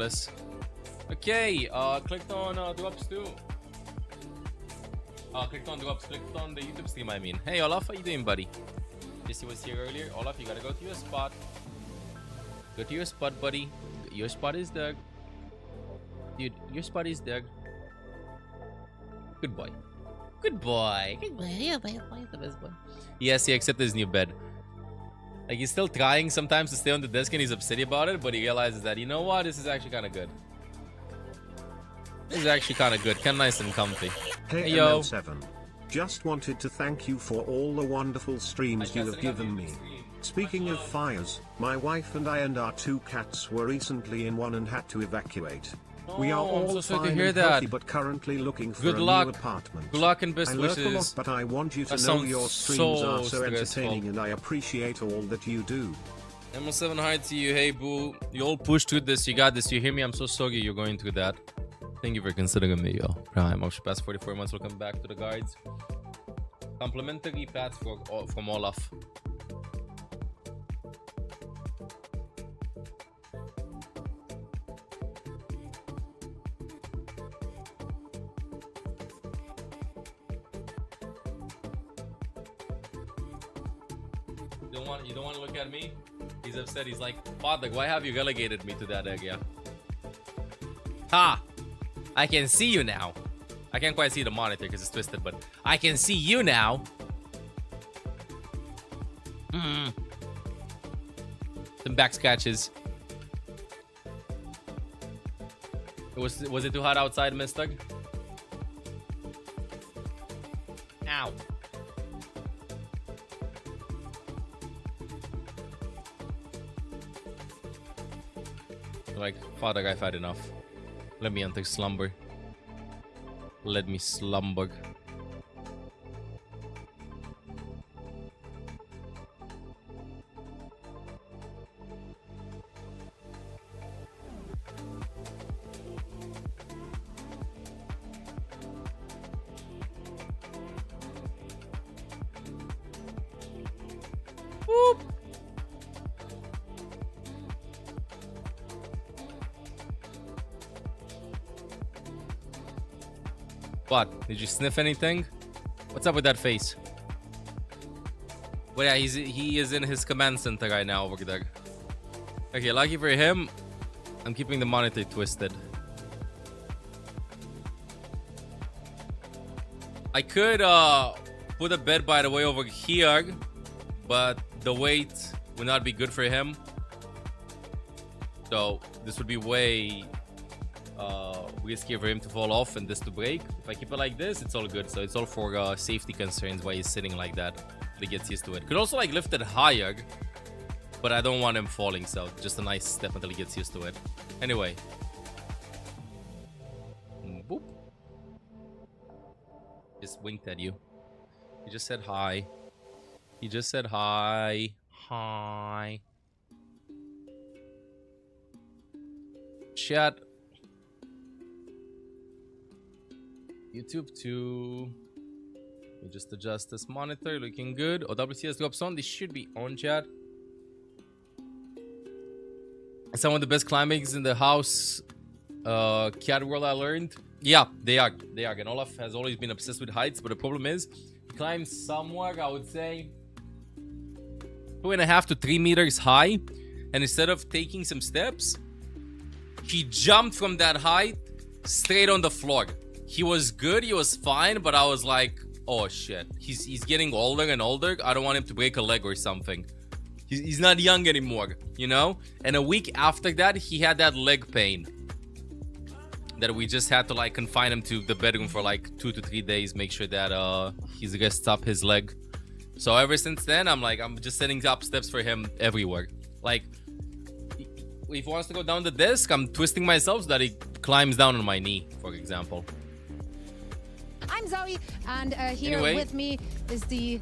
ridiculous. Okay, clicked on drops too. Clicked on drops, clicked on the YouTube stream, I mean. Hey Olaf, how you doing, buddy? Jesse was here earlier. Olaf, you gotta go to your spot. Go to your spot, buddy. Your spot is there. Dude, your spot is there. Good boy. Good boy. Good boy. Yeah, boy. The best boy. Yes, he accepted his new bed. Like, he's still trying sometimes to stay on the desk and he's upset about it, but he realizes that, you know what, this is actually kind of good. This is actually kind of good. Kind of nice and comfy. Hey, yo. ML7. Just wanted to thank you for all the wonderful streams you have given me. Speaking of fires, my wife and I and our 2 cats were recently in one and had to evacuate. We are all so fine and healthy, but currently looking for a new apartment. Good luck and best wishes. I lurk a lot, but I want you to know your streams are so entertaining, and I appreciate all that you do. ML7, hi to you. Hey, boo. You all pushed through this. You got this. You hear me? I'm so sorry you're going through that. Thank you for considering me, yo. Prime. After past 44 months, welcome back to the guides. Complimentary pats from Olaf. You don't want to look at me? He's upset. He's like, Father, why have you relegated me to that area? Ha! I can see you now. I can't quite see the monitor because it's twisted, but I can see you now. Some back scratches. Was it too hot outside, mister? Ow. Like, Father, I've had enough. Let me enter slumber. Let me slumber. Whoop. What? Did you sniff anything? What's up with that face? Well, yeah, he is in his command center right now over there. Okay, lucky for him, I'm keeping the monitor twisted. I could put a bed, by the way, over here, but the weight would not be good for him. So this would be way risky for him to fall off and this to break. If I keep it like this, it's all good. So it's all for safety concerns why he's sitting like that. He gets used to it. Could also like lift it higher, but I don't want him falling, so just a nice step until he gets used to it. Anyway. Boop. Just winked at you. He just said hi. He just said hi. Hi. Chat. YouTube too. We just adjust this monitor. Looking good. OWCS drops on. This should be on, chat. Some of the best climbings in the house. Cat world, I learned. Yeah, they are. They are. And Olaf has always been obsessed with heights, but the problem is he climbs somewhere, I would say 2.5 to 3 meters high. And instead of taking some steps, he jumped from that height straight on the floor. He was good, he was fine, but I was like, oh shit, he's getting older and older. I don't want him to break a leg or something. He's not young anymore, you know? And a week after that, he had that leg pain that we just had to like confine him to the bedroom for like 2 to 3 days, make sure that he's rests up his leg. So ever since then, I'm just setting up steps for him everywhere. Like, if he wants to go down the disc, I'm twisting myself so that he climbs down on my knee, for example. I'm Zoe, and here with me is the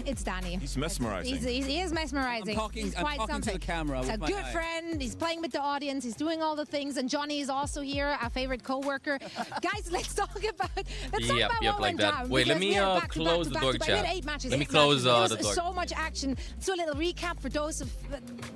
It's Danny. He's mesmerizing. He is mesmerizing. I'm quite talking something. to the camera. He's with a my good eye. friend. He's playing with the audience. He's doing all the things. And Johnny is also here, our favorite co-worker. Guys, let's talk about what went down. Wait, let because me we are back to close back the to door back to back. We chat. had 8 matches. Let me 8 close matches. the There was door. so much action. So a little recap for those of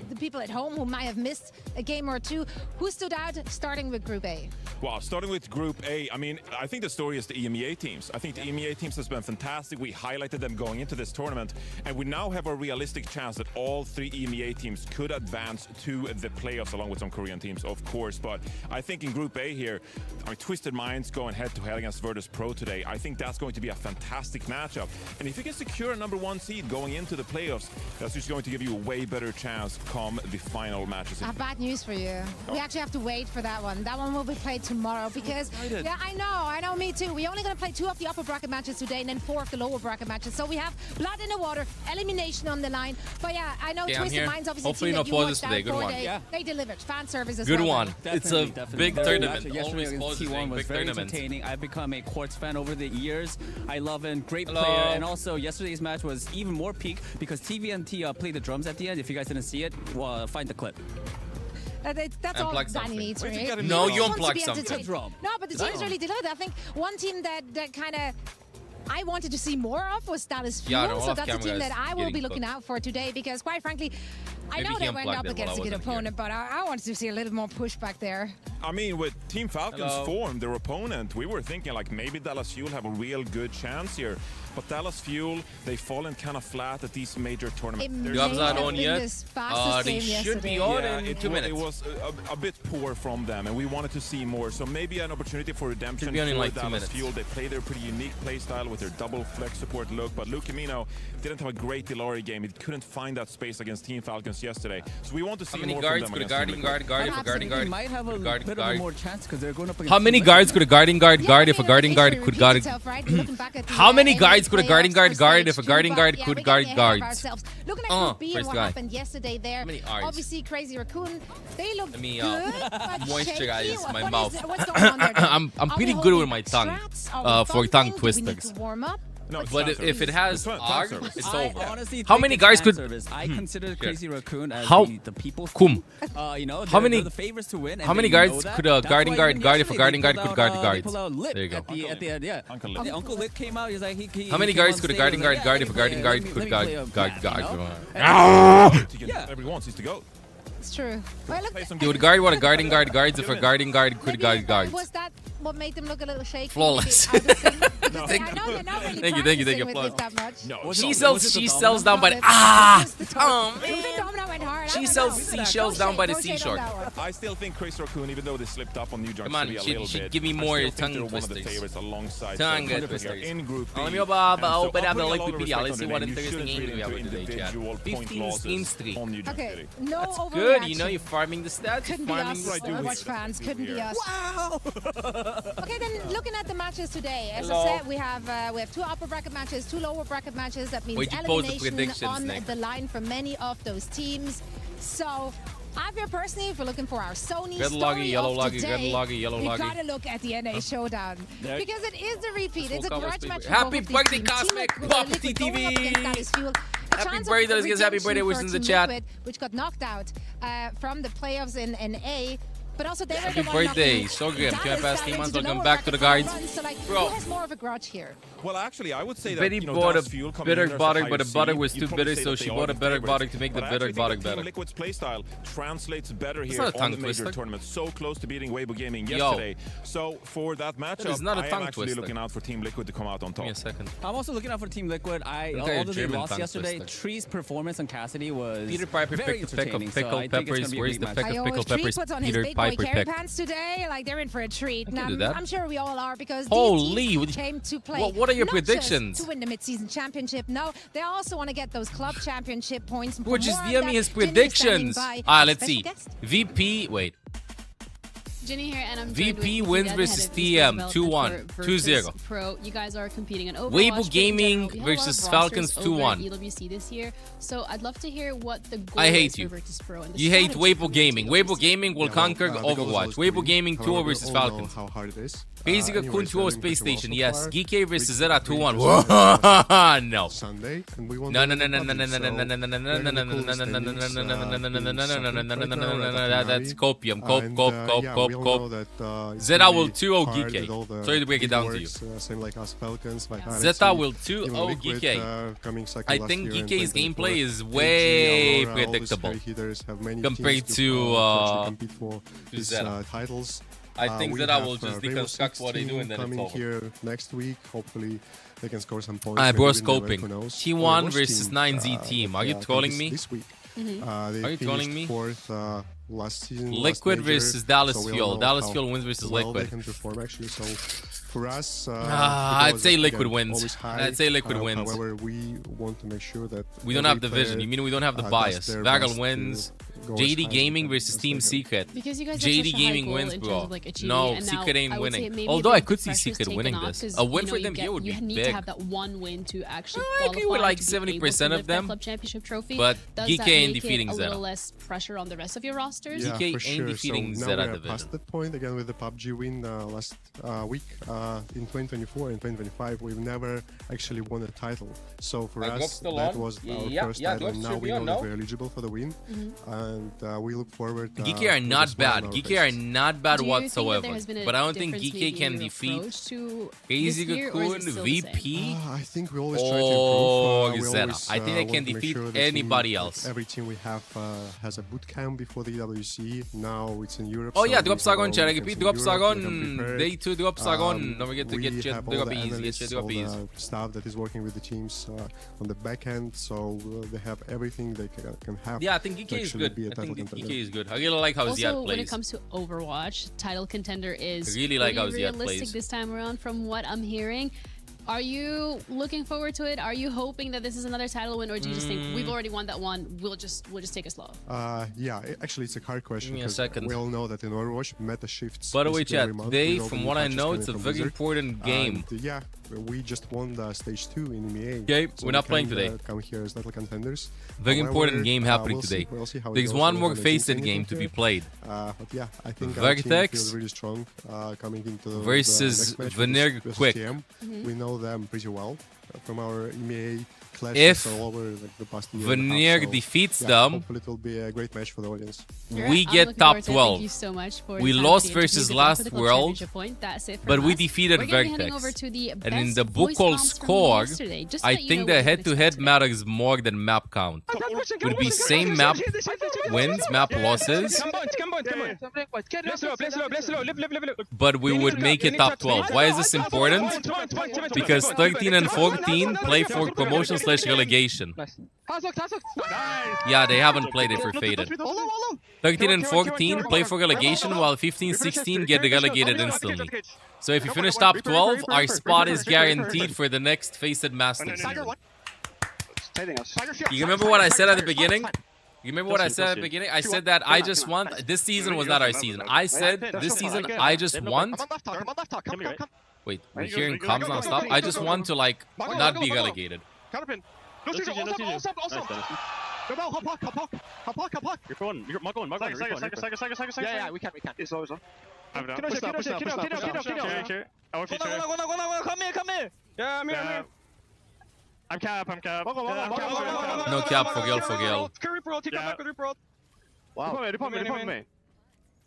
the people at home who might have missed a game or two. Who stood out, starting with Group A? Wow, starting with Group A, I mean, I think the story is the EMEA teams. I think the EMEA teams has been fantastic. We highlighted them going into this tournament, and we now have a realistic chance that all 3 EMEA teams could advance to the playoffs along with some Korean teams, of course. But I think in Group A here, I mean, Twisted Minds going head-to-head against Virtus Pro today. I think that's going to be a fantastic matchup. And if you can secure a #1 seed going into the playoffs, that's just going to give you a way better chance come the final matches. I have bad news for you. We actually have to wait for that one. That one will be played tomorrow because, yeah, I know, me too. We're only going to play 2 of the upper bracket matches today and then 4 of the lower bracket matches. So we have blood in the water, elimination on the line. But yeah, I know Twisted Minds obviously Hopefully team no that you pauses watched today. out Good for. one. They delivered. Fan service as Good well. one. It's a big tournament. Yesterday Always against pauses T1 today. was Big very tournament. entertaining. I've become a Quartz fan over the years. I love him. Great Hello. player. And also, yesterday's match was even more peak because TVMT played the drums at the end. If you guys didn't see it, well, find the clip. That's all Danny needs, right? No, He you wants to unplug be something. entertained. No, but the teams really delivered. I think one team that kind of I wanted to see more of was Dallas Fuel. Yeah, no, So off that's a camera team is that I will be getting looking cooked. out for today because, quite frankly, I Maybe know he they went unplugged up it while against I a good wasn't here. opponent, but I wanted to see a little more pushback there. I mean, with Team Falcon's Hello. form, their opponent, we were thinking like maybe Dallas Fuel have a real good chance here. But Dallas Fuel, they've fallen kind of flat at these major tournaments. It Jobs may not have on been yet. the fastest They game should be yesterday. on Yeah, in 2 it minutes. was a bit poor from them, and we wanted to see more. So maybe an opportunity for redemption Should be on in for like 2 Dallas minutes. Fuel. They play their pretty unique play style with their double flex support look, but Luke Camino didn't have a great Delari game. He couldn't find that space against Team Falcons yesterday. So we want to see How many more guards from could them a against guarding Team guard Liquid. guard if a guarding guard? They might have a Guard, bit guard. of a more chance because they're going up against How many Team guards could a guarding guard guard if a guarding guard could guard? How many guards could a guarding guard guard if a guarding guard could guard guards? Looking at Group B and first what guy. happened yesterday there, How many R's? obviously Crazy Raccoon, they look Let me, good, but moisturize shaky. my What mouth. is- what's going on there, John? I'm Are pretty we good holding with my back tongue, strats? Are we for tongue thumping? Do we need twisters. to warm up? No, it's But fan if it service. has It's fan ARG, service. it's I over. honestly How think many it's guys fan could- service. I consider Crazy Raccoon as How- the people's Kum. team. You know, How many- they're the favorites to win. And how many they know guards that. could a That's guarding why guard even guard if a yesterday guarding they guard pulled could guard out, guards? they pulled out Lip There you go. At the end, yeah. Uncle Lip. The Uncle Lip came out. He's like, he How many came guards on could a stage, guarding was like, guard guard yeah, if a let me guarding play- guard let me could play guard a guard man, guard? you know? He can do Yeah. whatever he wants. He's the GOAT. It's true. Well, look, Play some You would games. guard what a guarding guard guards if a guarding guard could maybe guard guards. was that what made them look a little shaky? Flawless. I know they're not really Thank you, practicing applause. with this that much. No, Was it She the- sells was it the seashells domino? down by the It was the oh It was the man. domino went hard. I She don't sells know. seashells Go down by the shade on seashore. that one. I still think Chris Raccoon, even though they slipped up on New York Come on, City a you little should bit, give me I more still think tongue they're one of the twisters. favorites alongside Tongue Celtic twisters. in Group B. Let me about And so open up the I'll bring a liquid lot of media. Let's respect see on what the name. You interesting shouldn't games we have read into today, chat. individual point 15 losses screen streak. on New York Okay, City. no That's overreaction. good. You know, you're farming the stats. Couldn't You're be farming us. What I do Overwatch here. fans couldn't be Here. us. Wow. Okay, then looking at the matches today, as Hello. I said, we have 2 upper bracket matches, 2 lower bracket matches. That means Wait, you posed the elimination predictions, on Nick. the line for many of those teams. So, I feel personally, if we're looking for our Sony Red loggy, story yellow of loggy, today, red loggy, yellow we loggy. gotta look at the NA Showdown There- because it is a repeat. It's a Full grudge cover match. speaker. for both Happy of these birthday, teams. Cosmic Team Liquid Pop going TTV. up against Dallas Fuel. A Happy chance of birthday, let's get happy redemption birthday for wishes in the Team chat. Liquid, which got knocked out from the playoffs in A. But also they were Happy the one birthday, knocking so good. Dallas Can I pass down Team into Monster? the Welcome lower back to the bracket guides. run. So like, Bro. who has more of a grudge here? Well, actually, I would say that Betty you know, bought Dallas a Fuel coming bitter in as a butter, higher but the butter seed, was you'd too probably bitter, say so that she they bought are a the bitter favorites. butter to make the But I bitter actually butter think that Team better. Liquid's playstyle translates better That's here not a tongue on the major twister. tournament. So close to beating Weibo Gaming Yo. yesterday. So for that matchup, is not a I am tongue actually twister. looking out for Team Liquid to come out on top. Give me a second. I'm also looking out for Team Liquid. Okay, Although they German lost tongue yesterday, twister. Tree's performance on Cassidy was Peter Piper very picked a peck of entertaining. So pickled I think it's peppers. gonna be a Where's great the match. peck of I pickled always Tree peppers? puts on his Peter big boy Piper carry picked. pants today. Like they're in for a treat. Don't And do that. I'm sure we all are because Holy, these what- teams came to play. what are your not predictions? Just to win the mid-season championship. No, they also want to get those club championship points. Which is More on DM that, me his Ginny is standing predictions. by Ah, a let's special see. guest. VP, wait. Ginny here, and I'm VP wins versus TM 2-1, 2-0. Pro, you guys are competing in Overwatch. Weibo Gaming versus Falcons 2-1. EWC this year, so I'd love to hear what the goal I hate is you. for Virtus Pro. And the You hate strategy Weibo for Gaming. EWC. Weibo Gaming will conquer Overwatch. Weibo Gaming 2 versus Falcons. How hard it is. Crazy Kun Anyways, 2 we're Space doing Station. pretty well Yes. so Geeky far. versus We Zera pretty 2-1. much No. Sunday, and we won No, the no, no, no, no, Republic, no, no, so no, no, no, no, no, we're no, in no, the cool no, no, no, no, standings, no, no, no, no, no, no, no, second no, no, right no, now, no, we're no, at no, that's Finale. copium. And, Cop. yeah, we all know that, it's Zeta really will 2-0 hard Geeky. with all the Sorry to break it down to you. teamworks, same like us Falcons, Vitality, Zeta will even 2-0 Liquid, Geeky. coming second I last think year in Geeky's 2024. gameplay is AG, way Aurora, all these predictable heavy hitters have many compared teams to actually compete for these Zeta. titles. I think We Zeta have, will just Rainbow deconstruct Six what they do team and then it's coming over. here next week. Hopefully they can score some points. Alright, maybe bro, win the event, scoping. who knows. T1 Overwatch versus team, 9Z team. Are you I think trolling me? This week. Are you They trolling finished me? fourth last season. Liquid last major, versus Dallas so we all Fuel. know Dallas how Fuel wins versus well Liquid. They can perform actually. So for us, I'd because, say Liquid again, wins. always high, I'd say Liquid wins. However, we want to make sure that We don't every have the vision. player, You mean we don't have the does bias? their Vagal best to wins. go as high JD as Gaming they versus can. Team That's it. Secret. Because you guys have JD such a high Gaming goal wins, in bro. terms of, like, achieving No, it, and Secret now ain't I would winning. say maybe Although the I could see pressure's Secret taken winning off this. 'cause, A win you know, for you them here would be you need big. to have that one win to actually I agree with, qualify like, to be 70% able of to lift that them. club championship trophy. But Does GK that ain't make defeating it a Zeta. little less pressure on the rest of your rosters? Yeah, DK for ain't sure. defeating so Zeta now we're division. past that point again with the PUBG win last week in 2024 and 2025. We've never actually won a title. So for Drops us, still that on? was our Yeah, first yeah, title, Drops and now should we be know on, that no? we're eligible for the win, and we look forward. Geeky are with not a smile bad. on our Geeky are faces. not bad Do you think that whatsoever. there has been a But I don't think difference Geeky maybe can in your defeat approach to Crazy this year, or is it Cocoon, still the same? VP. I think we always try to Oh, improve. We Zeta. always, I think they want can to make defeat sure that anybody we, else. Every team we have has a boot camp before the EWC. Now it's in Europe. Oh so yeah, we Drop have Sagon, our Cherry weekends repeat, in Drop Europe, we can Sagon, prepare. Day 2, Drop Sagon. Don't forget to We get have all Drop the Easy, analysts, get Drop all Easy. the staff that is working with the teams on the back end, so they have everything they can have. Yeah, I think to Geeky is actually good. be a I title think contender. Geeky is good. I really like how Ziad Also, when it plays. comes to Overwatch, title contender is I really like how pretty Ziad realistic plays. this time around from what I'm hearing. Are you looking forward to it? Are you hoping that this is another title win, or do you just think we've already won that one? We'll just take it slow. Yeah, actually, it's a hard question Give me a because second. we all know that in Overwatch, meta shifts. By the way, basically chat, every month. today, We know from the what I patches know, coming it's a from very Blizzard. important game. And, yeah, we just won the stage 2 in EMEA. Okay, so we're not we playing can, today. Come here as title contenders. Very However, important game happening we'll today. We'll see how it There's goes. one We're more not gonna Faced jinx game anything to be here. played. But yeah, I think our team Vertex feels really strong coming into the versus next match Veneer versus Quick. TM. We know them pretty well from our EMEA clashes If all over like, the past year. Veneer and a half, so, defeats yeah, them, hopefully it will be a great match for the audience. we I'm get looking top forward to it. Thank 12. you so much for We your time lost today. versus Good luck last for the club World, championship point. That's it from but we us. defeated We're gonna be Vertex. heading over to the And best in the voice Bukol comms from score, yesterday, just so I that you think know the what you can head-to-head expect today. matters more than map count. Would be same map wins, map losses, but we would make it top 12. Why is this important? Because 13 and 14 play for promotion/relegation. Yeah, they haven't played it for Faded. 13 and 14 play for relegation, while 15-16 get relegated instantly. So if you finish top 12, our spot is guaranteed for the next Faced Masters season. You remember what I said at the beginning? You remember what I said at the beginning? I said that I just want... This season was not our season. I said this season I just want... Wait, we're hearing comms non-stop? I just want to, like, not be relegated. Yeah, we can. It's over. Come here. Yeah, I'm here. I'm cap. No cap, for girl. Wow.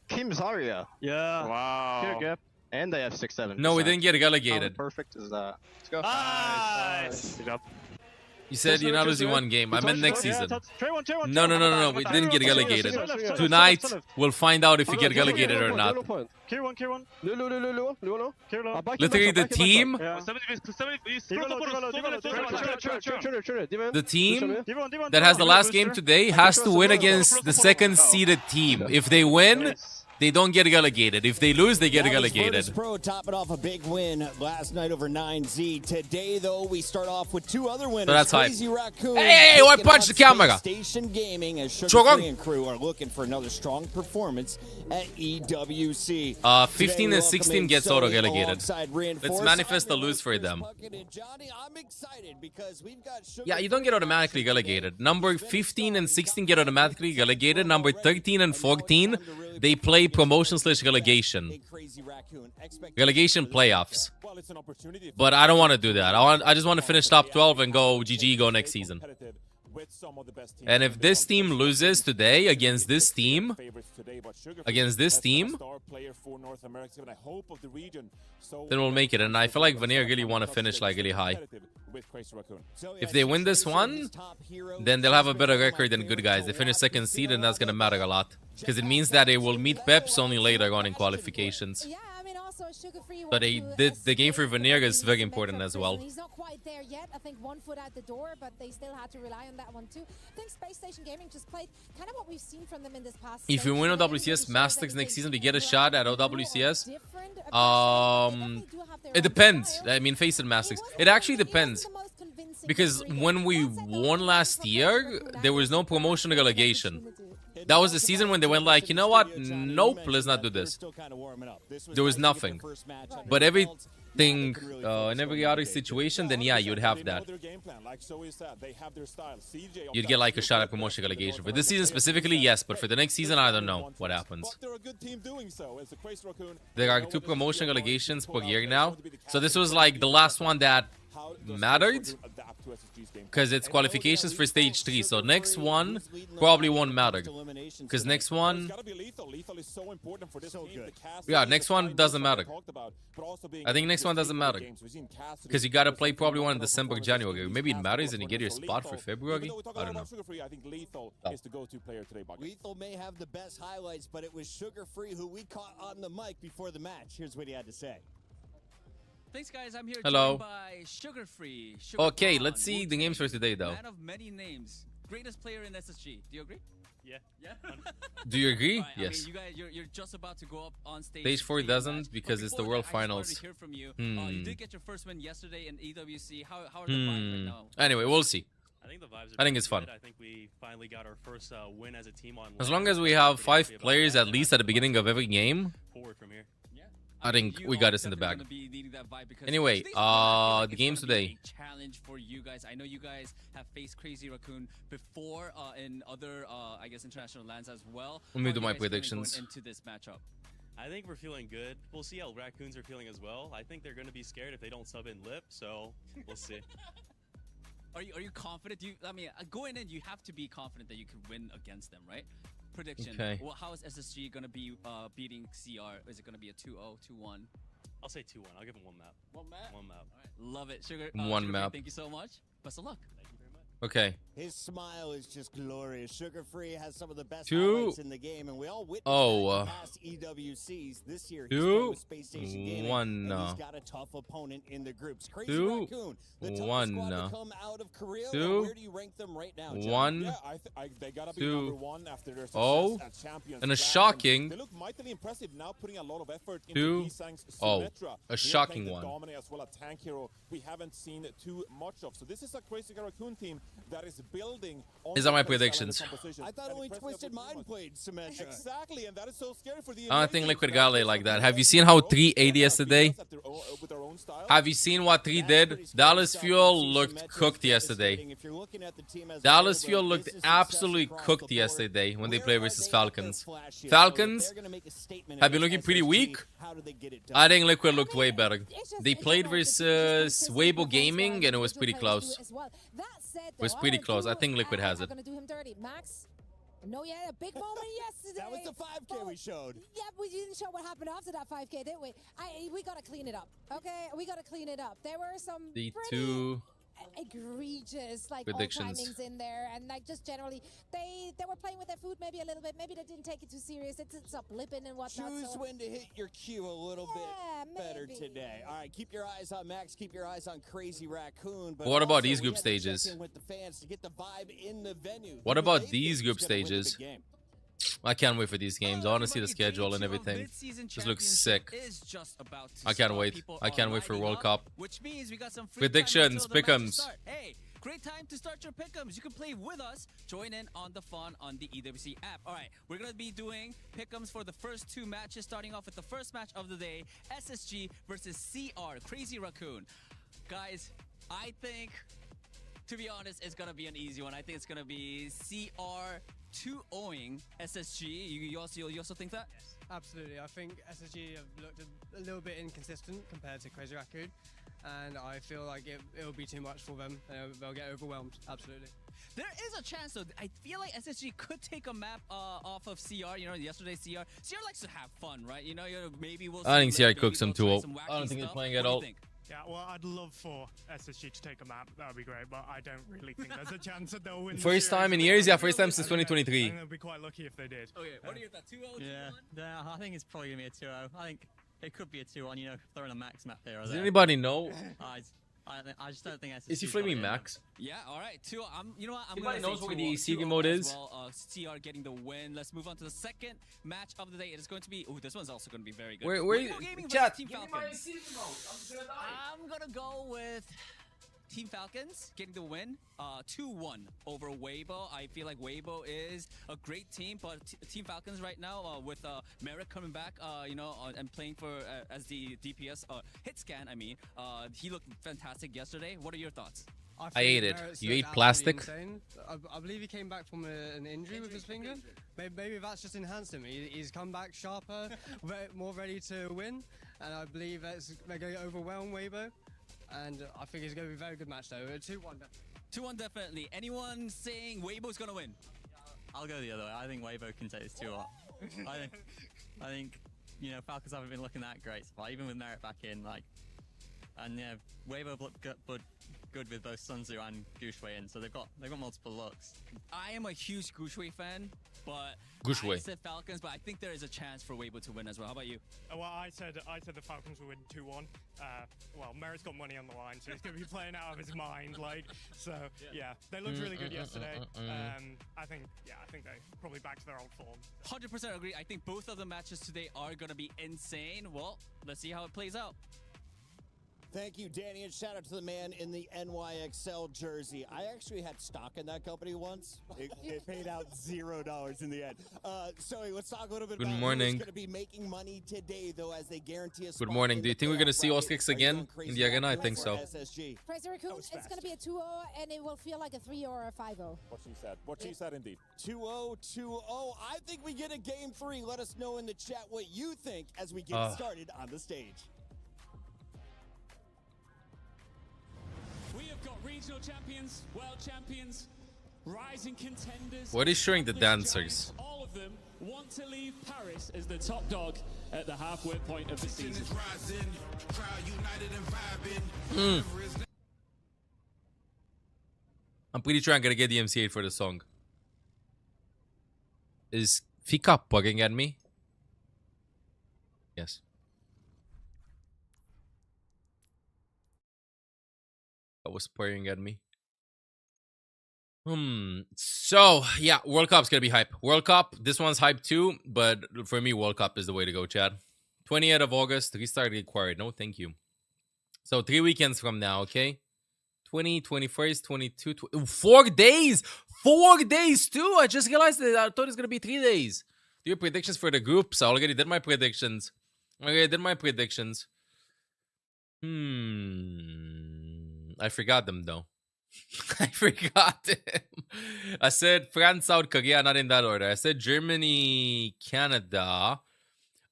Team Zarya. Yeah. Wow. Gap. And they have 6-7. No, we didn't get relegated. How perfect is that? Let's go. Nice. Good job. You said you're not losing one game. I meant next season. No. We didn't get relegated. Tonight, we'll find out if you get relegated or not. Literally, the team that has the last game today has to win against the second seeded team. If they win, they don't get relegated. If they lose, they get relegated. Virtus Pro topping off a big win last night over 9Z. Today, though, we start off with two other winners. So that's hype. Crazy Raccoon. Hey, why punch the camera? Station Gaming as Sugar Chogong. Free and crew are looking for another strong performance at EWC. 15 and 16 gets auto-relegated. Let's manifest a lose for them. I'm excited because we've got Sugar Yeah, you don't get automatically relegated. Number 15 and 16 get automatically relegated. Number 13 and 14, they play promotion/relegation. Relegation playoffs. But I don't want to do that. I just want to finish top 12 and go GG, go next season. And if this team loses today against this team, then we'll make it. And I feel like Veneer really want to finish like really high. If they win this one, then they'll have a better record than good guys. They finish second seed, and that's gonna matter a lot because it means that they will meet Peps only later on in qualifications. But the game for Veneer is very important as well. He's not quite there yet. I think 1 foot out the door, but they still had to rely on that one too. I think Space Station Gaming just played kind of what we've seen from them in this past. If you win OWCS Masters next season, to get a shot at OWCS, it depends. I mean, face it, Masters. It actually depends. Because when we won last year, there was no promotion or relegation. That was the season when they went like, you know what? Nope, let's not do this. There was nothing. But everything, in every other situation, then yeah, you'd have that. You'd get like a shot at promotion relegation. For this season specifically, yes. But for the next season, I don't know what happens. There are 2 promotion relegations per year now. So this was like the last one that mattered. Because it's qualifications for stage 3. So next one probably won't matter. Because next one... Yeah, next one doesn't matter. I think next one doesn't matter. Because you gotta play probably one in December, January. Maybe it matters and you get your spot for February? I don't know. Lethal may have the best highlights, but it was Sugar Free who we caught on the mic before the match. Here's what he had to say. Thanks, guys. I'm here Hello. joined by Sugar Free. Sugar Okay, Prawn, let's see the games for today, though. Man of many names. Greatest player in SSG. Do you agree? Yeah. Yeah? Do you agree? Right, Yes. I mean, you guys, you're just about to go up on stage. Stage 4 for your doesn't match. because But it's the before World that, I just wanted Finals. to hear from you. You did get your first win yesterday in EWC. How are the vibes right now? Anyway, we'll see. I think the vibes are I think it's fun. good. I think we finally got our first win as a team on. As long as we have 5 players at least at the beginning of every game, forward from here. I think we got us in the bag. Anyway, the games today. Challenge for you guys. I know you guys have faced Crazy Raccoon before in other, I guess, international lands as well. Let me do my predictions. Into this matchup. I think we're feeling good. We'll see how Raccoons are feeling as well. I think they're going to be scared if they don't sub in Lip, so we'll see. Are you confident? I mean, going in, you have to be confident that you can win against them, right? Prediction. Okay. Well, how is SSG going to be beating CR? Is it going to be a 2-0, 2-1? I'll say 2-1. I'll give them one map. One map? One map. All right. Love it. Sugar. One Sugar, map. Thank you so much. Best of luck. Thank you very much. Okay. His smile is just glorious. Sugar Free has some of the best 2 highlights in the game, and we all witnessed that in past EWCs. This year, he's 2 playing with Space Station Gaming, 1. and he's got a tough opponent in the groups. Crazy 2 Raccoon, the toughest 1. squad to come out of Korea. 2 Where do you rank them right now, John? 1. Yeah, they gotta be 2 number 1 after their success Oh, at Champions and a Clash, shocking they look mightily impressive now, putting a lot of effort 2 into Isang's Oh, Symmetra. a shocking They one. dominate as well, a tank hero we haven't seen too much of. So this is a Crazy Raccoon team that is building on These are my the play style and predictions. the composition. I thought And only impressive Twisted performance. Mind played Symmetra. Exactly, and that is so scary for the I don't think Americans. Liquid Galley like that. Have you seen how 3 AD yesterday? Have you seen what 3 did? Dallas Fuel looked cooked yesterday. Dallas Fuel looked absolutely cooked yesterday when they played versus Falcons. Falcons have been looking pretty weak. I think Liquid looked way better. They played versus Weibo Gaming and it was pretty close. It was pretty close. I think Liquid has it. No, yeah, a big moment yesterday. That was the 5K we showed. Yeah, we didn't show what happened after that 5K, did we? We gotta clean it up, okay? We gotta clean it up. There were some The pretty 2 egregious like predictions. timings in there, and like just generally they were playing with their food maybe a little bit. Maybe they didn't take it too serious. It's up lipping and whatnot. Choose so. when to hit your cue a little bit better maybe. today. All right, keep your eyes on Max. Keep your eyes on Crazy Raccoon. But What about also, these we group had to check stages? in with the fans to get the vibe in the venue. What Who do about they these think group is gonna win the stages? big game? I can't wait for these games. I want to see the schedule and everything. Just looks sick. I can't wait. I can't wait for World Cup. Which means we got some Predictions, pick'ems. Hey, great time to start your pick'ems. You can play with us. Join in on the fun on the EWC app. All right, we're gonna be doing pick'ems for the first 2 matches. Starting off with the first match of the day: SSG versus CR, Crazy Raccoon. Guys, I think, to be honest, it's gonna be an easy one. I think it's gonna be CR 2-0ing SSG. You also think that? Yes, absolutely. I think SSG have looked a little bit inconsistent compared to Crazy Raccoon, and I feel like it'll be too much for them. They'll get overwhelmed. Absolutely. There is a chance, though. I feel like SSG could take a map off of CR. You know, yesterday CR likes to have fun, right? You know, maybe we'll. I think CR cooks them 2-0. I don't think he's playing at all. Yeah, well, I'd love for SSG to take a map. That would be great, but I don't really think there's a chance that they'll win. First time in years, yeah, first time since 2023. I think they'll be quite lucky if they did. Okay, what are your thoughts? 2-0, Yeah, I think it's probably gonna be a 2-0. I think it could be a 2-1. You know, throwing a max map here or Does there. anybody know? I just don't think SSG. Is he flaming Max? Yeah, all right. 2. You know what? I'm Anybody gonna knows say what 2-0, the CG 2-0 mode as is? Well, CR getting the win. Let's move on to the second match of the day. It is going to be. Oh, this one's also going to be very good. Where Weibo Gaming versus chat? Team Give me Falcons. my CG mode. I'm gonna die. I'm gonna go with Team Falcons getting the win, 2-1 over Weibo. I feel like Weibo is a great team, but Team Falcons right now with Merrick coming back, you know, and playing for as the DPS hit scan. I mean, he looked fantastic yesterday. What are your thoughts? I ate it. Merritt's You ate looked plastic? absolutely insane. I believe he came back from an injury with his finger. Maybe that's just enhanced him. He's come back sharper, more ready to win, and I believe they're going to overwhelm Weibo. And I think it's going to be a very good match, though. 2-1. 2-1 definitely. Anyone saying Weibo's going to win? I'll go the other way. I think Weibo can take this 2-1. I think, you know, Falcons haven't been looking that great, but even with Merritt back in, like, and yeah, Weibo looked good with both Sun Tzu and Gushwei in, so they've got multiple looks. I am a huge Gushwei fan, but Gushwei. I said Falcons, but I think there is a chance for Weibo to win as well. How about you? Well, I said the Falcons will win 2-1. Well, Merritt's got money on the line, so he's going to be playing out of his mind. Like, so yeah, they looked really good yesterday. I think they probably back to their old form. 100% agree. I think both of the matches today are going to be insane. Well, let's see how it plays out. Thank you, Danny, and shout out to the man in the NYXL jersey. I actually had stock in that company once. It paid out $0 in the end. So let's talk a little bit Good about morning. who's going to be making money today, though, as they guarantee a Good morning. Do you think we're going to see Ostrix Ostrix again in the arena? I think so. SSG. Crazy Raccoon, it's going to be a 2-0, and it will feel like a 3 or a 5-0. What she said. What she said, indeed. 2-0, 2-0. I think we get a game 3. Let us know in the chat what you think as we get started on the stage. We have got regional champions, world champions, rising contenders. What is showing the dancers? All of them want to leave Paris as the top dog at the halfway point of the season. I'm pretty sure I'm gonna get the MC8 for the song. Is Fika bugging at me? Yes. That was purring at me. So yeah, World Cup's gonna be hype. World Cup, this one's hype too, but for me, World Cup is the way to go, Chad. 20th of August, restart required. No, thank you. So 3 weekends from now, okay? 20, 21st, 22, 4 days! 4 days too! I just realized that I thought it's gonna be 3 days. Do your predictions for the groups. I already did my predictions. I forgot them though. I forgot them. I said France, South Korea, not in that order. I said Germany, Canada.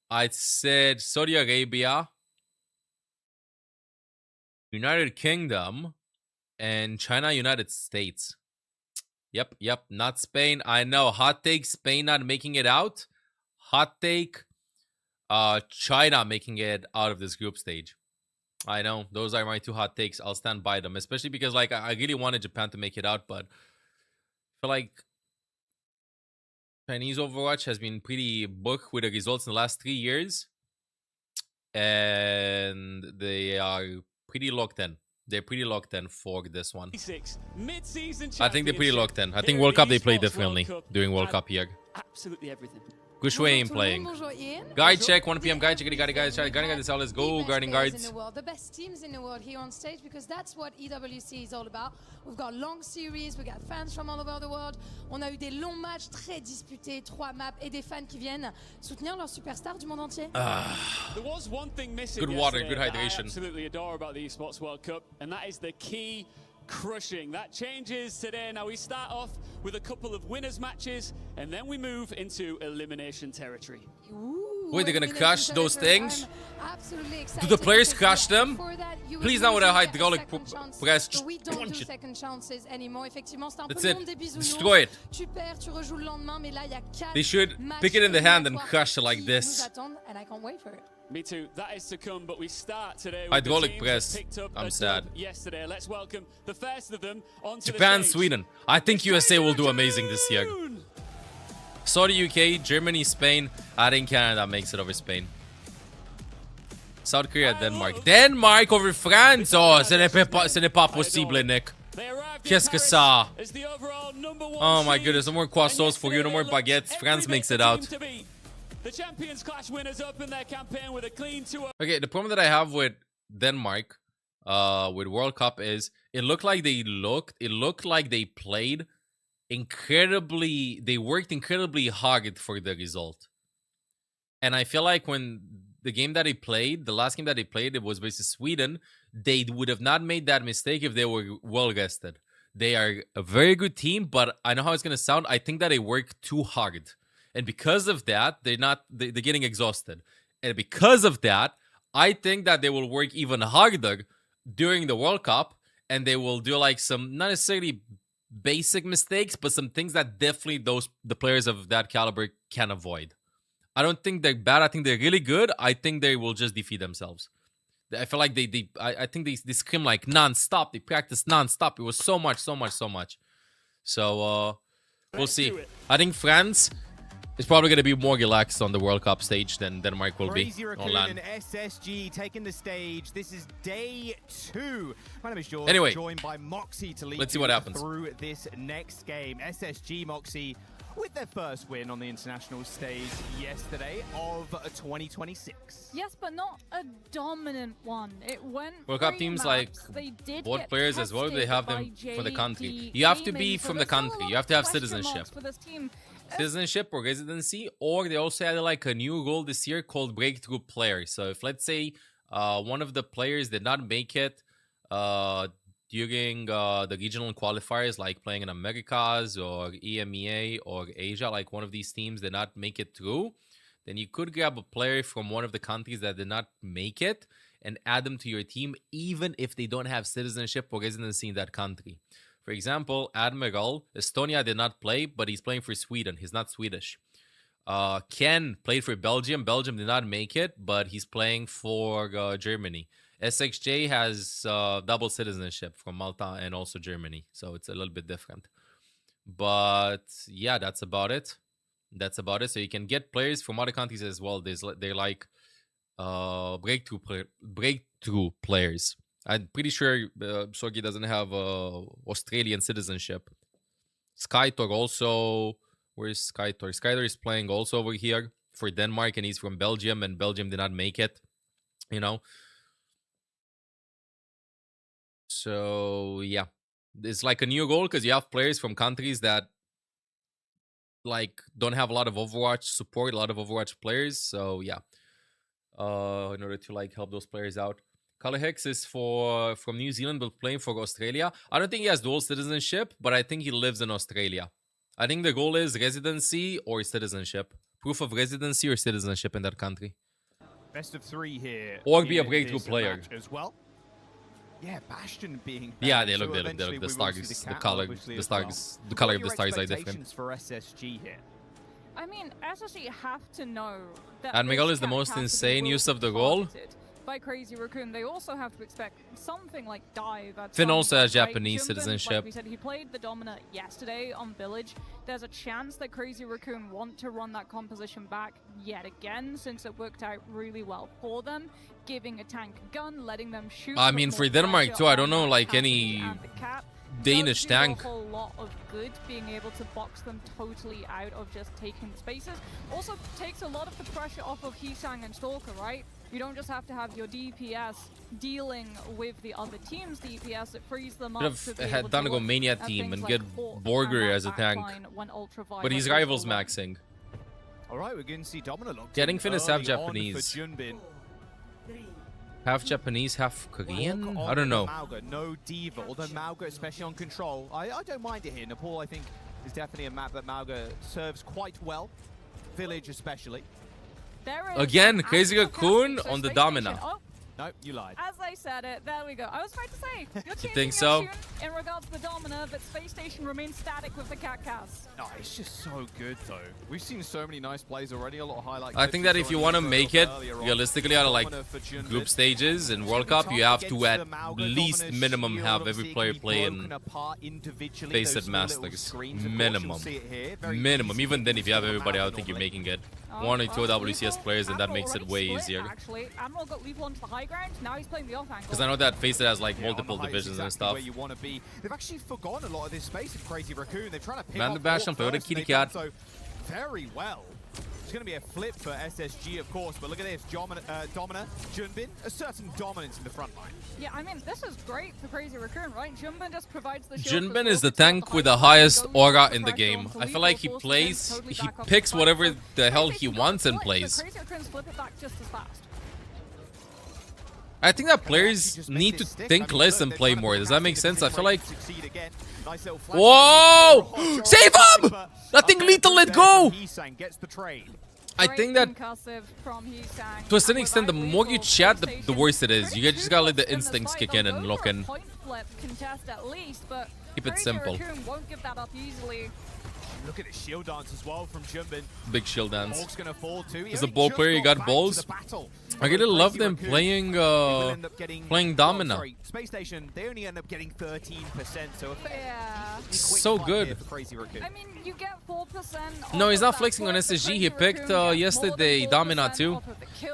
I said Saudi Arabia, United Kingdom, and China, United States. Yep. Not Spain. I know. Hot take, Spain not making it out. Hot take, China making it out of this group stage. I know. Those are my 2 hot takes. I'll stand by them. Especially because, like, I really wanted Japan to make it out, but I feel like Chinese Overwatch has been pretty booked with the results in the last 3 years. And they are pretty locked in. They're pretty locked in for this one. Mid-season I think they're pretty locked in. I think here World at Cup the they play Esports differently World Cup during World had Cup here. Absolutely everything. Gushway ain't playing. Guide check, 1 PM. Guide check, guide this out. Let's go. Guarding guards. The best teams in the world here on stage, because that's what EWC is all about. We've got long series, we got fans from all over the world. On a eu des longs matchs très disputés, 3 maps et des fans qui viennent soutenir leurs superstars du monde entier. There was one thing missing Good water, yesterday good that I hydration. absolutely adore about the Esports World Cup, and that is the key crushing. That changes today. Now we start off with a couple of winners matches, and then we move into elimination territory. Wait, they're gonna crush those things? Absolutely Do the players crush them? For that, you Please would not with a usually get hydraulic second chance, press. but we don't Punch do it. second chances anymore. Effectivement, c'est un peu That's le it. monde des bisounours. Destroy it. Tu perds, tu rejoues le lendemain, mais là, il y a 4 They should matchs pick it in the hand and éliminatoires crush it like qui this. nous attendent, and I can't wait for it. Me too. That is to come, but we start today with Hydraulic the teams press. that picked up I'm a sad. dub yesterday. Let's welcome the first of them onto Japan, the stage. Sweden. I think USA will do amazing this year. Saudi, UK, Germany, Spain. I think Canada makes it over Spain. South Korea, Denmark. Denmark over France. Oh, ce n'est pas possible, Nick. Qu'est-ce que ça? Oh my goodness, no more croissants for you, no more baguettes. France makes it out. The Champions Clash winners open their campaign with a clean 2-0. Okay, the problem that I have with Denmark, with World Cup is it looked like they played incredibly, they worked incredibly hard for the result. And I feel like when the game that they played, the last game that they played, it was versus Sweden, they would have not made that mistake if they were well rested. They are a very good team, but I know how it's going to sound. I think that they work too hard. And because of that, they're getting exhausted. And because of that, I think that they will work even harder during the World Cup, and they will do like some, not necessarily basic mistakes, but some things that definitely the players of that caliber can avoid. I don't think they're bad. I think they're really good. I think they will just defeat themselves. I feel like I think they scrim like non-stop. They practice non-stop. It was so much. So we'll see. I think France is probably going to be more relaxed on the World Cup stage than Denmark will be. Crazy Raccoon and SSG taking the stage. This is day 2. My name is George, anyway, joined by Moxie to lead let's see what happens through this next game. SSG Moxie with their first win on the international stage yesterday of 2026. Yes, but not a dominant one. It went World Cup teams like both players as well. They have them for the country. You have to be from the country. You have to have citizenship. Citizenship or residency, or they also added like a new role this year called breakthrough player. So if let's say one of the players did not make it during the regional qualifiers, like playing in Americas or EMEA or Asia, like one of these teams did not make it through, then you could grab a player from one of the countries that did not make it and add them to your team, even if they don't have citizenship or residency in that country. For example, Admiral, Estonia did not play, but he's playing for Sweden. He's not Swedish. Ken played for Belgium. Belgium did not make it, but he's playing for Germany. SXJ has double citizenship from Malta and also Germany, so it's a little bit different. But yeah, that's about it. So you can get players from other countries as well. They're like breakthrough players. I'm pretty sure Sorgi doesn't have Australian citizenship. Skytor also. Where's Skytor? Skytor is playing also over here for Denmark, and he's from Belgium, and Belgium did not make it. You know. So yeah, it's like a new goal because you have players from countries that like don't have a lot of Overwatch support, a lot of Overwatch players. So yeah, in order to like help those players out. Kalehex is from New Zealand, but playing for Australia. I don't think he has dual citizenship, but I think he lives in Australia. I think the goal is residency or citizenship. Proof of residency or citizenship in that country. Best of 3 here. Or be a breakthrough player. As well. Yeah, Bastion being. Yeah, they look the stars, the color of the stars are different. For SSG here? I mean, SSG have to know that Admiral is the most insane use of the role. by Crazy Raccoon, they also have to expect something like dive. At Finn some also point, has right? Japanese Jumbin, citizenship. Like we said, he played the Domina yesterday on Village. There's a chance that Crazy Raccoon want to run that composition back yet again, since it worked out really well for them, giving a tank a gun, letting them shoot. I mean, for Denmark too, I don't know like any Danish tank. A whole lot of good being able to box them totally out of just taking spaces. Also takes a lot of the pressure off of Hisang and Stalker, right? You don't just have to have your DPS dealing with the other team's DPS. It frees them up. Could have had done a Mania team and get Borger as a tank, but his rivals maxing. All right, we're going to see Domina locked Getting in Finn is half early on Japanese. for Junbin. Half Japanese, half Korean? Walk I don't know. Mauga, no Diva, although Mauga, especially on control, I don't mind it here. Nepal, I think, is definitely a map that Mauga serves quite well. Village, especially. Again, Crazy Raccoon on the Domina. Oh, no, you lied. as I said it, there we go. I was about to say, you're changing think your so? tune in regards to the Domina, but Space Station remains static with the cat cast. No, it's just so good, though. We've seen so many nice plays already, a lot of highlight. I think that if you want to make it realistically out of like group stages in World Cup, you have to at least minimum have every player play in Face at Masters. Minimum. Minimum. Even then, if you have everybody, I don't think you're making it. One or two WCS players, and that makes it way easier. Actually, Admiral got lethal onto the high ground. Now he's playing the off angle. Because I know that Face It has like multiple divisions and stuff. Where you want to be. They've actually forgotten a lot of this space of Crazy Raccoon. They're trying to pick Man the up bash Fort on Toyota first, Kitty and they've done Cat. so very well. It's going to be a flip for SSG, of course, but look at this. Domina, Junbin, asserting dominance in the front line. Yeah, I mean, this is great for Crazy Raccoon, right? Junbin just provides the shield. Junbin is the tank with the highest aura in the game. I feel like he picks whatever the hell he wants and plays. Crazy Raccoons flip it back just as fast. I think that players need to think less and play more. Does that make sense? I feel like... Whoa! Save him! Nothing lethal, let go! I think that to a certain extent, the more you chat, the worse it is. You just gotta let the instincts kick in and lock in. Keep it simple. Look at the shield dance as well from Junbin. Big shield dance. Hulk's gonna fall too. As a ball player, you got balls. I really love them playing Domina. Sorry, Space Station, they only end up getting 13%, so So good. I mean, you get 4%. No, he's not flexing on SSG. He picked yesterday Domina too.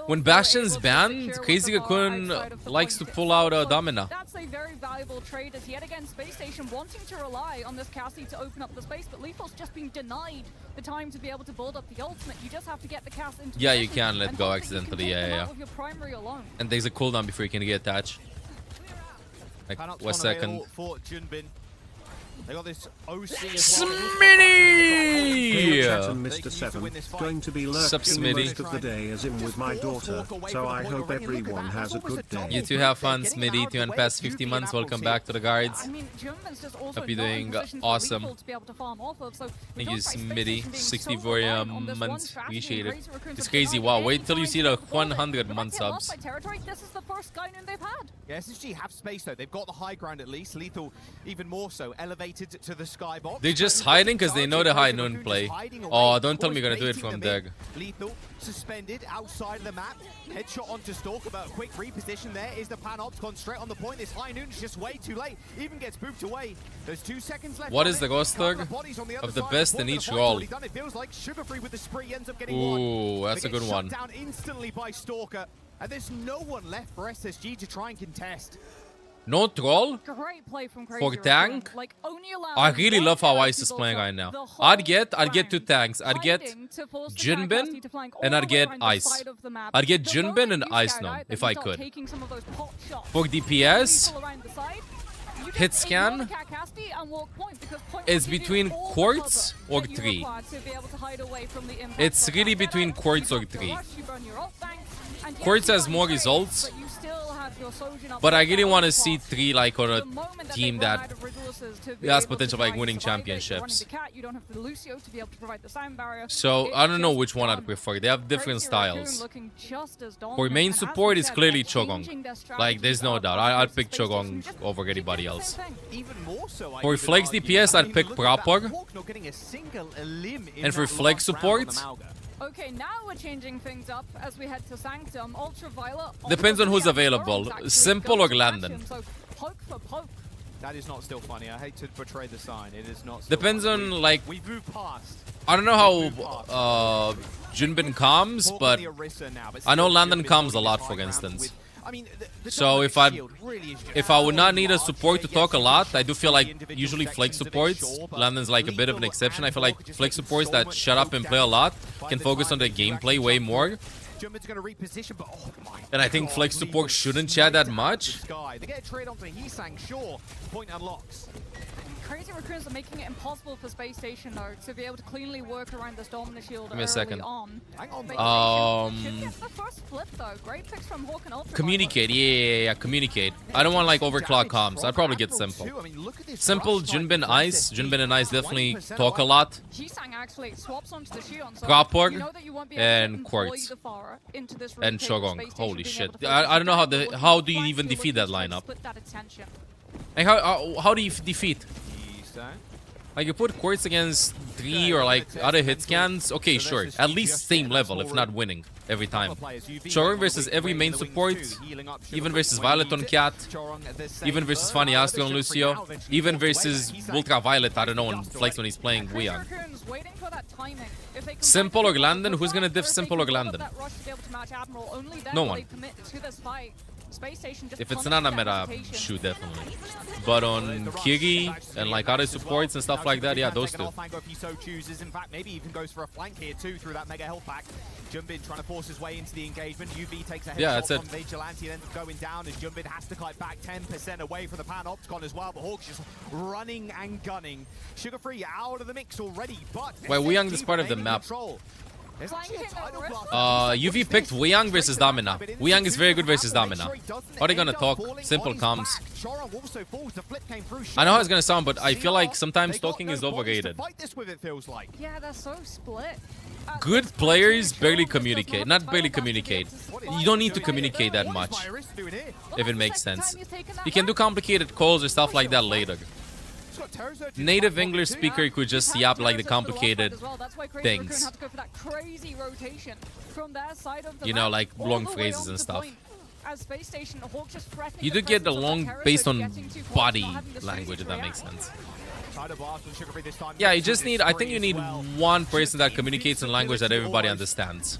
When Bastion's banned, Crazy Raccoon likes to pull out Domina. That's a very valuable trade as yet again Space Station wanting to rely on this Cassie to open up the space, but Lethal's just been denied the time to be able to build up the ultimate. You just have to get the cast into Yeah, you can let go accidentally. Yeah. With your primary alone. And there's a cooldown before you can get attached. Like 1 second. For Junbin. They got this OC Smitty! Mr. 7, going to be lurking most of the day as in with my daughter, so I hope everyone has a good day. You two have fun, Smitty. 2 and past 50 months. Welcome back to the guards. I mean, Junbin's just also Hope you're not in doing position for awesome. lethal to be able to farm off of, so Thank you, with Space Smitty. Station being 60 so for reliant on this one month. strategy, Appreciate it. Crazy Raccoons It's are crazy. denied Wow, any wait till you time see to the build it. 100 They month might get lost subs. by territory. This is the first Skynoon they've had. Yeah, SSG have space though. They've got the high ground at least. Lethal even more so. Elevated to the skybox. They're just hiding because they know the high noon play. Oh, don't tell me you're gonna do it from Deg. Lethal suspended outside of the map. Headshot onto Stalker, but a quick reposition there is the Panops gone straight on the point. This high noon's just way too late. Even gets booped away. There's 2 seconds left. What is the roster of the best in each role? It feels like Sugar-Free with the spree ends up getting Ooh, one. that's a good one. Shut down instantly by Stalker, and there's no one left for SSG to try and contest. No troll? Great play from Crazy For Raccoon. tank? Like, only allowing I really one love how character Ice is to playing build right now. up the whole I'd get 2 round, tanks. I'd get hiding to force the Cat Cassie Jinbin to flank all and the I'd way get around the Ice. side of the map. I'd get The Jinbin moment and you Ice scout now out, if you I start could. taking some of those pot shots. For DPS, Lethal around the side. You hit just ignore scan the Cat Cassie and walk point, because point is will give you between all the quartz cover or that you 3. require to be able to hide away from the impact It's of really that between Jedi. quartz You or drop your 3. rush, you burn your ult bank, and yes, Quartz you has run more trades, results, but you still have your Sojourn up but I there really on want to the see top. 3 like on a The moment team they run that out of resources to be has able to potential try like and winning survive it, you're running championships. the Cat, you don't have the Lucio to be able to provide the sound barrier. So It's I don't know just which one done. I'd prefer. They have different Crazy Raccoon styles. looking just as For dominant, main and as support, we it's said, clearly they're Chogong. changing their Like, there's no strategy doubt. up I'd versus pick Space Station. Chogong Just over anybody keep doing the else. same thing. Even more so, I For would flex argue. DPS, I I'd mean, pick look at that. Proper. Hawk not getting a single elim in And for that flex last round on the support, Mauga. Okay, now we're changing things up as we head to Sanctum. Ultraviolet. Depends on who's available. Simple or Landon. So poke for poke. That is not still funny. I hate to betray the sign. It is not. Depends on like. We move past. I don't know how Junbin comes, but I know Landon comes a lot, for instance. So if I would not need a support to talk a lot, I do feel like usually Flake supports. Landon's like a bit of an exception. I feel like Flake supports that shut up and play a lot can focus on the gameplay way more. And I think Flake support shouldn't chat that much. They get a trade onto Heesang, sure. Point unlocks. Crazy Raccoons are making it impossible for Space Station though to be able to cleanly work around this Dominant Shield. Give me a second. Hang on. Should get the first flip though. Great picks from Hawk and Ultra. Communicate, yeah, communicate. I don't want like overclock comms. I'd probably get simple. Simple, Junbin, Ice. Junbin and Ice definitely talk a lot. Heesang actually swaps onto the Shion, so Cropper you know that you won't be able and to Quartz into this and rotation. Chogong. Holy shit! I don't know how do you even defeat that lineup? And how do you defeat? Like you put Quartz against 3 or like other hit scans, okay, sure. At least same level, if not winning every time. Chorong versus every main support, even versus Violet on Cat, even versus Funny Astro on Lucio, even versus Ultraviolet, I don't know, on Flex when he's playing Weon. Simple or Landon? Who's gonna diff Simple or Landon? No one. If it's not a meta, shoot, definitely. But on Kiri and like other supports and stuff like that, yeah, those two. If he so chooses, in fact, maybe even goes for a flank here too through that mega health pack. Jumbin trying to force his way into the engagement. UV takes a headshot from Vigilante, then going down as Jumbin has to climb back 10% away from the Panopticon as well. But Hawk's just running and gunning. Sugar Free out of the mix already, but Wait, Weyoung is part of the map. UV picked Weyoung versus Domina. Weyoung is very good versus Domina. How are they gonna talk? Simple comms. I know how it's gonna sound, but I feel like sometimes talking is overrated. Yeah, they're so split. Good players barely communicate. Not barely communicate. You don't need to communicate that much, if it makes sense. You can do complicated calls or stuff like that later. Native English speaker could just yap like the complicated things. You know, like long phrases and stuff. You do get the long based on body language, if that makes sense. Yeah, you just need, I think you need one person that communicates in language that everybody understands.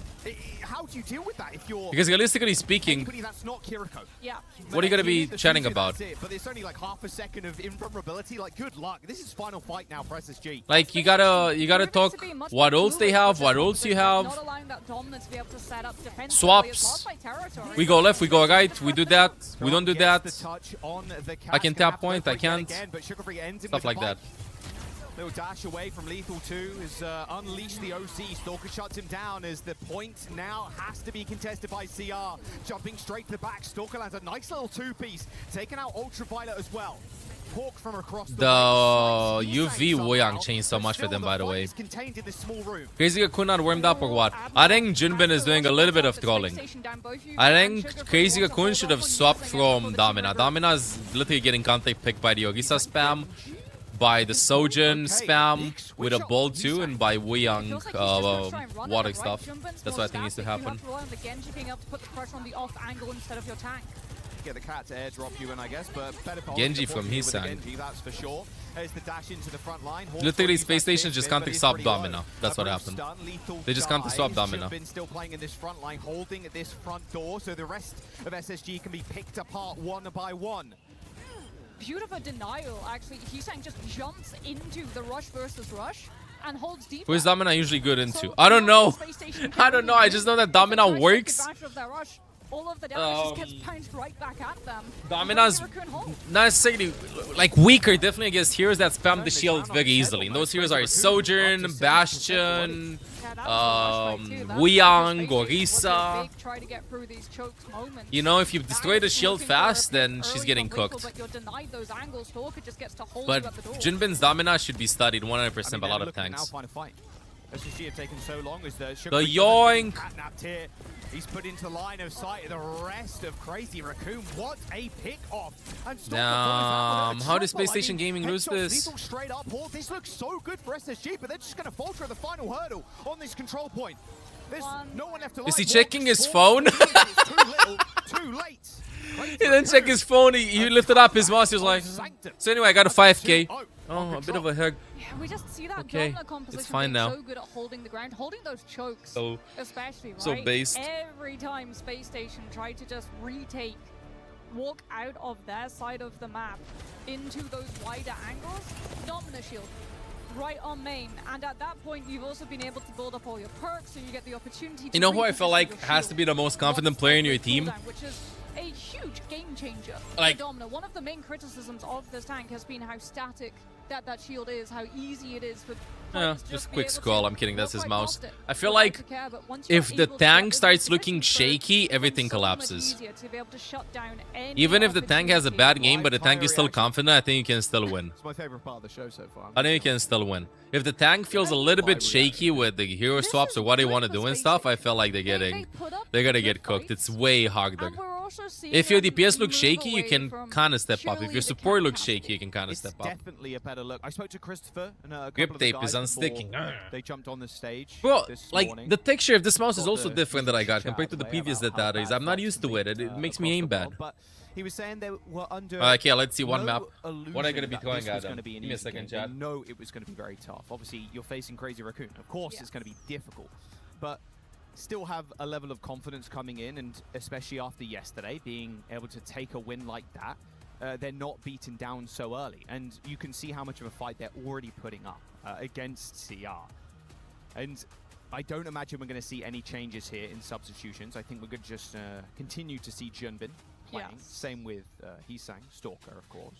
How do you deal with that if you're... Because realistically speaking, that's not Kiriko. Yeah. What are you going to be chatting about? But it's only like half a second of invulnerability. Like, good luck. This is final fight now for SSG. Like, you gotta talk what ults they have, what ults you have. Swaps. We go left, we go right, we do that, we don't do that. I can tap point, I can't. Stuff like that. Little dash away from Lethal 2 has unleashed the OC. Stalker shuts him down as the point now has to be contested by CR. Jumping straight to the back. Stalker lands a nice little two-piece. Taking out Ultraviolet as well. Hawk from across the UV Weyoung changed so much for them, by the way. Crazy could not warmed up or what? I think Junbin is doing a little bit of trolling. I think Crazy Raccoon should have swapped from Domina. Domina is literally getting contact picked by the Orisa spam, by the Sojourn spam with a ball too, and by Weyoung water stuff. That's what I think needs to happen. Get the cat to airdrop you in, I guess, but better Genji from Heesang. Genji, that's for sure. There's the dash into the front line. Literally, Space Station just can't swap Domina. That's what happened. They just can't swap Domina. Still playing in this front line, holding at this front door, so the rest of SSG can be picked apart one by one. Beautiful denial, actually. Heesang just jumps into the rush versus rush and holds deep. Who is Domina usually good into? I don't know. I don't know. I just know that Domina works. All of the damage just gets bounced right back at them. Domina's not necessarily like weaker, definitely against heroes that spam the shield very easily. And those heroes are Sojourn, Bastion, Weyoung, Orisa. You know, if you destroy the shield fast, then she's getting cooked. But Junbin's Domina should be studied 100% by a lot of tanks. SSG have taken so long as the yoink. Catnapped here. He's put into line of sight the rest of Crazy Raccoon. What a pick off! And Damn, how does PlayStation Gaming lose this? Straight up, this looks so good for SSG, but they're just going to falter at the final hurdle on this control point. There's no one left to. Is he checking his phone? Too little, too late. He didn't check his phone. He lifted up his mouse. He was like, so anyway, I got a 5K. Oh, a bit of a hug. Yeah, we just see that Okay, Domina composition it's fine being now. so good at holding the ground, holding those chokes, So- especially, right? so based. Every time Space Station tried to just walk out of their side of the map into those wider angles, Domina shield right on main, and at that point you've also been able to build up all your perks, so you get the opportunity to You know who I feel reposition like your has to shield be the most confident player in your team? cooldown, which is a huge game changer Like- for Domina. One of the main criticisms of this tank has been how static that shield is, how easy it is for Yeah, players to just be quick able scroll. to I'm kidding. That's not his quite mouse. lost it I feel without like to care, but once you're if the able to tank get starts those looking positions first, shaky, it's everything so much collapses. easier to be able to shut down any Even if the tank has a opportunity. bad game, but the tank is still confident, I think you can still win. It's my favorite part of the show so far. I think you can still win. If the tank feels a little bit shaky with the hero swaps or what they want to do and stuff, I feel like they're gonna get cooked. It's way harder. If your DPS looks shaky, you can kind of step up. If your support looks shaky, you can kind of step up. Definitely a better look. I spoke to Christopher and a couple Grip of the tape guys is unsticking. before They jumped on the stage. Bro, this like morning. the texture of this mouse is Got also the different that I got chat compared to the play previous about that how is. bad I'm not Falcons used to it. It makes me across aim the bad. board, But he was saying they were under. Okay, let's see one no map. What are you gonna illusion be that throwing this at was them? gonna be an Give me a easy second, game. chat. They know it was going to be very tough. Obviously, you're facing Crazy Raccoon. Of course, it's going to be difficult, but still have a level of confidence coming in, and especially after yesterday, being able to take a win like that. They're not beaten down so early, and you can see how much of a fight they're already putting up against CR. And I don't imagine we're going to see any changes here in substitutions. I think we're going to just continue to see Junbin playing. Yes. Same with Heesang, Stalker, of course.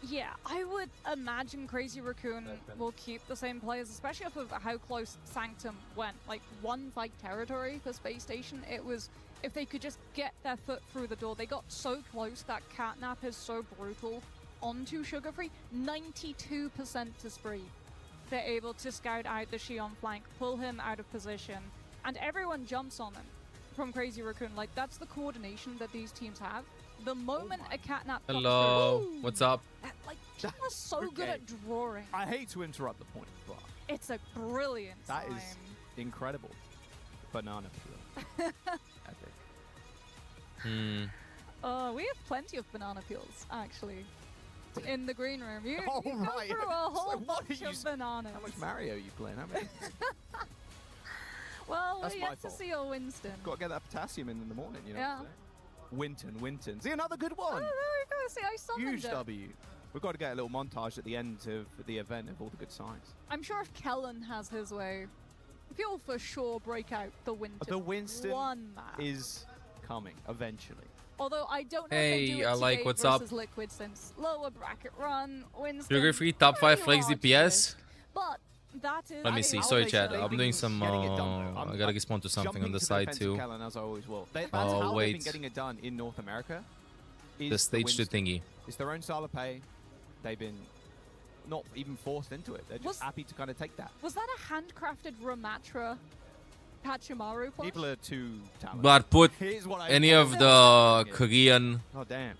Yeah, I would imagine Crazy Raccoon will keep the same players, especially off of how close Sanctum went. Like, one fight territory for Space Station. It was, if they could just get their foot through the door, they got so close. That catnap is so brutal onto Sugar Free. 92% to Spree. They're able to scout out the Xion flank, pull him out of position, and everyone jumps on him from Crazy Raccoon. Like, that's the coordination that these teams have. The moment a catnap comes Hello, through, wess up? like, Xion is so good at drawing. I hate to interrupt the point, but It's a brilliant that sign. is incredible. Banana peel. Epic. We have plenty of banana peels, actually, in the green room. You, Oh, you go right. through a whole So what bunch are you of bananas. How much Mario are you playing? How many? Well, That's we're my yet to fault. see a Winston. Got to get that potassium in the morning, you know. Yeah. Winton. See, another good one. Oh, there we go. See, I summoned Huge it. W. We've got to get a little montage at the end of the event of all the good signs. I'm sure if Kellen has his way, he'll for sure break out the Winston. The Winston one map. is coming eventually. Although I don't know Hey, if they do it I like today what's versus up. Liquid, since lower bracket run, Winston. Sugar free top 5 pretty flex large DPS. risk. But that is. Let me a see. how Sorry, they chat. should I'm be. doing some. Getting it done, though. I gotta respond to something on Jumping the to side defense of too. Kellen, as I always will. That's Oh, how they've wait. been getting it done in North America. is The stage 2 Winston. thingy. It's their own style of play. They've been not even forced into it. They're just happy to kind of take that. Was that a handcrafted Ramatra Pachamaru plush? People are too talented. But put Here's what I any thought. of the Korean Oh, damn.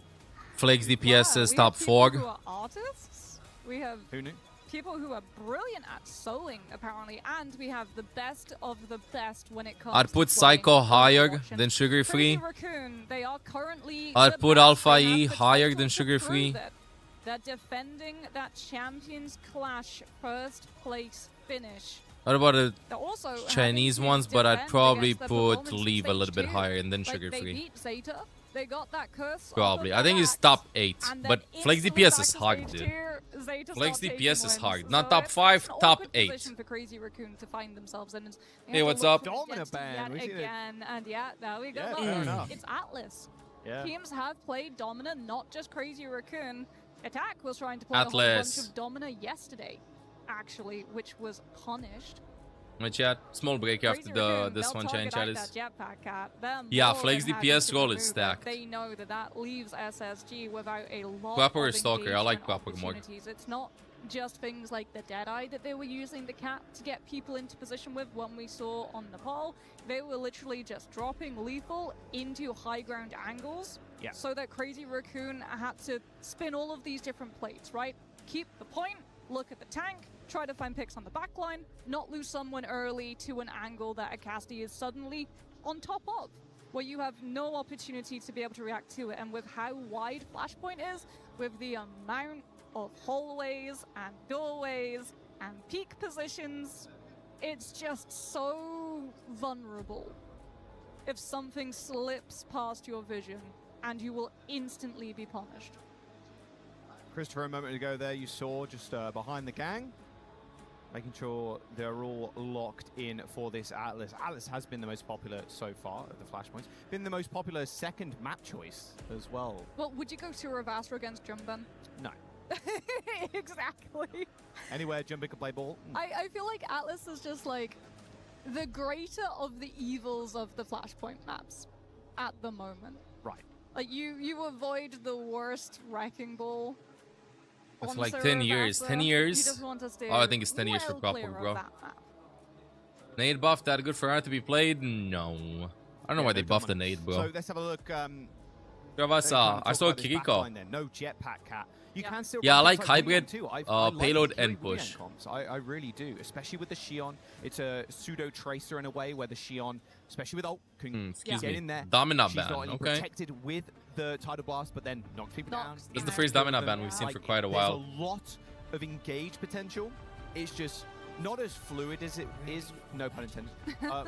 flex DPS as we top have people who 4. are artists. We have Who knew? people who are brilliant at sewing, apparently, and we have the best of the best when it comes I'd to put playing Psycho higher Overwatch. And than Sugar Free. Crazy Raccoon, they are currently I'd the put best. Alpha They E have the higher potential than to Sugar prove Free. it. They're defending that Champions Clash first place finish. What about the They're also having Chinese to ones? But I'd defend probably against the put performance in Leave a stage little bit 2. higher and then Like, Sugar they Free. beat Zeta. They got that curse. Probably. off I of think their it's back, top 8. and then But Flex instantly DPS back is to hard, stage dude. 2, Zeta Flex start DPS is taking hard. wins. Not So top it's 5, an top awkward 8. position for Crazy Raccoon to find themselves in. And they Hey, have to what's look up? for Domina Jets ban. We yet see it. again, and yeah, there we go. Yeah, Look, fair enough. it's Atlas. Yeah. Teams have played Domina, not just Crazy Raccoon. Attack was trying to play a whole Atlas. bunch of Domina yesterday, actually, which was punished. My chat, small break after Crazy the Raccoon, this they'll one target chat out is. that jetpack cat. They're Yeah, more Flex than happy DPS to role remove is it. stacked. They know that that leaves SSG without a lot Guapo or of Stalker? I like engagement Guapo more. opportunities. It's not just things like the Deadeye that they were using the cat to get people into position with when we saw on Nepal. They were literally just dropping lethal into high ground angles so that Crazy Raccoon had to spin all of these different plates, right? Keep the point, look at the tank, try to find picks on the backline, not lose someone early to an angle that a Cassidy is suddenly on top of, where you have no opportunity to be able to react to it. And with how wide Flashpoint is, with the amount of hallways and doorways and peak positions, it's just so vulnerable. If something slips past your vision, and you will instantly be punished. Christopher, a moment ago there, you saw just behind the gang, making sure they're all locked in for this Atlas. Atlas has been the most popular so far at the Flashpoints. Been the most popular second map choice as well. Well, would you go to Ravasra against Jumbin? No. Exactly. Anywhere Jumbin can play ball. I feel like Atlas is just like the greater of the evils of the Flashpoint maps at the moment. Right. Like you avoid the worst wrecking ball. It's like 10 years. 10 years? You just want to stay Oh, I think it's 10 years for well Proper, clear of bro. that map. Nade buff that good for her to be played? No. I don't know why they buffed the nade, bro. So let's have a look. Gravasa. I saw Kiriko. No jetpack cat. You can still Yeah, I run like things like hybrid, Wuyan too. I like payload the and Wuyan push. comps. I really do, especially with the Xion. It's a pseudo tracer in a way where the Xion, especially with ult, can excuse get me. in there. Dominant She's ban, not only okay. protected with the Tidal Blast, but then knocks people down. That's the first Dominant ban we've seen for quite a while. There's a lot of engage potential. It's just not as fluid as it is, no pun intended,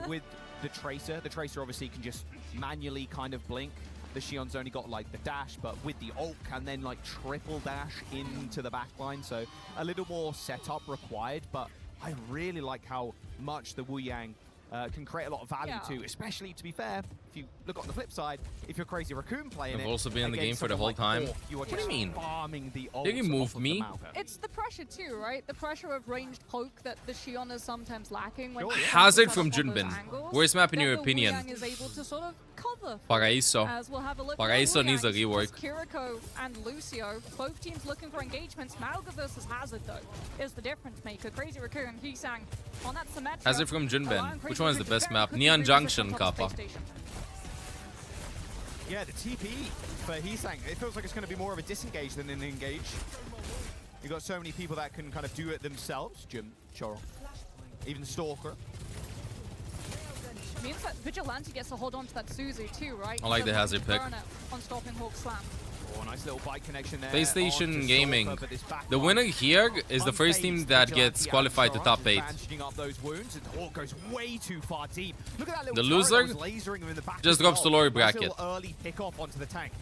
with the Tracer. The Tracer obviously can just manually kind of blink. The Xion's only got like the dash, but with the ult can then like triple dash into the backline. So a little more setup required, but I really like how much the Wu Yang can create a lot of value too, especially, to be fair, if you look on the flip side, if you're Crazy Raccoon playing I've it, also been in the game for the someone whole like time. Hawk, you are What do you just mean? farming the Did you ults move off of me? the Malphite. It's the pressure too, right? The pressure of ranged poke that the Xion is sometimes lacking. When Hazard from Junbin. Worst map in your opinion? Is able to sort of cover. Paraíso. As we'll have a look at Paraíso Wu needs a Yang, rework. Kiriko and Lucio, both teams looking for engagements. Malga versus Hazard, though, is the difference maker. Crazy Raccoon, Hisang on that Symmetra. Hazard from Junbin. allowing Which Crazy one is the Raccoon to best very map? quickly Neon reposition Junction, on top of Kappa. Space Station. Yeah, the TP for Hisang, it feels like it's going to be more of a disengage than an engage. You've got so many people that can kind of do it themselves. Jim, Choro, even Stalker. Means that Vigilante gets to hold on to that Suzu too, right? I like the Hazard pick. On stopping Hawk Slam. Oh, nice little bike connection there. PlayStation Gaming. The winner here is the first team that gets qualified to top 8. Bandaging up those wounds, and Hawk goes way too far deep. Look at that little The turret loser that was lasering him in the back just as drops the well. lower Nice bracket. little early pick off onto the tank.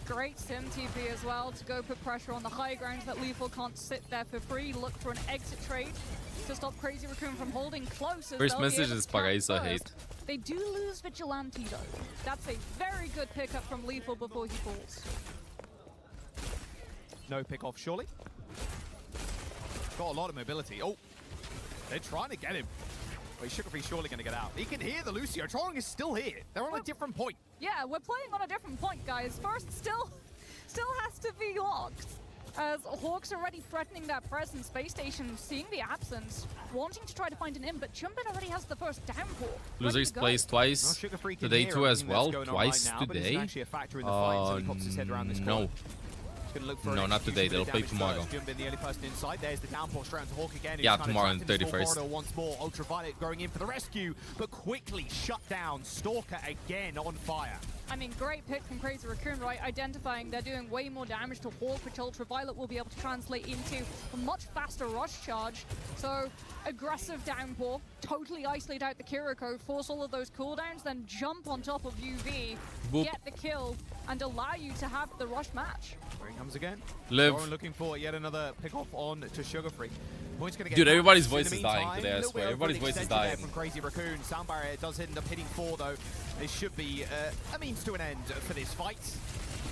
Great sim TP as well to go put pressure on the high ground that Lethal can't sit there for free. Look for an exit trade to stop Crazy Raccoon from holding close. First message is Paraíso hate. They do lose Vigilante though. That's a very good pickup from Lethal before he falls. No pick off, surely. Got a lot of mobility. Oh, they're trying to get him. Well, Sugar Free's surely going to get out. He can hear the Lucio. Troring is still here. They're on a different point. Yeah, we're playing on a different point, guys. First, still has to be locked. As Hawk's already threatening that presence, Space Station seeing the absence, wanting to try to find an in, but Jumpin already has the first downpour. Losers plays twice today too as well. Twice today? No. No, not today. They'll play tomorrow. Yeah, tomorrow on the 31st. Once more, Ultraviolet going in for the rescue, but quickly shut down. Stalker again on fire. I mean, great pick from Crazy Raccoon, right? Identifying they're doing way more damage to Hawk, which Ultraviolet will be able to translate into a much faster rush charge. So, aggressive downpour, totally isolate out the Kiriko, force all of those cooldowns, then jump on top of UV, Boop. get the kill, and allow you to have the rush match. Here he comes again. Live. Lauren looking for yet another pick off on to Sugar Free. Point's gonna get Dude, everybody's in the voice is dying meantime, today, I little swear. bit of Everybody's an voice is extension there dying. From Crazy Raccoon. Sound barrier does end up hitting 4 though. This should be a means to an end for this fight.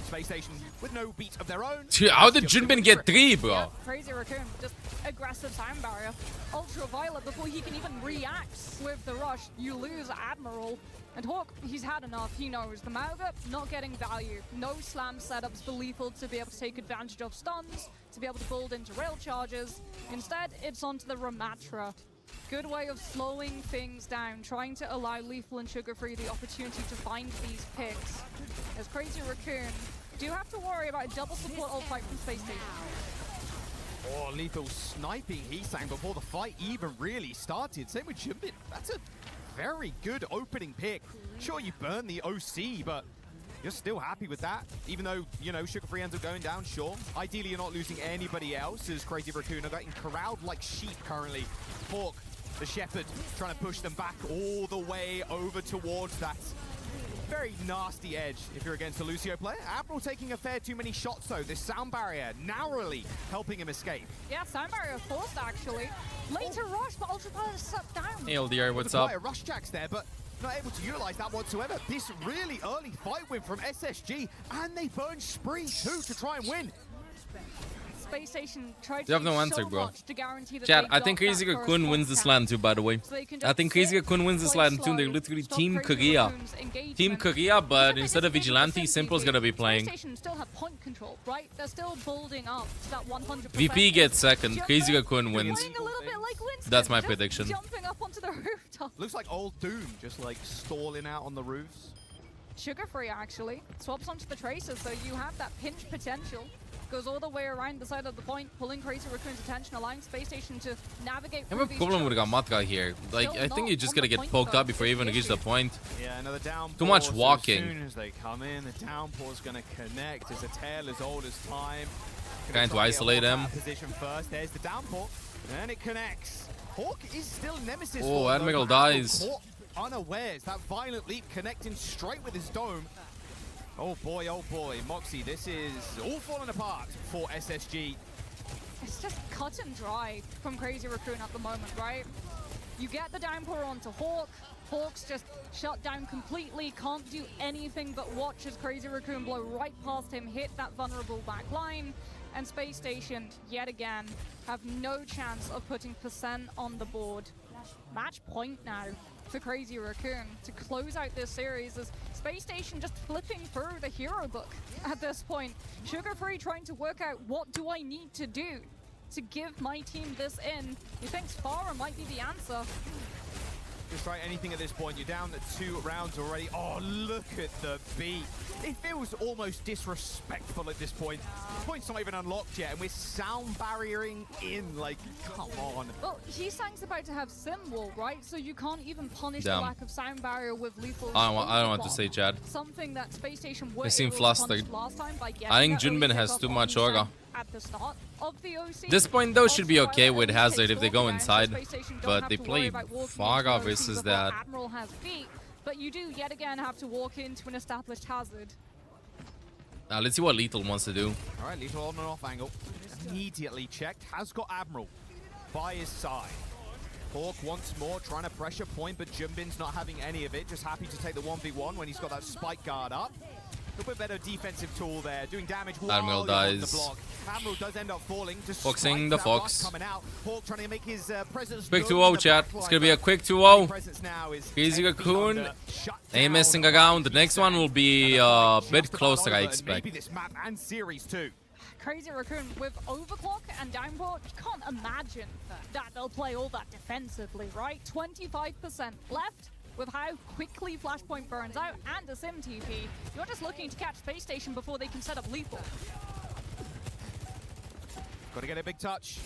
Space Station with no beat of their own. Dude, how did Junbin get 3, bro? Yeah, Crazy Raccoon, just aggressive sound barrier. Ultraviolet before he can even react with the rush. You lose Admiral. And Hawk, he's had enough. He knows the Mauga not getting value. No slam setups for Lethal to be able to take advantage of stuns, to be able to build into rail charges. Instead, it's onto the Ramatra. Good way of slowing things down, trying to allow Lethal and Sugar Free the opportunity to find these picks. As Crazy Raccoon do have to worry about a double support ult fight from Space Station. Oh, Lethal sniping Heesang before the fight even really started. Same with Junbin. That's a very good opening pick. Sure, you burn the OC, but you're still happy with that. Even though, you know, Sugar Free ends up going down, sure. Ideally, you're not losing anybody else, as Crazy Raccoon are getting corralled like sheep currently. Hawk, the Shepherd, trying to push them back all the way over towards that very nasty edge if you're against a Lucio player. Admiral taking a fair too many shots though. This sound barrier narrowly helping him escape. Yeah, sound barrier forced actually. Later rush, but Ultraviolet is sucked down. Hey, LDR, what's up? Rush Jacks there, but not able to utilize that whatsoever. This really early fight win from SSG, and they burn Spree too to try and win. Space Station tried You have no to answer, so bro. much to guarantee that Chat, they I think got Crazy that Raccoon first wins this contact. LAN too, by the way. So they can I just think Crazy sit, Raccoon wins this play LAN too. They're slow, literally stop Team Crazy Korea. Raccoon's engagement. Team Korea, but instead of Vigilante, Simple's gonna be Space playing. Station still have point control, right? They're still building up to that 100%. VP gets second. Jumper, Crazy Raccoon wins. playing a little bit like Winston, That's my just prediction. Jumping up onto the rooftop. Looks like old Doom just like stalling out on the roofs. Sugar Free actually swaps onto the Tracer, so you have that pinch potential. Goes all the way around the side of the point, pulling Crazy Raccoon's attention, allowing Space Station to navigate I have through a these problem with chokes. Gamatra here. Like, Still I think not you just on gotta the get point, poked though. up before you even reach the point. Yeah, another downpour. Too much So walking. as soon as they come in, the downpour's going to connect. It's a tale as old as time. Trying to isolate him. Position first. There's the downpour, and it connects. Hawk is still nemesis. Oh, for him, Admiral though. dies. Caught unawares. That violent leap connecting straight with his dome. Oh boy, Moxie, this is all falling apart for SSG. It's just cut and dry from Crazy Raccoon at the moment, right? You get the downpour onto Hawk. Hawk's just shut down completely, can't do anything but watch as Crazy Raccoon blow right past him, hit that vulnerable back line. And Space Station, yet again, have no chance of putting percent on the board. Match point now for Crazy Raccoon to close out this series as Space Station just flipping through the hero book at this point. Sugar Free trying to work out what do I need to do to give my team this in. He thinks Farah might be the answer. Just try anything at this point. You're down to 2 rounds already. Oh, look at the beat. It feels almost disrespectful at this point. The point's not even unlocked yet, and we're sound barriering in. Like, come on. Well, Heesang's about to have Sim Wall, right? So you can't even punish Damn. the lack of sound barrier with lethal. I don't want to say, Chad. Something that Space Station They seem able to punish flustered. last time by getting I think that early Junbin has pickup too on much Heesang aura. at the start of the OC. This point though should be okay Ultraviolet with only Hazard takes if they Stalker go down, inside, so Space Station don't but have they to worry play about walking Faga into the OC versus before that. Admiral has beat, but you do yet again have to walk into an established hazard. Let's see what Lethal wants to do. All right, Lethal on and off angle. Immediately checked. Has got Admiral by his side. Hawk once more trying to pressure point, but Junbin's not having any of it. Just happy to take the 1v1 when he's got that spike guard up. A little bit better defensive tool there, doing damage while Admiral he's on the dies. block. Admiral does end up falling. Just Foxing the strikes that Fox. rush coming out. Hawk trying to make his presence Quick known in 2-0, the chat. backline, It's gonna be a but quick his 2-0. presence now is Crazy 10 feet Raccoon under. Shut ain't down messing by around. The next one will be a bit just about closer, I over, and expect. Maybe this map and series too. Crazy Raccoon with overclock and downpour, you can't imagine that they'll play all that defensively, right? 25% left with how quickly Flashpoint burns out and a Sim TP. You're just looking to catch Space Station before they can set up lethal. Got to get a big touch.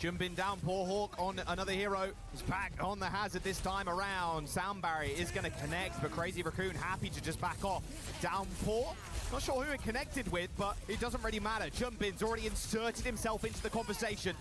Junbin down, poor Hawk on another hero. He's back on the hazard this time around. Sound barrier is going to connect, but Crazy Raccoon happy to just back off. Downpour. Not sure who it connected with, but it doesn't really matter. Junbin's already inserted himself into the conversation.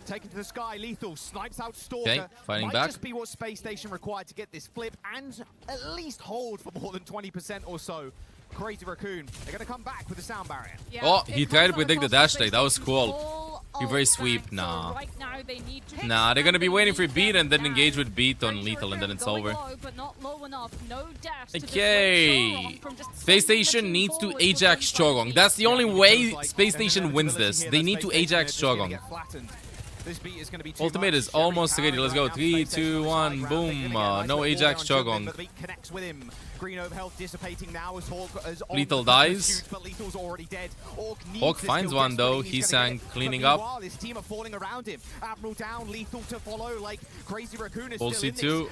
Taken to the sky, Lethal snipes out Stalker. Okay, fighting Might back. just be what Space Station required to get this flip and at least hold for more than 20% or so. Crazy Raccoon, they're going to come back with the sound barrier. Yeah, Oh, it he comes tried to at a predict the cost of dash Space take. That was Station's cool. full Reverse sweep, So nah. right now they need to Nah, they're gonna be waiting for beat and then down. engage with beat on lethal and then it's Going over. low, but not low enough. No dash to Okay. dissuade Chorong from just Space sending the Station team needs to forward Ajax with one Chorong. fight. That's the only way Space Station wins this. They need to Ajax Chorong. Ultimate is almost ready. Let's go. 3, 2, 1, boom. No Ajax Chorong. Lethal dies. Hawk finds one though. Heesang cleaning up. Full C2.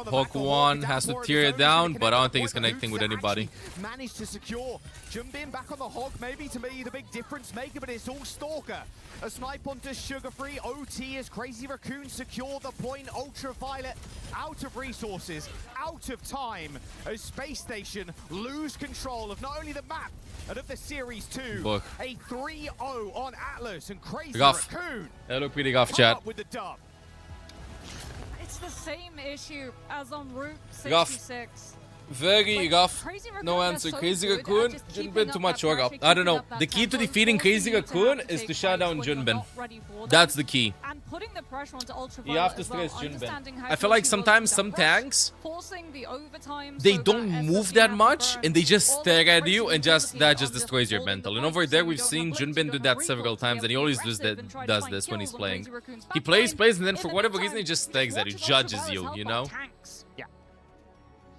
Hawk 1 has to tear it down, but I don't think it's connecting with anybody. Managed to secure Jumbin back on the Hog, maybe to be the big difference maker, but it's all Stalker. A snipe onto Sugar Free. OT as Crazy Raccoon secure the point. Ultraviolet out of resources, out of time, as Space Station lose control of not only the map, but of the Series 2. Book. A 3-0 on Atlas, and Crazy Rough. Raccoon They look pretty rough, come chat. up with the dub. It's the same issue as on Route Rough. 66. Very rough. Crazy Raccoon, No they're answer. so Crazy good at Raccoon, just keeping Junbin up too much that work up. pressure, I don't know. keeping up The that key to tempo, defeating Crazy forcing you to Raccoon have to is to take shut down fights when you're Junbin. not ready for them. That's the key. And putting the pressure onto Ultraviolet You have to as well, stress Junbin. understanding how I feel like close he was sometimes to some that rush, tanks, forcing the overtime they so don't that move SSG that have to much burn and they just all the stare at pressure you and utility that on just just destroys your holding mental. the And point, over so there you we've don't seen have blitz, you Junbin do don't that have several recall to be times and he able to be always aggressive and try to does find this when he's kills on playing. Crazy Raccoon's He back plays, line. and then In for the whatever meantime, reason he just stares at you, watches judges Ultraviolet's you, help you on know? tanks. Yeah.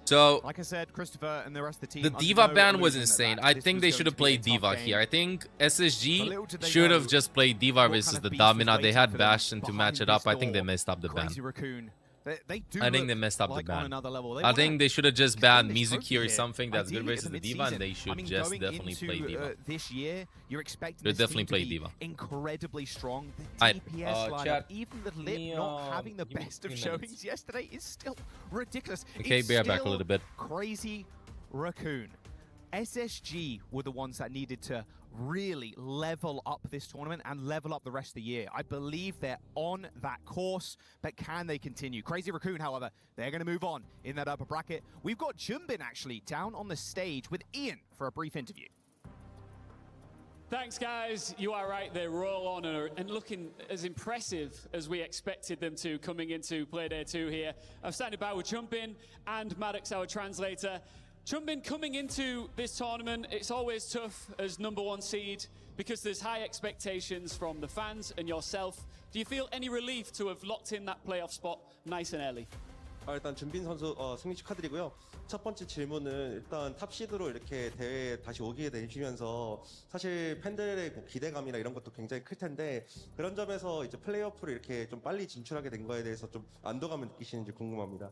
So Like I said, Christopher and the rest of the team. the under D.Va no ban was illusion insane. that I this think was they going should to have be a played tough D.Va game. here. I think But SSG little did they should have know just played D.Va what versus kind of the beast was Domina. They waiting had for them Bastion to behind match it this up. I think they door. messed up the ban. Crazy Raccoon. They do I think look they messed up like the on ban. another level. They I wanna think they should have just claim banned this Mizuki trophy or here. something that's good Ideally versus at the D.Va, and they should just going definitely play into, D.Va. This year, you're expecting Should this definitely team play to be D.Va. incredibly strong. The Alright, DPS lineup, chat, even the Lip me, not having the give me best of 3 showings minutes. yesterday is still ridiculous. Okay, It's bear back a still little bit. Crazy Raccoon. SSG were the ones that needed to really level up this tournament and level up the rest of the year. I believe they're on that course, but can they continue? Crazy Raccoon, however, they're going to move on in that upper bracket. We've got Jumbin actually down on the stage with Ian for a brief interview. Thanks, guys. You are right. They roll on and looking as impressive as we expected them to coming into Playday 2 here. I've standing by with Jumbin and Maddox, our translator. Jumbin, coming into this tournament, it's always tough as #1 seed because there's high expectations from the fans and yourself. Do you feel any relief to have locked in that playoff spot nice and early? 일단 준빈 선수 승리 축하드리고요. 첫 번째 질문은 일단 탑시드로 이렇게 대회에 다시 오게 되시면서 사실 팬들의 뭐 기대감이나 이런 것도 굉장히 클 텐데 그런 점에서 이제 플레이오프를 이렇게 좀 빨리 진출하게 된 거에 대해서 좀 안도감을 느끼시는지 궁금합니다.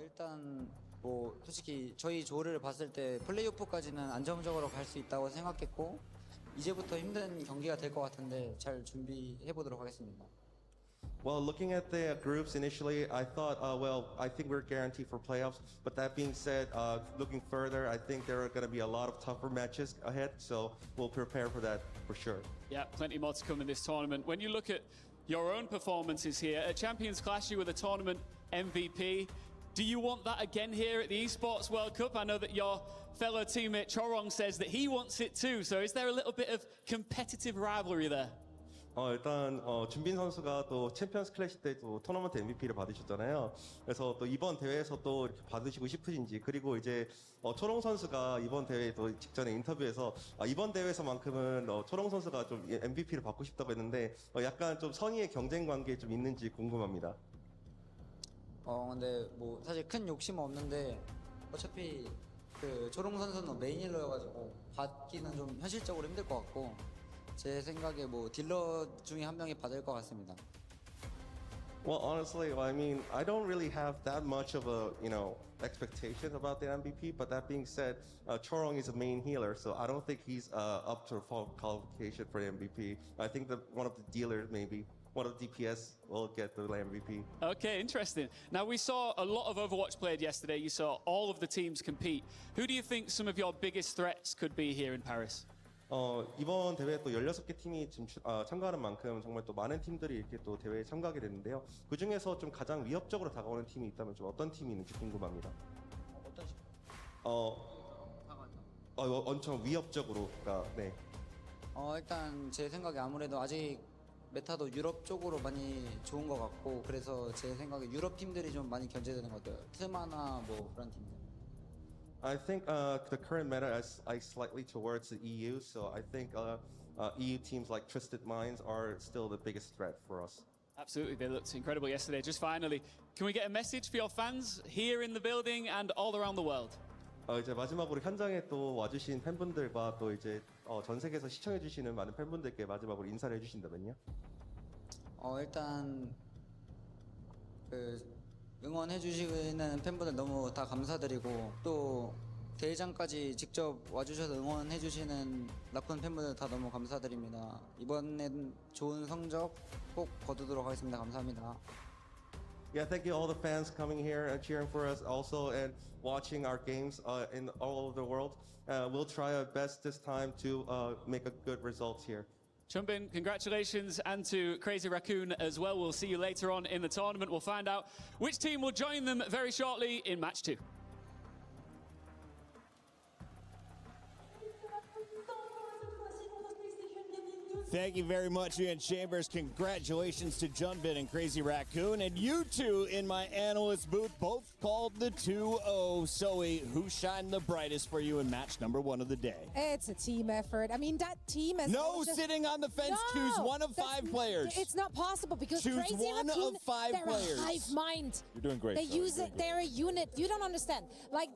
일단 뭐 솔직히 저희 조를 봤을 때 플레이오프까지는 안정적으로 갈 수 있다고 생각했고 이제부터 힘든 경기가 될 것 같은데 잘 준비해 보도록 하겠습니다. Well, looking at the groups initially, I thought, well, I think we're guaranteed for playoffs. But that being said, looking further, I think there are going to be a lot of tougher matches ahead. So we'll prepare for that for sure. Yeah, plenty more to come in this tournament. When you look at your own performances here, at Champions Clash, you were the tournament MVP. Do you want that again here at the Esports World Cup? I know that your fellow teammate Chorong says that he wants it too. So is there a little bit of competitive rivalry there? 일단 준빈 선수가 또 챔피언스 클래시 때 또 토너먼트 MVP를 받으셨잖아요. 그래서 또 이번 대회에서 또 이렇게 받으시고 싶으신지 그리고 이제 초롱 선수가 이번 대회 또 직전에 인터뷰에서 이번 대회에서만큼은 초롱 선수가 좀 MVP를 받고 싶다고 했는데 약간 좀 선의의 경쟁 관계에 좀 있는지 궁금합니다. 근데 뭐 사실 큰 욕심은 없는데 어차피 그 초롱 선수는 메인 힐러여가지고 받기는 좀 현실적으로 힘들 것 같고 제 생각에 뭐 딜러 중에 한 명이 받을 것 같습니다. Well, honestly, I mean, I don't really have that much of a, expectation about the MVP. But that being said, Chorong is a main healer, so I don't think he's up to full qualification for the MVP. I think that one of the dealers, maybe one of the DPS, will get the MVP. Okay, interesting. Now, we saw a lot of Overwatch played yesterday. You saw all of the teams compete. Who do you think some of your biggest threats could be here in Paris? 이번 대회에 또 16개 팀이 지금 참가하는 만큼 정말 또 많은 팀들이 이렇게 또 대회에 참가하게 되는데요. 그 중에서 좀 가장 위협적으로 다가오는 팀이 있다면 좀 어떤 팀이 있는지 궁금합니다. 어떤 식? 엄청 위협적으로, 네. 일단 제 생각에 아무래도 아직 메타도 유럽 쪽으로 많이 좋은 것 같고 그래서 제 생각에 유럽 팀들이 좀 많이 견제되는 것 같아요. 트마나 뭐 그런 팀들. I think the current meta is slightly towards the EU, so I think EU teams like Twisted Minds are still the biggest threat for us. Absolutely, they looked incredible yesterday. Just finally, can we get a message for your fans here in the building and all around the world? 이제 마지막으로 현장에 또 와주신 팬분들과 또 이제 전 세계에서 시청해주시는 많은 팬분들께 마지막으로 인사를 해주신다면요? 일단 그 응원해주시는 팬분들 너무 다 감사드리고 또 대회장까지 직접 와주셔서 응원해주시는 라쿤 팬분들 다 너무 감사드립니다. 이번엔 좋은 성적 꼭 거두도록 하겠습니다. 감사합니다. Yeah, thank you all the fans coming here and cheering for us also and watching our games in all over the world. We'll try our best this time to make a good results here. Chumbin, congratulations, and to Crazy Raccoon as well. We'll see you later on in the tournament. We'll find out which team will join them very shortly in match 2. Thank you very much, Ian Chambers. Congratulations to Junbin and Crazy Raccoon. And you two in my analyst booth both called the 2-0. Zoe, who shined the brightest for you in match number 1 of the day? It's a team effort. I mean, that team is... No sitting on the fence. No, Choose one of 5 players. It's not possible because Choose Crazy one Raccoon, of 5 they're players. a hive mind. You're doing great. They Zoe. use it. They're a unit. You don't understand. Like,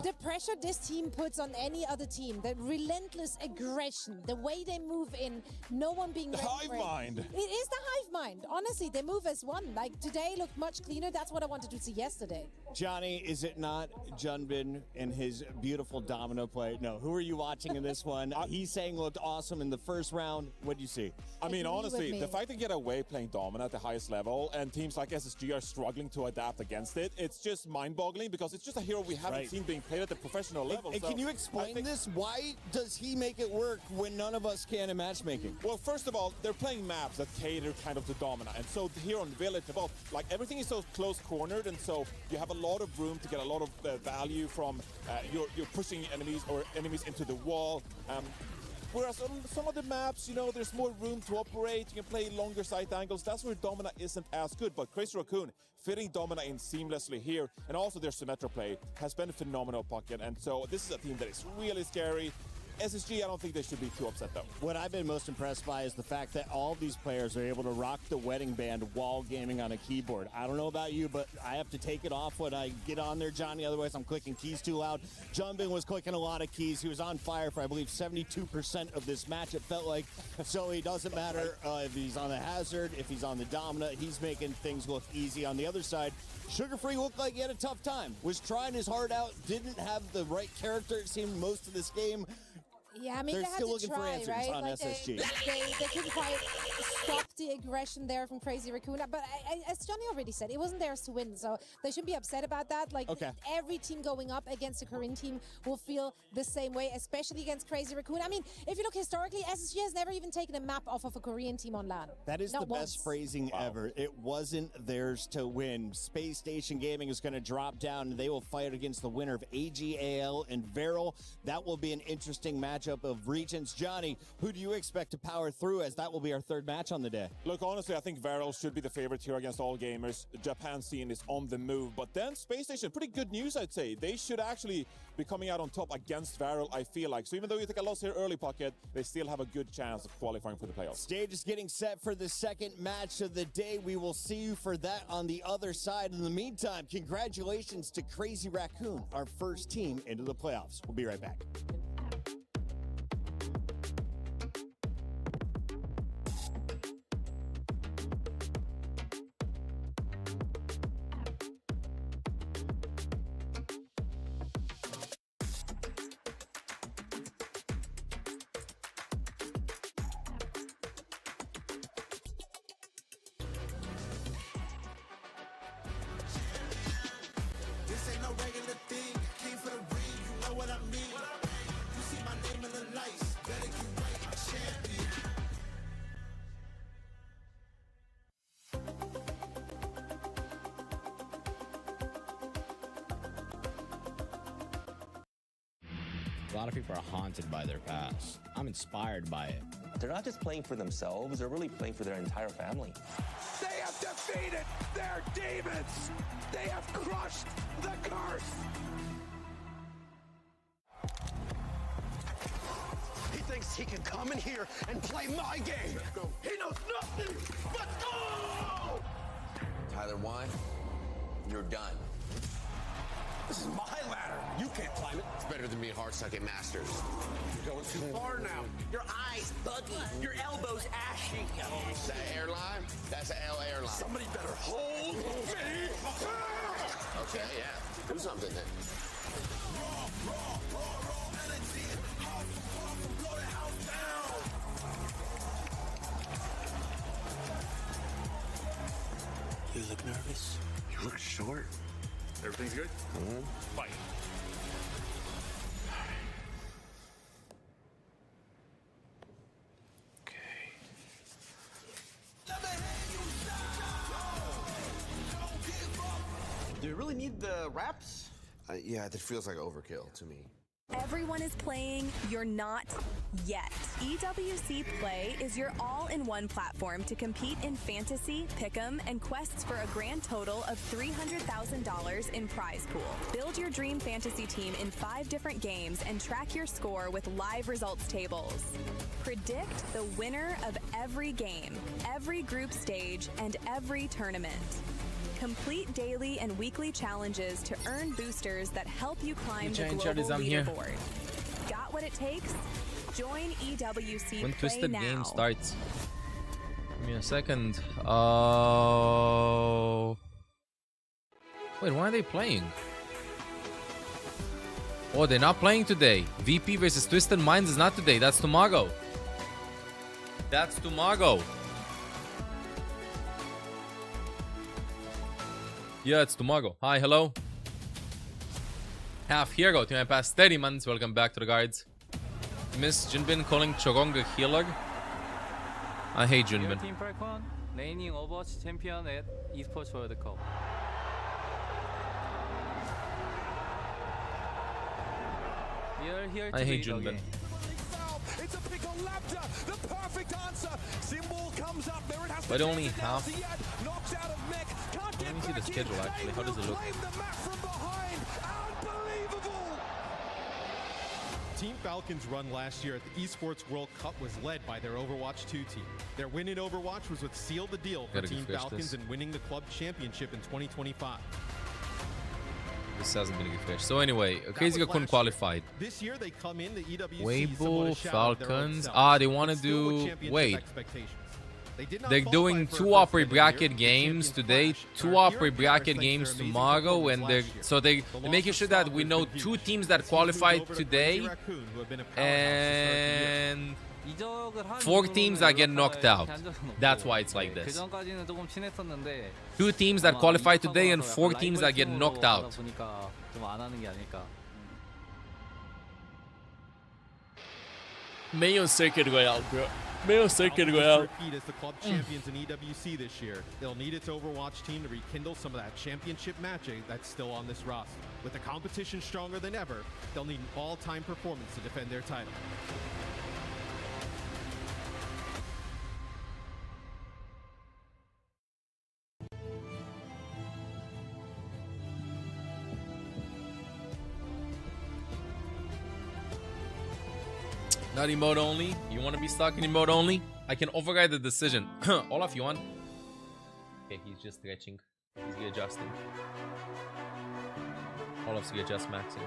the pressure this team puts on any other team, the relentless aggression, the way they move in, no one being ready hive for it. mind. It is the hive mind. Honestly, they move as one. Like, today looked much cleaner. That's what I wanted to see yesterday. Johnny, is it not Junbin and his beautiful domino play? No, who are you watching in this one? He's saying looked awesome in the first round. What do you see? I mean, Agree honestly, with the me. fact they get away playing Domina at the highest level and teams like SSG are struggling to adapt against it, it's just mind-boggling because it's just a hero we haven't seen being played at the professional level. And So can you I explain think- this? Why does he make it work when none of us can in matchmaking? Well, first of all, they're playing maps that cater kind of to Domina. And so here on Village, well, like everything is so close cornered, and so you have a lot of room to get a lot of value from you're pushing enemies into the wall. Whereas on some of the maps, you know, there's more room to operate. You can play longer sight angles. That's where Domina isn't as good. But Crazy Raccoon fitting Domina in seamlessly here, and also their Symmetra play has been a phenomenal pocket. And so this is a team that is really scary. SSG, I don't think they should be too upset, though. What I've been most impressed by is the fact that all these players are able to rock the wedding band while gaming on a keyboard. I don't know about you, but I have to take it off when I get on there, Johnny. Otherwise, I'm clicking keys too loud. Junbin was clicking a lot of keys. He was on fire for, I believe, 72% of this match, it felt like. So it doesn't matter if he's on the Hazard, if he's on the Domina. He's making things look easy. On the other side, Sugar Free looked like he had a tough time. Was trying his heart out, didn't have the right character, it seemed, most of this game. Yeah, I mean, They're they had still to looking for try, answers right? on Like SSG. They couldn't quite stop the aggression there from Crazy Raccoon. But as Johnny already said, it wasn't theirs to win, so they shouldn't be upset about that. Like, every team going up against a Korean team will feel the same way, especially against Crazy Raccoon. I mean, if you look historically, SSG has never even taken a map off of a Korean team on LAN. That is Not the once. best phrasing ever. It wasn't theirs to win. Space Station Gaming is going to drop down. They will fight against the winner of AGAL and Veryl. That will be an interesting matchup of regions. Johnny, who do you expect to power through, as that will be our third match on the day? Look, honestly, I think Veryl should be the favorite here against all gamers. The Japan scene is on the move. But then Space Station, pretty good news, I'd say. They should actually be coming out on top against Veryl, I feel like. So even though you take a loss here early, Pocket, they still have a good chance of qualifying for the playoffs. Stage is getting set for the second match of the day. We will see you for that on the other side. In the meantime, congratulations to Crazy Raccoon, our first team into the playoffs. We'll be right back. This ain't no regular thing. Came for the ring, you know what I mean. You see my name in the lights, better get right, I'm champion. A lot of people are haunted by their past. I'm inspired by it. they're not just playing for themselves, they're really playing for their entire family. They have defeated their demons. They have crushed the curse. He thinks he can come in here and play my game. He knows nothing but go! Tyler 1, you're done. This is my ladder. You can't climb it. It's better than being hard suck at Masters. You're going too far now. Your eyes buggy. Your elbows ashy. That airline? That's an L airline. Somebody better hold me. Okay, yeah. Do something then. You look nervous. You look short. Everything's good? Mm-hmm. Fight. Do you really need the wraps? Yeah, this feels like overkill to me. Everyone is playing, you're not yet. EWC Play is your all-in-one platform to compete in fantasy, pick'em, and quests for a grand total of $300,000 in prize pool. Build your dream fantasy team in 5 different games and track your score with live results tables. Predict the winner of every game, every group stage, and every tournament. Complete daily and weekly challenges to earn boosters that help you climb the global leaderboard. Got what it takes? Join EWC When Play Twisted now. Game starts. Give me a second. Oh. Wait, why are they playing? Oh, they're not playing today. VP versus Twisted Minds is not today. That's tomorrow. That's tomorrow. Yeah, it's tomorrow. Hi, hello. Half hero to my past 30 months. Welcome back to the guards. Miss Junbin calling Chorong a healer. I hate Junbin. Team Falcon reigning Overwatch champion at Esports World Cup. We are here to I hate win Junbin. again. It's a pick on Lambda. The perfect answer. Symbol comes up. There it has But to only take it half. down. Ziad knocks out of mech. Can't Let me see the schedule actually. How does it look? claim the map from behind. Unbelievable. Team Falcon's run last year at the Esports World Cup was led by their Overwatch 2 team. Their win in Overwatch was what sealed the deal for Gotta Team refresh Falcons this. in winning the club championship in 2025. This hasn't been refreshed. So anyway, That Crazy was Cocoon last qualified. year. This year they come in the EWC Weibo, somewhat a shadow of their own Falcons. selves, They want to but still with do. championship Wait. expectations. They did not They're qualify doing for a 2 first upper win in the bracket year. The games champions today, Flash 2 are upper here in bracket Paris games thanks to their amazing tomorrow, and performance they're last year. so they The making loss sure of that Stalker we has know been 2 huge. teams that The team moved qualified over to today, Crazy Raccoon, who have been a powerhouse to start the year. and 4 teams that get knocked out. That's why it's like 그 this. 전까지는 조금 친했었는데 2 teams that 아마 qualified 이쪽으로 today and 약간 4 teams that get 라이벌 knocked 팀으로 out. 하다 보니까 좀 안 하는 게 아닐까. Mayo Circuit Royale, bro. Mayo Circuit Falcons Royale. repeat as the club champions in EWC this year. They'll need its Overwatch team to rekindle some of that championship magic that's still on this roster. With the competition stronger than ever, they'll need an all-time performance to defend their title. Not emote only. You want to be stuck in emote only? I can override the decision. Olaf, you want? Okay, he's just stretching. He's readjusting. Olaf's readjust maxing.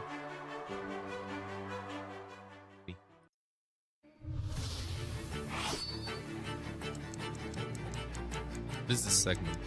This is the segment.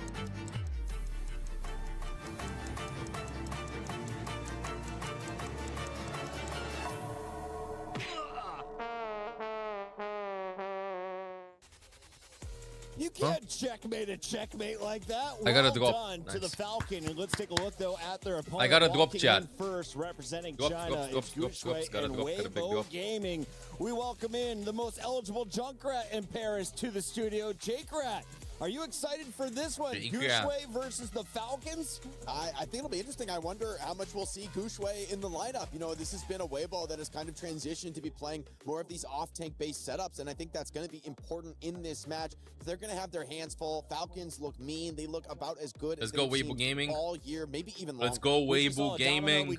You can't checkmate a checkmate like that. I got a Well drop. done to the Nice. Falcon. And let's take a look though at their opponent. I got a drop, Walking chat. in first, representing Drops, China, drops, it's drops, Gushway drops. Got a and drop, got a big Weibo drop. Gaming. We welcome in the most eligible Junkrat in Paris to the studio, Jake Rat. Are you excited for this one? Gushue versus the Falcons? I think it'll be interesting. I wonder how much we'll see Gushue in the lineup. You know, this has been a Weibo that has kind of transitioned to be playing more of these off-tank based setups, and I think that's going to be important in this match. They're going to have their hands full. Falcons look mean. They look about as good as they've seen Gaming all year, maybe even longer. Let's go Weibo Gaming.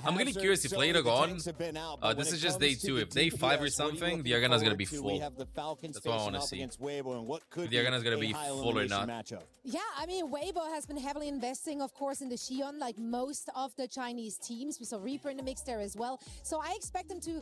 I'm really curious if later on, this is just day 2. If day 5 or something, the arena is going to be full. That's what I want to see. If the arena is going to be full or not. Yeah, I mean, Weibo has been heavily investing, of course, in the Xion, like most of the Chinese teams. We saw Reaper in the mix there as well. So I expect them to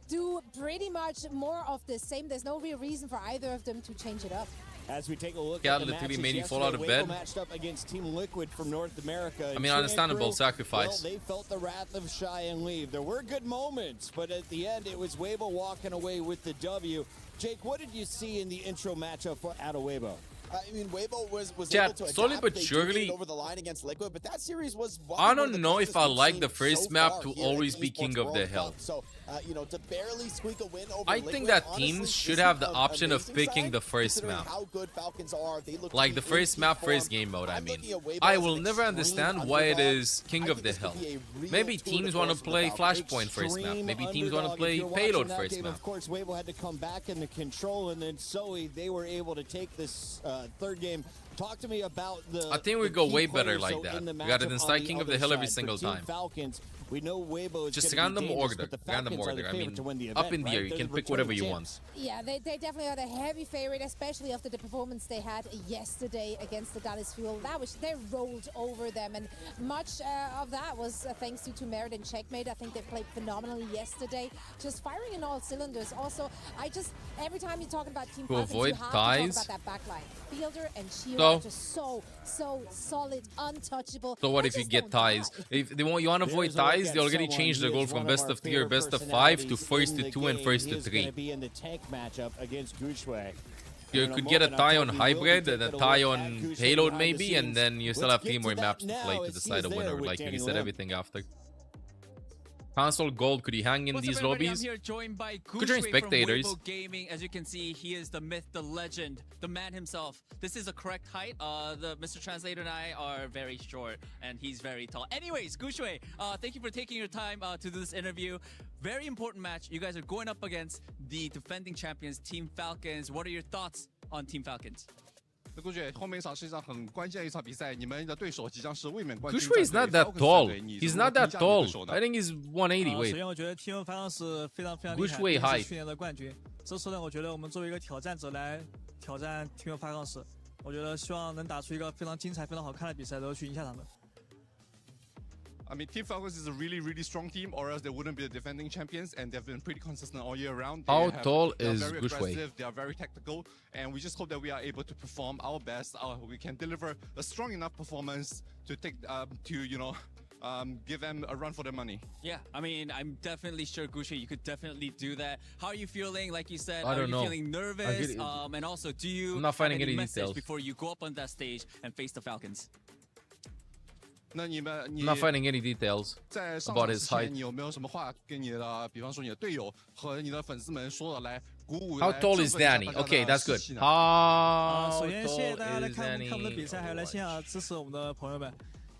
do pretty much more of the same. There's no real reason for either of them to change it up. As we take a look at the matches yesterday, fall out of bed. Matched up against Team Liquid from North America. I mean, understandable sacrifice. Well, they felt the wrath of Shy and leave. There were good moments, but at the end, it was Weibo walking away with the W. Jake, what did you see in the intro matchup out of Weibo? I mean, Weibo was able to slowly adapt. but They surely. over the line against Liquid, but that series was. I don't know if I like the first map to always be king of the hill. So, you know, to barely squeak a win over I Liquid, think that honestly, teams should have the option of picking the first map. How good Falcons are. They look Like the first map, first game mode, I mean. I will never understand why it is king of the hill. Maybe teams want to play Flashpoint first map. Maybe teams want to play Payload first game, map. Of course, Weibo had to come back in the control, and then Zoe, they were able to take this third game. Talk to me about the. I think we go way better like that. We got an inside king of the hill every single time. Falcons, we know Weibo is just random order. Random order. I mean, up in the air, you can pick whatever you want. Yeah, they definitely are the heavy favorite, especially after the performance they had yesterday against the Dallas Fuel. They rolled over them, and much of that was thanks to Merit and Checkmate. I think they played phenomenally yesterday, just firing in all cylinders. Also, every time you're talking about Team Falcons, avoid you have ties. to talk about that backline. Fielder and Shield So, are just so solid, untouchable. So what if you get ties? If you want to avoid ties, they already changed the goal from best of 3 or best of 5 to first to 2 and first to 3. You could get a tie on hybrid and a tie on payload maybe, and then you still have 3 more maps to play to decide a winner. Like you reset everything after. Console Gold, could he hang in these lobbies? I'm here joined by Could join Gushue spectators. from Weibo Gaming. As you can see, he is the myth, the legend, the man himself. This is a correct height. The Mr. Translator and I are very short, and he's very tall. Anyways, Gushue, thank you for taking your time to do this interview. Very important match. You guys are going up against the defending champions, Team Falcons. What are your thoughts on Team Falcons? Gushue is not that tall. He's not that tall. I think he's 180. Wait. 首先，我觉得 Team Falcons 是非常厉害， Gushue 这 height 是去年的冠军。这次呢，我觉得我们作为一个挑战者来挑战 Team Falcons， 我觉得希望能打出一个非常精彩、非常好看的比赛，然后去赢下他们。 I mean, Team Falcons is a really, really strong team, or else they wouldn't be the defending champions, and they've been pretty consistent all year round. How tall they are is very Gushue? aggressive, they are very tactical, and we just hope that we are able to perform our best. We can deliver a strong enough performance to take give them a run for their money. Yeah, I mean, I'm definitely sure, Gushue, you could definitely do that. How are you feeling? Like you said, I don't know. Are you feeling nervous? And also, do you I'm not finding have any any message details. before you go up on that stage and face the Falcons? I'm not finding any details about his height. How tall is Danny? Okay, that's good. How 首先，谢谢大家来 tall 看 is 我们的 Danny? 比赛，还有来现场支持我们的朋友们。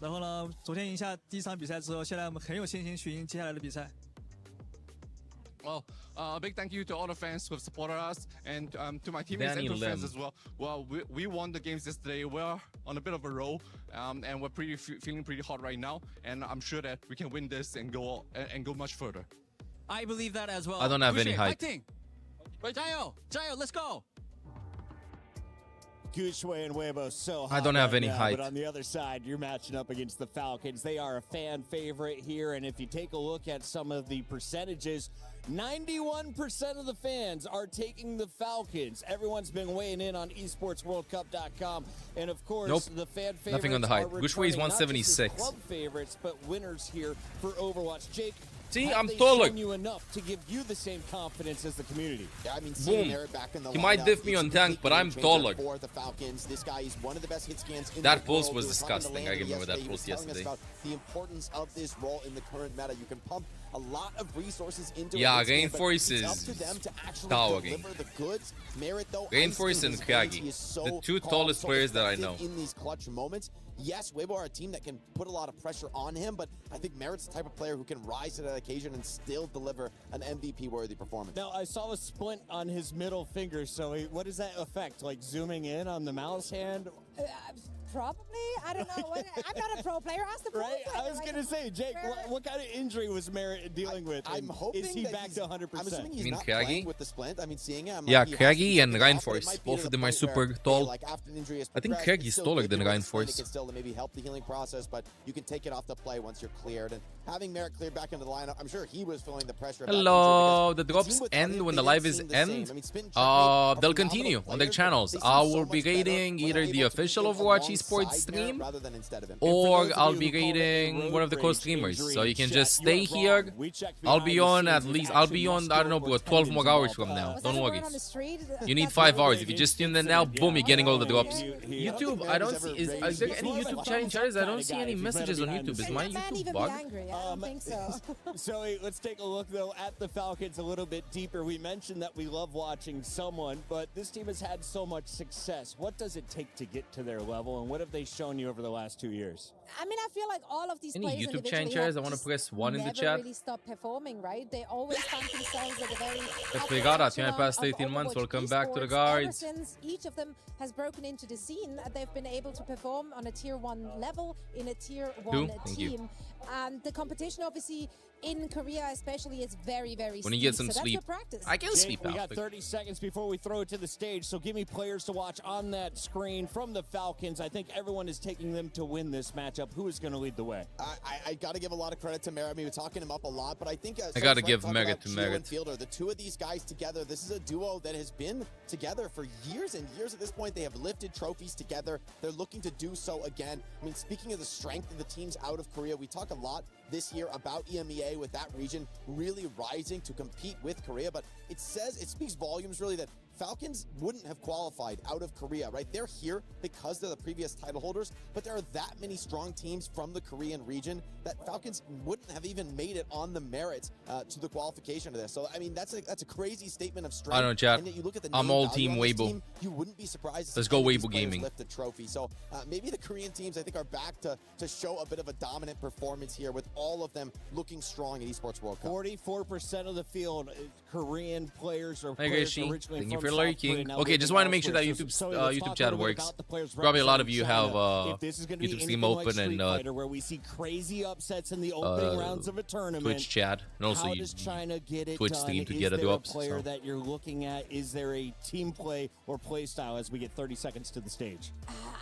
然后呢，昨天赢下第一场比赛之后，现在我们很有信心去赢接下来的比赛。 Well, a big thank you to all the fans who have supported us, and to my teammates Danny and to fans Lim. as well. Well, we won the games yesterday. We're on a bit of a roll, and we're feeling pretty hot right now. And I'm sure that we can win this and go much further. I believe that as well. I don't have any Gushue, height. fighting. Jayo, let's go. Gushue and Weibo so hot I don't have right any now, height. But on the other side, you're matching up against the Falcons. They are a fan favorite here, and if you take a look at some of the percentages, 91% of the fans are taking the Falcons. Everyone's been weighing in on esportsworldcup.com, and of course, Nope. the fan favorites Nothing on the height. are Gushue is returning, not just as 176. club favorites, but winners here for Overwatch. Jake, See, Have I'm they taller. shown you enough to give you the same confidence as the community? Yeah, I mean, Boom. He might diff me on tank, but I'm taller. For the Falcons, this guy is one of the best hit scans in That the pulse world. was We were talking to disgusting. I Landon remember that He pulse was telling us yesterday. about the importance of this role in the current meta. You can pump a lot of resources into Yeah, it. Reinforce It's up is to them to actually towering. deliver the goods. Merit, though, Reinforce ice in and his veins, Kragi, he is so the two calm, tallest so players that I effective know. in these clutch moments. Yes, Weibo are a team that can put a lot of pressure on him, but I think Merit's the type of player who can rise to that occasion and still deliver an MVP-worthy performance. Now, I saw a splint on his middle finger, so what does that affect? Like zooming in on the mouse hand? Probably. I don't know. I'm not a pro player. Ask the pro Right? player. I was going to say, Jake, what kind of injury was Merit dealing with? I'm hoping is he that back to 100%? I'm assuming he's You mean not Kragi? playing with the splint. I mean, seeing him. Yeah, like, he has to Kragi take and it off, but it Reinforce. might be Both to of the them are point super where, tall. hey, like, after an injury has I think progressed, Kragi it's is still taller good than to go to the Reinforce. clinic and still to maybe help the healing process, but you can take it off the play once you're cleared. And having Merit cleared back into the lineup, I'm sure he was feeling the pressure. of that Hello, injury the because drops team with end Elliot, when they the live didn't is seem the same. end. I mean, Spin and Checkmate are They'll phenomenal continue on their players, channels. but they I seem so will be much better rating when either they're the able to official compete Overwatch alongside Esports Merit stream, rather than instead of him. or those of I'll you be who call it a rating road one of the rage co-streamers. injury So you can check, just you are stay here. wrong. We checked I'll behind be the on scenes. at There's least. I'll actually be on. I don't know, bro, 12 more tendons hours from involved. now. Was Don't that the worry. word on the street? You need That's 5 what hours. it If you is. just tune in now, boom, you're getting all the drops. YouTube, I don't see. Is there any YouTube channels? I don't see any messages on YouTube. Is my Can that man YouTube even be bugged? angry? I don't think so. So let's take a look, though, at the Falcons a little bit deeper. We mentioned that we love watching someone, but this team has had so much success. What does it take to get to their level, and what have they shown you over the last 2 years? I mean, I feel like all of these Any players YouTube individually channels? have I want to just press 1 in the never chat. really stop performing, right? They always find themselves at the very Obrigado, upper tinha echelon passed of 18 months. Overwatch Welcome back to the esports. guards. Ever since each of them has broken into the scene, they've been able to perform on a tier 1 level in a tier 1 Thank you. team. And the competition, obviously, in Korea especially, is very, very When you steep. get some so sleep. That's your practice. I can Jake, sleep we got out. 30 seconds before we throw it to the stage, so give me players to watch on that screen from the Falcons. I think everyone is taking them to win this matchup. Who is going to lead the way? I got to give a lot of credit to Merit. I mean, we're talking him up a lot, but I think I got to give Merit to Gio Merit. and Fielder, the two of these guys together, this is a duo that has been together for years and years at this point. They have lifted trophies together. They're looking to do so again. I mean, speaking of the strength of the teams out of Korea, we talk a lot this year about EMEA with that region really rising to compete with Korea, but it speaks volumes really that Falcons wouldn't have qualified out of Korea, right? They're here because they're the previous title holders, but there are that many strong teams from the Korean region that Falcons wouldn't have even made it on the merits to the qualification of this. So, I mean, that's a crazy statement of strength. I don't know, chat. And yet you look at the I'm name all value team on this Weibo. team, you wouldn't be surprised. Let's to go see any of Weibo these players gaming. lift the trophy. So maybe the Korean teams, I think, are back to show a bit of a dominant performance here with all of them looking strong at Esports World Cup. 44% of the field, Korean players or Hey, players Gashi. originally Thank you from for South Korea, lurking. now Okay, living just want to make sure that elsewhere. YouTube So let's YouTube talk chat a little bit works. about the players Probably a lot of representing you have China. If this is gonna be YouTube stream anything like open Street and Fighter, where we see crazy upsets in the opening rounds of a tournament. Twitch chat, and also How you does China get it Twitch done? stream to Is get a there drops. a player So. that you're looking at? Is there a team play or play style as we get 30 seconds to the stage?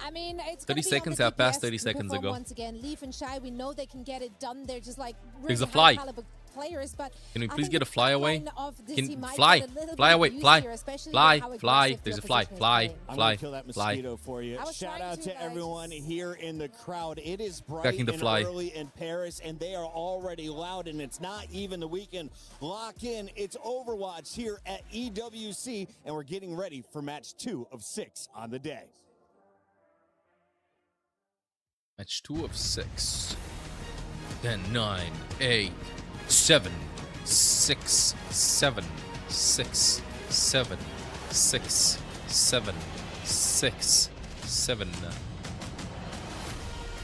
I mean, it's 30 gonna be on seconds the have passed DPS 30 to seconds perform ago. Once again, Leaf and Shy, we know they can get it done. They're just like There's really a fly. high caliber players, but Can we I please think get a the fly away? frontline of this Can team might fly, get a little fly bit away, used fly, here, especially fly, with how fly. aggressive the There's a fly, opposition is fly, playing. I'm fly, gonna kill that fly. mosquito for you. I was Shout trying out to, to guys. everyone here in the crowd. It is bright Cracking the and fly. early in Paris, and they are already loud, and it's not even the weekend. Lock in. It's Overwatch here at EWC, and we're getting ready for match 2 of 6 on the day. Match 2 of 6. 10, 9, 8, 7, 6, 7, 6, 7, 6, 7, 6, 7.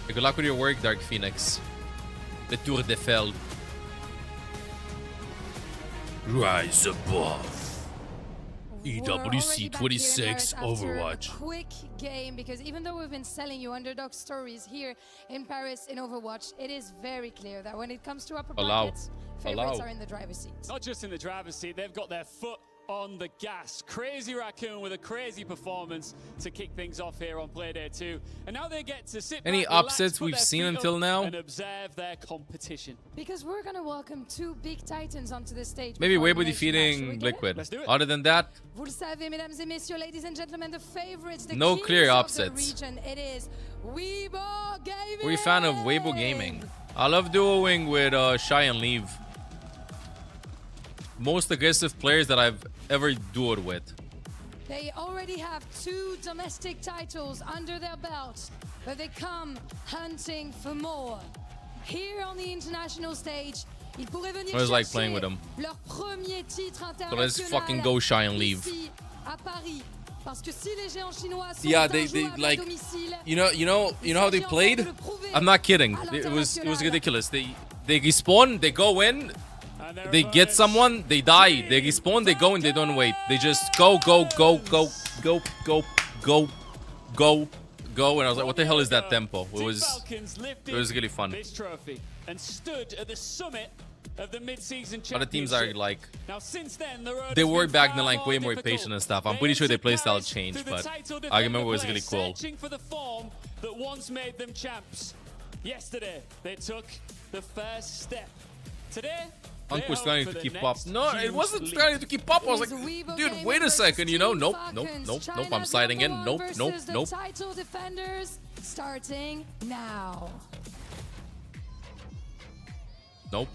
Hey, good luck with your work, Dark Phoenix. The Tour de Fel. Rise above. EWC 26 Overwatch. Quick game, because even though we've been selling you underdog stories here in Paris in Overwatch, it is very clear that when it comes to upper brackets, favorites are in the driver's seat. Not just in the driver's seat, they've got their foot on the gas. Crazy Raccoon with a crazy performance to kick things off here on Playday 2. And now they get to sit Any back, relax, upsets put we've their seen feet until up now? and observe their competition. Because we're going to welcome 2 big titans onto the stage. Maybe before the Weibo next match. Should we defeating get it? Liquid. Let's do it. Other than that, Vous le savez, mesdames et messieurs, ladies and gentlemen, the favorites, the No kings clear of upsets. the region. It is Weibo Gaming. we're a fan of Weibo Gaming. I love duoing with Shy and Leave. most aggressive players that I've ever dueled with. They already have 2 domestic titles under their belt, but they come hunting for more. Here on the international stage, ils pourraient venir I was like playing with them. leur premier titre international. So let's fucking go shy and leave. Ici, à Paris. Parce que si les géants chinois sont Yeah, they like, you know how they played? I'm not kidding. It was ridiculous. They respawn, they go in, they get someone, they die. They respawn, they go in, they don't wait. They just go, and I was like, what the hell is that tempo? It was really fun. This trophy and stood at the summit of the mid-season championship. Other teams are like, now, since then, the road they has were been back far then like more way more difficult. patient and stuff. I'm pretty sure they play style changed, To the but title I remember it was defender really cool. searching for the form that once made them champs. Yesterday, they took the first step. Today, Unk was trying to keep up. No, it wasn't trying to keep up. I was like, dude, wait a second, you know? Nope. I'm sliding in. Nope. Title defenders starting now. Nope.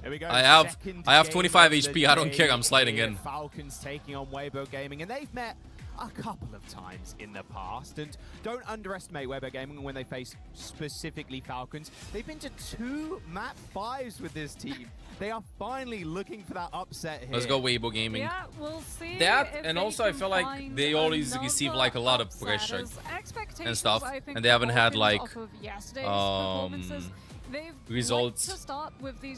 Here we go. I have 25 HP. I don't care. I'm sliding in. Falcons taking on Weibo Gaming, and they've met a couple of times in the past. And don't underestimate Weibo Gaming when they face specifically Falcons. They've been to 2 map 5s with this team. They are finally looking for that upset here. Let's go Weibo Gaming. Yeah, we'll see. That, and also I feel like they always receive like a lot of pressure and stuff, and they haven't had like results,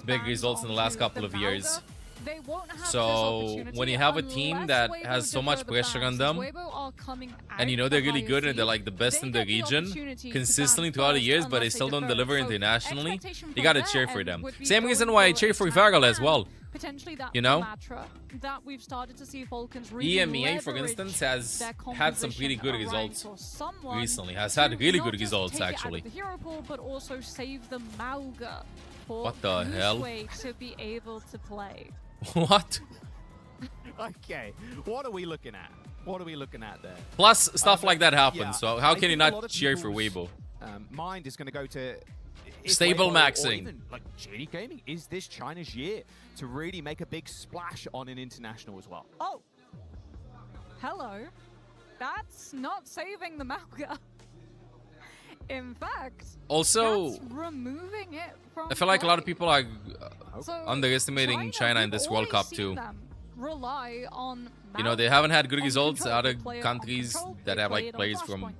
big results in the last couple of years. So when you have a team that has so much pressure on them, and you know they're really good and they're like the best in the region consistently throughout the years, but they still don't deliver internationally, you gotta cheer for them. Same reason why I cheer for Vargal as well. You know, EMEA, for instance, has had some pretty good results recently. Has had really good results actually. What the hell? To be able to play. What? Okay, what are we looking at? What are we looking at there? Plus, stuff like that happens, yeah, so how can you a lot not of cheer for people's, Weibo? Mind is going to go to Stable Weibo, or maxing. even, like JD Gaming. Is this China's year to really make a big splash on an international as well? Oh, hello. That's not saving the Mauga. In fact, also, that's removing it from I feel like a lot of people are So underestimating China in this World Cup too. Rely on You know, they haven't had good results. Other countries that have like players from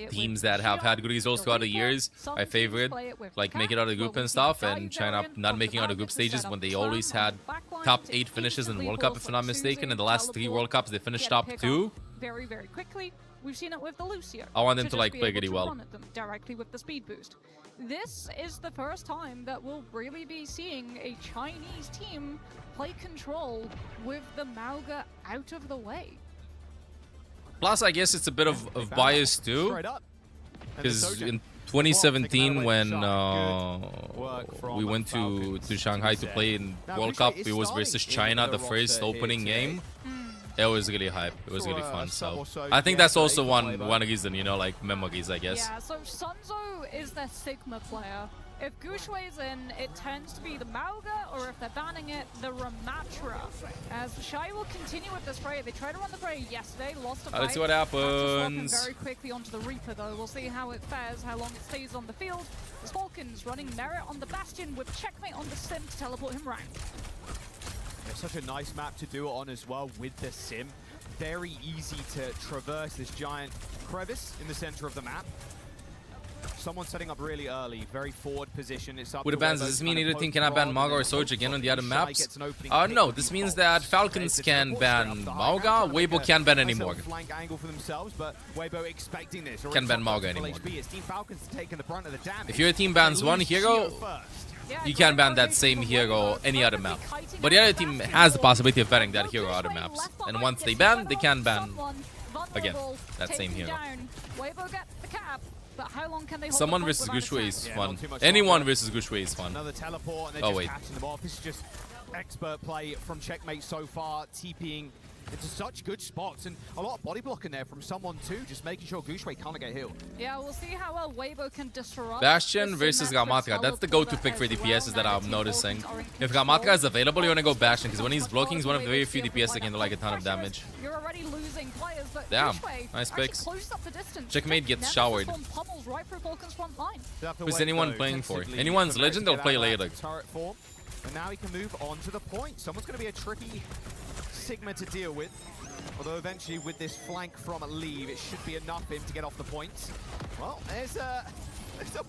teams that have had good results throughout the years, I favorite, like make it out of the group and stuff, and China not making out of group stages when they always had top 8 finishes in World Cup, if I'm not mistaken. In the last 3 World Cups, they finished top 2. very quickly. We've seen it with the Lucio. I want them to like play really well. Run at them directly with the speed boost. This is the first time that we'll really be seeing a Chinese team play control with the Mauga out of the way. Plus, I guess it's a bit of bias too, because in 2017 when we went to Shanghai to play in World Cup, it was versus China, the first opening game. It was really hype. It was really fun. So I think that's also one reason, you know, like memories, I guess. Yeah, so Sunzo is their Sigma player. If Guxue's in, it tends to be the Mauga, or if they're banning it, the Ramatra. As Shy will continue with this spray. They tried to run the spray yesterday, lost a fight. Let's see what happens. Very quickly onto the Reaper though. We'll see how it fares, how long it stays on the field. The Falcons running Merit on the Bastion with Checkmate on the Sim to teleport him round. It's such a nice map to do it on as well with the Sim. Very easy to traverse this giant crevice in the center of the map. Someone setting up really early, very forward position. It's up with the bans, does this mean either team cannot ban Mauga or Soji again on the other maps? No, this means that Falcons can ban Mauga, Weibo can't ban anymore. Flank angle for themselves, but Weibo expecting this. Can't ban Mauga anymore. Team Falcons taking the brunt of the damage. If your team bans one hero, you can ban that same hero any other map. But the other team has the possibility of banning that hero other maps. And once they ban, they can ban again that same hero. But how long can they Someone versus Guxue is fun. Anyone versus Guxue is fun. Another teleport and oh wait. Them off. This is just expert play from Checkmate so far, TPing into such good spots, and a lot of body blocking there from someone too, just making sure Gushue can't get healed. Yeah, we'll see how well Weibo can disrupt. Bastion versus Gamatra. That's the go-to pick for DPS that I'm noticing. If Gamatra is available, you want to go Bastion, because when he's blocking, he's one of the very few DPS that can do like a ton of damage. You're already losing players, but Damn, Gushue nice actually picks. closed up the distance. Checkmate gets showered. Pummels right through Vulcan's front line. Who's anyone playing for? Anyone's Legend, they'll play later. Turret form, and now he can move on to the point. Someone's going to be a tricky Sigma to deal with. Although eventually with this flank from Leave, it should be enough for him to get off the points. Well, there's a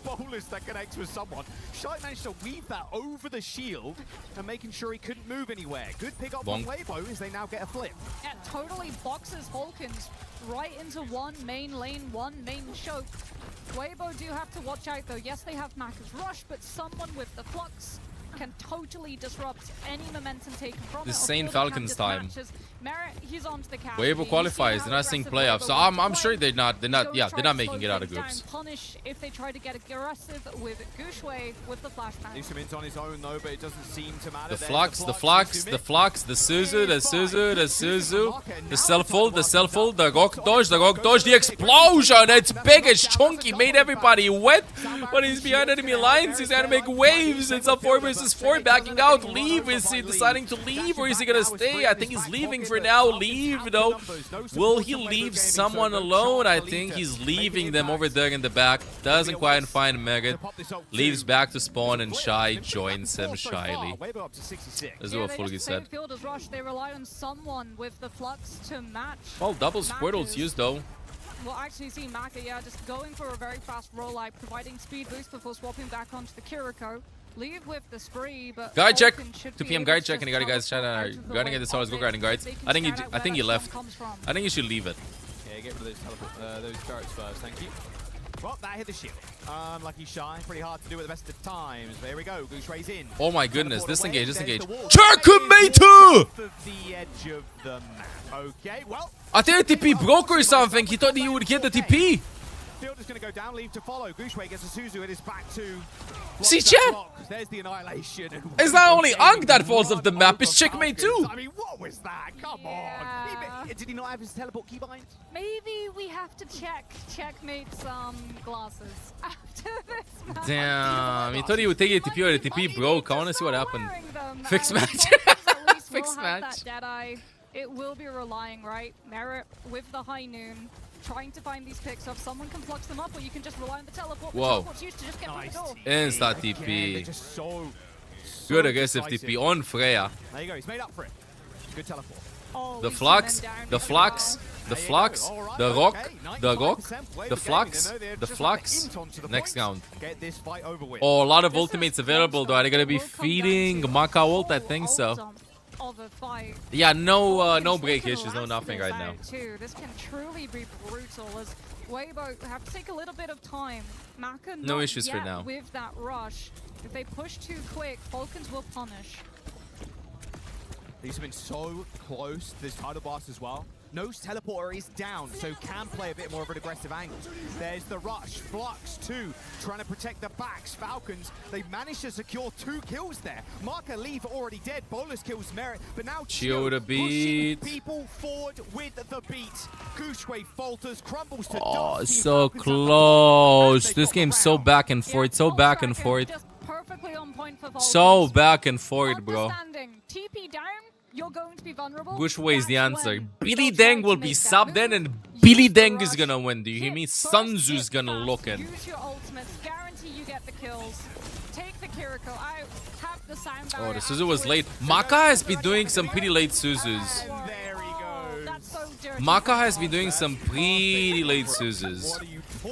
bolus that connects with someone. Shy managed to weave that over the shield and making sure he couldn't move anywhere. Good pick up from Weibo as they now get a flip. Yeah, totally boxes Vulcans right into one main lane, one main choke. Weibo do have to watch out though. Yes, they have Maka's Rush, but someone with the Flux can totally disrupt any momentum taken from This it. Saint Falcon's time. Merit, he's onto the cap. Weibo qualifies. They're not seeing playoffs, so I'm sure they're not making it out of groups. Punish if they try to get aggressive with Gushue with the flashbang. Lucimin's on his own though, but it doesn't seem to matter. The Flux, the Suzu, the self-ult, the rock dodge, the explosion! It's big, it's chunky, made everybody wet, but he's behind enemy lines, he's gonna make waves. It's a 4 versus 4, backing out. Leave, is he deciding to leave or is he gonna stay? I think he's leaving for now. Leave though. Will he leave someone alone? I think he's leaving them over there in the back. Doesn't quite find Merit. Leaves back to spawn and Shy joins him shyly. Let's do what Fulgi said. They rely on someone with the Flux to match. Well, double Squirtle's used though. We'll actually see Maka, just going for a very fast roll out, providing speed boost before swapping back onto the Kiriko. Leave with the spree, but guide check. 2 PM guide check. Any guys shout out guarding at the stars, go guarding guards. I think he left. I think you should leave it. Yeah, get rid of those turrets first, thank you. Well, that hit the shield. Unlucky Shy, pretty hard to do at the best of times. There we go, Gushue's in. Oh my goodness, disengage. Checkmate! The edge of the map. Okay, well. I think the TP broke or something. He thought he would get the TP. Field is going to go down, Leave to follow. Gushue gets a Suzu, it is back to... See, chat? There's the annihilation. It's not only Unk that falls off the map, it's Checkmate too. I mean, what was that? Come on. Did he not have his teleport keybind? Maybe we have to Checkmate's glasses after this match. Damn, he thought he would take a TP or the TP broke. I want to see what happened. Fixed match. Fixed match. It will be relying, right? Merit with the high noon. Trying to find these picks up. Someone can flux them up, or you can just rely on the teleport. Whoa. Used to just get through the door. Insta TP. Good aggressive TP on Freya. There you go, he's made up for it. Good teleport. The Flux, the Flux, the Flux, the Rock, the Flux. Next round. Oh, a lot of ultimates available though. Are they gonna be feeding Maka ult? I think so. Yeah, no break issues, no nothing right now. This can truly be brutal as Weibo have to take a little bit of time. Maka no issues for now. With that rush, if they push too quick, Vulcans will punish. These have been so close to this title boss as well. No's teleporter is down, so can play a bit more of an aggressive angle. There's the rush, Flux too, trying to protect the backs. Falcons, they managed to secure 2 kills there. Marker Leave already dead, Bolus kills Merit, but now Chill the beat. People forward with the beat. Gushue falters, crumbles to dust. So close. This game's so back and forth, so back and forth. Perfectly on point for Vulcans. So back and forth, bro. TP down. You're going to be vulnerable. Which way is the answer? Billy Deng will be subbed in and Billy Deng is gonna win. Do you hear me? Sunzu's gonna look in. Use your ultimates. Guarantee you get the kills. Take the Kiriko out. Have the sound barrier. Oh, the Suzu was late. Maka has been doing some pretty late Suzus. Maka has been doing some pretty late Suzus.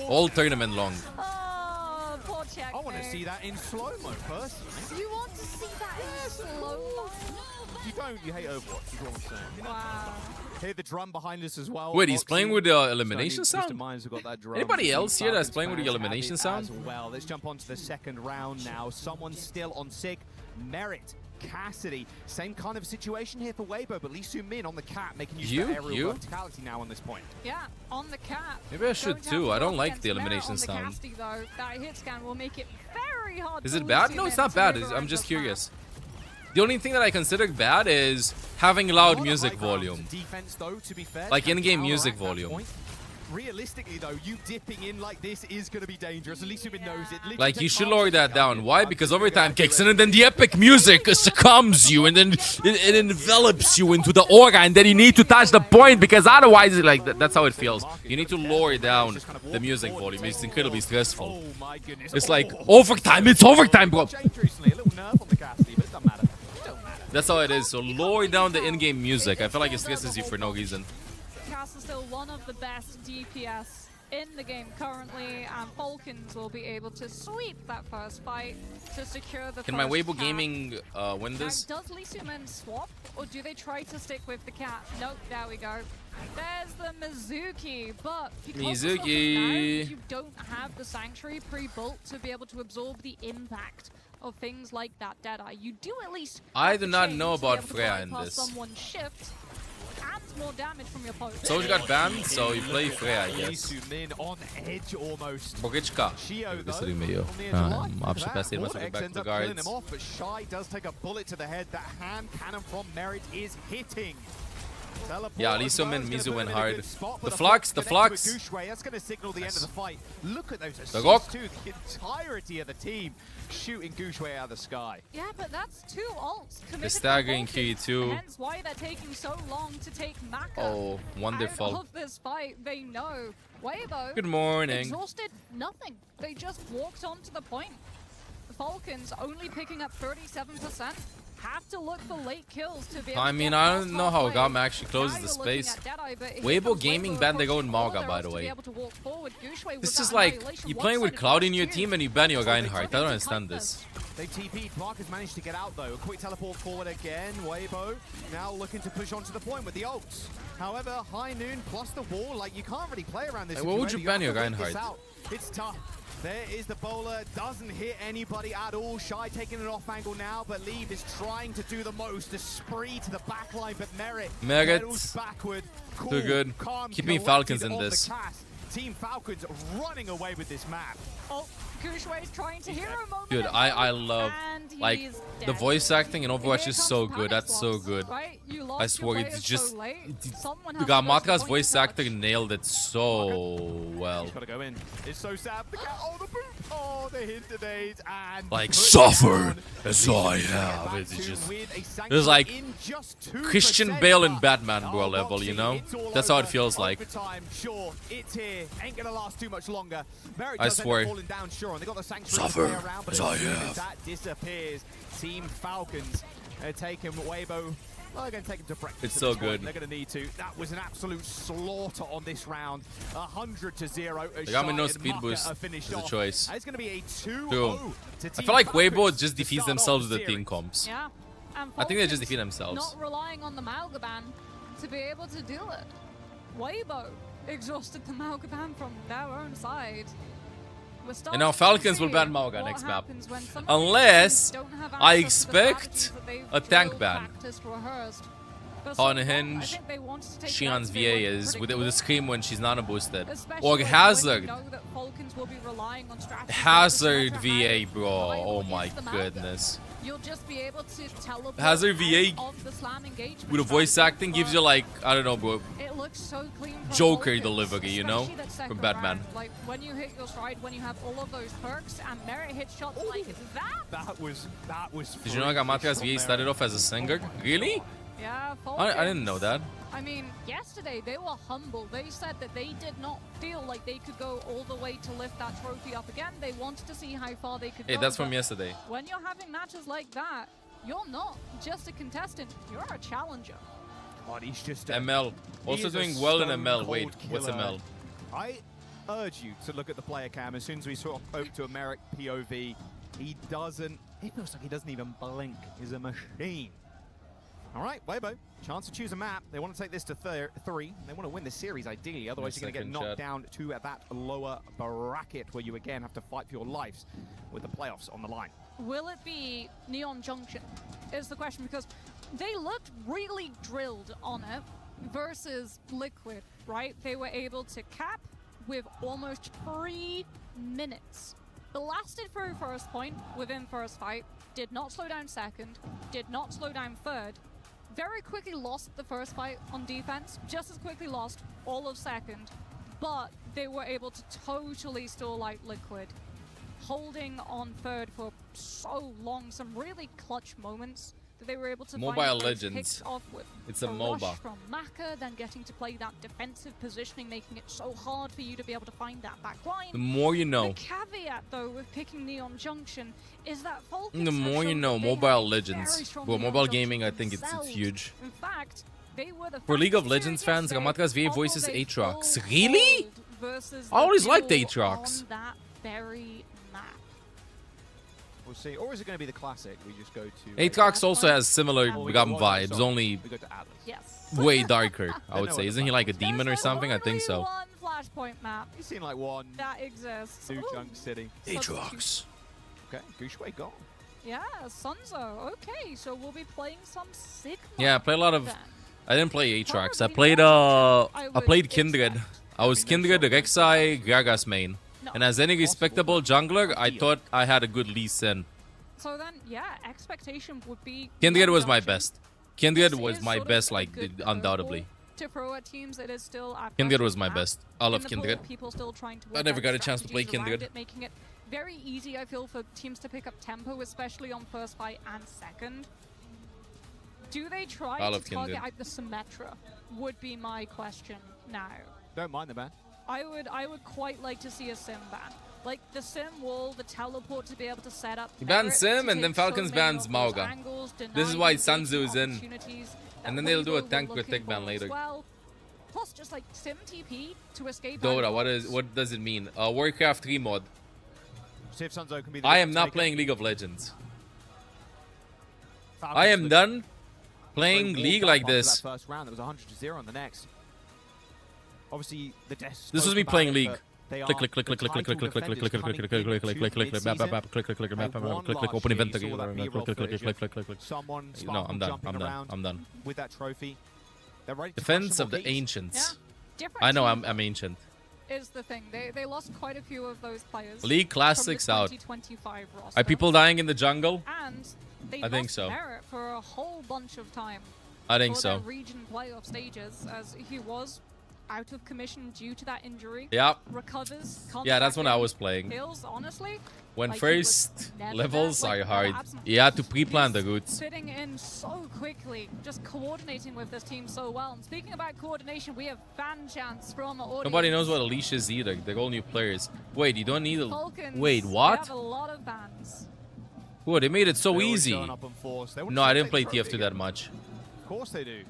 All tournament long. Oh, poor Check. I want to see that in slow-mo personally. You want to see that in slow-mo? You don't, you hate Overwatch, is what I'm saying. Wow. Hear the drum behind us as well. Wait, he's playing with the elimination sound? Got Anybody else here that's playing with the elimination sound? Well, let's jump on to the second round now. Someone still on Sig. Merit, Cassidy. Same kind of situation here for Weibo, but Lee Soo-min on the cap, making use of aerial verticality now on this point. Yeah, on the cap. Maybe I should too. I don't like the elimination sound. That hit scan will make it very hard. Is it bad? No, it's not bad. I'm just curious. The only thing that I consider bad is having loud music volume. Defense, though, to be fair, Like in-game music volume. Realistically, though, you dipping in like this is going to be dangerous. At least Subin knows it. Like, you should lower that down. Why? Because overtime kicks in, and then the epic music succumbs you, and then it envelops you into the aura, and then you need to touch the point, because otherwise, like, that's how it feels. You need to lower down the music volume. It's incredibly stressful. It's like, overtime, it's overtime, bro. That's how it is. So lower down the in-game music. I feel like it stresses you for no reason. Cass is still one of the best DPS in the game currently, and Falcons will be able to sweep that first fight to secure the Can my first Weibo cap. Gaming win this? Now, does Lee Suman swap, or do they try to stick with the cat? Nope, there we go. There's the Mizuki, but because of Mizuki. you don't have the Sanctuary pre-built to be able to absorb the impact of things like that Deadeye. You do at least I have do the not chain know to be about able to Freya in bypass this. someone's shift and more damage from your opponent. Soldier got banned, so you play Freya, I guess. On edge almost. Bogička. Веселимею. Option pass it must have back to the guards. Off, but Shy does take a bullet to the head. That hand cannon from Merit is hitting. Yeah, Lisomin, Mizu went hard. The Flux. That's going to signal the end of the fight. Look at those assists too. The entirety of the team shooting Gushway out of the sky. Yeah, but that's two ults committed. The staggering to Q2. hence why they're taking so long to take Maka Oh, wonderful. out of this fight. They know. Weibo, Good morning. exhausted nothing. They just walked onto the point. The Falcons only picking up 37%. Have to look for late kills to be able I to mean, get I past don't know how halfway. Gama actually closes Now the you're looking space. at Deadeye, but here Weibo comes Gaming Weibo banned the approaching Golden all Mauga, their by the ults to be way. able to walk forward. Gushway with This that is like, annihilation you playing with one-sided Cloud in burst your too. team and you ban your So they Reinhardt. I took don't it to understand Compass. this. They TP. Clark has managed to get out though. A quick teleport forward again. Weibo now looking to push onto the point with the ults. However, High Noon plus the wall, like you can't really play around this. Hey, what would you ban your have to work this Reinhardt? out. It's tough. There is the bowler, doesn't hit anybody at all. Shy taking it off angle now, but Leave is trying to do the most. A spree to the backline, but Merit pedals backward. Cool, Too good. calm, Keep me collected Falcons in on the this. cast. Team Falcons running away with this map. Oh, Gushway's trying to hero moment. Dude, I love, and like, he's the dead. voice acting in Overwatch Here is comes so the good. panic That's so box, good. right? You I lost swear, your it's players just... so late. Someone has to Gamatka's go to the voice point of actor nailed it so well. He's got to go in. It's so sad. The cat, oh, the boot. Oh, the hit today. And Like, put suffer down. as I have. It's just... It's like Christian 2%, Bale in but Batman, bro, level, you know? That's how it feels like. Overtime, sure, it's here. Ain't gonna last too much longer. Merit I does end up swear. falling down, sure, and they got the sanctuary Suffer to play around, but as as I soon have. as that disappears, Team Falcons are taking Weibo. Well, they're going to take him to breakfast. It's at so this point. good. They're going to need to. That was an absolute slaughter on this round. 100-0. They got me no speed boost as a choice. And it's going to be a 2-0 True. to I Team feel like Falcons Weibo just to defeats start off themselves the with the team series. comps. Yeah. And I think they just Falcons defeat themselves. Not relying on the Malgaban to be able to do it. Weibo exhausted the Malgaban from their own side. And now Falcons will ban Mauga next map. Unless I expect a tank ban. On Hinge, Xian's VA is with a scream when she's nano boosted. Or Hazard. Hazard VA, bro. Oh my goodness. You'll just be able to teleport Hazard VA out of the slam engagement with a voice acting gives you like, I don't know, bro. It looks so clean from Joker Falcons, delivery, you know? especially that second From Batman. round. Like when you hit your stride, when you have all of those perks and Merit hit shots like that. That was. Did you know Gamatka's VA started off as a singer? Really? Yeah, I didn't know that. I mean, yesterday they were humble. They said that they did not feel like they could go all the way to lift that trophy up again. They wanted to see how far they could Hey, go. that's from but yesterday. When you're having matches like that, you're not just a contestant. You're a challenger. God, he's just ML. Also doing well in ML. Wait, what's ML? I urge you to look at the player cam. As soon as we swap over to a Merrick POV, he doesn't. It feels like he doesn't even blink. He's a machine. All right, Weibo, chance to choose a map. They want to take this to 3. They want to win this series, ideally. Otherwise, you're going to get knocked down to that lower bracket where you, again, have to fight for your lives with the playoffs on the line. Will it be Neon Junction is the question, because they looked really drilled on it versus Liquid, right? They were able to cap with almost 3 minutes blasted through first point within first fight, did not slow down second, did not slow down third, very quickly lost the first fight on defense, just as quickly lost all of second, but they were able to totally still like Liquid, holding on third for so long, some really clutch moments that they were able to Mobile find Legends. kicks off with. It's a rush MOBA. from Maka, then getting to play that defensive positioning, making it so hard for you to be able to find that back line. The more you know. The caveat, though, with picking Neon Junction is that Falcons The have more you shown know, that they Mobile have Legends. very strong Well, Neon mobile Junction gaming, I think it's themselves. huge. In fact, they were the For League of fastest Legends series fans, yesterday, Ramatka's VA although voices they Aatrox. full Really? hold versus I always the liked duel Aatrox. on that very map. We'll see. Or is it going to be the classic? We just go to... Aatrox also has similar Oh, we Gum got one, vibes, sorry. only We go to Atlas. Yes. way darker, I would know say. what Isn't he like a demon or something? I think so. One flashpoint map He's seen like one, that exists. two Ooh. Junk City. Aatrox. Okay, Gushway gone. Yeah, Sunzo. Okay, so we'll be playing some Sigma. Yeah, I play a lot of... then. I didn't play Aatrox. I played Kindred. I was Kindred, Rek'Sai, Gragas main. And as any respectable jungler, I thought I had a good Lee Sin. So then, yeah, expectation would be... Kindred was my Junction. best. Kindred This was is my sort of best, a like, good undoubtedly. To throw at teams, it is still at Kindred first was my map. best. I In love the pool, Kindred. people still trying to I work never out got a chance to play strategies around Kindred. it, making it very easy, I feel, for teams to pick up tempo, especially on first fight and second. Do they try I to love target Kindred. out the Symmetra? Would be my question now. Don't mind the man. I would quite like to see a Sim ban. Like the Sim wall, the teleport to be able to set up. He banned Barrett Sim to and then take so Falcons many bans of those Mauga. angles, This is deny why engagement Sanzu is in. opportunities that And then they'll do a Weibo tank were protect looking ban for as later. well. Plus, just like Sim TP to escape. Dota, angles. what does it mean? Warcraft 3 mod. See if Sunzo can be the I am not taker. playing League of Legends. Falcons I am look- done playing warmed League up like after this. That first round, there was 100-0 on the next. Obviously, the death. This was me playing League. Click, click, click, click, click, click, click, click, click, click, click, click, click, click, click, click, click, click, click, map, map, click, click, click, map, map, click, click, open inventory, click, click, click, click, click, click, click. Someone No, I'm done. I'm done. I'm done. with that trophy. They're ready to Defense crush of some the more keys. ancients. Different I know team I'm ancient. is the thing. They lost quite a few of those players. League from Classics the out. 2025 roster. Are people dying in the jungle? And they I think lost so. Merit for a whole bunch of time. I think for so. their region playoff stages, as he was out of commission due to that injury. Yep. Recovers. comes Yeah, that's back when I in, was playing. Feels honestly. When like he was first never levels there, like, are hard, absent. you have to pre-plan the routes. Fitting in so quickly, just coordinating with this team so well. And speaking about coordination, we have fan chants from audience. Nobody knows what a leash is either. They're all new players. Wait, you don't need a... Falcons, Wait, they what? have a lot of fans. Whoa, they made it so They're always easy. going up on force. They want No, to I take didn't play trophy TF2 that again. much. Of course they do.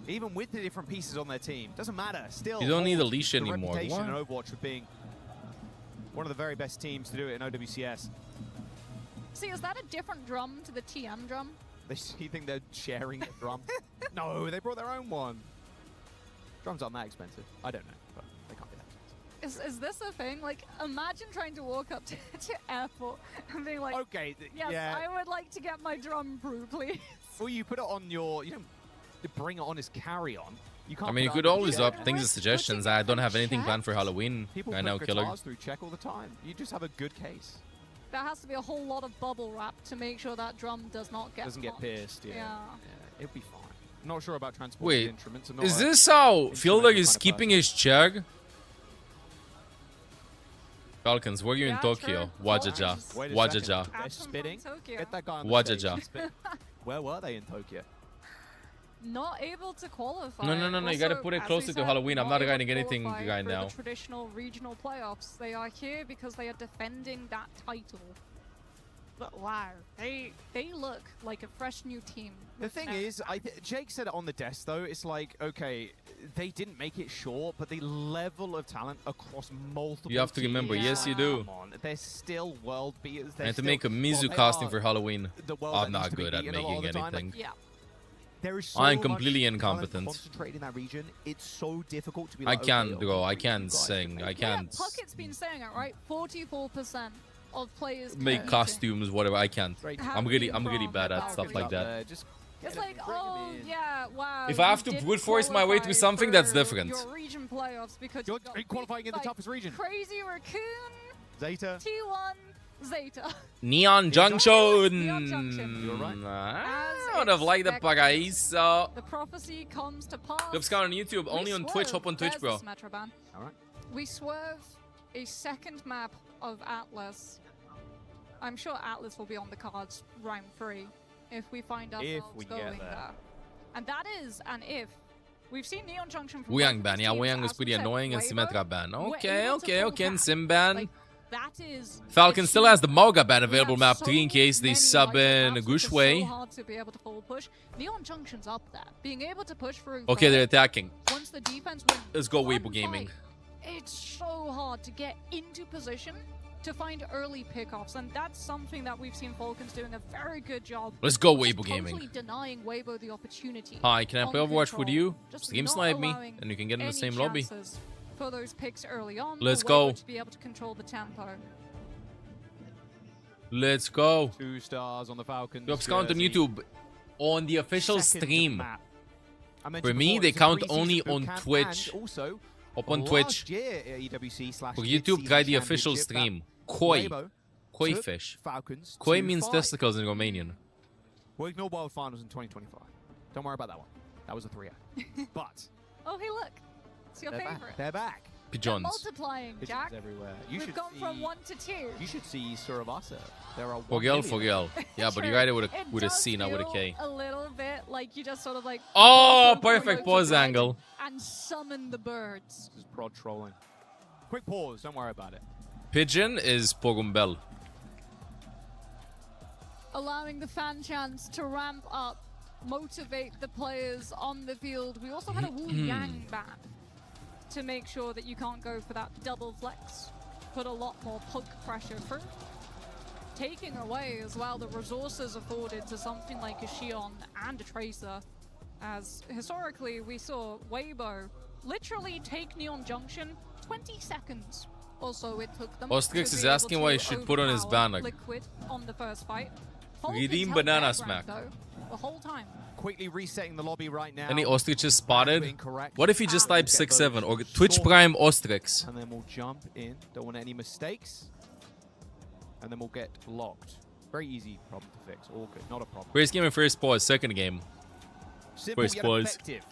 Even with the different pieces on their team, doesn't matter. Still, You don't need a hold leash the anymore. reputation What? in Overwatch for being one of the very best teams to do it in OWCS. See, is that a different drum to the TM drum? You think they're sharing a drum? No, they brought their own one. Drums aren't that expensive. I don't know, but they can't be that expensive. Is this a thing? Like, imagine trying to walk up to airport and being like, okay, yes, yeah. I would like to get my drum brew, please. Well, you put it on your, you don't bring it on as carry-on. You can't. I mean, you put it could on always your up things and suggestions. I don't have anything planned for Halloween People right put now, Killer. guitars through check all the time. You just have a good case. There has to be a whole lot of bubble wrap to make sure that drum does not get Doesn't get popped. pierced. Yeah. Yeah. It'll be fine. I'm not sure about transporting Wait, instruments. I'm not is a this how Fielder instrumental is kind of keeping person. his chug? Falcons, were you in Yeah, Tokyo? true. Wajaja. Wait a Wajaja. second. They're spitting. Tokyo. Get that guy on the Wajaja. stage. Spit. Where were they in Tokyo? Not able to qualify. No, you gotta Also, put it as closer we to said, Halloween. I'm not able to writing anything qualify right for now. The traditional regional playoffs. They are here because they are defending that title. But wow, they look like a fresh new team. The thing is, Jake said it on the desk though. It's like, okay, they didn't make it short, but the level of talent across multiple. You have to remember, teams, yes, you like, do. Come on, they're still world beaters. I had to make a Mizu casting for Halloween. I'm not good at making anything. Like, yeah. There is so I'm much completely talent incompetent. concentrated in that region. It's so difficult to be I like, can't okay, draw, I you can't guys sing, can I make can't Yeah, Pucket's been saying it, right? 44% of players make competing costumes, whatever. I can't. have I'm really been bad from at stuff like that. Just It's like, oh yeah, wow. If I have you to didn't brute force my way through qualify something, that's for different. Your region playoffs because You're you got qualifying beat in the by toughest region. Crazy Raccoon Zeta. T1 Zeta. Neon Junction. Neon Junction. You're right. I would have liked the paraíso. The prophecy comes to pass. Club Scout on YouTube, only on Twitch. Hop on Twitch, bro. All right. We swerve a second map of Atlas. I'm sure Atlas will be on the cards round 3 if we find ourselves going there. And that is an if. We've seen Neon Junction from Wuyang ban. Yeah, Wuyang was pretty annoying and Symmetra ban. Okay. And Sim ban. That is Falcon still has the Mauga ban available map 3 in case they sub in Gushwei. So hard to be able to full push. Neon Junction's up there. Being able to push through. Okay, they're attacking. Once the defense Let's go Weibo Gaming. It's so hard to get into position to find early pickoffs, and that's something that we've seen Falcons doing a very good job. Let's go Weibo Gaming. Totally denying Weibo the opportunity. Hi, can I play Overwatch with you? Just Stream not snipe me, allowing and you can get in the any same lobby. chances for those picks early on. Let's for go. Weibo to be able to control the tempo. Let's go. 2 stars on the Falcons. Club Scout on YouTube on the official stream. I For me, they count only on Twitch. Also, Up on Twitch. last year at EWC / For YouTube, try the official Championship, stream. that Koi. Weibo Koi took fish. Falcons Koi to means 5. testicles in Romanian. We'll ignore World Finals in 2025. Don't worry about that one. That was a 3-0. But Oh, hey, look. It's your they're favorite. back. They're back. Pigeons. Multiplying, Pigeons Jack. everywhere. We've gone from 1 to 2. You should see Suravasa. There are Fogel. Yeah, but you write it with a does C, not with a feel K. A little bit like you just sort of like. Oh, perfect pause angle. And summon the birds. This is broad trolling. Quick pause. Don't worry about it. Pigeon is Pogumbel. Allowing the fan chants to ramp up, motivate the players on the field. We also had a Wu Yang ban to make sure that you can't go for that double flex. Put a lot more poke pressure through. Taking away as well the resources afforded to something like a Xion and a Tracer. As historically we saw Weibo literally take Neon Junction 20 seconds. Also it took them. Ostrix to is be able asking to why he should put on his overpower banner. Liquid on the first fight. Redeem Falcons held banana their smack. ground, though, the whole time. Quickly resetting the lobby right now. Any ostriches spotted? Incorrect. What if he just types 6-7 or Twitch Prime Ostrix? And then we'll jump in. Don't want any mistakes. And then we'll get locked. Very easy problem to fix. All good. Not a problem. First game and first pause. Second game. Simple First yet pause. effective.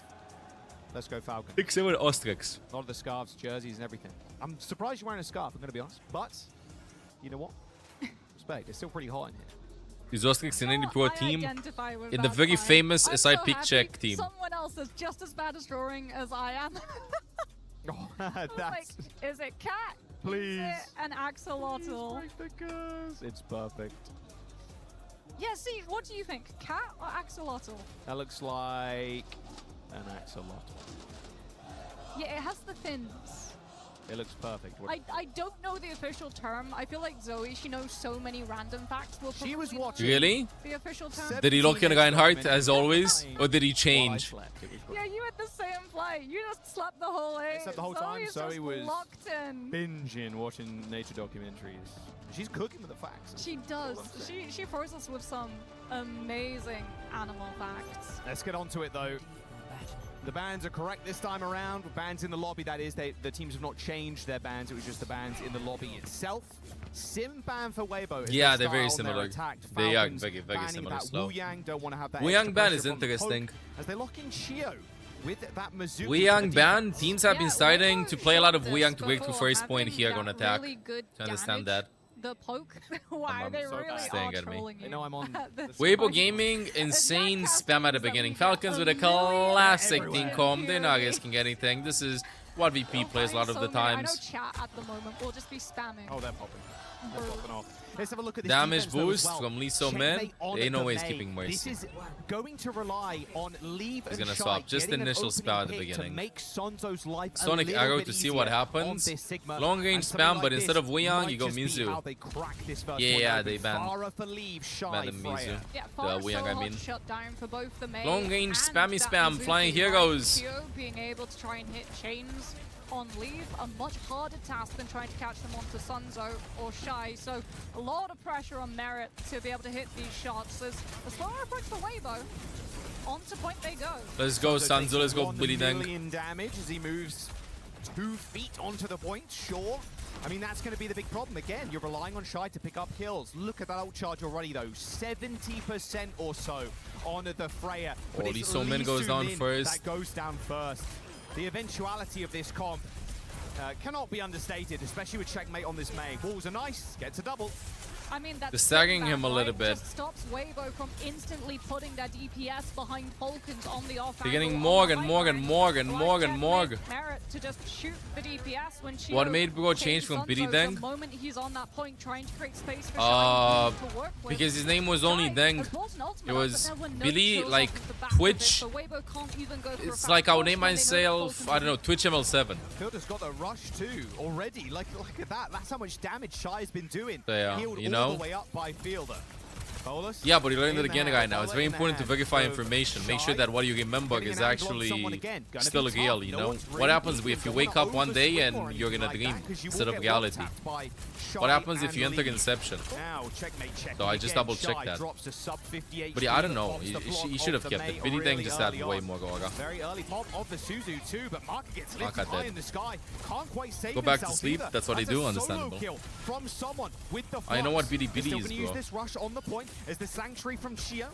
Let's go Falcon. 6-7 Ostrix. A lot of the scarves, jerseys, and everything. I'm surprised you're wearing a scarf, I'm going to be honest. But, you know what? Respect. It's still pretty hot in here. Is Ostrix in any pro team? Identify with In the that very sign. famous I'm SI so Pick happy Check team. Someone else is just as bad at drawing as I am. Oh, Like, that's... is it cat? Please. Is it an axolotl? It's perfect. Yeah, see, what do you think? Cat or axolotl? That looks like an axolotl. Yeah, it has the fins. It looks perfect. I don't know the official term. I feel like Zoe, she knows so many random facts. She was watching. Really? The official term. Did he look in Reinhardt as always? Or did he change? Yeah, you had the same play. You just slept the whole way. Except the whole time, Zoe's Zoe just was locked in. binging watching nature documentaries. She's cooking with the facts. She does. She throws us with some amazing animal facts. Let's get on to it though. The bans are correct this time around. Bans in the lobby, that is. The teams have not changed their bans. It was just the bans in the lobby itself. Sim ban for Weibo. Yeah, they're very similar. They are very similar slow. Wuyang don't want to have that Wuyang ban is interesting. As they lock in Shio with that Mizuki. Wuyang ban, teams have been starting to play a lot of Wuyang to break through first point here on attack. Really good to understand that. The poke. Wow, they so really staring are at me. trolling you. I know I'm on. Weibo Gaming, insane spam at the beginning. Falcons with a classic team comp. They're not risking anything. This is what VP plays a lot of the times. I know chat at the moment will just be spamming. Oh, they're popping. They're popping off. Let's have a look at this Damage defense, though, as boost well. from Lee So-min. Checkmate on They know the ways May. keeping Mercy. This is going to rely on Leave He's and gonna Shy swap just getting an initial opening spam at the hit beginning. To make Sonzo's life a Sonic little arrow bit to see what easier happens. on this Sigma. Long range And something spam, like but this instead of Wuyang, might you go just be Mizu. how they crack this first Yeah, point they open. banned. Farah for Leave, Shy, Banned Mizu. Freya. Yeah, The Farah so Wuyang, I hard mean. shut down for both the May Long range and spammy that spam, Mizuki flying right. heroes. Kyo being able to try and hit chains on Leave, a much harder task than trying to catch them onto Sunzo or Shy. So a lot of pressure on Merit to be able to hit these shots. As a slower approach for Weibo, on to point they go. Let's go, Sanzo. Let's go, 1 Billy Deng. million damage as he moves 2 feet onto the point, sure. I mean, that's going to be the big problem. Again, you're relying on Shy to pick up kills. Look at that ult charge already, though. 70% or so on the Freya. But Lee So-min goes down first. That goes down first. The eventuality of this comp cannot be understated, especially with Checkmate on this Mei. Walls are nice, gets a double. I mean, that's They're staggering him a little bit. Just stops Weibo from instantly putting their DPS behind Falcons on the off. They're getting Morgan. Merit to just shoot the DPS when she. What made Bro change from Billy Deng? The moment he's on that point, trying to create space for Shine to work with. Because his name was only Deng. It was Billy, like Twitch. It's like I'll name myself, I don't know, Twitch ML7. Fielder's got the rush too already. Look at that. That's how much damage Shy has been doing. Yeah, you know. All the way up by Fielder. Yeah, but he learned it again right now. It's very important to verify information. Make sure that what you remember is actually still real, you know? What happens if you wake up one day and you're in a dream instead of reality? What happens if you enter Inception? So I just double checked that. But yeah, I don't know. He should have kept it. Billy Deng just had way more aura. Very early pop of the Suzu too, but Maka gets lifted high in the sky. Can't quite save Go back to sleep. That's what I do. Understandable. From someone with the I know what Billy is, bro. Use this rush on the point as the Sanctuary from Shio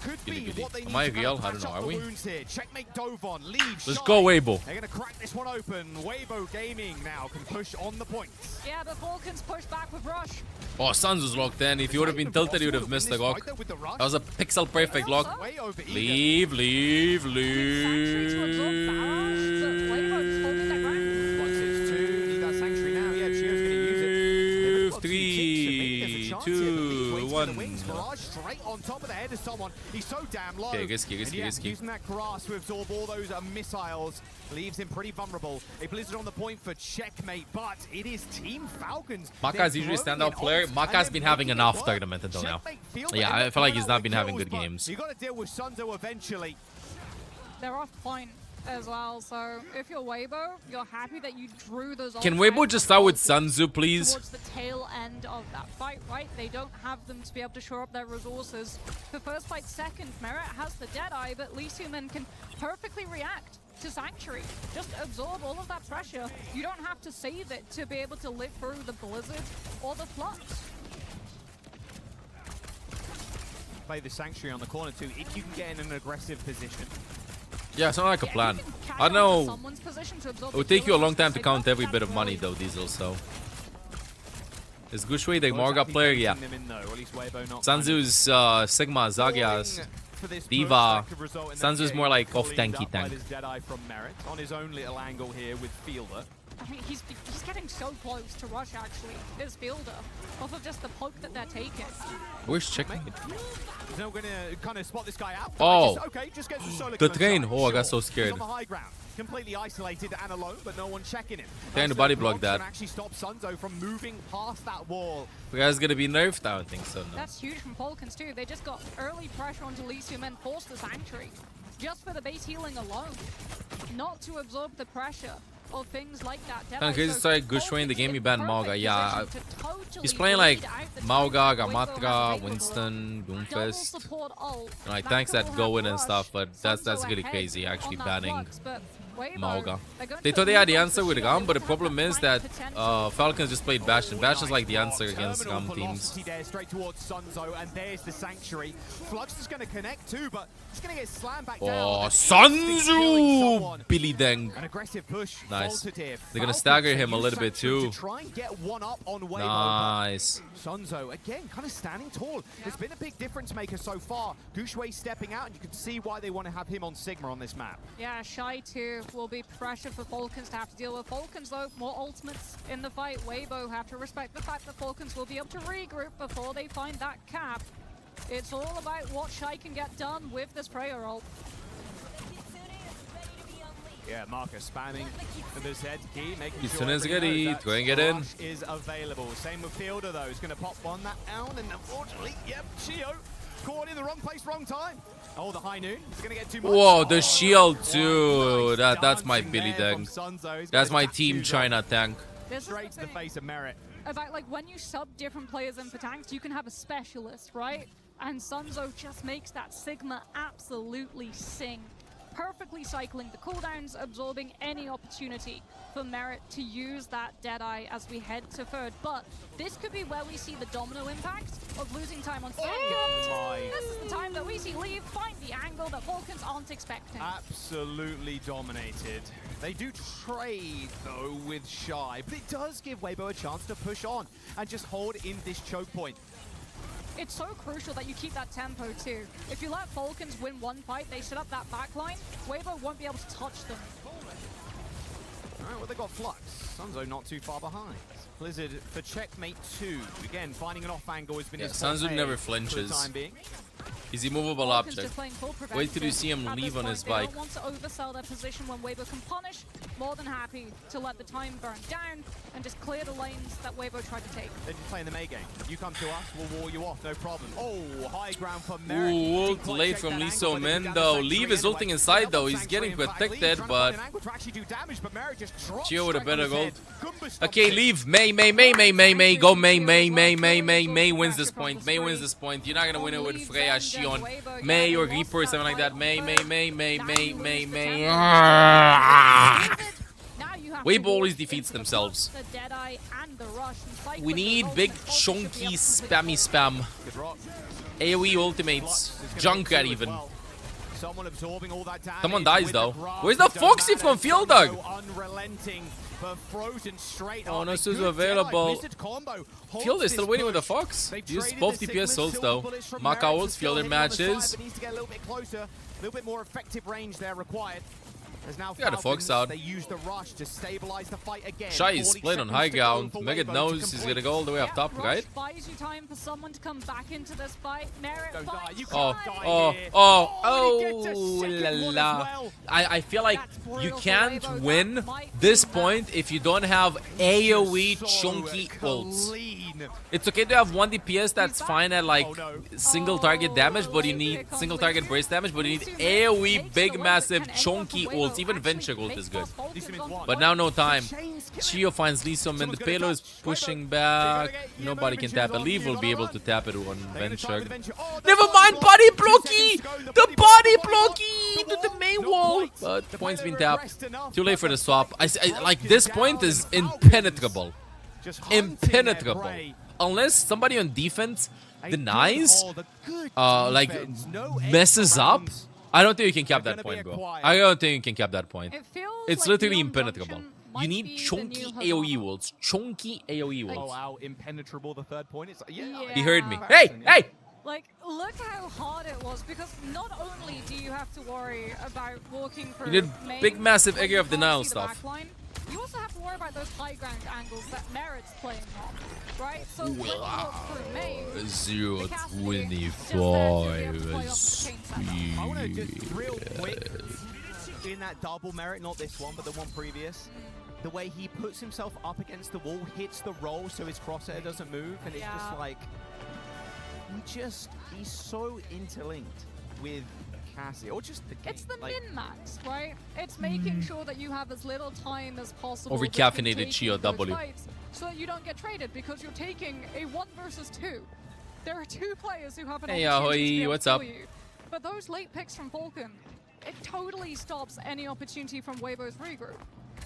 could be what they need. Am I to real? I don't know. Are we? Here. Checkmate Dovon, leave. Let's go, Weibo. They're gonna crack this one open. Weibo Gaming now can push on the points. Yeah, the Falcons push back with rush. Oh, Suns was locked in. If he would have been tilted, he would have missed the rock. That was a pixel perfect lock. Leave. Three, two, one. Straight on top of the head of someone. He's so damn low. Okay, risky. Using that grass to absorb all those missiles leaves him pretty vulnerable. A blizzard on the point for Checkmate, but it is Team Falcons. Maka's usually a standout player. Maka's been having an off tournament until now. Yeah, I feel like he's not been having good games. You got to deal with Sunzo eventually. They're off point as well, so if you're Weibo, you're happy that you drew those. Can Weibo just start with Sunzu, please? Towards the tail end of that fight, right? They don't have them to be able to shore up their resources. The first fight second, Merit has the Deadeye, but Lee So-min can perfectly react to Sanctuary. Just absorb all of that pressure. You don't have to save it to be able to live through the blizzard or the flux. Play the Sanctuary on the corner too, if you can get in an aggressive position. Yeah, it's not like a plan. I know it would take you a long time to count every bit of money though, Diesel, so. Is Gushwei the Morga player? Yeah. Sanzu's Sigma, Zagias, Diva. Sanzu's more like off tanky tank. On his own little angle here with Fielder. I mean, he's getting so close to rush, actually. This Fielder, off of just the poke that they're taking. Where's Checkmate? He's now going to kind of spot this guy out. Oh, just gets the solo the train. Oh, I got so scared. He's on the high ground, completely isolated and alone, but no one checking him. Trying to body block that. Actually stop Sunzo from moving past that wall. The guy's gonna be nerfed. I don't think so. No. That's huge from Falcons too. They just got early pressure onto Lee So-min, forced the Sanctuary, just for the base healing alone, not to absorb the pressure or things like that. And here's like Gushwei in the game, he banned Mauga. Yeah, he's playing like Mauga, Gamatra, Winston, Doomfist, and like tanks that go in and stuff. But that's really crazy, actually banning Mauga. They thought they had the answer with Ram, but the problem is that Falcons just played Bash, and Bash is like the answer against Ram teams. Straight towards Sunzo, and there's the Sanctuary. Flux is going to connect too, but it's going to get slammed back down. Oh, Sunzu! Billy Deng. An aggressive push. Nice. They're going to stagger him a little bit too. Try and get one up on Weibo. Nice. Sunzo, again, kind of standing tall. It's been a big difference maker so far. Gushwei stepping out, and you can see why they want to have him on Sigma on this map. Yeah, Shy too will be pressure for Falcons to have to deal with. Falcons, though, more ultimates in the fight. Weibo have to respect the fact that Falcons will be able to regroup before they find that cap. It's all about what Shy can get done with this prayer ult. Yeah, Marcus spamming the Z key, making As sure soon as ready, throwing it in. Is available. Same with Fielder though. He's going to pop one that down, and unfortunately, yep, Shio caught in the wrong place, wrong time. Oh, the high noon. He's going to get too much. Whoa, the shield too. That's my Billy Deng. That's my Team China tank. Straight to the face of Merit. About like when you sub different players in for tanks, you can have a specialist, right? And Sunzo just makes that Sigma absolutely sing perfectly cycling the cooldowns, absorbing any opportunity for Merit to use that Deadeye as we head to third. But this could be where we see the domino impact of losing time on second. This is the time that we see Leave find the angle that Vulcans aren't expecting. Absolutely dominated. They do trade, though, with Shy, but it does give Weibo a chance to push on and just hold in this choke point. It's so crucial that you keep that tempo too. If you let Vulcans win one fight, they set up that backline, Weibo won't be able to touch them. Alright, well, they got Flux. Sunzo not too far behind. Blizzard for checkmate 2. Again, finding an off angle has been his Sunzo never flinches. He's a movable object. Wait till you see him leave on his bike. They don't want to oversell their position when Weibo can punish. More than happy to let the time burn down and just clear the lanes that Weibo tried to take. They're just playing the Mei game. You come to us, we'll wall you off, no problem. Oh, high ground for Merit. Ooh, ult late from Lee So-min though. Leave is ulting inside though. He's getting protected, but Chio with a better ult. Okay, leave. Mei. Go Mei. Mei wins this point. Mei wins this point. You're not gonna win it with Freya, Shion, Mei, or Reaper or something like that. Mei. Weibo always defeats themselves. We need big, chunky, spammy spam. AoE ultimates. Junkrat even. Someone dies though. Where's the Foxy from Field Dog? Oh, no, Suzu available. Field is still waiting with the Fox. Use both DPS ults though. Maka ults, Fielder matches. A little bit more effective range there required. Got a Fox out. They use the rush to stabilize the fight again. Shy is split on high ground. Megat knows he's gonna go all the way up top, right? Buys you time for someone to come back into this fight. Merit la la. I feel like you can't win this point if you don't have AoE chunky ults. It's okay to have one DPS, that's fine at like single target damage, but you need single target brace damage, but you need AoE big massive chunky ults. Even Venture ult is good. But now no time. Chio finds Lee So-min. The payload is pushing back. Nobody can tap it. Leave will be able to tap it on Venture. Never mind, body blocky! The body blocky to the main wall. But the point's been tapped. Too late for the swap. I like this point is impenetrable. Impenetrable. Unless somebody on defense denies, like messes up. I don't think you can cap that point, bro. I don't think you can cap that point. It's literally impenetrable. You need chunky AoE ults. Chunky AoE ults. Oh wow, impenetrable the third point. It's, yeah. He heard me. Hey! Like, look how hard it was, because not only do you have to worry about walking through you did big massive Egg of Denial stuff. You also have to worry about those high ground angles that Merit's playing on, right? So when you walk through Mei, 0-25. I want to just real quick in that double Merit, not this one, but the one previous. The way he puts himself up against the wall, hits the roll so his crosshair doesn't move, and it's just like he's so interlinked with Cassie, or just the game. It's the min-max, right? It's making sure that you have as little time as possible. Over caffeinated Chio W. So that you don't get traded, because you're taking a 1 versus 2. There are 2 players who have an opportunity to be able what's to up? kill you. But those late picks from Vulcan, it totally stops any opportunity from Weibo's regroup.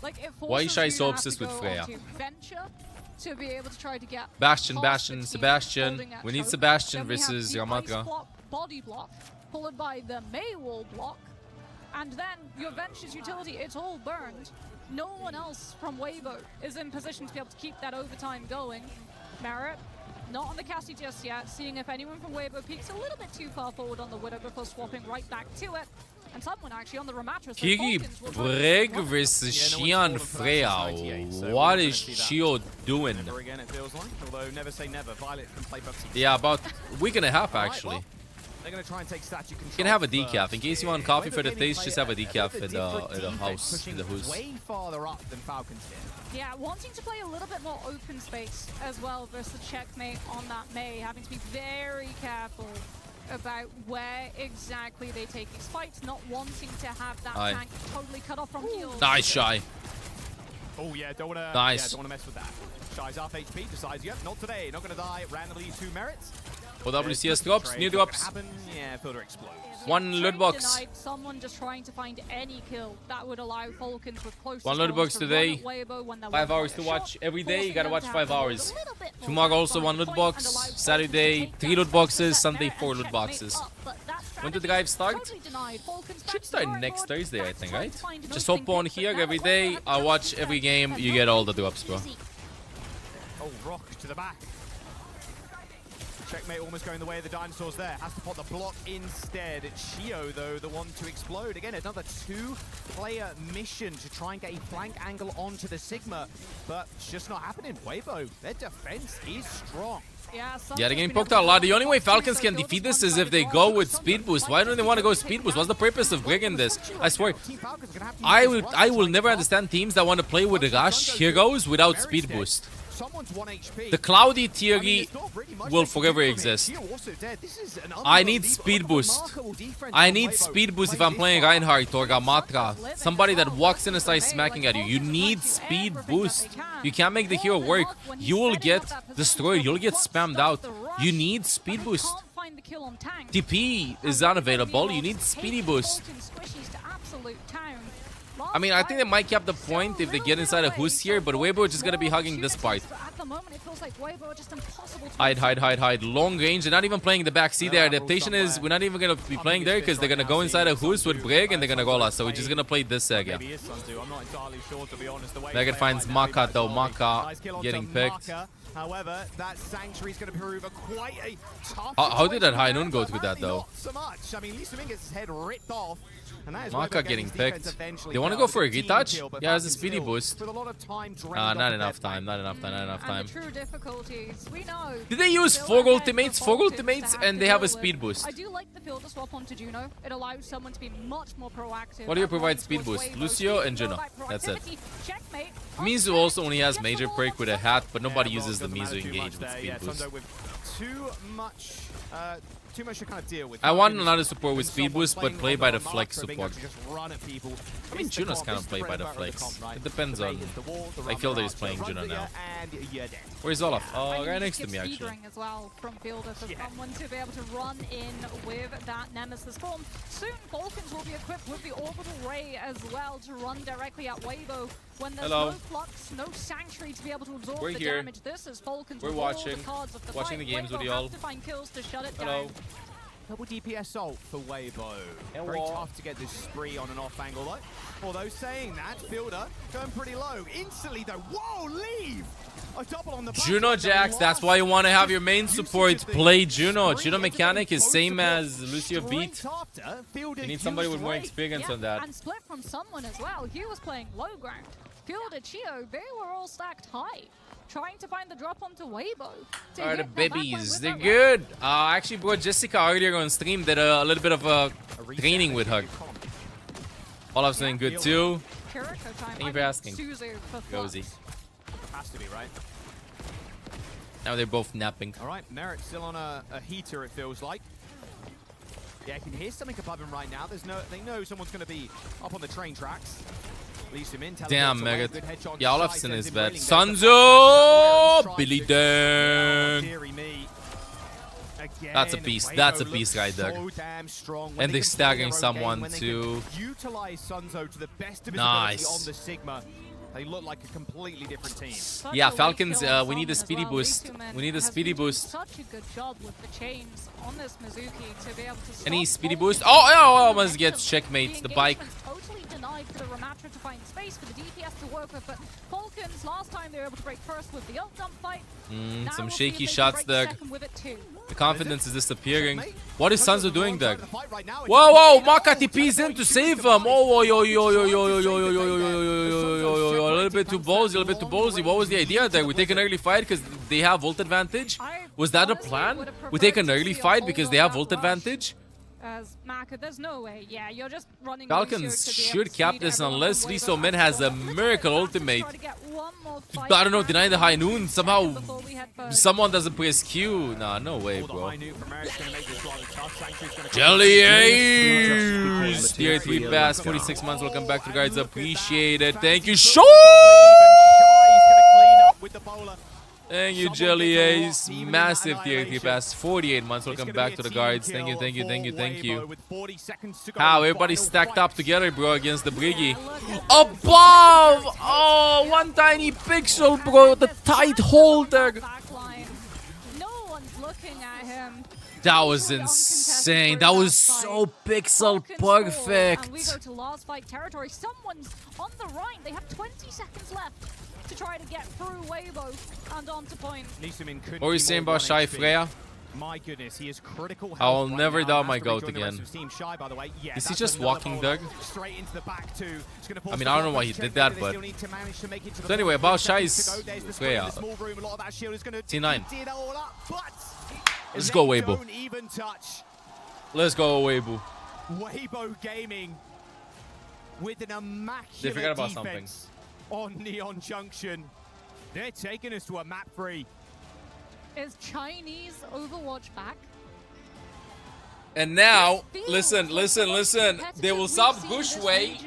Like, it forces Why is Shy you so to have obsessed to with go Freya? onto Venture to be able to try to get Bastion, past the team Sebastian. holding that We need choke. Sebastian Then we have versus the ice Ramatra. block, body block, followed by the Mei wall block, and then your Venture's utility, it's all burned. No one else from Weibo is in position to be able to keep that overtime going. Merit, not on the Cassie just yet, seeing if anyone from Weibo peeks a little bit too far forward on the Widow before swapping right back to it. And someone actually on the Ramatra. Kiri Brig versus Xian Freya. What is Chio doing? Never again, it feels like. Although never say never. Violet can play both teams. Yeah, about a week and a half actually. They're going to try and take statue control. You can have a decaf. In case you want coffee for the taste, just have a decaf in the house, in the house. Way farther up than Falcons did. Yeah, wanting to play a little bit more open space as well versus checkmate on that Mei, having to be very careful about where exactly they take these fights, not wanting to have that tank totally cut off from heals. Nice, Shy. Oh yeah, don't want to nice. Yeah, don't want to mess with that. Shy's off HP, decides, yep, not today, not going to die. Randomly 2 merits. WCS drops, new drops. Yeah, Fielder explodes. One loot box. Someone just trying to find any kill that would allow Falcons with close. One loot box today. 5 hours to watch every day. You gotta watch 5 hours. Tomorrow also one loot box. Saturday 3 loot boxes. Sunday 4 loot boxes. When did the drive start? Should start next Thursday, I think, right? Just hop on here every day. I watch every game. You get all the drops, bro. Oh, Rock to the back. Checkmate almost going the way of the dinosaurs there. Has to pop the block instead. Chio, though, the one to explode. Again, another 2-player mission to try and get a flank angle onto the Sigma. But it's just not happening. Weibo, their defense is strong. Yeah, they're getting poked out a lot. The only way Falcons can defeat this is if they go with speed boost. Why don't they want to go speed boost? What's the purpose of bringing this? I swear, I will never understand teams that want to play with Rush heroes without speed boost. The Cloudy theory will forever exist. I need speed boost. I need speed boost if I'm playing Reinhardt or Gamatra. Somebody that walks in and starts smacking at you. You need speed boost. You can't make the hero work. You will get destroyed. You'll get spammed out. You need speed boost. TP is unavailable. You need speedy boost. I mean, I think they might cap the point if they get inside a Who's here, but Weibo is just gonna be hugging this part. Hide. Long range. They're not even playing the back. See, their adaptation is we're not even gonna be playing there because they're gonna go inside a Who's with Brig and they're gonna roll us. So we're just gonna play this area. Megan finds Maka though. Maka getting picked. However, that Sanctuary is going to prove quite a tough. How did that High Noon go through that though? Not so much. I mean, Lisa Ming gets his head ripped off. Maka getting picked. They want to go for a retouch? Yeah, has a speedy boost. Not enough time. Not enough time. True difficulties. We know. Did they use 4 ultimates? 4 ultimates and they have a speed boost. I do like the Fielder swap onto Juno. It allows someone to be much more proactive. What do you provide speed boost? Lucio and Juno. That's it. Mizu also only has major break with a hat, but nobody uses the Mizu engage with speed boost. Too much to kind of deal with. I want another support with speed boost, but play by the flex support. I mean, Juno's kind of play by the flex. It depends on. I feel that he's playing Juno now. Where's Olaf? Oh, right next to me actually. As well from Fielder for someone to be able to run in with that Nemesis form. Soon Falcons will be equipped with the orbital ray as well to run directly at Weibo. When there's no flux, no sanctuary to be able to absorb the damage. This is Falcons. We're watching the games with y'all. Hello. Double DPS ult for Weibo. Very tough to get this spree on an off angle though. Although saying that, Fielder going pretty low. Instantly though, whoa, leave! A double on the Juno Jax, that's why you want to have your main support play Juno. Juno mechanic is same as Lucio beat. You need somebody with more experience on that. And split from someone as well. He was playing low ground. Fielder, Chio, they were all stacked high. Trying to find the drop onto Weibo. Alright, the babies, they're good. I actually brought Jessica earlier on stream, did a little bit of training with her. Olaf's doing good too. Thank you for asking. Gozy. Has to be, right? Now they're both napping. Alright, Merit still on a heater, it feels like. Yeah, I can hear something above him right now. They know someone's going to be up on the train tracks. Damn, Megat. Yeah, Olaf's in his bed. Sunzo! Billy Dang! That's a beast. That's a beast right there. And they're staggering someone too. Nice. They look like a completely different team. Yeah, Falcons, we need a speedy boost. We need a speedy boost. Such a good job with the chains on this Mizuki to be able to any speedy boost? Oh, almost gets checkmate. The bike. Totally denied for the Ramatra to find space for the DPS to work with, but Falcons last time they were able to break first with the ult dump fight. Some shaky shots there. The confidence is disappearing. What is Sunzo doing there? Whoa, Maka TP's in to save him. Oh, a little bit too ballsy, What was the idea there? We take an early fight because they have volt advantage? Was that a plan? We take an early fight because they have volt advantage? As Maka, there's no way. Yeah, you're just running. Falcons should cap this unless Liso Men has a miracle ultimate. I don't know, deny the high noon. Somehow, someone doesn't press Q. Nah, no way, bro. Jelly Ace! Tier 3 pass, 46 months. Welcome back to the guys. Appreciate it. Thank you. Show! Thank you, Jelly Ace. Massive tier 3 pass. 48 months. Welcome back to the guards. Thank you, thank you, thank you, thank you. How everybody stacked up together, bro, against the Briggy. Above! Oh, one tiny pixel, bro. The tight holder. No one's looking at him. That was insane. That was so pixel perfect. And we go to last fight territory. Someone's on the right. They have 20 seconds left to try to get through Weibo and onto point. What are you saying about Shy Freya? My goodness, he is critical. I will right never now. doubt my Has to rejoin goat the rest again. of his team. Shy, by the way. Yeah, Is he that's just another walking, bowler. Doug? Straight into the back two. It's gonna I mean, I don't know why he did that, but... So anyway, about Shy's Freya. T9. Let's go, Weibo. Let's go, Weibo. Weibo Gaming with an They immaculate forgot about defense on Neon Junction. They're taking us to a map 3. Is Chinese Overwatch back? And now, listen. They will sub Gushwei,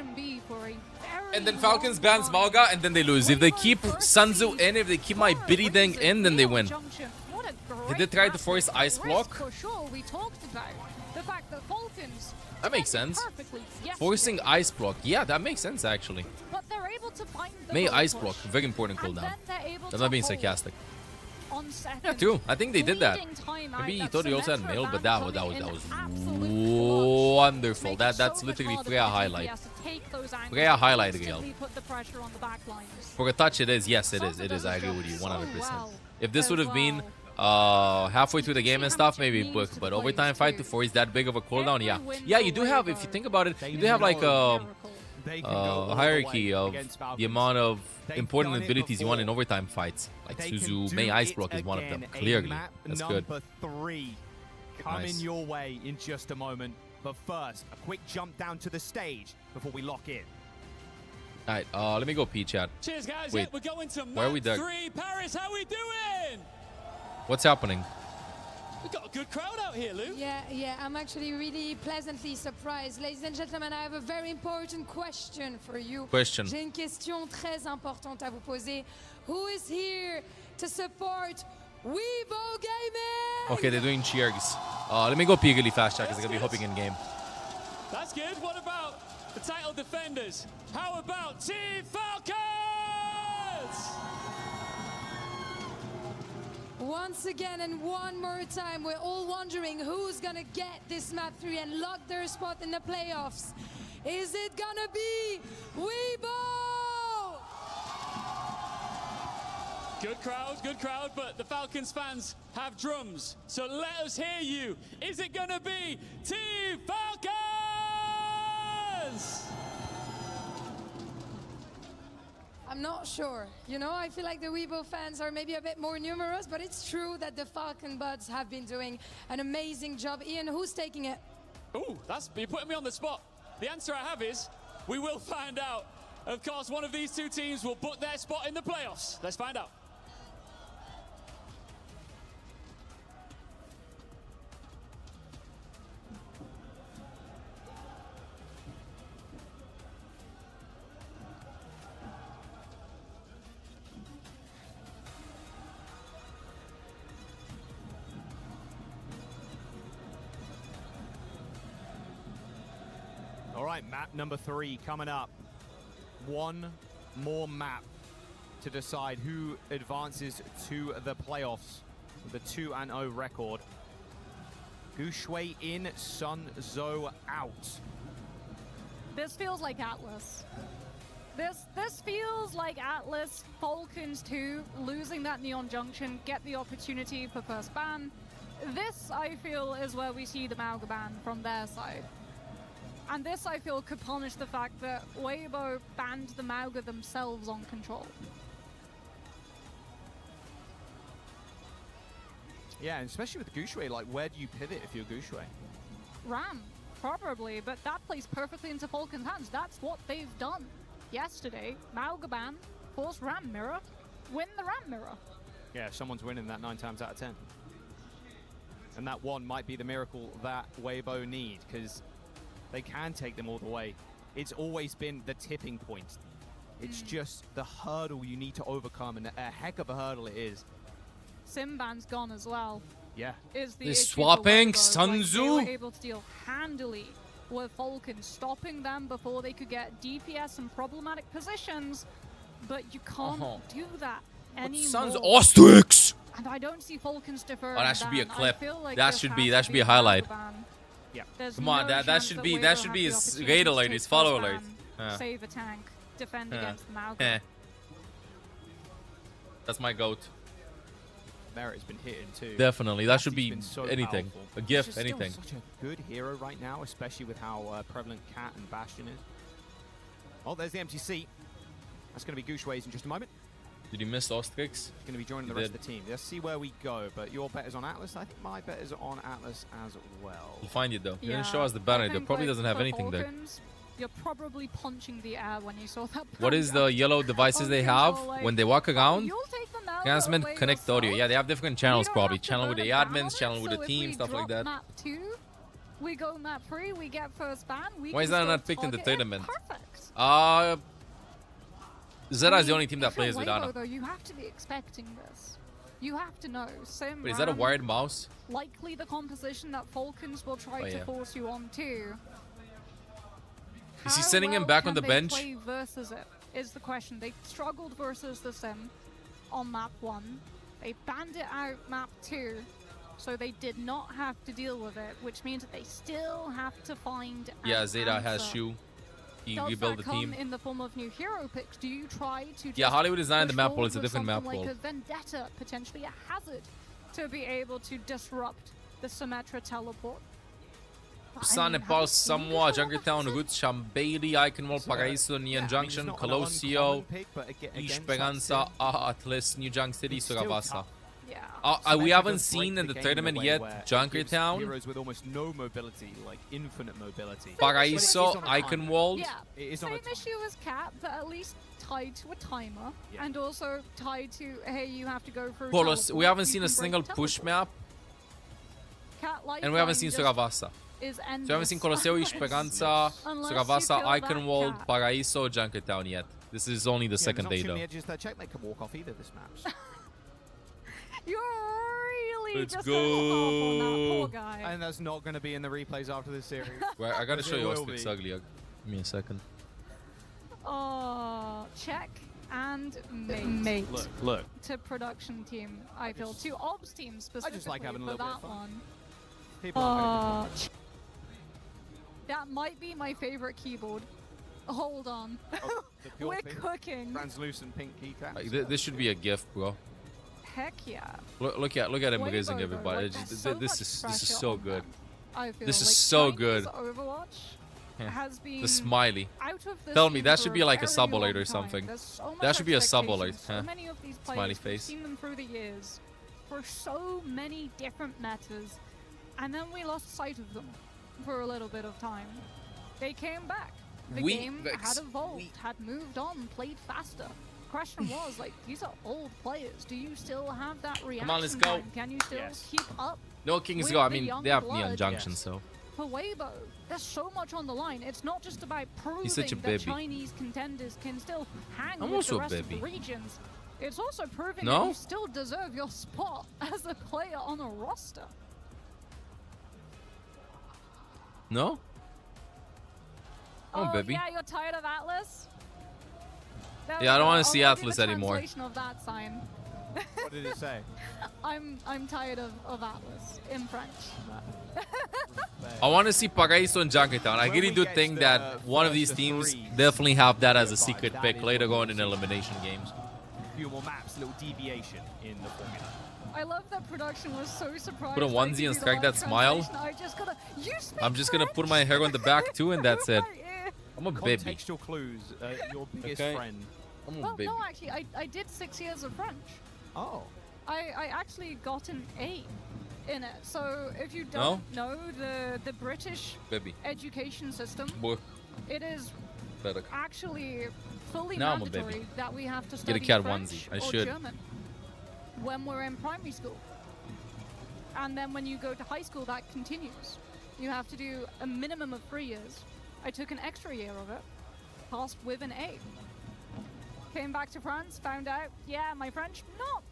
and then Falcons bans Malga, and then they lose. If they keep Sunzu in, if they keep my Biddy Dang in, then they win. Did they try to force Ice Block? For sure, we talked about the fact that Falcons That makes sense. perfectly yesterday, Forcing Ice Block. Yeah, that makes sense, actually. but they're able to find the May goal Ice push. Block. Very important And cooldown. then they're able I'm to not being hold sarcastic. on second. Yeah, true. I think they did that. Bleeding time out, Maybe he that thought he also had cements mail, her but ban that coming in was absolutely wonderful. That's so much literally harder Freya for highlight. TPS to take those angles Freya and highlight reel. instantly put the pressure on the back lines. For a touch, it is. Yes, it is. It is. I agree with you 100%. If this would have been halfway through the game and stuff, maybe book. But overtime fight to force that big of a cooldown, yeah. Yeah, you do have, if you think about it, you do have like a hierarchy of the amount of important abilities you want in overtime fights. Like Suzu, May Ice Block is one of them, clearly. That's good. Number 3 coming Nice. your way in just a moment. But first, a quick jump down to the stage before we lock in. Alright, let me go pee chat. Cheers, guys. Wait, Yeah, we're going to where are we, map Doug? 3. Paris, how we doing? What's happening? We've got a good crowd out here, Lou. Yeah, I'm actually really pleasantly surprised. Ladies and gentlemen, I have a very important question for you. Question. J'ai une question très importante à vous poser. Who is here to support Weibo Gaming? Okay, they're doing cheers. Let me go pee really fast chat because they're going to be hopping in game. That's good. What about the title defenders? How about Team Falcons? Once again and one more time, we're all wondering who's gonna get this map 3 and lock their spot in the playoffs. Is it gonna be Weibo? Good crowd, but the Falcons fans have drums. So let us hear you. Is it gonna be Team Falcons? I'm not sure. You know, I feel like the Weibo fans are maybe a bit more numerous, but it's true that the Falcon Buds have been doing an amazing job. Ian, who's taking it? Ooh, you're putting me on the spot. The answer I have is, we will find out. Of course, one of these two teams will book their spot in the playoffs. Let's find out. All right, map number 3 coming up. One more map to decide who advances to the playoffs with a 2-0 record. Gushwei in, Sun Zo out. This feels like Atlas. This feels like Atlas, Falcons 2, losing that Neon Junction, get the opportunity for first ban. This, I feel, is where we see the Mauga ban from their side. And this, I feel, could punish the fact that Weibo banned the Mauga themselves on control. Yeah, and especially with Gushwei, like, where do you pivot if you're Gushwei? Ram, probably, but that plays perfectly into Falcon's hands. That's what they've done yesterday. Mauga ban, force Ram mirror, win the Ram mirror. Yeah, someone's winning that 9 times out of 10. And that one might be the miracle that Weibo need, because they can take them all the way. It's always been the tipping point. It's just the hurdle you need to overcome, and a heck of a hurdle it is. Simban's gone as well. Yeah. Is the They're issue swapping for Weibo. Like, they were Sunzu. able to deal handily with Falcon, stopping them before they could get DPS in problematic positions. But you can't do that anymore. Sun's Ostrix. And I don't see Falcons defer. Oh, that should be a clip. Like That should be a highlight. Yeah. Come on, that should be his raid alert, his follow alert. Save a tank, defend against the Malcolm. That's my goat. Merit's been hitting too. Definitely, that should be So anything. powerful. A gift, He's just anything. Still such a good hero right now, especially with how prevalent Cat and Bastion is. Oh, there's the empty seat. That's going to be Gushway's in just a moment. Did you miss Ostrix? He's going to be joining the rest of the team. Let's see where we go. But your bet is on Atlas. I think my bet is on Atlas as well. We'll find it though. He Yeah, didn't show us the banner. There probably doesn't have for anything there. Falcons, you're probably punching the air when you saw that. What is the yellow devices they have when they walk around? You'll take them out Transmit, away connect yourself. audio. Yeah, they have different channels We don't probably. have to Channel with burn the a ban on admins, it, channel with so the if team, we stuff like drop that. Map 2, we go map 3, we get first ban. We Why is can that still not picked in the target it. tournament? Perfect. Zera is the only team that If you're plays with Weibo, Ana. though, you have to be expecting this. You have to know. Sim Wait, is that a Ram, wired mouse? Likely the composition that Falcons will try Oh, to yeah. force you on to. Is he How sending him well back can on the they bench? play versus it is the question. They struggled versus the Sim on map 1. They banned it out map 2, so they did not have to deal with it, which means that they still have to find Yeah, an Zeta has answer. Shu. He Does rebuilt that the come team. in the form of new hero picks? Do you try to Yeah, just Hollywood is not in the push map pool, forward it's a with different map something pool. like a Vendetta, potentially a hazard, to be able to disrupt the Symmetra teleport? Sane Paul, Samoa, Junkertown, Roots, Chambeili, Iconwall, Paraíso, Neon Junction, Colosio, Esperanza, Atlas, New Junk City, Suravasa. We haven't seen in the tournament yet Junkertown, Heroes with almost no mobility, like infinite mobility. Paraíso, Iconwall. Yeah, It is on same a issue as Cat, but at least tied to a timer, and also tied to, hey, you have to go through Polos, teleport, we haven't you seen can a break single teleport. push map, Cat and we haven't Lifeline seen just Suravasa. is So we haven't endless. seen Coloseo, Esperanza, Unless you Suravasa, kill that Iconwall, Cat. Paraíso, Junkertown yet. This is only the second day The though. edges that checkmate can walk off either this match. You're really Let's just going off on that go. poor guy. And that's not going to be in the replays after this series. Right, I gotta But show it you will Ostrix be. ugly. Give me a second. Oh, check and mate. Look. To production team, I feel. To ops team specifically like having a for little bit that of fun. one. People are Oh, that might be my favorite keyboard. Hold on. the pure We're pink, cooking. Translucent pink keycaps. Like, this should be a gift, bro. Heck yeah. Look at him Weibo, raising though, everybody. like, It's just- there's so this much is pressure so on good. them. I feel This is like so playing good. this Overwatch Yeah. has been The smiley. out of the Tell me scene that for should be like a very sub long alert or time. something. There's so much That should be a sub alert. expectation. So Huh? many of these players, Smiley we've face. seen them through the years for so many different metas, and then we lost sight of them for a little bit of time. They came back. The game had evolved, had moved on, played faster. Question was, like, these are old players. Do you still have that reaction on, let's go. time? Can you still keep up? No Kings with Go. I the mean, young they have blood? Neon Junction, so. For Weibo, there's so much on the line. It's not just about proving such a that baby. Chinese contenders can still hang I'm with also the a rest of the baby. regions. It's also proving No? that you still deserve your spot as a player on a roster. No? Oh, baby. Yeah, you're tired of Atlas? That Yeah, I was don't wanna I'll see do Atlas the anymore. translation of that sign. What did it say? I'm tired of Atlas in French. I want to see Paraíso and Junkertown. I really do think that one of these teams definitely have that as a secret pick later on in elimination games. A few more maps, a little deviation in the formula. I love that production was so surprised. Put a I onesie could do and the strike live that smile. translation. I just gotta, you speak I'm just gonna put my hair on the back too, and that's it. I'm a baby. Contextual clues, your biggest Okay. friend. I'm a Well, baby. no, actually, I did 6 years of French. Oh. I actually got an A in it. So if you don't know the British Baby. education system, Boy. it is Better. actually fully Now I'm a baby. mandatory that we have to Get a study cat French onesie. I or should. German when we're in primary school. And then when you go to high school, that continues. You have to do a minimum of 3 years. I took an extra year of it, passed with an A. Came back to France, found out, yeah, my French, not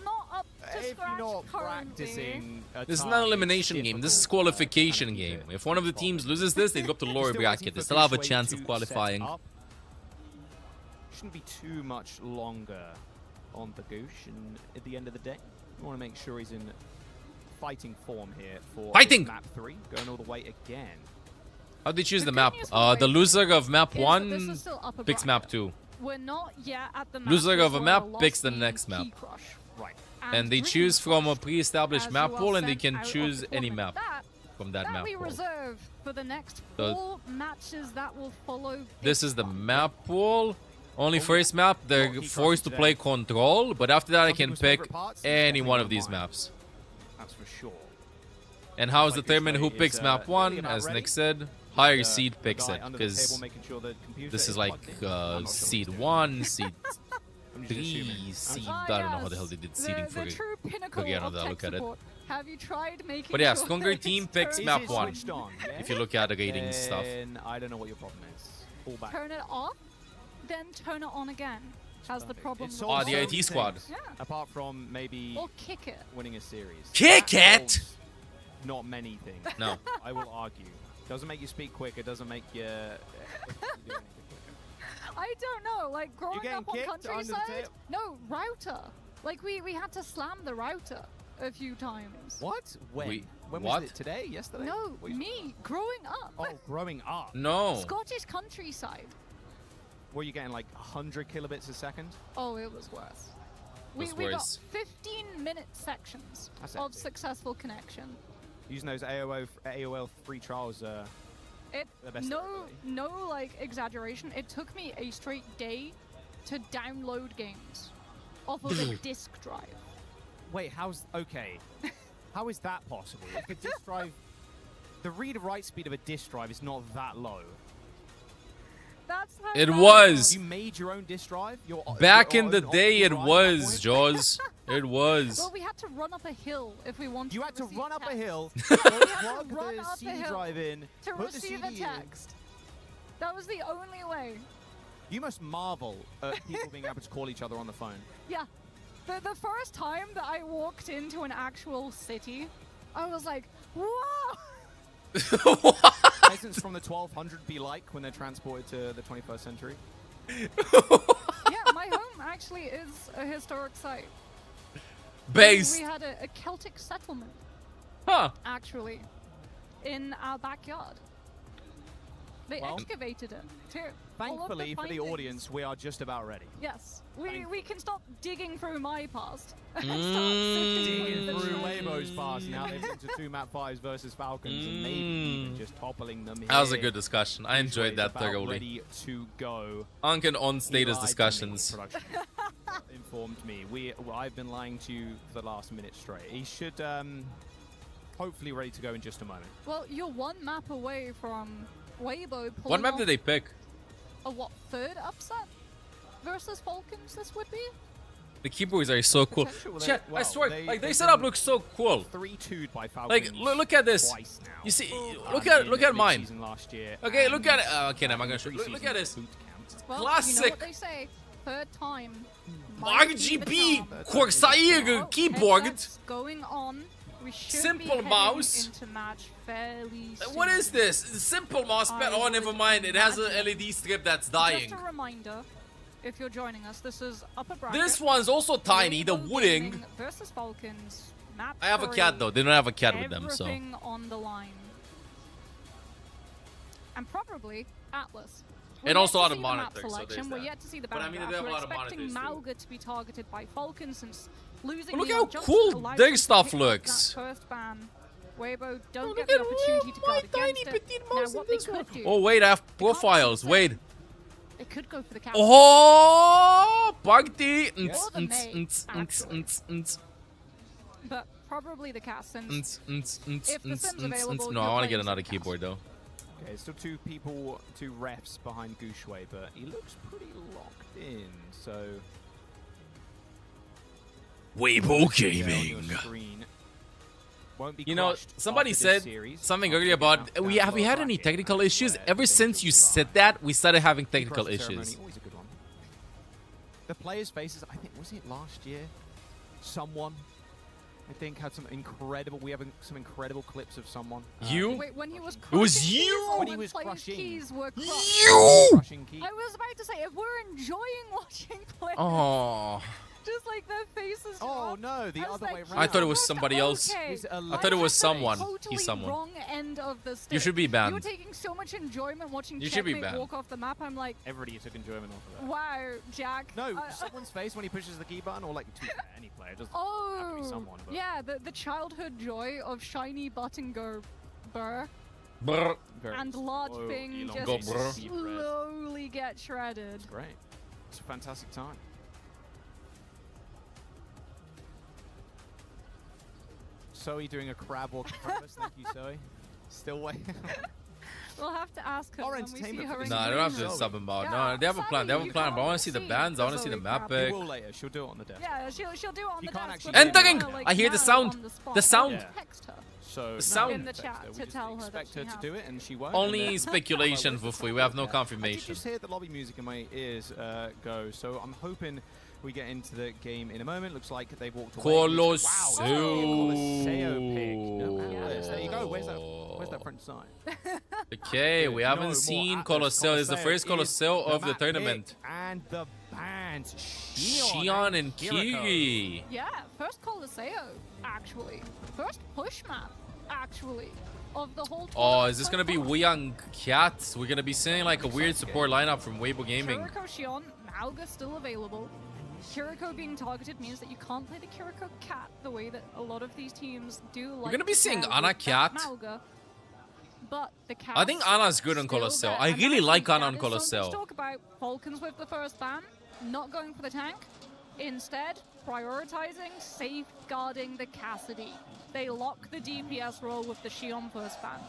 not up to If scratch you're not currently. practicing a This is ton, not an it's elimination game. This is difficult. qualification game. If one of the teams loses this, they go up to the lower bracket. They still have a chance of qualifying. Shouldn't be too much longer on the Goosh, and at the end of the day, we want to make sure he's in fighting form here for Fighting! map 3, going all the way again. How'd they choose the map? The loser of map 1 picks map 2. We're not yet at the Loser of a map Royal picks the Lost next Key map. Crush. Right. And they Green choose from a Crush, pre-established as map you are pool, and they sent can out of choose the any tournament. map from that map we pool. reserve for the next So 4 matches that will follow. This is the map pool. Only first map, they're forced to play Control, but after that I can pick any one of these maps. That's for sure. And how is determined who Gooshway picks is, map really 1? about As ready. Nick said, higher The seed picks guy it, under the because table making sure the computer this is is like plugged in. I'm not sure seed what 1, seed I'm just 3, assuming. seed... I don't know how the hell they did seeding the for true pinnacle Korean of now that I look tech at it. support. Have you tried making But yeah, sure stronger that team it's picks turned map Is it 1. switched on? Yeah? If you look at the ratings stuff. Then I don't know what your problem is. Fall back. Turn it off, then turn it on again. Has the problem It resolved? the IT squad. Yeah. Apart from maybe Or kick it. winning a series. Kick That it! solves Not many things. No. I will argue. Doesn't make you speak quicker. Doesn't make you. I don't know. Like growing getting up on kicked under the countryside. tail? No router. Like we had to slam the router a few times. What? When? When what? was it? Today? Yesterday? No, What you- me growing up. Oh, growing up. No. Scottish countryside. Were you getting like 100 kilobits a second? Oh, it was worse. Was We got worse. 15-minute sections That's of epic. successful connection. Using those AOL free trials. It The best no like exaggeration. It took me a straight day to download games off of a disk drive. Wait, how's okay? How is that possible? If a disk drive, the read-write speed of a disk drive is not that low. That's how It bad was. You made your own disk drive? Back your in the own day, it optical drive was, at that point? Jaws. It was. Well, we had to run up a hill if we wanted. You had to receive run up a text. hill, We had to plug run the up a CD hill drive in, to put the receive CD a text. That was the only way. You must marvel at people being able to call each other on the phone. Yeah. The first time that I walked into an actual city, I was like, whoa! Peasants from the 1200 be like when they're transported to the 21st century? Yeah, my home actually is a historic site. Based. We had a Celtic settlement, Huh. actually, in our backyard. They Well, excavated it, too. Thankfully for the findings. audience, we are just about ready. Yes, we can stop digging through my past. And start sifting Digging the through truth. Weibo's past, now they've been to 2 map 5s versus Falcons, and maybe even just toppling them here. That was a good discussion. I enjoyed Gooshway's that about thoroughly. ready to go. Unk and on He status lied to me, discussions. production informed me. I've been lying to you for the last minute straight. He should hopefully ready to go in just a moment. Well, you're one map away from Weibo pulling What map off did they pick? a what, third upset versus Falcons this would be? The keyboards are so cool. Potential, Chat, I well, swear, they- like their they've setup been looks so cool. 3-2'd by Falcons. Like, look at this. twice now. You see, in look at mine. mid-season last year. Okay, look at it. and, Okay, I'm not gonna show. Look preseason at this. boot camp. Well, Classic. you know what they say, third time. might be the RGB charm. Corsair keyboard. Headsets going on. We should Simple be heading mouse. into match fairly soon. What is this? Simple mouse pad. Oh, never mind. It has an LED strip that's dying. Just a reminder, if you're joining us, this is upper bracket. This one's also tiny. The Weibo wooding. Gaming versus Falcons. Map I have a 3, cat though. They don't have a cat with them, so. Everything on the line. And probably Atlas. We're And yet also to out of see the map monitor, so selection. there's We're that. yet to see the But I mean, backdraft. they have a We're lot of expecting monitors, Mauga to be targeted by Falcons since losing But look the how just cool allowed their them to stuff pick up looks. That first ban. Weibo don't look get the at opportunity to guard tiny against it. petite Now mouse what in they this could do, Oh wait, I have profiles. Wait. they could go for the cap. Oh, party. Or the May, actually. But probably the cast since if the sim's available, No, you're I want to playing get another some cast. keyboard though. Okay, still 2 refs behind Gooshway, but he looks pretty locked in. So Weibo yeah, on Gaming. your screen. Won't be You know, crushed somebody after this said series. something After earlier about getting out have we that had low any bracket, technical that's issues? where Ever things since you will said lie. that, we started having Cross technical the ceremony, issues. always a good one. The players' faces, I think, was it last year? someone. I think had some incredible. We have some incredible clips of someone. You? Wait, when he was It was crushing keys, you? or When he was players' crushing. keys were crushed? You? Crushing key. I was about to say, if we're enjoying watching players, Oh. just like their faces. Oh no, the other way around. I thought it was somebody else. Okay. I thought it was someone. Totally He's someone. wrong end of the stick. You should be banned. You were taking so much enjoyment watching You should be Checkmate banned. walk off the map. I'm like, Everybody took enjoyment off of that. wow, Jack. No, someone's face when he pushes the key button, or like any player. It doesn't have to be someone. But yeah, the childhood joy of shiny button go burr. Brr. And large slow, thing elongated just brr. deep red. slowly get shredded. It's great. It's a fantastic time. Zoe doing a crab walk in front of us. Thank you, Zoe. Still waiting. We'll have to ask her Our when we see entertainment her for in Nah, I don't have to green. sub him out. Yeah, No, they have a plan. They have a you plan. But I want can't to see the see bands. I want to the see the Zoe map crab. pick. We will later. She'll do it on the desk. Yeah, she'll do it on You the can't desk. actually but Entering! we'll, like, I hear the now sound. on the spot. The sound. Yeah. Text her. So The sound. In the text chat her. We to just tell her that expect she her to has do it, and she won't. Only and then- speculation, Vufui. We have no I did confirmation. just hear the lobby music in my ears go, so I'm hoping we get into the game in a moment. Looks like they've walked away. Colosseo. Wow, Colosseo pick. No, Alice, there you go. Where's that front side? Okay, we haven't more seen Atlas. Colosseo. This is the Colosseo first is Colosseo of the map tournament. pick, and the bands. Xion and Kiri. Yeah, first Colosseo, actually. First push map, actually, of the whole Oh, tournament is this so gonna be far. Wuyang Cat? We're gonna be seeing like a weird support lineup from Weibo Gaming. Kiriko Xion, Mauga still available. Kiriko being targeted means that you can't play the Kiriko Cat the way that a lot of these teams do. We're gonna be seeing Ana Cat. Cat. Mauga, but the Cat. I think Ana's good on Colosseo. I really like Ana on Colosseo. Talk about Falcons with the first ban, not going for the tank, instead prioritizing safeguarding the Cassidy. They lock the DPS role with the Xion first ban.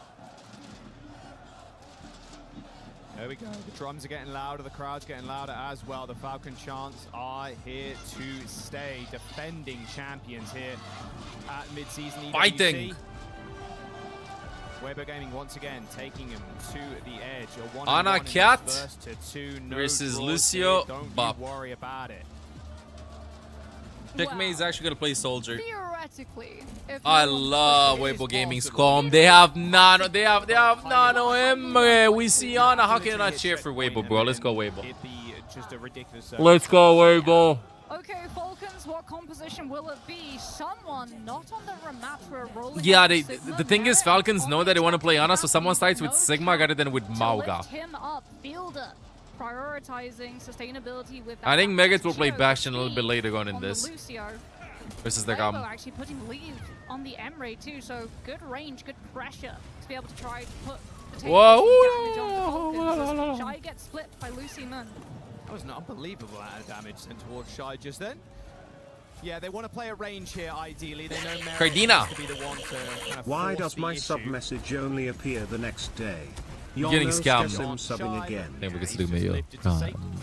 There we go. The drums are getting louder. The crowd's getting louder as well. The Falcon chants are here to stay. Defending champions here at mid-season EWC. Fighting. Weibo Gaming once again taking him to the edge. A 1-on-1 Ana in this Cat first to two. No versus draws Lucio here. Don't Bop. you worry about it. Pikmei is actually gonna play Soldier. Theoretically, if I no one love pushes- Weibo Gaming's calm. They have Nano. They have Nano Emre. We see Ana. How can you not cheer for Weibo, bro? Let's go Weibo. It'd be just a ridiculous. Let's go Weibo. Okay, Falcons, what composition will it be? Someone not on the Ramatra rolling Yeah, out they, Sigma. the thing is, Falcons know that they want to play Ana, so someone starts with Sigma rather than with To lift Mauga. him up, Fielder, prioritizing sustainability with I think that. Megat will play Chio, Bastion a little bit speed later on in on this the Lucio. versus the Weibo Gam. actually putting leave on the Emre too, so good range, good pressure to be able to try to put the Whoa, damage on the Falcons. As Shy gets split by Lucy Mun. That was an unbelievable amount of damage sent towards Shy just then. Yeah, they want to play a range here, ideally. They know Merrick Cardina. needs to be the one to kind of Why force does the my issue. sub message only appear the next day? You're getting scammed. Subbing again. Nem vou conseguir meio.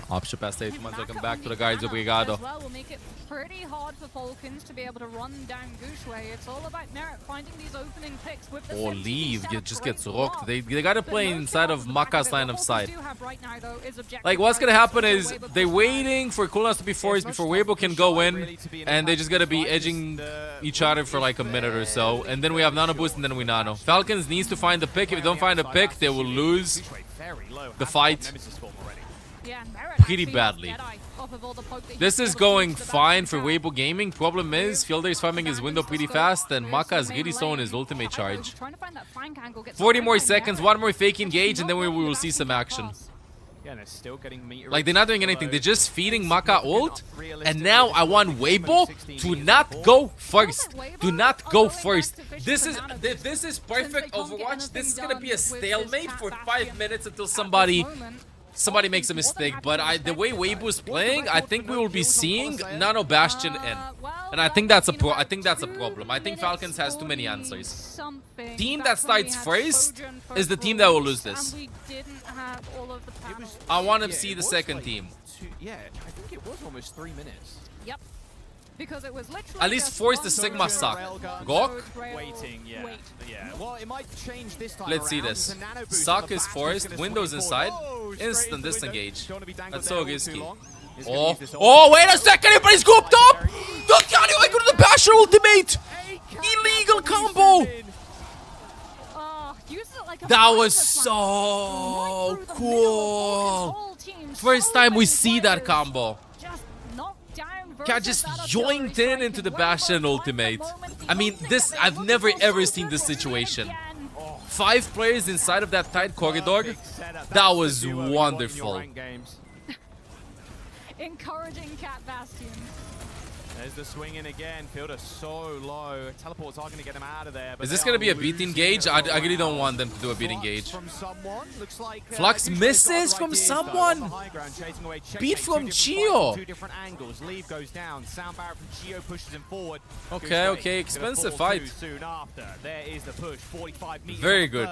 Option past 8 months. Welcome back to the guides. Obrigado. As well will make it pretty hard for Falcons to be able to run down Gushway. It's all about Merrick finding these opening picks with the Or 17 leave. setup, Just great gets rocked. block. They gotta play inside of Maka's line of sight. Do have right now, though, is objective Like, what's gonna focus happen for is Weibo they're push waiting for cooldowns to be forced before Weibo can go in, and they just gotta be edging each other for like a minute or so, and then we have Nano Boost and then we Nano. Falcons needs to find the pick. If they don't find a pick, they will lose the fight Yeah, and Merrick pretty actually badly. lost Deadeye off of all the poke that he This was is able to going reach the fine back for Weibo Gaming. Problem is, Fielder is farming his window pretty fast, and Maka is really slow on his ultimate charge. Trying to find that flank angle, gets 40 more surrounded by seconds, Merrick. one more fake engage, and then we will see some action. Yeah, they're still getting meter. Like, they're not doing anything. They're just feeding Maka ult. And now I want Weibo to not go first. Do not go first. This is perfect Overwatch. This is gonna be a stalemate for 5 minutes until somebody makes a mistake. But the way Weibo is playing, I think we will be seeing Nano Bastion in. And I think that's a problem. I think Falcons has too many answers. Team that starts first is the team that will lose this. And we didn't have all of the panels. I want to see the second team. Yeah, I think it was almost 3 minutes. Yep. Because it was literally At least just force one the Sigma suck. Railgun, Gok? road rail, Waiting, yeah. wait. Yeah. Well, it might change this time Let's see around. this. The nano boost Suck on the is back forced, gonna windows swing inside, forward. Oh, instant straight into the window. disengage. Don't wanna be dangled That's there so all too risky. long. He's gonna use this ult. Oh, wait a second, everybody's grouped up! Look, Johnny, I could have Basher ultimate! Illegal combo! That was so cool. First time we see that combo. Cat just yoinked into the Bastion ultimate. I mean, this, I've never ever seen this situation. 5 players inside of that tight corridor. That was wonderful. Encouraging Cat Bastion. There's the swing in again. Fielder so low. Teleports are going to get him out of there. Is this going to be a beat engage? I really don't want them to do a beat engage. Flux misses from someone. Beat from Gio. 2 different angles. Leave goes down. Sound barrier from Gio pushes him forward. Okay, okay. Expensive fight. Soon after. There is the push. 45 meters. Very good.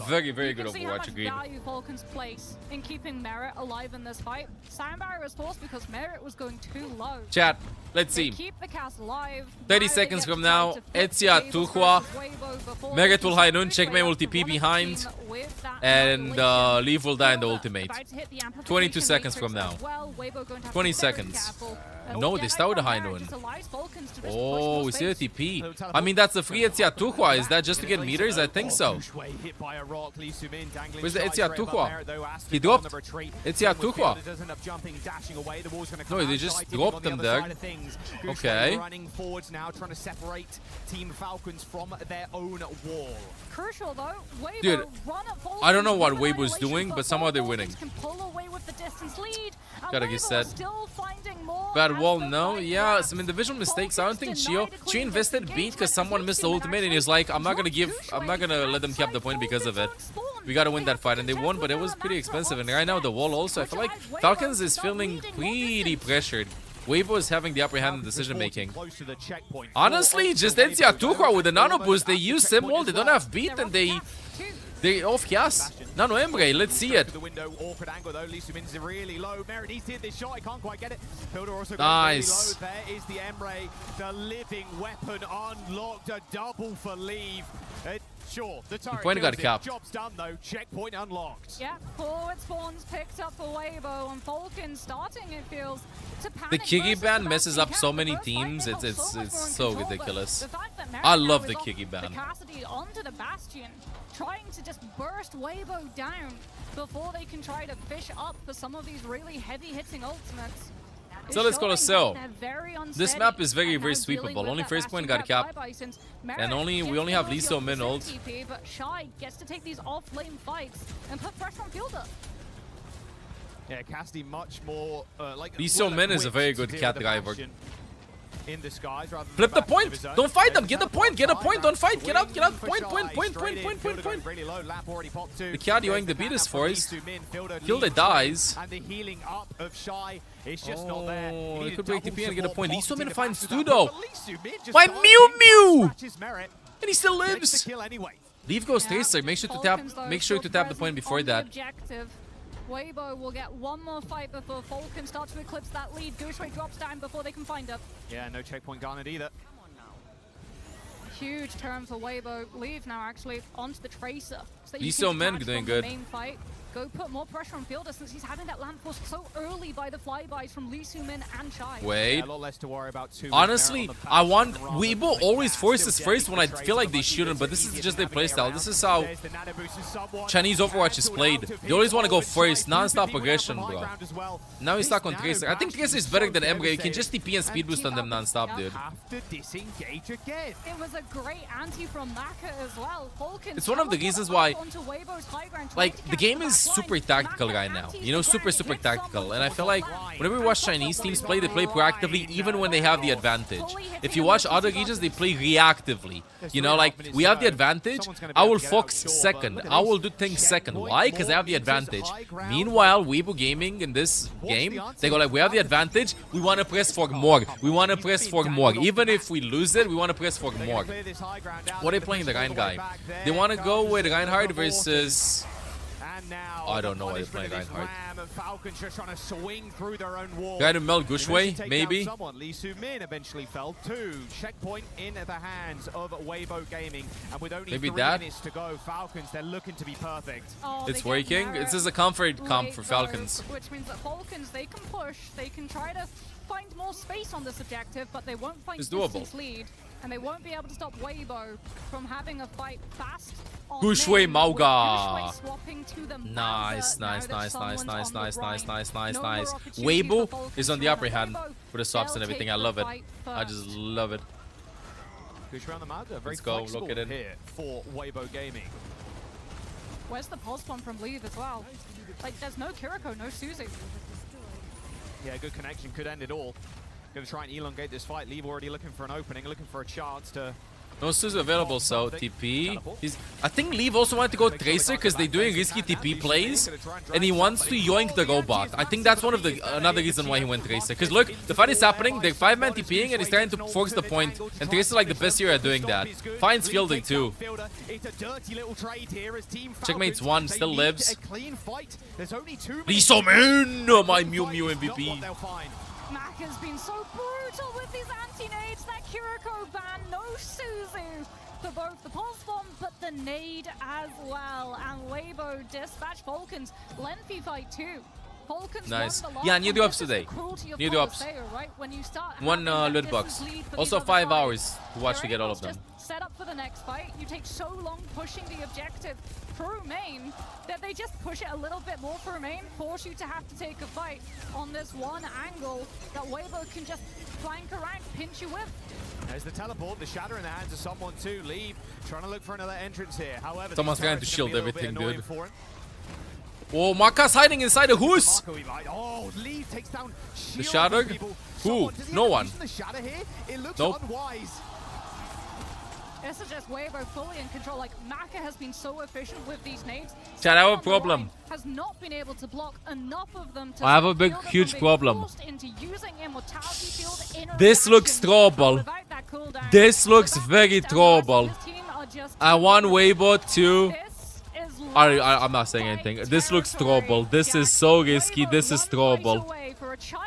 Very, very good Overwatch. Agreed. Value Falcon's place in keeping Merit alive in this fight. Sound barrier was forced because Merit was going too low. Chat. Let's see. 30 seconds from now, Ezia Tuhua, Merit will high noon, checkmate will TP behind, and Leaf will die in the ultimate. 22 seconds from now. 20 seconds. No, they start with a high noon. Oh, we see a TP. I mean, that's a free Ezia Tuhua. Is that just to get meters? I think so. Where's the Ezia Tuhua? He dropped Ezia Tuhua. No, they just dropped them there. Okay. Running forwards now, trying to separate Team Falcons from their own wall. Crucial though, Weibo dude, I don't know what Weibo's doing, but somehow they're winning. Gotta get set. Bad wall, no. Yeah, some individual mistakes. I don't think Gio invested beat because someone missed the ultimate, and he's like, I'm not gonna let them cap the point because of it. We gotta win that fight, and they won, but it was pretty expensive. And right now the wall also, I feel like Falcons is feeling pretty pressured. Weibo is having the upper hand in decision making. Honestly, just Ezia Tuhua with a nano boost. They use sim wall, they don't have beat, and they off gas. Nano Emre, let's see it. Nice. There is the Emre, the living weapon unlocked, a double for Leave. Sure, the point got capped. Job's done though. Checkpoint unlocked. Yeah, forward spawns picked up for Weibo, and Falcon starting, it feels, to panic. The Kiki ban messes up so many teams. It's so ridiculous. I love the Kiki ban. Cassidy onto the Bastion, trying to just burst Weibo down before they can try to fish up for some of these really heavy-hitting ultimates. So let's go to Cell. This map is very, very sweepable. Only first point got capped. And we only have Lee So Min ult. But Shy gets to take these off-lane fights and put pressure on Fielder. Yeah, Cassidy much more like Lee So Min is a very good cat driver. In disguise, flip the point. Don't fight them. Get the point. Get a point. Don't fight. Get out. Get out. Point. The cat yoing the beat is forced. Hilda dies. And the healing up of Shy is just not there. He could break TP and get a point. Lee So Min finds Studo. My Mew Mew. And he still lives. Leave goes Tracer. Make sure to tap the point before that. Weibo will get one more fight before Falcon starts to eclipse that lead. Gooshway drops down before they can find her. Yeah, no checkpoint garnered either. Huge turn for Weibo. Leave now actually onto the Tracer. So Lee So Min doing good. Main fight. Go put more pressure on Fielder since he's having that lamp forced so early by the flybys from Lee So Min and Shy. Wait. Yeah, a lot less to worry about too. Honestly, I want Weibo always forces first when I feel like they shouldn't, but this is just their playstyle. This is how Chinese Overwatch is played. They always want to go first, non-stop aggression, bro. Now he's stuck on Tracer. I think Tracer is better than Emre. You can just TP and speed boost on them non-stop, dude. It was a great anti from Maka as well. Falcon, it's one of the reasons why, like, the game is super tactical right now. You know, super tactical. And I feel like whenever we watch Chinese teams play, they play proactively even when they have the advantage. If you watch other regions, they play reactively. You know, like, we have the advantage, I will focus second. I will do things second. Why? Because I have the advantage. Meanwhile, Weibo Gaming in this game, they go like, we have the advantage, we want to press for more. We want to press for more. Even if we lose it, we want to press for more. What are they playing the Rein guy? They want to go with Reinhardt versus... I don't know why they're playing Reinhardt. Guy to melt Gushway, maybe? Lee So Min eventually fell too. Checkpoint in the hands of Weibo Gaming, and with only 3 minutes to go, Falcons, they're looking to be perfect. It's working. This is a comfort comp for Falcons. Which means that Falcons, they can push, they can try to find find more space on this objective, but they won't find It's doable. distance lead, and they won't be able to stop Weibo from having a fight fast. Gushwei Mauga. Swapping to the Nice. Weibo Weibo is on the upper hand with the swaps and everything. I love it. I just love it. Gushwei on the Mauga. Very Let's go. flexible Look at it. here for Weibo Gaming. Where's the pulse bomb from Leave as well? Like, there's no Kiriko, no Suzu. Yeah, good connection could end it all. Going to try and elongate this fight. Leave already looking for an opening, looking for a chance to... No Suzu available, so TP. I think Leave also wanted to go Tracer because they're doing risky TP plays, and he wants to yoink the robot. I think that's one of the another reason why he went Tracer. Because look, the fight is happening, they're 5-man TPing, and he's trying to force the point. And Tracer like the best hero at doing that. Finds fielding too. Checkmate's 1, still lives. Lee So-min, my Mew Mew MVP. Mac has been so brutal with these anti-nades. That Kiriko ban, no Suzu for both the pulse bomb, but the nade as well. And Weibo dispatch Falcons. Lengthy fight too. Falcons Nice. won the last Yeah, new one. drops This is today. the cruelty of New drops. Coliseum, right? When you start One having that loot box. distance lead for Also these 5 other hours fights, to watch to you're get all able of them. just set up for the next fight. You take so long pushing the objective through main that they just push it a little bit more through main, force you to have to take a fight on this one angle that Weibo can just flank around, pinch you with. There's the teleport, the shatter in the hands of someone too. Leave, trying to look for another entrance here. However, Someone's these trying to turrets are shield gonna be a little everything, bit annoying dude. for him. Oh, Maka's hiding inside a Hoos. Oh, Leave takes down The shield shatter? from people. Who? Does he No end up one. using the shatter here? It looks Nope. unwise. This is just Weibo fully in control. Like, Maka has been so efficient with these nades. Chat, I have a Someone on the problem. line has not been able to block enough of them to I have a big, shield them huge from being problem. forced into using immortality field in a This looks reaction. throwable. Without that cooldown, This looks without very this down, the rest of throwable. his team are just I want Weibo to... This is I'm not saying anything. This looks throwable. This is so risky. This is throwable.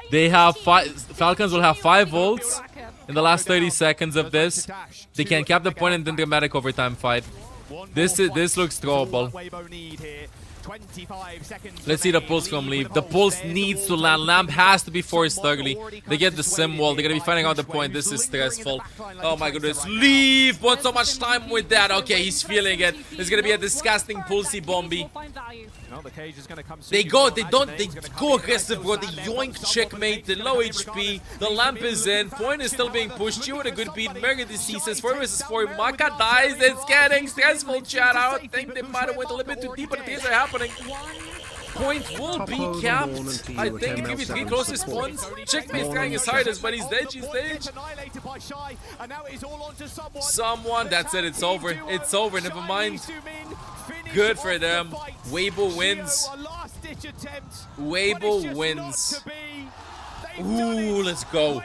They have Falcons will have 5 volts in the last 30 seconds of this. They can cap the point and then dramatic overtime fight. This looks throwable. 25 seconds Let's see the pulse from Leave. The pulse needs to land. Lamp has to be forced early. They get the sim wall. They're gonna be finding out the point. This is stressful. Oh my goodness. Leave! Wants so much time with that. Okay, he's feeling it. It's gonna be a disgusting pulsey bomby. They go aggressive, bro. They yoink checkmate. The low HP. The lamp is in. Point is still being pushed. You with a good beat. Mega deceases. 4 vs 4. Maka dies. It's getting stressful, chat. I don't think they might have went a little bit too deep, but things are happening. Point will be capped. I think it could be 3 closest points. Checkmate's trying his hardest, but he's dead. Someone, that's it. It's over. It's over. Never mind. Good for them. Weibo wins. Weibo wins. Ooh, let's go.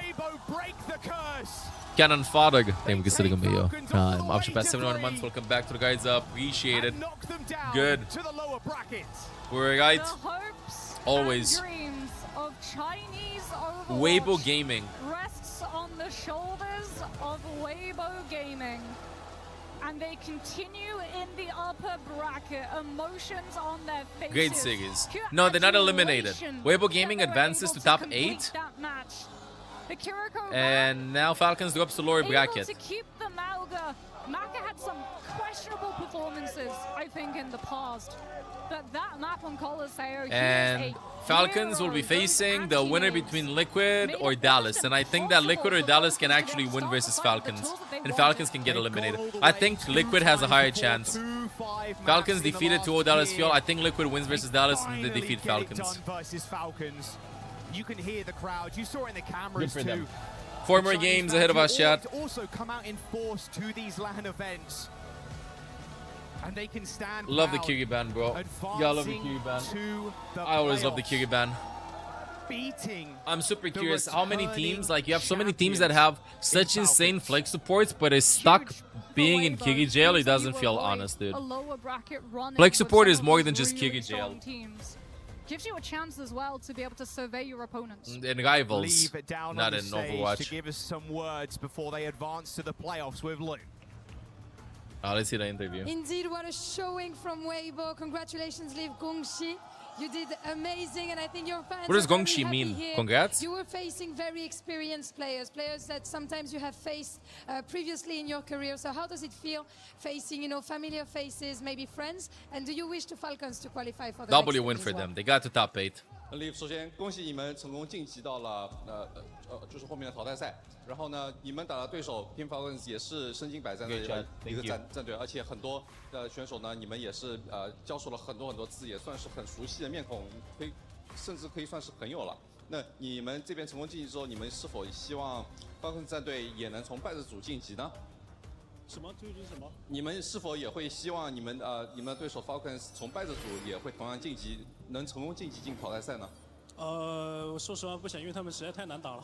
Cannon Farag. Thank you for sitting on me, yo. I'm after past 71 months. Welcome back to the guys up. Appreciate it. Good. We're right. Always. Of Chinese Weibo Gaming. Rests on the shoulders of Weibo Gaming. And they continue in the upper bracket. Emotions on their faces. Great series. No, they're not eliminated. Weibo Gaming advances to top 8. And now Falcons drops to lower bracket. To keep the Mauga. Maka had some questionable performances, I think, in the past. But that map on Coliseum, and Falcons will be facing the winner between Liquid or Dallas. And I think that Liquid or Dallas can actually win versus Falcons. And Falcons can get eliminated. I think Liquid has a higher chance. Falcons defeated 2-0 Dallas Fuel. I think Liquid wins versus Dallas and they defeat Falcons. You can hear the crowd. You saw it in the cameras Good for too. them. 4 more games ahead of us, chat. Also come out in force to these LAN events. And they can stand Love the Kiri ban, bro. Yeah, I love the Kiri ban. I always love the Kiri ban. I'm super curious how many teams, like you have so many teams that have such insane flex supports but is stuck being in Kiri jail. It doesn't feel honest, dude. Flex support is more than just Kiri jail. Gives you a chance as well to be able to survey your opponents. In rivals, Leave it down not on in the stage Overwatch. to give us some words before they advance to the playoffs with Loon. Let's see the interview. Indeed, what a showing from Weibo. Congratulations, Liv Gongxi. You did amazing, and I think your fans What does are very Gongxi happy mean? here. Congrats? You were facing very experienced players that sometimes you have faced previously in your career. So how does it feel facing, you know, familiar faces, maybe friends? And do you wish the Falcons to qualify for the W next win stage for as well? them. They got to top 8. Leaf，首先恭喜你们成功晋级到了就是后面的淘汰赛。然后呢，你们打的对手 Team Falcons 也是身经百战的一个战队，而且很多选手呢，你们也是交手了很多次，也算是很熟悉的面孔，甚至可以算是朋友了。那你们这边成功晋级之后，你们是否希望 Falcons 战队也能从败者组晋级呢？什么？究竟什么？你们是否也会希望你们的对手 Falcons 从败者组也会同样晋级，能成功晋级进淘汰赛呢？我说实话不想，因为他们实在太难打了。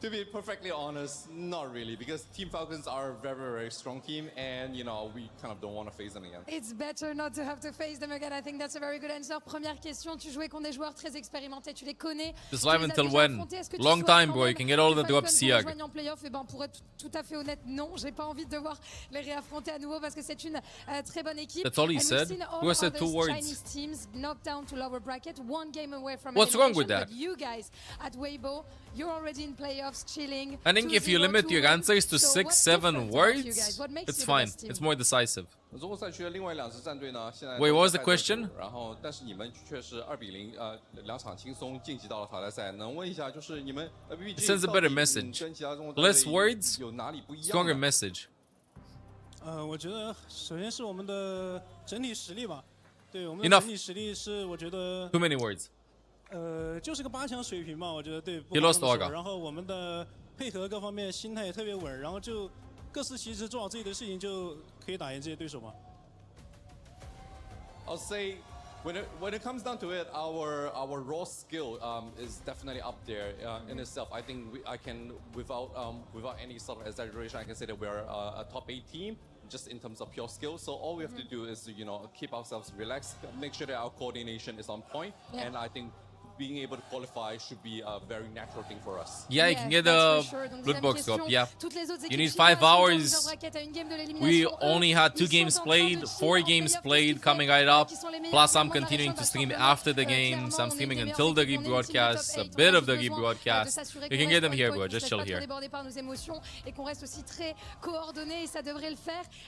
To be perfectly honest, not really, because Team Falcons are a very strong team, and you know we kind of don't want to face them again. It's better not to have to face them again. I think that's a very good answer. Première question, tu jouais contre des joueurs très expérimentés, tu les connais. This live until when? Long time, bro. You can get all the drops Siag. En playoff, et ben pour être tout à fait honnête, non, j'ai pas envie de devoir les réaffronter à nouveau parce que c'est une très bonne équipe. That's all he said. Who has said 2 words? Chinese teams knocked down to lower bracket, 1 game away from What's wrong with that? But you guys at Weibo, you're already in playoffs, chilling. I think if you limit your answers to 6-7 words, it's fine. It's more decisive. 中国赛区的另外2支战队呢，现在 Wait, what was the question? 然后，但是你们却是2-0，2场轻松晋级到了淘汰赛。能问一下，就是你们 It sends a better message. Less words, 有哪里不一样 stronger message. 我觉得首先是我们的整体实力吧。对，我们的 Enough. 整体实力是我觉得 Too many words. 就是个8强水平嘛，我觉得对。 He lost Olga. 然后我们的配合各方面心态也特别稳，然后就各司其职做好自己的事情，就可以打赢这些对手嘛。I'll say when it comes down to it, our raw skill is definitely up there in itself. I think I can without any sort of exaggeration, I can say that we're a top 8 team. Just in terms of pure skill, so all we have to do is keep ourselves relaxed, make sure that our coordination is on point, and I think being able to qualify should be a very natural thing for us. Yeah, you can get the Lootbox drop, yeah. You need 5 hours. We only had 2 games played, 4 games played coming right up. Plus, I'm continuing to stream after the games. I'm streaming until the rebroadcast, a bit of the rebroadcast. You can get them here, bro. Just chill here.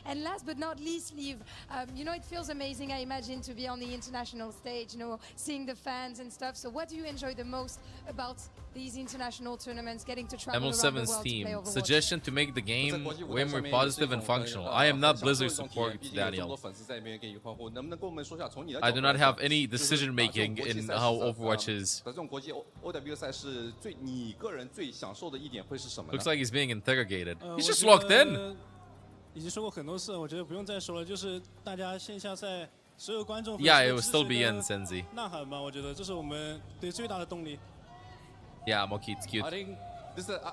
And last but not least, Liv, you know, it feels amazing, I imagine, to be on the international stage, you know, seeing the fans and stuff. So what do you enjoy the most about these international tournaments, getting to travel around the world to play Team. Overwatch? Suggestion to make the game way more positive and functional. I am not Blizzard support, Daniel. I do not have any decision making in how Overwatch is. Looks like he's being interrogated. He's just locked in. 已经说过很多次，我觉得不用再说了，就是大家线下赛所有观众 Yeah, it will still be in Senzi. 呐喊吧，我觉得这是我们对最大的动力。 Yeah, Moki, it's cute. I think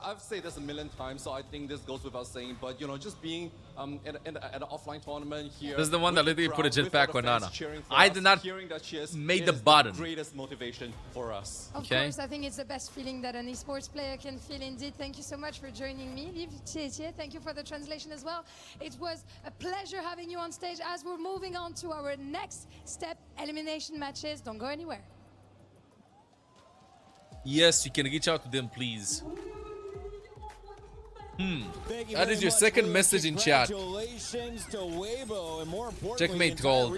I've said this a million times, so I think this goes without saying. But you know, just being at an offline tournament here. This is the one that literally put a jetpack on Nana. I did not make the button. The greatest motivation for us. Of course, I think it's the best feeling that an esports player can feel indeed. Thank you so much for joining me. Liv, thank you for the translation as well. It was a pleasure having you on stage as we're moving on to our next step, elimination matches. Don't go anywhere. Yes, you can reach out to them, please. That is your second message in chat. Checkmate gold.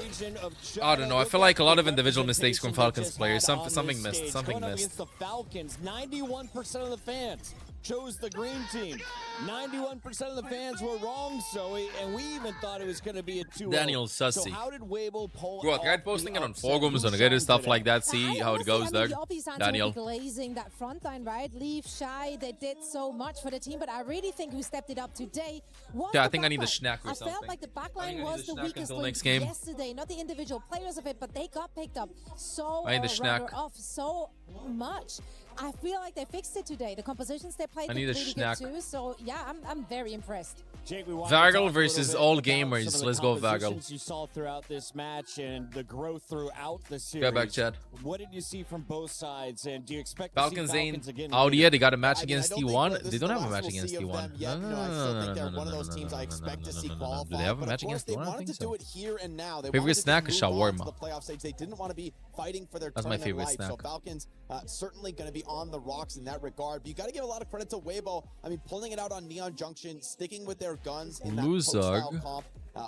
I don't know. I feel like a lot of individual mistakes from Falcons players. Something missed. Something missed. The Falcons, 91% of the fans chose the green team. 91% of the fans were wrong, Zoe, and we even thought it was going to be a 2-0. Daniel Sussy. So how did Weibo pull Bro, I tried posting it on forums, on Reddit, stuff like that. See how it goes, Doug. Daniel. Glazing that front line, right? Leave Shy, they did so much for the team, but I really think who stepped it up today was Yeah, I think I need a snack or something. I felt like the backline was the weakest link next game. yesterday, not the individual players of it, but they got picked up so I need a snack. off so much. I feel like they fixed it today. The compositions they played I looked need a really snack. good too. So yeah, I'm very impressed. Jake, we want Vargal to talk a versus little all bit about gamers. some of the Let's go, Vargal. compositions you saw throughout this match and the growth throughout the series. Go back, Chad. What did you see from both sides, and do you expect to Falcons see ain't Falcons again? out later? yet. They got a match I mean, I against don't think T1. that this They is don't the have a last match we'll against see of T1. them yet. No, I still think they're one of those teams I expect to see qualify. Do they have a but match of course, against they T1? I wanted think to do so. it here and now. They Favorite wanted to snack is move on to shawarma. the playoff stage. They didn't want to be fighting for their That's my tournament favorite life. So snack. Falcons certainly going to be on the rocks in that regard. But you got to give a lot of credit to Weibo. I mean, pulling it out on Neon Junction, sticking with their guns in that post-style comp.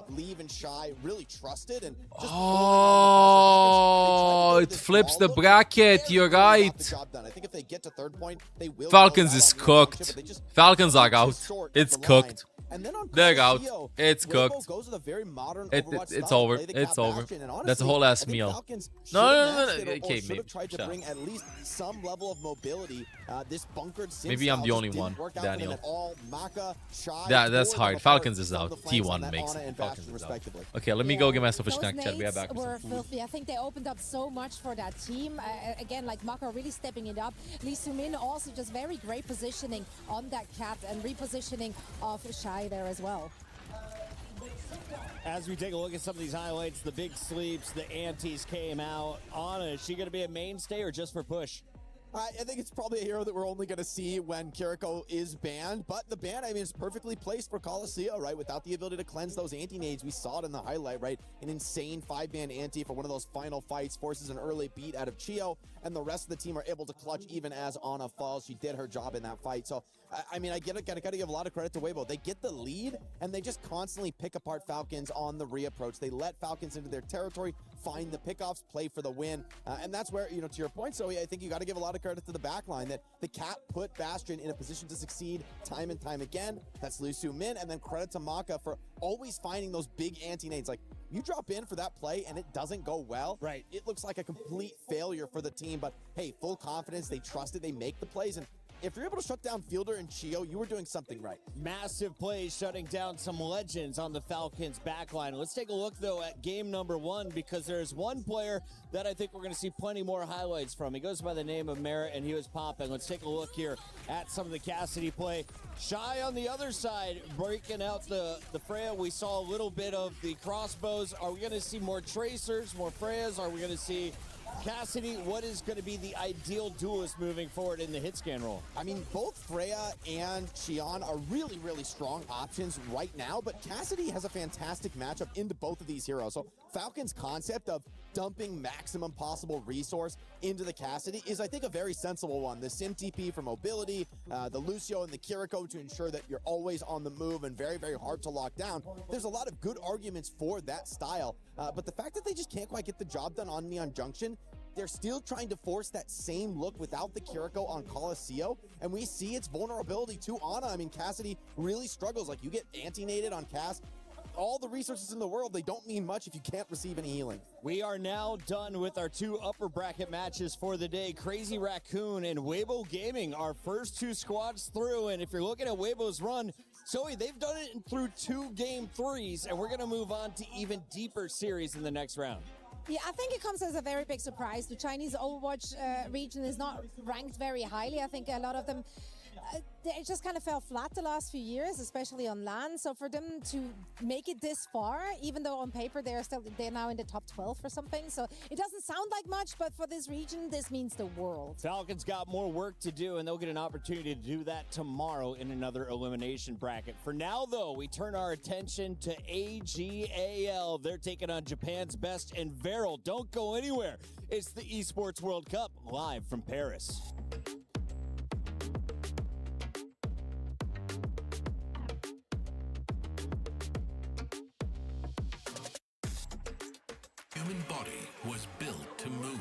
Leave and Shy really trusted and just it flips the bracket. You're right. I think if they get to third point, they will. Falcons is cooked. Falcons are out. It's cooked. They're out. It's cooked. It's over. It's over. That's a whole ass meal. No. Okay, maybe. Tried to bring at least some level of mobility. This bunkered Maybe I'm the only one, Daniel. That's hard. Falcons is out. T1 makes it. Falcons is out. Okay, let me go get myself a snack. Chat. We are back. Were filthy. I think they opened up so much for that team. Again, like Maka really stepping it up. Lee Sumin also just very great positioning on that cat and repositioning of Shy there as well. As we take a look at some of these highlights, the big sleeps, the antes came out. Anna, is she going to be a mainstay or just for push? I think it's probably a hero that we're only going to see when Kiriko is banned, but the ban, I mean, is perfectly placed for Coliseum, right? Without the ability to cleanse those anti-nades, we saw it in the highlight, right? An insane 5-man anti for one of those final fights, forces an early beat out of Chio, and the rest of the team are able to clutch even as Anna falls. She did her job in that fight. So, I mean, I get it. Gotta give a lot of credit to Weibo. They get the lead, and they just constantly pick apart Falcons on the reapproach. They let Falcons into their territory, find the pickoffs, play for the win, and that's where, you know, to your point, so I think you got to give a lot of credit to the backline that the Cat put Bastion in a position to succeed time and time again. That's Liu Su Min, and then credit to Maka for always finding those big anti-nades. Like, you drop in for that play and it doesn't go well, right? It looks like a complete failure for the team, but hey, full confidence, they trust it, they make the plays, and if you're able to shut down Fielder and Chio, you were doing something right. Massive plays shutting down some legends on the Falcons backline. Let's take a look, though, at game number 1, because there's one player that I think we're going to see plenty more highlights from. He goes by the name of Merritt, and he was popping. Let's take a look here at some of the Cassidy play. Shy on the other side, breaking out the Freya. We saw a little bit of the crossbows. Are we going to see more Tracers, more Freyas? Are we going to see Cassidy? What is going to be the ideal duelist moving forward in the hit scan role? I mean, both Freya and Xion are really, really strong options right now, but Cassidy has a fantastic matchup into both of these heroes. So Falcon's concept of dumping maximum possible resource into the Cassidy is, I think, a very sensible one. The Sim TP for mobility, the Lucio and the Kiriko to ensure that you're always on the move and very, very hard to lock down. There's a lot of good arguments for that style, but the fact that they just can't quite get the job done on Neon Junction, they're still trying to force that same look without the Kiriko on Coliseum, and we see its vulnerability to Ana. I mean, Cassidy really struggles. Like, you get anti-nated on Cass, all the resources in the world, they don't mean much if you can't receive any healing. We are now done with our 2 upper bracket matches for the day. Crazy Raccoon and Weibo Gaming, our first 2 squads through, and if you're looking at Weibo's run, Zoe, they've done it through 2 game 3s, and we're going to move on to even deeper series in the next round. Yeah, I think it comes as a very big surprise. The Chinese Overwatch region is not ranked very highly. I think a lot of them, they just kind of fell flat the last few years, especially on LAN. So for them to make it this far, even though on paper they're now in the top 12 or something. So it doesn't sound like much, but for this region, this means the world. Falcons got more work to do, and they'll get an opportunity to do that tomorrow in another elimination bracket. For now, though, we turn our attention to AGAL. They're taking on Japan's best, and Varel, don't go anywhere. It's the Esports World Cup, live from Paris. Human body was built to move.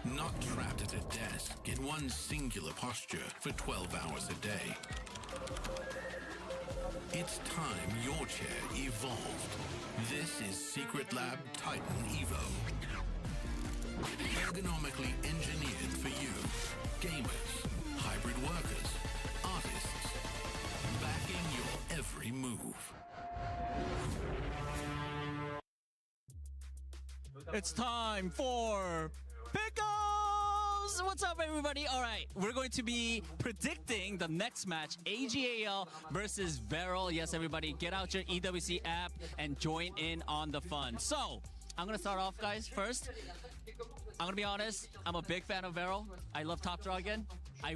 Not trapped at a desk in one singular posture for 12 hours a day. It's time your chair evolved. This is Secret Lab Titan Evo. Ergonomically engineered for you. Gamers, hybrid workers, artists. Backing your every move. It's time for Pickles! Peeps, what's up everybody? All right, we're going to be predicting the next match, AGAL versus Veril. Yes, everybody, get out your EWC app and join in on the fun. So, I'm going to start off, guys, first. I'm going to be honest, I'm a big fan of Veril. I love Top Dragon. I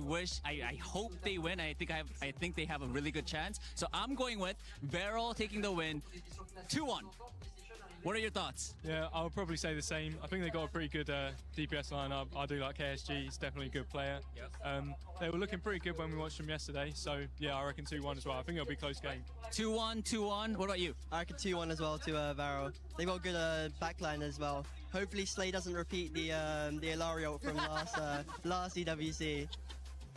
hope they win. I think they have a really good chance. So I'm going with Veril taking the win 2-1. What are your thoughts? Yeah, I would probably say the same. I think they got a pretty good DPS lineup. I do like KSG. He's definitely a good player. They were looking pretty good when we watched them yesterday. So, yeah, I reckon 2-1 as well. I think it'll be a close game. 2-1. What about you? I reckon 2-1 as well to Veril. They've got good backline as well. Hopefully Slay doesn't repeat the Ilario ult from last EWC.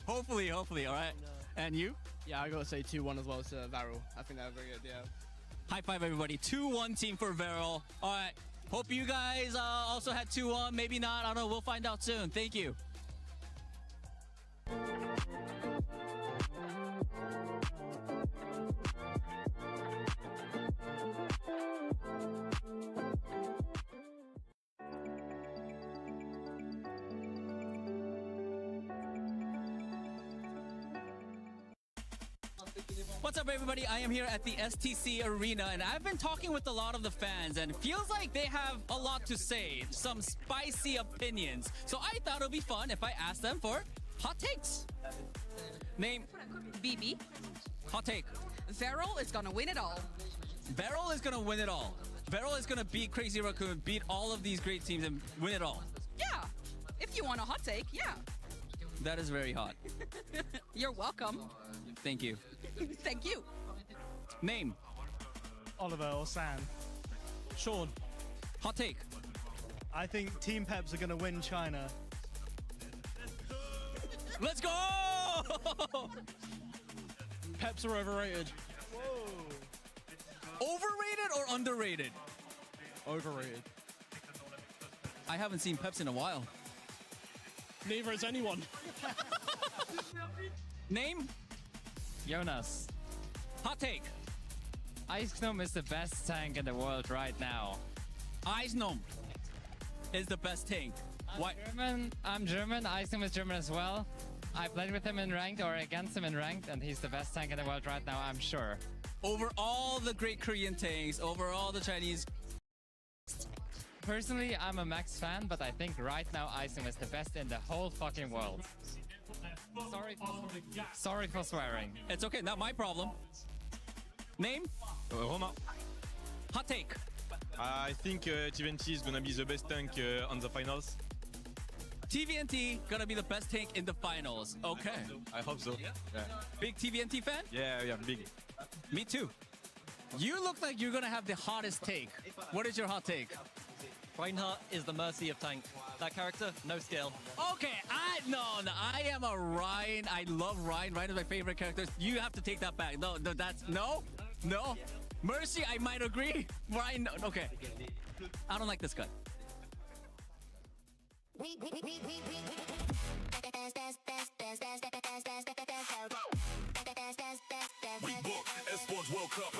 Hopefully, all right. And you? Yeah, I gotta say 2-1 as well to Veril. I think they're very good, yeah. High five, everybody. 2-1 team for Veril. All right. Hope you guys also had 2-1. Maybe not. I don't know. We'll find out soon. Thank you. What's up, everybody? I am here at the STC Arena, and I've been talking with a lot of the fans, and it feels like they have a lot to say, some spicy opinions. So I thought it would be fun if I asked them for hot takes. Name? BB. Hot take. Veril is gonna win it all. Veril is gonna win it all. Veril is gonna beat Crazy Raccoon, beat all of these great teams, and win it all. Yeah. If you want a hot take, yeah. That is very hot. You're welcome. Thank you. Thank you. Name? Oliver or Sam. Sean. Hot take. I think Team Peps are going to win China. Let's go! Peps are overrated. Overrated or underrated? Overrated. I haven't seen Peps in a while. Neither has anyone. Name? Jonas. Hot take. Ice Gnome is the best tank in the world right now. Ice Gnome is the best tank. Why? I'm German. Ice Gnome is German as well. I played with him in ranked or against him in ranked, and he's the best tank in the world right now, I'm sure. Over all the great Korean tanks, over all the Chinese. Personally, I'm a Max fan, but I think right now Ice Gnome is the best in the whole fucking world. Sorry for swearing. It's okay, not my problem. Name? Romain. Hot take. I think TVNT is gonna be the best tank on the finals. TVNT gonna be the best tank in the finals. Okay. I hope so. Yeah. Big TVNT fan? Yeah, big. Me too. You look like you're gonna have the hottest take. What is your hot take? Reinhardt is the mercy of tank. That character, no skill. Okay, I am a Ryan. I love Ryan. Ryan is my favorite character. You have to take that back. No, no. Mercy, I might agree. Ryan, no, okay. I don't like this guy. We booked Esports World Cup.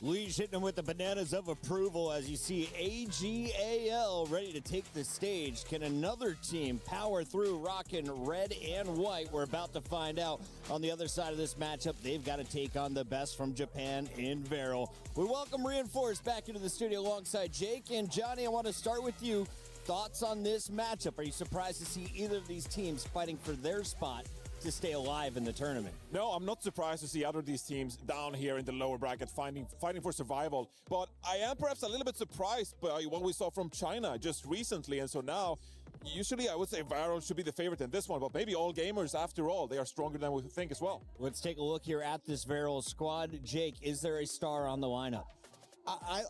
Luis hitting him with the bananas of approval as you see AGAL ready to take the stage. Can another team power through rocking red and white? We're about to find out. On the other side of this matchup, they've got to take on the best from Japan in Veril. We welcome Reinforced back into the studio alongside Jake and Johnny. I want to start with you. Thoughts on this matchup? Are you surprised to see either of these teams fighting for their spot to stay alive in the tournament? No, I'm not surprised to see other of these teams down here in the lower bracket fighting for survival. But I am perhaps a little bit surprised by what we saw from China just recently. And so now Usually, I would say Varel should be the favorite in this one, but maybe all gamers, after all, they are stronger than we think as well. Let's take a look here at this Varel squad. Jake, is there a star on the lineup?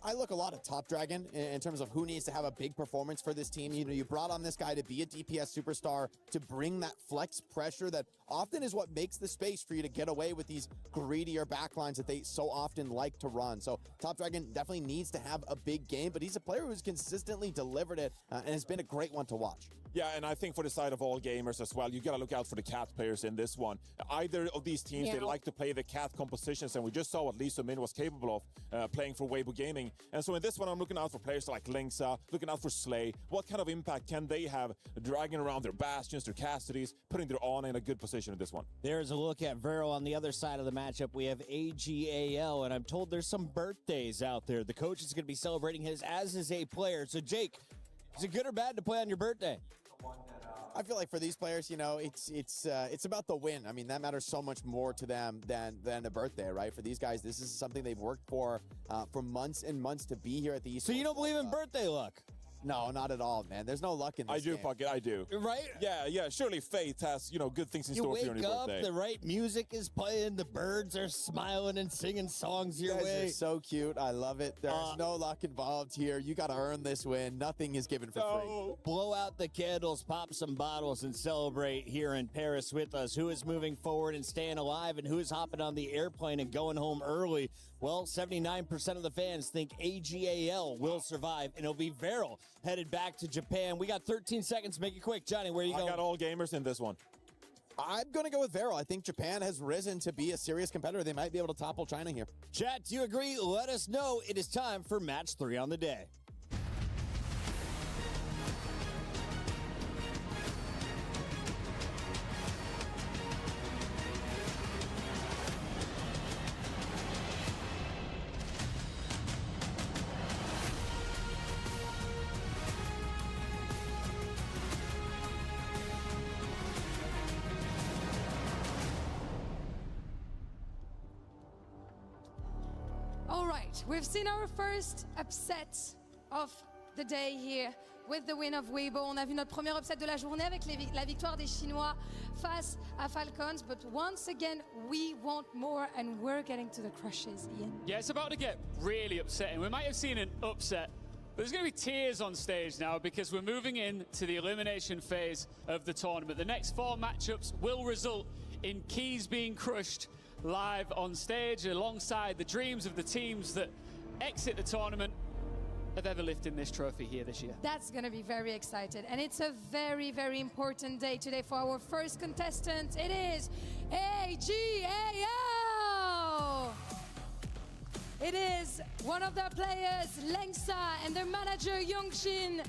I look a lot at Top Dragon in terms of who needs to have a big performance for this team. You know, you brought on this guy to be a DPS superstar, to bring that flex pressure that often is what makes the space for you to get away with these greedier backlines that they so often like to run. So Top Dragon definitely needs to have a big game, but he's a player who's consistently delivered it and has been a great one to watch. Yeah, and I think for the side of all gamers as well, you got to look out for the cat players in this one. Either of these teams, they like to play the cat compositions, and we just saw what Lee Min was capable of playing for Weibo Gaming. And so in this one, I'm looking out for players like Linksa, looking out for Slay. What kind of impact can they have dragging around their Bastions, their Cassidies, putting their Ana in a good position in this one? There's a look at Varel. On the other side of the matchup, we have AGAL, and I'm told there's some birthdays out there. The coach is going to be celebrating his, as is a player. So, Jake, is it good or bad to play on your birthday? I feel like for these players, you know, it's about the win. I mean, that matters so much more to them than a birthday, right? For these guys, this is something they've worked for months and months to be here at the Esports. So you don't believe in birthday luck? No, not at all, man. There's no luck in this I do, game. Puckett, I do. Right? Yeah. Surely fate has, you know, good things in store for you on your birthday. You wake up, the right music is playing, the birds are smiling and singing songs your You guys way. are so cute. I love it. There's no luck involved here. You got to earn this win. Nothing is given for free. Blow out the candles, pop some bottles, and celebrate here in Paris with us. Who is moving forward and staying alive, and who is hopping on the airplane and going home early? Well, 79% of the fans think AGAL will survive, and it'll be Varel headed back to Japan. We got 13 seconds. Make it quick. Johnny, where are you going? I got all gamers in this one. I'm going to go with Varel. I think Japan has risen to be a serious competitor. They might be able to topple China here. Chat, do you agree? Let us know. It is time for match 3 on the day. All right, we've seen our first upset of the day here with the win of Weibo. On a vu notre premier upset de la journée avec la victoire des Chinois face à Falcons. But once again, we want more, and we're getting to the crushes, Ian. Yeah, it's about to get really upsetting. We might have seen an upset, but there's going to be tears on stage now because we're moving into the elimination phase of the tournament. The next 4 matchups will result in keys being crushed live on stage alongside the dreams of the teams that exit the tournament of ever lifting this trophy here this year. That's going to be very exciting. And it's a very, very important day today for our first contestant. It is AGAL. It is one of their players, Lengsa, and their manager, Yongshin,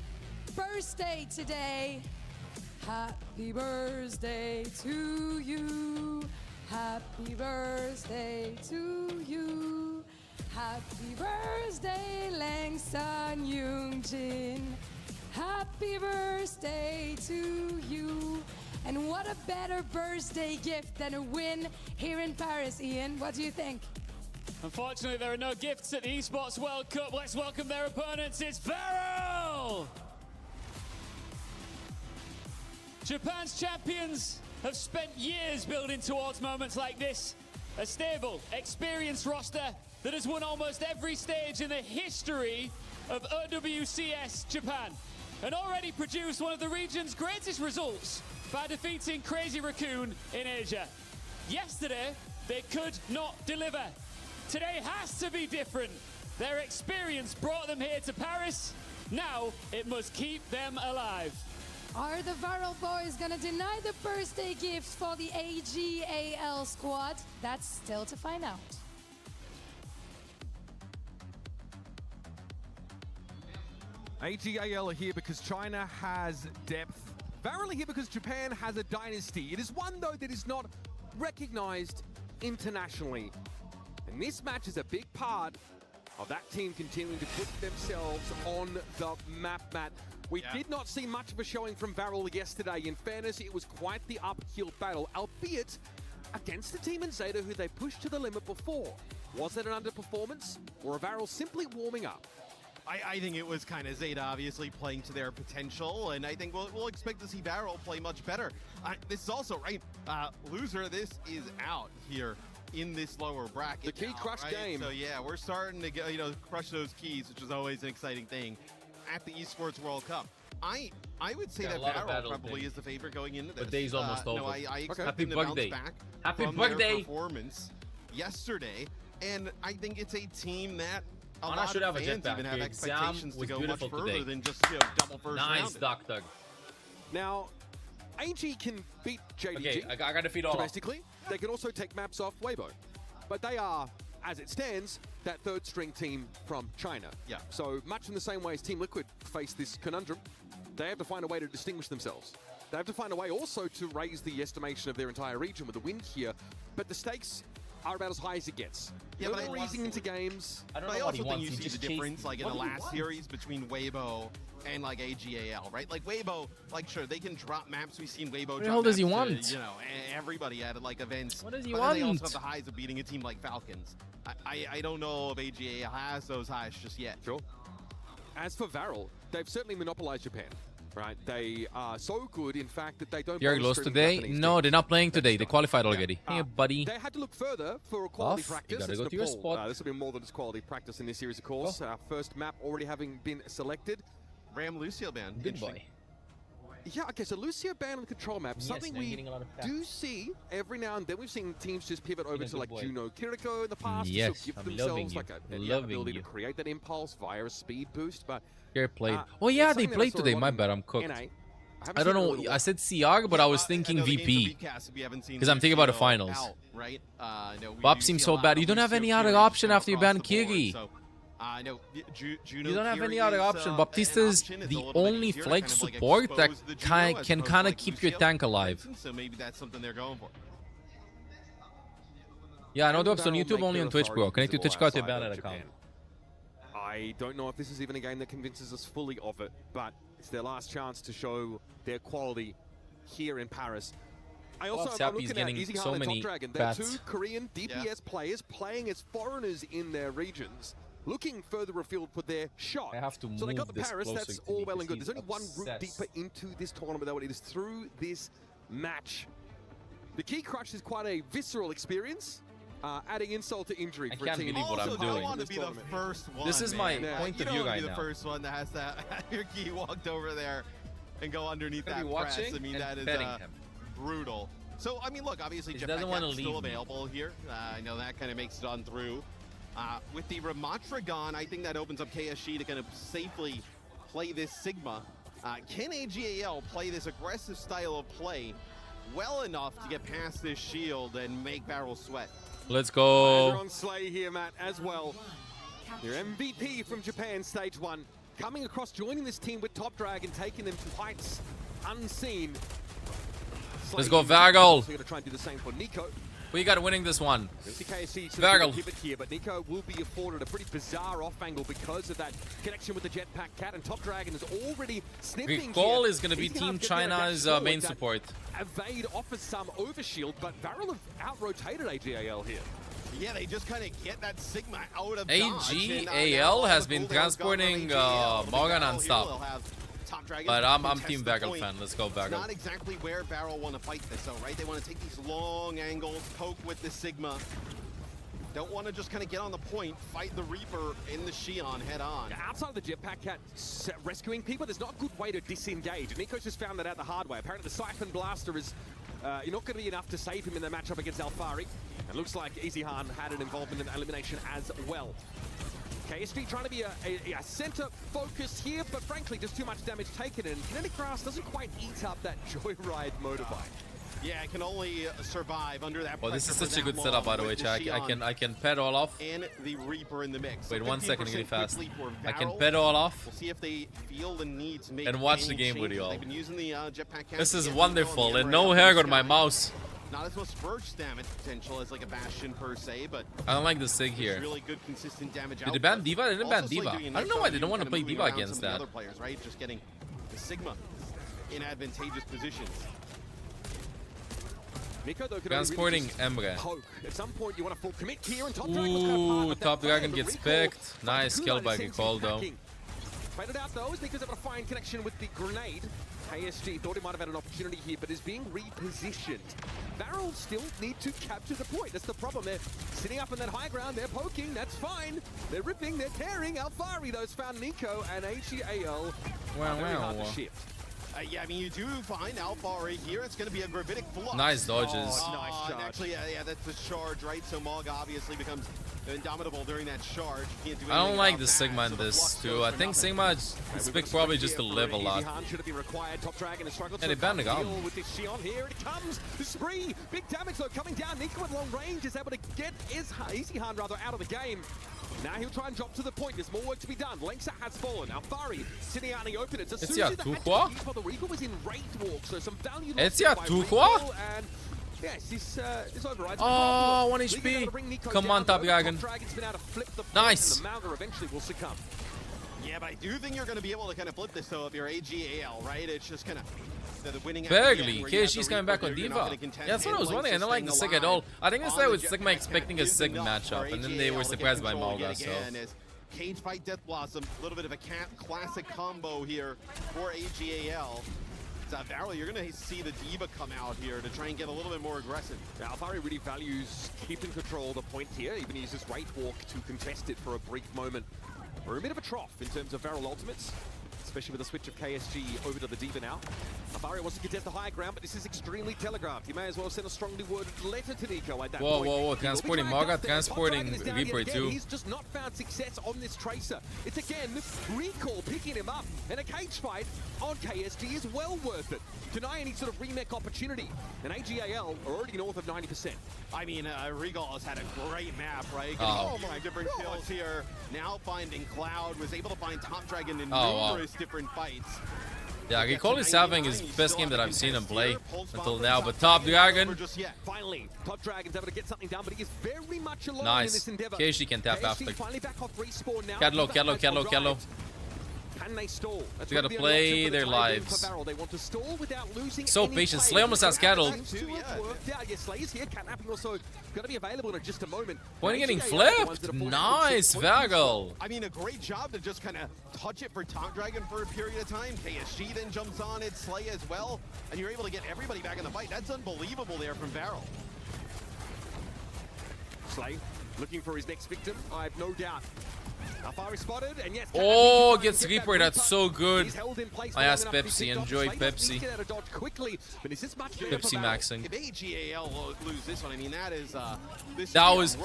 birthday today. Happy birthday to you. Happy birthday to you. Happy birthday, Lengsan Yoongjin. Happy birthday to you. And what a better birthday gift than a win here in Paris, Ian. What do you think? Unfortunately, there are no gifts at the Esports World Cup. Let's welcome their opponents. It's Varel! Japan's champions have spent years building towards moments like this. A stable, experienced roster that has won almost every stage in the history of OWCS Japan, and already produced one of the region's greatest results by defeating Crazy Raccoon in Asia. Yesterday, they could not deliver. Today has to be different. Their experience brought them here to Paris. Now it must keep them alive. Are the Varel boys going to deny the birthday gifts for the AGAL squad? That's still to find out. AGAL are here because China has depth. Varel are here because Japan has a dynasty. It is one, though, that is not recognized internationally. And this match is a big part of that team continuing to put themselves on the map, Matt. We did not see much of a showing from Varel yesterday. In fairness, it was quite the uphill battle, albeit against a team in Zeta who they pushed to the limit before. Was it an underperformance, or a Varel simply warming up? I think it was kind of Zeta obviously playing to their potential, and I think we'll expect to see Barrel play much better. This is also, right, loser, this is out here in this lower bracket. The key now, crush right? game. So yeah, we're starting to get, crush those keys, which is always an exciting thing at the Esports World Cup. I would say that Barrel probably is the favorite going into this. But day's almost over. No, I expect Happy them to bounce birthday. back Happy from their birthday. performance yesterday, and I think it's a team that a Anna lot should of have a fans jetpack. even have Your expectations exam to was go much beautiful further today. than just double first Nice, round. Doug. Now, AG can beat JDG. Okay, I gotta defeat all. Domestically, they can also take maps off Weibo. But they are, as it stands, that third string team from China. Yeah. So much in the same way as Team Liquid face this conundrum, they have to find a way to distinguish themselves. They have to find a way also to raise the estimation of their entire region with a win here. But the stakes are about as high as it gets. Yeah, but easing into games. I also think you see the difference, like in the last series between Weibo and like AGAL, right? Like Weibo, like sure they can drop maps. We've seen Weibo drop What the hell does he maps want? to, everybody at like events. What does he but want? Then they also have the highs of beating a team like Falcons. I don't know if AGAL has those highs just yet. Sure. As for Varel, they've certainly monopolized Japan. Right, they are so good, in fact, that they don't. You're lost today? No, they're not playing today. They qualified already. Hey, buddy. They had to look further for a quality practice. You gotta go to your spot. This will be more than just quality practice in this series, of course. Our first map already having been selected. Ram Lucio ban. Good boy. Yeah, okay, so Lucio ban on the control map. Something we do see every now and then. We've seen teams just pivot over to like Juno Kiriko in the past. Yes, to give I'm themselves loving like you. an ability to create that impulse via a speed boost. But Played. Oh yeah, they played today. My bad, I'm cooked. I don't know. I said CR, but I was thinking VP. Because I'm thinking about the finals. Bob seems so bad. You don't have any other option after you ban Kiri. You don't have any other option. Baptista's the only flank support that can kind of keep your tank alive. So maybe that's something they're going for. Yeah, no drops on YouTube, only on Twitch, bro. Connect to Twitch card to your Banner account. I don't know if this is even a game that convinces us fully of it, but it's their last chance to show their quality here in Paris. I also am looking at Easy so and many Top Dragon. They're bats. two Korean DPS players playing as foreigners in their regions, looking further afield for their shot. I have to so they got move the this Paris, closer that's to me all well and good. because There's only one route obsessed. deeper into this tournament, though. It is through this match. The key crush is quite a visceral experience. Adding insult to injury for a team. believe what I'm doing. I want to be the first one. This is my man. point You of don't view wanna right be now. the first one that has to have your key walked over there and go underneath Gonna that be press. watching I mean, and that is petting him. brutal. So, I mean, look, obviously, He doesn't Jetpack wanna Cap's leave still me. available here. I know that kind of makes it on through. With the Ramatra gone, I think that opens up KSG to kind of safely play this Sigma. Can AGAL play this aggressive style of play well enough to get past this shield and make Barrel sweat? Let's They're go. on Slay here, Matt, as well. Your MVP from Japan, stage 1, coming across, joining this team with Top Dragon, taking them to heights unseen. Let's go, Vargal. So you're gonna try and do the same for Nico. We got winning this one. KSC Vargal. pivot here, but Nico will be afforded a pretty bizarre off angle because of that connection with the Jetpack Cat, and Top Dragon is already sniffing. Recall here. is going to be He's gonna Team have to get rid of that China's sword main that support. Evade offers some overshield, but Varel have out-rotated AGAL here. Yeah, they just kind of get that Sigma out of dodge. AGAL has been transporting Morgan non-stop. But I'm Team Vargal fan. Let's go, It's Vargal. not exactly where Barrel want to fight this, though, right? They want to take these long angles, poke with the Sigma. Don't want to just kind of get on the point, fight the Reaper in the Xion head on. Outside of the Jetpack Cat rescuing people, there's not a good way to disengage. Nico's just found that out the hard way. Apparently the Siphon Blaster is not going to be enough to save him in the matchup against Alfari. It looks like Easyhan had an involvement in elimination as well. KSG trying to be a center focus here, but frankly, just too much damage taken, and Kinetic Grass doesn't quite eat up that Joyride motorbike. Yeah, it can only survive under that Well, this is pressure for such a good that setup, by the long way, with chat. I can pet all off. And the Reaper in the mix. Wait 1 second, really 15% fast. quick lead for I can Varel. pet all off. We'll see if they feel the need to make And watch the any game with changes. you all. They've been using the Jetpack Cat This to is get wonderful, people on and the no array hair up in on my the sky. mouse. Not as much burst damage potential as like a Bastion per se, but I don't like the Sig it's here. really good consistent damage Did they ban output. Diva? They didn't Also, ban Slay Diva. doing a I don't nice know why job they don't want to kind play of moving Diva around against some of the that. other players, right? Just getting the Sigma in advantageous positions. Nico, though, could Transporting only really Emre. poke. At some point, you want to full commit here, and Top Dragon was kind of part Ooh, of that Top plan, Dragon but gets recall picked. finds Nice Kula kill and by sends him Recall, though. packing. Traded out though, as Nico's able to find connection with the grenade. KSG thought he might have had an opportunity here, but is being repositioned. Varel still need to capture the point. That's the problem. They're sitting up in that high ground. They're poking. That's fine. They're ripping. They're tearing. Alfari, those found Nico and AGAL. Very hard to shift. Yeah, I mean, you do find Alfari here. It's going to be a gravitic flux. Nice dodges. Nice charge. Actually, yeah, that's the charge, right? So Mog obviously becomes indomitable during that charge. I don't like the Sigma in this too. I think Sigma is picked probably just to live a lot. And they banned the gun. With this Xion here, it comes. The spree. Big damage though coming down. Nico at long range is able to get Easyhan rather out of the game. Now he'll try and drop to the point. There's more work to be done. Lengsa has fallen. Alfari sitting out in the open. It's Est-ce qu'il y a tout quoi? the Reaper was in Wraith Walk, so some value. Est-ce qu'il y a tout quoi? Yes, this overrides. Oh, 1 HP. Come on, Top Dragon. Nice. The Mauger eventually will succumb. Yeah, but I do think you're going to be able to kind of flip this though if you're AGAL, right? It's just kind of the winning. Barely. KSG's coming back on Diva. Yeah, that's what I was wondering. I don't like the Sig at all. I think it's that with Sigma expecting a Sig matchup, and then they were surprised by Malga. So. Cage fight Death Blossom, a little bit of a classic combo here for AGAL. Varel, you're going to see the Diva come out here to try and get a little bit more aggressive. Alfari really values keeping control of the point here, even uses Wraith Walk to contest it for a brief moment. We're a bit of a trough in terms of Varel ultimates, especially with the switch of KSG over to the Diva now. Alfari wants to contest the high ground, but this is extremely telegraphed. He may as well send a strongly worded letter to Nico at that point. Whoa, transporting Maga, transporting Reaper too. He's just not found success on this Tracer. It's again Recall picking him up, and a cage fight on KSG is well worth it. Deny any sort of remake opportunity, and AGAL are already north of 90%. I mean, Regal has had a great map, right? Oh my different kills here. Now finding Cloud, was able to find Top Dragon in numerous different fights. Yeah, Recall is having his best game that I've seen him play until now, but Top Dragon. Finally, Top Dragon's able to get something done, but he is very much alone in Nice. this endeavor. KSG can tap after. Finally back off respawn now. Cadlo. Can they stall? They gotta play their lives. They want to stall without losing So any patient. play. Slay almost has cattle. Slay is here. Catnapping also going to be available in just a moment. Point getting flipped. Nice, Varel. I mean, a great job to just kind of touch it for Top Dragon for a period of time. KSG then jumps on it, Slay as well, and you're able to get everybody back in the fight. That's unbelievable there from Varel. Slay looking for his next victim, I have no doubt. Alfari spotted, and yes, oh, gets Reaper, that's so good. I asked Pepsi, enjoy Pepsi. Pepsi maxing. If AGAL lose this one, I mean, that is that was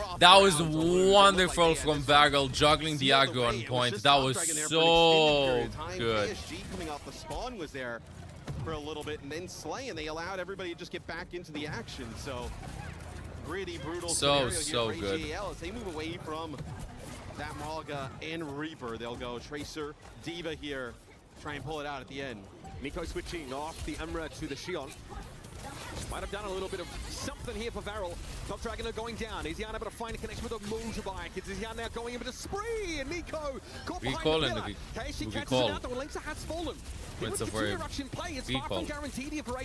wonderful from Varel, juggling the aggro on point. That was so good. KSG coming off the spawn was there for a little bit, and then Slay, and they allowed everybody to just get back into the action. So pretty brutal scenario here for AGAL as they move away from that Malga and Reaper. They'll go Tracer, Diva here, try and pull it out at the end. Nico switching off the Umbra to the Xion. Might have done a little bit of something here for Varel. Top Dragon are going down. Is he unable to find a connection with a motorbike? Is he now going in with a spree? And Nico caught behind the pillar. KSG catches it out, the Lengsa has fallen. It was the rush in play. It's far from guaranteed here for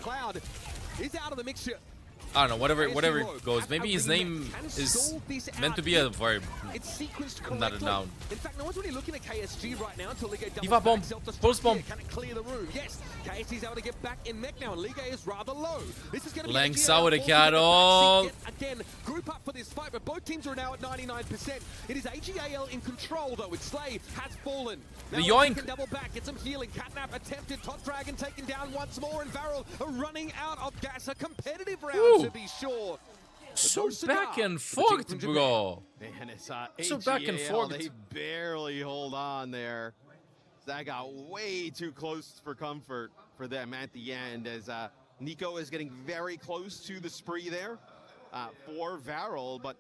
Cloud is out of the mixture. I don't know, whatever it goes. Maybe his name is meant to be a verb, not a noun. In fact, no one's really looking at KSG right now until Liga Diva bomb, pulse bomb. Can it clear the room? Yes, KSG's able to get back in mech now, and Liga is rather low. This is going to be Lengsa with a cattle. Again, group up for this fight, but both teams are now at 99%. It is AGAL in control though. With Slay has fallen. The yoink. Can double back, get some healing. Catnap attempted. Top Dragon taken down once more, and Varel are running out of gas. A competitive round to be sure. So back and forth, bro. Man, it's so back and forth. They barely hold on there. That got way too close for comfort for them at the end, as Nico is getting very close to the spree there for Varel, but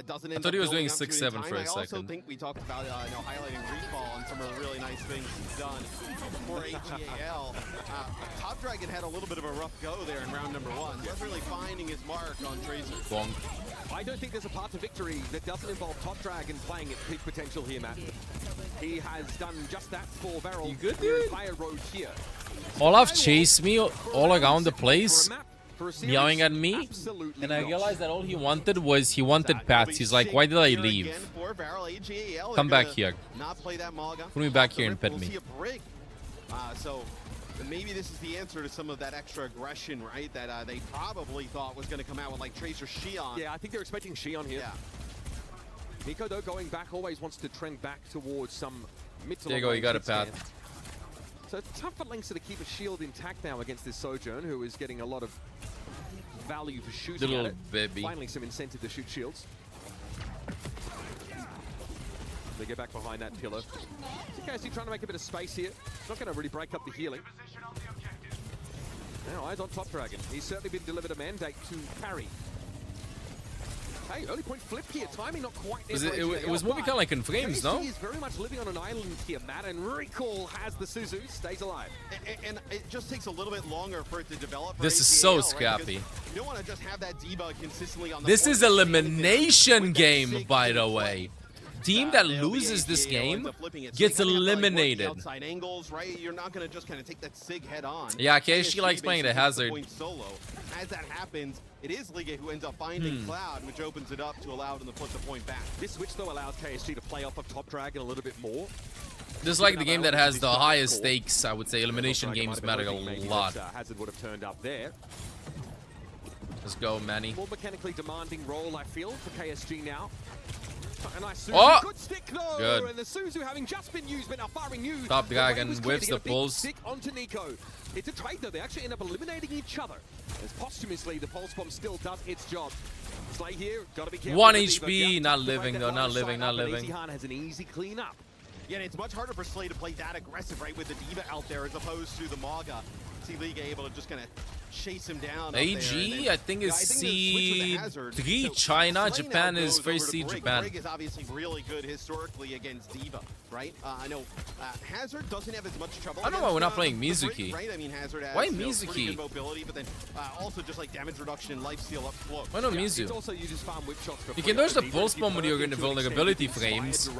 doesn't end up. I thought he was doing building up 6-7 for a I also second. think we talked about highlighting Refall and some of the really nice things he's done for AGAL. Top Dragon had a little bit of a rough go there in round number 1. Just really finding his mark on Tracer. Bonk. I don't think there's a path to victory that doesn't involve Top Dragon playing at peak potential here, Matt. He has done just that for Varel. You good, dude? Entire road here. Olaf chased me all around the place. meowing at me, and I realized that all he wanted was pats. He's like, why did I leave? Come back here. Put me back here and pet me. So maybe this is the answer to some of that extra aggression, right? That they probably thought was going to come out with like Tracer Xion. Yeah, I think they're expecting Xion here. Yeah. Nico, though, going back, always wants to trend back towards some mid to There you go, you got a pat. So tough for Lynx to keep a shield intact now against this Sojourn, who is getting a lot of value for shooting Little at it. baby. Finally some incentive to shoot shields. They get back behind that pillar. KSG trying to make a bit of space here. It's not going to really break up the healing. Now eyes on Top Dragon. He's certainly been delivered a mandate to carry. Hey, early point flip here. Timing not quite there. It was moving kind of like in flames, no? He's very much living on an island here, Matt, and Recall has the Suzu, stays alive. And it just takes a little bit longer for it to develop. This is so scrappy. You don't want to just have that D-bug consistently on the This board. is elimination game, by the way. Team that loses this game gets eliminated. Outside angles, right? You're not going to just kind of take that sig head on. Yeah, KSG likes playing the hazard. Solo. As that happens, it is Liga who ends up finding Cloud, which opens it up to allow them to flip the point back. This switch, though, allows KSG to play off of Top Dragon a little bit more. This is like the game that has the highest stakes, I would say. Elimination games matter a lot. Hazard would have turned up there. Let's go, Manny. More mechanically demanding role, I feel, for KSG now. A nice Suzu. Oh! Good stick, though. Good. And the Suzu having just been used, but now firing news. Top Dragon whips the pulse. Stick onto Nico. It's a trade, though. They actually end up eliminating each other. As posthumously, the pulse bomb still does its job. Slay here, gotta be careful. 1 HP, not living though, not living. Easyhan has an easy clean up. Yeah, and it's much harder for Slay to play that aggressive, right, with the D.Va out there as opposed to the Maga. See Liga able to just kind of chase him down. AG, I think is seed 3 China. Japan is first seed Japan. Brig is obviously really good historically against D.Va, right? I know Hazard doesn't have as much trouble. I don't know why we're not playing Mizuki. Right? I mean, Hazard has Why pretty Mizuki? good mobility, but then also just like damage reduction and life steal up close. Why not Mizu? Also uses farm whip shots for You can dodge the pulse bomb with your vulnerability frames.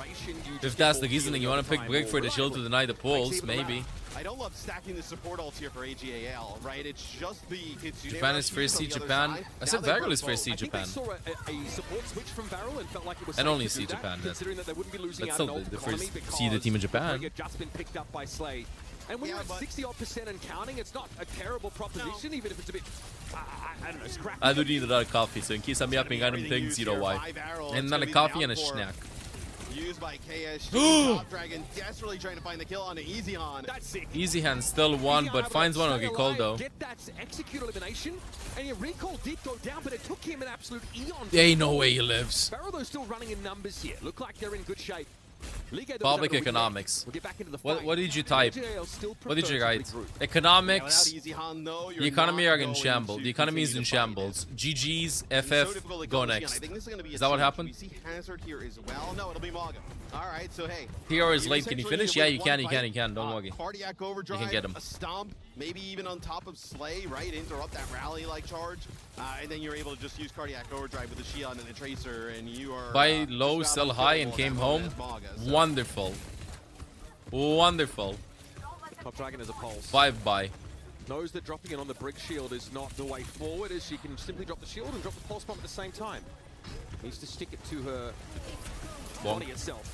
If that's the reasoning, you want to pick Brig for the shield to deny the pulse, maybe. I don't love stacking the support ult here for AGAL, right? It's just the Japan is first seed Japan. I said Varel is first seed Japan. A support switch from Varel and felt like it was And safe only to do seed that, Japan. considering that they wouldn't be losing That's out still on the economy first because seeded team in Japan. Brig had just been picked up by Slay. And when you're at 60-odd% and counting, it's not a terrible proposition, even if it's a bit, I don't know, scrappy. I do need another coffee, so in case I'm yapping random things, you know why. And another coffee and a snack. Used by KSG. Top Dragon desperately trying to find the kill on Easyhan. That's it. Easyhan still won, but finds one on Recall though. Get that execute elimination, and your Recall did go down, but it took him an absolute eon. There ain't no way he lives. Barrow, though, still running in numbers here. Look like they're in good shape. Public economics. We'll get back into the What did you type? What did you write? Economics. The economy are in shambles. The economy is in shambles. GG's, FF, go next. Is that what happened? We see Hazard here as well. No, it'll be Maga. All right, so hey. PR is late. Can you finish? Yeah, you can. Don't worry. Cardiac overdrive. You can get him. A stomp, maybe even on top of Slay, right? Interrupt that rally-like charge, and then you're able to just use cardiac overdrive with the Xion and the Tracer, and you are Buy low, sell high, and came home. Wonderful. Wonderful. Top Dragon is a pulse. 5 buy. Knows that dropping it on the Brig shield is not the way forward, as she can simply drop the shield and drop the pulse bomb at the same time. Needs to stick it to her body itself.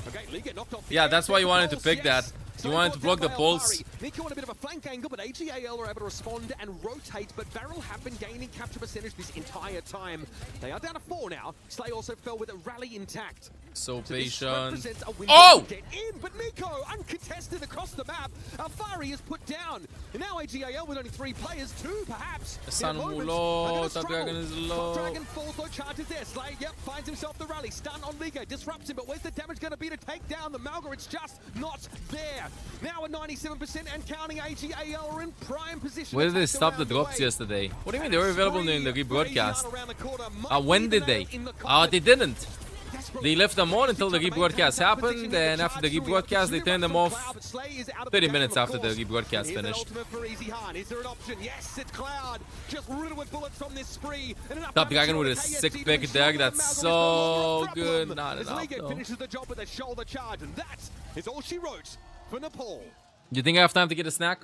Okay, Lee get knocked off. Yeah, that's why you wanted to pick that. You wanted to block the pulse. Nico on a bit of a flank angle, but AGAL are able to respond and rotate, but Varel have been gaining capture percentage this entire time. They are down to 4 now. Slay also fell with a rally intact. So patient. Oh! Get in, but Nico uncontested across the map. Alfari is put down. And now AGAL with only 3 players, 2 perhaps. San low. Top Dragon is low. Top Dragon falls, though charges there. Slay, yep, finds himself the rally. Stun on Liga, disrupts him, but where's the damage going to be to take down the Malga? It's just not there. Now at 97% and counting, AGAL are in prime position. Where did they stop the drops yesterday? What do you mean? They were available during the rebroadcast. When did they? They didn't. They left them on until the rebroadcast happened, and after the rebroadcast, they turned them off 30 minutes after the rebroadcast finished. Top Dragon with a sick pick there, that's so good. Not enough, though. Finishes the job with a shoulder charge, and that is all she wrote for Nepal. You think I have time to get a snack?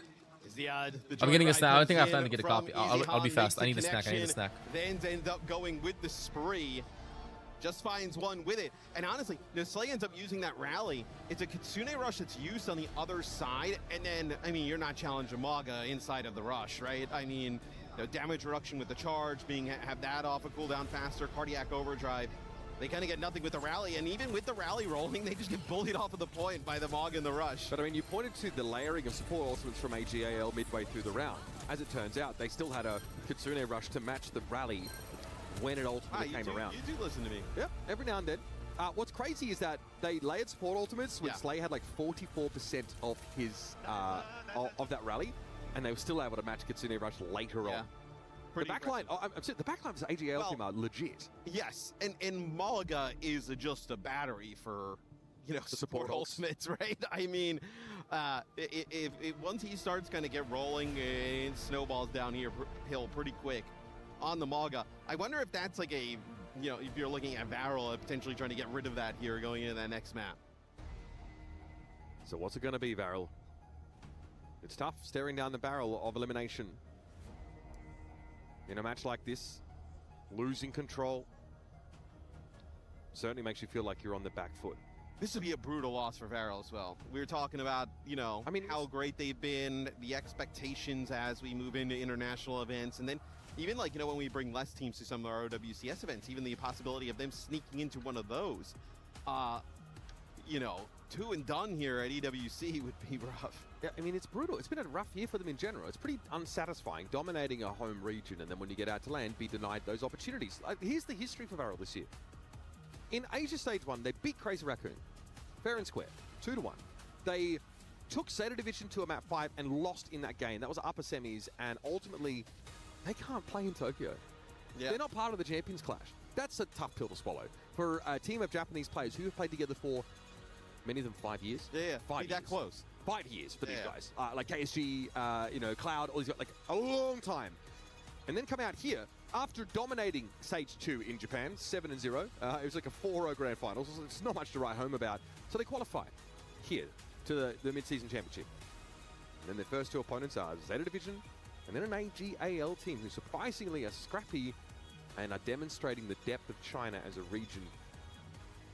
I'm getting a snack. I don't think I have time to get a coffee. I'll be fast. I need a snack. I need a snack. Then ends up going with the spree. Just finds one with it. And honestly, Slay ends up using that rally. It's a Kitsune rush that's used on the other side. And then, I mean, you're not challenging Maga inside of the rush, right? I mean, damage reduction with the charge, have that off a cooldown faster, cardiac overdrive. They kind of get nothing with the rally, and even with the rally rolling, they just get bullied off of the point by the Mog in the rush. But I mean, you pointed to the layering of support ultimates from AGAL midway through the round. As it turns out, they still had a Kitsune rush to match the rally when it ultimately came around. You do listen to me. Yep, every now and then. What's crazy is that they layered support ultimates when Slay had like 44% of his of that rally, and they were still able to match Kitsune rush later on. The backline, the backline of the AGL team are legit. Yes, and Malaga is just a battery for, support ultimates, right? I mean, if once he starts kind of get rolling, it snowballs down hill pretty quick on the Malaga. I wonder if that's like a, if you're looking at Varel potentially trying to get rid of that here going into that next map. So what's it going to be, Varel? It's tough staring down the barrel of elimination. In a match like this, losing control certainly makes you feel like you're on the back foot. This would be a brutal loss for Varel as well. We were talking about, how great they've been, the expectations as we move into international events, and then even when we bring less teams to some of our OWCS events, even the possibility of them sneaking into one of those, 2 and done here at EWC would be rough. Yeah, I mean, it's brutal. It's been a rough year for them in general. It's pretty unsatisfying, dominating a home region, and then when you get out to land, be denied those opportunities. Here's the history for Varel this year. In Asia Stage 1, they beat Crazy Raccoon, fair and square, 2-1. They took Seder Division to a map 5 and lost in that game. That was upper semis, and ultimately, they can't play in Tokyo. Yeah. They're not part of the Champions Clash. That's a tough pill to swallow. For a team of Japanese players who have played together for many of them 5 years. Yeah, 5 years. That close. 5 years for these guys. Like KSG, Cloud, all these guys, like a long time. And then come out here after dominating Stage 2 in Japan, 7-0. It was like a 4-0 grand final, so it's not much to write home about. So they qualify here to the mid-season championship. And then their first 2 opponents are Zeta Division and then an AGAL team who surprisingly are scrappy and are demonstrating the depth of China as a region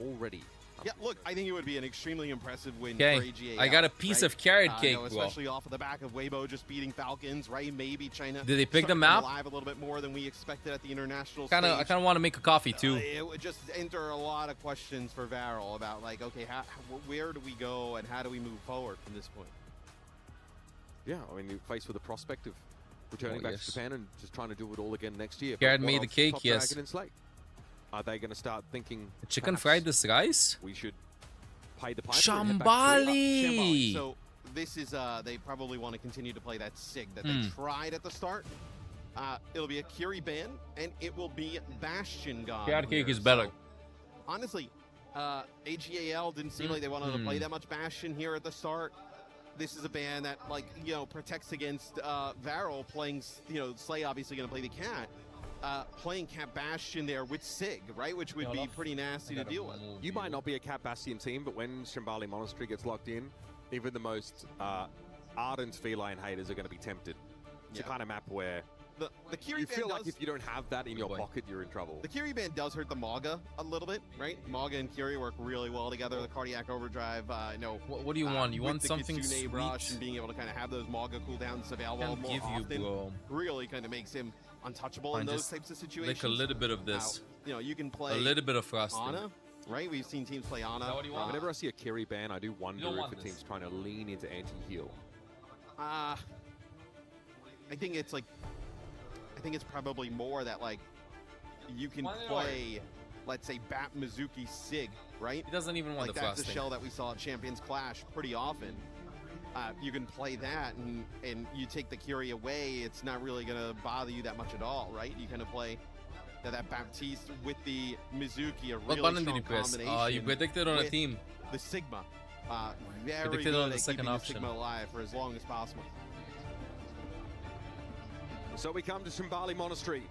already. Yeah, look, I think it would be an extremely impressive win for AGAL. I got a piece of carrot cake, especially off of the back of Weibo just beating Falcons, right? Maybe China. Did they pick the map? Alive a little bit more than we expected at the international stage. I kind of want to make a coffee too. It would just enter a lot of questions for Varel about okay, where do we go and how do we move forward from this point? Yeah, I mean, you're faced with the prospect of returning back to Japan and just trying to do it all again next year. Carrot made the cake, yes. Are they going to start thinking chicken fried this rice? We should pay the piper. Shambali! So this is they probably want to continue to play that SIG that they tried at the start. It'll be a Curie ban and it will be Bastion gone. Carrot cake is better. So, honestly, AGAL didn't seem like they wanted to play that much Bastion here at the start. This is a ban that protects against Varel playing, Slay obviously going to play the Cat. Playing Cat Bastion there with SIG, right? Which would be pretty nasty to deal with. You might not be a Cat Bastion team, but when Shambali Monastery gets locked in, even the most ardent feline haters are going to be tempted. It's the kind of map where the Kiri you feel like if you don't have that in your pocket, you're in trouble. The Kiri ban does hurt the Maga a little bit, right? Maga and Kiri work really well together. The cardiac overdrive, What do you want? You want something sweet? Rush and being able to kind of have those Maga cooldowns available more often really kind of makes him untouchable in those types of situations. Like a little bit of this. You can play a little bit of frosting. Ana, right? We've seen teams play Ana. Whenever I see a Kiri ban, I do wonder if a team's trying to lean into anti-heal. I think it's probably more that you can play, let's say, Bat Mizuki Sig, right? He doesn't even want the frosting. That's a shell that we saw at Champions Clash pretty often. You can play that, and you take the Curie away, it's not really going to bother you that much at all, right? You kind of play that Baptiste with the Mizuki, a really strong combination. You predicted on a team. The Sigma. Very predicted good on the at second keeping option. the Sigma alive for as long as possible. So we come to Shambali Monastery.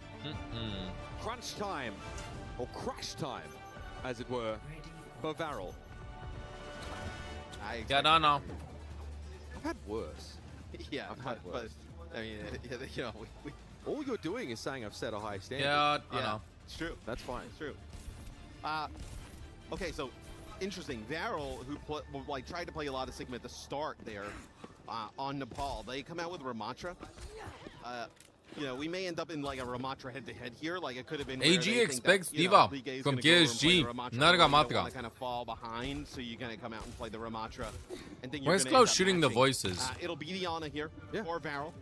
Crunch time, or crash time, as it were, for Varel. Yeah, no. I've had worse. Yeah, but I mean, you know, all you're doing is saying I've set a high standard. Yeah, I know. It's true. That's fine. It's true. Okay, so interesting. Varel, who tried to play a lot of Sigma at the start there on Nepal, they come out with Ramatra. You know, we may end up in like a Ramatra head-to-head here. Like it could have been. AG expects Diva from KSG, not Ramatra. Kind of fall behind, so you're gonna come out and play the Ramatra. And then Where's Klaus shooting the voices? It'll be Diana here for Varel,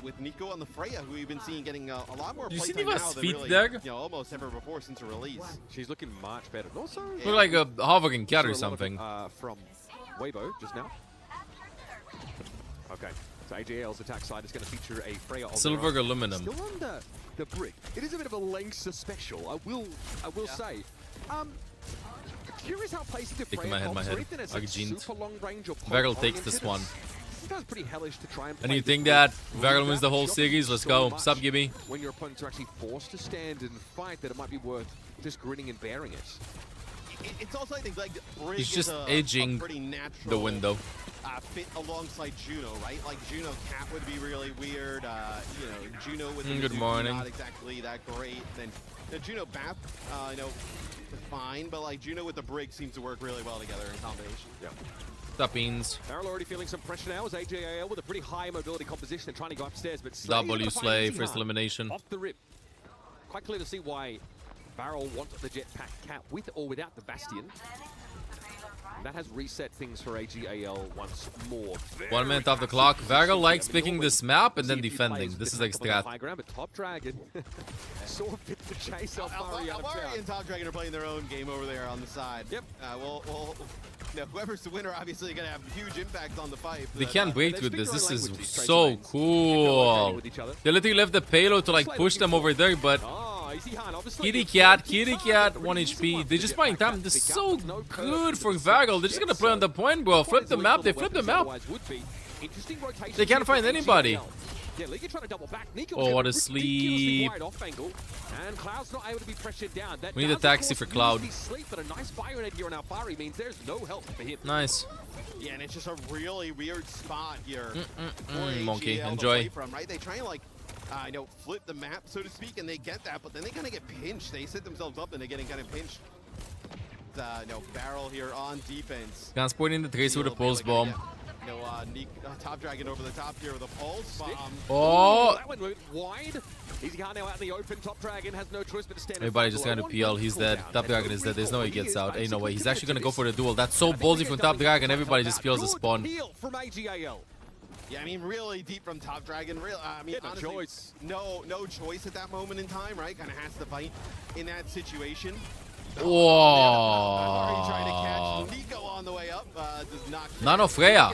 with Nico on the Freya, who we've been seeing getting a lot more You see playtime Diva's now than feet really, there? you know, almost ever before since her release. She's looking much better. Also, Look like a hovering cat or something. From Weibo just now. Okay. So AJL's attack side is going to feature a Freya on Silver aluminum. Still under the brick. It is a bit of a Lengths special, I will say. Curious how placing the Freya my head. even as like super long range or Varel takes this one. This pretty hellish to try and And you think that Varel wins the whole series? Let's go. Sup, Gibby? When your opponents are actually forced to stand and fight, that it might be worth just grinning and bearing it. It's also, I think, like Brig He's just is edging a pretty natural the window. Fit alongside Juno, right? Like Juno Cat would be really weird. You know, Juno with Good morning. not exactly that great. Then Juno Bap, you know, fine, but like Juno with the Brig seems to work really well together in combination. Yeah. That beans. Varel already feeling some pressure now as AJAL with a pretty high mobility composition and trying to go upstairs, but W Slay, first elimination. Off the rip. Quite clear to see why Varel wants the Jetpack Cat with or without the Bastion. And that has reset things for AGAL once more. 1 minute off the clock. Varel likes picking this map and then defending. This is like strat. High ground, but Top Dragon sort of bit the chase off Alvari out of town. and Top Dragon are playing their own game over there on the side. Yep. Well, you know, whoever's the winner obviously going to have huge impact on the fight. They can't wait with this. This is so cool. They literally left the payload to like push them over there, but Kitty Cat, 1 HP. They're just buying time. This is so good for Varel. They're just gonna play on the point, bro. Flip the map. They flip the map. They can't find anybody. Oh, what a sleep. And Cloud's not able to be pressured down. We need a taxi for Cloud. But a nice fire in here on Alvari means there's no help for him. Nice. Yeah, and it's just a really weird spot here. Monkey, enjoy. From, right? They try and like, you know, flip the map, so to speak, and they get that, but then they kind of get pinched. They set themselves up and they're getting kind of pinched. You know, Varel here on defense. Transporting the Tracer with a pulse bomb. You know, Top Dragon over the top here with a pulse bomb. Oh! That one went wide. Easy Khan now out in the open. Top Dragon has no choice but to stand. Everybody just trying to PL. He's dead. Top Dragon is dead. There's no way he gets out. Ain't no way. He's actually gonna go for the duel. That's so ballsy from Top Dragon. Everybody just PLs the spawn. From AGAL. Yeah, I mean, really deep from Top Dragon. Real, I mean, no honestly, choice. No choice at that moment in time, right? Kind of has to fight in that situation. Whoa! Trying to catch Nico on the way up. Does not. Nano Freya.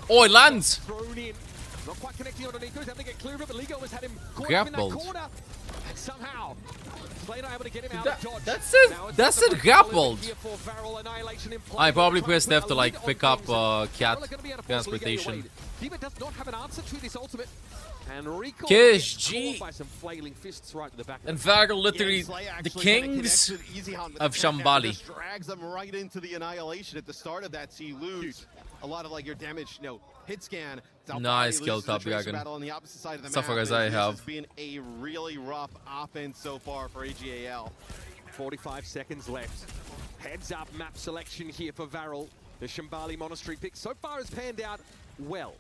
Oh, it lands. Thrown in. Not quite connecting on Nico. He's having to get clear of it, but Ligo has had him caught grappled. in that corner. And somehow, Slater able to get him out of dodge. That's it grappled. I probably pressed F to like pick up cat transportation. Diva does not have an answer to this ultimate. And Rico KSG by some flailing fists right to the back. and Varel literally the kings of Shambali. Just drags them right into the annihilation at the start of that. So you lose a lot of like your damage, you know, hit scan. Nice kill, Top Dragon. Battle on the opposite side of the Suffer map. as I This have. has been a really rough offense so far for AGAL. 45 seconds left. Heads up map selection here for Varel. The Shambali Monastery pick so far has panned out well.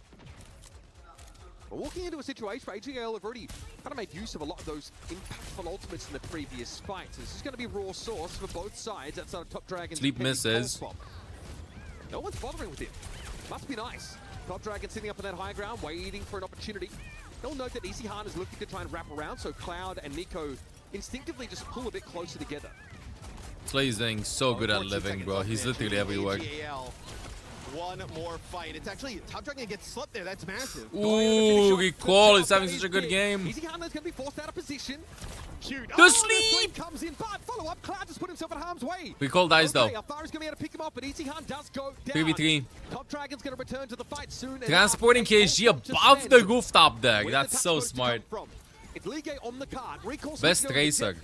We're walking into a situation where AGL have already kind of made use of a lot of those impactful ultimates in the previous fights. This is going to be raw sauce for both sides outside of Top Dragon. Sleep misses. No one's bothering with him. Must be nice. Top Dragon sitting up on that high ground, waiting for an opportunity. You'll note that Easy Han is looking to try and wrap around, so Cloud and Nico instinctively just pull a bit closer together. Slay's doing so good at living, bro. He's literally everywhere. One more fight. It's actually Top Dragon gets slipped there. That's massive. Ooh, Recall is having such a good game. Easy Han is going to be forced out of position. Cute. The sleep comes in, but follow up. Cloud just put himself in harm's way. Recall dies though. Alfara's going to be able to pick him up, but Easy Han does go down. 3v3. Top Dragon's going to return to the fight soon. Transporting KSG above the rooftop deck. That's so smart. It's Lige on the card. Best Tracer.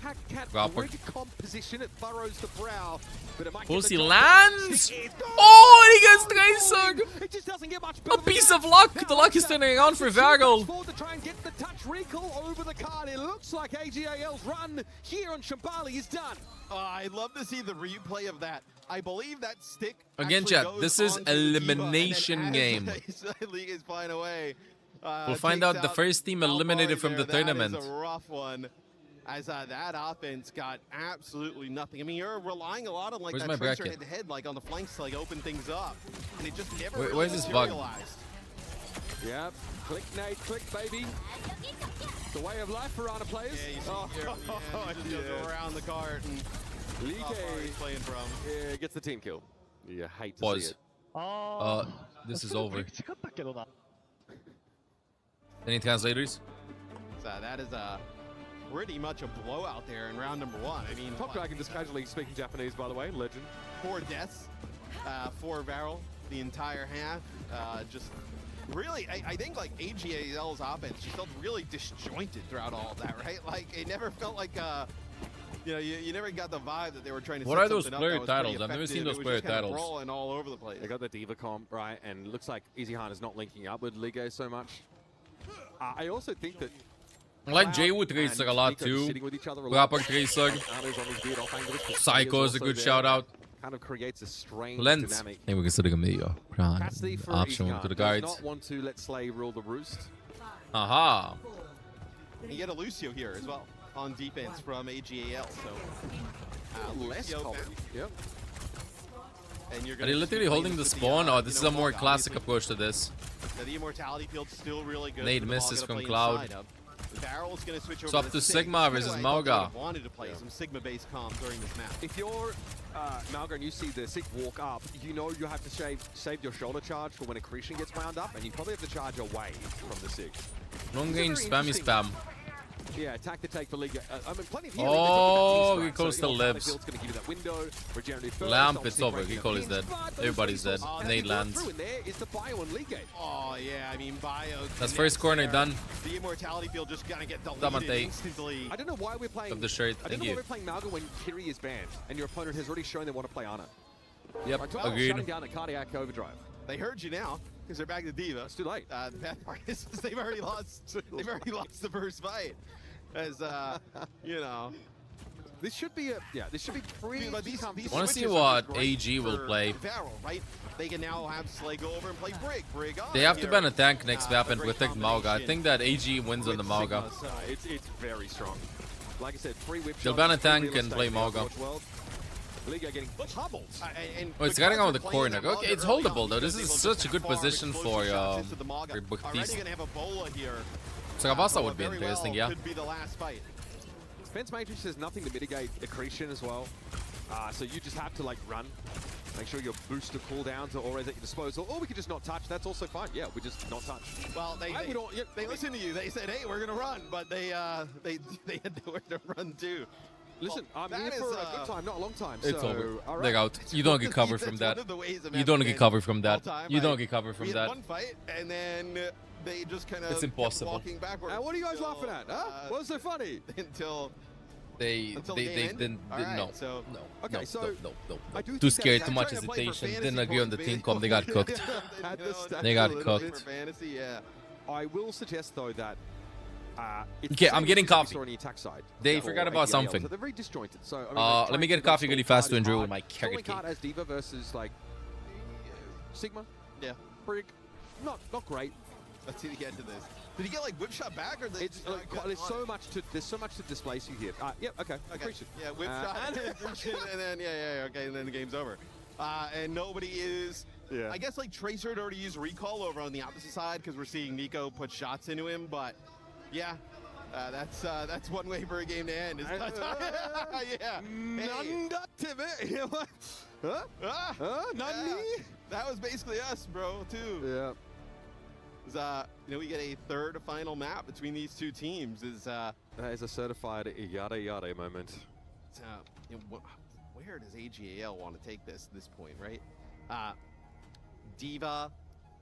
Position it furrows the brow, but it might Pussy lands. Oh, he gets Tracer. It just doesn't get much A piece of luck. The luck is turning on for Vargol. To try and get the touch recall over the card. It looks like AGAL's run here on Shambali is done. I'd love to see the replay of that. I believe that stick again, chat. This is elimination game. League is flying away. We'll find out the first team eliminated from the tournament. That is a rough one, as that offense got absolutely nothing. I mean, you're relying a lot on like Where's that my Tracer bracket? head-to-head, like on the flanks to like open things up, and it just never really Where's this bug? materialized. Yep, click nade, click baby. The way of life for Piranha players. Yeah, you see here, just goes around the cart and Lige he's playing from. Yeah, gets the team kill. You hate to Pause. see it. This is over. Any translators? So that is pretty much a blowout there in round number 1. I mean, Top Dragon just casually speaking Japanese, by the way, legend. 4 deaths, 4 barrel the entire half. Just really, I think like AGAL's offense just felt really disjointed throughout all of that, right? Like it never felt like you know, you never got the vibe that they were trying to. What set are those something player up that was titles? I've never pretty seen those effective. player It was just kind of titles. rolling all over the place. They got the Diva comp, right? And it looks like EasyHunt is not linking up with Lige so much. I also think that I like J-Wood Tracer a lot too. Rapper Tracer. Psycho is a good shout out. Kind of creates a strange Lens. dynamic. Maybe we consider him the Cassidy for option EasyHunt to the does guards. not want to let Slay rule the roost. Aha. You get a Lucio here as well on defense from AGAL, so Less Lucio common. back. Yep. And you're Are gonna they literally play holding the with spawn? Oh, this is a more Mog, classic obviously. approach to this. So the immortality field's still really good. Nade for the misses Mog to from play Cloud. inside of. Barrel's gonna switch It's over up to Sig. Sigma Sigma, versus I thought, Mauga. would've wanted to play some Sigma-based comp during this match. If you're Malga and you see the Sig walk up, you know you have to save your shoulder charge for when accretion gets wound up, and you probably have to charge away from the Sig. Long range spammy spam. Yeah, attack the take for League. I mean, plenty of Oh, healing. Recall still lives. Going to give you that window, regenerative first, Lamp, obviously it's over. breaking Recall up is dead. pins, but those Everybody's dead. resources Nade that you go lands. through in there is the bio on League. Oh yeah, I mean Bio. That's first corner there. done. The immortality field just gonna get Damate. deleted instantly. I don't know why we're playing. Of the shirt. I don't Thank know you. why we're playing Malga when Kiri is banned and your opponent has already shown they want to play Ana. Yep, Right, shutting agreed. down a cardiac overdrive. They heard you now because they're back to Diva. It's too late. The bad part is they've already lost. They've already lost the first fight. As you know, this should be pretty. Dude, but these I want to see switches are what great AG will for play. Varel, right? They can now have Slay go over and play Brig on They have to here. ban a tank next map and great protect Mauga. I think that AG wins on the With Mauga. Sigma, it's very strong. Like I said, 3 whip They'll shots, ban a 3 tank real and estate play in the Mauga. Overwatch world. Liga getting pummeled. Oh, it's getting out of the corner. Okay, it's holdable though. This is such a good position for Already Baptiste. gonna have a Bola here. Sarabasa would be Very interesting, well yeah. Could be the last fight. Fence Matrix has nothing to mitigate accretion as well. So you just have to like run. Make sure your booster cooldowns are always at your disposal. Or we could just not touch. That's also fine. Yeah, we just not touch. Well, they listened to you. They said, "Hey, we're gonna run," but they had nowhere to run to. Listen, Well, I'm that here is, for a good time, not a long time. It's so, over. all right. They're out. You don't get cover from that. That's one of the ways of You don't having get cover from that. all time, You don't right? get cover from We had that. one fight, and then they just kind of It's impossible. walking backwards. What are you guys laughing at? Huh? What's so funny? Until They the game ended? didn't. All right, No. so- No. Okay, no, so no. I do Too think scared. that- Too I'm much trying to play for hesitation. fantasy Didn't agree on the points, team baby. comp. They got cooked. They got cooked. For fantasy, yeah. I will suggest though that it's Okay, the I'm same getting as we coffee. saw on the attack side. They for forgot about AGL. something. So they're very disjointed. So I mean, like, Let me trying get to coffee run really full fast to card is enjoy hard. with my Stalling character. card as Diva versus like Sigma. Yeah. Brig, not great. Let's see the end of this. Did he get like whip shot back, or It's there's so much to displace you here. Yep, okay. Appreciate it. Yeah, whip shot, and then okay, and then the game's over. And nobody is. Yeah. I guess like Tracer had already used recall over on the opposite side because we're seeing Nico put shots into him, but yeah. That's one way for a game to end. Yeah. None Huh? Nani? That was basically us, bro, too. Yeah. We get a third final map between these two teams. That is a certified yada yada moment. Where does AGAL want to take this at this point, right? Diva,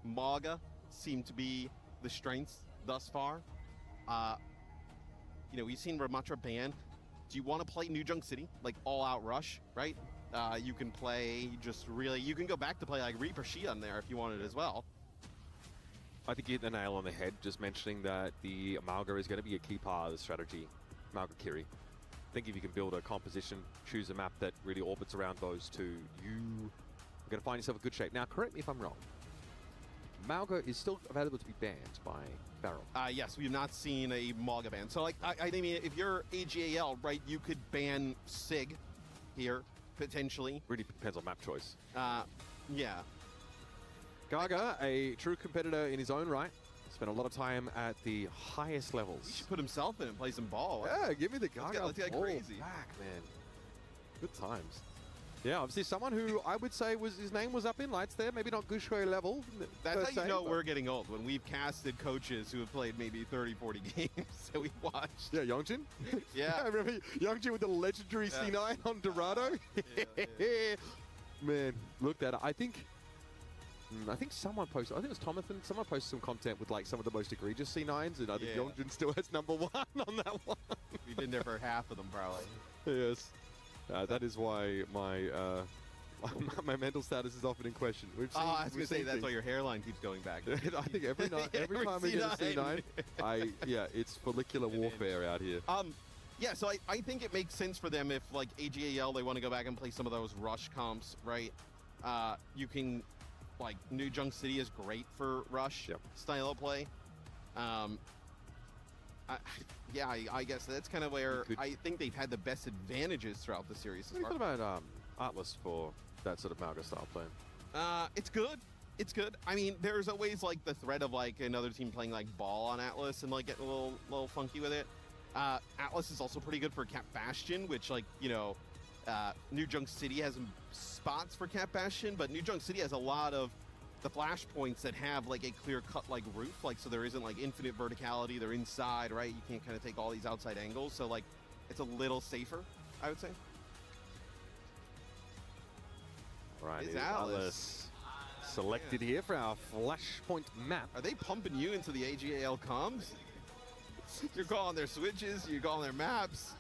Mauga seem to be the strengths thus far. you know, we've seen Ramatra ban. Do you want to play New Junk City, like all-out rush, right? You can play just really, you can go back to play like Reaper Shion there if you wanted as well. I think you hit the nail on the head, just mentioning that the Amalga is going to be a key part of the strategy. Amalga Kiri. I think if you can build a composition, choose a map that really orbits around those two, you are going to find yourself a good shape. Now, correct me if I'm wrong. Amalga is still available to be banned by Farrell. Yes, we have not seen a Malga ban. So, like, I mean, if you're AGAL, right, you could ban Sig here, potentially. Really depends on map choice. Yeah. Gaga, a true competitor in his own right, spent a lot of time at the highest levels. He should put himself in and play some ball. Yeah, give me the Gaga. Let's get ball crazy. Back, man. Good times. Yeah, obviously someone who I would say his name was up in lights there, maybe not Gushue level. That's how you know we're getting old, when we've casted coaches who have played maybe 30, 40 games that we watched. Yeah, Yongjin? Yeah. I remember Yongjin with the legendary C9 on Dorado. Man, look at it. I think someone posted, I think it was Tomathan, someone posted some content with like some of the most egregious C9s, and I think Yongjin still has #1 on that one. We've been there for half of them, probably. Yes. That is why my my mental status is often in question. We've seen, I was going to say, that's why your hairline keeps going back. I think every time we get a C9, it's follicular warfare out here. Yeah, so I think it makes sense for them if, like, AGAL, they want to go back and play some of those rush comps, right? You can, like, New Junk City is great for rush style of play. I guess that's kind of where I think they've had the best advantages throughout the series. What do you thought about Atlas for that sort of Malga style play? It's good. It's good. I mean, there's always like the threat of like another team playing like ball on Atlas and like getting a little funky with it. Atlas is also pretty good for Cap Bastion, which, like, you know, New Junk City has some spots for Cap Bastion, but New Junk City has a lot of the flashpoints that have like a clear cut like roof, like, so there isn't like infinite verticality. They're inside, right? You can't kind of take all these outside angles, so like it's a little safer, I would say. Right, is Atlas selected here for our flashpoint map. Are they pumping you into the AGAL comms? You're calling their switches, you're calling their maps.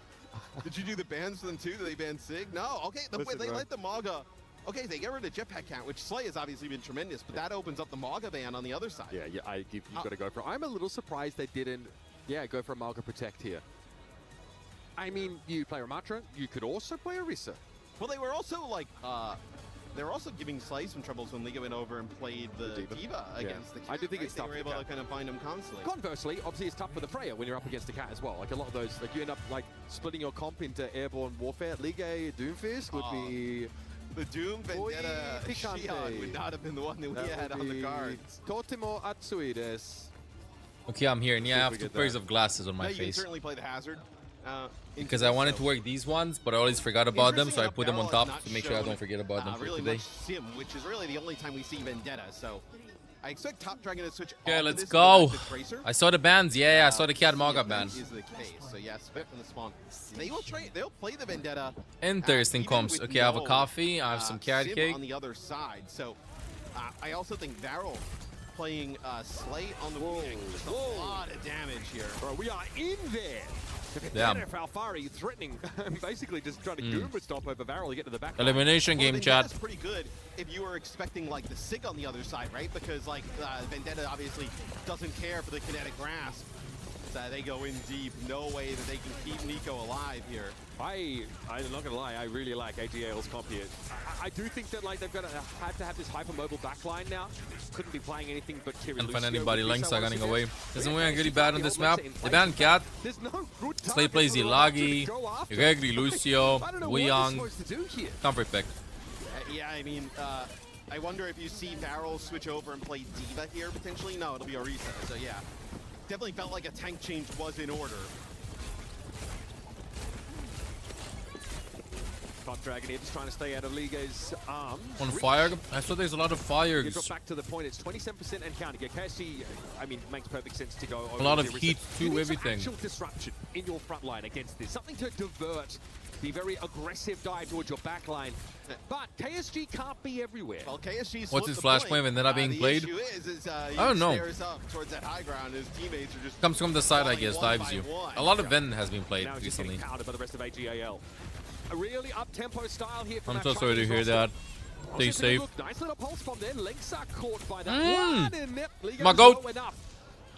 Did you do the bans for them too? Did they ban Sig? No. Okay, they let the Malga. Okay, they get rid of Jetpack count, which Slay has obviously been tremendous, but that opens up the Malga ban on the other side. Yeah, you've got to go for it. I'm a little surprised they didn't, go for a Malga Protect here. I mean, you play Ramatra, you could also play Orisa. Well, they were also like, they were also giving Slay some troubles when Liga went over and played the Diva against the Cat. I do think it's tough. They were able to kind of find him constantly. Conversely, obviously it's tough for the Freya when you're up against the Cat as well. Like a lot of those, like you end up like splitting your comp into airborne warfare. Liga Doomfist would be... The Doom Vendetta Shion would not have been the one that we had on the cards. Totemo Atsui desu. Okay, I'm here, and yeah, I have 2 pairs of glasses on my You can face. certainly play the Hazard. Because I wanted to work these ones, but I always forgot about them, so I put them on top to make sure I don't forget about them for really today. much Sim, which is really the only time we see Vendetta, so I expect Top Dragon to switch Okay, off let's of this go. to Tracer. I saw the bans. Yeah, I saw the Cat Malga ban. Is the case. So yeah, spec from the spawn. They'll play the Vendetta. Interesting even comps. with Okay, I have a no, coffee. I have some carrot Sim cake. on the other side. So I also think Varel playing Slay on the wing. Just a lot of damage here. Bro, we are in there. Damn. Alfari threatening, basically just trying to Goomba stop over Varel to get to the back. Elimination game, chat. That's pretty good if you were expecting like the Sig on the other side, right? Because like Vendetta obviously doesn't care for the kinetic grasp. They go in deep. No way that they can keep Nico alive here. I'm not gonna lie, I really like AGAL's comp here. I do think that like they've got to have this hypermobile backline now. Couldn't be playing anything but Kiri. Can't find anybody. Links are running away. Doesn't win really bad on this map. They banned Cat. Slay plays Ilagi, Regri, Lucio, Wuyang. Comfort pick. Yeah, I mean, I wonder if you see Varel switch over and play Diva here potentially. No, it'll be Orisa. So yeah, definitely felt like a tank change was in order. Dragon here just trying to stay out of Liga's arms. On fire? I saw there's a lot of fires. You drop back to the point, it's 27% and counting. Yeah, KSG, I mean, makes perfect sense to go over. A lot of Zero. heat You to need everything. some actual disruption in your front line against this. Something to divert the very aggressive dive towards your back line. But KSG can't be everywhere. Well, KSG's What's his flashpoint when they're not being played? The issue is I don't know. Stares up towards that high ground. His teammates are just Comes from the side, I falling guess, one dives by you. one. A lot of Ven has been played Now it's just recently. getting pounded by the rest of AGAL. A really up-tempo style here from I'm that so sorry to Chinese hear roster. that. Also Stay taking a safe. look, nice little pulse bomb there. Lynx are caught by that. One in net. Liga My is goat. low enough.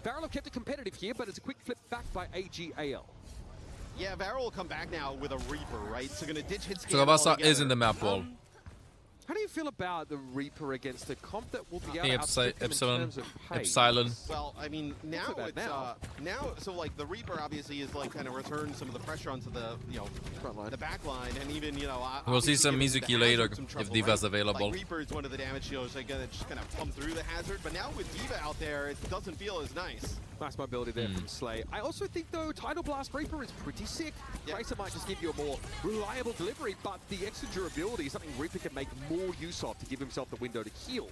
Varel have kept it competitive here, but it's a quick flip back by AGAL. Yeah, Varel will come back now with a Reaper, right? So gonna ditch hit scan Travasa altogether. is in the map wall. How do you feel about the Reaper against a comp that will be able Hey, to outstrip them in Epsilon. terms of pace? Epsilon. Well, I mean, now so bad it's now. so like the Reaper obviously is like kind of returned some of the pressure onto the front line, the back line, and even We'll see some obviously giving Mizuki the later Hazard some if trouble, Diva's right? available. Like Reaper is one of the damage dealers that gonna just kind of pump through the Hazard, but now with Diva out there, it doesn't feel as nice. Nice mobility there from Slay. I also think, though, Tidal Blast Reaper is pretty sick. Tracer might just give you a more reliable delivery, but the extra durability is something Reaper can make more use of to give himself the window to heal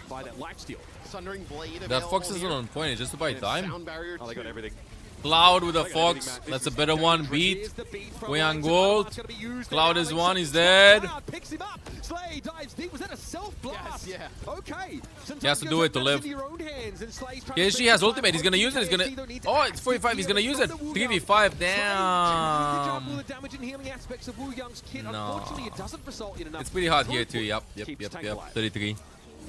by that lifesteal. Sundering Blade That available Fox isn't here. on point, it's just about time. Sound barrier Oh, they got too. everything. Cloud with a They got everything, Fox. Matt. That's This a is better very one. dangerous. Beat. Here's the beat from We on Owcs. gold. It's gonna be used Cloud now. is Lynx one. He's up. dead. Cloud picks him up. Slay dives deep. Was that a self-blast? Yes, yeah. Okay. He has to do it to live. KSG has ultimate. He's gonna use it. He's gonna. Oh, it's 45. He's gonna use it. 3v5. Damn. No. It's pretty hard here too. Yep. 33.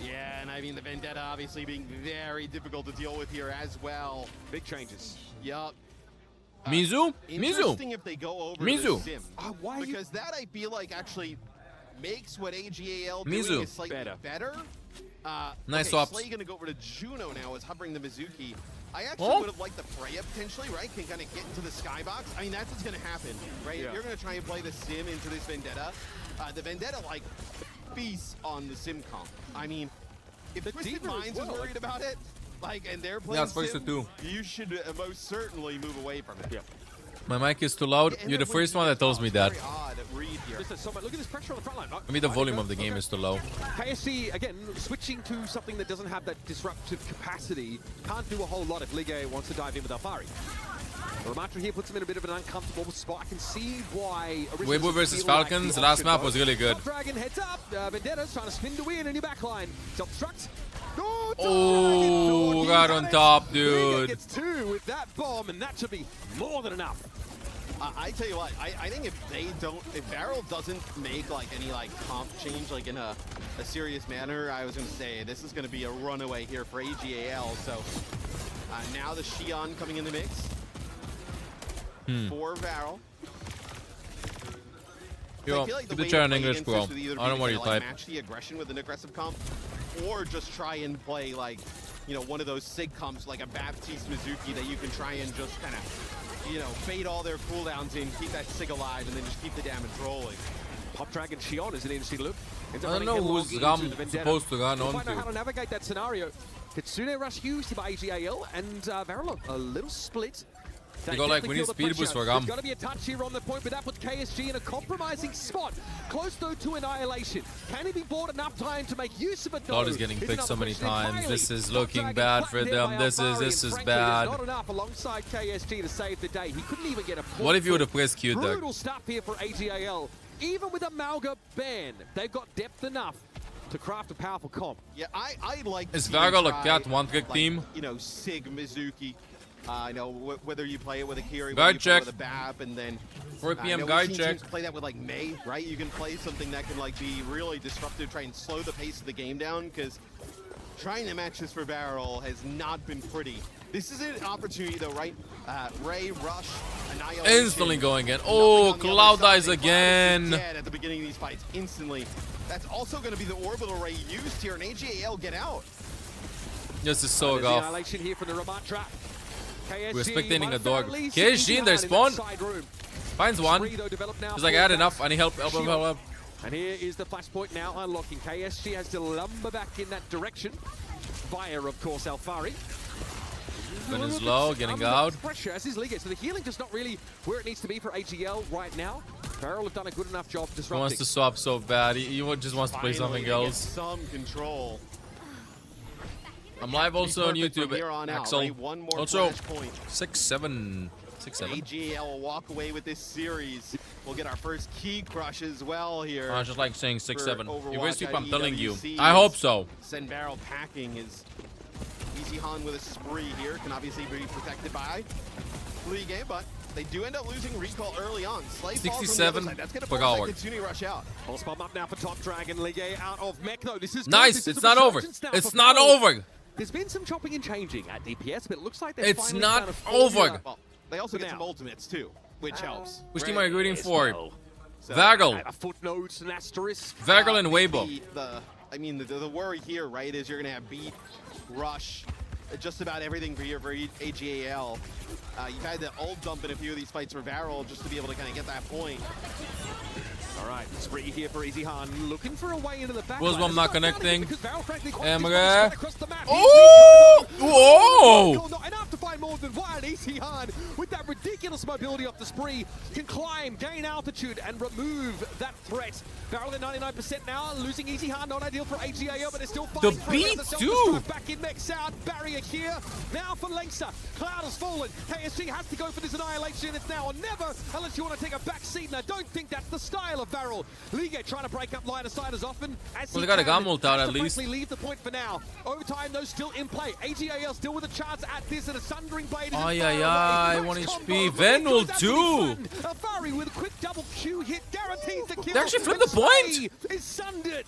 Yeah, and I mean the Vendetta obviously being very difficult to deal with here as well. Big changes. Yup. Mizu? Interesting if they go over Mizu. to the Sim. Why because that I feel like actually makes what AGAL Mizu. doing is slightly better. Nice okay, swaps. Slay gonna go over to Juno now as hovering the Mizuki. I actually would have liked the Freya potentially, right? Can kind of get into the skybox. I mean, that's what's gonna happen, right? Yeah. If you're gonna try and play the Sim into this Vendetta, the Vendetta like feasts on the Sim comp. I mean, if The Twisted Diva as Minds is well, worried about it, like, and they're Yeah, playing it's supposed to Sim, do. you should most certainly move away from it. Yeah. My mic is too loud. And You're the then when first one that tells me that. very odd read here. Listen, so much. Look at this pressure on the front line. Maybe the volume of the game is too low. KSG, again, switching to something that doesn't have that disruptive capacity. Can't do a whole lot if Liga wants to dive in with Alfari. Ramatra here puts him in a bit of an uncomfortable spot. I can see why... Weibo versus Falcons, the last map was really good. Dragon heads up. Vendetta's trying to spin to win in your backline. Self-destruct. Oh, got on top, Liga dude. gets two with that bomb, and that should be more than enough. I tell you what, I think if Varel doesn't make like any like comp change like in a serious manner, I was gonna say this is gonna be a runaway here for AGAL. So now the Xion coming in the mix for Varel. Yo, I feel like keep the the way chat to in play English, against bro. this would either I don't be want to you like type. match the aggression with an aggressive comp, or just try and play like, you know, one of those sig comps like a Baptiste Mizuki that you can try and just kind of, you know, bait all their cooldowns in, keep that sig alive, and then just keep the damage rolling. Pop Dragon Xion is an interesting look. I don't know who's Ram supposed to run We'll find out how onto. to navigate that scenario. Kitsune Rush used by AGAL, and Varel a little split. They go like, we need speed boost for Ram. There's got to be a touch here on the point, but that puts KSG in a compromising spot. Close, though, to annihilation. Can he be bought enough time to make use of it, though? Cloud is getting Here's picked so another many question times. entirely. This is Pop looking Dragon bad for flattened there them. by This Alfari, is and frankly, bad. there's not enough alongside KSG to save the day. He couldn't even get a point. What if you would have pressed Q, Doug? Brutal stuff here for AGAL. Even with a Malga ban, they've got depth enough to craft a powerful comp. Yeah, I like. Is to Varel a try, cat one-trick like, team? You know, Sig Mizuki. You know, whether you play it with a Kiri, Guard whether you play check. with a BAP, and then 4 PM we've guard seen check. teams play that with like Mei, right? You can play something that can like be really disruptive, try and slow the pace of the game down, because trying to match this for Varel has not been pretty. This is an opportunity though, right? Ray, Rush, Annihilation. Instantly going in. Oh, Nothing on the Cloud other side. dies Cloud is again. dead at the beginning of these fights instantly. That's also going to be the orbital ray used here, and AGAL get out. This is so There's the off. annihilation here from the Ramatra. KSG We're spectating might a have dog. found at least KSG in their 89 spawn. that side room. Finds one. Spree, though, developed now He's like, for I had that enough. I need help. Help, help, help, help. And here is the flashpoint now unlocking. KSG has to lumber back in that direction via, of course, Alfari. Ben is low, getting out. Pressure as is Liga, so the healing just not really where it needs to be for AGL right now. Feral have done a good enough job disrupting. He wants to swap so bad. He just wants to play something else. Some control. I'm live also on YouTube. Here on out, Axel. right? One more Also, flash point. 6-7. AGL will walk away with this series. We'll get our first key crush as well here. I just like saying 6-7. You waste people, I'm at telling you. EWC. I hope so. Send Barrel packing is Easy Han with a spree here. Can obviously be protected by Ligue, but they do end up losing recall early on. Slay falls from the other 67 side. That's per going hour. to Kitsune rush out. Pulse bomb up now for Top Dragon. Ligue out of mech though. This is Nice. This is It's a not over. resurgence now It's for not Feral. over. There's been some chopping and changing at DPS, but it looks like they're It's finally not found a formula. over. Well, they also For get now. some ultimates too, which helps. Which team are you rooting Yes, for? well. Vargal. A footnote, an asterisk. Vargal and Weibo. The worry here, right, is you're going to have beat, rush, just about everything for AGAL. You've had the ult dump in a few of these fights for Varel just to be able to kind of get that point. All right, spree here for Easy Han, looking for a way into the back. Was one not connecting. Emre. Oh! Whoa! Not enough to find more than one. Easy Han, with that ridiculous mobility off the spree, can climb, gain altitude, and remove that threat. Varel at 99% now, losing Easy Han, not ideal for AGAL, but it's still fighting for it. beat, The too. self-destruct back in mech sound, barrier here. Now for Lengsa, Cloud has fallen. KSG has to go for this annihilation. It's now or never, unless you want to take a back seat. And I don't think that's the style of Varel. Ligue trying to break up line of sight as often as Well, he they got a can. Gamult out Has at to least. frankly leave the point for now. Overtime, though, still in play. AGAL still with a chance at this, and a Sundering Blade is Ay, far ay, away. ay, Nice 1 combo. HP. Good, Venul that's too. fun. Alfari with a quick double Q hit guarantees the kill. They actually flipped the point. Is Sundered.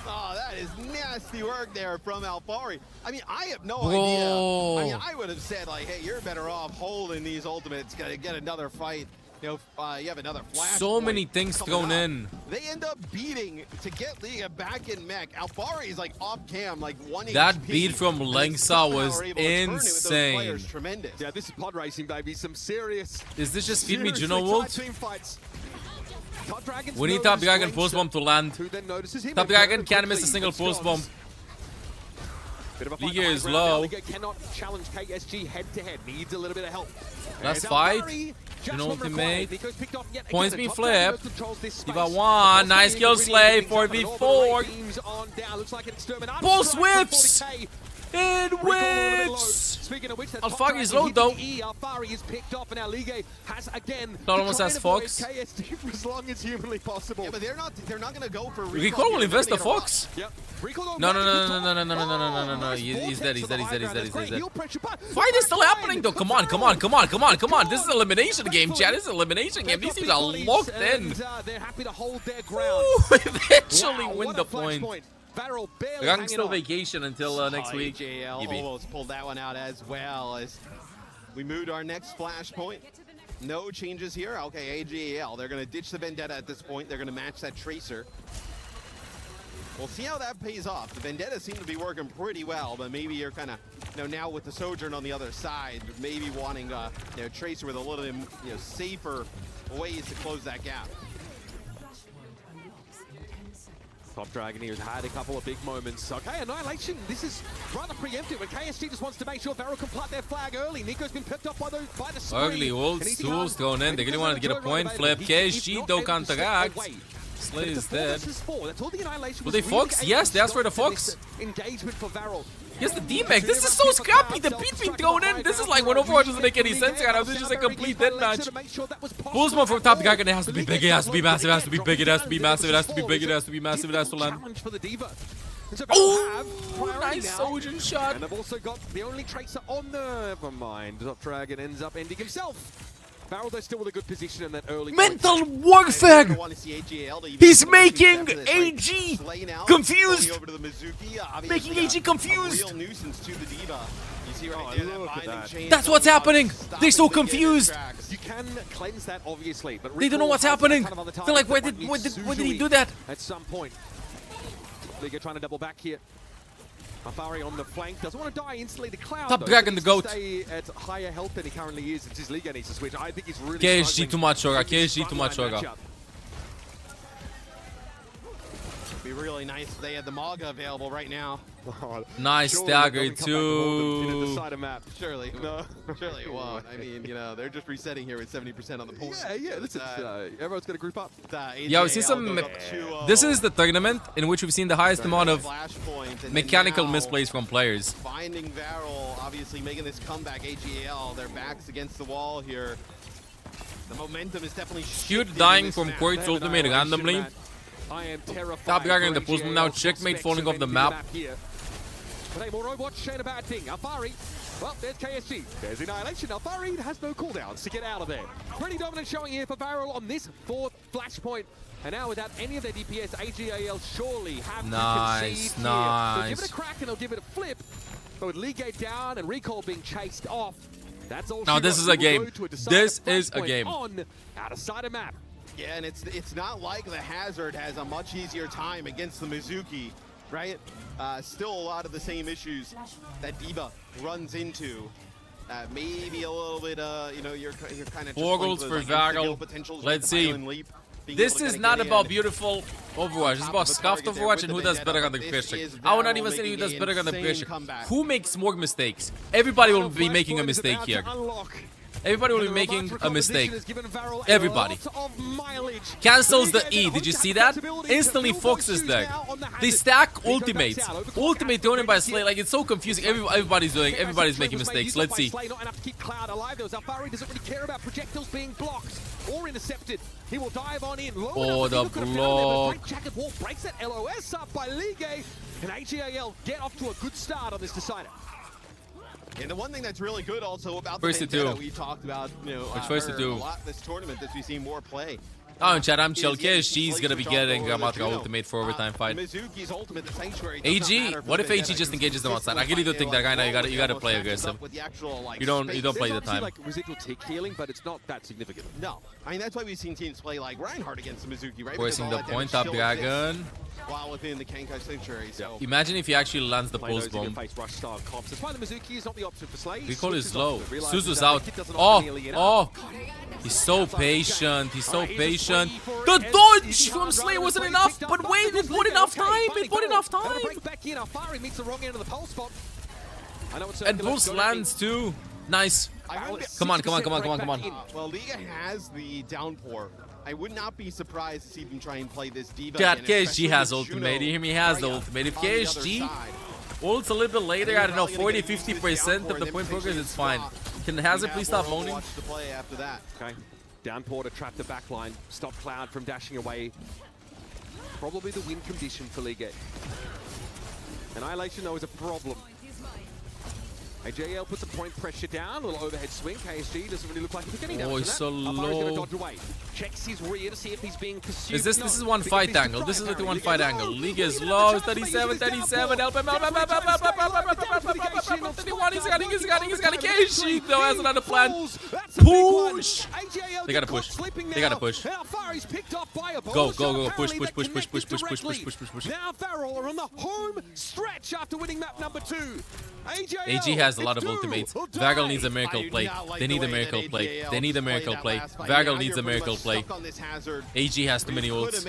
Oh, that is nasty work there from Alfari. I mean, I have no Bro. idea. I mean, I would have said, like, hey, you're better off holding these ultimates, gonna get another fight. You know, you have another flash. So point many things coming thrown up. in. They end up beating to get Liga back in mech. Alfari is like off cam, like 1 That HP, beat from and they Lengsa somehow was are able to turn it with those insane. players. Tremendous. Yeah, this is pod racing, baby. Some serious. Is this just feed me seriously Juno tight ult? team fights. Top Dragons We need knows Top Dragon Lengsa, pulse bomb to land. who then notices him Top and Dragon very can't miss a quickly single pulse bomb. responds. Bit of a fight Liga on the is high ground now. low. Liga cannot challenge KSG head to head. Needs a little bit of help. Last And fight. Alfari, just Juno when required. ultimate. Nico's picked off yet Points again. being The Top Dragon flipped. controls this space. Diva 1. Nice Alfari kill really Slay. getting something. All the 4v4. right teams on down. Looks like an exterminate. Pulse Strike for whips. 40K. It Recall a little bit low. wins. Speaking of which, that Alfari is Top low, Dragon though. hitting E. Alfari is picked off, and now Ligue has again. Not to almost try has and avoid Fox. KSG for as long as humanly possible. Yeah, but they're not going to go for Recall will invest the Fox. Yep. Recall No, over no, there. no, no, no, no, no, no, no, no, no, no, no. He's dead, he's dead, he's dead, he's dead, he's dead, he's dead. Fight is still happening though. Come on, come on, come on, come on, come on. This is elimination game, chat. This is elimination game. These teams are locked in. They're happy to hold their ground. Eventually Wow, win what the a flash point. Varel barely Young hanging still on. vacation until next Oh, week. AGL EB. almost pulled that one out as well as we moved our next flash point. No changes here. Okay, AGL, they're going to ditch the Vendetta at this point. They're going to match that Tracer. We'll see how that pays off. The Vendetta seem to be working pretty well, but maybe you're kind of, now with the Sojourn on the other side, maybe wanting, Tracer with a little bit, safer ways to close that gap. Top Dragon here has had a couple of big moments. Okay, Annihilation, this is rather preemptive, and KSG just wants to make sure Varel can plant their flag early. Nico's been picked up by the spree. Ugly ults, tools thrown in. They really wanted to get a point flip. KSG don't counteract. Slay is dead. Will they Fox? Yes, they asked for the Fox. Engagement for Varel. Yes, the D-Mech. This is so scrappy. The beat's being thrown in. This is like when Overwatch doesn't make any sense right now. This is just a complete dead match. Pulsman from Top Dragon. It has to be big. It has to be massive. It has to be big. It has to be massive. It has to be big. It has to be massive. It has to land. Challenge for the Diva. Oh, nice Sojourn shot. And they've also got the only Tracer on the... Never mind. Top Dragon ends up ending himself. Varel, though, still with a good position in that early... Mental warfare! He's making AG confused! Making AG confused! Real nuisance to the Diva. You see right there, that binding chain That's what's coming up, happening! They're so stopping to get confused! tracks. You can cleanse that, obviously, but They don't know what's happening! They're like, when did he do that? At some point. Liga trying to double back here. Alfari on the flank, doesn't want to die instantly to Cloud. Top though. Dragon, He the needs to GOAT. Stay at higher health than he currently is. It's his Liga needs to switch. I think he's really KSG struggling too much, Shoga. with his KSG too much, frontline Shoga. matchup. Be really nice if they had the Malga available right now. Nice stagger too. Surely, surely it won't. I mean, you know, they're just resetting here with 70% on the point. Yeah. Listen, everyone's gonna group up. Yeah, we see some. This is the tournament in which we've seen the highest amount of mechanical misplays from players. Finding Varel, obviously making this comeback. AGAL, their backs against the wall here. The momentum is definitely Skewed dying from Quartz ultimate randomly. I am terrified. Top Dragon in the pulse now. Checkmate falling off the map. But hey, more Overwatch ain't a bad thing. Alfari, well, there's KSG. There's Annihilation. Alfari has no cooldowns to get out of there. Pretty dominant showing here for Varel on this 4th flashpoint. And now without any of their DPS, AGAL surely have to concede here. They'll give it a crack and they'll give it a flip. But with Leagate down and Recall being chased off, that's all. Now this is a game. This is a game. On out of side of map. Yeah, and it's not like the Hazard has a much easier time against the Mizuki, right? Still a lot of the same issues that D.Va runs into. Maybe a little bit, you know, you're kind of. 4 goals for Varel. Let's see. This is not about beautiful Overwatch. It's about scuffed Overwatch and who does better on the pressure. I would not even say who does better on the pressure. Who makes more mistakes? Everybody will be making a mistake here. Everybody will be making a mistake. Everybody. Cancels the E. Did you see that? Instantly Fox is there. They stack ultimates. Ultimate thrown in by Slay. Like, it's so confusing. Everybody's making mistakes. Let's see. Not enough to keep Cloud alive. Alfari doesn't really care about projectiles being blocked or intercepted. He will dive on in. Oh, the block. Jacket wall breaks that LOS up by Ligue. And AGAL get off to a good start on this decider. And the one thing that's really good also about First the to two. that we talked about, you know, first to two. a lot this tournament that we see more play. Oh, in chat, I'm chill. KSG's gonna be getting Grammatica ultimate for overtime fight. Mizuki's ultimate, the Sanctuary. AG, what if AG just engages them outside? I really do think that guy now you gotta play aggressive. You don't play the time. Like residual tick healing, but it's not that significant. No, I mean that's why we've seen teams play like Reinhardt against the Mizuki, right? Forcing the point, Top Dragon. While within the Kenkai Sanctuary, so imagine if he actually lands the pulse bomb. That's why the Mizuki is not the option for Slay. Recall is low. Suzu's out. Oh! He's so patient. He's so patient. The dodge from Slay wasn't enough, but wait, it put enough time. It put enough time. And Pulse lands too. Nice. Come on. Well, Liga has the downpour. I would not be surprised to see them try and play this D.Va. God, KSG has ultimate. You hear me? He has the ultimate. If KSG ults a little bit later, I don't know, 40-50% of the point progress, it's fine. Can Hazard please stop moaning? Okay. Downpour to trap the backline. Stop Cloud from dashing away. Probably the win condition for Ligue. Annihilation, though, is a problem. AGAL puts a point pressure down, a little overhead swing. KSG doesn't really look like he's getting damage. Oh, he's so low. Dodge away. Checks his rear to see if he's being pursued. This is one fight angle. This is the one fight angle. League is low. 37. Help him. 31. He's got KSG though has another plan. Push. They gotta push. Go. Push. Now Varel are on the home stretch after winning map number 2. AG has a lot of ultimates. Varel needs a miracle play. They need a miracle play. Varel needs a miracle play. AG has too many ults.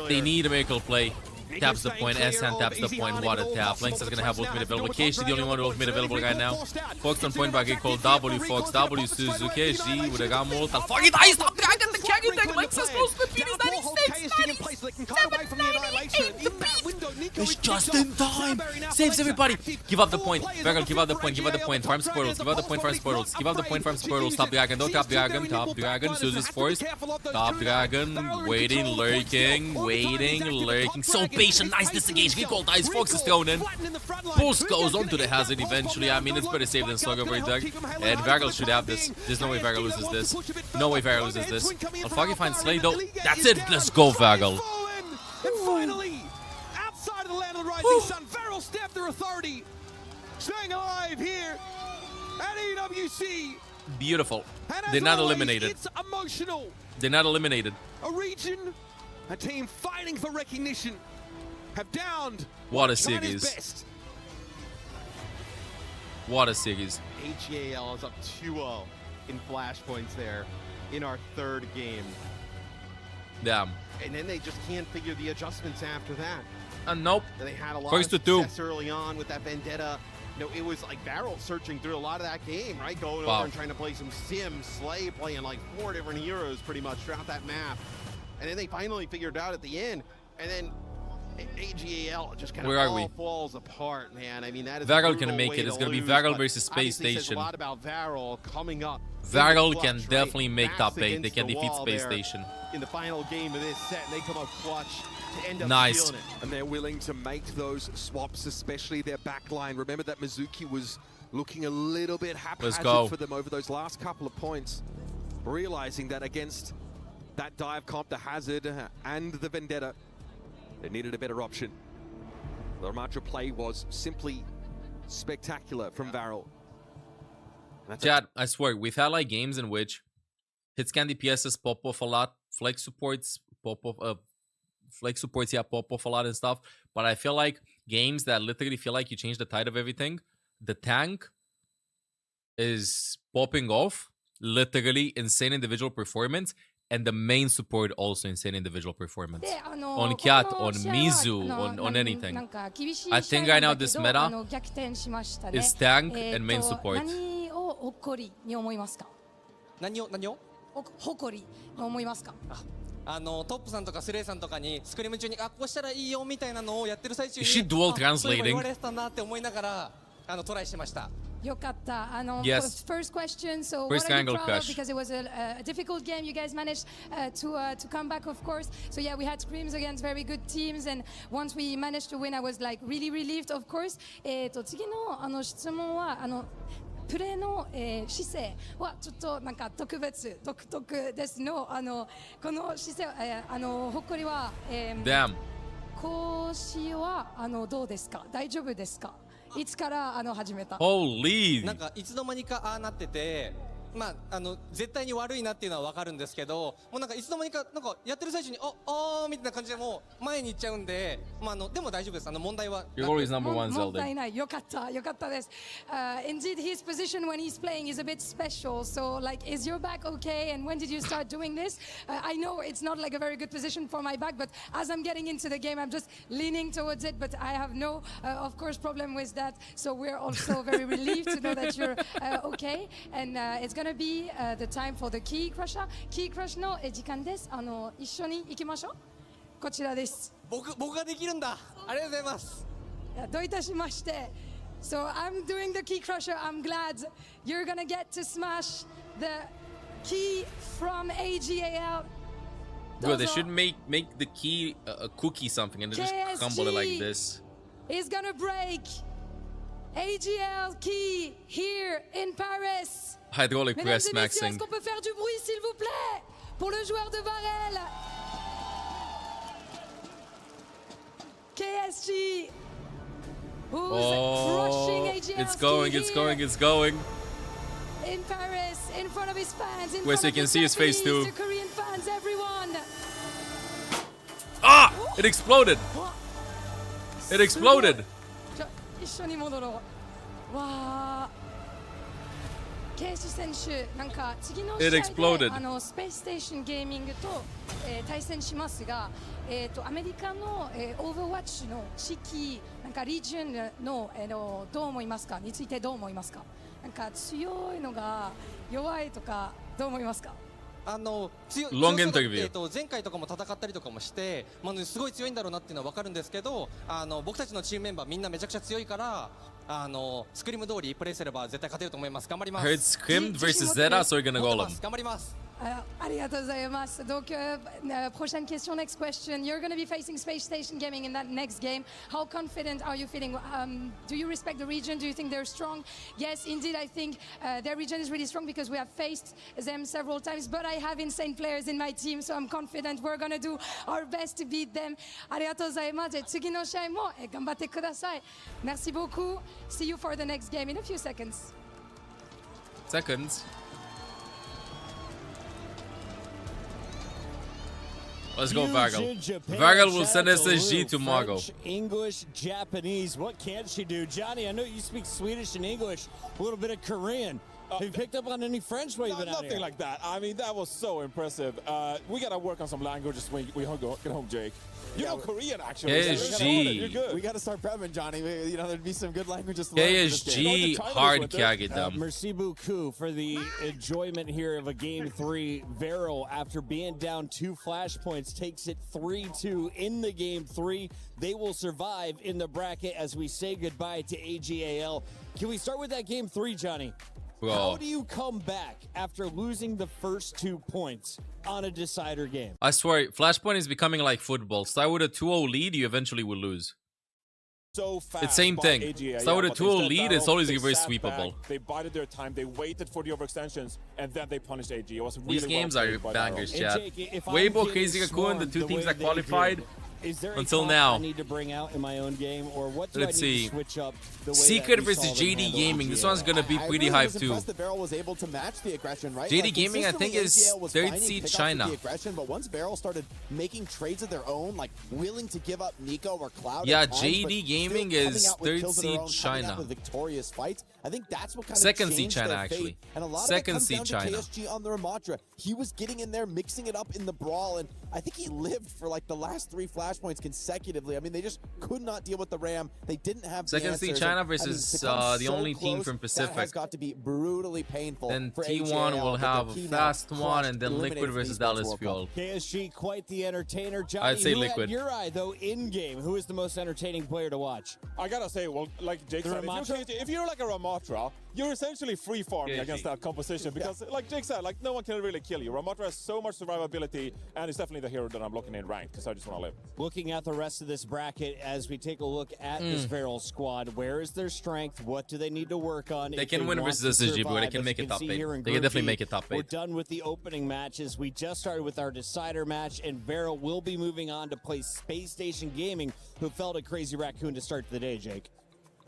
They need a miracle play. Taps the point. S-Hand taps the point. What a tap. Lynx is gonna have ultimate available. KSG the only one with ultimate available right now. Fox on point by get called W Fox. W Suzu. KSG with a Ram ult. Fucking ice. Stop dragging the carry deck. Lynx is close to the beat. He's 96. It's just in time. Saves everybody. Give up the point. Varel, give up the point. Farm spoils. Give up the point. Farm spoils. Top Dragon. No Top Dragon. Suzu's forced. Top Dragon. Waiting. Lurking. So patient. Nice disengage. Recall dies. Fox is thrown in. Pulse goes onto the Hazard eventually. I mean, it's better safe than Slug over there. And Varel should have this. There's no way Varel loses this. Alfagi finds Slay though. That's it. Let's go, Varel. And finally, outside of the land of the rising sun, Varel stabbed their authority. Staying alive here at EWC. Beautiful. They're not eliminated. It's emotional. They're not eliminated. A region, a team fighting for recognition, have downed what a China's series. best. What a series. AGAL is up 2-0 in flashpoints there in our 3rd game. Damn. And then they just can't figure the adjustments after that. Nope. They had a lot First of to two. success early on with that Vendetta. No, it was like Barrel searching through a lot of that game, right? Going Wow. over and trying to play some Sim, Slay, playing like 4 different heroes pretty much throughout that map. And then they finally figured it out at the end. And then AGAL just kind Where of are we? all falls apart, man. I mean, that is Varel a can brutal make way it. It's to going to be lose, Varel but versus Space obviously says Station. a lot about Varel coming up. Varel in the can clutch, definitely right? make top Backs 8. They against can the defeat wall Space there Station. in the final game of this set, and they come up clutch to end up Nice. stealing it. And they're willing to make those swaps, especially their backline. Remember that Mizuki was looking a little bit Let's haphazard go. for them over those last couple of points. Realizing that against that dive comp, the Hazard and the Vendetta, they needed a better option. The Ramatra play was simply spectacular from Varel. Chad, I swear, we've had like games in which hitscan DPSs pop off a lot, flex supports pop off, pop off a lot and stuff. But I feel like games that literally feel like you change the tide of everything, the tank is popping off, literally insane individual performance, and the main support also insane individual performance. On Cat, on Mizu, on anything. I think right now this meta is tank and main support. 何を誇りに思いますか？トップさんとかスレイさんとかにスクリーム中にこうしたらいいよみたいなのをやってる最中に Is she dual そういえば translating? 言われてたなって思いながらトライしてました。よかった。Yes. First question. So First what are you angle proud crash. of? Because it was a difficult game. You guys managed to come back, of course. So yeah, we had scrims against very good teams, and once we managed to win, I was like really relieved, of course. 次の質問はプレーの、姿勢はちょっとなんか特別独特ですの。この姿勢、誇りは、Damn. 腰はどうですか？大丈夫ですか？いつから始めた？ Holy! なんかいつの間にかなってて、まあ絶対に悪いなっていうのはわかるんですけど、もうなんかいつの間にかなんかやってる最中にみたいな感じでもう前に行っちゃうんで、まあでも大丈夫です。問題は。You're always number one, 問題 Zelda. ない。よかったです。Indeed, his position when he's playing is a bit special. So, like, is your back okay? And when did you start doing this? I know it's not like a very good position for my back, but as I'm getting into the game, I'm just leaning towards it. But I have no, of course, problem with that. So we're also very relieved to know that you're okay. And it's gonna be the time for the key crusher. Key crush の時間です。一緒に行きましょう。こちらです。僕ができるんだ。ありがとうございます。どういたしまして。So I'm doing the key crusher. I'm glad you're gonna get to smash the key from AGAL. Good, they should make the key a cookie something and just crumble it like this. Is gonna break AGL key here in Paris. Hydraulic press Mesdames et messieurs, maxing. est-ce qu'on peut faire du bruit s'il vous plaît pour le joueur de Varel? KSG. Who's crushing AGL It's going, it's going, it's going. In Paris, in front of his fans, in Wait, front so you of can the see his face Japanese, too. the Korean fans, everyone. Ah! It exploded! It exploded! 一緒に戻ろう。わー。ケイシ選手、なんか次の試合 It で exploded. スペースステーションゲーミングと、対戦しますが、アメリカの、オーバーワッチの地域、なんかリージョンの、どう思いますかについてどう思いますか？なんか強いのが弱いとかどう思いますか？Long interview. 前回とかも戦ったりとかもして、すごい強いんだろうなっていうのは分かるんですけど、僕たちのチームメンバーみんなめちゃくちゃ強いから、スクリーム通りプレイすれば絶対勝てると思います。頑張ります。Heard Scrimmed versus Zeta, so we're gonna go them. 頑張ります。ありがとうございます。Donc, prochaine question, next question. You're going to be facing Space Station Gaming in that next game. How confident are you feeling? Do you respect the region? Do you think they're strong? Yes, indeed, I think their region is really strong because we have faced them several times. But I have insane players in my team, so I'm confident we're going to do our best to beat them. ありがとうございます。次の試合も頑張ってください。Merci beaucoup. See you for the next game in a few seconds. Seconds. Let's go, Varel. Varel will send SSG tomorrow. French, English, Japanese. What can she do? Johnny, I know you speak Swedish and English, a little bit of Korean. Have you picked up on any French while you've been out Nothing here? like that. I mean, that was so impressive. We gotta work on some languages when we get home, Jake. You know Korean, actually. KSG. You're good. We got to start prepping, Johnny. You know, there'd be some good languages to learn. for this game. KSG hard kage them. Merci beaucoup for the enjoyment here of a Game 3. Varel, after being down 2 flashpoints, takes it 3-2 in the Game 3. They will survive in the bracket as we say goodbye to AGAL. Can we start with that Game 3, Johnny? Bro. How do you come back after losing the first 2 points on a decider game? I swear, Flashpoint is becoming like football. Start with a 2-0 lead, you eventually will lose. So fast. It's same by thing. AGA, Start with a but 2-0 instead lead, Varel, it's always they very sat sweepable. back, they bided their time. They waited for the overextensions, and then they punished AG. It was really These games well are played by bangers, Varel. chat. Jake, if I'm Weibo, getting Crazy Raccoon, the swarmed 2 the teams way that they qualified did, is there a until comp now. I need to bring out in my own game, or what do Let's I need see. to switch up the way Secret that we versus saw them JD handle Gaming. This AGA? one's gonna be I pretty really hype was too. impressed that Varel was able to match the aggression, right? JD Like, Gaming, I think, is consistently, AGL was third finding seed pickups with China. the aggression, but once Varel started making trades of their own, like willing to give up Nico or Cloud. Yeah, at times, JD but still Gaming coming is out with third kills of their seed own, coming out China. with victorious fights. I think that's what kind Second of seed changed China, their actually. fate. And a lot Second of it comes seed down China. to KSG on the Ramatra. He was getting in there, mixing it up in the brawl, and I think he lived for like the last 3 flashpoints consecutively. I mean, they just could not deal with the Ram. They didn't have Second the seed answers. China And, I mean, versus to come the so only team close, from that Pacific. has got to be brutally painful. Then for T1 AGL, will but have the a key now fast one, crushed, and then eliminated Liquid from versus Esports Dallas World Fuel. Cup. KSG, quite the entertainer. Johnny, I'd say who Liquid. had your eye, though, in-game, who is the most entertaining player to watch? I gotta say, well, like Jake The said, Ramatra? if you're like a Ramatra, you're essentially free farming against that composition because, like Jake said, like no one can really kill you. Ramatra has so much survivability, and it's definitely the hero that I'm looking in ranked because I just want to live. Looking at the rest of this bracket as we take a look at this Varel squad, where is their strength? What do they need to work on? They if can win want versus to SSG, but they survive? can As make you it top see 8. here in They can Group definitely B, make it top 8. We're done with the opening matches. We just started with our decider match, and Varel will be moving on to play Space Station Gaming, who fell to Crazy Raccoon to start the day, Jake.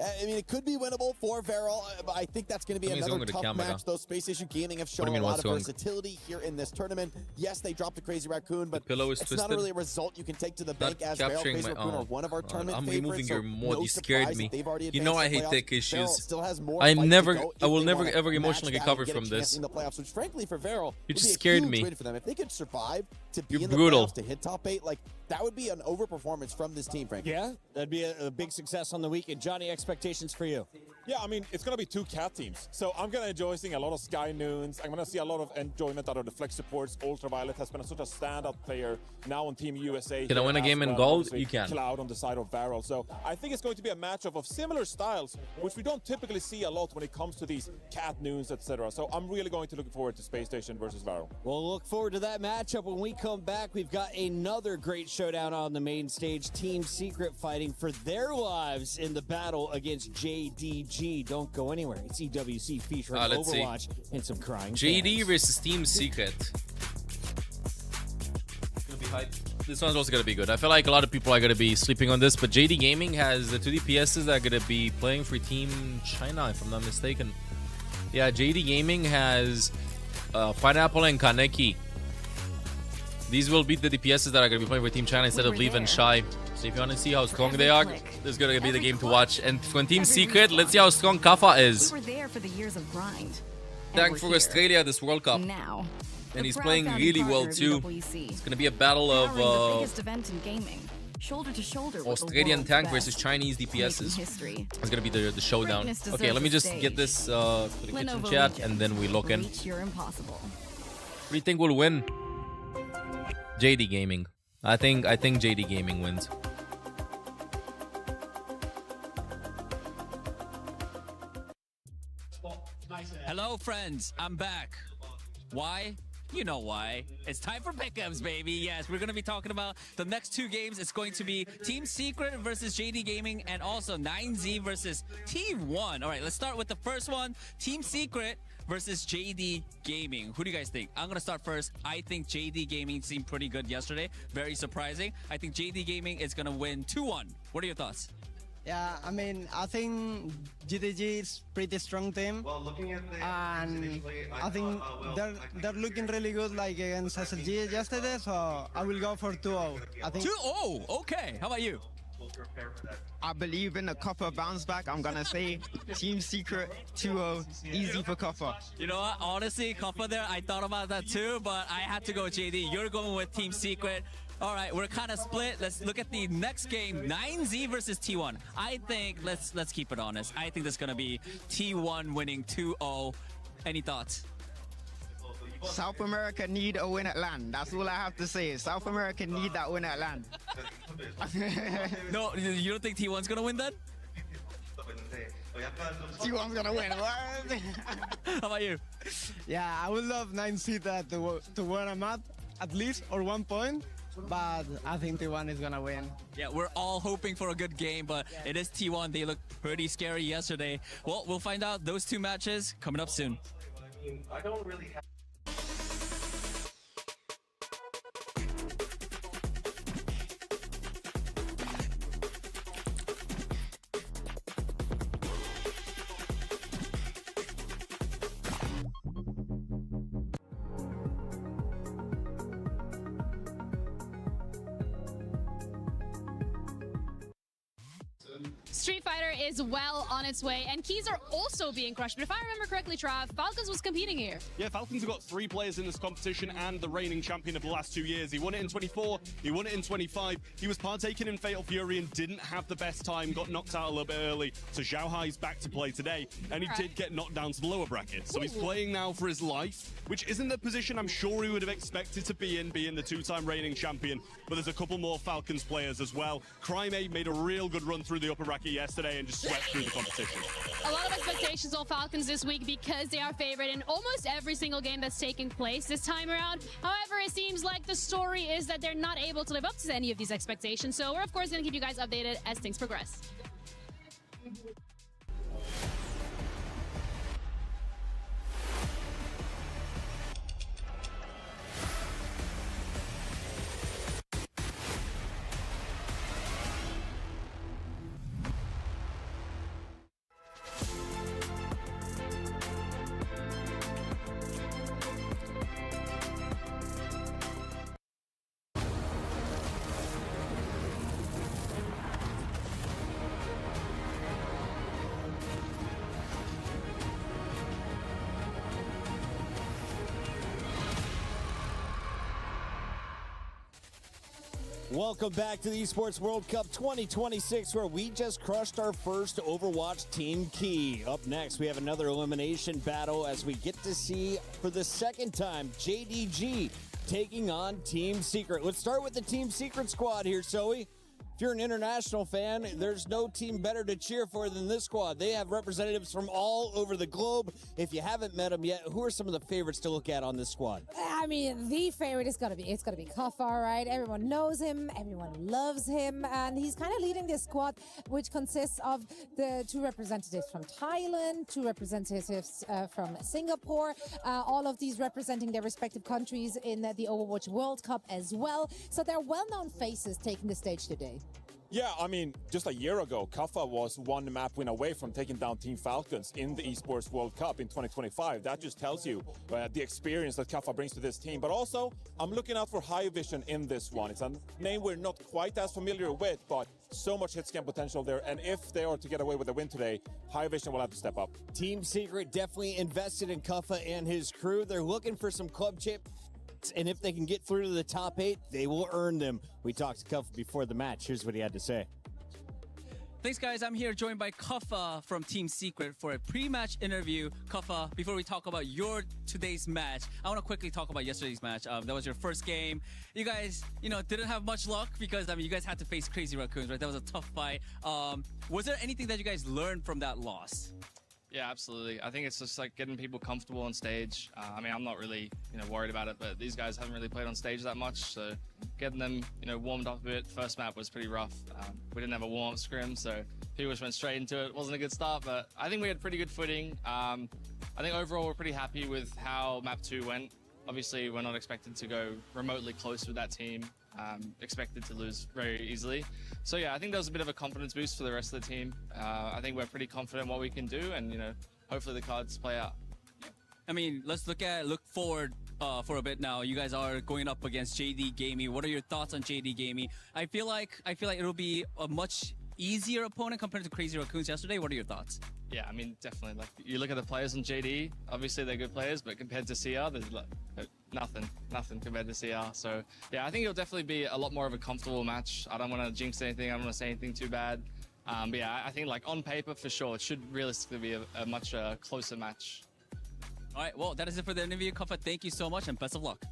I mean, it could be winnable for Varel, but I think that's going to be another tough match. Those Space Issue Gaming have shown a lot of versatility here in this tournament. Yes, they dropped a Crazy Raccoon, but it's not really a result you can take to the bank as Varel. Crazy Raccoon are one of our tournament I'm favorites. removing So your mod. no You scared surprise me. that they've already You know I advanced hate to tech playoffs. Varel issues. still has more I fights to never, go if I will they never wanna ever match emotionally that and recover get a from chance this. in the playoffs, which frankly for Varel You would just be a scared huge me. win for them. If they could survive to be You're in the brutal. playoffs, to hit top 8, like that would be an overperformance from this team, frankly. Yeah, that'd be a big success on the weekend. Johnny, expectations for you? Yeah, I mean, it's going to be 2 cat teams. So I'm going to enjoy seeing a lot of Sky Noons. I'm going to see a lot of enjoyment out of the flex supports. Ultraviolet has been such a standout player now on Team USA. Can I win a as game in well. gold? Obviously, You can. Cloud on the side of Varel. So I think it's going to be a matchup of similar styles, which we don't typically see a lot when it comes to these cat noons, etc. So I'm really going to look forward to Space Station versus Varel. We'll look forward to that matchup when we come back. We've got another great showdown on the main stage. Team Secret fighting for their lives in the battle against JDG. Don't go anywhere. It's EWC featuring let's see. Overwatch and some crying JD fans. versus Team Secret. Gonna be hype. This one's also gonna be good. I feel like a lot of people are gonna be sleeping on this, but JD Gaming has the 2 DPSs that are gonna be playing for Team China, if I'm not mistaken. Yeah, JD Gaming has Pineapple and Kaneki. These will be the DPSs that are gonna be playing for Team China instead of Leave and Shy. So if you want to see how strong they are, this is gonna be the game to watch. And from Team Secret, let's see how strong Kafa is. We were there for the years of grind. Thank for Australia this World Cup. Now, And he's playing really well too. It's gonna be a battle the of biggest event in gaming, shoulder to shoulder with the Australian world's tank best, versus Chinese making DPSs. history. It's gonna be the showdown. Greatness Okay, let me deserves just a get this stage. to the kitchen Lenovo chat, Legion. and then we lock in. Reach your impossible. What do you think will win? JD Gaming. I think JD Gaming wins. Hello, friends. I'm back. Why? You know why. It's time for pick'ems, baby. Yes, we're going to be talking about the next 2 games. It's going to be Team Secret versus JD Gaming and also 9Z versus T1. All right, let's start with the first one. Team Secret versus JD Gaming. Who do you guys think? I'm going to start first. I think JD Gaming seemed pretty good yesterday. Very surprising. I think JD Gaming is going to win 2-1. What are your thoughts? Yeah, I mean, I think GDG is pretty strong team. Well, looking at the and I think they're looking really good, like against SSG yesterday. So I will go for 2-0. I think 2-0. Okay. How about you? I believe in the Copper bounce back. I'm gonna say Team Secret 2-0, easy for Copper. You know what? Honestly, Copper there, I thought about that too, but I had to go with JD. You're going with Team Secret. All right, we're kind of split. Let's look at the next game, 9Z versus T1. I think, let's keep it honest. I think this is going to be T1 winning 2-0. Any thoughts? South America need a win at land. That's all I have to say. South America need that win at land. No, you don't think T1's going to win then? T1's gonna win. How about you? Yeah, I would love 9C to win a map at least or 1 point. But I think T1 is gonna win. Yeah, we're all hoping for a good game, but it is T1. They looked pretty scary yesterday. Well, we'll find out those two matches coming up soon. I don't really have... Street Fighter is well on its way, and keys are also being crushed. But if I remember correctly, Trav, Falcons was competing here. Yeah, Falcons have got 3 players in this competition and the reigning champion of the last 2 years. He won it in 24, he won it in 25. He was partaking in Fatal Fury and didn't have the best time, got knocked out a little bit early. So Zhao Hai's back to play today, and he did get knocked down to the lower bracket. So he's playing now for his life, which isn't the position I'm sure he would have expected to be in, being the 2-time reigning champion. But there's a couple more Falcons players as well. Crime8 made a real good run through the upper bracket yesterday and just swept through the competition. A lot of expectations on Falcons this week because they are favored in almost every single game that's taking place this time around. However, it seems like the story is that they're not able to live up to any of these expectations. So we're, of course, going to keep you guys updated as things progress. Welcome back to the Esports World Cup 2026, where we just crushed our first Overwatch Team Key. Up next, we have another elimination battle as we get to see, for the second time, JDG taking on Team Secret. Let's start with the Team Secret squad here, Zoe. If you're an international fan, there's no team better to cheer for than this squad. They have representatives from all over the globe. If you haven't met them yet, who are some of the favorites to look at on this squad? I mean, the favorite is gonna be Kafar, right? Everyone knows him, everyone loves him, and he's kind of leading this squad, which consists of the 2 representatives from Thailand, 2 representatives from Singapore, all of these representing their respective countries in the Overwatch World Cup as well. So they're well-known faces taking the stage today. Yeah, I mean, just a year ago, Kafa was 1 map win away from taking down Team Falcons in the Esports World Cup in 2025. That just tells you the experience that Kafa brings to this team. But also, I'm looking out for High Vision in this one. It's a name we're not quite as familiar with, but so much hit scan potential there. And if they are to get away with a win today, High Vision will have to step up. Team Secret definitely invested in Kafa and his crew. They're looking for some club chip, and if they can get through to the top 8, they will earn them. We talked to Kuffa before the match. Here's what he had to say. Thanks, guys. I'm here joined by Kuffa from Team Secret for a pre-match interview. Kuffa, before we talk about your today's match, I want to quickly talk about yesterday's match. That was your first game. You guys, didn't have much luck because, you guys had to face Crazy Raccoons, right? That was a tough fight. Was there anything that you guys learned from that loss? Yeah, absolutely. I think it's just like getting people comfortable on stage. I'm not really, worried about it, but these guys haven't really played on stage that much, so getting them, warmed up a bit. First map was pretty rough. We didn't have a warm-up scrim, so people just went straight into it. It wasn't a good start, but I think we had pretty good footing. I think overall we're pretty happy with how map 2 went. Obviously, we're not expected to go remotely close with that team. Expected to lose very easily. So yeah, I think that was a bit of a confidence boost for the rest of the team. I think we're pretty confident what we can do, and hopefully the cards play out. I mean, let's look forward for a bit now. You guys are going up against JD Gaming. What are your thoughts on JD Gaming? I feel like it'll be a much easier opponent compared to Crazy Raccoons yesterday. What are your thoughts? Yeah, I mean, definitely. Like, you look at the players on JD, obviously they're good players, but compared to CR, there's like nothing compared to CR. So yeah, I think it'll definitely be a lot more of a comfortable match. I don't want to jinx anything. I don't want to say anything too bad. But yeah, I think like on paper for sure, it should realistically be a much closer match. All right, well, that is it for the interview. Kuffa, thank you so much and best of luck.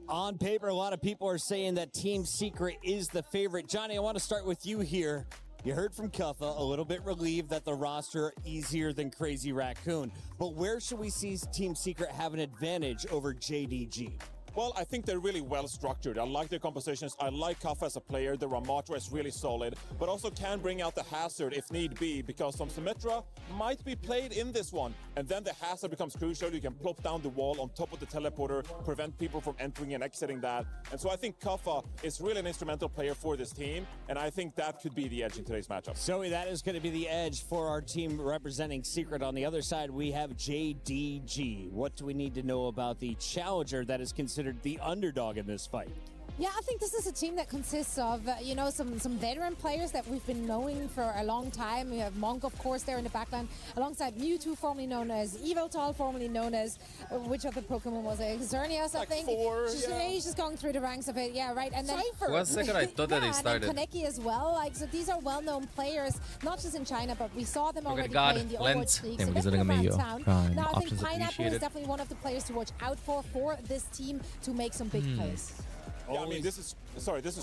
On paper, a lot of people are saying that Team Secret is the favorite. Johnny, I want to start with you here. You heard from Kuffa, a little bit relieved that the roster easier than Crazy Raccoon. But where should we see Team Secret have an advantage over JDG? Well, I think they're really well structured. I like their compositions. I like Kuffa as a player. The Ramatra is really solid, but also can bring out the hazard if need be, because some Symmetra might be played in this one. And then the hazard becomes crucial. You can plop down the wall on top of the teleporter, prevent people from entering and exiting that. And so I think Kuffa is really an instrumental player for this team. And I think that could be the edge in today's matchup. Zoe, that is going to be the edge for our team representing Secret. On the other side, we have JDG. What do we need to know about the challenger that is considered the underdog in this fight? Yeah, I think this is a team that consists of, some veteran players that we've been knowing for a long time. We have Monk, of course, there in the backline, alongside Mewtwo, formerly known as Yveltal, formerly known as, which other Pokemon was it? Xerneas, I think. He's just going through the ranks of it. Yeah, right. And then For 1 second, I thought that they started. And Kaneki as well. So these are well-known players, not just in China, but we saw them already play in the Overwatch League. So they're around town. Now, I think Pineapple is definitely one of the players to watch out for this team to make some big plays. Yeah, I mean, this is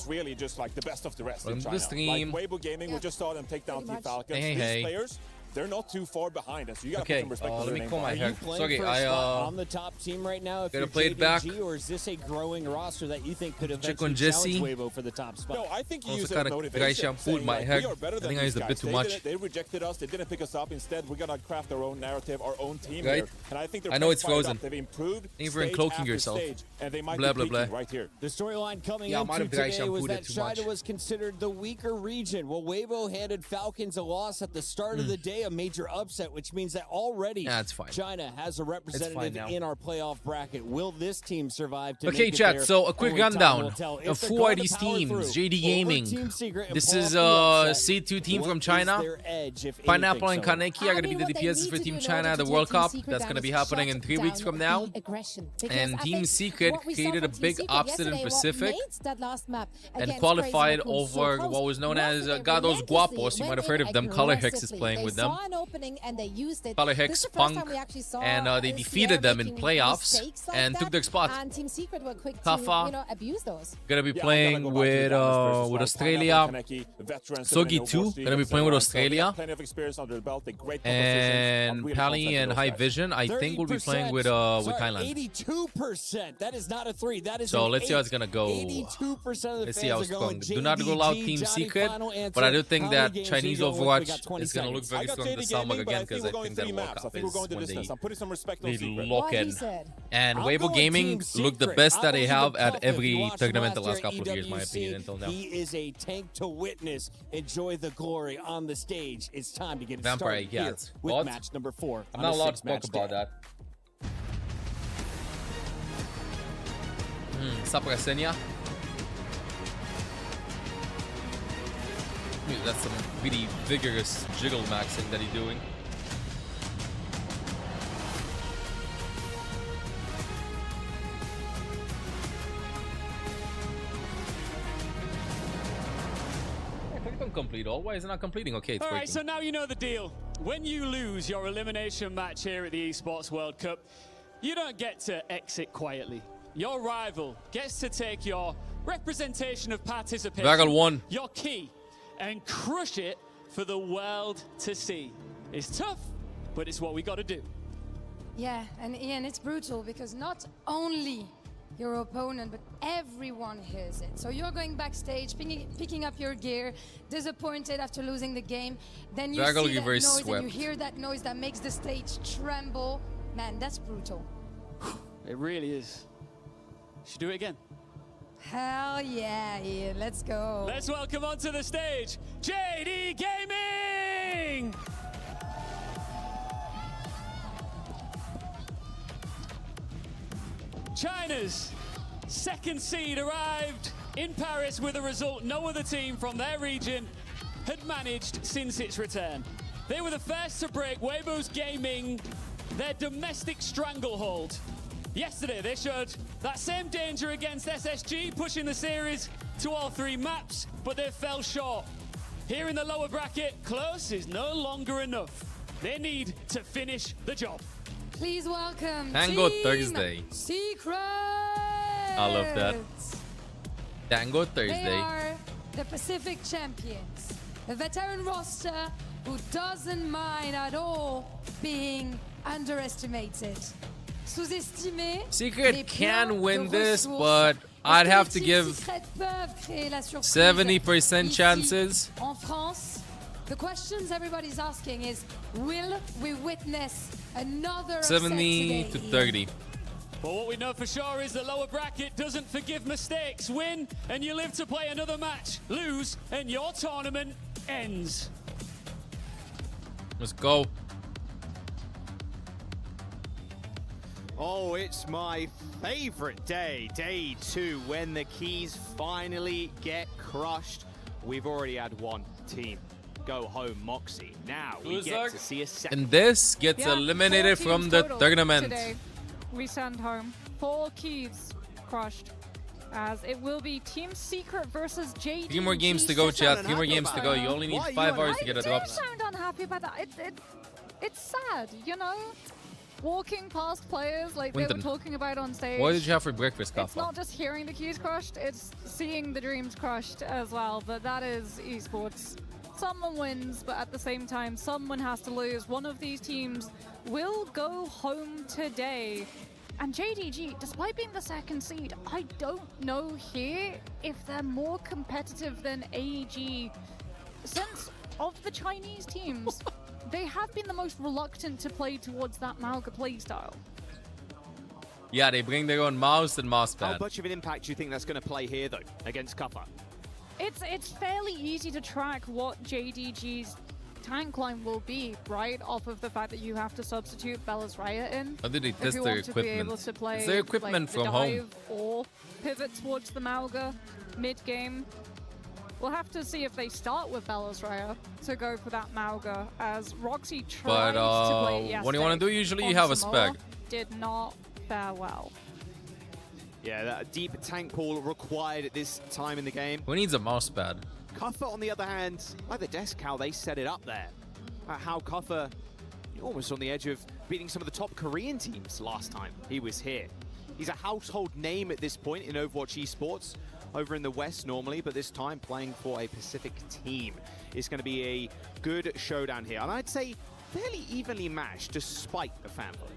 really just like the best of the rest in Welcome to China. the stream. Like Weibo Gaming, we just saw them take down Team Falcons. Hey, These hey. players, they're not too far behind us. You gotta Okay, put some respect to let their me name. call my hair. Sorry, on the top team right now. If Gotta you're play it back. JDG, or is this a growing roster that you think could Check eventually on Jesse. challenge Weibo for the top spot? No, I think you Also use it kinda as dry motivation. shampooed saying, my like, hair. we are better I than think I these used a bit guys. too They much. didn't- They rejected us. They didn't pick us up. Instead, we're gonna craft our own narrative, our own team Right. here. And I think they're I know it's fired up. frozen. They've improved. Thank you for stage uncloaking after yourself. stage, and they might Blah, be blah, peaking blah. right here. The storyline coming Yeah, I might into have dry today was shampooed that it too China much. was considered the weaker region. Well, Weibo handed Falcons a loss at the start of the day, a major upset, which means that already That's fine. China has a representative now. in our playoff bracket. Will this team survive to Okay, make it chat, there? so a quick Only time rundown will tell. If of they're who going are to these power teams. through JD over Gaming. Team Secret and This pull is off the upset, C2 team what from is China. their edge, if Pineapple anything, and so? Kaneki are going to be the DPSs for Team China at the World Cup. That's going to be happening in 3 weeks from now. And Team Secret created a big upset in Pacific and qualified over what was known as Gados Guapos. You might have heard of them. Color Hex is playing with them. Color Hex, Punk, and they defeated them in playoffs and took their spot. And Team Secret were quick Kuffa to, abuse those. gonna be playing with Australia. Sogi too, gonna be playing with Australia. And Pally and High Vision, I think, will be playing with Thailand. 82%. That is not a 3. That is So an let's see how 8. it's gonna go. 82% of the Let's see how fans it's are going. going Do not go loud JDG. Team Johnny, Secret, final answer. but I do think How that many games Chinese are you going with? We got Overwatch 20 is gonna look seconds. very I got strong this JD summer Gaming, again, but I think because we're I going think that 3 World maps. I Cup think we're is going to when distance. I'm putting some respect on they Secret. lock in. And I'm Weibo going Gaming Team looked the Secret. best I that they believe have in at Kuffa. If you every watched tournament the last last year couple of years, in my EWC, opinion, until now. He is a tank to witness. Enjoy the glory on the stage. It's time to get it Vampire, started here yes. with But match number 4. I'm on not a allowed to talk 6-match about day. that. Saprasenia. That's some really vigorous jiggle maxing that he's doing. Click on complete all. Why is it not completing? Okay, it's All right, working. so now you know the deal. When you lose your elimination match here at the Esports World Cup, you don't get to exit quietly. Your rival gets to take your representation of participation, Vagal won. your key, and crush it for the world to see. It's tough, but it's what we got to do. Yeah, and Ian, it's brutal because not only your opponent, but everyone hears it. So you're going backstage, picking up your gear, disappointed after losing the game. Then you see that noise and you hear that noise that makes the stage tremble. Man, that's brutal. It really is. Should do it again. Hell yeah, Ian, let's go. Let's welcome onto the stage, JD Gaming! China's second seed arrived in Paris with a result no other team from their region had managed since its return. They were the first to break Weibo's Gaming, their domestic stranglehold. Yesterday, they showed that same danger against SSG, pushing the series to all 3 maps, but they fell short. Here in the lower bracket, close is no longer enough. They need to finish the job. Please welcome Tango Team Thursday. Secret. I love that. Tango Thursday. They are the Pacific champions. A veteran roster who doesn't mind at all being underestimated. Sous-estimé. Secret can win this, but I'd have to give 70% chances. En France, the questions everybody's asking is, will we witness another upset 70 to today? 30. But what we know for sure is the lower bracket doesn't forgive mistakes. Win and you live to play another match. Lose and your tournament ends. Let's go. Oh, it's my favorite day, day 2, when the keys finally get crushed. We've already had one team go home, Moxie. Now we get to see a second. And this gets eliminated from the tournament. Today. We send home 4 keys crushed, as it will be Team Secret versus JDG. 3 more games to go, chat. 3 more games to go. You only need 5 hours to get a drop. I do sound unhappy about that. It's sad, you know? Walking past players like they were talking about on stage. What did you have for breakfast, Kafa? It's not just hearing the keys crushed, it's seeing the dreams crushed as well. But that is esports. Someone wins, but at the same time, someone has to lose. One of these teams will go home today. And JDG, despite being the second seed, I don't know here if they're more competitive than AEG. Since of the Chinese teams, they have been the most reluctant to play towards that Mauga playstyle. Yeah, they bring their own mouse and mousepad. How much of an impact do you think that's going to play here, though, against Kuffa? It's fairly easy to track what JDG's tank line will be, right? Off of the fact that you have to substitute Bella's Raya in. How did they test their want to be equipment? able to play, Is their equipment like, from the home? dive or pivot towards the Mauga mid-game. We'll have to see if they start with Bella's Raya to go for that Mauga, as Roxy tried to play yesterday. What do you want to do? Usually you have a spec. Did not fare well. Yeah, that deep tank pool required at this time in the game. Who needs a mousepad? Kuffa, on the other hand, like the desk, how they set it up there. How Kuffa almost on the edge of beating some of the top Korean teams last time he was here. He's a household name at this point in Overwatch Esports, over in the West normally, but this time playing for a Pacific team. It's going to be a good showdown here. And I'd say fairly evenly matched despite the fan vote.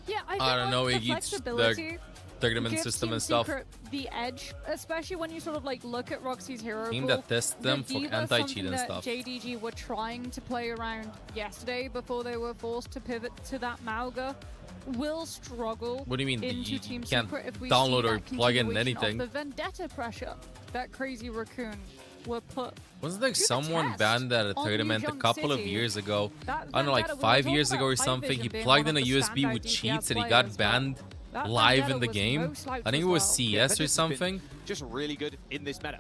Yeah, I don't know, the Iggy, flexibility tournament gives system Team and stuff. Secret the edge, especially when you sort of like look at Roxy's hero Team pool. that tests them The for Diva, anti-cheat and something stuff. that JDG were trying to play around yesterday before they were forced to pivot to that Mauga, will struggle. What do you mean? Into You Team can't Secret if we download see or that plug in continuation anything. Of the vendetta pressure that Crazy Raccoon were put. Wasn't there to the someone test banned at a on tournament a New Jump couple of City. years ago? That I don't know, like vendetta, we were 5 talking years ago about or something. He Vision being plugged one in a of the USB with standout cheats and he DPS got players, banned that live vendetta in the was game. no slouch I think it as was well. CS or something. Just really good in this meta.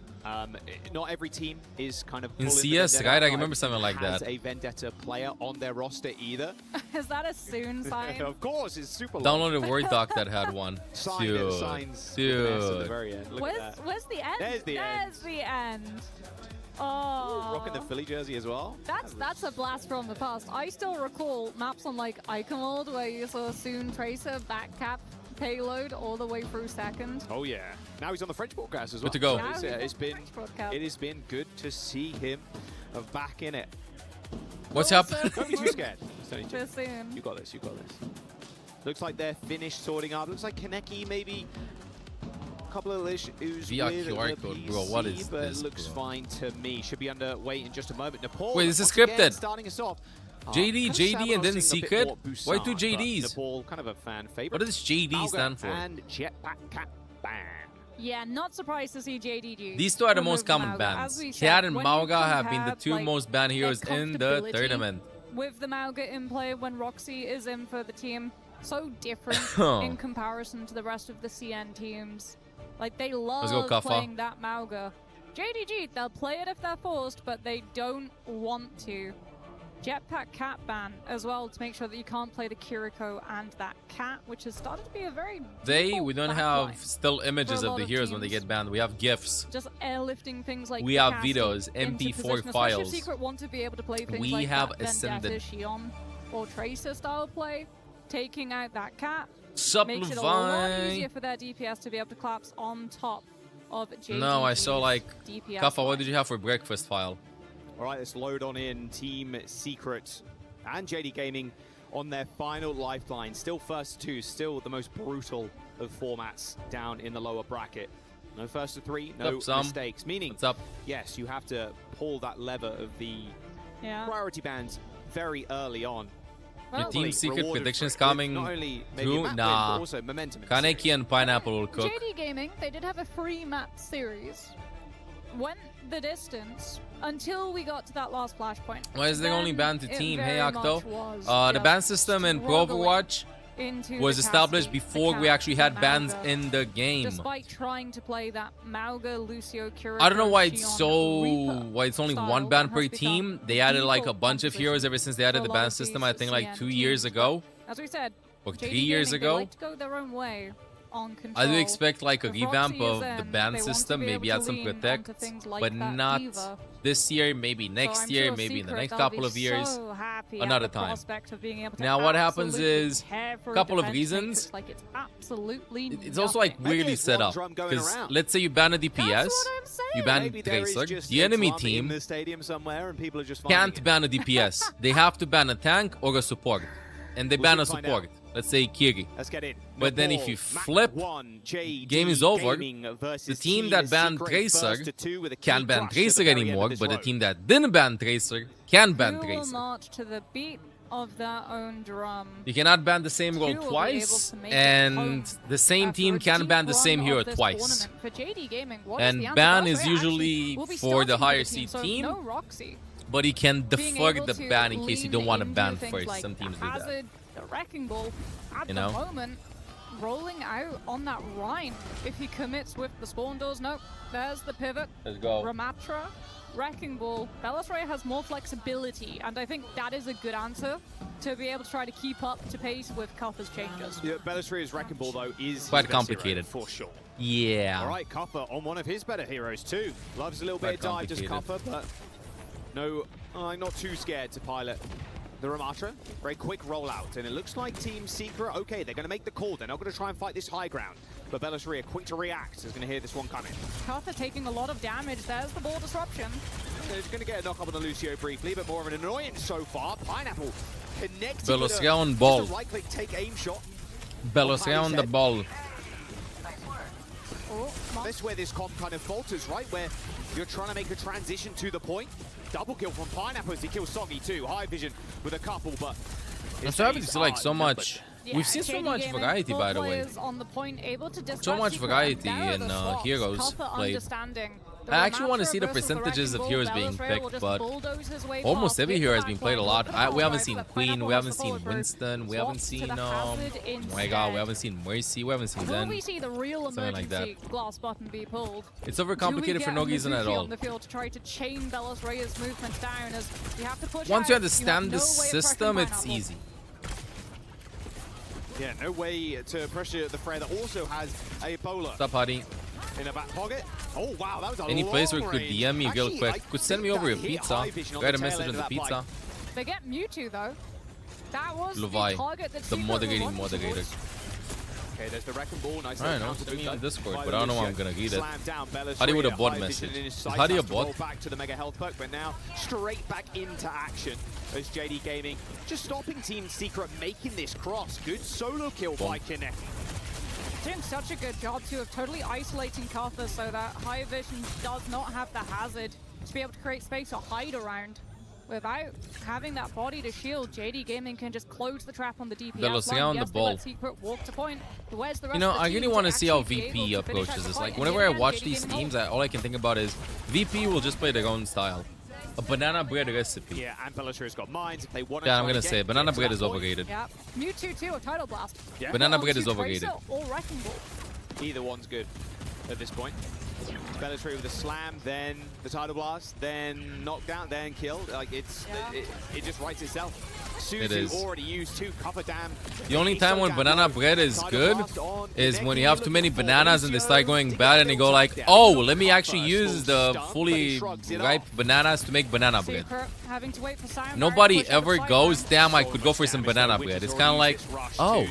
Not every team is kind of In full the CS, Vendetta. right? I Not remember every something team like has that. a Vendetta player on their roster either. Is that a soon sign? Of course, it's super long. Downloaded a Word doc that had one. Sign it, signs with an S at the very end. Look at that. Where's the end? There's the end. There's the end. Oh. Rocking the Philly jersey as well. That's a blast from the past. I still recall maps on like Icon World where you saw Soon Tracer back cap payload all the way through second. Oh yeah. Now he's on the French broadcast as well. Good to go. So it has been good to see him back in it. What's up? Don't be too scared. It's only two. Just soon. You got this. You got this. Looks like they're finished sorting out. Looks like Kaneki maybe a couple of issues VR with QR the code, PC, bro. What is but this, looks bro? fine to me. Should be underway in just a moment. Nepal. Wait, this is once again scripted. Starting us off. JD, Kind of sad JD, when and I then was seeing a bit Secret? more Why two Busan, but JDs? Nepal, kind of a fan favorite. What does JD Mauga stand for? And Jetpack Cat Ban. Yeah, not surprised to see JDG. These two are the remove most common Mauga. bans. As we said, Cat and when you Mauga have been the compare, two like, most banned their heroes in the comfortability tournament. with the Mauga in play when Roxy is in for the team, so different in comparison to the rest of the CN teams. Like, they love playing that Mauga. JDG, they'll play it if they're forced, but they don't want to. Jetpack cat ban as well to make sure that you can't play the Kiriko and that cat, which has started to be a very we don't have still images of the heroes when they get banned. We have GIFs. Just airlifting things like we have videos, MP4 files. Secret want to be able to play things we like have that, Ascendant. Shion or Tracer style play, taking out that cat Sup, makes it a lot easier for their DPS to be able to collapse on top of JDG's No, I saw like DPS Kaffa, what did you have for breakfast file? All right, let's load on in Team Secret and JD Gaming on their final lifeline. Still first to two, still the most brutal of formats down in the lower bracket. No first to three, no mistakes. Meaning, yes, you have to pull that lever of the priority bands very early on. Your Team Secret predictions coming through? Nah. Kaneki and Pineapple will cook. JD Gaming, they did have a free map series. Went the distance until we got to that last flashpoint. Why is there only ban to team? Hey, Octo. The ban system in OVERWATCH was established before we actually had bans in the game. Despite trying to play that Mauga, Lucio, Kiriko, I don't know why it's only one ban per team. They added like a bunch of heroes ever since they added the ban system. I think like 2 years ago. As we said, or 3 years ago. They like to go their own way. I do expect like a revamp of the ban system, maybe add some protect, but not this year, maybe next year, maybe in the next couple of years, another time. Now what happens is, a couple of reasons, it's also like weirdly set up, because let's say you ban a DPS, you ban Tracer, the enemy team can't ban a DPS, they have to ban a tank or a support, and they ban a support. Let's say Kiri. Let's get in. But then if you flip, game is over. The team that banned Tracer can't ban Tracer anymore, but the team that didn't ban Tracer can ban Tracer. March to the beat of their own drum. You cannot ban the same role twice, and the same team can ban the same hero twice. And ban is usually for the higher seed team, but you can defer the ban in case you don't want to ban first. Some teams do that. The Wrecking Ball at the moment rolling out on that Rhine. If he commits with the spawn doors, nope. There's the pivot. Let's go. Ramatra, Wrecking Ball. Belisray has more flexibility, and I think that is a good answer to be able to try to keep up to pace with Kuffa's changes. Yeah, Belisray's Wrecking Ball though is quite complicated for sure. Yeah. All right, Kuffa on one of his better heroes too. Loves a little bit of dive, just Kuffa, but no, I'm not too scared to pilot the Ramatra. Very quick rollout, and it looks like Team Secret, okay, they're going to make the call. They're not going to try and fight this high ground. But Belisray, quick to react, is going to hear this one coming. Kuffa taking a lot of damage. There's the ball disruption. He's going to get a knock up on the Lucio briefly, but more of an annoyance so far. Pineapple connected Belisray on ball. Just a right-click take aim shot. Belisray on the ball. That's where this comp kind of falters, right? Where you're trying to make a transition to the point. Double kill from Pineapple as he kills Soggy too. High vision with a couple, but I'm so happy to see like so much. We've seen so much variety, by the way. On the point, able to so much variety in heroes played. I actually want to see the percentages of heroes being picked, but almost every hero has been played a lot. We haven't seen Queen, we haven't seen Winston, we haven't seen oh my god, we haven't seen Mercy, we haven't seen Zen. We see the real something like that. Glass button be pulled. It's overcomplicated for no reason at all. On the field to try to chain Belisray's movement down as you have to push Once you understand the system, it's easy. Yeah, no way to pressure the Freya that also has a bowler. Stop, Huddy. In a back pocket. Oh wow, that was a Any place where you could range. DM me real Actually, quick. Could send me over your pizza. Got a message on the pizza. They get Mewtwo though. That was Levi, the target that the moderating moderator. Okay, there's the Wrecking Ball. Nice. I don't know. Send me on Discord, but I don't know how I'm gonna read it. Huddy with a bot message. Is Huddy a bot? Back to the Mega Health Perk, but now straight back into action as JD Gaming just stopping Team Secret making this cross. Good solo kill by Kinect. Doing such a good job too of totally isolating Kuffa so that High Vision does not have the hazard to be able to create space or hide around. Without having that body to shield, JD Gaming can just close the trap on the DPS line. On the ball. Secret walk to point. Where's the rest you know, of the I really want to see how VP approaches this. Like, whenever I watch these teams, all I can think about is VP will just play their own style. A banana bread recipe. Yeah, and Bellator's got mines. If they want to Yeah, I'm gonna say banana bread is overrated. Yeah, Mewtwo too, or Tidal Blast. Yeah. Banana bread is Tracer overrated. or Wrecking Ball. Either one's good at this point. Bellator with a slam, then the Tidal Blast, then knockdown, then killed. Like it just writes itself. It is. Suzu already used 2 copper dam. The only time when banana bread is good is when you have too many bananas and they start going bad and you go like, oh, let me actually use the fully ripe bananas to make banana bread. Having to wait for Sound Nobody ever goes, damn, I could go for some banana bread. It's kind of like, oh,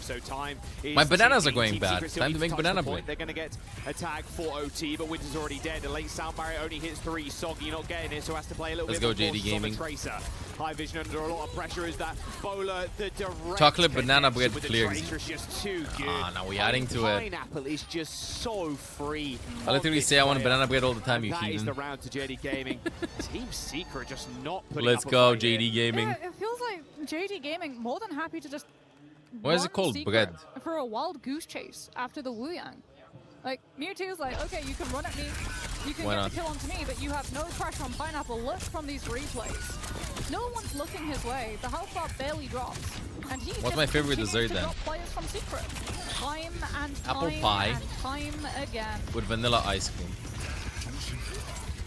my bananas are going bad. Time to make banana bread. They're going to get a tag for OT, but Winter's already dead. The late sound barrier only hits 3. Soggy not getting it, so has to play a little Let's bit go, more JD Gaming. Tracer. High vision under a lot of pressure is that bowler. The direct Chocolate banana bread with the clears. Tracer's just too good. Ah, now we're adding to it. Pineapple is just so free. I literally say I want banana bread all the time, you That is heathen. the round to JD Gaming. Team Secret just not putting Let's up a go, fight here. JD Gaming. Yeah, it feels like JD Gaming more than happy to just. What is it run called? Secret Bread. For a wild goose chase after the Wu Yang. Like, Mewtwo's like, okay, you can run at me, you can Why get not? the kill onto me, but you have no pressure on Pineapple. Look from these replays. No one's looking his way. The health bar barely drops. And he What's my favorite dessert to then? drop players from Secret. Time and time Apple pie. and time again. With vanilla ice cream.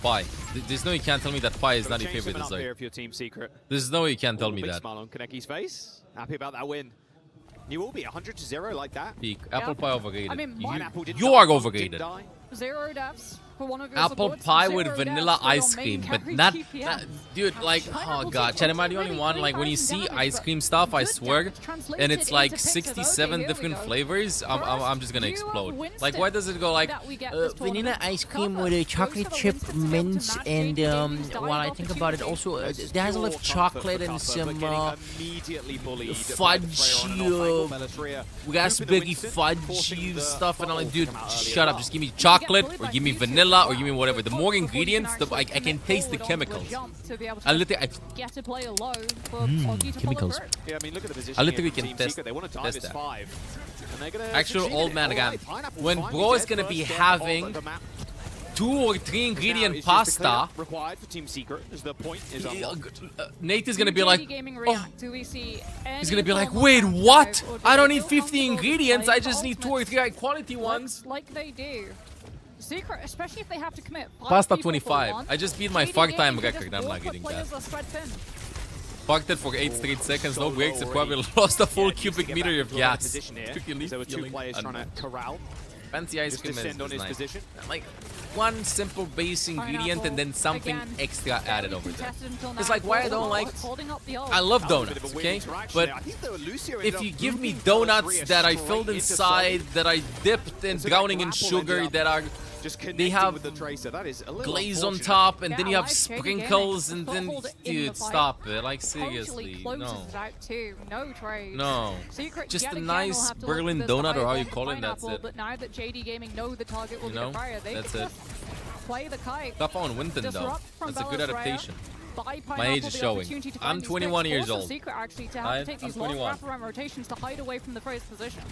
Pie. There's no way you can't tell me that pie is not your favorite Here dessert. if you're Team Secret. There's no way you can't tell me Big that. smile on Kaneki's face. Happy about that win. You will be 100-0 like that. Peak. Apple pie overrated. I mean, Pineapple didn't you die, are didn't overrated. die. 0 deaths for one of your Apple supports, pie 0 with vanilla deaths for your ice main cream, but carry not, TPM. dude. Like, oh god, Chad, am I the only one? Like, when you see ice cream stuff, I swear, and it's like 67 different flavors, I'm just gonna explode. Like, why does it go like vanilla ice cream with a chocolate chip mint, and while I think about it, also it has a lot of chocolate and some fudge, raspberry fudge stuff, and I'm like, dude, shut up, just give me chocolate or give me vanilla or give me whatever. The more ingredients, I can taste the chemicals. I literally, Get a player low for Oggy to chemicals. follow through. Yeah, I mean, look at the position I literally here can from Team test Secret. They want to dive test as that. 5. And they're gonna Actual succeed old in man it. again. Pineapple When finally bro is dead, gonna first be death having of the map. 2 or 3 Now ingredient it's just the pasta, cleanup required for Team Secret as the point is unlocked. Nate is gonna be JD like, Gaming oh, react? Do we see he's gonna be like, form of wait, back what? drive, or do I don't they need feel 50 comfortable ingredients. playing I just need 2 or ultimates? 3 high quality ones. Like they do. Secret, especially if they have to commit 5 Pasta people for 25. one, I just beat my JD fuck time Gaming can record. just I'm not walk getting what that. players are spread thin. Fucked it for 8 straight seconds, no breaks. It probably lost a full cubic meter of gas. There were 2 players trying to corral. Fancy ice Just cream descend is on his nice. position. Like, one simple base ingredient and then something Again, extra added over there. contested until It's now. like why I don't like. Holding up the ult. I love That was a bit donuts, of a weird okay? interaction But there. I think though Lucio ended if up you give me looping donuts Bellatrix that I straight filled into inside, Solid. that I dipped and So that drowning in grapple sugar, ended up that are just they connected have with the Tracer. That is a little glaze on unfortunate. top, and then you Yeah, have like JD sprinkles, Gaming, and then foothold in the dude, fight. stop it! Like Punctually seriously, closes no. it out too. No trade. No. Secret Just yet a again nice will have to look Berlin for this donut, or how you high call it, that's pineapple, it. But now that JD Gaming know the target will You be know? the fire, they That's can it. just play the kite. Tough on Winton though. Disrupt from That's a good Bella's adaptation. Buy My age Pineapple is the showing. opportunity to I'm find these 21 picks. years Also old. Secret actually to have I'm to take these long 21. wraparound rotations to hide away from the Froze position.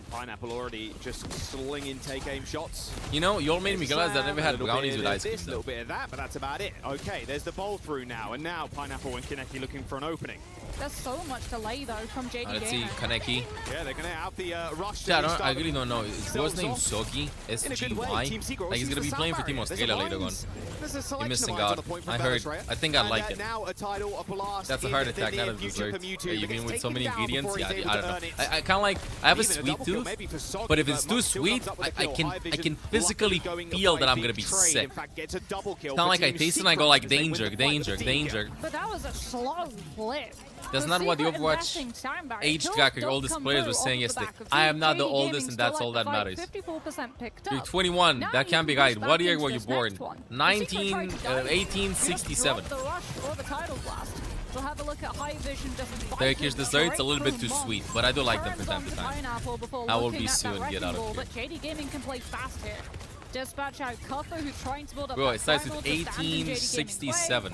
Pineapple already just slinging take aim shots. You know, you all made me realize that I never had brownies with ice cream. A little bit of that, but that's about it. Okay, there's the bowl through now, and now Pineapple and Kaneki looking for an opening. There's so much delay though from JD Let's see, Gaming. Kaneki. Yeah, they're gonna have the rush. Yeah, I really don't know. Is bro's name Sogi? S-G-Y? Like he's gonna be playing for Team Australia later on. You're missing out. I heard. I think I like it. Now a title, a blast. That's a heart attack, not a dessert. You mean with so many ingredients? Yeah, I don't know. I kind of like. I have a sweet tooth, but if it's too sweet, I can physically feel that I'm gonna be sick. It's not like I taste it and I go like danger, danger, danger. But that was a slow flip. That's not what the Overwatch age tracker oldest players were saying yesterday. I am not the oldest, and that's all that matters. 54% picked You're up. 21. Now That you can't be can right. push What back year into were you this born? next one. 1867. The rush or the tidal blast. We'll have a look at high vision. Turkish desserts a little bit too sweet, but I do like them from time to time. I will be soon. Get out of here. But JD Gaming can play fast here. Dispatch out Cuffer, who's trying to build up. Bro, that it starts primal with to stand in JD Gaming's way. 1867.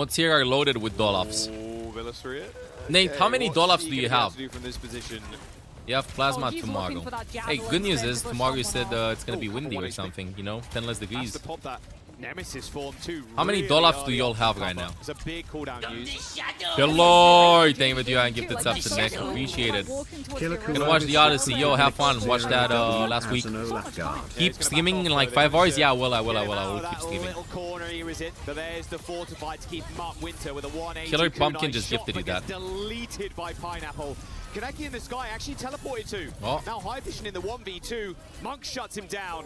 Mods here are loaded with Dolafs. Oh, Velasquez. Nate, how many Dolafs do you have? Do from this position? You have Plasma he's tomorrow. looking for that Hey, javelin good news instead is to push tomorrow you someone said off. it's gonna be windy or something, you know, 10 less Has degrees. to pop that Nemesis form too. How many really Dolafs do early y'all on have from right cover. now? It's a big cooldown use. Hello! Thank you for you and gifted subs to next. Appreciate it. Gonna watch the Odyssey. Yo, have fun. Watch that last week. Keep streaming in like 5 hours? Yeah, I will. I will keep streaming. Little corner here is it, but there's the fortified to keep Mark Winter with a 180. Killer Pumpkin Nice just shot, gifted you but that. gets deleted by Pineapple. Kaneki in the sky actually teleported to. Oh. Now high vision in the 1v2. Monk shuts him down.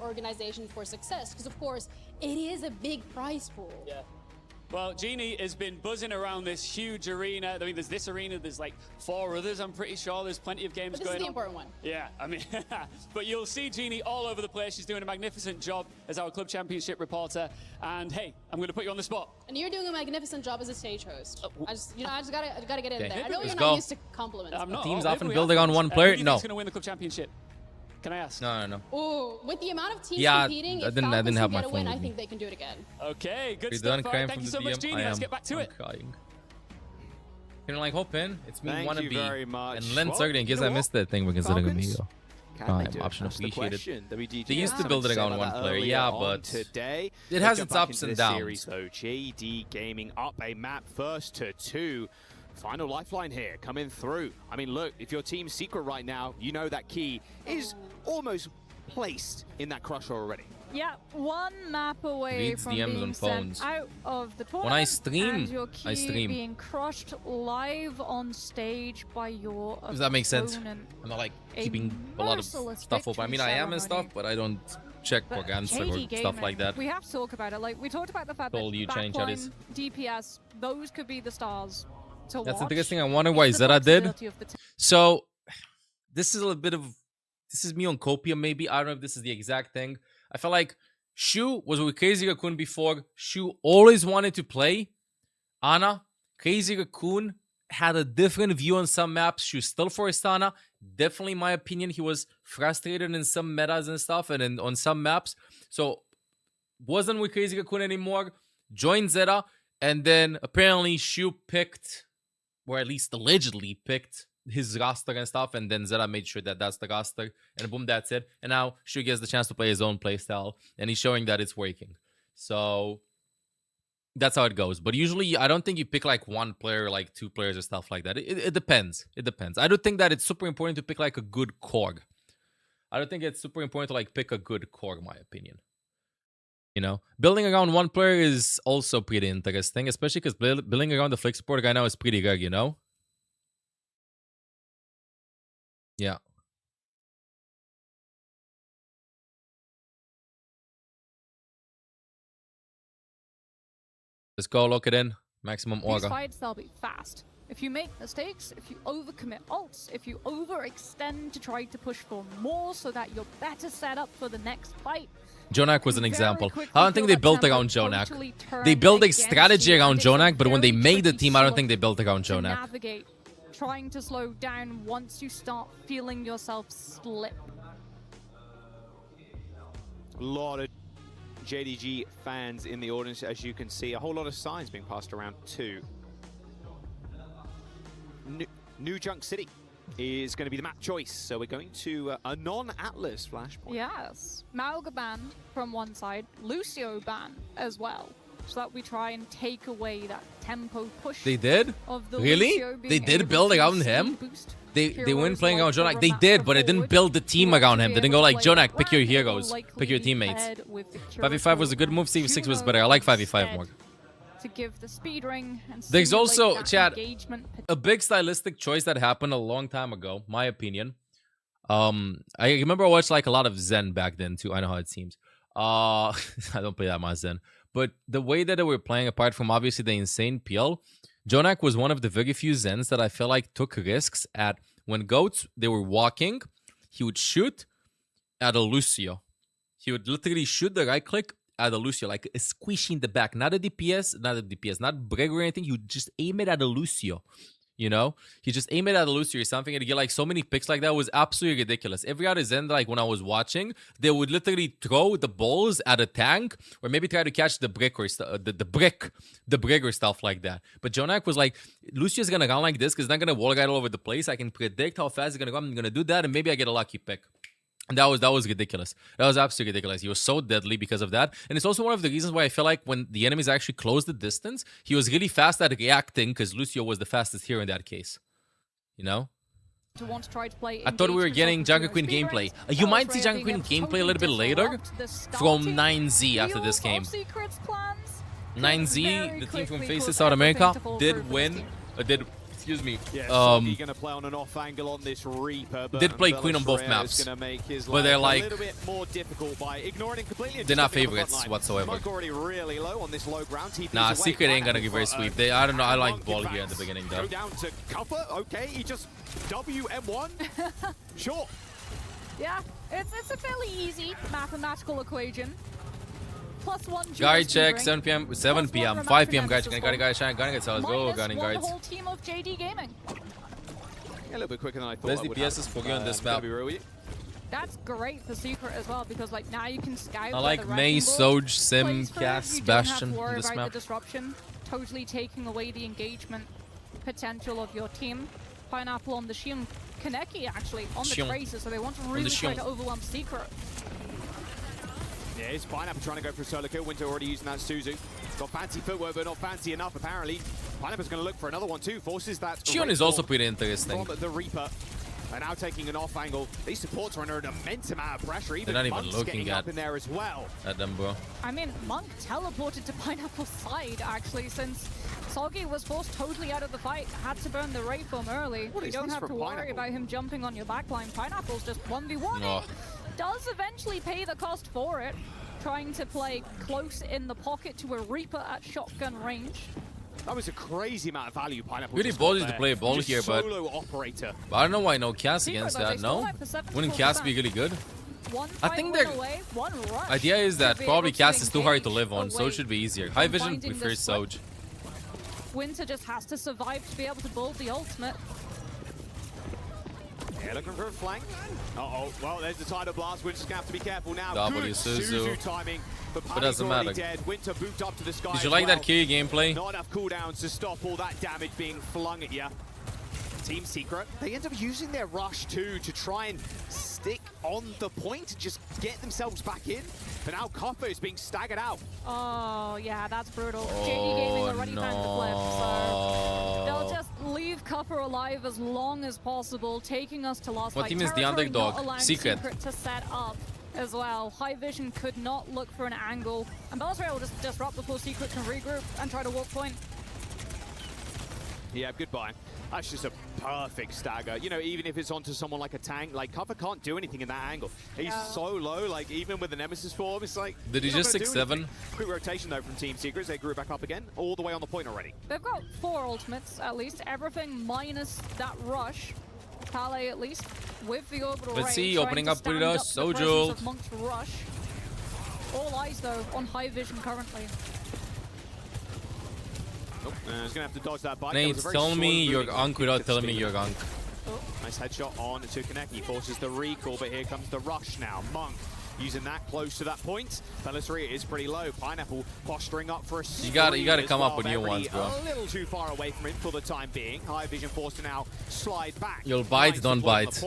organization for success, because of course it is a big prize pool. Yeah. Well, Genie has been buzzing around this huge arena. I mean, there's this arena, there's like 4 others, I'm pretty sure. There's plenty of games But this going is the on. important one. Yeah, I mean, but you'll see Genie all over the place. She's doing a magnificent job as our Club Championship reporter. And hey, I'm going to put you on the spot. And you're doing a magnificent job as a stage host. I just gotta get in Okay. there. I know Let's you're go. not used to compliments. I'm not. Teams Oh, often maybe we building are. on one Who player. do you No. think's going to win the Club Championship? Can I ask? No. Ooh, with the amount of teams Yeah, competing, I if didn't Falcons have can my get a phone win, with I me. think they can do it again. Okay, good Are you stuff. done All right, crying thank from you the so much, DM? Genie. I Let's am. get back to I'm it. crying. Can you like hop in? It's me Thank wanna you be. very much. And Len Well, Sargent, in you case know I what? missed that thing, we're considering Falcons? me. Can they do it? Option That's the appreciated. question. WDG They used to had build it something on to one say about player, that yeah, earlier on but today. it Let's has jump its back ups into and this downs. series, though. JD Gaming up a map first to 2. Final lifeline here coming through. I mean, look, if your team's secret right now, you know that key is almost placed in that crusher already. Yeah, one map away Reads from DMs being on sent phones. out of the tournament. When I stream, and your key I stream. being crushed live on stage by your Does that make sense? opponent. I'm not like A keeping a lot of merciless stuff open. I mean, I am and victory stuff, but I don't check But organs JD or stuff like Gaming, that. We have to talk about it. Like, we talked about the fact Told you, that change that backline, is. DPS, those could be the stars to That's watch. interesting. I wonder why It's the Zeta did. flexibility of the team. So, this is a bit of. This is me on Copium, maybe. I don't know if this is the exact thing. I feel like Shu was with Crazy Raccoon before. Shu always wanted to play Ana. Crazy Raccoon had a different view on some maps. Shu still forced Ana. Definitely, in my opinion, he was frustrated in some metas and stuff and on some maps. So, wasn't with Crazy Raccoon anymore. Joined Zeta. And then apparently Shu picked, or at least allegedly picked, his roster and stuff, and then Zeta made sure that that's the roster, and boom, that's it. And now Shu gets the chance to play his own playstyle, and he's showing that it's working. So that's how it goes. But usually, I don't think you pick like one player, like 2 players or stuff like that. It depends. It depends. I do think that it's super important to pick like a good core. I don't think it's super important to like pick a good core, in my opinion. You know, building around one player is also pretty interesting, especially because building around the flick support guy now is pretty rare, you know? Yeah. Let's go lock it in. Maximum These aura. fights, they'll be fast. If you make mistakes, if you overcommit ults, if you overextend to try to push for more so that you're better set up for the next fight. Jonak was an Very example. quickly I don't think feel they built that around tempo Jonak. totally turned They built a against strategy you, around and it's a Jonak, but when they very made the tricky team, I don't slot think they built around to Jonak. navigate, trying to slow down once you start feeling yourself slip. A lot of JDG fans in the audience, as you can see. A whole lot of signs being passed around too. New Junk City is going to be the map choice, so we're going to a non-Atlas flashpoint. Yes. Malga banned from one side, Lucio banned as well, so that we try and take away that tempo push. They did? Of the Really? Lucio They being did able build to around speed him? boost They heroes went playing like around Jonak. the They Ramat did, but they didn't forward. build the team You want around to him. be They didn't able go to like, play Jonak, pick your Brand, it will heroes. likely Pick your be teammates. paired with the 5v5 was a good move. 6v6 was better. I like 5v5 more. to give the speed ring and There's simulate also, that Chad, engagement. a big stylistic choice that happened a long time ago, my opinion. I remember I watched like a lot of Zen back then too. I know how it seems. I don't play that much Zen. But the way that they were playing, apart from obviously the insane PL, Jonak was one of the very few Zens that I feel like took risks at when goats, they were walking, he would shoot at a Lucio. He would literally shoot the right click at a Lucio, like a squish in the back. Not a DPS, not Brig or anything. He would just aim it at a Lucio. You know, he just aimed it at a Lucio or something, and to get like so many picks like that was absolutely ridiculous. Every other Zen, like when I was watching, they would literally throw the balls at a tank, or maybe try to catch the brick or the brig or stuff like that. But Jonak was like, Lucio's gonna run like this because he's not gonna wall ride all over the place. I can predict how fast he's gonna go. I'm gonna do that, and maybe I get a lucky pick. And that was ridiculous. That was absolutely ridiculous. He was so deadly because of that. And it's also one of the reasons why I feel like when the enemies actually closed the distance, he was really fast at reacting because Lucio was the fastest hero in that case. You know? To want to try to play I thought we were getting Jungle Queen gameplay. You might see Jungle Queen gameplay a little bit later from 9Z after this game. 9Z, the team from Faces South America, did win. Excuse me. Yeah, Soggy gonna play on an off angle on this Reaper. But Did play Queen on both maps, but they're like a little bit more difficult by ignoring it completely. they're not favorites whatsoever. Smoke already really low on this low ground. Nah, Secret ain't gonna give her a sweep. I don't know. I like ball here at the beginning though. Go down to Cuffer. Okay, he just WM1. Sure. Yeah, it's a fairly easy mathematical equation. +1 Guard GSP check, drink, 7 p.m., 5 p.m. Guys, guard, shine, let's go, minus gunning one guards. whole team of JD Gaming. Yeah, a little bit quicker than I thought. Best DPS is Pogi on this map. That's great for Secret as well because like now you can scout. I like Mei, Soj, Sim, Cass, Bastion You don't have to worry on this about map. the disruption, totally taking away the engagement potential of your team. Pineapple on the Shion, Kaneki actually on the Shion. Tracer, so they want to really try to overwhelm Secret. Yeah, it's Pineapple trying to go for a solo kill. Winter already using that Suzu. Got fancy footwork, but not fancy enough, apparently. Pineapple's going to look for another one, too. Forces that... Shion is also pretty interesting. From the Reaper. And now taking an off angle. These supports are under an immense amount of pressure. Even They're not even Monk's looking getting up in there as well. At them, bro. I mean, Monk teleported to Pineapple's side, actually, since Soggy was forced totally out of the fight. Had to burn the Ray Bomb early. You don't have to worry about him jumping on your backline. Pineapple's just 1v1. Oh. Does eventually pay the cost for it. Trying to play close in the pocket to a Reaper at shotgun range. That was a crazy amount of value Pineapple. Really ballsy to play a ball Just here, but solo operator. I don't know why no Cass against that. No, wouldn't Cass be really good? I think the idea is that probably Cass is too hard to live on, so it should be easier. High Vision prefers Soj. Winter just has to survive to be able to build the ultimate. Yeah, looking for a flank. Uh-oh. Well, there's the tidal blast. Winter's going to have to be careful now. W Good Suzu. timing. But It doesn't matter. dead. Winter booped up to the sky. Did you like that Kiryu gameplay? Not enough cooldowns to stop all that damage being flung at you. Team Secret, they end up using their rush too to try and stick on the point and just get themselves back in. But now Copper is being staggered out. Oh, yeah, that's brutal. JD Gaming already found the flip, so they'll just leave Copper alive as long as possible, taking us to last What fight team is the territory, underdog? not allowing Secret. to set up as well. High Vision could not look for an angle, and Bellatrix will just disrupt before Secret can regroup and try to walk point. Yeah, goodbye. That's just a perfect stagger. You know, even if it's onto someone like a tank, like Copper can't do anything in that angle. He's so low, like even with the Nemesis form, it's like... Did he just 6-7? Quick rotation though from Team Secrets. They grew back up again, all the way on the point already. They've got 4 ultimates at least, everything minus that rush. Pele at least with the orbital Let's ray, see, trying opening to up with stand us, up the presence Sojul. of Monk's rush. All eyes though on High Vision currently. Nope, he's gonna have to dodge that bite. Nate, tell me you're Unk without telling me you're Unk. Nice headshot on to Kaneki. He forces the recall, but here comes the rush now. Monk using that close to that point. Bellatrix is pretty low. Pineapple posturing up for a You gotta come up with new ones, bro. A little too far away from him for the time being. High Vision forced to now slide back. You'll bite, don't bite.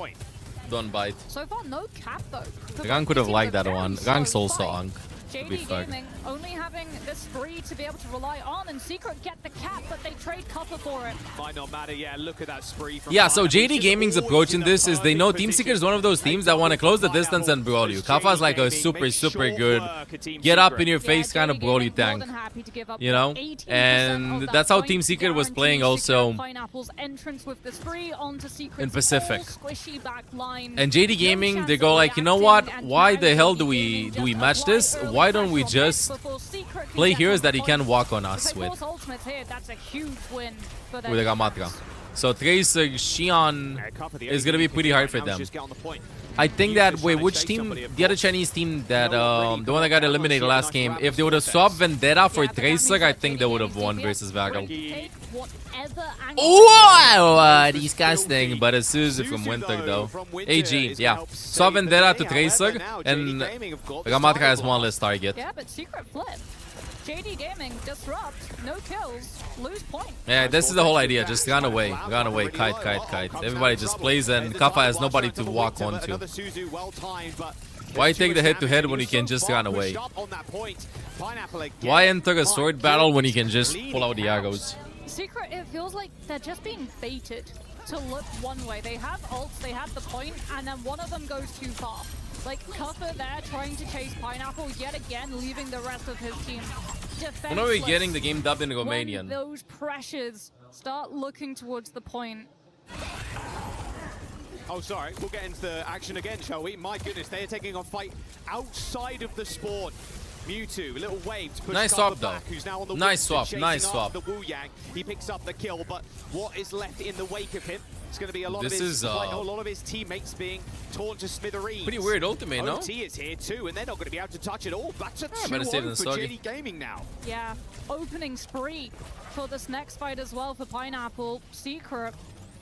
Don't bite. So far no cap though. Gang could have liked that one. Gang's also Unk. JD Gaming only having this spree to be able to rely on, and Secret get the cap, but they trade Copper for it. Might not matter, yeah, look at that spree from Yeah, so JD Gaming's approach in this is they know Team Secret is one of those teams that want to close the distance and brawl you. Kafa's like a super good, get up in your face kind of brawl you tank. You know? And that's how Team Secret was playing also Pineapple's entrance with the spree onto Secret's in Pacific. squishy back line. And JD Gaming, they go like, you know what? Why the hell do we match this? Why don't we just play heroes that he can walk on us with? That's a huge win for With the Gamatra. So Tracer, Xion is gonna be pretty hard for them. I think that, wait, which team, the other Chinese team that, the one that got eliminated last game, if they would have swapped Vendetta for Tracer, I think they would have won versus Vagal. Oh, disgusting, but a Suzu from Winter though. AG, yeah. Swap Vendetta to Tracer, and Ramatra has one less target. Yeah, but Secret flip. JD Gaming disrupt, no kills, lose point. Yeah, this is the whole idea. Just run away, kite. Everybody just plays, and Kappa has nobody to walk onto. Why take the head-to-head when you can just run away? Why enter a sword battle when you can just pull out the arrows? Secret, it feels like they're just being baited to look one way. They have ults, they have the point, and then one of them goes too far. Like, Cuffer there trying to chase Pineapple yet again, leaving the rest of his team defenseless. When are we getting the game dubbed in When Romanian? those pressures start looking towards the point. Oh, sorry. We'll get into the action again, shall we? My goodness, they are taking on fight outside of the spawn. Mewtwo, a little wave to push Nice Scarper swap, though. back, who's now on the Nice wing, swap, chasing nice after swap. The Wu Yang. He picks up the kill, but what is left in the wake of him? It's going to be a lot This of his is, a lot of his teammates being torn to smithereens. Pretty weird ultimate, no? OT is here too, and they're not going to be able to touch it all. Back to better save 2-0 than for Soggy. JD Gaming now. Yeah, opening spree for this next fight as well for Pineapple. Secret,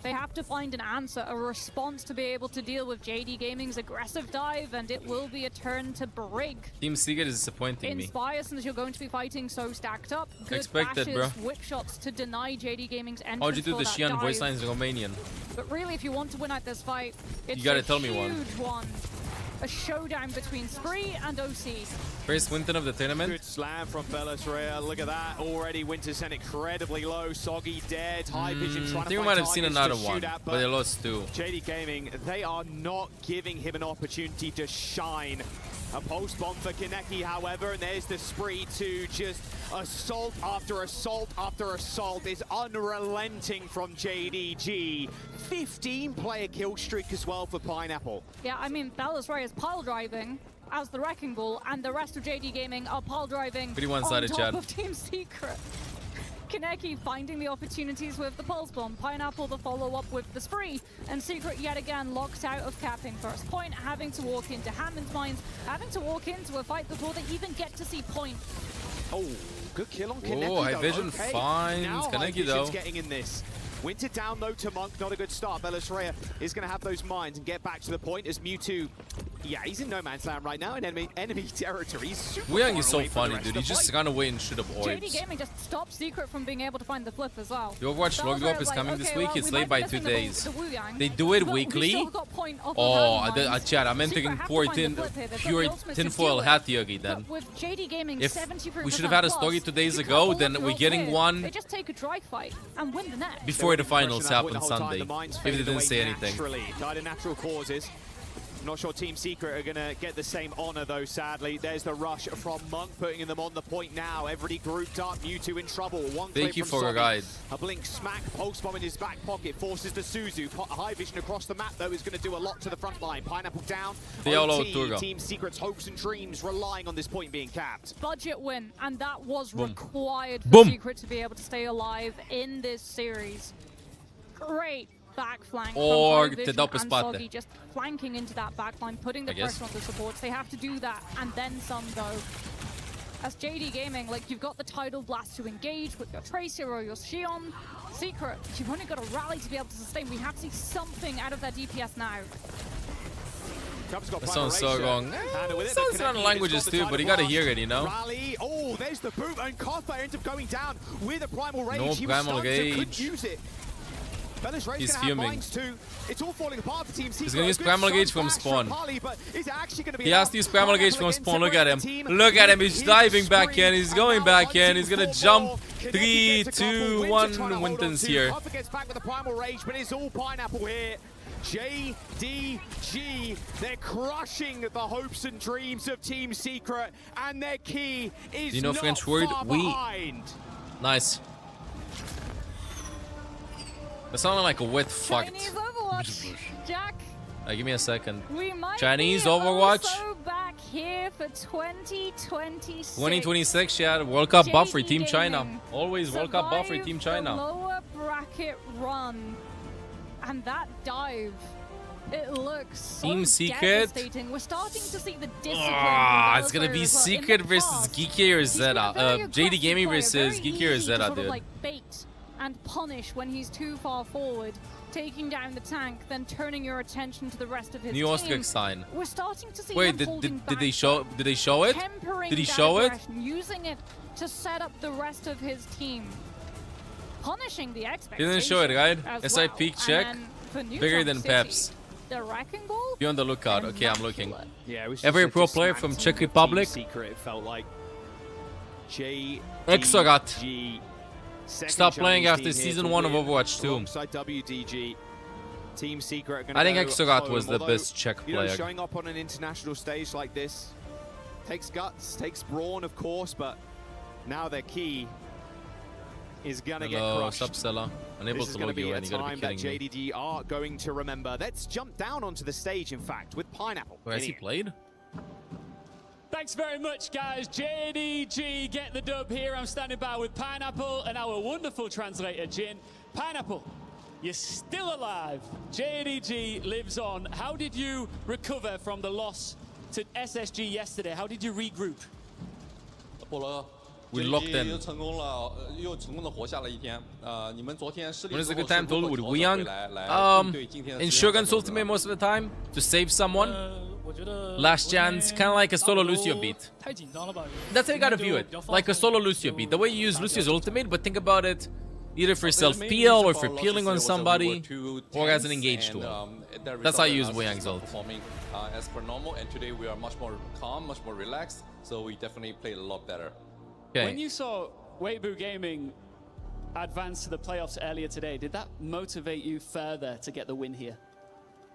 they have to find an answer, a response to be able to deal with JD Gaming's aggressive dive, and it will be a turn to Brig. Team Secret is disappointing me. Inspire, since you're going to be fighting so stacked up. Good Expected, bashes, bro. whip shots to deny JD Gaming's entrance. How'd you do for the that Xian voice dive. lines in Romanian? But really, if you want to win at this fight, it's You gotta a tell me one. huge one. A showdown between Spree and OC. First Winton of the tournament. Good slam from Bellis Rhea. Look at that. Already Winter sent incredibly low. Soggy dead. High vision trying I to think we find might have seen targets another to one, shoot at, but they lost two. JD Gaming, they are not giving him an opportunity to shine. A post bomb for Kaneki, however, and there's the Spree to just assault after assault after assault is unrelenting from JDG. 15-player kill streak as well for Pineapple. Yeah, I mean, Bellis Ray is pile driving as the Wrecking Ball, and the rest of JD Gaming are pile driving Pretty on one-sided, top Chad. of Team Secret. Kaneki finding the opportunities with the Pulse Bomb, Pineapple the follow-up with the Spree, and Secret yet again locked out of capping first point, having to walk into Hammond's Mines, having to walk into a fight before they even get to see point. Oh, good kill on Kaneki. Oh, High though. Vision Okay. finds Now High Kaneki, Vision's though. getting in this. Winter down though to Monk, not a good start. Bellis Rhea is going to have those mines and get back to the point as Mewtwo. Yeah, he's in no man's land right now in enemy territory. He's super Wu Yang far is so away from the funny, rest dude. of He the just fight. ran away and shoot up JD orbs. Gaming just stopped Secret from being able to find the flip as well. The Overwatch Bellis log drop Ray's is like, coming this okay, week. well, It's we late might by be 2 missing days. the Wu Yang, They do it but we weekly. still got point off of Oh, Hammond's Mines. Chad, I'm Secret entering have to poor find the tin, flip here. They've got pure the ultimate to tinfoil do it. hat yogi then. But with JD Gaming If 73% we should have had a story plus, 2 days you ago, couple then up we're your getting kid, one They just take a dry fight and win the next. before the finals Pressure that happen the whole time. Sunday. The mines If they faded didn't away say anything. naturally. Died of natural causes. I'm not sure Team Secret are going to get the same honor, though, sadly. There's the rush from Monk, putting them on the point now. Everybody grouped up. Mewtwo in trouble. One Thank clip you from for your Soggy. guide. A blink smack. Pulse bomb in his back pocket. Forces the Suzu. High vision across the map, though, is going to do a lot to the front line. Pineapple down. Diallo OT, Turgo. Team Secret's hopes and dreams relying on this point being capped. Budget win, and that was Boom. required for Boom. Secret to be able to stay alive in this series. Great back flank Or from High te dá o Vision and spate. Soggy, just flanking into that back line, putting the I guess. pressure on the supports. They have to do that, and then some though. As JD Gaming, like, you've got the Tidal Blast to engage with your Tracer or your Xion. Secret, you've only got a rally to be able to sustain. We have to see something out of their DPS now. Cubs got That sounds so Primal wrong. Racer. Handle with It it, sounds but in other Kaneki languages has got the too, but you gotta title hear blast. it, you know? Rally. Oh, there's the boot, and Kotha ends up going down with a Primal Rage. No He Primal was stunned, so couldn't Gauge. use it. Bellis Ray's He's gonna have fuming. mines too. It's all falling apart for Team Secret. He's gonna use Good Primal sun Gauge from flash spawn. Pali, but is it actually gonna be He has enough? to use Primal Gauge from Pineapple spawn. again Look at him. separates the team. Look at him. He's It's diving back Spree, in. He's and going now back in. hunting He's gonna for jump. more. Kaneki 3, gets a couple. 2, Winter 1. trying to hold Winton's on to. here. Kotha gets back with the Primal Rage, but it's all Pineapple here. JDG, they're crushing the hopes and dreams of Team Secret, and their key is Do you know not French word? far Oui. behind. Nice. That sounded like a wet fart. Chinese Overwatch, Jack. Give me a second. We might Chinese be Overwatch. also back here for 2026. 2026, yeah. World Cup buff for JD Team China. Gaming Always World Cup buff for survived Team the China. lower bracket run, and that dive, it looks so Team Secret. devastating. We're starting to see the discipline. Ah, from it's gonna be Bellis Rayas as well. In Secret the versus past, Geeky or he's been a Zeta. very JD aggressive Gaming player, versus very Geeky or easy to Zeta, sort of dude. like bait and punish when he's too far forward, taking down the tank, then turning your attention to the rest of his New team. Oscar sign. We're starting to see Wait, him did holding they back, show? Did they show it? tempering Did he that show it? aggression, using it to set up the rest of his team, punishing the He expectations. didn't show it, right? as SI well. peak And check. then for New Bigger York than City, Peps. The Wrecking Ball. Be on the lookout. Okay, I'm looking. Yeah, it was Every just a pro player from dismantling Czech of Team Republic. Secret, it felt like. Exogat. JDG, second Stop playing Chinese after team here season to 1 of win Overwatch 2. Alongside WDG. Team Secret are gonna I think go Exogat home, was the although, best Czech you know, player. showing up on an international stage like this takes guts, takes brawn, of course, but Now their key is gonna get Hello, crushed. Subseller. Unable This is to going to log be you a in. You gotta time be that kidding me. JDG are going to remember. Let's jump down onto the stage, in fact, with Pineapple. Where has he played? Thanks very much, guys. JDG get the dub here. I'm standing by with Pineapple and our wonderful translator, Jin. Pineapple, you're still alive. JDG lives on. How did you recover from the loss to SSG yesterday? How did you regroup? We locked in. When is a good time to ult with Wuyang? Insurance ultimate most of the time to save someone. Last chance, kind of like a solo Lucio beat. That's how you gotta view it, like a solo Lucio beat. The way you use Lucio's ultimate, but think about it either for self-peel or for peeling on somebody, or as an engaged tool. That's how you use Wuyang's ult. As per normal, and today we are much more calm, much more relaxed, so we definitely played a lot better. When you saw Weibo Gaming advance to the playoffs earlier today, did that motivate you further to get the win here?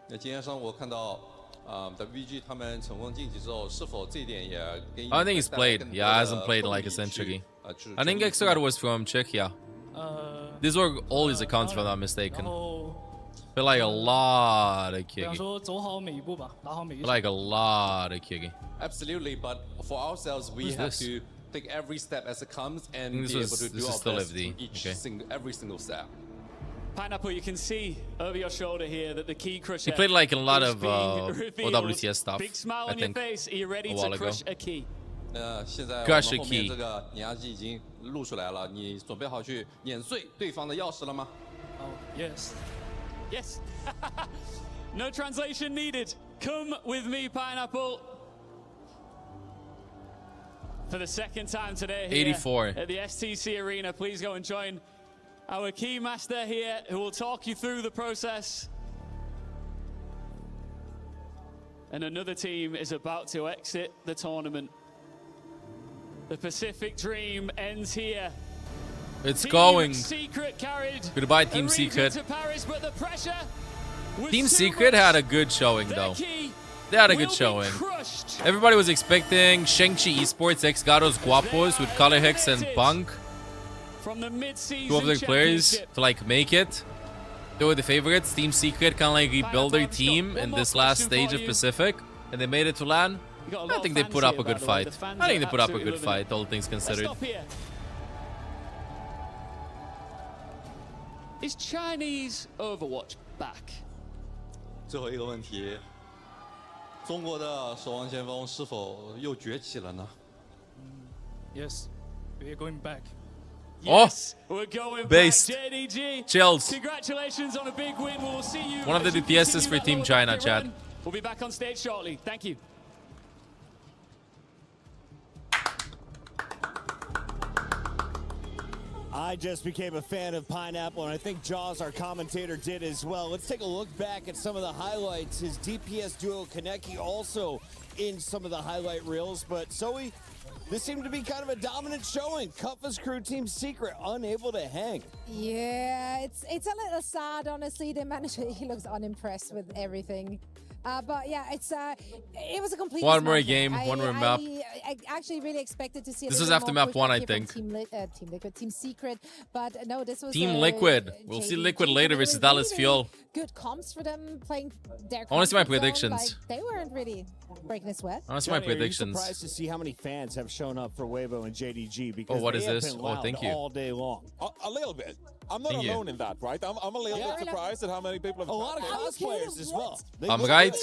今天上午我看到WG 他们成功晋级之后，是否这一点也给 I think he's played. Yeah, hasn't played in like a century. I think Exogard was from Czechia. These were all his accounts, if I'm not mistaken. But like a lot of kicking. Like a lot of kicking. Absolutely, but for ourselves, we have to take every step as it comes and be able to do our best to each every single step. Pineapple, you can see over your shoulder here that the key crusher. He played like in a lot of OWCS stuff. Big smile I on your think face. Are you ready a to while ago. crush a key? 现在我们 Crush a 后 key. 面这个碾压机已经露出来了，你准备好去碾碎对方的钥匙了吗？ Yes. Yes. No translation needed. Come with me, Pineapple. For the second time today here 84. at the STC Arena, please go and join our key master here who will talk you through the process. And another team is about to exit the tournament. The Pacific Dream ends here. It's Team going. Secret carried Goodbye, the Team region Secret. to Paris, but the pressure was Team too Secret much. had a good showing, though. Key They had a good will be showing. crushed. Everybody was expecting Sheng-Chi Esports, Ex-Gatos, Guapos with Color Hex and Punk. From the mid-season Two of their players championship. to like make it. They were the favorites. Team Secret kind of like rebuild their team in this last stage of Pacific. And they made it to LAN. I think they put up a good fight. I think they put up a good fight, all things considered. Let's stop here. Is Chinese Overwatch back? 最后一个问题，中国的守望先锋是否又崛起了呢？ Yes, we're going back. Yes, we're going based. back. JDG. Chills. Congratulations on a big win. We'll see you. One of the as you DPSs continue for that Team lower China, bracket chat. run. We'll be back on stage shortly. Thank you. I just became a fan of Pineapple, and I think Jaws, our commentator, did as well. Let's take a look back at some of the highlights. His DPS duo Kaneki also in some of the highlight reels, but Zoe, this seemed to be kind of a dominant showing. Kuffa's crew, Team Secret, unable to hang. Yeah, it's a little sad, honestly. They managed. He looks unimpressed with everything. But yeah, it was a complete. One more game, one more map. I actually really expected to see. This was after map 1, I think. Team Liquid, Team Secret, but no, this was Team Liquid. We'll see Liquid later versus Dallas Fuel. Good comps for them playing their. I want to see my comfort zone. predictions. Like, they weren't really breaking a sweat. I want to see my Johnny, predictions. Are you surprised to see how many fans have shown up for Weibo and JDG? Because what they is have this? been Oh, loud thank you. all day long. A little bit. I'm not Thank you. alone in that, right? I'm a little bit surprised at how many people have. A lot of cosplayers as well. I'm right.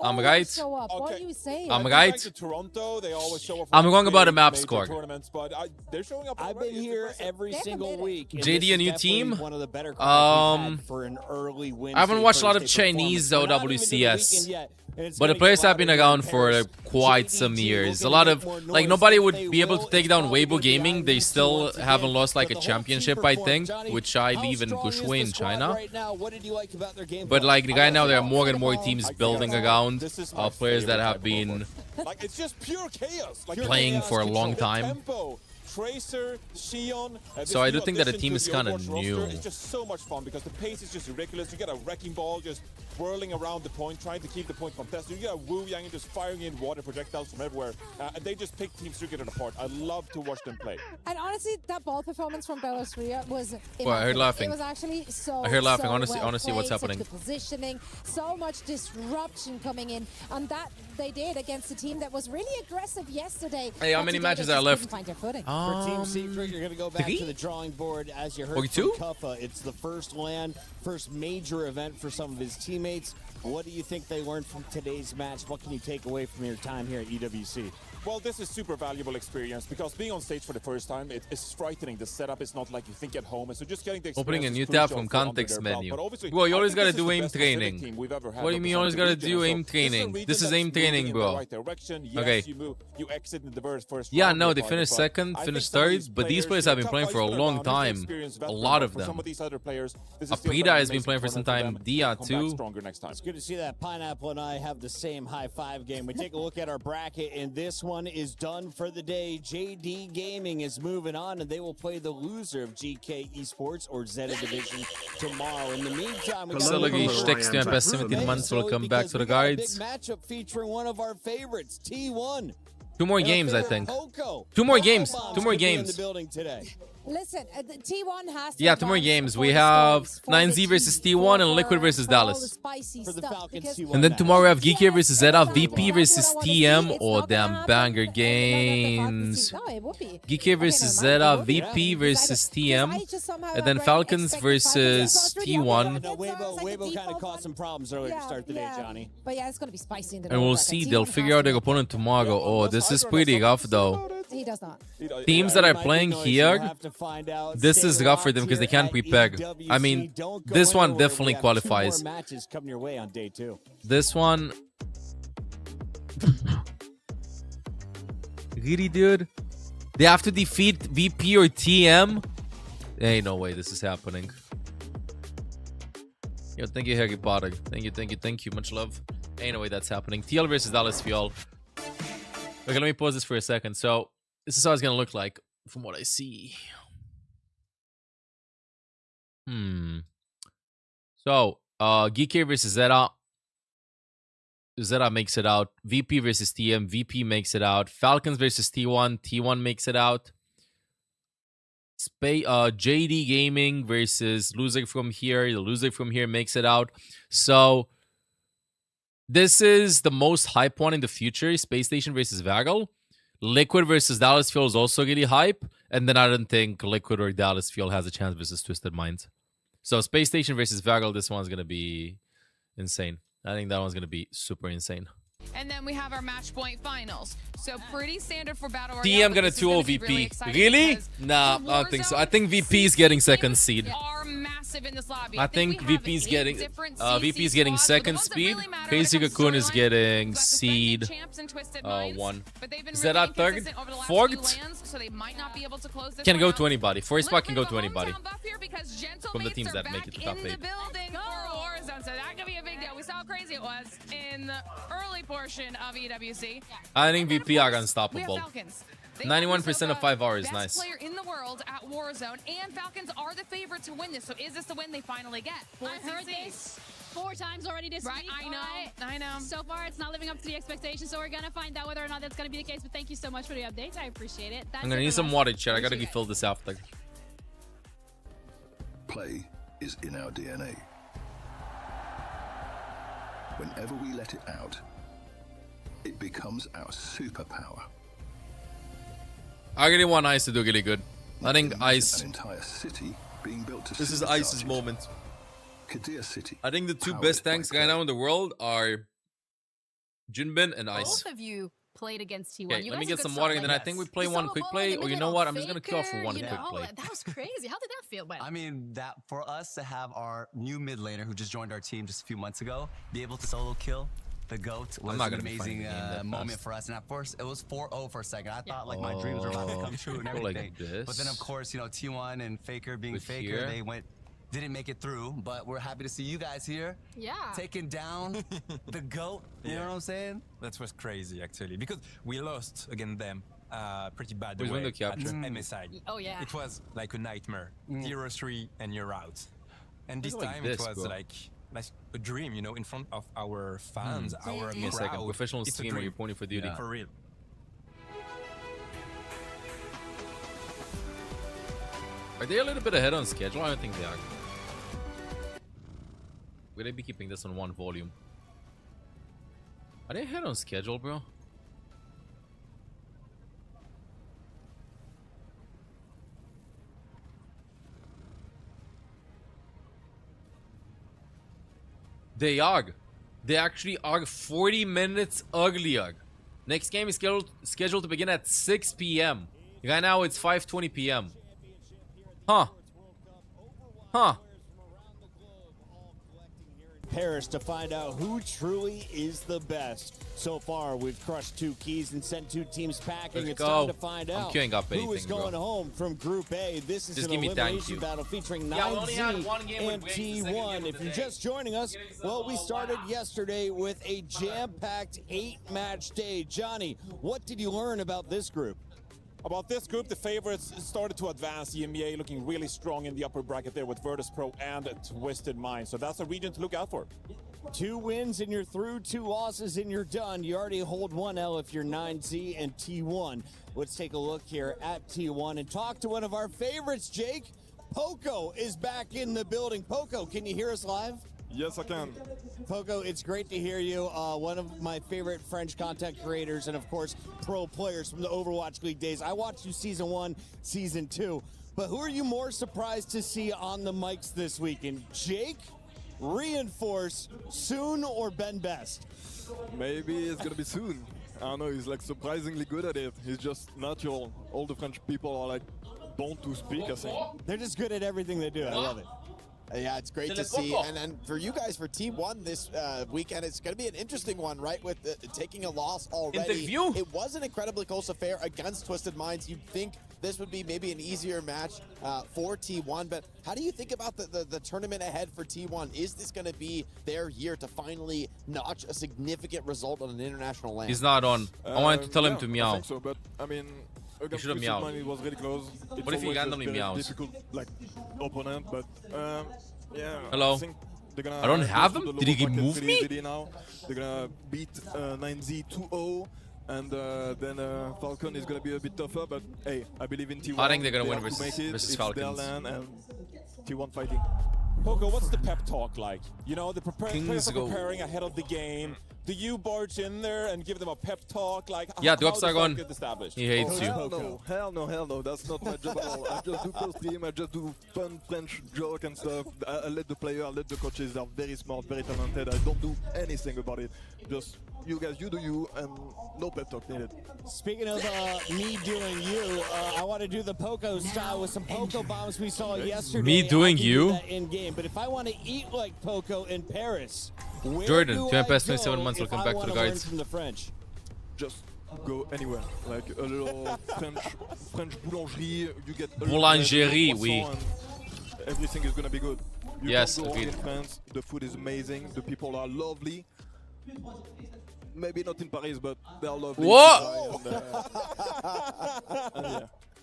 I'm right. Show up. What are you saying? I'm I think right. back to Toronto, they always show up. I'm for wrong about a map major score. tournaments, but they're showing up. I've been here every single week. and JD, this a is new definitely team? One of the better cards we've had for an early I haven't watched a lot of Wednesday Chinese performance. We're not even to the OWCS, weekend yet, and it's but the gonna players get have been louder around in for Paris. quite some JDG, years. we're A lot gonna of get more like noise nobody if would they be able will. to take It's down probably Weibo gonna be Gaming. on They these two still once haven't again. lost like But a the whole team championship, I performed. think, Johnny, which I how live in strong is Gushui the in squad China. right now? What did you like about their game But plan? like right now, there are more and more teams I building guess around this is my players that favorite have type of been Overwatch. Like it's just pure chaos. Like playing chaos for a long control. time. Tempo, Tracer, Xion. So I do think that the team is kind of new. It's just so much fun because the pace is just ridiculous. You get a wrecking ball just whirling around the point, trying to keep the point contested. You got Wu Yang just firing in water projectiles from everywhere. And they just pick Team Secret apart. I love to watch them play. And honestly, that ball performance from Belarus was Well, I heard laughing. It was actually so I heard laughing. so Honestly, well honestly, what's played, happening? Such good positioning, so much disruption coming in, and that they did against a team that was really aggressive yesterday. Hey, how But many today matches they are just left? couldn't find their footing. For Team Secret, you're going to go back 3? to the drawing board. As you heard 42? from Kuffa, it's the first LAN, first major event for some of his teammates. What do you think they learned from today's match? What can you take away from your time here at EWC? Well, this is super valuable experience because being on stage for the first time, it's frightening. The setup is not like you think at home, and so just getting the Opening a experience new is tab crucial from for under context their belt. menu. But obviously, Bro, you I always think gotta this is do the aim best Pacific training. team we've ever had What do you mean you always gotta representing the do region. aim So training? this is a This is region aim that's moving training, in bro. the right direction. Yes, Okay. you exit in the first Yeah, round no, here they by finished the second, I finished think some of third, these but these players you have know, been playing Kuffa for a has been long around, he's an time. experienced A veteran, lot but of for them. some of these other players, this is still Aprida gonna be has been amazing playing for some tournament time. them Dia to come back too. stronger next time. It's good to see that Pineapple and I have the same high-five game. We take a look at our bracket, and this one is done for the day. JD Gaming is moving on, and they will play the loser of GK Esports or Zeta Division tomorrow. In the meantime, we got Salagi Shtex to past 17 months will come back to the guides. big matchup featuring one of our favorites, T1. 2 more And our games, I favorite think. Poco. 2 more Poco games. Bombs 2 more could be in games. the building today. Listen, the T1 has to Yeah, 2 more advance games. for We the have Storms, for 9Z the versus team, T1 for- and Liquid for- versus for all the Dallas. spicy For the stuff, Falcons because- T1 And then match. tomorrow we have Geeky versus Zeta, That's VP what I versus wanna see. TM. It's Oh, not gonna damn happen. banger No, games. no, it would be. Geeky versus Okay, Zeta, never mind. VP versus TM. I just somehow And then have Falcons expected Falcons to versus cross through the T1. other No, brackets, so it's like Weibo the kind of default caused one. some problems earlier to start the day, Johnny. But yeah, it's going to be spicy in the And we'll lower see. bracket. They'll T1 figure has out to their be- opponent tomorrow. Oh, this is pretty rough, though. He does not. Teams that are playing here, Have to find out. this Stay is rough for locked them because they here can't at prepare. EWC. I mean, Don't go this one anywhere. definitely We have 2 qualifies. more matches coming your way on day 2. This one. Really, dude? They have to defeat VP or TM? There ain't no way this is happening. Yo, thank you, Harry Potter. Thank you. Much love. Ain't no way that's happening. TL versus Dallas Fiol. Okay, let me pause this for a second. So, this is how it's gonna look like from what I see. So, GK versus Zeta. Zeta makes it out. VP versus TM. VP makes it out. Falcons versus T1. T1 makes it out. JD Gaming versus loser from here. The loser from here makes it out. So this is the most hype one in the future. Space Station versus Vagel. Liquid versus Dallas Fuel is also really hype. And then I don't think Liquid or Dallas Fuel has a chance versus Twisted Minds. So Space Station versus Vagel, this one's going to be insane. I think that one's going to be super insane. And then we have our match point finals. So pretty standard for Battle Royale. TM gonna 2-0 VP. Really? Nah, I don't think so. I think VP is getting second seed. Are massive in this lobby. I think VP is getting second speed. Crazy Cocoon is getting seed 1. Zeta third, fourth. Can go to anybody. Fourth spot can go to anybody from the teams that make it to top 8. So that could be a big deal. We saw how crazy it was in the early portion of EWC. I think VP are unstoppable. We have Falcons. 91% of 5 hours, best nice. player in the world at Warzone, and Falcons are the favorite to win this. So is this the win they finally get? I heard this 4 times already this week. I know. So far, it's not living up to the expectations, so we're gonna find out whether or not that's gonna be the case. But thank you so much for the updates. I appreciate it. I'm gonna need some water, chat. I gotta refill this after. Play is in our DNA. Whenever we let it out, it becomes our superpower. I really want Ice to do really good. I think Ice. An entire city being built to This is Ice's moment. Kadir City. I think the 2 best tanks right now in the world are Jinbin and Ice. Both of you played against T1. Okay, You let me guys get are some good water stuff and then like I think we this. play The one solo quick ball play. in the Or you know middle, what? I'm just gonna kill off for one Faker, quick play. That was crazy. How did that feel, man? I mean, that for us to have our new mid laner who just joined our team just a few months ago, be able to solo kill the GOAT was not an gonna be finding amazing the game that moment fast. for us. And at first, it was 4-0 for a second. I thought like my dreams were about to come true and Go like everything. this. But then of course, you know, T1 and Faker being With Faker, here. they didn't make it through. But we're happy to see you guys here. Yeah. Taking down the GOAT. You know what I'm saying? That was crazy actually, because we lost against them pretty bad Who's way window capture? at MSI. Oh, yeah. It was like a nightmare. 0-3 and you're out. And this Look like time this, it was bro. like a dream, you know, in front of our fans, our Give me a second. crowd. Professional It's a streamer, dream. you're pointing for duty. For real. Are they a little bit ahead on schedule? I don't think they are. Will they be keeping this on one volume? Are they ahead on schedule, bro? They are. They actually are 40 minutes earlier. Next game is scheduled to begin at 6 p.m. Right now it's 5:20 p.m. Huh. Huh. Paris to find out who truly is the best. So far, we've crushed 2 keys and sent 2 teams packing. Let's It's go. time to find I'm out queuing up who is anything, bro. going home from Group A. This is Just an give me thank elimination you. battle featuring Yeah, we only had 9Z one game with and Wings, the second game T1. of If the you're day. just joining us, well, we started yesterday with a jam-packed 8-match day. Johnny, what did you learn about this group? About this group, the favorites started to advance. EMEA looking really strong in the upper bracket there with Virtus Pro and Twisted Mind. So that's a region to look out for. 2 wins and you're through, 2 losses and you're done. You already hold 1 L if you're 9Z and T1. Let's take a look here at T1 and talk to one of our favorites, Jake. Poco is back in the building. Poco, can you hear us live? Yes, I can. Poco, it's great to hear you. One of my favorite French content creators and, of course, pro players from the Overwatch League days. I watched you Season 1, Season 2. But who are you more surprised to see on the mics this weekend? Jake, Reinforce, Soon, or Ben Best? Maybe it's gonna be soon. I don't know, he's like surprisingly good at it. He's just natural. All the French people are like born to speak, I think. They're just good at everything they do. I love it. Yeah, it's great to see. And for you guys, for T1 this weekend, it's going to be an interesting one, right? With taking a loss already. It was an incredibly close affair against Twisted Minds. You'd think this would be maybe an easier match for T1. But how do you think about the tournament ahead for T1? Is this going to be their year to finally notch a significant result on an international land? He's not on. I wanted to tell him to I meow. think so, but I mean, against should have Twisted meowed. Mind, it was really close. It's What if he always a randomly very meows? difficult, like, opponent, but yeah. Hello? I think they're gonna I don't have go to him? the Did he lower bracket remove pretty me? easily now. They're gonna beat 9Z 2-0. And then Falcon is going to be a bit tougher, but hey, I believe in T1. I think they're gonna They win have to versus- make it. versus It's Falcons. their land and T1 fighting. Poco, what's the pep talk like? You know, the Kings players are go. preparing ahead of the game. Do you barge in there and give them a pep talk? Like, Yeah, how Drops does are that gone. get established? He hates you. Hell no. That's not my job at all. I just do post team. I just do fun French joke and stuff. I let the player, I let the coaches. They're very smart, very talented. I don't do anything about it. Just you guys, you do you, and no pep talk needed. Speaking of me doing you, I want to do the Poco style with some Poco bombs we saw yesterday. Me doing I can do you? that in game, but if I want to eat like Poco in Paris, where Jordan, do 2 I past go 27 months. if Welcome I back to wanna the learn guides. from the French? Just go anywhere, like a little French boulangerie. You get a Boulangerie, little oui. croissant and everything is gonna be good. You Yes, can go agreed. in France. The food is amazing. The people are lovely. Maybe not in Paris, but they are lovely. Whoa! Yeah.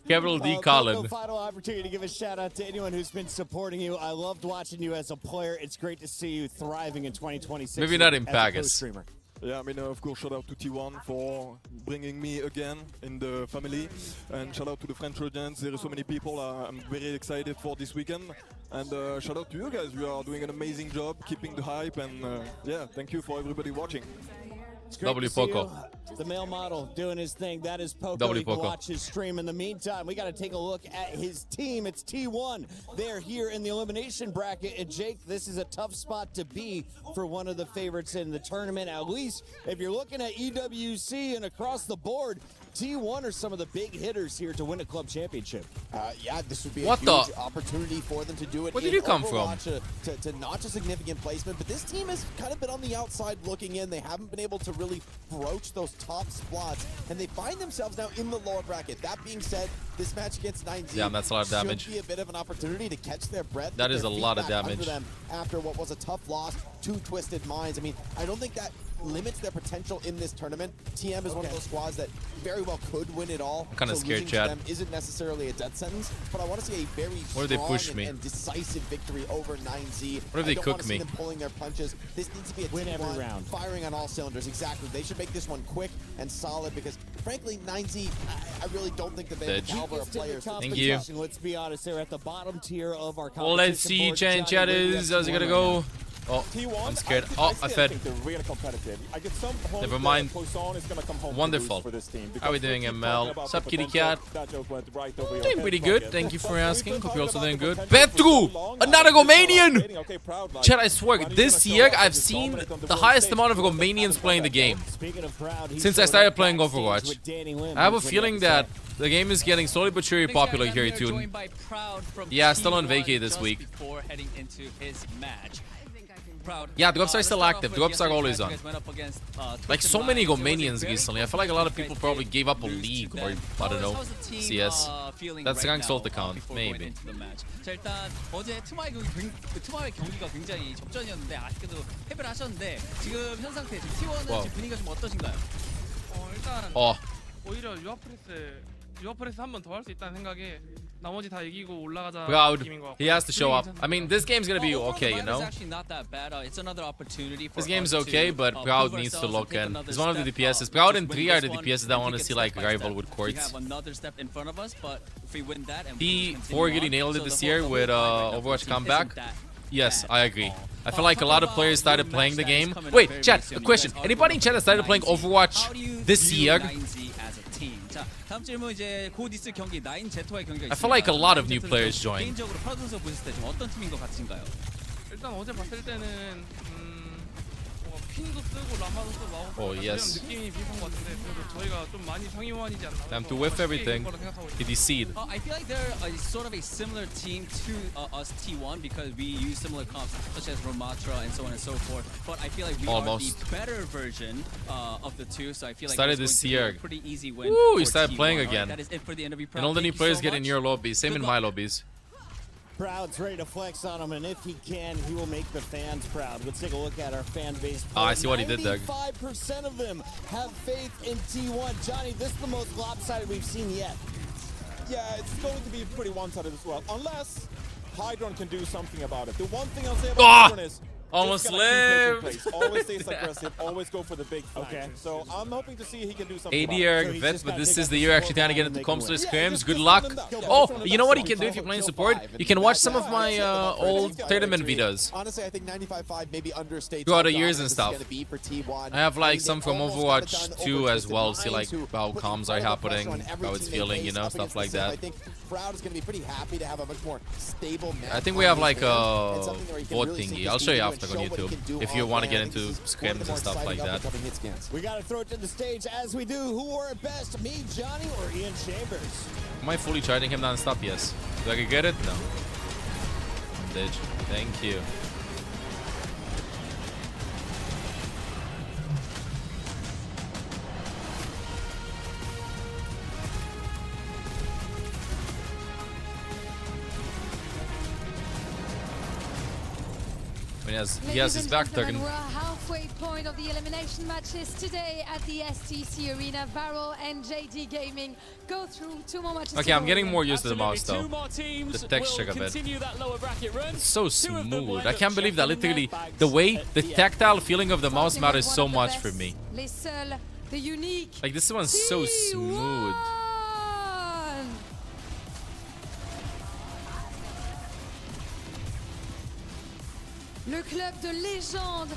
Capital D, Poco, Colin. final opportunity to give a shout out to anyone who's been supporting you. I loved watching you as a player. It's great to see you thriving in 2026. Maybe not in as a Paris. co-streamer. Yeah, I mean, of course, shout out to T1 for bringing me again in the family. And shout out to the French audience. There are so many people. I'm very excited for this weekend. And shout out to you guys. You are doing an amazing job, keeping the hype. And yeah, thank you for everybody watching. It's great W to see Poco. you. The male model doing his thing. That is Poco. W You can Poco. watch his stream. In the meantime, we got to take a look at his team. It's T1. They're here in the elimination bracket. And Jake, this is a tough spot to be for one of the favorites in the tournament. At least if you're looking at EWC and across the board, T1 are some of the big hitters here to win a club championship. Yeah, this would be What a the- huge opportunity for them to do it. Where did in you come from? Overwatch, to notch a significant placement, but this team has kind of been on the outside looking in. They haven't been able to really broach those top spots, and they find themselves now in the lower bracket. That being said, this match against 9Z Damn, that's a lot of damage. should be a bit of an opportunity to catch their breath. That get is their a feet lot of back under damage. them after what was a tough loss to Twisted Minds. I mean, I don't think that limits their potential in this tournament. TM is one of those squads that very well could win it all. I'm kind of scared, losing Chad. to them isn't necessarily a death sentence, but I want to see a very What if they push strong me? and decisive victory over 9Z. What if they I don't cook want to me? see them pulling their punches. This needs to be a Win T1 every round. firing on all cylinders. Exactly. They should make this one quick and solid because, frankly, 9Z, I really don't think that they have the caliber of players. Thank you. Let's be honest, they're at the bottom tier of our competition. Well, let's see, Chatters. How's it gonna go? Oh, I'm scared. Oh, I fed. They're really competitive. I get some Never mind. Poisson is gonna come home Wonderful. for this team. How are we doing, ML? Sup, kitty cat? Doing pretty good. Thank you for asking. Hope you're also doing good. Petru! Another Romanian! Chat, I swear, this year I've seen the highest amount of Romanians playing the game since I started playing Overwatch. I have a feeling that the game is getting slowly but surely popular here too. Yeah, still on vacay this week. Before heading into his match. Yeah, drops are still active. Drops are always on. Like so many Romanians recently. I feel like a lot of people probably gave up a league or I don't know, CS. That's rank salt account, maybe. 자, 일단 어제 트마의 경기가 굉장히 접전이었는데 아쉽게도 패배를 하셨는데 지금 현 상태 T1은 지금 분위기가 좀 어떠신가요? 일단 오히려 유아프레스 한 번 더 할 수 있다는 생각에 나머지 다 이기고 올라가자 느낌인 것 같고. He has to show up. I mean, this game's gonna be okay, you know? This game's okay, but Proud needs to look in. He's one of the DPSs. Proud and 3 are the DPSs that want to see like rival with Quartz. He really nailed it this year with Overwatch comeback. Yes, I agree. I feel like a lot of players started playing the game. Wait, chat, a question. Anybody in chat that started playing Overwatch this year? 다음 질문 이제 곧 있을 경기 9제토의 경기가 있습니다. I feel like a lot of new players joined. 개인적으로 프라우 선수 보셨을 때 좀 어떤 팀인 것 같으신가요? 일단 어제 봤을 때는 퀸도 쓰고 라마도 쓰고 마우스 이런 느낌이 비슷한 것 같은데 그래도 저희가 좀 많이 상위호환이지 않나. Time to whiff everything. He DC'd. I feel like they're sort of a similar team to us T1 because we use similar comps such as Ramatra and so on and so forth. But I feel like we are the better version of the two. So I feel like started this year. A pretty easy win. Woo, he started playing again. That is it for the interview. And all the new players get in your lobbies. Same in my lobbies. Proud's ready to flex on him, and if he can, he will make the fans proud. Let's take a look at our fan base. I see what he did there. 95% of them have faith in T1. Johnny, this is the most lopsided we've seen yet. Yeah, it's going to be pretty one-sided as well, unless Hydron can do something about it. The one thing I'll say about Hydron is almost lived. Always stays aggressive. Always go for the big flash. So I'm hoping to see he can do something. 80 year vet, but this is the year actually trying to get into comps scrims. Good luck. Oh, you know what you can do if you're playing support? You can watch some of my old tournament videos. Honestly, I think 95.5 maybe understates throughout the years and stuff. I have like some from Overwatch 2 as well. See like how comms are happening, how it's feeling, you know, stuff like that. I think Proud is going to be pretty happy to have a much more stable match. I think we have like a vote thingy. I'll show you after on YouTube if you want to get into scrims and stuff like that. We got to throw it to the stage as we do. Who are at best, me, Johnny, or Ian Chambers? Am I fully charging him non-stop? Yes. Do I get it? No. Bitch. Thank you. He has his back taken. We're halfway point of the elimination matches today at the STC Arena. Varel and JD Gaming go through 2 more matches. Okay, I'm getting more used to the mouse though. The texture a bit. It's so smooth. I can't believe that literally the way, the tactile feeling of the mouse matters so much for me. Like this one's so smooth. Le club de légende,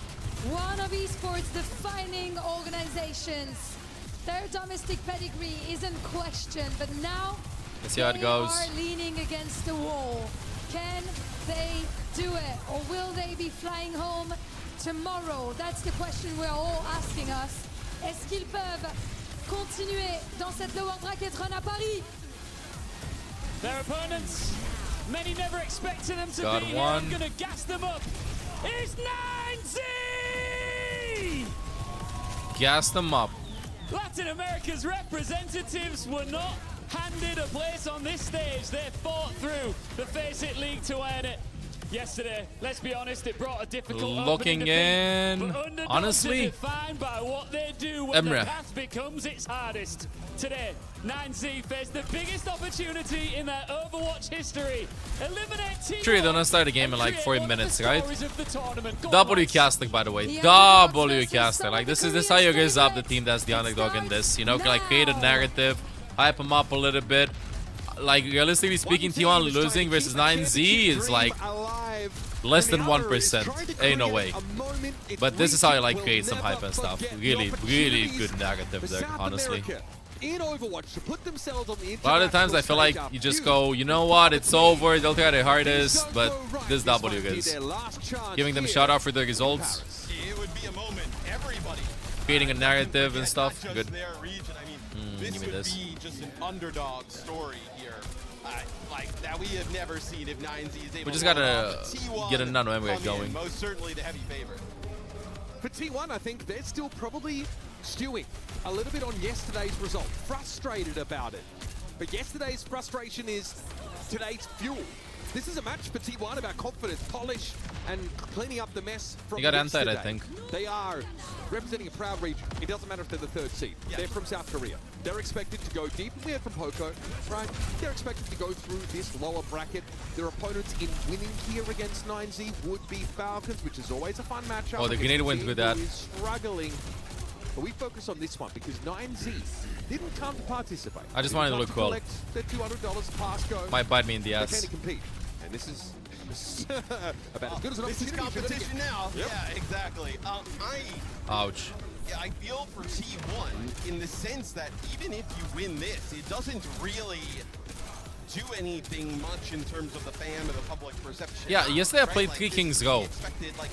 one of esports defining organizations. Their domestic pedigree isn't questioned, but now let's see how it goes. They are leaning against the wall. Can they do it, or will they be flying home tomorrow? That's the question we're all asking us. Est-ce qu'ils peuvent continuer dans cette lower bracket run à Paris? Their opponents, many never expected them to God be one. here. Gonna gas them up. It's 9Z! Gas them up. Latin America's representatives were not handed a place on this stage. They fought through the Face It League to earn it. yesterday. Let's be honest, it brought a difficult looking in. defeat, Honestly, defined by what they do when Emre. the path becomes its hardest. Today, 9Z faced the biggest opportunity in their Overwatch history. Eliminate T1. Sure, they're gonna start the game in like 40 minutes, right? Go W casting, by the way. W casting. Like this is how you guys up the team that's the underdog in this. You know, like create a narrative, hype them up a little bit. Like realistically speaking, T1 losing versus 9Z is like less than 1%. Ain't no way. But this is how you like create some hype and stuff. Really, really good narrative there, honestly. In Overwatch to put themselves on the A lot of times I feel like you just go, you know what, it's over, they'll try their hardest, but this W guys. Giving them shout out for the results. It would be a moment, everybody. Creating a narrative and stuff. Good. This would be just an underdog story here. Like that we have never seen if 9Z is able We just to gotta get another Emre going. Most certainly the heavy favorite. For T1, I think they're still probably stewing a little bit on yesterday's result. Frustrated about it. But yesterday's frustration is today's fuel. This is a match for T1 about confidence, polish, and cleaning up the mess from He got yesterday. anti, I think. They are representing a proud region. It doesn't matter if they're the third seed. Yeah. They're from South Korea. They're expected to go deep. We heard from Poco, right? They're expected to go through this lower bracket. Their opponents in winning here against 9Z would be Falcons, which is always a fun matchup. Oh, the grenade went with that. Struggling. But we focus on this one because 9Z didn't come to participate. I just wanted to look cool. Their $200 pass go. Might bite me in the ass. They can't compete. And this is about as good as an This is opportunity. competition now. Yep. Yeah, exactly. Ouch. Yeah, I feel for T1 in the sense that even if you win this, it doesn't really do anything much in terms of the fan or the public perception. Yeah, yesterday I played Like, 3 this Kings is Go. expected, like,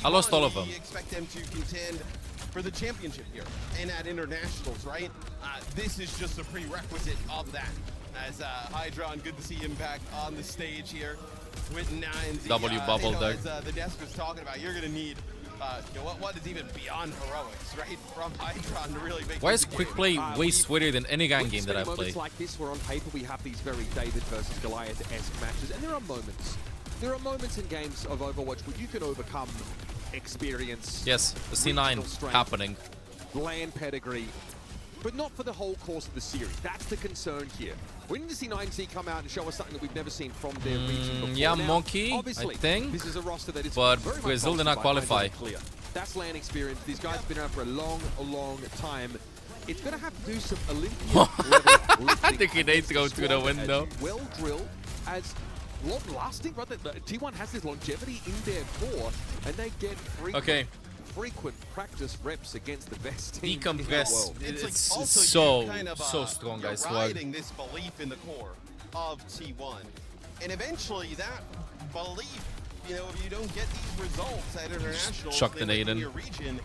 I lost T1, all of them. We expect them to contend for the championship here and at internationals, right? This is just a prerequisite of that. As Hydron, good to see Impact on the stage here with 9Z. W bubble there. As the desk was talking about, you're going to need you know, what is even beyond heroics, right? From Hydron to really make. Why is quick play way sweeter than any gun game that I've played? Moments like this where on paper we have these very David versus Goliath-esque matches, and there are moments. There are moments in games of Overwatch where you can overcome experience. Yes, the C9 happening. Land pedigree, but not for the whole course of the series. That's the concern here. We need to see 9Z come out and show us something that we've never seen from their region before. Yeah, now, Monkey, obviously, I think. This is a roster that is but very much Brazil did not bolstered by qualify. Clear. That's land experience. These guys have been around for a long time. It's going to have to do some Olympian level lifting. The grenades go through the window. Well drilled, as long-lasting, right? The T1 has this longevity in their core, and they get frequent practice reps against the best team in the world. It's like so kind of, strong, you're guys. riding this belief in the core of T1, and eventually that belief, you know, if you don't get these results at internationals Chucked an in Aiden. your region,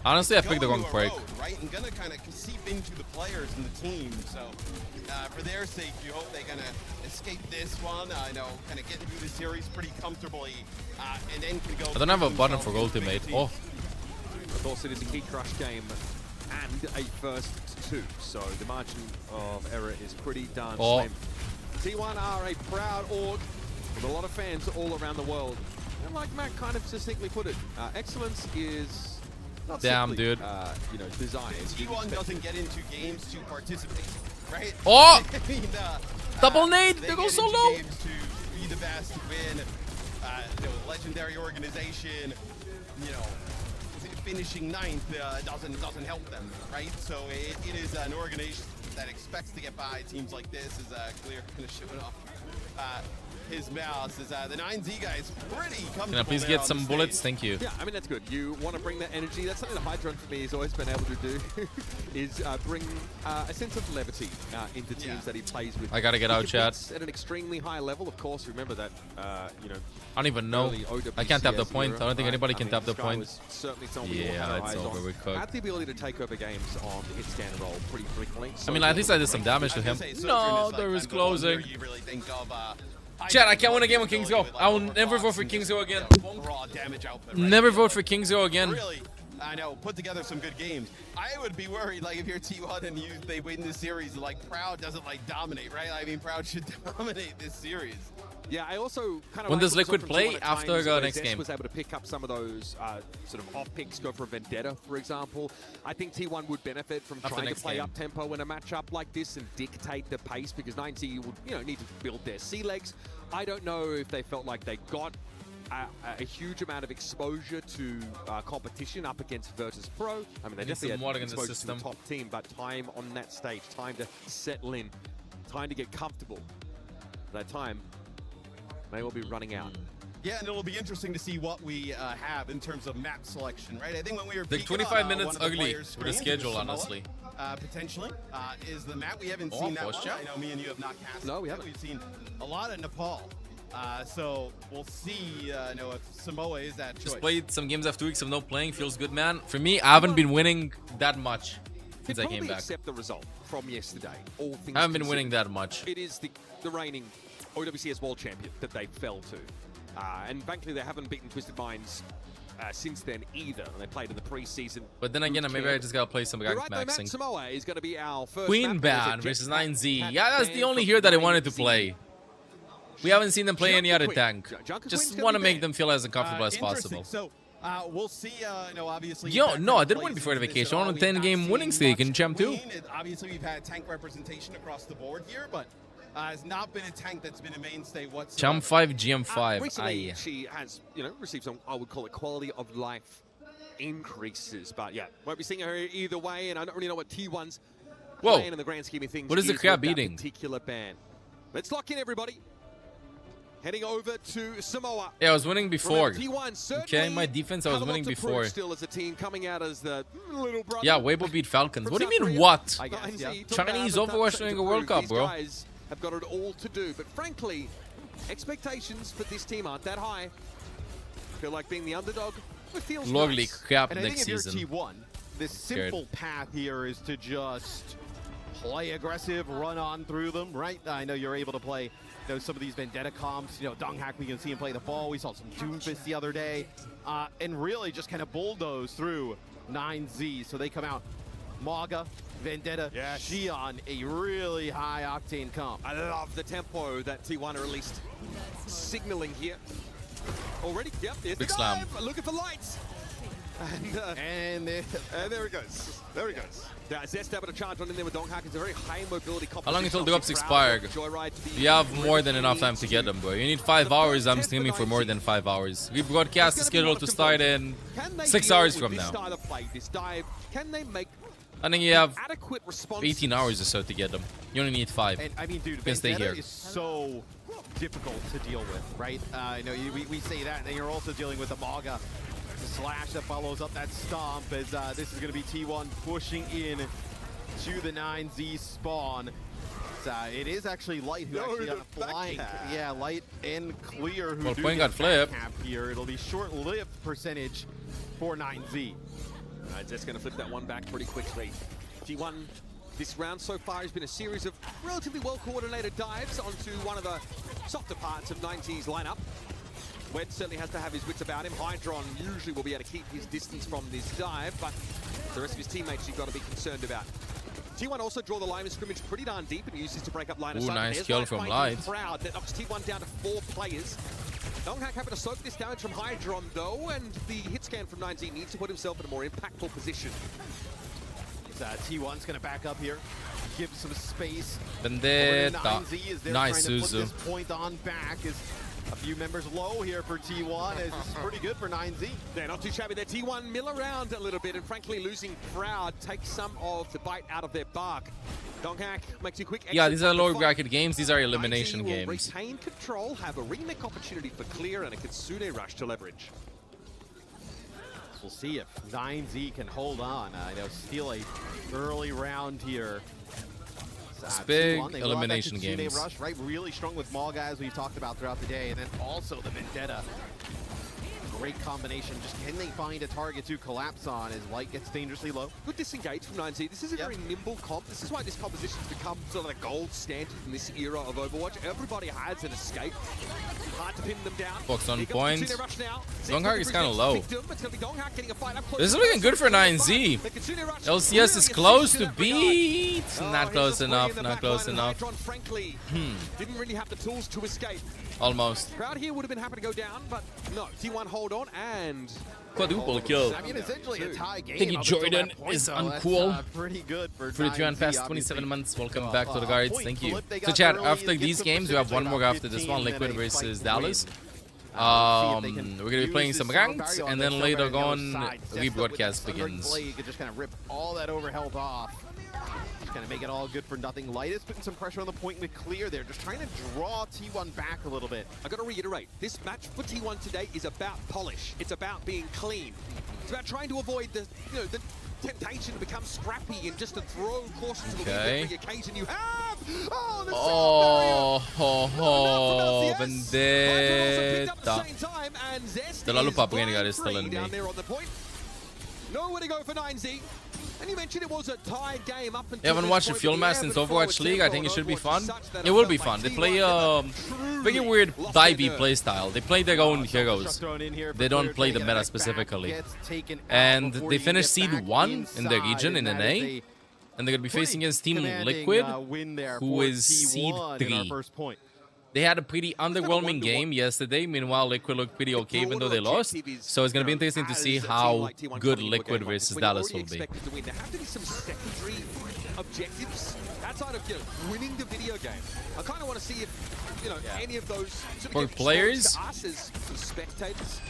Honestly, I picked the wrong break. Right, and gonna kind of seep into the players and the team. So, for their sake, you hope they kind of escape this one. I know, kind of getting through the series pretty comfortably, and then can go. I don't have a button for ultimate. Oh. Of course, it is a key crush game and a first two, so the margin of error is pretty darn slim. T1 are a proud org with a lot of fans all around the world. And like Matt kind of succinctly put it, excellence is not damn, simply, dude. You know, desire. T1 doesn't get into games to participate, right? Oh! I mean, double nade! They go so low! Games to be the best, to win. You know, legendary organization, you know, finishing 9th doesn't help them, right? So it is an organization that expects to get by. Teams like this is clear kind of showing off his mouse. Is the 9Z guys pretty comfortable. Can I please get some bullets? Thank you. Yeah, I mean, that's good. You want to bring that energy. That's something that Hydron for me has always been able to do, is bring a sense of levity into teams that he plays with. I gotta get out, chat. At an extremely high level, of course. Remember that, you know, I don't even know. I can't tap the point. I don't think anybody can tap the Sky point. was certainly someone we all had Yeah, our it's eyes over. on. We're cooked. Had the ability to take over games on the hit scan and roll pretty frequently. I mean, at least I did some damage to him. No, there was closing. Chat, I can't win a game on Kings Go. I will never vote for Kings Go again. Raw damage output, right? Never vote for Kings Go again. Really, I know, put together some good games. I would be worried, like, if you're T1 and they win this series, like, Proud doesn't, like, dominate, right? I mean, Proud should dominate this series. Yeah, I also kind of when does Liquid play? After next game. Was able to pick up some of those sort of off picks, go for a Vendetta, for example. I think T1 would benefit from trying to play up tempo in a matchup like this and dictate the pace, because 9Z would need to build their sea legs. I don't know if they felt like they got a huge amount of exposure to competition up against Virtus Pro. I mean, they definitely had exposure to the top team, but time on that stage, time to settle in, time to get comfortable. That time may well be running out. Yeah, and it'll be interesting to see what we have in terms of map selection, right? I think when we were the 25 minutes ugly with the schedule, honestly. Potentially is the map. We haven't seen that one. I know me and you have not cast. No, we haven't. We've seen a lot of Nepal. So we'll see if Samoa is that choice. Just played some games after 2 weeks of no playing. Feels good, man. For me, I haven't been winning that much since I came back. Accept the result from yesterday. All things I haven't been winning that much. It is the reigning OWCS World Champion that they fell to. And frankly, they haven't beaten Twisted Minds since then either. And they played in the preseason. But then again, maybe I just gotta play some guys maxing. Samoa is going to be our first Queen Ban versus 9Z. Yeah, that's the only hero that I wanted to play. We haven't seen them play any other tank. Just want to make them feel as uncomfortable as possible. So we'll see. Obviously. Yo, no, I didn't win before the vacation. I won a 10-game winning streak in Champ 2. Obviously, we've had tank representation across the board here, but has not been a tank that's been a mainstay whatsoever. Champ 5, GM 5. Recently, she has, received some, I would call it, quality of life increases. But yeah, won't be seeing her either way, and I don't really know what T1's playing in the grand scheme of things. What is the crab eating? Particular ban. Let's lock in, everybody. Heading over to Samoa. Yeah, I was winning before. T1, okay, my defense, I was winning before. Still as a team coming out as the little brother. Yeah, Weibo beat Falcons. What do you mean, what? Chinese Overwatch during a World Cup, bro. These guys have got it all to do, but frankly, expectations for this team aren't that high. I feel like being the underdog, it feels Lovely nice. crap and next I think season. If you're T1, this simple path here is to just play aggressive, run on through them, right? I know you're able to play some of these Vendetta comps. Donghack, we can see him play the ball. We saw some Doomfist the other day. And really just kind of bulldoze through 9Z. So they come out Maga, Vendetta, Xion, a really high octane comp. I love the tempo that T1 are at least signaling here. Already, yep, there's Big the slam. dive. Looking for lights. And there it goes. There it goes. Yeah, Zest able to charge on in there with Donghack. It's a very high mobility composition. How long until drops expire? You have more than enough time to get them, bro. You need 5 hours. I'm streaming for more than 5 hours. We broadcast the schedule to start in 6 hours from now. Can they make I think you have adequate 18 hours or so to get them. You only need 5. And I mean, dude, you can stay here. Is so difficult to deal with, right? We say that, and then you're also dealing with the Maga. The slash that follows up that stomp as this is going to be T1 pushing in to the 9Z spawn. It is actually Light who actually flying. Yeah, Light and Clear who do got flipped here. It'll be short-lived percentage for 9Z. Just going to flip that one back pretty quickly. T1 this round so far has been a series of relatively well-coordinated dives onto one of the softer parts of 9Z's lineup. Wed certainly has to have his wits about him. Hydron usually will be able to keep his distance from this dive, but the rest of his teammates you've got to be concerned about. T1 also draw the line of scrimmage pretty darn deep and uses to break up line of sight. Nice kill from Light. Proud that knocks T1 down to 4 players. Donghack having to soak this damage from Hydron though, and the hit scan from 9Z needs to put himself in a more impactful position. T1's gonna back up here, give some space. Vendetta. Nice, Suzu. This point on back is a few members low here for T1. It's pretty good for 9Z. They're not too shabby. Their T1 mill around a little bit, and frankly, losing Proud takes some of the bite out of their bark. Donghack makes you quick. Yeah, these are lower bracket games. These are elimination games. Retain control, have a remake opportunity for Clear, and a Kitsune rush to leverage. We'll see if 9Z can hold on. Steal a early round here. It's big elimination games. Rush, right? Really strong with Maga, as we've talked about throughout the day, and then also the Vendetta. Great combination. Just can they find a target to collapse on as Light gets dangerously low? Good disengage from 9Z. This is a very nimble comp. This is why this composition's become sort of the gold standard in this era of Overwatch. Everybody has an escape. Hard to pin them down. Box on point. Donghack is kind of low. This is looking good for 9Z. LCS is close to beat. Not close enough. Not close enough. Didn't really have the tools to escape. Almost. Crowd here would have been happy to go down, but no. T1 hold on and quadruple kill. I mean, essentially a tie game. Thank you, Jordan. Is uncool. That's, pretty good for 33 past 27 months. Welcome back to the guards. Thank you. So, chat, after these games, we have one more after this one. Liquid versus Dallas. We're gonna be playing some ranks, and then later on, rebroadcast begins. You could just kind of rip all that overhealth off. Just kind of make it all good for nothing. Light is putting some pressure on the point with clear there, just trying to draw T1 back a little bit. I got to reiterate, this match for T1 today is about polish. It's about being clean. It's about trying to avoid the, the temptation to become scrappy and just to throw caution to the wind every occasion you have. Oh, the Vendetta. Terlalu papain guys telling me. Down there on the point. Nowhere to go for 9Z. And you mentioned it was a tied game up until I haven't watched a Fuel Match since Overwatch League. I think it should be fun. It will be fun. They play a very weird Dive playstyle. They play their own heroes. They don't play the meta specifically. And they finished Seed 1 in their region in NA. And they're going to be facing against Team Liquid, who is Seed 3. They had a pretty underwhelming game yesterday. Meanwhile, Liquid looked pretty okay even though they lost. So it's going to be interesting to see how good Liquid versus Dallas will be. There have to be some secondary objectives outside of winning the video game. I kind of want to see if any of those for players. To us as spectators.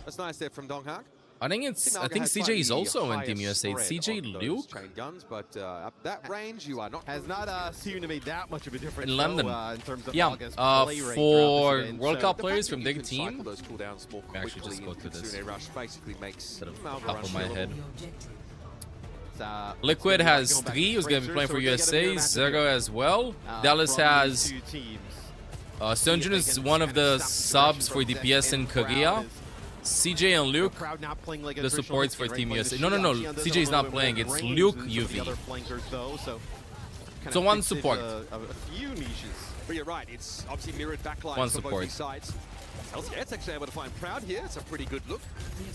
That's nice there from Donghak. I think CJ is also in Team USA. It's CJ Luke. Guns, but up that range, you are not. Has not seemed to make that much of a difference. In London. In terms of for World Cup players from their team. Those cooldowns more I actually just go through this. Rush basically makes instead of top of my head. Liquid has 3 who's going to be playing for USA. Zero as well. Dallas has Sunjun is one of the subs for DPS in Korea. CJ and Luke, the supports for Team USA. No, CJ is not playing. It's Luke UV. So one support. A few niches. But you're right. It's obviously mirrored backlines one for support. both sides. It's actually able to find Proud here. It's a pretty good look.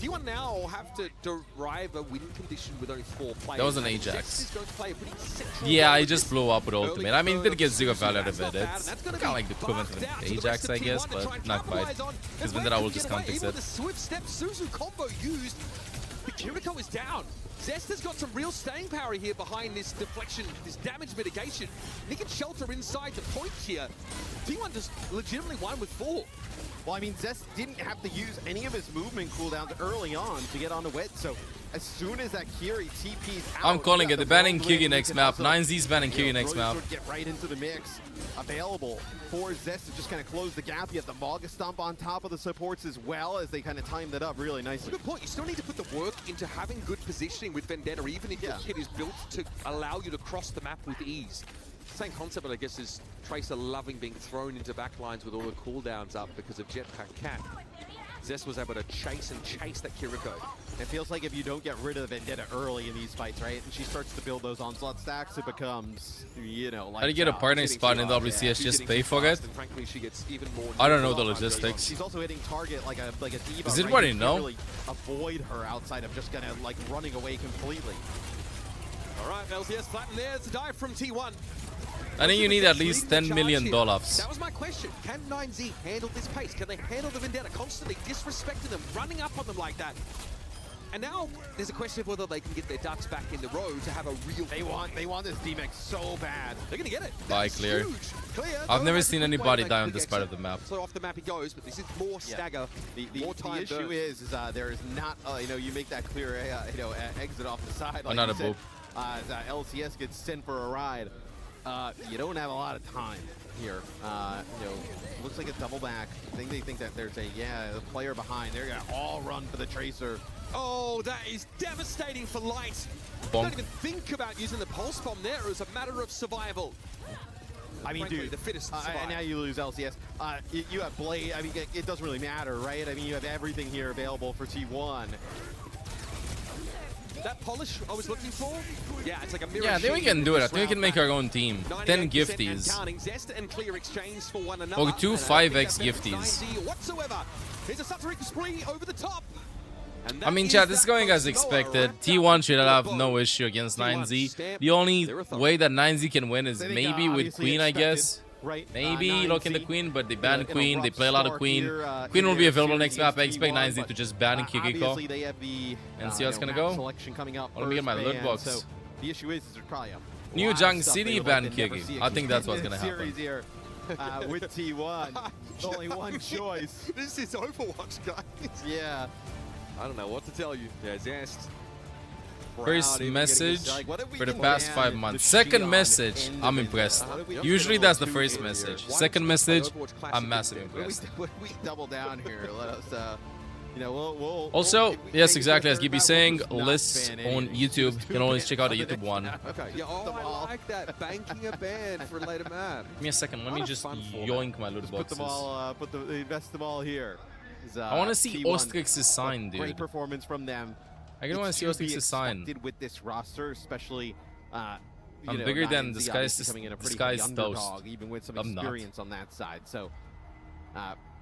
T1 now have to derive a win condition with only 4 players. That was an Ajax. Is going to play a pretty yeah, I just blew up with ultimate. I mean, it did get 0 value out of it. It's kind of like the equivalent of an Ajax, I guess, but not quite. Because then I will just context it. The swift step Suzu combo used. The Kiriko is down. Zest has got some real staying power here behind this deflection, this damage mitigation. And he can shelter inside the point here. T1 just legitimately won with 4. Well, I mean, Zest didn't have to use any of his movement cooldowns early on to get on the wet, so as soon as that Kiri TP's out, I'm calling it. The banning Kiri next map. 9Z's banning Kiri next map. Get right into the mix. Available for Zest to just kind of close the gap. You have the Malga Stomp on top of the supports as well as they kind of timed it up really nicely. Good point. You still need to put the work into having good positioning with Vendetta, even if your kit is built to allow you to cross the map with ease. Same concept, but I guess is Tracer loving being thrown into backlines with all the cooldowns up because of Jetpack Cat. Zest was able to chase that Kiriko. It feels like if you don't get rid of Vendetta early in these fights, right, and she starts to build those onslaught stacks, it becomes, like... How do you get a partner spot in WCS? Just pay for it? Frankly, she gets even more I don't know the logistics. She's also hitting target like a diva. Does anybody know? Really avoid her outside of just kind of like running away completely. All right, LCS flatten there. It's a dive from T1. I think you need at least $10 million. That was my question. Can 9Z handle this pace? Can they handle the Vendetta constantly disrespecting them, running up on them like that? And now there's a question of whether they can get their ducks back in the row to have a real... They want this D-Max so bad. They're going to get it. Bye, Clear. I've never seen anybody die on this part of the map. So off the map he goes, but this is more stagger, more time. The issue is there is not, you make that clear, exit off the side. Like not a boop. LCS gets sent for a ride. You don't have a lot of time here. Looks like a double back. I think they think that there's a player behind. They're gonna all run for the Tracer. Oh, that is devastating for Light. Don't even think about using the pulse bomb there. It was a matter of survival. I mean, frankly, dude, the fittest and now you lose LCS. You have Blade. I mean, it doesn't really matter, right? I mean, you have everything here available for T1. That polish I was looking for? Yeah, it's like a mirror. Yeah, I think we can do it. I think we can make our own team. 10 gifties. Zest and Clear exchange for one another. Or 2 5x gifties. Whatsoever. Here's a stuttering spree over the top. I mean, chat, this is going as expected. T1 should have no issue against 9Z. The only way that 9Z can win is maybe with Queen, I guess. right? Maybe locking the Queen, but they ban Queen. They play a lot of Queen. Queen will be available next map. I expect 9Z to just ban Kiriko and see how it's gonna go. Selection coming up. Let me get my loot box. So the issue is there's probably a New Jung City ban Kiki. I think that's what's gonna happen. Here, with T1, only one choice. This is Overwatch, guys. Yeah. I don't know what to tell you. Yeah, Zest. First message for the past 5 months. Second message, I'm impressed. Usually that's the first message. Second message, I'm massively impressed. What do we double down here? Let us, you know, we'll also, yes, exactly as Gibby's saying, lists on YouTube. You can always check out the YouTube one. Okay. Yeah, I like that. Banking a ban for later map. Give me a second. Let me just yoink my loot boxes. Put them all, invest them all here. I want to see Ostrix's sign, dude. Great performance from them. I really want to see Ostrix's sign. With this roster, especially, I'm bigger than the sky's toast. Even with some experience on that side. So,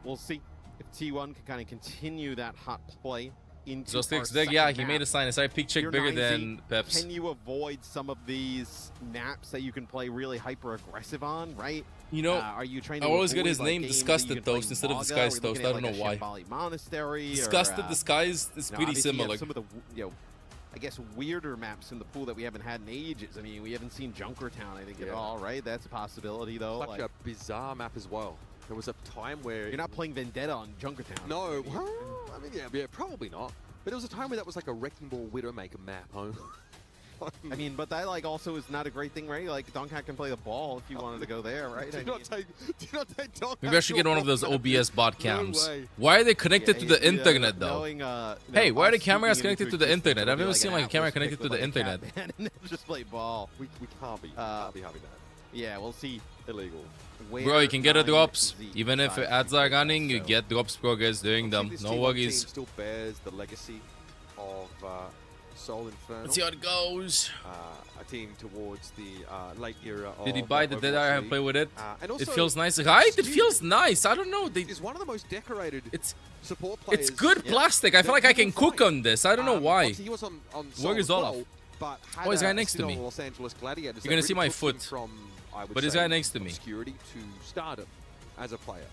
we'll see if T1 can kind of continue that hot play into Ostrix dig, yeah, he made a sign. It's a pick check bigger than Peps. Can you avoid some of these naps that you can play really hyper aggressive on, right? You know, are you trying to I always get his name Disgusted Toast instead of Disguised Toast. I don't know why. Disgusted Disguised is pretty similar. Some of the, you know, I guess weirder maps in the pool that we haven't had in ages. I mean, we haven't seen Junkertown, I think, at all, right? That's a possibility, though. Such a bizarre map as well. There was a time where... You're not playing Vendetta on Junkertown. No, well, I mean, yeah, probably not. But there was a time where that was like a Wrecking Ball Widowmaker map. I mean, but that like also is not a great thing, right? Like Donkhat can play the ball if you wanted to go there, right? Do not take Donkhat. Maybe I should get one of those OBS bot cams. Why are they connected to the internet though? Hey, why are the cameras connected to the internet? I've never seen like a camera connected to the internet. Just play ball. We can't be having that. Yeah, we'll see. Illegal. Bro, you can get a drops. Even if ads are running, you get drops progress during them. No worries. Team still bears the legacy of Soul Inferno. Let's see how it goes. A team towards the late era of... Did he buy the Dead Eye and play with it? And also, it feels nice, right? It feels nice. I don't know. It's one of the most decorated support players. It's good plastic. I feel like I can cook on this. I don't know why. He was on Where is Olaf? But oh, he's guy next to me. Los Angeles Gladiators, you're going to see my foot. From, but he's guy next to me. Obscurity to stardom as a player.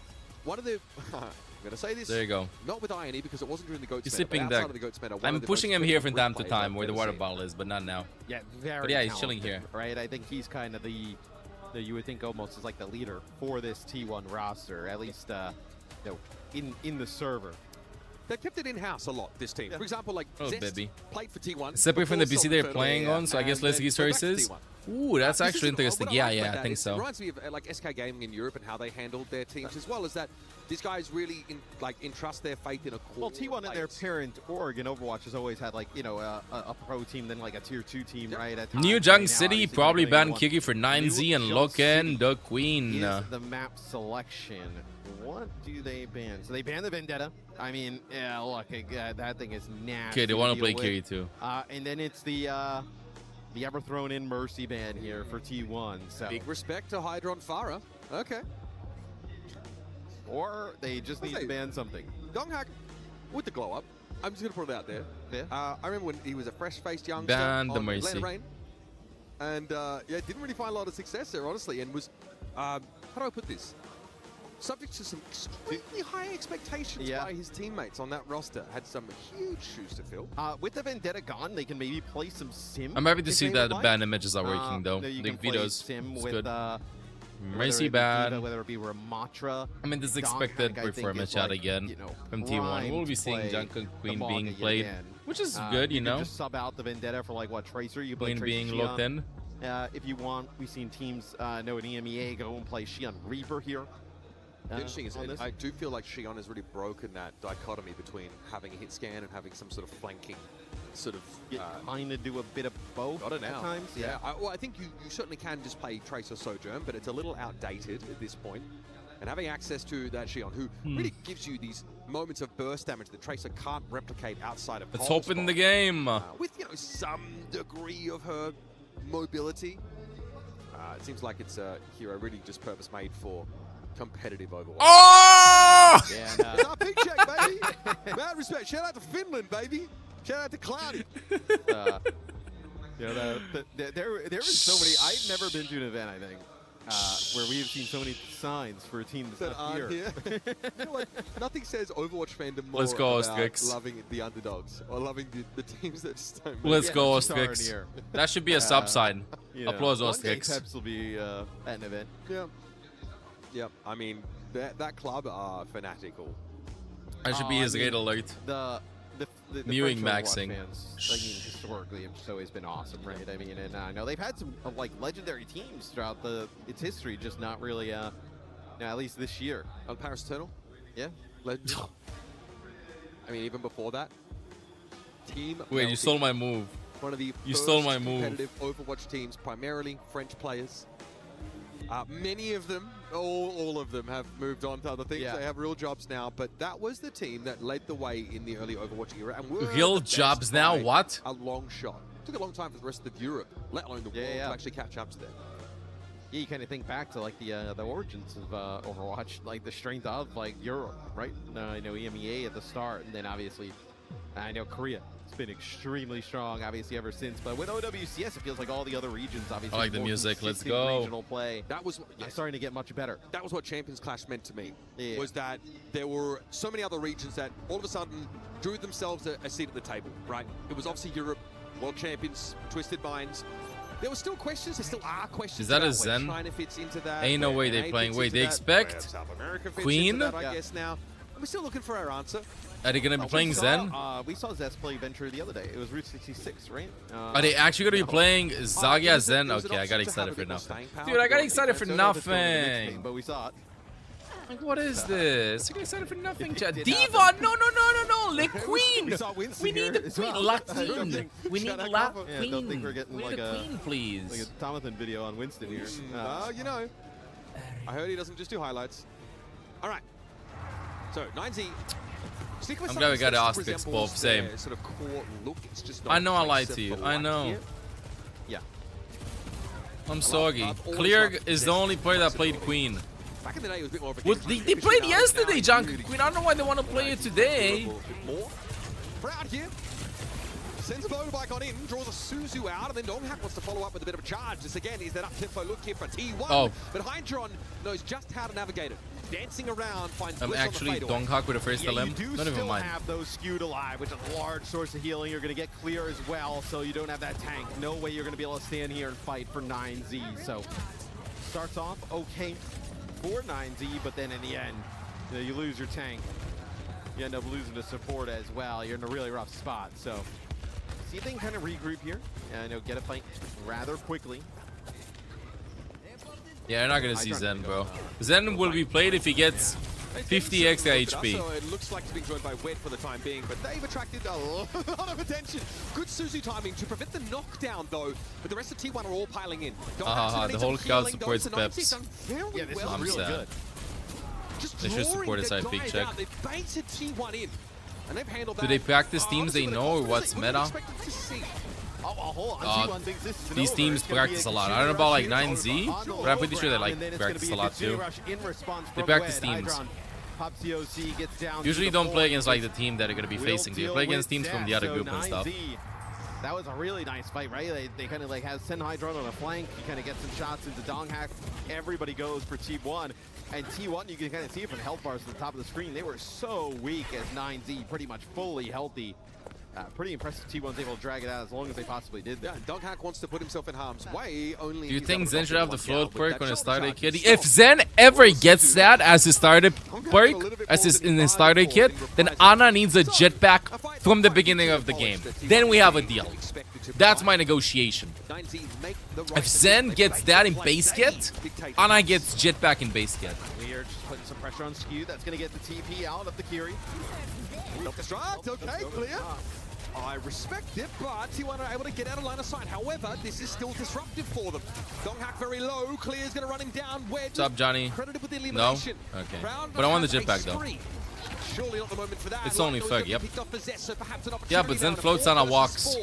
One of the... I'm going to say this. There you go. Not with INE because it wasn't during the Goats He's sipping that. I'm pushing him here from time to time where the water bottle is, but not now. Yeah, very But yeah, he's chilling here. Right? I think he's kind of the you would think almost is like the leader for this T1 roster, at least you know, in the server. They kept it in-house a lot, this team. For example, like Zest played for T1. Separate from the PC they're playing on, so I guess less resources. Ooh, that's actually interesting. Yeah, I think so. It reminds me of like SK Gaming in Europe and how they handled their teams, as well as that these guys really entrust their faith in a core. Well, T1 and their parent org in Overwatch has always had like, you know, a pro team, then like a tier 2 team, right? At New Jung City probably banned Kiki for 9Z and lock in the Queen. The map selection. What do they ban? So they ban the Vendetta. I mean, yeah, look, that thing is nasty. Okay, they want to play Kiri too. And then it's the ever thrown in Mercy ban here for T1. So big respect to Hydron Farah. Okay. Or they just need to ban something. Donghak with the glow up. I'm just gonna put it out there. Yeah. I remember when he was a fresh-faced youngster ban the on Mercy. Atlanta Reign, and yeah, didn't really find a lot of success there, honestly, and was how do I put this? Subject to some extremely high expectations by his teammates on that roster. Had some huge shoes to fill. With the Vendetta gone, they can maybe play some Sim. I'm happy to see that the ban images are working though. The vetoes. Sim it's with, good. Mercy ban. Whether it be Ramatra. I mean, this is expected performance shot again from T1. We'll be seeing Junker Queen being played, which is good, you know. Just sub out the Vendetta for like what, Tracer? You play Queen Tracer being locked in. If you want, we've seen teams know an EMEA go and play Xion Reaper here. Interesting is I do feel like Xion has really broken that dichotomy between having a hit scan and having some sort of flanking sort of kind of do a bit of both got it now. At times. Yeah. Well, I think you certainly can just play Tracer Sojourn, but it's a little outdated at this point. And having access to that Xion, who really gives you these moments of burst damage that Tracer can't replicate outside of Let's open the game. With, you know, some degree of her mobility. It seems like it's a hero really just purpose-made for competitive Overwatch. Oh! Yeah, it's our pick check, baby. Mad respect. Shout out to Finland, baby. Shout out to Cloudy. You know, there is so many. I've never been to an event, I think, where we have seen so many signs for a team that's not here. You know what? Nothing says Overwatch fandom more Let's go, about Strix. loving the underdogs or loving the teams that just don't. Let's go, Strix. That should be a sub sign. Applause, Strix. Peps will be at an event. Yeah. Yep. I mean, that club are fanatical. That should be his red alert. The Viewing French maxing. Overwatch fans, I mean, historically, have just always been awesome, right? I mean, and I know they've had some like legendary teams throughout its history, just not really, at least this year. On Paris Eternal? Yeah. Legend. I mean, even before that. Team. Wait, you stole my move. One of the you stole my move. Competitive Overwatch teams, primarily French players. Many of them, all of them, have moved on to other things. Yeah. They have real jobs now, but that was the team that led the way in the early Overwatch era. And were real the best jobs now? by What? A long shot. It took a long time for the rest of Europe, let alone the world, to actually catch up to them. Yeah, you kind of think back to like the origins of Overwatch, like the strength of like Europe, right? I know EMEA at the start, and then obviously I know Korea. It's been extremely strong, obviously, ever since. But with OWCS, it feels like all the other regions, obviously, I like the more music. Let's consistent go. Regional play. That was starting to get much better. That was what Champions Clash meant to me. Yeah. Was that there were so many other regions that all of a sudden drew themselves a seat at the table, right? It was obviously Europe, World Champions, Twisted Minds. There were still questions. There still are questions. Is that a about where Zen? China fits into that. Ain't no way where they NA playing. fits Wait, into they that, expect where South America fits Queen? into that, I guess now. And we're still looking for our answer. Are they gonna be playing Zen? We saw Zest play Venture the other day. It was Route 66, right? Are they actually gonna be playing Zarya Zen? Okay, I got excited for nothing. Dude, I got excited for nothing. But we saw it. Like, what is this? I got excited for nothing, chat. Diva! No! Le Queen! We need the Queen. Latin. We need La Queen. Yeah, don't think we're getting we like need the Queen, please. Like a Thomathan video on Winston here. You know, I heard he doesn't just do highlights. All right. So 9Z. I'm glad we got Asterix both. Same. Sort of core look. It's just I know I lied to you. I know. Yeah. I'm sorry. Clear is the only player that played Queen. Back in the day, it was a bit more of a They played yesterday, John Queen. I don't know why they want to play it today. More. Proud here. Sends a motorbike on in, draws a Suzu out, and then Donghak wants to follow up with a bit of a charge. This again is that up-tempo look here for T1. Oh. But Hydron knows just how to navigate it. Dancing around, finds I'm Bliss on the actually fadeaway. Donghak with a first LM. You do Not even still mine. have those skewed alive, which is a large source of healing. You're going to get clear as well, so you don't have that tank. No way you're going to be able to stand here and fight for 9Z. So starts off okay for 9Z, but then in the end, you lose your tank. You end up losing the support as well. You're in a really rough spot. So see if they can kind of regroup here. Get a fight rather quickly. Yeah, you're not gonna see Zen, bro. Zen will be played if he gets 50 extra HP. So it looks like it's being joined by Wed for the time being, but they've attracted a lot of attention. Good Suzu timing to prevent the knockdown, though. But the rest of T1 are all piling in. The whole crowd supports Peps. Yeah, this is I'm really sad. good. Just they should support his side big check. They baited T1 in, and they've handled Do that. they practice teams they know or what's meta? These teams practice a lot. I don't know about like 9Z, but I'm pretty sure they like practice a lot too. They practice teams. Usually don't play against like the team that are going to be facing. They play against teams from the other group and stuff. That was a really nice fight, right? They kind of like have Sen Hydron on a flank. You kind of get some shots into Donghak. Everybody goes for T1. And T1, you can kind of see it from the health bars at the top of the screen. They were so weak as 9Z, pretty much fully healthy. Pretty impressive T1's able to drag it out as long as they possibly did that. Yeah, Donghak wants to put himself in harm's way. Only Do you think Zen should have the float perk on his starter kit? If Zen ever gets that as his starter perk, in his starter kit, then Ana needs a jetpack from the beginning of the game. Then we have a deal. That's my negotiation. If Zen gets that in base kit, Ana gets jetpack in base kit. We are just putting some pressure on Skew. That's going to get the TP out of the Kiri. Self-destruct, okay, clear. I respect it, but T1 are able to get out of line of sight. However, this is still disruptive for them. Donghak very low. Clear's going to run him down. What's up, Johnny? Credited with the No? elimination. Okay. Round But I want the have a jetpack, though. spree. Surely not the moment for that. It's only Like Ferg, yep. picked off for Zest, so perhaps an Yeah, but Zen opportunity floats now on to a walks.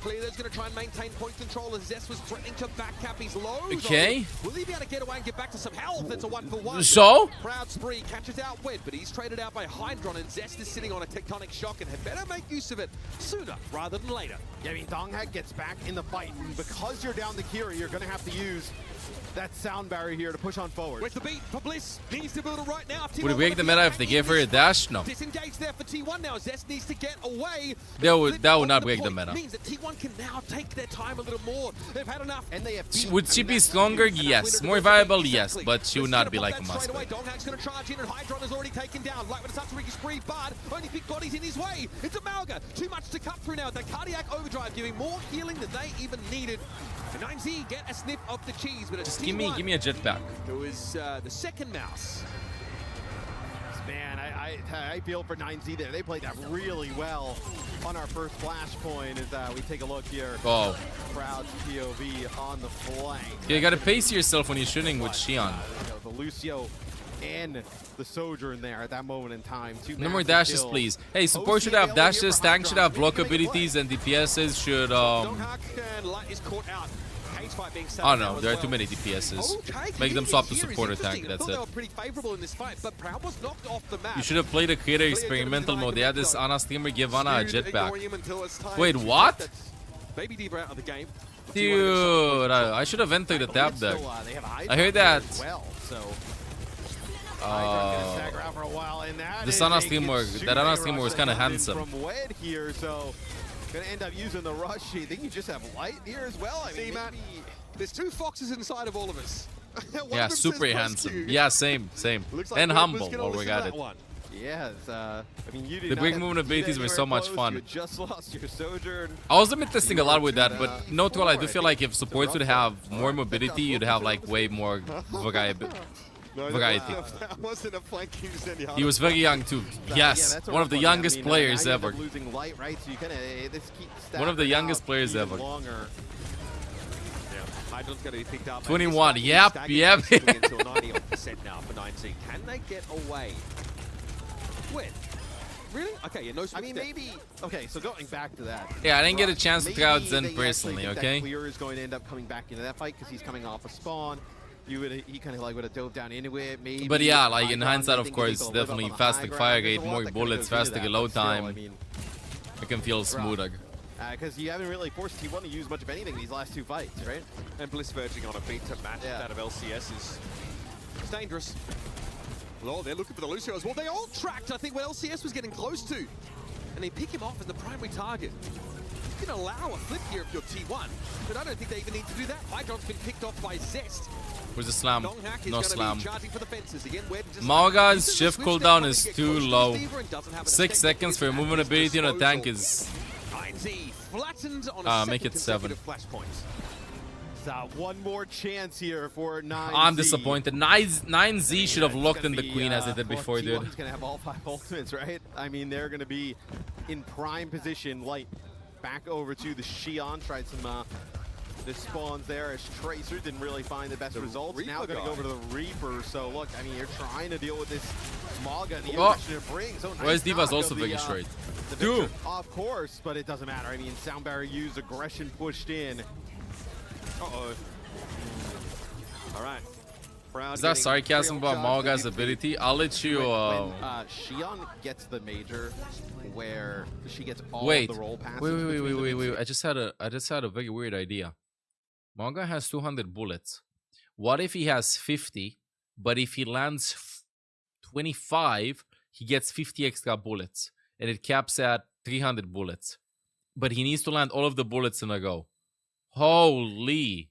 Clear's going to try and maintain point control as Zest was threatening to back cap his low. Okay. Will he be able to get away and get back to some health? It's a 1-for-1. So? Proud Spree catches out Wed, but he's traded out by Hydron, and Zest is sitting on a tectonic shock and had better make use of it sooner rather than later. Yeah, I mean, Donghak gets back in the fight. And because you're down the Kiri, you're going to have to use that sound barrier here to push on forward. Where's the beat for Bliss? Needs to build it right now. Would it break the meta if they gave her a dash? No. Disengage there for T1 now. Zest needs to get away. That would not break the meta. Means that T1 can now take their time a little more. They've had enough. And they have Would she be stronger? Yes. More viable? Yes. But she would not be like a master. Donghack's going to charge in, and Hydron is already taken down. Light with a Satsuriga spree, but only big bodies in his way. It's a Malga. Too much to cut through now. The cardiac overdrive giving more healing than they even needed. And 9Z get a sniff of the cheese, but it's just give me a jetpack. It was the second mouse. Man, I feel for 9Z there. They played that really well on our first flashpoint as we take a look here. Oh. Proud POV on the flank. Yeah, you gotta pace yourself when you're shooting with Xion. The Lucio and the Sojourn there at that moment in time. No more dashes, please. Hey, support should have dashes, tank should have block abilities, and DPSs should I don't know, there are too many DPSs. Make them swap to support or tank, that's it. You should have played a creator experimental mode. They had this Ana streamer give Ana a jetpack. Wait, what? Dude, I should have entered the tap deck. I heard that. This Ana streamer, that Ana streamer was kind of handsome. Gonna end up using the rush. I think you just have light here as well. I mean, Matt, there's two foxes inside of all of us. Yeah, super handsome. Yeah, same. Like and humble while we got it. Yeah, I mean, you the quick movement abilities were so much fun. You just lost your Sojourn. I was limit testing a lot with that, but no troll, I do feel like if supports would have more mobility, you'd have like way more variety. That wasn't a flanking Zenyatta. He was very young too. Yes, one of the youngest players ever. One of the youngest players ever. 21. Yep. Now for 9Z. Can they get away? With? Really? Okay, yeah, no. I mean, maybe. Okay, so going back to that. Yeah, I didn't get a chance to try out Zen personally. Okay. Clear is going to end up coming back into that fight because he's coming off a spawn. He kind of like would have dove down into it, maybe. But yeah, like in hindsight, of course, definitely faster fire rate, more bullets, faster reload time. I can feel smoother. Because you haven't really forced T1 to use much of anything these last two fights, right? And Bliss verging on a beat to match that of LCS is dangerous. Well, they're looking for the Lucio as well. They all tracked, I think, what LCS was getting close to. And they pick him off as the primary target. You can allow a flip here if you're T1, but I don't think they even need to do that. Hydron's been picked off by Zest. Where's the slam? No slam. Malga's shift cooldown is too low. 6 seconds for a movement ability on a tank is... make it 7. So one more chance here for 9Z. I'm disappointed. 9Z should have locked in the queen as they did before, dude. He's going to have all 5 ultimates, right? I mean, they're going to be in prime position. Light back over to the Xion. Tried some the spawns there as Tracer didn't really find the best results. Reaper now going to go over to the Reaper. So look, I mean, you're trying to deal with this Malga and the interaction it brings. So nice. Where's Diva's also very straight. Dude. Of course, but it doesn't matter. I mean, Sound Barrier used, aggression pushed in. Uh-oh. All right. Is that sarcasm about Malga's ability? I'll let you... When Xion gets the major, where she gets all of the roll passes. Wait. I just had a very weird idea. Malga has 200 bullets. What if he has 50, but if he lands 25, he gets 50 extra bullets, and it caps at 300 bullets. But he needs to land all of the bullets in a go. Holy!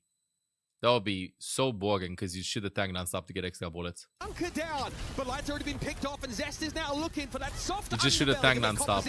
That would be so boring because you should attack non-stop to get extra bullets. Bunker down, but Light's already been picked off, and Zest is now looking for that soft. You just should attack non-stop.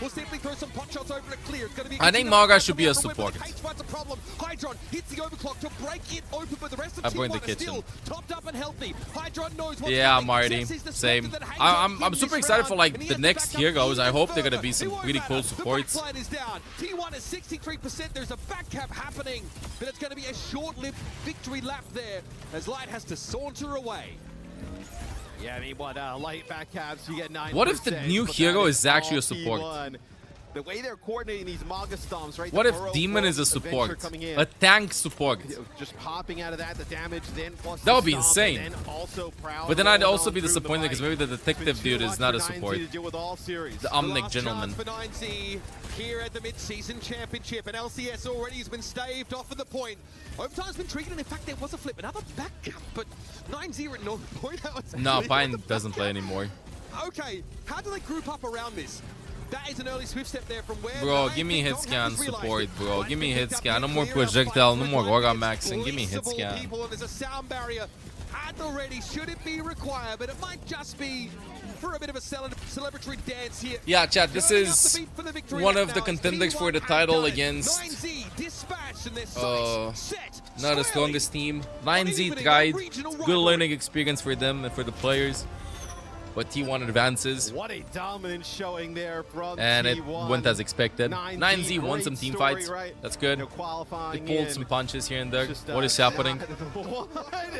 We'll simply throw some pot shots over to clear. It's gonna be I think Malga should be a support. Hydron hits the overclock to break it open, but the rest of the team are still topped up and healthy. Hydron knows what's yeah, Marty. Same. I'm super excited for like the next heroes. I hope they're gonna be some pretty cool supports. The is down. T1 is 63%. There's a back cap happening, but it's gonna be a short-lived victory lap there as Light has to saunter away. Yeah, I mean, what Light back caps, you get 9%. What if the new hero is actually a support? the way they're coordinating these Maga stomps, right? What if Demon is a support? A tank support? Just popping out of that, the damage, then plus that would be stomp, insane. and then also But then I'd also be disappointed because maybe the detective dude is not a support. The Omnic gentleman. For 9Z here at the mid-season championship, and LCS already has been staved off at the point. Overtime's been treated, and in fact there was a flip, another back cap, but 9Z at no point. No, Pine doesn't play anymore. Okay, how do they group up around this? That is an early swift step there from where. Bro, give me hit scan support, bro. Give me hit scan. No more projectile, no more Aura maxing. Give me hit scan. There's a sound barrier at the ready. Should it be required? But it might just be for a bit of a celebratory dance here. Yeah, chat, this is one of the contenders for the title against not the strongest team. 9Z tried. Good learning experience for them and for the players. But T1 advances. What a dominant showing there from and T1. It went as expected. 9Z won some team fights. Right? That's good. They pulled some punches here and there. What is happening? What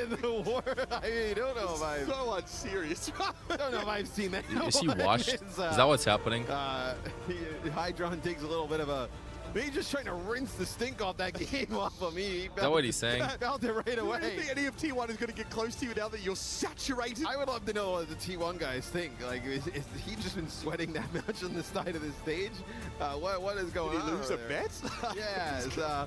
in the world? I don't know if I've... So unserious. I don't know if I've seen that. Is he washed? Is that what's happening? Hydron takes a little bit of a... He's just trying to rinse the stink off that game off of me. Is that what he's saying? Felt it right away. Do you think any of T1 is going to get close to you now that you're saturated? I would love to know what the T1 guys think. Like, is he just been sweating that much on the side of the stage? What is going on? Did he lose a bet? Yeah.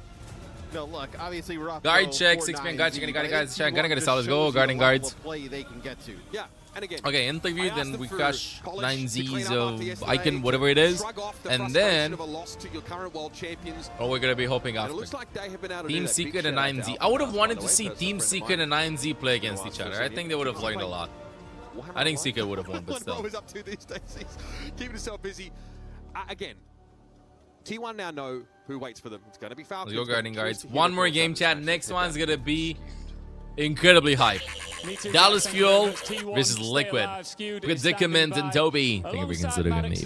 No, look, obviously rough. Guard check, 6-man guard check, guys check. Gonna get a solid go, guarding guards. Play they can get to. Yeah. And again, okay, interview, then we crush 9Z's of Icon, whatever it is. And then oh, we're gonna be hoping after. Team Secret and 9Z. I would have wanted to see Team Secret and 9Z play against each other. I think they would have learned a lot. I think Secret would have won, but still. Up to these days. Keeping himself busy. Again, T1 now know who waits for them. It's gonna be Falcons. Let's go guarding guards. One more game, chat. Next one's gonna be incredibly hype. Dallas Fuel versus Liquid. Predicament and Toby. Thank you for considering me.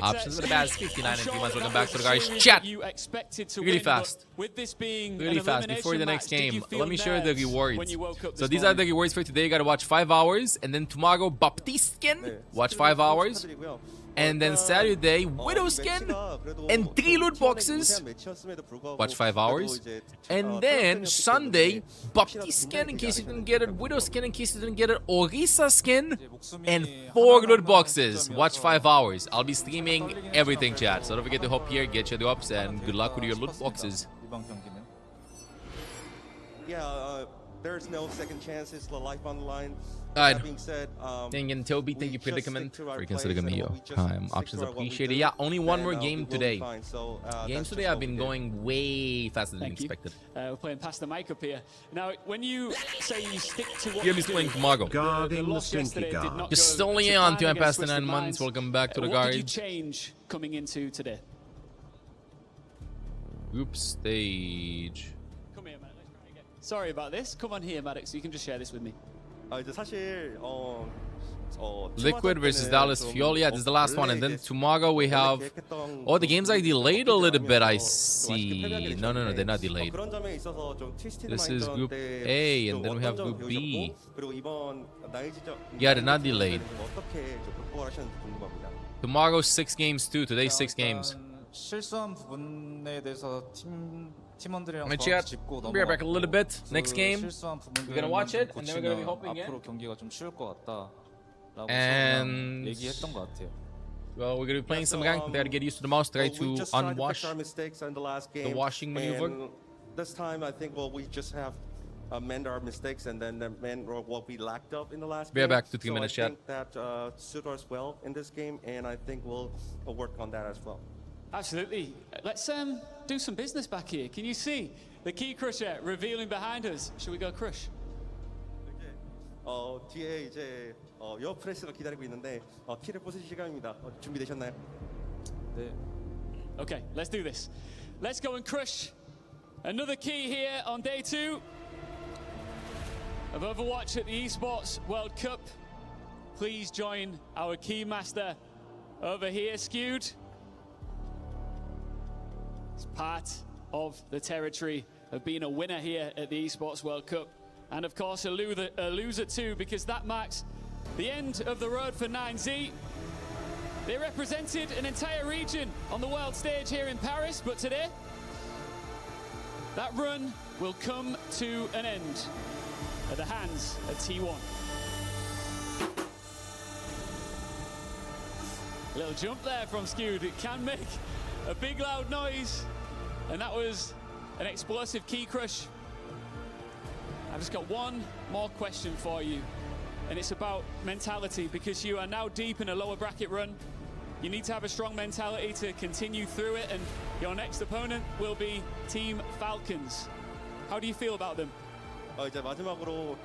Options for the best. 59 and 3 months. Welcome back to the guys. Chat. Really fast. Really fast. Before the next game, let me share the rewards. So these are the rewards for today. You gotta watch 5 hours. And then tomorrow, Baptiste skin. Watch 5 hours. And then Saturday, Widow skin and 3 loot boxes. Watch 5 hours. And then Sunday, Baptiste skin in case you didn't get it, Widow skin in case you didn't get it, Orisa skin, and 4 loot boxes. Watch 5 hours. I'll be streaming everything, chat. So don't forget to hop here, get your drops, and good luck with your loot boxes. Yeah, there's no second chances. The life on the line. Alright. That being said, Dang and Toby, thank you, Predicament, for considering me. Options appreciated. Yeah, only one more game today. Games today have been going way faster than expected. We're playing past the mic up here. Now, when you say you stick to what He's playing Tomago. Guarding the stinky guard. Just only on 2 past the 9 months. Welcome back to the guard. What did you change coming into today? Group stage. Come here, Maddox. Let's try again. Sorry about this. Come on here, Maddox. You can just share this with me. Liquid versus Dallas Fuel. Yeah, this is the last one. And then tomorrow we have... Oh, the games are delayed a little bit, I see. No, they're not delayed. This is Group A, and then we have Group B. Yeah, they're not delayed. Tomorrow 6 games too. Today 6 games. My chat, we'll be right back a little bit. Next game, we're gonna watch it, and then we're gonna be hoping again. And well, we're gonna be playing some rank. We gotta get used to the mouse. Try to unwash the washing maneuver. This time, I think we just have amend our mistakes and then amend what we lacked up in the last game. Be back to 3 minutes, chat. I think that suit us well in this game, and I think we'll work on that as well. Absolutely. Let's do some business back here. Can you see the key crusher revealing behind us? Should we go crush? 뒤에 이제 여 프레스가 기다리고 있는데 키를 뽑으실 시간입니다. 준비되셨나요? 네. Okay, let's do this. Let's go and crush another key here on day 2 of Overwatch at the Esports World Cup. Please join our key master over here, Skewed. It's part of the territory of being a winner here at the Esports World Cup. And of course a loser too, because that marks the end of the road for 9Z. They represented an entire region on the world stage here in Paris, but today, that run will come to an end at the hands of T1. A little jump there from Skewed. It can make a big loud noise, and that was an explosive key crush. I've just got one more question for you, and it's about mentality, because you are now deep in a lower bracket run. You need to have a strong mentality to continue through it, and your next opponent will be Team Falcons. How do you feel about them? 이제 마지막으로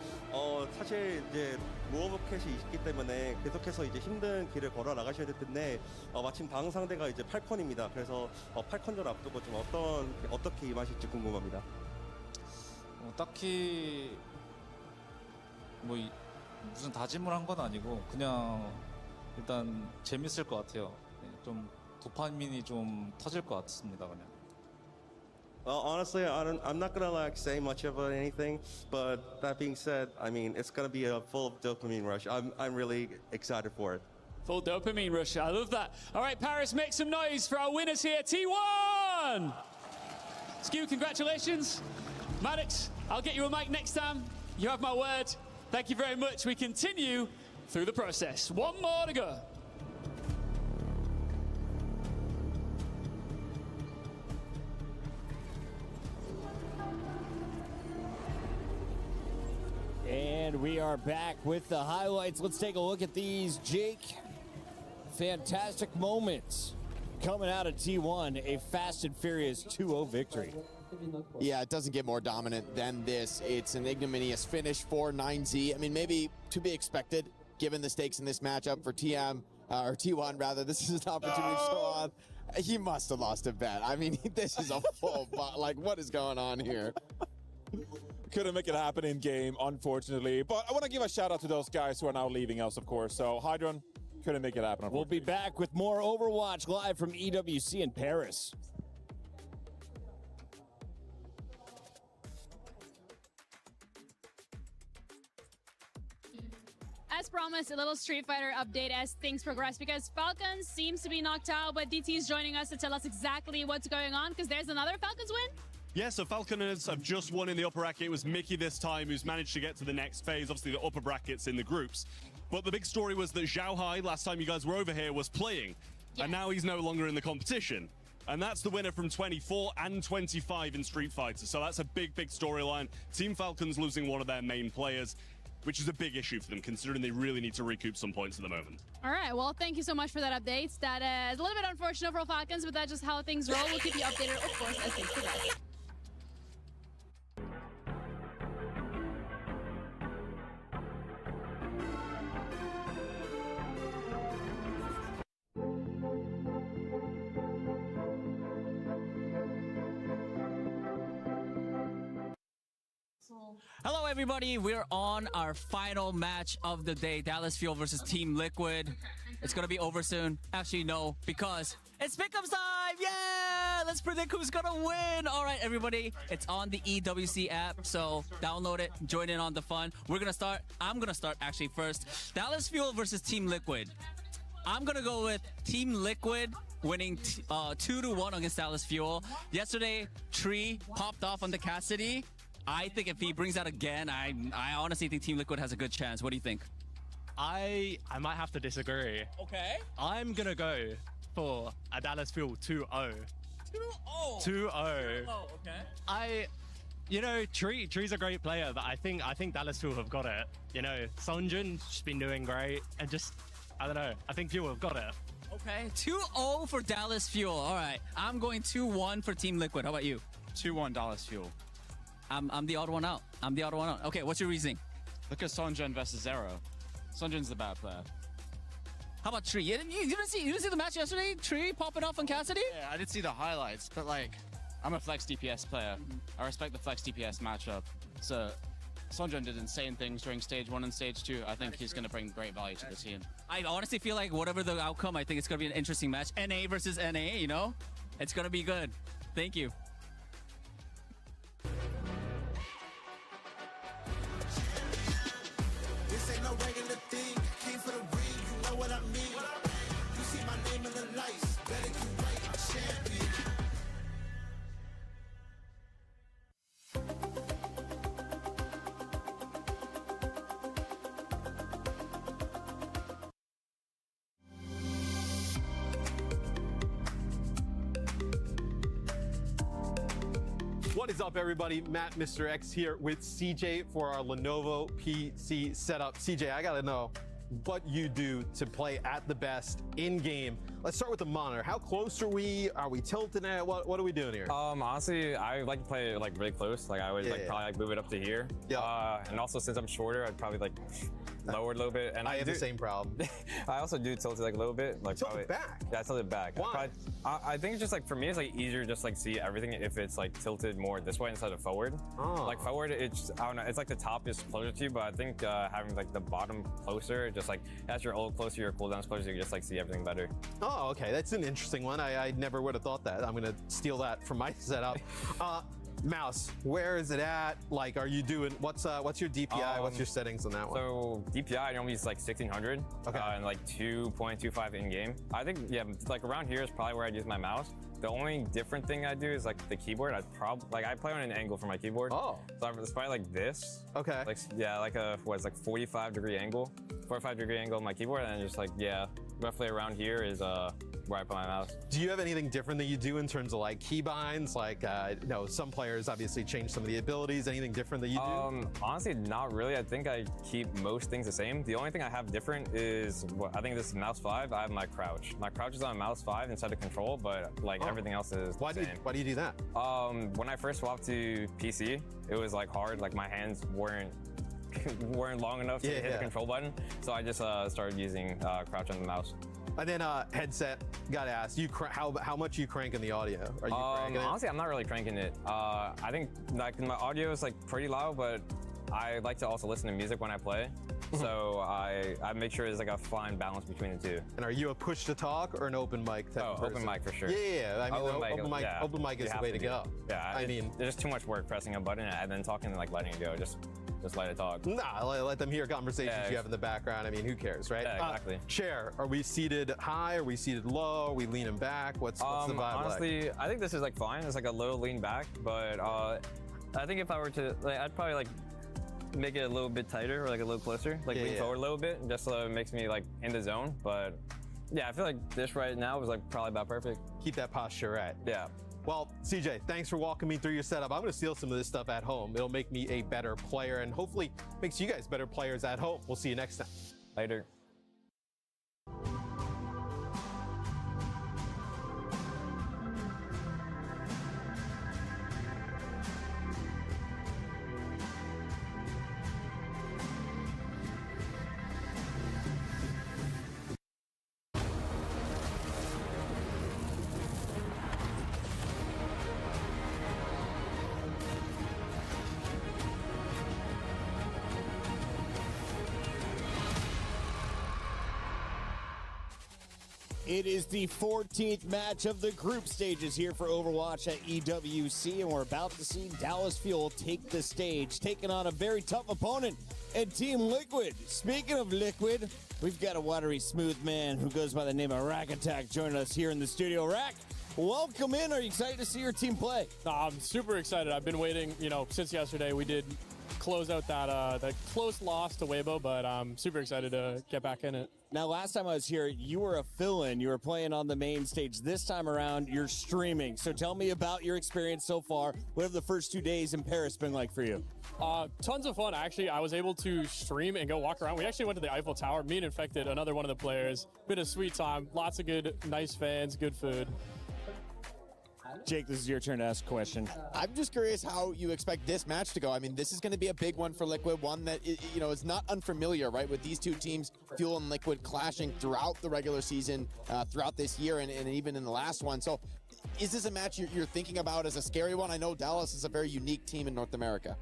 사실 이제 무오버캣이 있기 때문에 계속해서 이제 힘든 길을 걸어 나가셔야 될 텐데 마침 다음 상대가 이제 팔컨입니다. 그래서 팔컨전 앞두고 좀 어떻게 임하실지 궁금합니다. 딱히 뭐 무슨 다짐을 한 건 아니고 그냥 일단 재밌을 것 같아요. 좀 도파민이 좀 터질 것 같습니다, 그냥. Honestly, I'm not gonna like say much about anything, but that being said, I mean it's gonna be a full dopamine rush. I'm really excited for it. Full dopamine rush. I love that. All right, Paris, make some noise for our winners here, T1. Skew, congratulations. Maddox, I'll get you a mic next time. You have my word. Thank you very much. We continue through the process. One more to go. And we are back with the highlights. Let's take a look at these, Jake. Fantastic moments coming out of T1, a fast and furious 2-0 victory. Yeah, it doesn't get more dominant than this. It's an ignominious finish for 9Z. I mean, maybe to be expected, given the stakes in this matchup for TM, or T1 rather. This is an opportunity to show on. He must have lost a bet. I mean, this is a full, like, what is going on here? Couldn't make it happen in game, unfortunately. But I want to give a shout out to those guys who are now leaving us, of course. So, Hydron, couldn't make it happen. We'll be back with more Overwatch live from EWC in Paris. As promised, a little Street Fighter update as things progress, because Falcons seems to be knocked out, but DT is joining us to tell us exactly what's going on, because there's another Falcons win. Yeah, so Falconers have just won in the upper bracket. It was Mickey this time who's managed to get to the next phase, obviously the upper brackets in the groups. But the big story was that Zhao Hai, last time you guys were over here, was playing. Yes. And now he's no longer in the competition. And that's the winner from 24 and 25 in Street Fighter. So that's a big, big storyline. Team Falcons losing one of their main players, which is a big issue for them, considering they really need to recoup some points at the moment. All right, well, thank you so much for that update. That is a little bit unfortunate for Falcons, but that's just how things roll. We'll keep you updated, of course, as things progress. Hello everybody, we're on our final match of the day, Dallas Fuel versus Team Liquid. It's gonna be over soon. Actually, no, because it's pick'ems time! Yeah! Let's predict who's gonna win! Alright everybody, it's on the EWC app, so download it, join in on the fun. I'm gonna start actually first. Dallas Fuel versus Team Liquid. I'm gonna go with Team Liquid winning 2-1 against Dallas Fuel. Yesterday, Tree popped off on the Cassidy. I think if he brings that again, I honestly think Team Liquid has a good chance. What do you think? I might have to disagree. Okay. I'm gonna go for a Dallas Fuel 2-0. 2-0. 2-0. Oh, okay. Tree's a great player, but I think Dallas Fuel have got it. You know, Sunjun's just been doing great, and just I don't know. I think Fuel have got it. Okay. 2-0 for Dallas Fuel. All right. I'm going 2-1 for Team Liquid. How about you? 2-1 Dallas Fuel. I'm the odd one out. Okay, what's your reasoning? Look at Sonjun versus Zero. Sonjun's the bad player. How about Tree? You didn't see the match yesterday? Tree popping off on Cassidy? Yeah, I did see the highlights, but like, I'm a flex DPS player. I respect the flex DPS matchup. So Sonjun did insane things during stage 1 and stage 2. I think he's going to bring great value to the team. I honestly feel like whatever the outcome, I think it's going to be an interesting match. NA versus NA, you know? It's going to be good. Thank you. This ain't no regular thing. Came for the ring, you know what I mean. You see my the lights, better get right, champion. What is up, everybody? Matt, Mr. X here with CJ for our Lenovo PC setup. CJ, I gotta know what you do to play at the best in game. Let's start with the monitor. How close are we? Are we tilting it? What are we doing here? Honestly, I like to play like really close. Like I would probably like move it up to here. Yeah. And also since I'm shorter, I'd probably like lower it a little bit. And I have the same problem. I also do tilt it like a little bit. Like tilt it back? Yeah, tilt it back. Why? I think it's just like for me, it's like easier just like see everything if it's like tilted more this way instead of forward. Oh. Like forward, it's I don't know. It's like the top is closer to you, but I think having like the bottom closer, just like as your ult closer, your cooldown's closer, you can just like see everything better. Oh, okay. That's an interesting one. I never would have thought that. I'm gonna steal that from my setup. Mouse, where is it at? Like, are you doing, what's your DPI? What's your settings on that one? So DPI, I normally use like 1600 and like 2.25 in game. I think, yeah, like around here is probably where I'd use my mouse. The only different thing I do is like the keyboard. I play on an angle for my keyboard. Oh. So it's probably like this. Okay. Like, yeah, like a, 45-degree angle. 45-degree angle on my keyboard, and just like, yeah, roughly around here is where I put my mouse. Do you have anything different that you do in terms of like keybinds? Like, some players obviously change some of the abilities. Anything different that you do? Honestly, not really. I think I keep most things the same. The only thing I have different is, I think this is mouse 5. I have my crouch. My crouch is on mouse 5 instead of control, but like everything else is the same. Why do you do that? When I first swapped to PC, it was like hard. Like my hands weren't long enough to hit the control button, so I just started using crouch on the mouse. And then headset, gotta ask, how much you cranking the audio? Are you cranking it? Honestly, I'm not really cranking it. I think like my audio is like pretty loud, but I like to also listen to music when I play. So I make sure there's like a fine balance between the two. And are you a push to talk or an open mic type person? Open mic for sure. Yeah. I mean, open mic is the way to go. Yeah. I mean, there's just too much work pressing a button and then talking and like letting it go. Just let it talk. Nah, let them hear conversations you have in the background. I mean, who cares, right? Yeah, exactly. Chair, are we seated high? Are we seated low? Are we leaning back? What's the vibe honestly, like? I think this is like fine. It's like a little lean back, but I think if I were to, I'd probably like make it a little bit tighter or like a little closer, like lean forward a little bit, just so it makes me like in the zone. But yeah, I feel like this right now is like probably about perfect. Keep that posture right. Yeah. Well, CJ, thanks for walking me through your setup. I'm going to steal some of this stuff at home. It'll make me a better player and hopefully makes you guys better players at home. We'll see you next time. Later. It is the 14th match of the group stages here for Overwatch at EWC, and we're about to see Dallas Fuel take the stage, taking on a very tough opponent and Team Liquid. Speaking of Liquid, we've got a watery smooth man who goes by the name of Rack Attack joining us here in the studio. Rack, welcome in. Are you excited to see your team play? I'm super excited. I've been waiting, since yesterday. We did close out that close loss to Weibo, but I'm super excited to get back in it. Now, last time I was here, you were a fill-in. You were playing on the main stage. This time around, you're streaming. So tell me about your experience so far. What have the first 2 days in Paris been like for you? Tons of fun. Actually, I was able to stream and go walk around. We actually went to the Eiffel Tower. Me and Infected, another one of the players. Been a sweet time. Lots of good, nice fans, good food. Jake, this is your turn to ask a question. I'm just curious how you expect this match to go. I mean, this is going to be a big one for Liquid, one that, is not unfamiliar, right? With these two teams, Fuel and Liquid, clashing throughout the regular season, throughout this year, and even in the last one. So is this a match you're thinking about as a scary one? I know Dallas is a very unique team in North America.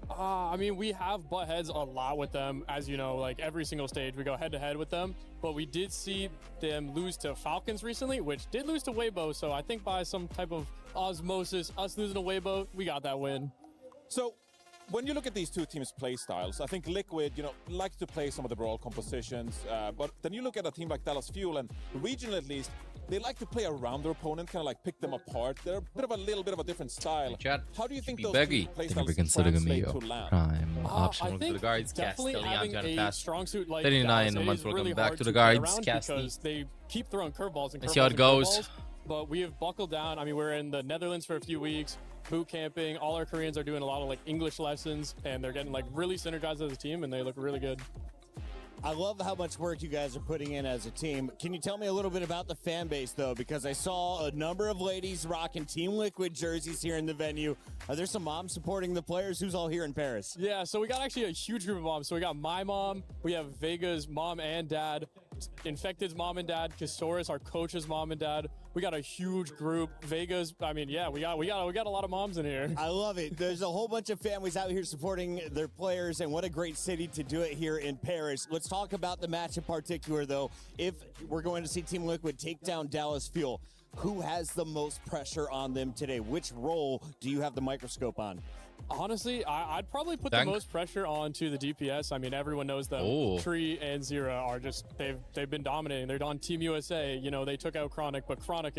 I mean, we have butt heads a lot with them. As you know, like every single stage, we go head-to-head with them. But we did see them lose to Falcons recently, which did lose to Weibo. So I think by some type of osmosis, us losing to Weibo, we got that win. So when you look at these two teams' play styles, I think Liquid, like to play some of the brawl compositions. But then you look at a team like Dallas Fuel, and regionally at least, they like to play around their opponent, kind of like pick them apart. They're a little bit of a different style. How do you think those two play styles translate to LAN? Optional to the guards. Definitely having a strong suit like 39 Dallas, months. it is Welcome really back hard to the get guards. around Casty. because they keep throwing curveballs and Let's see how it goes. But we have buckled down. I mean, we're in the Netherlands for a few weeks, boot camping. All our Koreans are doing a lot of like English lessons, and they're getting like really synergized as a team, and they look really good. I love how much work you guys are putting in as a team. Can you tell me a little bit about the fan base, though? Because I saw a number of ladies rocking Team Liquid jerseys here in the venue. Are there some moms supporting the players? Who's all here in Paris? Yeah, so we got actually a huge group of moms. So we got my mom, we have Vega's mom and dad, Infected's mom and dad, Kisoris, our coach's mom and dad. We got a huge group. Vega's, I mean, yeah, we got a lot of moms in here. I love it. There's a whole bunch of families out here supporting their players, and what a great city to do it here in Paris. Let's talk about the match in particular, though. If we're going to see Team Liquid take down Dallas Fuel, who has the most pressure on them today? Which role do you have the microscope on? Honestly, I'd probably put the most pressure onto the DPS. I mean, everyone knows them. Tree and Zera are just they've been dominating. They're on Team USA. You know, they took out Chronic, but Chronic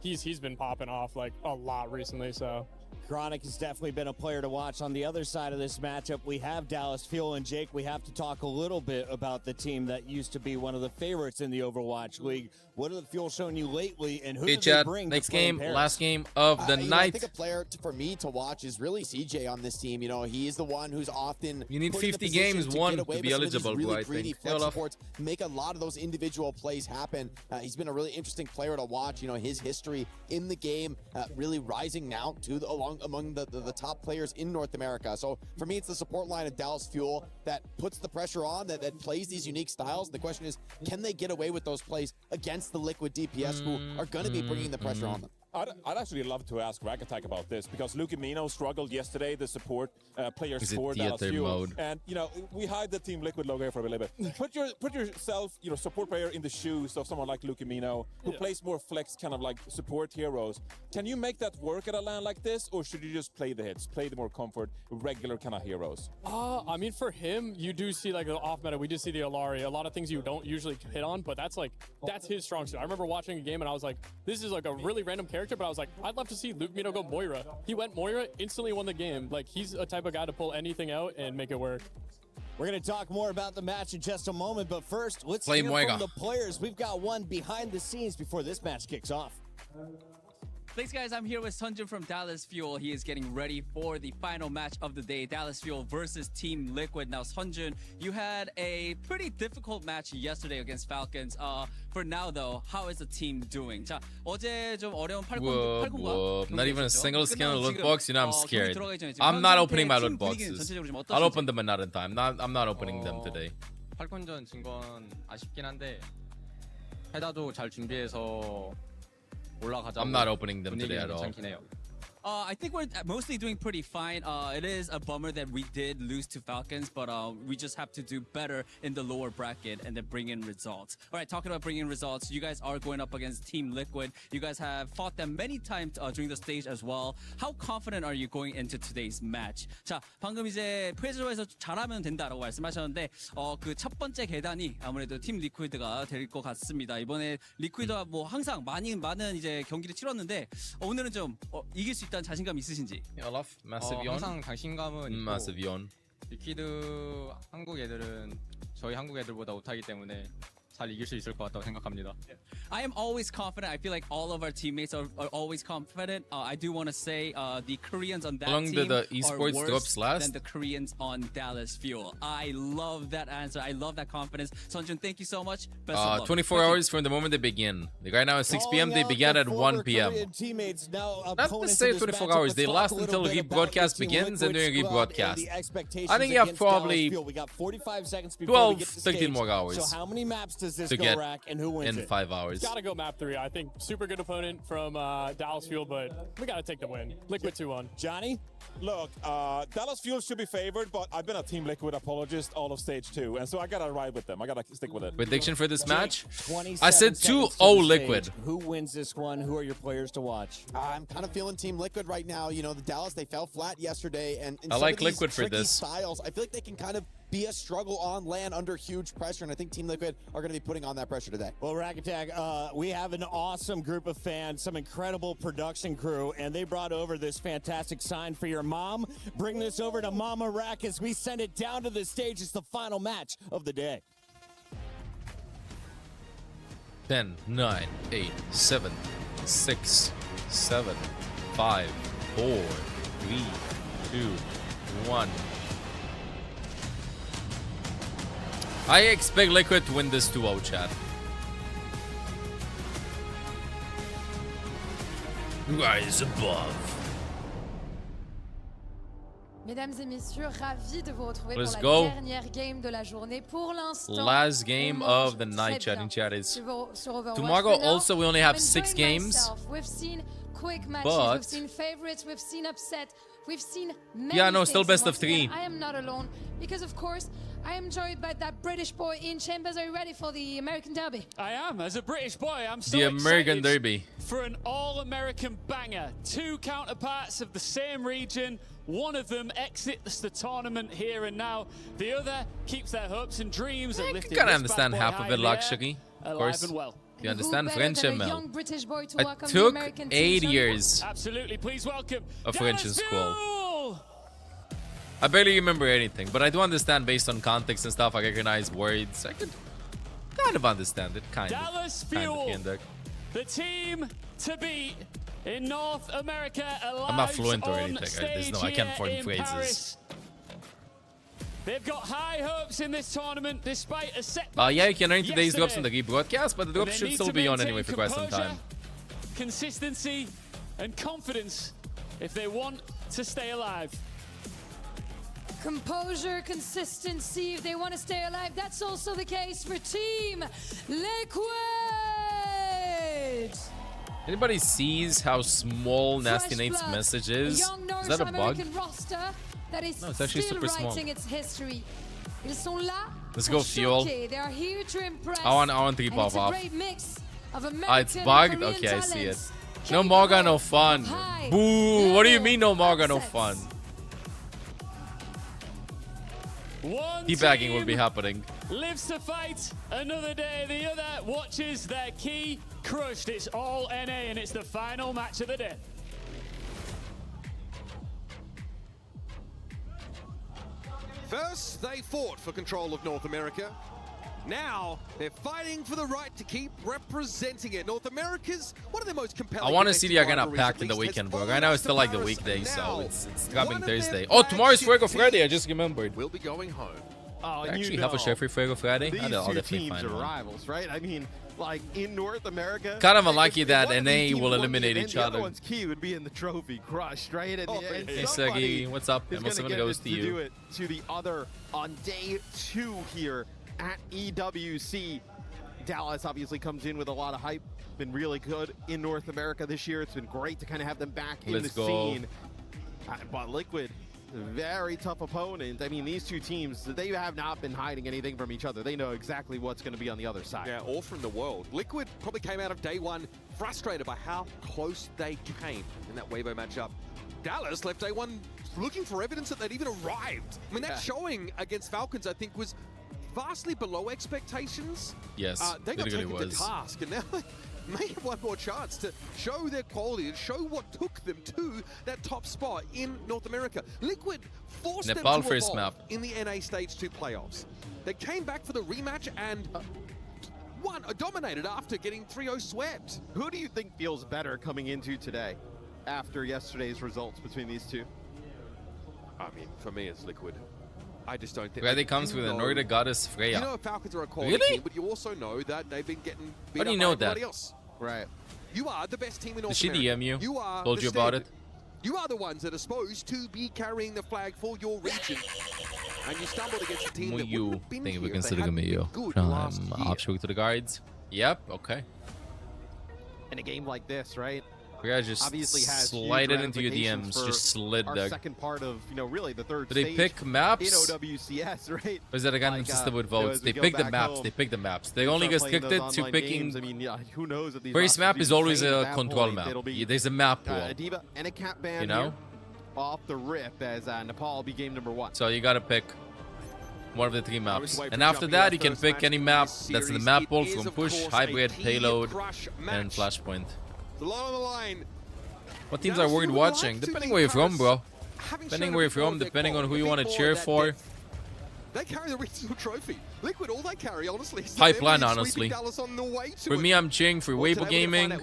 he's been popping off like a lot recently. So Chronic has definitely been a player to watch. On the other side of this matchup, we have Dallas Fuel, and Jake, we have to talk a little bit about the team that used to be one of the favorites in the Overwatch League. What are the Fuel showing you lately, and who do they bring next to play in game, Paris? last game of the night. I think a player for me to watch is really CJ on this team. You know, he is the one who's often you need put in 50 the position games to won get away to be with some of eligible, these really bro, I greedy think. flex supports, make a lot of those individual plays happen. He's been a really interesting player to watch. You know, his history in the game really rising now to among the top players in North America. So for me, it's the support line of Dallas Fuel that puts the pressure on, that plays these unique styles. The question is, can they get away with those plays against the Liquid DPS who are going to be bringing the pressure on them? I'd actually love to ask Rag Attack about this because Lucamino struggled yesterday, the support players for Dallas Fuel. And, you know, we hide the Team Liquid logo here for a little bit. Put yourself, you know, support player in the shoes of someone like Lucamino who plays more flex kind of like support heroes. Can you make that work at a LAN like this, or should you just play the hits, play the more comfort, regular kind of heroes? I mean, for him, you do see like the off meta. We did see the Alari, a lot of things you don't usually hit on, but that's his strong suit. I remember watching a game and I was like, this is like a really random character, but I was like, I'd love to see Lucamino go Moira. He went Moira, instantly won the game. Like, he's a type of guy to pull anything out and make it work. We're going to talk more about the match in just a moment, but first, let's Play hear Moira from the players. We've got one behind the scenes before this match kicks off. Thanks, guys. I'm here with Sunjun from Dallas Fuel. He is getting ready for the final match of the day, Dallas Fuel versus Team Liquid. Now, Sunjun, you had a pretty difficult match yesterday against Falcons. For now, though, how is the team doing? 자, 어제 좀 어려운 8콘과 not even a single skin on loot box. You know, I'm scared. I'm not opening my loot boxes. I'll open them another time. I'm not opening them today. 8콘전 진 건 아쉽긴 한데 헤다도 잘 준비해서 올라가자고. I'm not opening them today at all. I think we're mostly doing pretty fine. It is a bummer that we did lose to Falcons, but we just have to do better in the lower bracket and then bring in results. All right, talking about bringing in results, you guys are going up against Team Liquid. You guys have fought them many times during the stage as well. How confident are you going into today's match? 자, 방금 이제 프레저에서 잘하면 된다라고 말씀하셨는데 그 첫 번째 계단이 아무래도 팀 리퀴드가 될 것 같습니다. 이번에 리퀴드가 뭐 항상 많은 이제 경기를 치렀는데 오늘은 좀 이길 수 있다. 자신감 있으신지? Olaf, massive yawn. 항상 자신감은 있고 massive yawn. 리퀴드 한국 애들은 저희 한국 애들보다 못하기 때문에 잘 이길 수 있을 것 같다고 생각합니다. I am always confident. I feel like all of our teammates are always confident. I do want to say the Koreans on that team the esports are drops worse last? than the Koreans on Dallas Fuel. I love that answer. I love that confidence. Sunjun, thank you so much. Best of luck. 24 hours from the moment they begin. Right now at 6 p.m. They began at 1 p.m. Not to say 24 hours. They last until the rebroadcast begins and during rebroadcast. I think you have probably 12, 13 more hours. So how many maps does this to go get rack, and who wins in 5 hours? Gotta go map 3. I think super good opponent from Dallas Fuel, but we gotta take the win. Liquid 2-1. Johnny? Look, Dallas Fuel should be favored, but I've been a Team Liquid apologist all of stage 2, and so I gotta ride with them. I gotta stick with it. Prediction for this match? I said 2-0 Liquid. Who wins this one? Who are your players to watch? I'm kind of feeling Team Liquid right now. You know, the Dallas, they fell flat yesterday, and I like Liquid for this. styles, I feel like they can kind of be a struggle on land under huge pressure, and I think Team Liquid are going to be putting on that pressure today. Well, Rack Attack, we have an awesome group of fans, some incredible production crew, and they brought over this fantastic sign for your mom. Bring this over to Mama Rack as we send it down to the stage. It's the final match of the day. 10, 9, 8, 7, 6, 7, 5, 4, 3, 2, 1. I expect Liquid to win this 2-0, chat. Rise above. Mesdames et messieurs, ravi de vous retrouver Let's pour la go. dernière game de la journée. Pour l'instant, Last game of the night, chat in chat is tomorrow. Also, we only have 6 games. We've seen quick matches, But we've seen favorites, we've seen upset, we've seen many yeah, no, things. still best And of 3. I am not alone because, of course, I am joined by that British boy in Chambers. Are you ready for the American Derby? I am. As a British boy, I'm so The American excited Derby. for an all-American banger. 2 counterparts of the same region. One of them exits the tournament here and now. The other keeps their hopes and dreams of lifting You gotta this understand bad boy half high of it, in the air, luxury. Of alive course. and well. You understand Who French, better than a ML? young British boy to I welcome the took American 8 team? years Absolutely. Please welcome of French in Dallas school. Fuel! I barely remember anything, but I do understand based on context and stuff. I recognize words. I could kind of understand it, kind of. Dallas Kind of, Fuel, here and there. the team to beat in North America. I'm not fluent or on anything. There's no, I stage can't here form in phrases. Paris. They've got high hopes in this tournament despite a setback. Yeah, you can earn today's drops on yesterday. the rebroadcast, but the drops They should need still to be on maintain anyway for quite some composure, time. Consistency and confidence if they want to stay alive. Composure, consistency, if they want to stay alive. That's also the case for Team Liquid. Anybody sees how small Nasty Fresh Nate's blood, message a is? young Is North that a bug? American roster that is No, it's actually still super small. writing its history. Ils sont là Let's pour go, Fuel. choquer. They are here to impress. I want 3 and pop it's a off. great mix of American Ah, it's bugged? and Korean Okay, I see it. talents. No Morga, no fun. high Boo! What do you level mean no Morga, no upsets. fun? One Teabagging will team be happening. lives to fight another day. The other watches their key crushed. It's all NA and it's the final match of the day. First, they fought for control of North America. Now, they're fighting for the right to keep representing it. North America's one of the most compelling. I want to see the domestic arena rivalries, packed at in the least, weekend, has bro. Right now it's still like the Paris, weekday, and so now it's dropping one of their Thursday. Oh, tomorrow's flagship Fuego Friday. I teams just remembered. will be going home. Oh, I and actually you have a know, share for Fuego Friday. These I'll two definitely teams find are one. rivals, right? I mean, like in North America. Kind of if unlucky that one of these NA teams will won the eliminate event, each the other. other one's key would be in the trophy crushed, right? And, and Hey, somebody Segi, what's up? is Emma7 gonna get goes it to to you. do it to the other on day 2 here at EWC. Dallas obviously comes in with a lot of hype. Been really good in North America this year. It's been great to kind of have them back in Let's the go. scene. But Liquid, very tough opponent. I mean, these two teams, they have not been hiding anything from each other. They know exactly what's going to be on the other side. Yeah, all from the world. Liquid probably came out of day 1 frustrated by how close they came in that Weibo matchup. Dallas left day 1 looking for evidence that they'd even arrived. I mean, that showing against Falcons, I think, was vastly below expectations. Yes, they got literally taken was. to task, and now they may have one more chance to show their quality and show what took them to that top spot in North America. Liquid forced Nepal them to first evolve map. in the NA Stage 2 playoffs. They came back for the rematch and dominated after getting 3-0 swept. Who do you think feels better coming into today after yesterday's results between these two? I mean, for me, it's Liquid. I just don't think. Friday comes with an Nordic goddess Freya. You know, Falcons are a quality Really? team, but you also know that they've been getting beat How do up you by know everybody that? else. Right. You are the best team in North Did she America. DM you? You are Told the you about standard. it? You are the ones that are supposed to be carrying the flag for your region. And you stumbled against a team that wouldn't Muyu. have been Thank you here for if they considering hadn't been Muyu. good last year. Option to the guards. Yep, okay. In a game like this, right? Freya just Obviously has huge slide it into your ramifications DMs. for Just slid our there. second part of, really the third Do they stage pick maps? in OWCS, right? Or is that a random Like, system with you know, votes? as we They go pick the back maps. home, They pick the maps. They we only start playing those restricted to online picking. games. I mean, yeah, who knows if these First rosters map is always even a at that control point. map. It'll be, There's a map pool. a Diva and a cat ban You know? here off the rip as Nepal will be game number 1. So you gotta pick. one of the 3 maps. And after that, you can pick any map that's in the map pool from Push, Hybrid, Payload, and Flashpoint. What teams are worth watching? Depending where you're from, bro. Depending where you're from, depending on who you want to cheer for. They carry the regional trophy. Liquid, all they carry, honestly, is Pipeline, honestly. For me, I'm cheering for Weibo Gaming.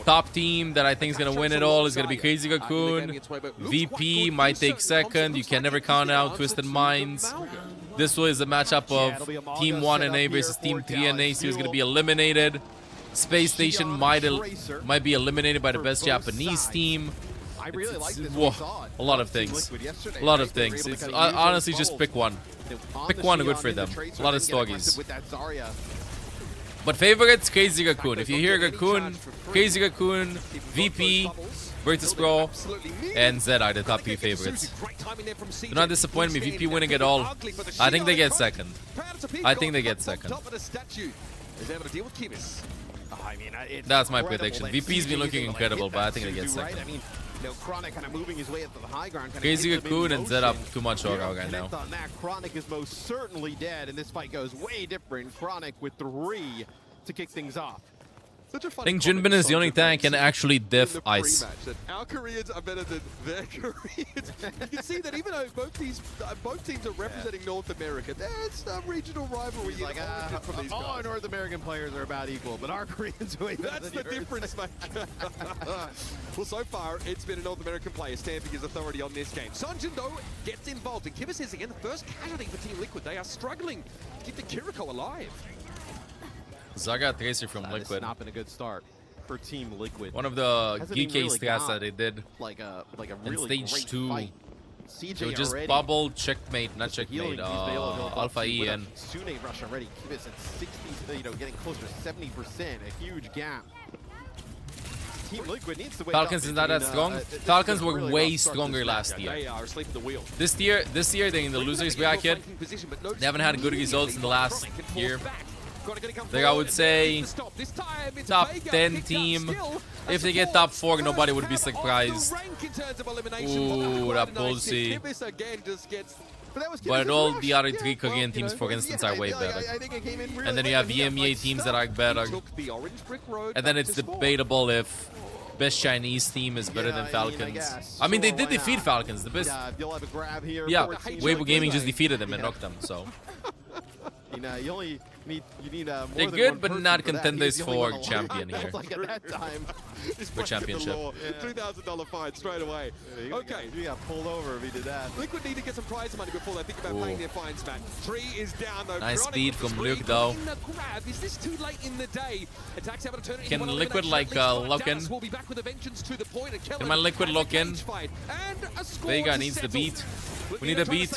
Top team that I think is going to win it all is going to be Crazy Cocoon. VP might take second. You can never count out Twisted Minds. This was a matchup of Team 1NA versus Team 3NA. So he's going to be eliminated. Space Station might be eliminated by the best Japanese team. Whoa, a lot of things. A lot of things. It's honestly just pick one. Pick one, good for them. A lot of stogies. But favorites, Crazy Raccoon. If you hear Raccoon, Crazy Raccoon, VP, Virtus Pro, and Zed are the top 3 favorites. Do not disappoint me. VP winning it all. I think they get second. I think they get second. That's my prediction. VP's been looking incredible, but I think they get second. Chronic kind of moving his way up to the high ground. Crazy Raccoon and Zed up too much aura right now. Chronic is most certainly dead, and this fight goes way different. Chronic with 3 to kick things off. I think Jinbin is the only tank can actually diff ice. Our Koreans are better than their Koreans. You can see that even though both teams are representing North America, there's some regional rivalry like, from these guys. All our North American players are about equal, but our Koreans are way better That's than the difference, mate. Well, so far, it's been a North American player stamping his authority on this game. Sunjin, though, gets involved, and Kibis is again the first casualty for Team Liquid. They are struggling to keep the Kiriko alive. Zaga Tracer from Liquid. It's not been a good start for Team Liquid. One of the GK strats that they did really in stage 2. CJ so just already. bubble, checkmate, not checkmate, Alpha E and Sune rush already. Kibis at 60, getting closer to 70%, a huge gap. Team Liquid needs to wake Falcons up is not that strong. Falcons were really way stronger last year. They are asleep at the wheel. This year they're in the losers bracket. They haven't had good results in the last year. They're, I would say, top 10 team. If they get top 4, nobody would be surprised. Ooh, that Pulsey. But all the other 3 Korean teams, for instance, are way better. And then you have EMEA teams that are better. And then it's debatable if best Chinese team is better than Falcons. I mean, they did defeat Falcons. The best. Yeah, Weibo Gaming just defeated them and knocked them. So. You only need more they're than good, one but person not for that. contenders He's the only for one champion alive. here. Like at that time, For championship. $2,000 fine straight away. Okay. You got pulled over if he did that. Liquid need to get some prize money before they think about paying their fines, man. 3 is down though. Nice Chronic speed with from 3 Luke though. in the grab. Is this too late in the day? Attacks have to turn it Can into one Liquid elimination. like lock in? Will be back with a vengeance to the point. Can my Liquid lock in? And a score Vega to needs the settle. beat. We need a beat.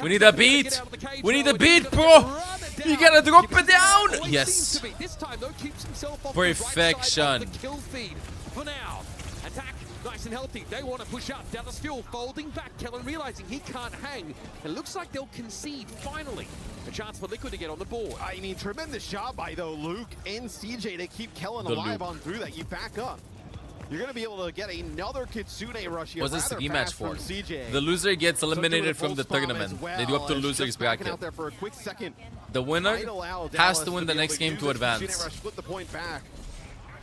We need a beat. We need a beat, bro. You gotta drop it down. Yes. This time though keeps himself off Perfection. the kill feed. For now, attack nice and healthy. They want to push up. Dallas Fuel folding back. Kellen realizing he can't hang. It looks like they'll concede finally. A chance for Liquid to get on the board. I mean, tremendous job by though Luke and CJ to keep Kellen The alive Luke. on through that. You back up. You're going to be able to get another Kitsune rush here. What's this rather rematch fast for? from CJ. The loser gets So eliminated doing from the full spam tournament. as well, They do up to as losers just backing bracket. out there for a quick second. The winner Might allow has Dallas to win be the able next game use to this Kitsune advance. rush, split the point back.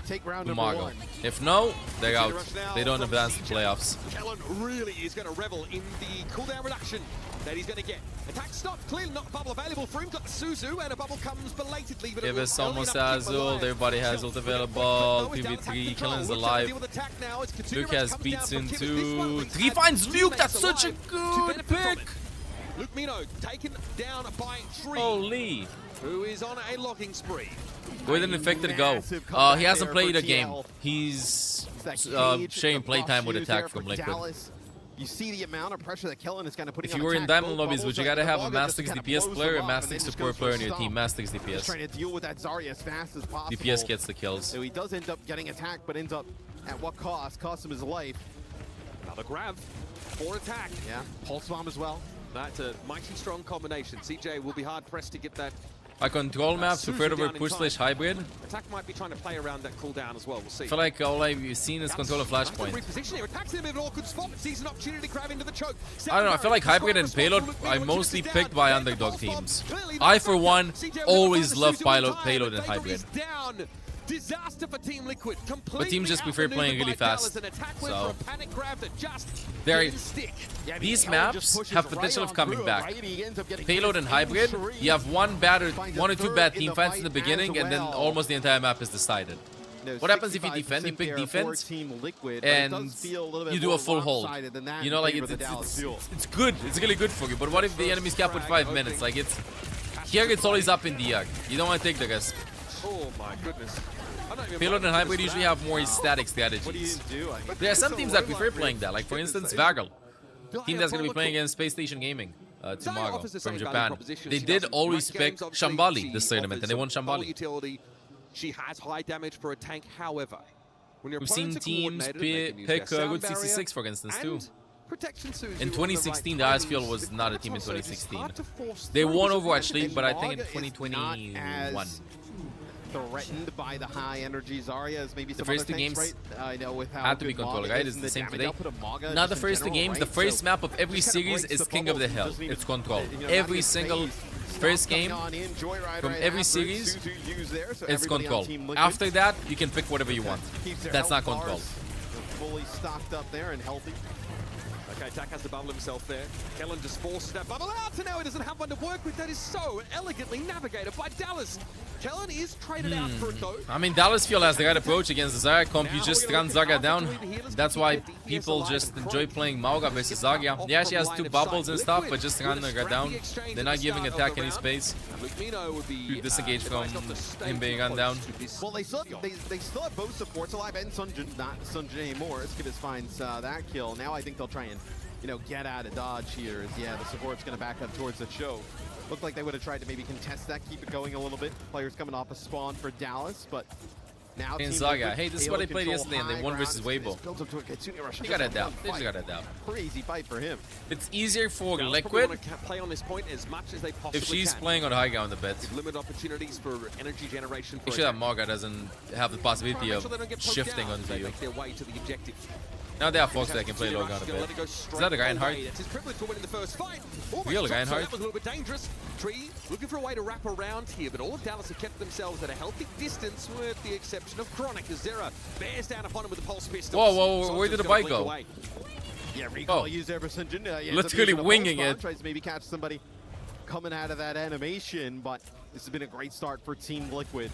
Take round number Umago. 1. If no, they're out. Rush now They don't from advance to CJ. playoffs. Kellen really is going to revel in the cooldown reduction that he's going to get. Attack stopped. Clearly not a bubble available for him. Got the Suzu, and a bubble comes belatedly. But If it it's will almost early enough to as keep him ult, alive. everybody has ult available. PV3, Kellen's alive. Luke has beats into 3 finds Luke. That's such a good pick. Luke Mino taken down by 3. Holy. Who is on a logging spree. Where did Infected go? He hasn't played a game. He's sharing playtime with attack from Liquid. You see the amount of pressure that Kellen is kind of putting If on you were in attack. Diamond Both lobbies, bubbles would you like gotta have a Bubba Master just 6 kind of DPS blows player or them a up, Master and 6 then just support goes player for on your a team? stomp. Master 6 Just DPS. trying to deal with that Zarya as fast as possible. DPS gets the kills. So he does end up getting attacked, but ends up at what cost? Costs him his life. Another grab for attack. Yeah, pulse bomb as well. That's a mighty strong combination. CJ will be hard pressed to get that A control map preferred over push/hybrid. Attack might be trying to play around that cooldown as well. We'll see. I feel like all I've seen is control and flashpoint. I don't know, I feel like hybrid and payload are mostly picked by underdog teams. I, for one, always love payload and hybrid. Disaster for Team Liquid. But teams just prefer playing really fast. So these maps have potential of coming back. Payload and hybrid, you have one or two bad team fights in the beginning, and then almost the entire map is decided. What happens if you defend? You pick defense, and you do a full hold. You know, like it's good. It's really good for you. But what if the enemy's capped with 5 minutes? Like here it's always up in the air. You don't want to take the risk. Oh my goodness. Payload and hybrid usually have more static strategies. There are some teams that prefer playing that, like for instance Vagel, team that's going to be playing against Space Station Gaming tomorrow from Japan. They did always pick Shambali this tournament, and they won Shambali. She has high damage for a tank, however. We've seen teams pick Route 66, for instance, too. In 2016, the Icefield was not a team in 2016. They won Overwatch League, but I think in 2021. Threatened by the high energy Zarya, maybe some the first two games had to be controlled, right? Isn't the same today? Not the first two games. The first map of every series is King of the Hill. It's control. Every single first game from every series, it's control. After that, you can pick whatever you want. That's not control. Fully stocked up there and healthy. Okay, Tak has to bubble himself there. Kellen just forces that bubble out, and now he doesn't have one to work with. That is so elegantly navigated by Dallas. Kellen is traded out for it, though. I mean, Dallas feel has the right approach against the Zarya comp. You just run Zarya down. That's why people just enjoy playing Mauga versus Zarya. Yeah, she has 2 bubbles and stuff, but just run her down. They're not giving attack any space to disengage from him being run down. Well, they still have both supports alive, and Sunjin, not Sunjin anymore. Skibis finds that kill. Now I think they'll try and, get out of dodge here. Yeah, the support's going to back up towards the choke. Looked like they would have tried to maybe contest that, keep it going a little bit. Players coming off a spawn for Dallas, but now in Zaga. Hey, this is what they played yesterday, and they won versus Weibo. You gotta adapt. They just gotta adapt. Crazy fight for him. It's easier for Liquid play on this point as much as they possibly if she's playing on high ground a bit. Limited opportunities for energy generation. Make sure that Mauga doesn't have the possibility of shifting onto you. Make their way to the objective. Now they have folks that can play low ground a bit. Is that a Reinhardt? Real Reinhardt? That was a little bit dangerous. Tree looking for a way to wrap around here, but all of Dallas have kept themselves at a healthy distance with the exception of Chronic as Zera bears down upon him with the pulse pistol. Whoa, where did the bike go? Yeah, recall used there for Sunjin. Literally winging it. Tries to maybe catch somebody coming out of that animation, but this has been a great start for Team Liquid.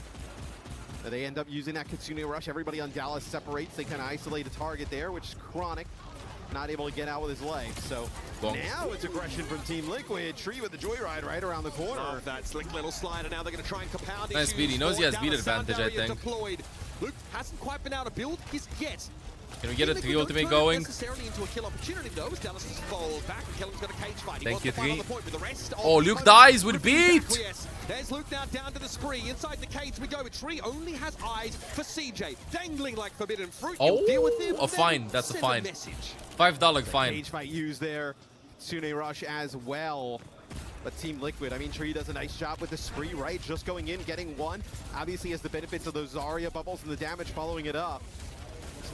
They end up using that Kitsune Rush. Everybody on Dallas separates. They kind of isolate a target there, which is Chronic. Not able to get out with his legs. So now it's aggression from Team Liquid. Tree with the Joyride right around the corner. Oh, that slick little slider. Now they're going to try and compound nice speed. He knows he has speed advantage, I think. Deployed. Luke hasn't quite been able to build his yet. Can we get a 3 ultimate going? Necessarily into a kill opportunity though, as Dallas has fallen back. Kellen's got a cage fight. Thank you, 3. Oh, Luke dies with beat! There's Luke now down to the spree. Inside the cage we go. Tree only has eyes for CJ. Dangling like forbidden fruit. Oh, deal with him, a fine. That's a fine. $5 fine. Cage fight used there. Kitsune Rush as well. But Team Liquid, I mean, Tree does a nice job with the spree, right? Just going in, getting one. Obviously has the benefits of those Zarya bubbles and the damage following it up.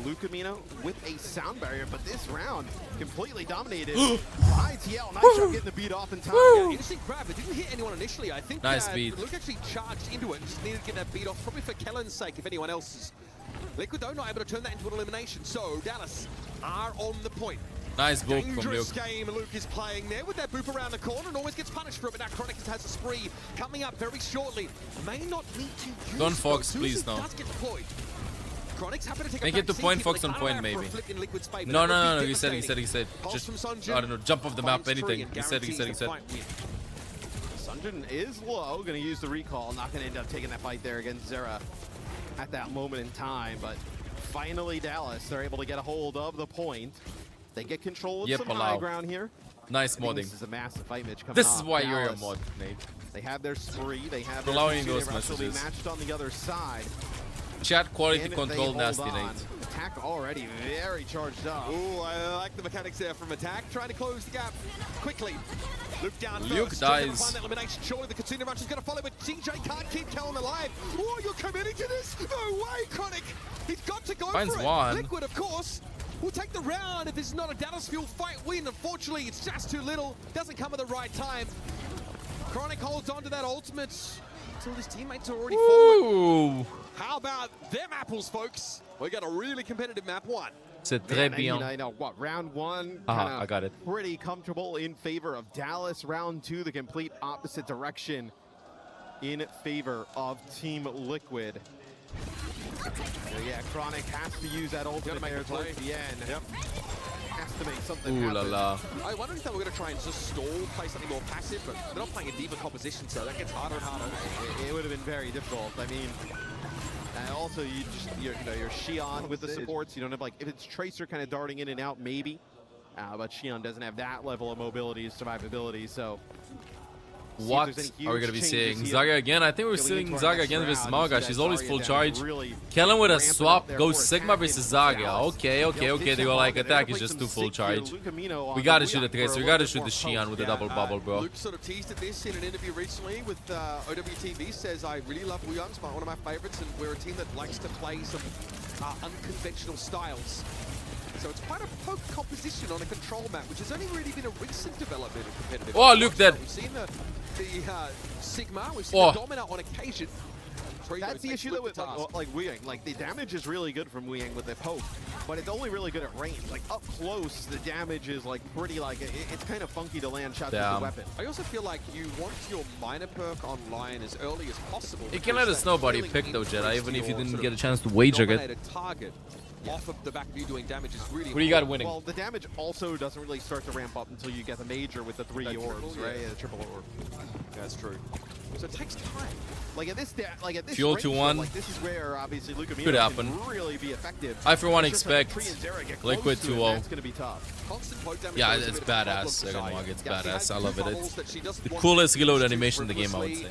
Luke Camino with a sound barrier, but this round completely dominated. ITL, nice job getting the beat off in time. Yeah, interesting grab. It didn't hit anyone initially. I think nice beat. Luke actually charged into it and just needed to get that beat off, probably for Kellen's sake, if anyone else's. Liquid, though, not able to turn that into an elimination. So Dallas are on the point. Nice boop from Luke. Dangerous game Luke is playing there with that boop around the corner and always gets punished for it, but now Chronic has a spree coming up very shortly. May not need to use Don't Fox, please, no. Does get deployed. Make it to point, Fox on point, maybe. No, he said. Just, I don't know, jump off the map, anything. He said. Sunjin is low, gonna use the recall, not gonna end up taking that fight there against Zera at that moment in time, but finally Dallas, they're able to get a hold of the point. They get control of some high ground here. Nice modding. This is a massive fight, Mitch. This is why you're a mod, Nate. They have their spree, they have allowing their those messages. matched on the other side. Chat quality control nasty, Nate. Attack already very charged up. Ooh, I like the mechanics there from Attack. Trying to close the gap quickly. Luke down Luke first. dies. Find that elimination. Surely the Katsuna Rush is going to follow, but CJ can't keep Kellen alive. Oh, you're committing to this? No way, Chronic. He's got to go Finds for it. one. Liquid, of course, will take the round if it's not a Dallas Fuel fight win. Unfortunately, it's just too little. Doesn't come at the right time. Chronic holds on to that ultimate until his teammates are already falling. How about them apples, folks? We got a really competitive map 1. C'est très bien. I know what round 1. I got it. Pretty comfortable in favor of Dallas. Round 2, the complete opposite direction in favor of Team Liquid. So yeah, Chronic has to use that ultimate there towards the end. Yep. Has to make something Ooh happen. la la. I wonder if they were going to try and just stall, play something more passive, but they're not playing a deeper composition, so that gets harder and harder. It would have been very difficult. I mean, and also you're Xion with the supports. You don't have, like, if it's Tracer kind of darting in and out, maybe. But Xion doesn't have that level of mobility, survivability, so. What are we going to be seeing? Zaga again? I think we're seeing Zaga again versus Malga. She's always full charge. Kellen with a swap goes Sigma versus Zaga. Okay. They go like Attack is just too full charge. We got to shoot the Tracer. We got to shoot the Xion with the double bubble, bro. Luke sort of teased at this in an interview recently with OWTV. Says, I really love Wuyang. It's one of my favorites, and we're a team that likes to play some unconventional styles. So it's quite a poke composition on a control map, which has only really been a recent development in competitive. Oh, look that. We've seen the Sigma, we've seen the Dominant on occasion. That's the issue though with like Wuyang. Like, the damage is really good from Wuyang with the poke, but it's only really good at range. Like, up close, the damage is like pretty, like, it's kind of funky to land shots with the weapon. I also feel like you want your minor perk online as early as possible. You can let us know about your pick though, Jedi, even if you didn't get a chance to wager it. Target off of the back of you doing damage is really. What do you got winning? Well, the damage also doesn't really start to ramp up until you get the major with the 3 orbs, right? Yeah, the triple orb. That's true. So it takes time. Like at this Fuel range, 2-1. like, this is where obviously Luke Could happen. can really be effective. I for one expect Liquid 2-0. That's gonna be tough. Yeah, it's badass. Second one, it's badass. I love it. It's the coolest reload animation in the game, I would say.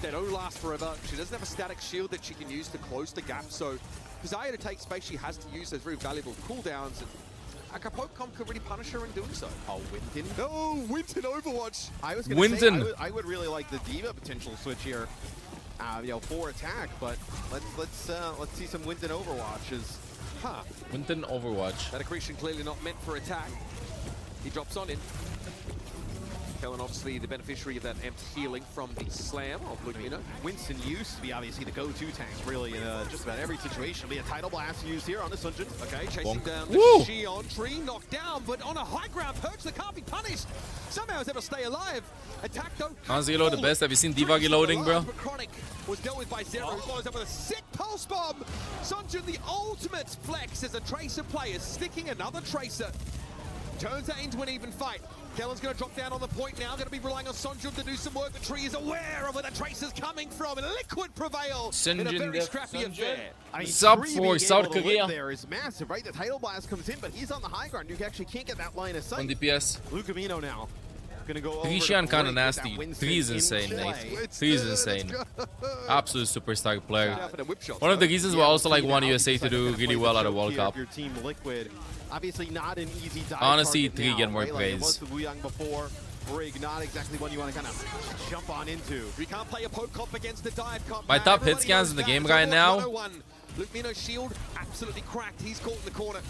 They don't last forever. She doesn't have a static shield that she can use to close the gap. So Desire to take space, she has to use those very valuable cooldowns. And a poke comp could really punish her in doing so. Oh, Winton. No, Winton Overwatch. I was gonna say, I would really like the Diva potential switch here. For Attack, but let's see some Winton Overwatches. Winton Overwatch. That accretion clearly not meant for Attack. He drops on in. Kellen obviously the beneficiary of that amped healing from the slam of Luke Mina. Winston used to be obviously the go-to tank really in just about every situation. Be a Tidal Blast used here on the Sunjin. Okay, chasing down the Xion. Tree knocked down, but on a high ground perch that can't be punished. Somehow is able to stay alive. Attack though. Hanzi load the best. Have you seen Diva loading, bro? Chronic was dealt with by Zero, who follows up with a sick pulse bomb. Sunjin, the ultimate flex as a Tracer player, sticking another Tracer. Turns that into an even fight. Kellen's going to drop down on the point now, going to be relying on Sunjin to do some work. The Tree is aware of where the Tracer's coming from, and Liquid prevail in a very scrappy affair. Sub for South Korea. There is massive, right? The Tidal Blast comes in, but he's on the high ground. You actually can't get that line of sight. On DPS. Luke Amino now. Gonna go over. Xion kind of nasty. 3 is insane, Nate. 3 is insane. Absolute superstar player. One of the reasons we also like One USA to do really well at a World Cup. Your Team Liquid, obviously not an easy dive. Honestly, 3 now, get more right? praise. Like it was the Wuyang before. Brig, not exactly one you want to kind of jump on into. We can't play a poke comp against the dive comp. My top hit scans in the game right now. Luke Mino's shield absolutely cracked. He's caught in the corner.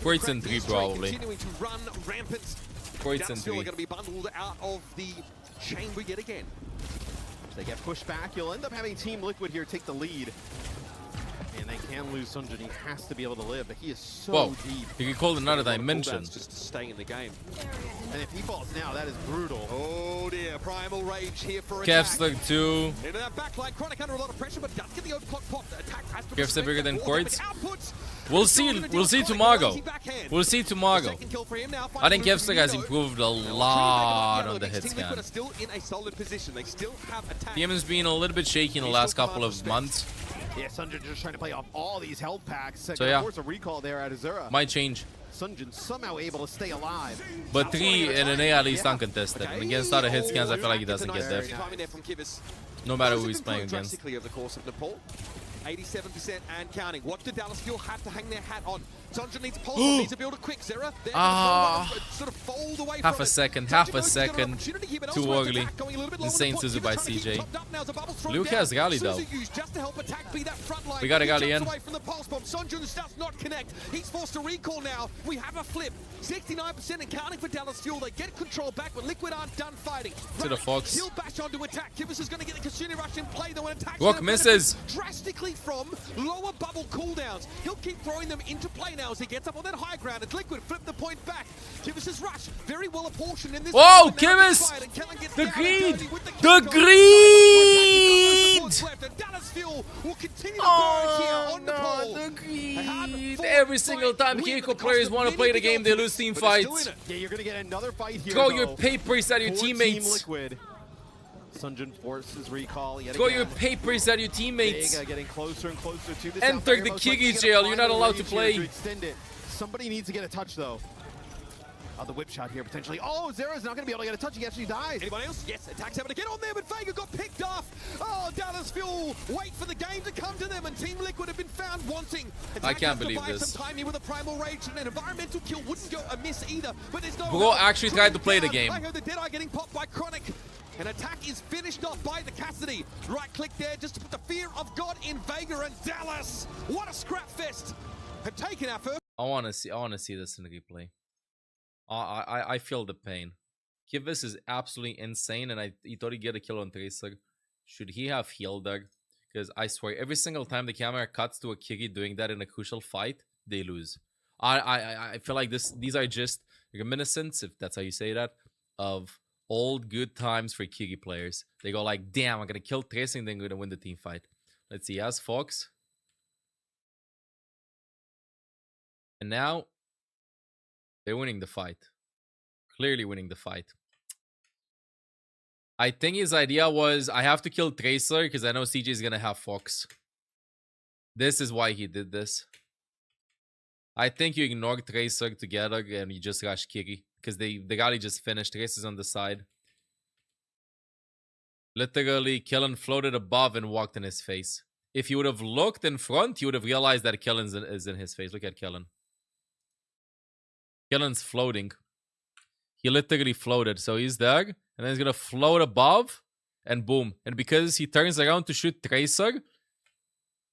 Quartz and 3 probably. Continuing to run rampant. Quartz and 3. Are going to be bundled out of the chamber yet again. If they get pushed back, you'll end up having Team Liquid here take the lead. And they can lose Sunjin. He has to be able to live, but he is so deep. He can call another dimension. Just to stay in the game. And if he falls now, that is brutal. Oh dear, Primal Rage here for Kevsler 2. Into that backline, Chronic under a lot of pressure, but does get the overclock pop. The attack has to Kevsler bigger than Quartz. We'll see tomorrow. We'll see tomorrow. I think Kevsler has improved a lot on the hit scan. Still in a solid position. They still have attack. PM has been a little bit shaky in the last couple of months. Yeah, Sunjin just trying to play off all these health packs. So yeah, force a recall there at Azura. Might change. Sunjin somehow able to stay alive. But 3 in an A at least uncontested. And against other hit scans, I feel like he doesn't get there. No matter who he's playing against. Over the course of Nepal. 87% and counting. What did Dallas Fuel have to hang their hat on? Sunjun needs pulse, needs to build a quick Zera. Sort of fold away half from a second too early. Insane Suzu by CJ. Luke has rally though. We got a rally in. Sunjun does not connect. He's forced to recall now. We have a flip. 69% and counting for Dallas Fuel. They get control back, but Liquid aren't done fighting. To the Fox. He'll bash onto attack. Kivus is going to get the Kasuni rush in play though, and attack. Rock misses. Drastically from lower bubble cooldowns. He'll keep throwing them into play now as he gets up on that high ground. It's Liquid, flip the point back. Kivus' rush, very well apportioned in this. Whoa, Kivus! The greed! The greed! Dallas Fuel will continue to oh no, the greed! Every single time Kiriko players want to play the game, they lose team fights. Yeah, you're gonna get another fight here. Throw your papers at your teammates. Sunjun forces recall. Throw your papers at your teammates. Vega getting closer and closer to this. Enter the Kigi jail. You're not allowed to play. Somebody needs to get a touch though. The whip shot here potentially. Oh, Zera's not going to be able to get a touch. He actually dies. Anyone else? Yes, attacks able to get on there, but Vega got picked off. Oh, Dallas Fuel wait for the game to come to them, and Team Liquid have been found wanting. I can't believe this. Some time here with a primal rage, and an environmental kill wouldn't go amiss either. But there's no. Bro actually tried to play the game. I heard the Deadeye getting popped by Chronic. An attack is finished off by the Cassidy. Right click there just to put the fear of God in Vega and Dallas. What a scrap fest. Have taken our first. I want to see this in the replay. I feel the pain. Kivus is absolutely insane, and he thought he'd get a kill on Tracer. Should he have healed there? Because I swear, every single time the camera cuts to a Kigi doing that in a crucial fight, they lose. I feel like these are just reminiscence, if that's how you say that, of old good times for Kigi players. They go like, damn, I'm gonna kill Tracer and then I'm gonna win the team fight. Let's see, as Fox. And now they're winning the fight. Clearly winning the fight. I think his idea was, I have to kill Tracer because I know CJ is going to have Fox. This is why he did this. I think you ignore Tracer together and you just rush Kiri. Because the rally just finished. Tracer's on the side. Literally, Killen floated above and walked in his face. If you would have looked in front, you would have realized that Killen is in his face. Look at Killen. Killen's floating. He literally floated. So he's there. And then he's going to float above. And boom. And because he turns around to shoot Tracer.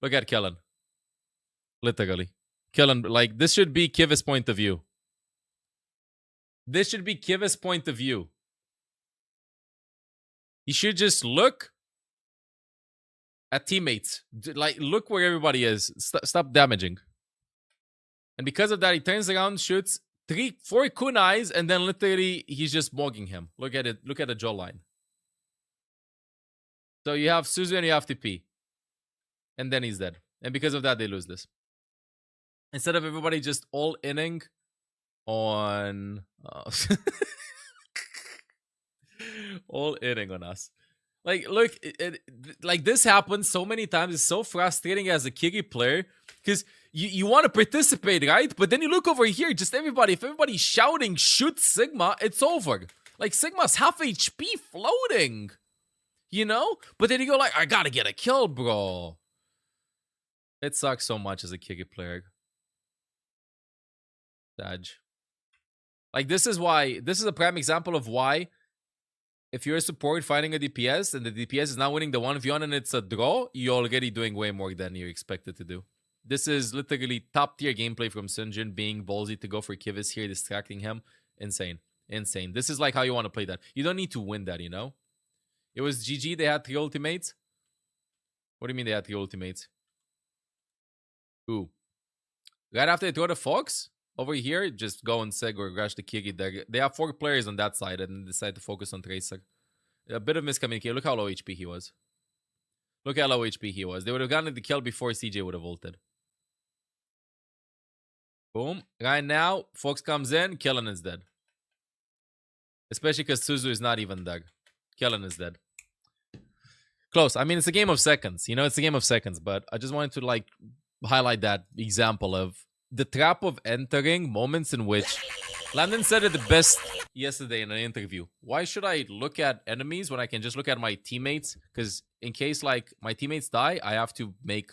Look at Killen. Literally. Killen, like, this should be Kivus' point of view. This should be Kivus' point of view. He should just look at teammates. Like, look where everybody is. Stop damaging. And because of that, he turns around, shoots 3-4 kunais, and then literally he's just mogging him. Look at it. Look at the jawline. So you have Suzu and you have TP. And then he's dead. And because of that, they lose this. Instead of everybody just all-inning on... all-inning on us. Like, look, like this happens so many times. It's so frustrating as a Kiri player. Because you want to participate, right? But then you look over here, just everybody, if everybody's shouting, shoot Sigma, it's over. Like, Sigma's half HP floating. You know? But then you go like, I gotta get a kill, bro. It sucks so much as a Kiri player. Sag. Like, this is a prime example of why, if you're a support fighting a DPS, and the DPS is now winning the 1v1 and it's a draw, you're already doing way more than you're expected to do. This is literally top tier gameplay from Sunjun, being ballsy to go for Kivus here, distracting him. Insane. Insane. This is like how you want to play that. You don't need to win that, you know? It was GG, they had 3 ultimates. What do you mean they had 3 ultimates? Ooh. Right after they throw the Fox, over here, just go and Seg or rush the Kiri. They have 4 players on that side and decide to focus on Tracer. A bit of miscommunication. Look how low HP he was. Look how low HP he was. They would have gotten the kill before CJ would have ulted. Boom. Right now, Fox comes in. Killen is dead. Especially because Suzu is not even there. Killen is dead. Close. I mean, it's a game of seconds. You know, it's a game of seconds. But I just wanted to, like, highlight that example of the trap of entering moments in which... Landon said it the best yesterday in an interview. Why should I look at enemies when I can just look at my teammates? Because in case, like, my teammates die, I have to make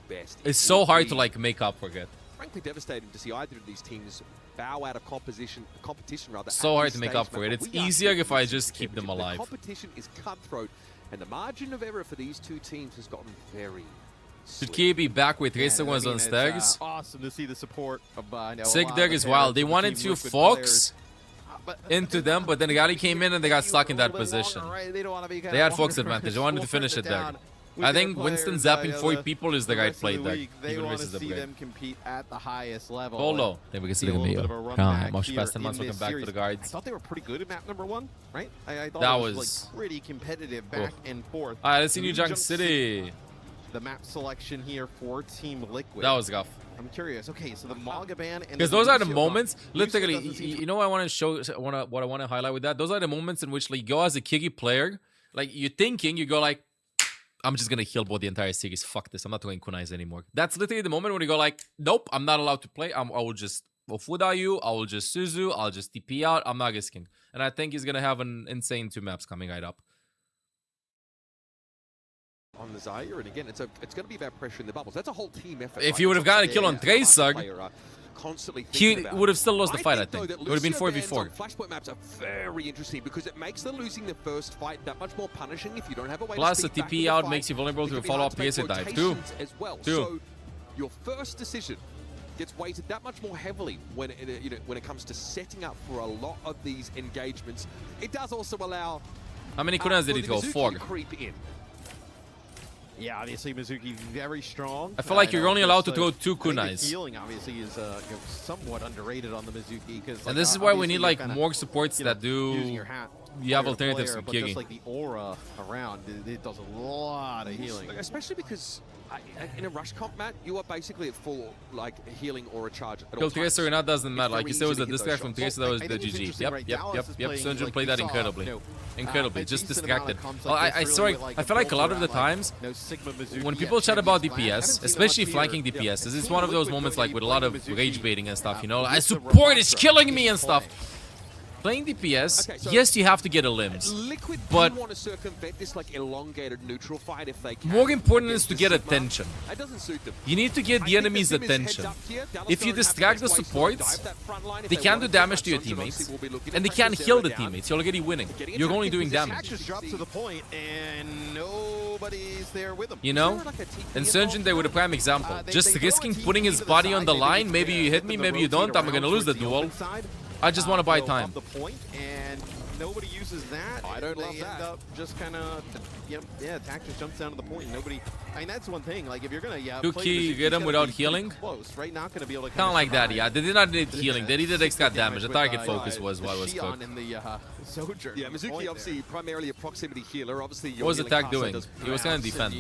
best. It's so hard to like make up for it. Frankly, devastating to see either of these teams bow out of competition rather. So hard to make up for it. It's easier if I just keep them alive. The competition is cutthroat, and the margin of error for these two teams has gotten very. Should Kia be back with Racer ones on stairs? Awesome to see the support of Sig there as well. They wanted to Fox into them, but then Gary came in and they got stuck in that position. They had Fox advantage. They wanted to finish it there. I think Winston zapping 4 people is the right play there. Even versus the break. Compete at the highest level. Polo. Tem que ser meio. Much faster than welcome back to the guards. I thought they were pretty good at map number 1, right? I thought that it was was like pretty competitive back and forth. Alright, let's see New Junk City. The map selection here for Team Liquid. That was rough. I'm curious. Okay, so the Maga ban and because those are the moments. Literally, you know what I want to show. What I want to highlight with that. Those are the moments in which like, you go as a Kiki player, like you're thinking, you go like, I'm just gonna heal both the entire series. Fuck this. I'm not doing kunais anymore. That's literally the moment when you go like, nope, I'm not allowed to play. I will just Ofuda you. I will just Suzu. I'll just TP out. I'm not risking. And I think he's gonna have an insane 2 maps coming right up. On the Zaire, and again, it's going to be about pressure in the bubbles. That's a whole team effort. If he would have gotten a kill on Tracer, he would have still lost the fight, I think. It would have been 4v4. Flashpoint maps are very interesting because it makes the losing the first fight that much more punishing if you don't have a way plus, to the TP out makes you vulnerable to a follow-up PSA dive, too. As well. So, your first decision gets weighted that much more heavily when it comes to setting up for a lot of these engagements. It does also allow... How many kunas did he throw? 4. Creep in. Yeah, obviously Mizuki very strong. I feel like you're only allowed to throw 2 kunais. Healing obviously is somewhat underrated on the Mizuki because. And this is why we need like more supports that do. You have alternatives to Kigi. Just like the aura around, it does a lot of healing. Especially because in a rush comp, Matt, you are basically at full like healing aura charge at all Kill times. Tracer or not doesn't matter. Like you said, was a distract from Tracer, that was the GG. Yep. Sunjun played that incredibly. Incredibly, just distracted. Well, I feel like a lot of the times when people chat about DPS, especially flanking DPS, it's one of those moments like with a lot of rage baiting and stuff, you know, I support is killing me and stuff. Playing DPS, okay, so yes, you have to get a limbs, Liquid but want to circumvent this like elongated neutral fight if they can. More important is to get attention. That doesn't suit them. You need to get the enemy's attention. If you distract the supports, they can't do damage to your teammates, and they can't heal the teammates. You're already winning. You're only doing damage. Just drop to the point, and nobody's there with them. You know, and Sunjun they were the prime example. Just risking putting his body on the line. Maybe you hit me, maybe you don't. I'm gonna lose the duel. I just want to buy time. The point, and nobody uses that. I don't love that. End up just kind of, attack just jumps down to the point. And nobody. I mean, that's one thing. Like if you're gonna, Kuki get him without healing. Close, right? Not gonna be able to. Kind of like that, yeah. They did not need healing. They needed extra damage. The target focus was what was cooked. Yeah, Mizuki obviously primarily a proximity healer. Obviously, what was Attack doing? He was going to defend.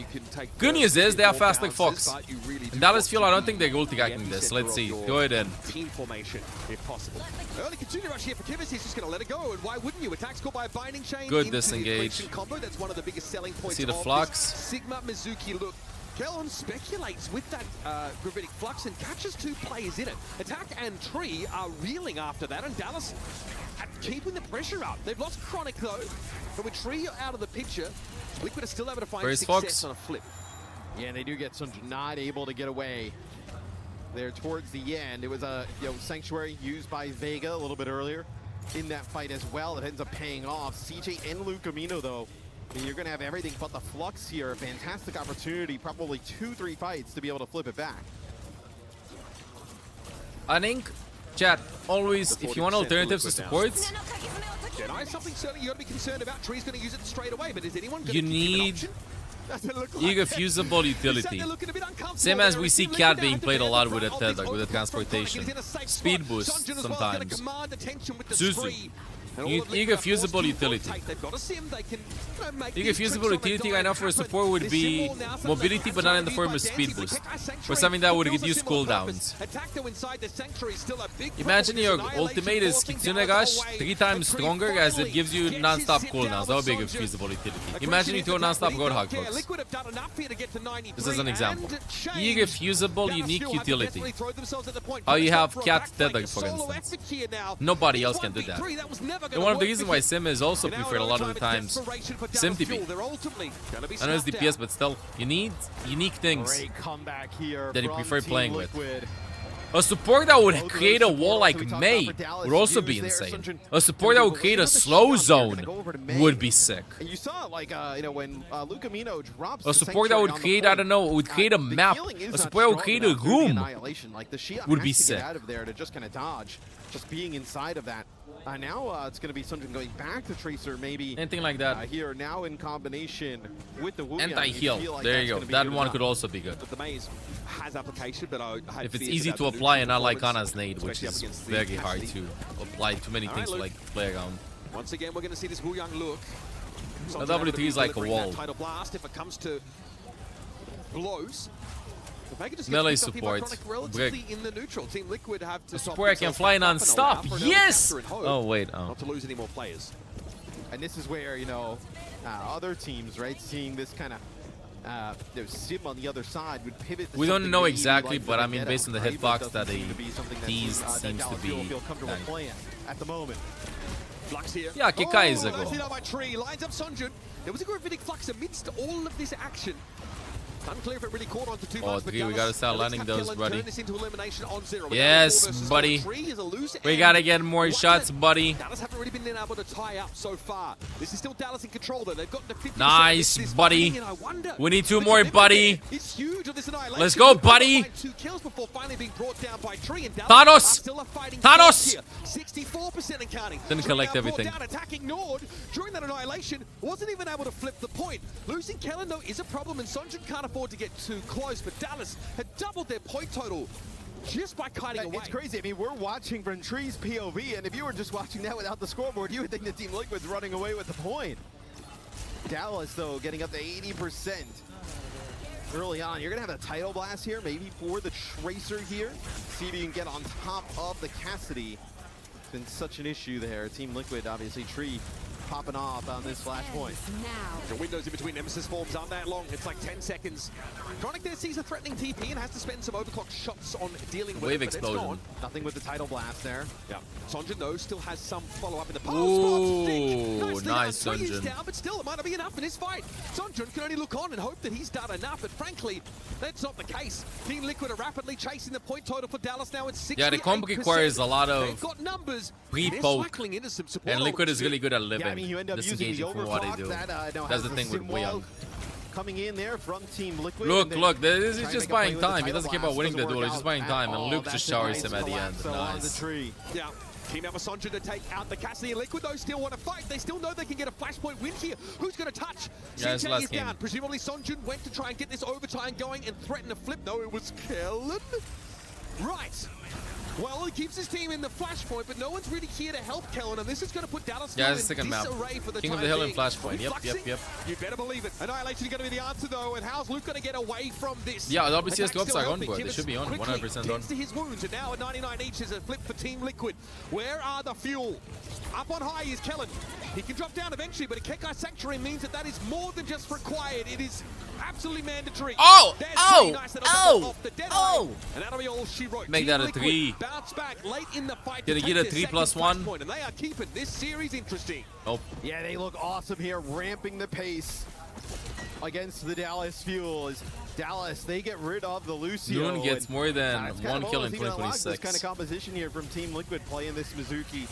Good news is they have fast like Fox. And Dallas feel I don't think they're ulti-gacking this. Let's see. Go ahead in. Team formation, if possible. Early continue rush here for Kivis. He's just going to let it go. And why wouldn't you? Attack's called by a binding chain. Good disengage. Combo. That's one of the biggest selling points. See the flux. Sigma Mizuki look. Kellon speculates with that gravitic flux and catches 2 players in it. Attack and Tree are reeling after that, and Dallas keeping the pressure up. They've lost Chronic though, but with Tree out of the picture, Liquid are still able to find success on a flip. Yeah, they do get some not able to get away there towards the end. It was a Sanctuary used by Vega a little bit earlier in that fight as well. It ends up paying off. CJ and Lucamino though. I mean, you're going to have everything but the flux here. A fantastic opportunity, probably 2-3 fights to be able to flip it back. I think, chat, always, if you want alternatives to supports, something certainly you got to be concerned about. Tree's going to use it straight away, but is anyone going you need irrefusable utility. Same as we see Cat being played a lot with a tether, with a transportation. Speed boost sometimes. Suzu. Irrefusable utility. Irrefusable utility right now for a support would be mobility, but not in the form of speed boost. For something that would reduce cooldowns. Imagine your ultimate is Kitsune Rush 3 times stronger as it gives you non-stop cooldowns. That would be irrefusable utility. Imagine you throw non-stop Roadhog hooks. This is an example. Irrefusable unique utility. How you have Cat Tether, for instance. Nobody else can do that. And one of the reasons why Sim is also preferred a lot of the times, Sim TP. I know it's DPS, but still, you need unique things that you prefer playing with. A support that would create a wall like Mei would also be insane. A support that would create a slow zone would be sick. And you saw like when Lucamino drops a support that would create, I don't know, would create a map. A support that would create a room like the Shia would be has to sick. get out of there to just kind of dodge, just being inside of that. Now it's going to be something going back to Tracer, maybe. Anything like that. Here now in combination with the Wu. Anti-heal. Like there you go. That one enough. could also be good. But the maze has application, but if it's easy to apply and not like Ana's nade, which is very hard to apply too many things to like play around. Once again, we're going to see this Wu Yang look. A W3 is like a wall. Tidal blast if it comes to blows. Melee support. In the neutral. Team Liquid have to support I can fly non-stop. Yes! Oh, wait. Oh. Not to lose any more players. And this is where, other teams, right, seeing this kind of there's Sim on the other side would pivot. We don't know exactly, but I mean, based on the hitbox that he teased, seems to be at the moment. Flux here. Yeah, Kikai is a goal. Lines up Sunjun. There was a gravitic flux amidst all of this action. Unclear if it really caught on to too much, we gotta start landing those, buddy. On yes, buddy. We gotta get more shots, buddy. Dallas haven't really been able to tie up so far. This is still Dallas in control, though. They've got the 50%. Nice, buddy. We need 2 more, buddy. It's huge on this annihilation. Let's go, buddy. 2 kills before finally being brought down by Tree, and Thanos. Thanos. 64% and counting. Didn't collect everything. Down, attacking Nord during that annihilation. Wasn't even able to flip the point. Losing Kellen, though, is a problem, and Sunjun can't afford to get too close, but Dallas had doubled their point total just by kiting away. It's crazy. I mean, we're watching from Tree's POV, and if you were just watching that without the scoreboard, you would think the Team Liquid's running away with the point. Dallas, though, getting up to 80% early on. You're going to have a tidal blast here, maybe for the Tracer here. See if you can get on top of the Cassidy. It's been such an issue there. Team Liquid, obviously, Tree popping off on this flashpoint. The windows in between Nemesis forms aren't that long. It's like 10 seconds. Chronic there sees a threatening TP and has to spend some overclock shots on dealing with Wave it. explosion. Nothing with the tidal blast there. Yeah. Sunjun, though, still has some follow-up in the Ooh, nice Sunjun. Down, but still, it might not be enough in this fight. Sunjun can only look on and hope that he's done enough, but frankly, that's not the case. Team Liquid are rapidly chasing the point total for Dallas now at 68%. Yeah, the comp requires a lot of pre-poke, and Liquid is really good at living. Yeah, I mean, you end up using the overclock. That's the thing with Wu Yang. Coming in there from Team Liquid. Look, this is just buying time. He doesn't care about winning the duel, he's just buying time, and Luke just showers him at the end. Nice. Yeah. Team up with Sunjun to take out the Cassidy. Liquid, though, still want to fight. They still know they can get a flashpoint win here. Who's going to touch? Yeah, it's last game. Down. Presumably, Sunjun went to try and get this overtime going and threaten a flip. No, it was Kellen. Right. Well, he keeps his team in the flashpoint, but no one's really here to help Kellen, and this is going to put Dallas in second map. for the King of the Hill and flashpoint. Yep. You better believe it. Annihilation is going to be the answer, though, and how's Luke going to get away from this? Yeah, the WCS drops are on board. They should be on 100% on. To his wounds, and now at 99 each is a flip for Team Liquid. Where are the fuel? Up on high is Kellen. He can drop down eventually, but a Kekai Sanctuary means that is more than just required. It is absolutely mandatory. Oh! And that'll be all she wrote. Make that a 3. Bounce back late in the fight. Did he get a 3+1? And they are keeping this series interesting. Nope. Yeah, they look awesome here, ramping the pace against the Dallas Fuel. As Dallas, they get rid of the Lucio. Noon gets more than 1 kill in 2026. This kind of composition here from Team Liquid playing this Mizuki.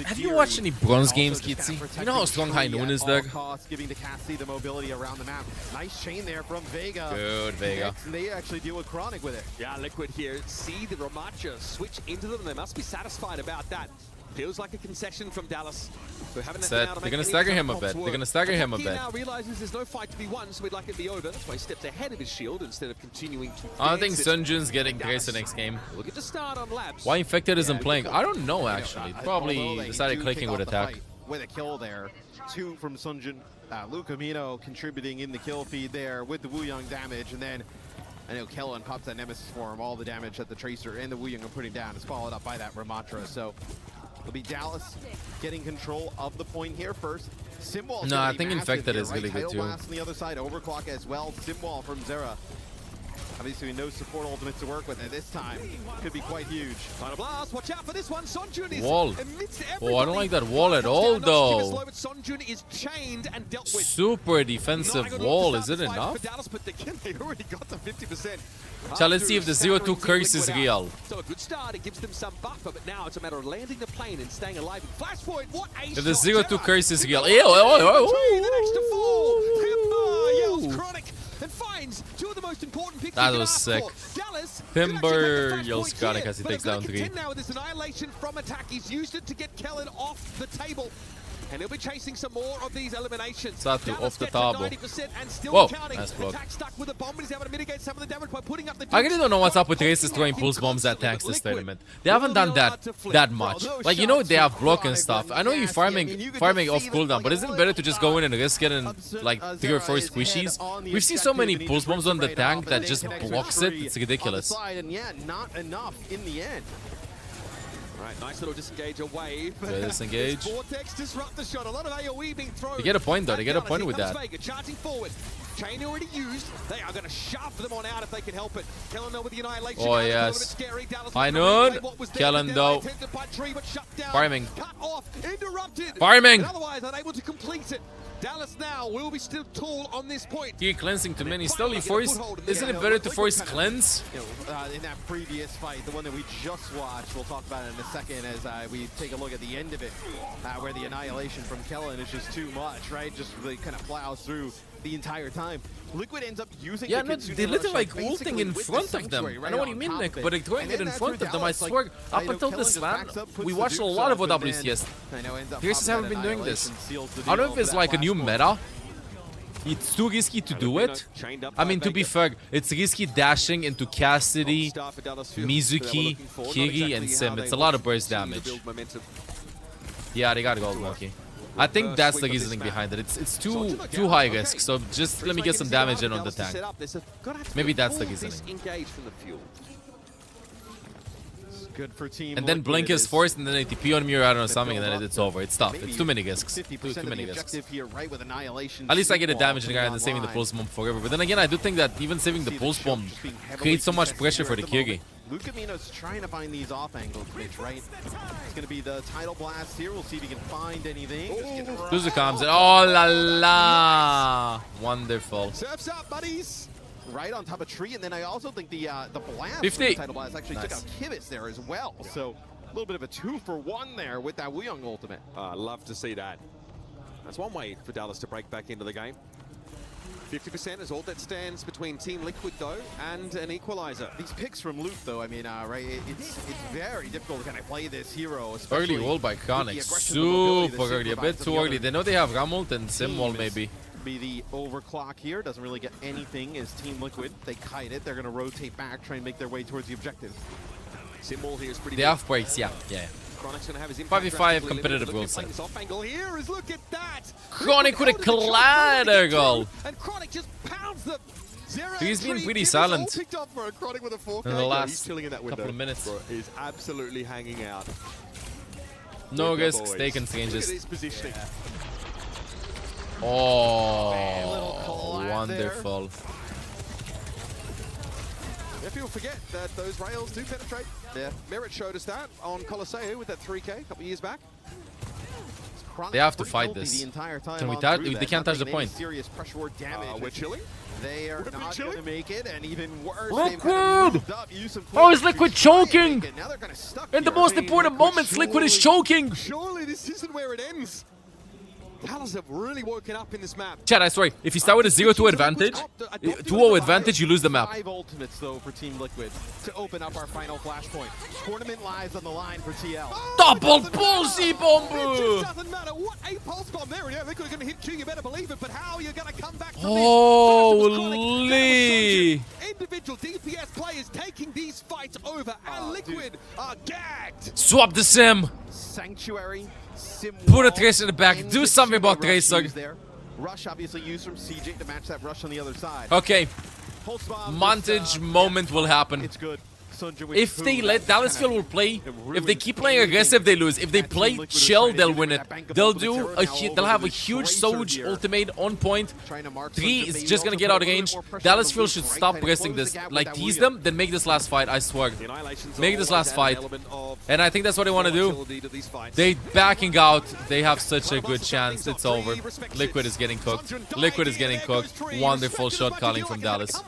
Have you watched any bronze games, Kitsy? You know how strong High Noon is, Doug? Giving the Cassidy the mobility around the map. Nice chain there from Vega. Good, Vega. And they actually deal with Chronic with it. Yeah, Liquid here. See the Ramacha switch into them. They must be satisfied about that. Feels like a concession from Dallas. They're going to stagger him a bit. They're going to stagger him a bit. Now realizes there's no fight to be won, so we'd like it to be over. That's why he steps ahead of his shield instead of continuing to. I don't think Sunjun's getting Grace the next game. We'll get to start on Labs. Why Infected isn't playing? I don't know, actually. Probably decided clicking with attack. With a kill there. 2 from Sunjun. Lucamino contributing in the kill feed there with the Wu Yang damage, and then I know Kellen pops that Nemesis for him. All the damage that the Tracer and the Wu Yang are putting down is followed up by that Ramatra. So it'll be Dallas getting control of the point here first. Simwall. No, I think Infected is really good too. On the other side, overclock as well. Simwall from Zera. Obviously, no support ultimates to work with, and this time could be quite huge. Final blast, watch out for this one. Sonjun is Wall. Oh, I don't like that wall at all, though. Sonjun is chained and dealt with. Super defensive wall. Is it enough? But again, they already got to 50%. So let's see if the 0-2 curse is real. So a good start, it gives them some buffer, but now it's a matter of landing the plane and staying alive. Flashpoint, what a If the shot. 0-2 curse is real. The next to fall. Timber yells Chronic and finds two of the most important picks. That was sick. Timber yells Chronic as he takes down 3. Now with this annihilation from attack, he's used it to get Kellen off the table. And he'll be chasing some more of these eliminations. Satu off the table. And still Whoa, counting. nice block. Attack stuck with a bomb, but he's able to mitigate some of the damage by putting up the I really don't know what's up with Races throwing pulse bombs at tanks this tournament. They haven't done that much. Like, you know, they have block and stuff. I know you're farming off cooldown, but isn't it better to just go in and risk getting like 3 or 4 squishies? We've seen so many pulse bombs on the tank that just blocks it. It's ridiculous. And yeah, not enough in the end. Right, nice little disengage away. Disengage. Vortex disrupt the shot. A lot of AoE being thrown. They get a point though. They get a point with that. Vega charging forward. Chain already used. They are going to shove them on out if they can help it. Kellen though with the annihilation. Oh yes. I know. Kellen though. Farming. Cut off. Interrupted. Farming. Otherwise unable to complete it. Dallas now will be still tall on this point. Here cleansing too many. Still, you force. Isn't it better to force cleanse? In that previous fight, the one that we just watched, we'll talk about it in a second as we take a look at the end of it, where the annihilation from Kellen is just too much, right? Just really kind of plows through the entire time. Liquid ends up using no, they literally like ulting in front of them. I know what you mean, Nick, but like throwing it in front of them, I swear, up until this land, we watched a lot of OWCS. Pierces haven't been doing this. I don't know if it's like a new meta. It's too risky to do it. I mean, to be fair, it's risky dashing into Cassidy, Mizuki, Kiri, and Sim. It's a lot of burst damage. Yeah, they got gold monkey. I think that's the reasoning behind it. It's too high risk, so just let me get some damage in on the tank. Maybe that's the reasoning. Good for team. And then Blink is forced, and then ATP on Mirror, I don't know, something, and then it's over. It's tough. It's too many risks. Too many risks. At least I get a damaging guy and then saving the pulse bomb forever. But then again, I do think that even saving the pulse bomb creates so much pressure for the Kiri. Lucamino's trying to find these off angles, Mitch, right? It's going to be the tidal blast here. We'll see if he can find anything. Suzu comes in. Oh la la! Wonderful. Surfs up, buddies! Right on top of tree, and then I also think the blast 50. From the tidal blast actually took out Kibis there as well. So a little bit of a 2-for-1 there with that Wuyong ultimate. Love to see that. That's one way for Dallas to break back into the game. 50% is all that stands between Team Liquid, though, and an equalizer. These picks from Luke, though, I mean, right, it's very difficult to kind of play this hero. Early wall by Chronic. Super early. A bit too early. They know they have Ramult and Sim wall, maybe. Be the overclock here. Doesn't really get anything as Team Liquid. They kite it. They're going to rotate back, try and make their way towards the objective. Sim wall here is pretty They have breaks, yeah. Chronic's going to have his impact 5v5 competitive Wilson. Off angle here is look at that. Chronic with a collider goal. And Chronic just pounds them. He's been pretty silent in the last couple of minutes. Bro, he's absolutely hanging out. No risks taken, changes. Yeah. Oh, wonderful. Yeah, people forget that those rails do penetrate. Yeah. Merit showed us that on Colosseo with that 3K a couple years back. They have to fight this. Can we touch? They can't touch the point. Serious pressure or damage. We're chilling. They are not going to make it, and even worse, Liquid! How is Liquid choking? In the most important moments, Liquid is choking! Surely this isn't where it ends. Dallas have really woken up in this map. Chad, I swear, if you start with a 0-2 advantage, 2-0 advantage, you lose the map. 5 ultimates, though, for Team Liquid to open up our final flashpoint. Tournament lives on the line for TL. Double pulsey bomb! It just doesn't matter what a pulse bomb there. Yeah, Liquid are going to hit Q, you better believe it, but how are you going to come back from Holy! this? Individual DPS players taking these fights over, and Liquid are gagged. Swap the Sim! Sanctuary. Put a Tracer in the back. Do something about Tracer. Rush obviously used from CJ to match that rush on the other side. Okay. Montage moment will happen. It's good. If they let Dallas Fuel will play, if they keep playing aggressive, they lose. If they play chill, they'll win it. They'll have a huge Soj ultimate on point. 3 is just gonna get out of range. Dallas Fuel should stop pressing this. Like, tease them, then make this last fight, I swear. Make this last fight. And I think that's what they want to do. They backing out. They have such a good chance. It's over. Liquid is getting cooked. Liquid is getting cooked. Wonderful shot calling from Dallas.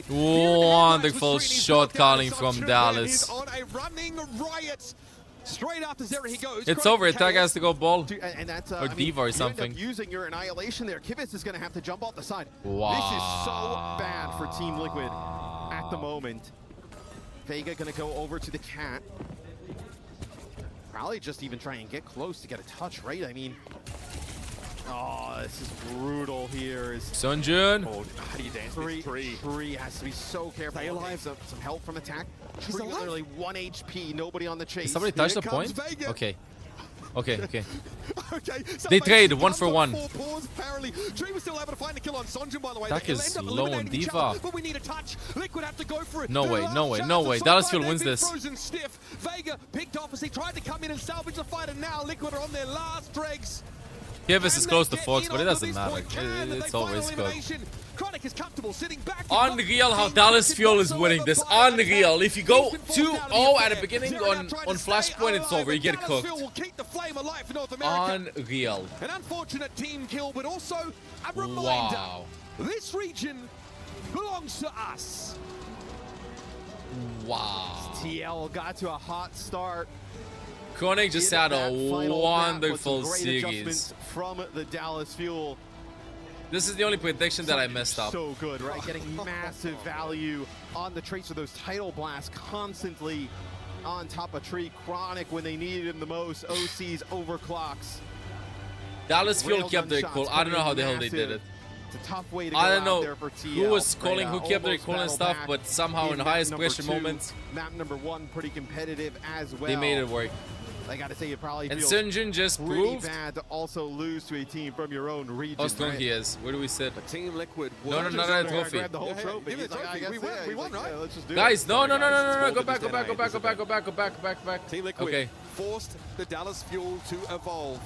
Wonderful shot calling from Dallas. Straight after Zera, he goes. It's over. Attack has to go ball. And that's, or Diva or something. Using your annihilation there. Kivitz is going to have to jump off the side. Wow. This is so bad for Team Liquid at the moment. Vega going to go over to the cat. Probably just even try and get close to get a touch, right? I mean, oh, this is brutal here. Sunjun. Oh, how do you dance? Tree has to be so careful. Stay alive. Some help from attack. He's literally 1 HP. Nobody on the chase. Somebody touched the point? Vega. Okay. Okay. Okay. They trade 1 for 1. Tree was still able to find a kill on Sunjun, by the way. Attack is low on Diva. But we need a touch. Liquid have to go for it. No way. Dallas Fuel wins this. Frozen stiff. Vega picked off as he tried to come in and salvage the fight, and now Liquid are on their last dregs. Kivitz is close to Fox, but it doesn't matter. It's always good. Chronic is comfortable sitting back. Unreal how Dallas Fuel is winning this. Unreal. If you go 2-0 at the beginning on Flashpoint, it's over. You get cooked. Unreal. An unfortunate team kill, but also a reminder. Wow. This region belongs to us. Wow. TL got to a hot start. Chronic just had a wonderful series from the Dallas Fuel. This is the only prediction that I messed up. So good, right? Getting massive value on the traits of those title blasts constantly on top of Tree. Chronic when they needed him the most. OC's overclocks. Dallas Fuel kept their cool. I don't know how the hell they did it. It's a tough way to go I don't know there for TL. who was calling, who kept their cool and stuff, but somehow in the highest pressure moments, map number 1 pretty competitive as well. they made it work. I gotta say, it probably and feels Sunjun just proved bad to also lose to a team from your own region. how strong he is. Where do we sit? Team Liquid. No, not a trophy. Grab the whole trophy. We won, right? Let's just do Guys, it. no. Go back. Team Liquid Okay. forced the Dallas Fuel to evolve.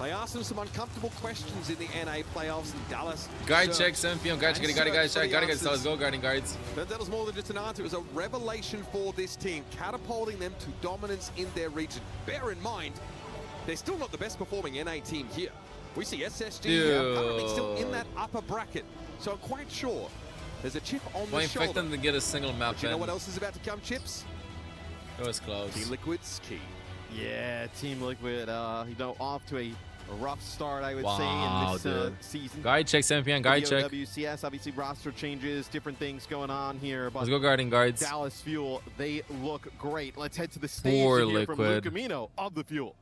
They asked them some uncomfortable questions in the NA playoffs, and Dallas. Guide check, 7 PM. Guide check. Gotta get let's go, guarding guards. But that was more than just an answer. It was a revelation for this team, catapulting them to dominance in their region. Bear in mind, they're still not the best performing NA team here. We see SSG here, currently still in that upper bracket. So I'm quite sure there's a chip on the shoulder. Expect them to get a single map. But you know what else is about to come, Chips? It was close. Team Liquid's key. Yeah, Team Liquid, off to a rough start, I would say, in this season. Guide check, 7 PM. Guide check. WCS, obviously roster changes, different things going on here. But let's go guarding guards. Dallas Fuel, they look great. Let's head to the stage here from Luke Camino of the Fuel.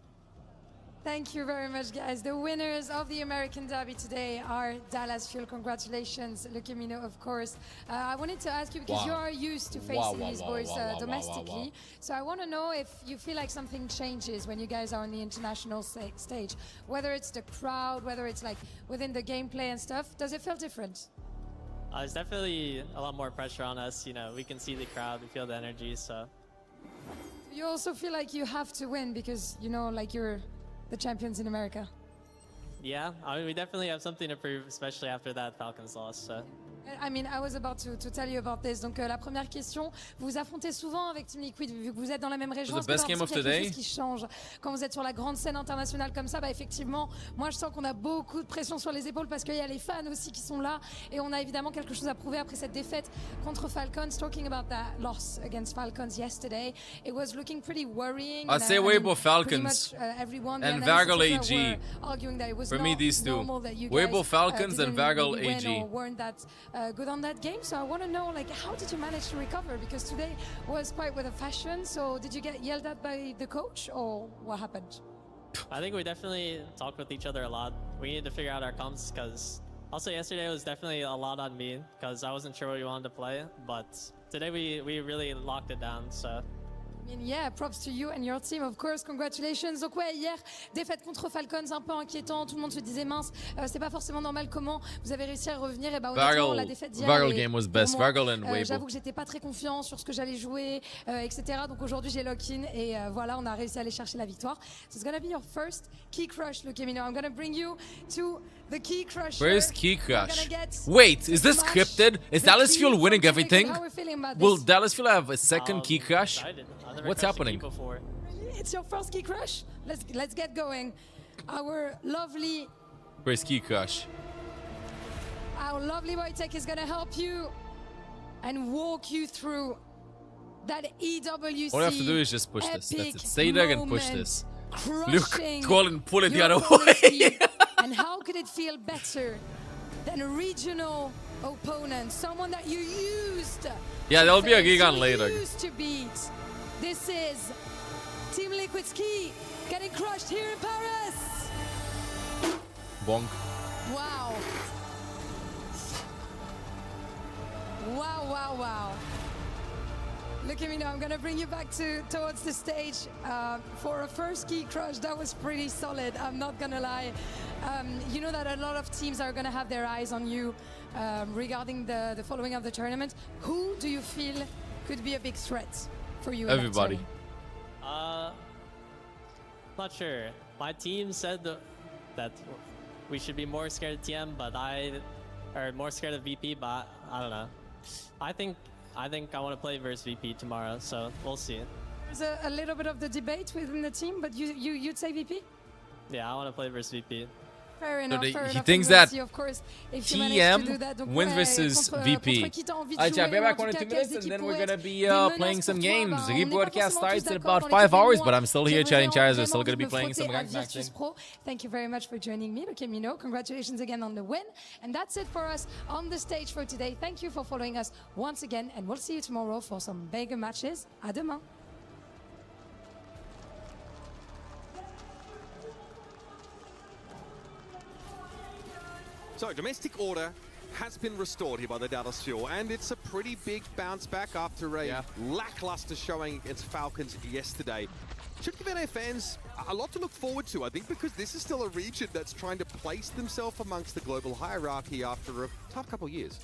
Thank you very much, guys. The winners of the American Derby today are Dallas Fuel. Congratulations, Le Camino, of course. I wanted to ask you, because you are used to facing these boys domestically, so I want to know if you feel like something changes when you guys are on the international stage, whether it's the crowd, whether it's like within the gameplay and stuff. Does it feel different? There's definitely a lot more pressure on us. You know, we can see the crowd, we feel the energy, so. You also feel like you have to win because, you know, like you're the champions in America. Yeah, I mean, we definitely have something to prove, especially after that Falcons loss. So. I mean, I was about to tell you about this. Donc, la première question, vous vous affrontez souvent avec Team Liquid, vu que vous êtes dans la même région. The best game of quelque today. chose qui change quand vous êtes sur la grande scène internationale comme ça. Bah, effectivement, moi, je sens qu'on a beaucoup de pression sur les épaules parce qu'il y a les fans aussi qui sont là, et on a évidemment quelque chose à prouver après cette défaite contre Falcons. Talking about that loss against Falcons yesterday, it was looking pretty worrying. I'd say Weibo Falcons and Vargal AG. For me, these two. Weibo Falcons and Vargal AG. Weren't that good on that game, so I want to know, like, how did you manage to recover? Because today was quite with a fashion. So did you get yelled at by the coach, or what happened? I think we definitely talk with each other a lot. We need to figure out our comps, because also yesterday was definitely a lot on me because I wasn't sure what we wanted to play, but today we really locked it down. So I mean, yeah, props to you and your team, of course. Congratulations. Donc ouais, hier, défaite contre Falcons, un peu inquiétant. Tout le monde se disait mince, c'est pas forcément normal. Comment vous avez réussi à revenir? Et bah honnêtement, la défaite d'hier. Vargal game was best. Vargal and Weibo. J'avoue que j'étais pas très confiant sur ce que j'allais jouer, etc. Donc aujourd'hui, j'ai lock-in et voilà, on a réussi à aller chercher la victoire. So it's gonna be your first key crush, Lukemino. I'm gonna bring you to the key crush. Where's Key Crush? Wait, is this scripted? Is Dallas Fuel winning everything? Will Dallas Fuel have a second Key Crush? What's happening? It's your first key crush. Let's get going. Our lovely Crush? Our lovely Wojtek is gonna help you and walk you through that EWC. All you have to do is just push this. That's it. Stay there and push this. Luke, pull it the other way. And how could it feel better than a regional opponent, someone that you used? Yeah, there'll be a Gigan later. Used to beat. This is Team Liquid's Key getting crushed here in Paris. Bonk. Wow. Wow, wow, wow. Look at me now, I'm gonna bring you back towards the stage for a first key crush. That was pretty solid, I'm not gonna lie. You know that a lot of teams are gonna have their eyes on you regarding the following of the tournament. Who do you feel could be a big threat for you? Everybody. Not sure. My team said that we should be more scared of TM, but more scared of VP, but I don't know. I think I want to play versus VP tomorrow, so we'll see. There's a little bit of the debate within the team, but you'd say VP? Yeah, I want to play versus VP. Fair enough, he thinks that of course, if TM wins versus VP. Alright, chat, be back 1 or 2 minutes, and then we're gonna be playing some games. The rebroadcast starts in about 5 hours, but I'm still here chatting chairs. We're still gonna be playing some ranked matches. Thank you very much for joining me, Lukemino. Congratulations again on the win. And that's it for us on the stage for today. Thank you for following us once again, and we'll see you tomorrow for some bigger matches. À demain. So, domestic order has been restored here by the Dallas Fuel, and it's a pretty big bounce back after a lackluster showing against Falcons yesterday. Should give NA fans a lot to look forward to, I think, because this is still a region that's trying to place themselves amongst the global hierarchy after a tough couple of years.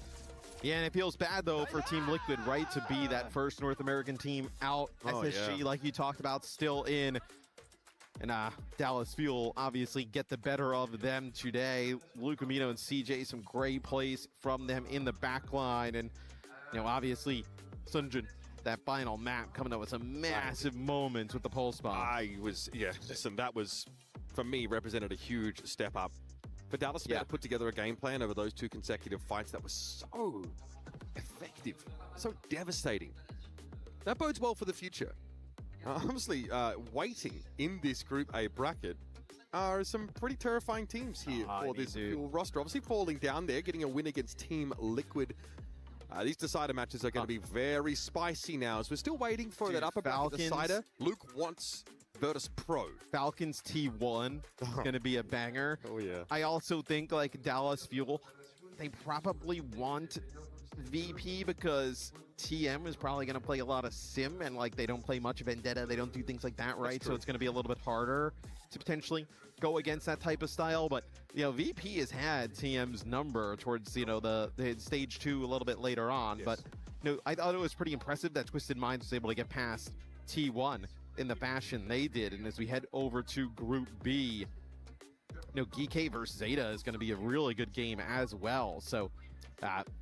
Yeah, and it feels bad, though, for Team Liquid, right, to be that first North American team out. SSG, like you talked about, still in. And Dallas Fuel obviously get the better of them today. Lukemino and CJ, some great plays from them in the back line. And, you know, obviously, Sunjun, that final map coming up with some massive moments with the pulse bomb. Listen, that was, for me, represented a huge step up. For Dallas to be able to put together a game plan over those 2 consecutive fights that was so effective, so devastating. That bodes well for the future. Honestly, waiting in this Group A bracket are some pretty terrifying teams here for this roster. Obviously falling down there, getting a win against Team Liquid. These decider matches are going to be very spicy now, as we're still waiting for that upper bracket decider. Luke wants Virtus Pro. Falcons T1 is going to be a banger. Oh, yeah. I also think, like, Dallas Fuel, they probably want VP because TM is probably going to play a lot of Sim, and like they don't play much Vendetta, they don't do things like that, right? So it's going to be a little bit harder to potentially go against that type of style. But you know, VP has had TM's number towards the stage 2 a little bit later on. But you know, I thought it was pretty impressive that Twisted Minds was able to get past T1 in the fashion they did. And as we head over to Group B, you know, GK versus Zeta is going to be a really good game as well. So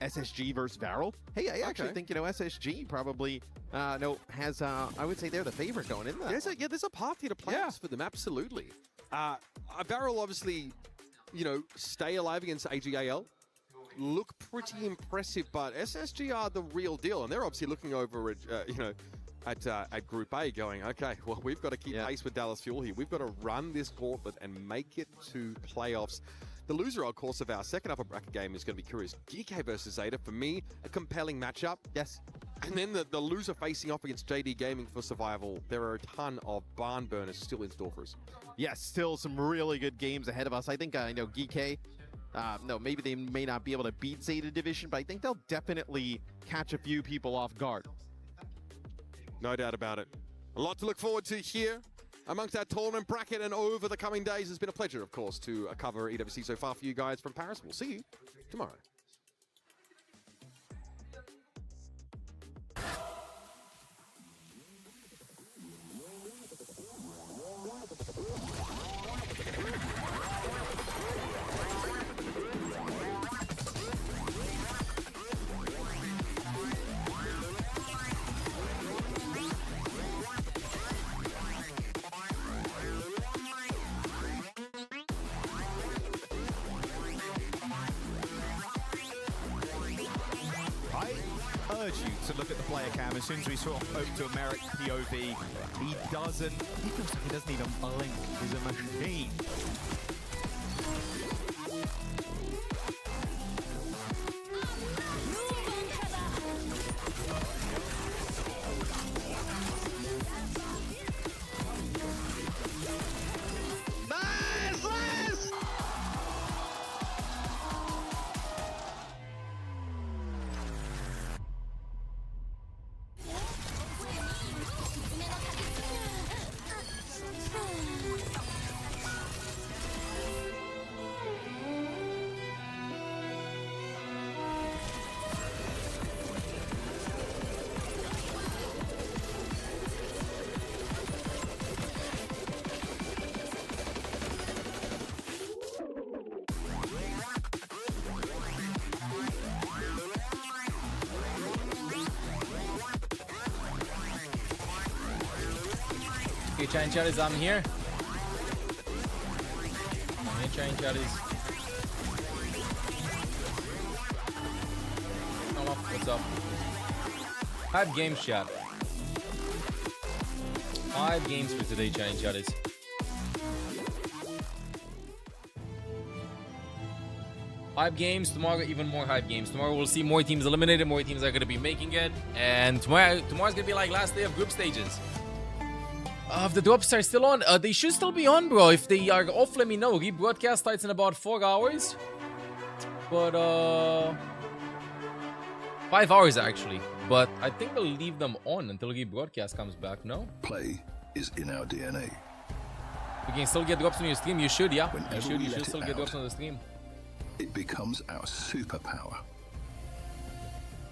SSG versus Varel. Hey, I actually think, you know, SSG probably has, I would say they're the favorite going in there. There's a party to play for them, absolutely. Varel obviously, you know, stay alive against AGAL. Look pretty impressive, but SSG are the real deal, and they're obviously looking over at, at Group A going, okay, well, we've got to keep pace with Dallas Fuel here. We've got to run this gauntlet and make it to playoffs. The loser, of course, of our second upper bracket game is going to be curious. GK versus Zeta, for me, a compelling matchup. Yes. And then the loser facing off against JD Gaming for survival. There are a ton of barn burners still in store for us. Yes, still some really good games ahead of us. I think, you know, GK, maybe they may not be able to beat Zeta Division, but I think they'll definitely catch a few people off guard. No doubt about it. A lot to look forward to here amongst our tournament bracket and over the coming days. It's been a pleasure, of course, to cover EWC so far for you guys from Paris. We'll see you tomorrow. I urge you to look at the player cam. As soon as we saw over to Americ POV, he looks like he doesn't even blink. He's a machine. Okay, Giant Chatties, I'm here. I'm here, Giant Chatties. What's up? 5 games, chat. 5 games for today, Giant Chatties. Hype games, tomorrow even more hype games. Tomorrow we'll see more teams eliminated, more teams are going to be making it. And tomorrow's going to be like last day of group stages. If the drops are still on, they should still be on, bro. If they are off, let me know. Rebroadcast starts in about 4 hours. But, 5 hours actually. But I think they'll leave them on until rebroadcast comes back, no? Play is in our DNA. You can still get drops on your stream. You should, yeah. You should still get drops on the stream. It becomes our superpower.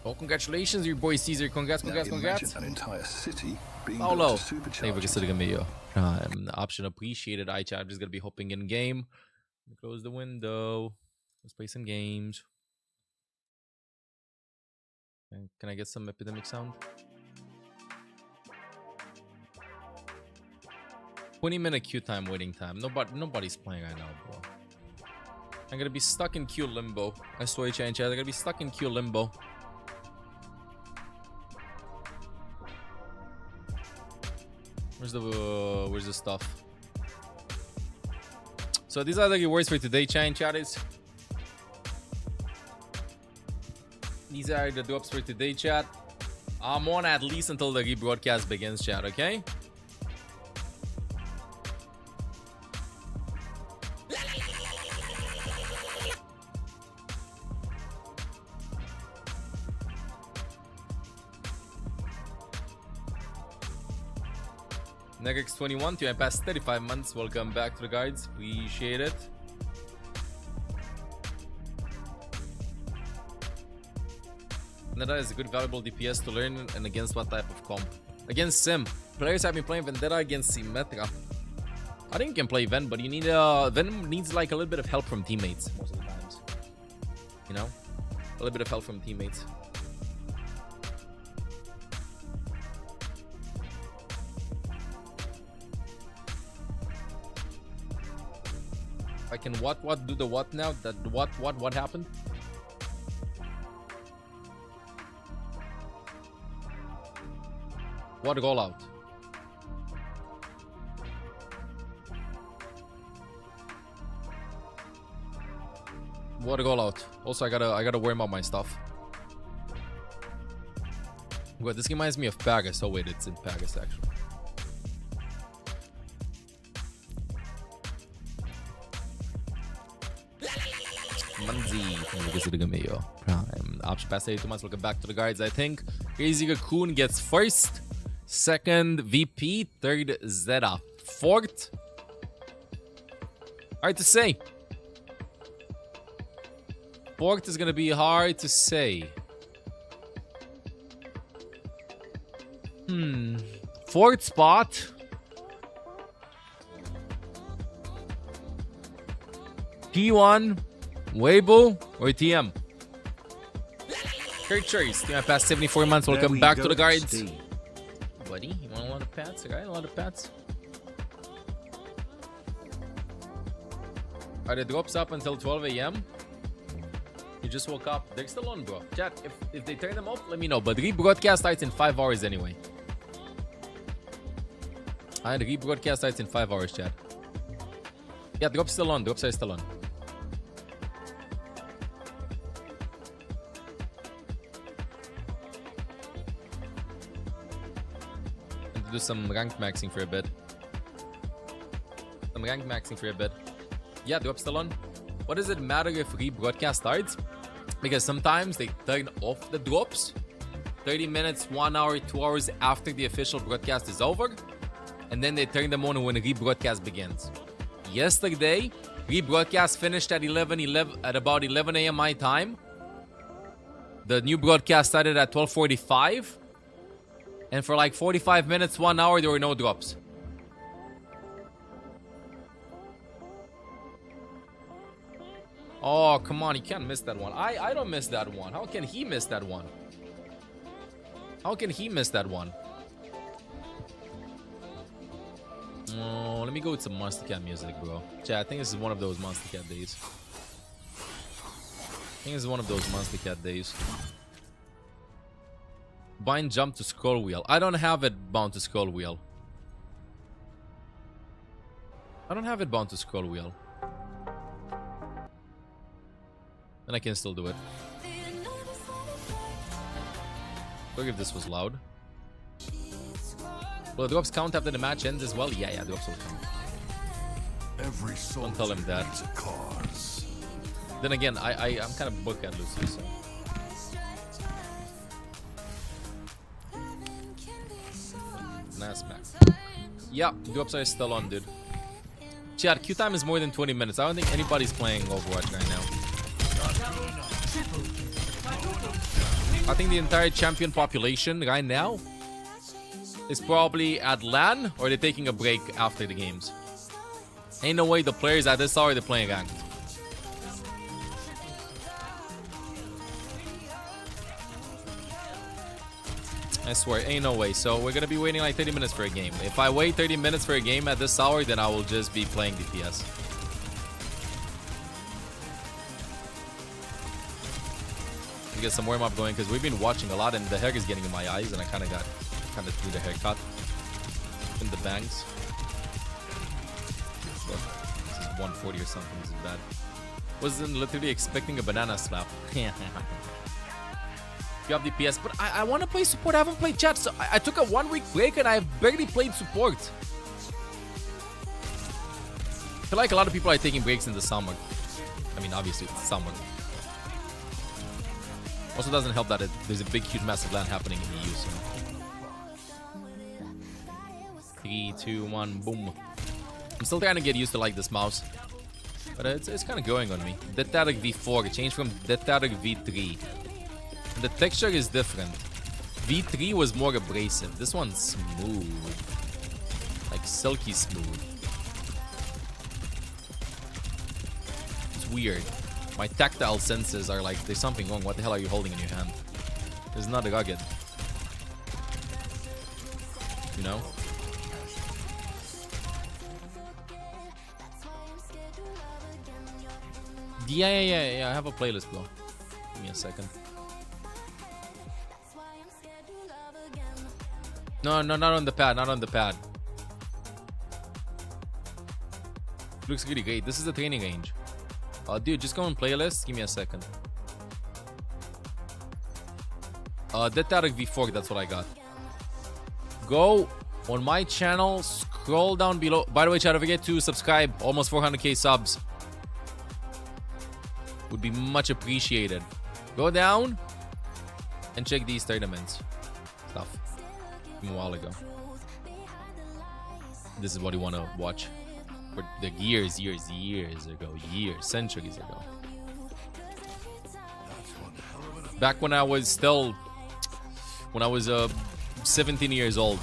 Oh, congratulations, your boy Caesar. Congrats. Imagine an entire city being Paulo. built to supercharge. Option appreciated. I'm just gonna be hopping in game. Close the window. Let's play some games. Can I get some epidemic sound? 20-minute queue time, waiting time. Nobody's playing right now, bro. I'm gonna be stuck in queue limbo. I swear, chat. I'm gonna be stuck in queue limbo. Where's the stuff? So these are the rewards for today, chat. These are the drops for today, chat. I'm on at least until the rebroadcast begins, chat. Okay. Negex21 to past 35 months. Welcome back to the guides. Appreciate it. Vendetta is a good valuable DPS to learn, and against what type of comp? Against Sim. Players have been playing Vendetta against Symmetra. I think you can play Ven, but you need Ven needs like a little bit of help from teammates most of the times. You know? A little bit of help from teammates. I can what do the what now? That what happened? What rollout? What rollout? Also, I gotta worry about my stuff. Wait, this reminds me of Pagas. Oh wait, it's in Pagas actually. Prime option past 82 months. Welcome back to the guides. I think Crazy Raccoon gets first. Second, VP. Third, Zeta. Fourth, hard to say. Fourth is going to be hard to say. Fourth spot. T1, Weibo, or TM? Kurt Cherries, past 74 months. Welcome back to the guards. Buddy, you want a lot of pats? A lot of pats. Are the drops up until 12 a.m.? You just woke up. They're still on, bro. Chat, if they turn them off, let me know. But rebroadcast starts in 5 hours anyway. And rebroadcast starts in 5 hours, chat. Yeah, drops still on. Drops are still on. And to do some ranked maxing for a bit. Yeah, drops still on. What does it matter if rebroadcast starts? Because sometimes they turn off the drops 30 minutes, 1 hour, 2 hours after the official broadcast is over. And then they turn them on when rebroadcast begins. Yesterday, rebroadcast finished at about 11 a.m. my time. The new broadcast started at 12:45. And for like 45 minutes, 1 hour, there were no drops. Oh, come on. You can't miss that one. I don't miss that one. How can he miss that one? Oh, let me go with some Monster Cat music, bro. Chat, I think this is one of those Monster Cat days. Bind jump to scroll wheel. I don't have it bound to scroll wheel. Then I can still do it. Look if this was loud. Will the drops count after the match ends as well? Yeah, drops will count. Don't tell him that. Then again, I'm kind of book at Lucy, so. Nice match. Yeah, drops are still on, dude. Chat, queue time is more than 20 minutes. I don't think anybody's playing Overwatch right now. I think the entire champion population right now is probably at LAN or they're taking a break after the games. Ain't no way the players at this hour they're playing ranked. I swear, ain't no way. So we're gonna be waiting like 30 minutes for a game. If I wait 30 minutes for a game at this hour, then I will just be playing DPS. Get some warm up going because we've been watching a lot and the hair is getting in my eyes and I kind of threw the haircut in the bangs. Look, this is 140 or something. This is bad. Wasn't literally expecting a banana slap. You have DPS, but I want to play support. I haven't played chat, so I took a 1 week break and I've barely played support. I feel like a lot of people are taking breaks in the summer. I mean, obviously it's summer. Also doesn't help that there's a big, huge, massive LAN happening in the EU. So. 3, 2, 1, boom. I'm still trying to get used to like this mouse, but it's kind of going on me. Detarek V4 changed from Detarek V3. And the texture is different. V3 was more abrasive. This one's smooth, like silky smooth. It's weird. My tactile senses are like, there's something wrong. What the hell are you holding in your hand? It's not rugged. You know? Yeah. I have a playlist, bro. Give me a second. No, not on the pad. Not on the pad. Looks really great. This is the training range. Dude, just go on playlist. Give me a second. Detarek V4, that's what I got. Go on my channel, scroll down below. By the way, chat, don't forget to subscribe. Almost 400k subs. Would be much appreciated. Go down and check these tournaments stuff. from a while ago. This is what you want to watch. For the years ago, centuries ago. Back when I was 17 years old.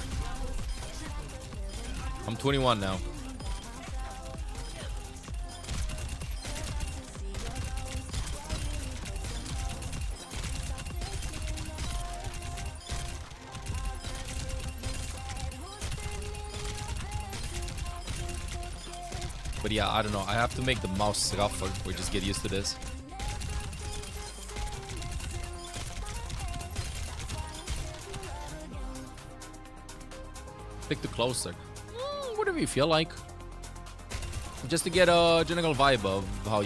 I'm 21 now. But yeah, I don't know. I have to make the mouse rough or just get used to this. Pick the closer. Whatever you feel like. Just to get a general vibe of how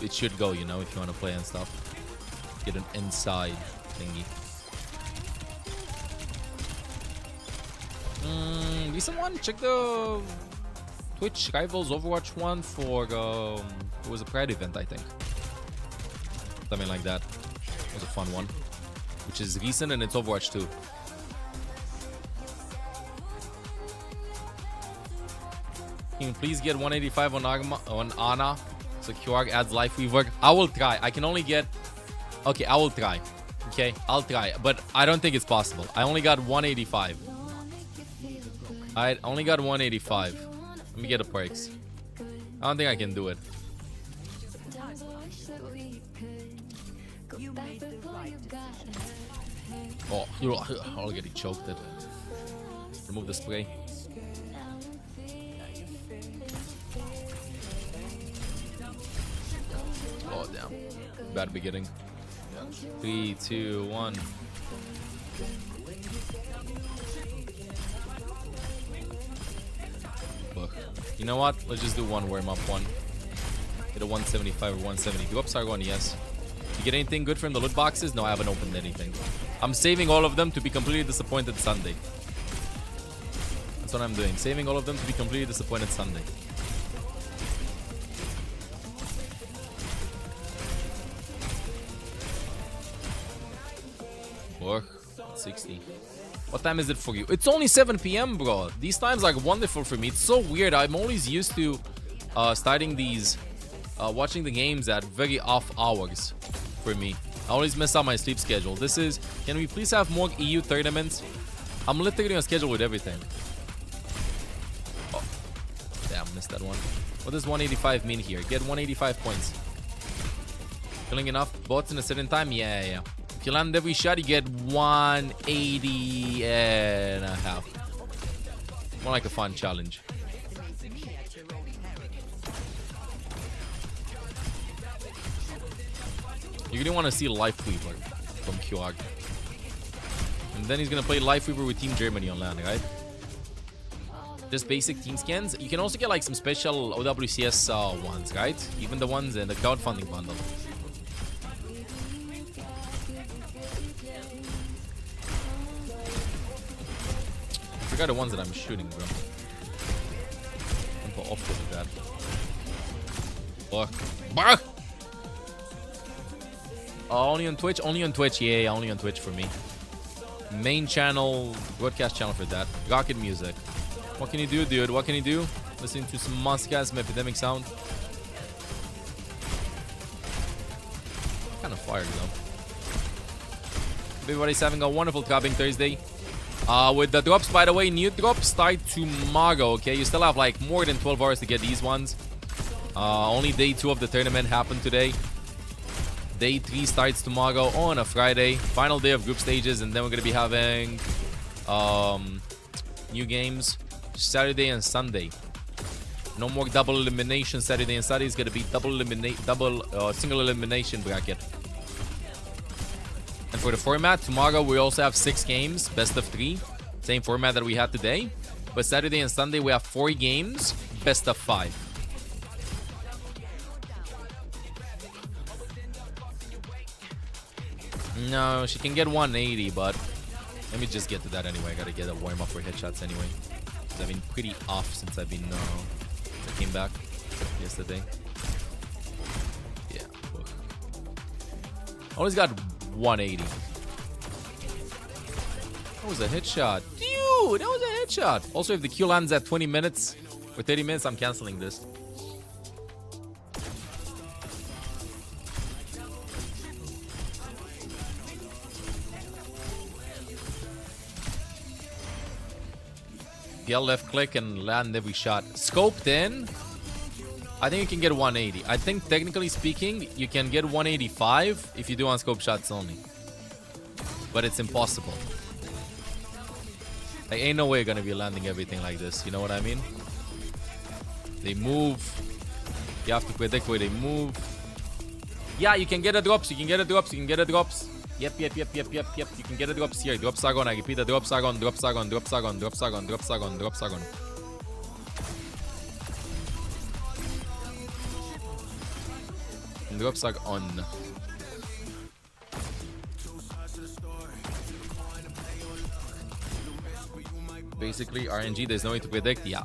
it should go, you know, if you want to play and stuff. Get an inside thingy. Recent one? Check the Twitch Rivals Overwatch one for it was a Pride event, I think. Something like that. It was a fun one. Which is recent and it's Overwatch 2. Can you please get 185 on Ana so QRG adds life rework? I will try. I can only get... Okay, I will try. Okay, I'll try. But I don't think it's possible. I only got 185. I only got 185. Let me get the perks. I don't think I can do it. Oh, you're all getting choked. Remove the spray. Oh, damn. Bad beginning. 3, 2, 1. Look. You know what? Let's just do one warm-up one. Get a 175 or 170. Do upside one, yes. You get anything good from the loot boxes? No, I haven't opened anything. I'm saving all of them to be completely disappointed Sunday. That's what I'm doing. Saving all of them to be completely disappointed Sunday. Work 60. What time is it for you? It's only 7 p.m. bro. These times are wonderful for me. It's so weird. I'm always used to starting these watching the games at very off hours for me. I always mess up my sleep schedule. This is... Can we please have more EU tournaments? I'm literally on schedule with everything. Oh. Damn, missed that one. What does 185 mean here? Get 185 points. Killing enough bots in a certain time? Yeah. If you land every shot, you get 180 and a half. More like a fun challenge. You're gonna want to see Life Weaver from QRG. And then he's gonna play Life Weaver with Team Germany on land, right? Just basic team scans. You can also get like some special OWCS ones, right? Even the ones in the crowdfunding bundle. I forgot the ones that I'm shooting, bro. I'm put off with that. Fuck. Only on Twitch? Only on Twitch, yeah, only on Twitch for me. Main channel, broadcast channel for that. Rocket music. What can you do, dude? What can you do? Listening to some Monstercast, some Epidemic sound. Kind of fired though. Everybody's having a wonderful dropping Thursday. With the drops, by the way, new drops start tomorrow, okay? You still have like more than 12 hours to get these ones. Only day 2 of the tournament happened today. Day 3 starts tomorrow on a Friday. Final day of group stages, and then we're gonna be having new games Saturday and Sunday. No more double elimination Saturday and Sunday. It's gonna be single elimination bracket. And for the format, tomorrow we also have 6 games, best of 3. Same format that we had today. But Saturday and Sunday we have 4 games, best of 5. No, she can get 180, but let me just get to that anyway. I gotta get a warm up for headshots anyway. I've been pretty off since I came back yesterday. Yeah. Always got 180. That was a headshot. Dude, that was a headshot. Also, if the queue lands at 20 minutes or 30 minutes, I'm canceling this. PL left click and land every shot. Scoped in. I think you can get 180. I think technically speaking, you can get 185 if you do on scope shots only. But it's impossible. Like, ain't no way you're gonna be landing everything like this. You know what I mean? They move. You have to predict where they move. Yeah, you can get a drops. You can get a drops. You can get a drops. Yep. You can get a drops here. Drops are gone. I repeat, the drops are gone. Drops are gone. Drops are gone. Drops are gone. Drops are gone. Drops are gone. And drops are on. Basically, RNG, there's no way to predict. Yeah.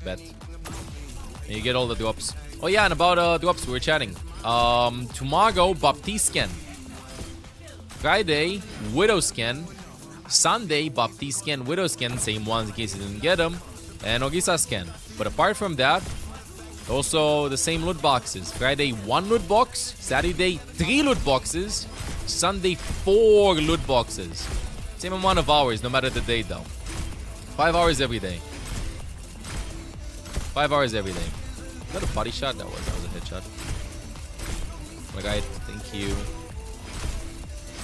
Bet. And you get all the drops. Oh yeah, and about drops, we were chatting. Tomorrow, Baptiste skin. Friday, Widow skin. Sunday, Baptiste skin, Widow skin. Same ones in case you didn't get them. And Ogisa skin. But apart from that, also the same loot boxes. Friday, 1 loot box. Saturday, 3 loot boxes. Sunday, 4 loot boxes. Same amount of hours, no matter the day though. 5 hours every day. 5 hours every day. Is that a body shot? That was a headshot. My guy, thank you.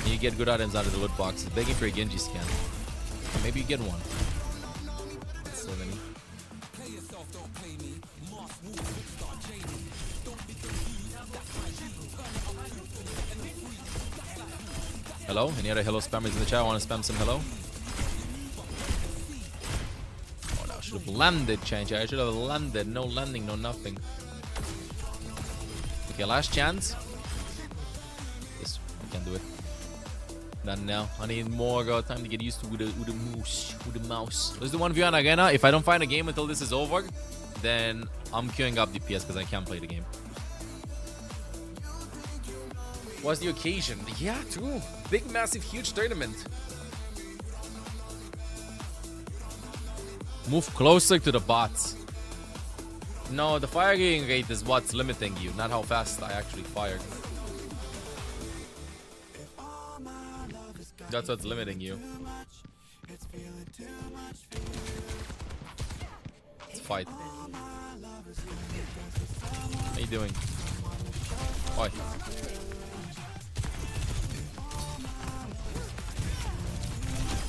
And you get good items out of the loot box. Begging for a Genji scan. Or maybe you get one. So many. Hello? Any other hello spammers in the chat? Want to spam some hello? Oh no, I should have landed, change. I should have landed. No landing, no nothing. Okay, last chance. This, I can't do it. Done now. I need more time to get used to with the mouse. Let's do 1v1 arena. If I don't find a game until this is over, then I'm queuing up DPS because I can't play the game. What's the occasion? Yeah, true. Big, massive, huge tournament. Move closer to the bots. No, the firing rate is what's limiting you, not how fast I actually fired. That's what's limiting you. Let's fight. How you doing? Oi.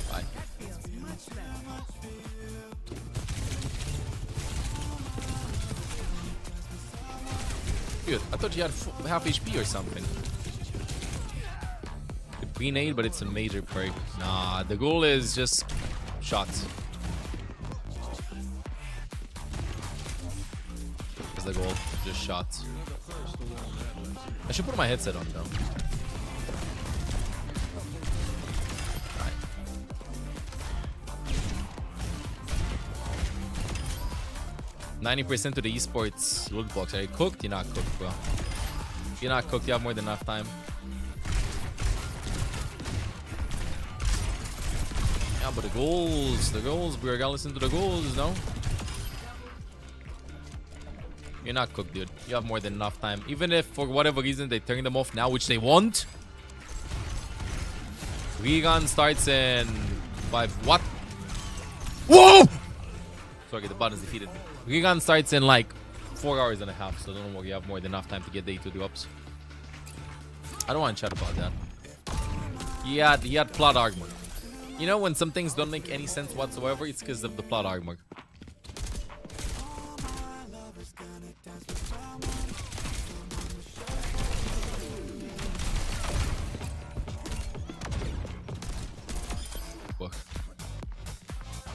Bye. Dude, I thought you had half HP or something. Grenade, but it's a major perk. Nah, the goal is just shots. That's the goal, just shots. I should put my headset on though. Alright. 90% to the esports lootbox. Are you cooked? You're not cooked, bro. If you're not cooked, you have more than enough time. Yeah, but the goals, we gotta listen to the goals, no? You're not cooked, dude. You have more than enough time. Even if for whatever reason they turn them off now, which they won't. Regan starts in 5. What? Whoa! Sorry, the button's defeated me. Regan starts in like 4 hours and a half, so don't worry, you have more than enough time to get day 2 drops. I don't want to chat about that. He had plot armor. You know, when some things don't make any sense whatsoever, it's because of the plot armor.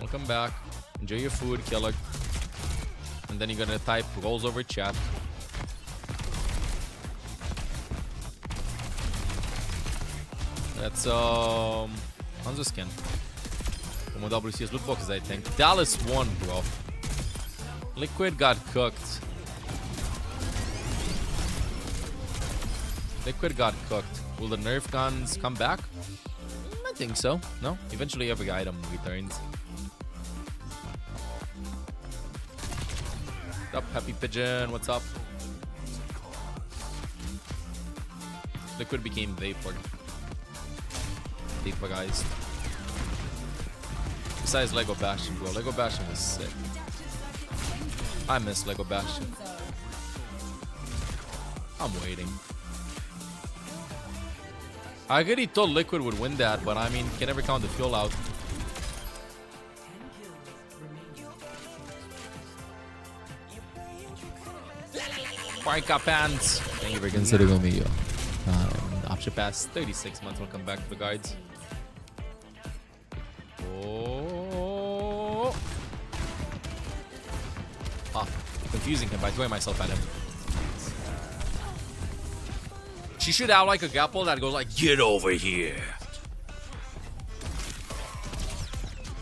Welcome back. Enjoy your food, killer. And then you're gonna type rolls over chat. That's Hanzo skin. From WCS loot boxes, I think. Dallas won, bro. Liquid got cooked. Liquid got cooked. Will the Nerf guns come back? think so. No? Eventually every item returns. What's up, Happy Pigeon? What's up? Liquid became Vapor. Vaporized. Besides Lego Bastion, bro. Lego Bastion was sick. I miss Lego Bastion. I'm waiting. I already thought Liquid would win that, but I mean, can never count the fuel out. Parka Pants. Thank you for considering me. Option pass 36 months. We'll come back to the guides. Oh. Ah, confusing him by throwing myself at him. She should have like a gapple that goes like, get over here.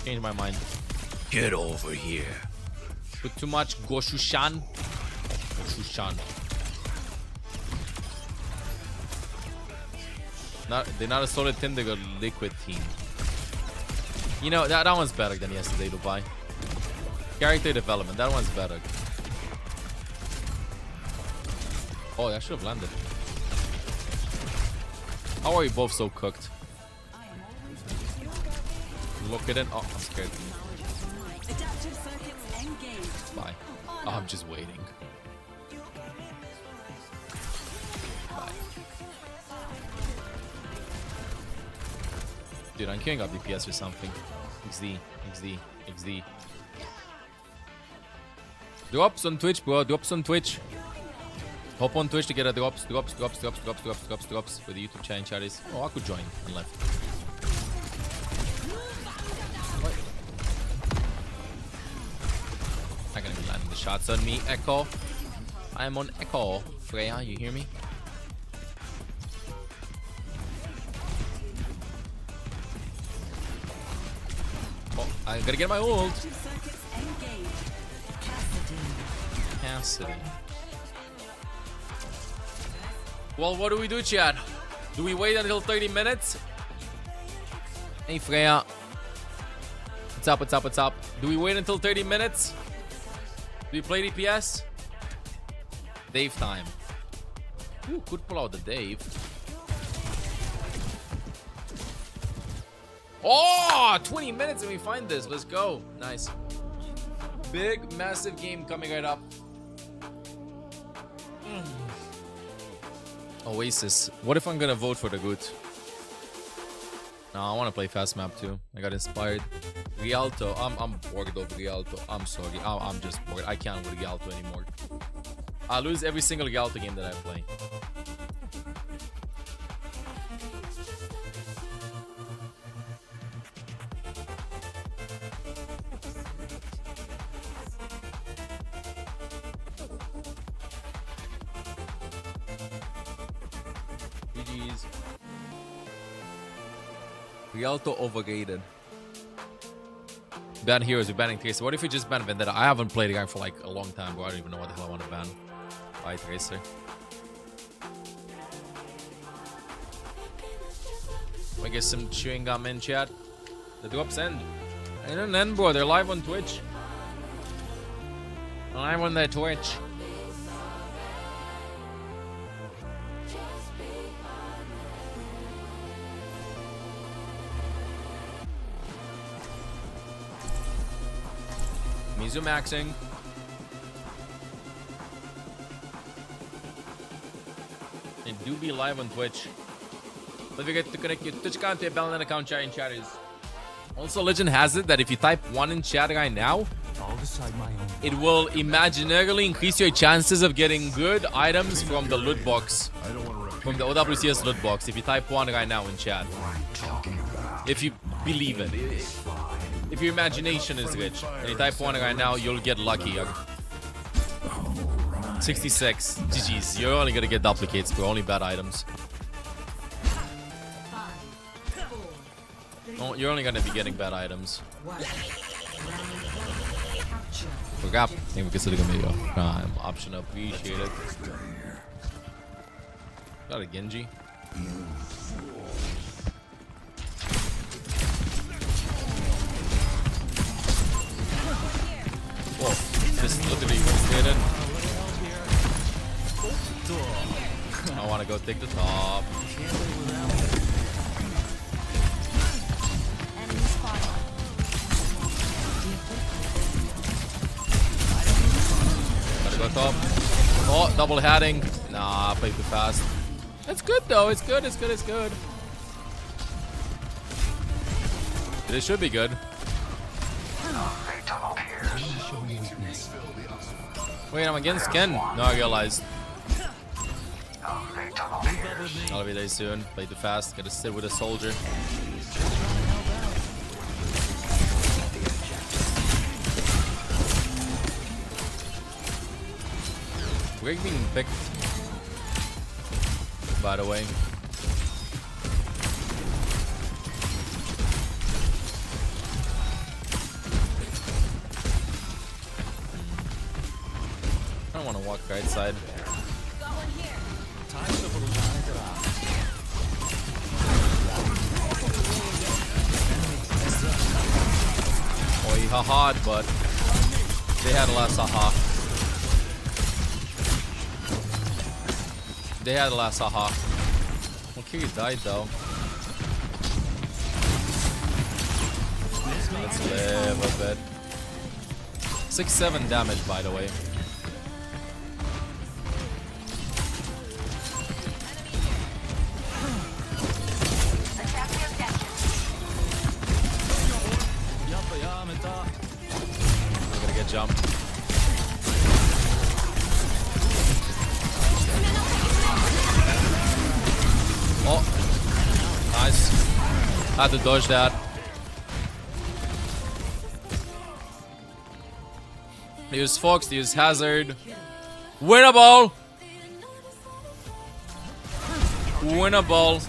Change my mind. Get over here. Put too much Goshushan. Goshushan. They're not a solid team, they're a liquid team. You know, that one's better than yesterday, Dubai. Character development, that one's better. Oh, that should have landed. How are you both so cooked? Look at it. Oh, I'm scared. Bye. Oh, I'm just waiting. Bye. Dude, I'm queuing up DPS or something. XD, XD, XD. Drops on Twitch, bro. Drops on Twitch. Hop on Twitch to get a drops for the YouTube channel chatties. Oh, I could join and left. What? Not gonna be landing the shots on me, Echo. I am on Echo. Freya, you hear me? Oh, I gotta get my ult. Cassidy. Well, what do we do, chat? Do we wait until 30 minutes? Hey, Freya. What's up, what's up, what's up? Do we wait until 30 minutes? Do we play DPS? Dave time. Ooh, could pull out the Dave. Oh, 20 minutes and we find this. Let's go. Nice. Big, massive game coming right up. Oasis. What if I'm gonna vote for the good? No, I want to play fast map too. I got inspired. Rialto. I'm bored of Rialto. I'm sorry. I'm just bored. I can't with Rialto anymore. I lose every single Rialto game that I play. GG's. Rialto overrated. Ban heroes, we're banning Tracer. What if we just ban Vendetta? I haven't played the game for like a long time, bro. I don't even know what the hell I want to ban. Bye, Tracer. I get some chewing gum in chat. The drops end. They didn't end, bro. They're live on Twitch. Live on their Twitch. Mizu maxing. And do be live on Twitch. Don't forget to connect your Twitch account to your Balance account, chat in chatters. Also, legend has it that if you type 1 in chat right now, it will imaginarily increase your chances of getting good items from the loot box. From the OWCS loot box. If you type 1 right now in chat. If you believe it. If your imagination is rich and you type 1 right now, you'll get lucky. 66. GG's. You're only gonna get duplicates, bro. Only bad items. Oh, you're only gonna be getting bad items. Forgot. Thank you for considering me. Prime option. Appreciate it. Got a Genji. Literally devastated. I want to go take the top. Gotta go top. Oh, double heading. Nah, I played too fast. It's good though. It's good. It's good. It's good. It should be good. Wait, I'm against Ken. No, I realized. I'll be there soon. Play too fast. Gotta sit with a soldier. We're being picked, by the way. I don't want to walk right side. Oh, he ha-ha'd, but they had a last haha. They had a last haha. Okay, he died though. Let's live a bit. 6-7 damage, by the way. We're gonna get jumped. Oh, nice. Had to dodge that. Use Fox, use Hazard. Winnable! Winnable.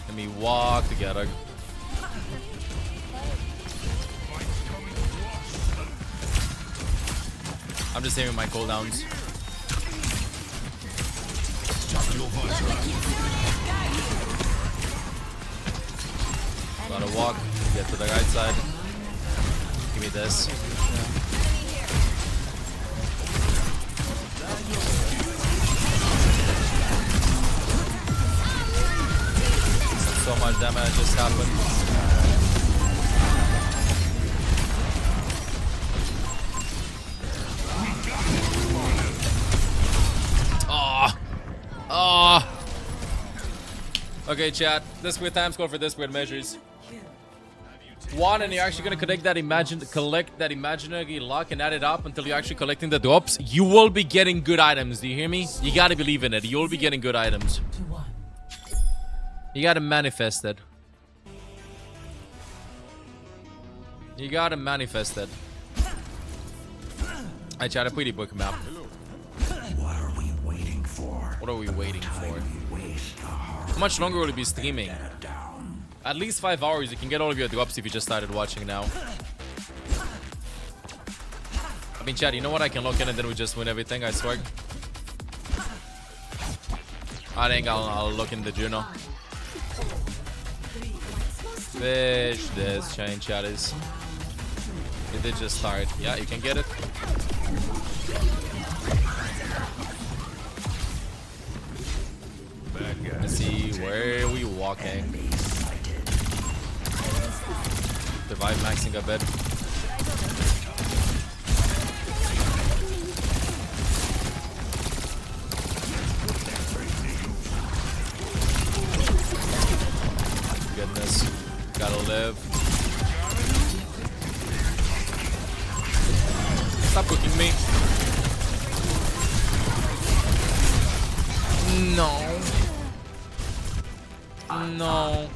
Let me walk together. I'm just saving my cooldowns. Gotta walk, get to the right side. Give me this. So much damage just happened. Okay, chat. This weird time score for this weird measures. 1, and you're actually gonna collect that imaginary luck and add it up until you're actually collecting the drops. You will be getting good items. Do you hear me? You gotta believe in it. You will be getting good items. You gotta manifest it. You gotta manifest it. I chat a pretty book map. What are we waiting for? What are we waiting for? How much longer will it be streaming? At least 5 hours. You can get all of your drops if you just started watching now. I mean, chat, you know what? I can lock in and then we just win everything, I swear. I think I'll look in the Juno. Fish this chain, chat is. It did just start. Yeah, you can get it. Let's see, where are we walking? Survive maxing a bit. Goodness, gotta live. Stop cooking me. No. No.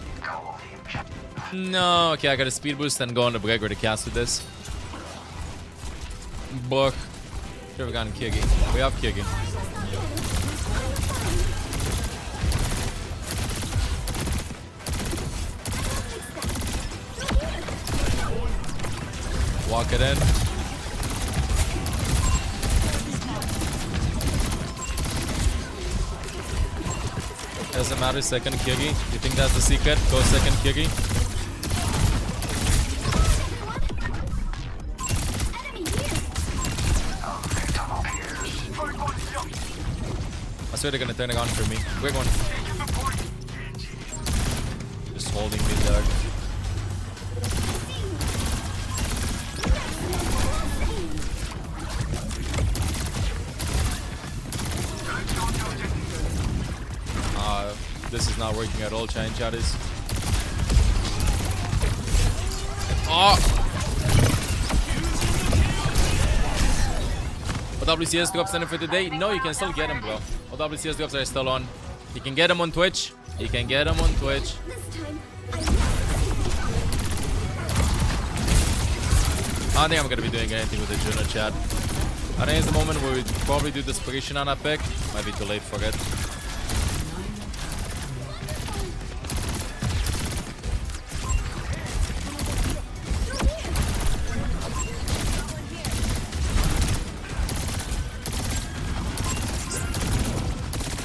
No. Okay, I got a speed boost and go on the Gregor to cast with this. Book. Should have gotten Kiggy. We have Kiggy. Walk it in. Doesn't matter, second Kiggy. You think that's the secret? Go second Kiggy. swear they're gonna turn it on for me. Quick one. Just holding me there. This is not working at all, Chain Chat is. Oh! OWCS drops in for today? No, you can still get them, bro. OWCS drops are still on. You can get them on Twitch. You can get them on Twitch. I don't think I'm gonna be doing anything with the Juno, chat. I think it's the moment where we probably do Desperation on a pick. Might be too late for it.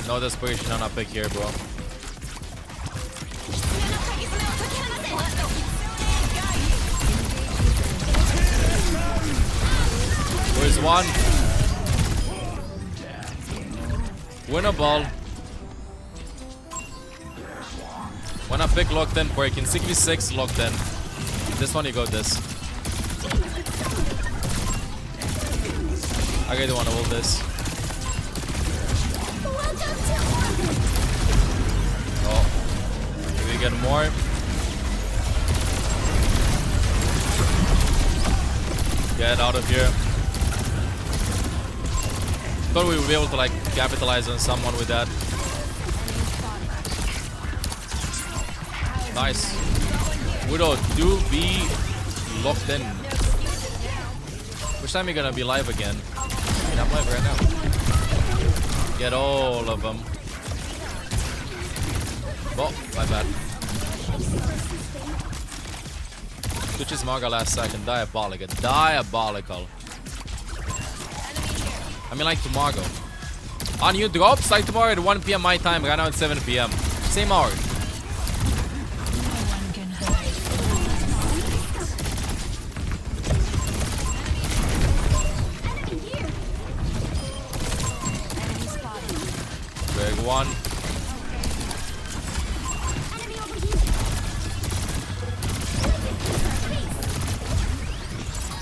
No Desperation on a pick here, bro. Where's one? Win a ball. When a pick locked in, breaking 66 locked in. This one you go this. I really want to hold this. Oh, do we get more? Get out of here. Thought we would be able to like capitalize on someone with that. Nice. Widow, do be locked in. Which time are you gonna be live again? I mean, I'm live right now. Get all of them. Oh, my bad. Switches Marga last second. Diabolical. Diabolical. I mean, like tomorrow. On you drops like tomorrow at 1 PM my time. Right now at 7 PM. Same hour. Big one.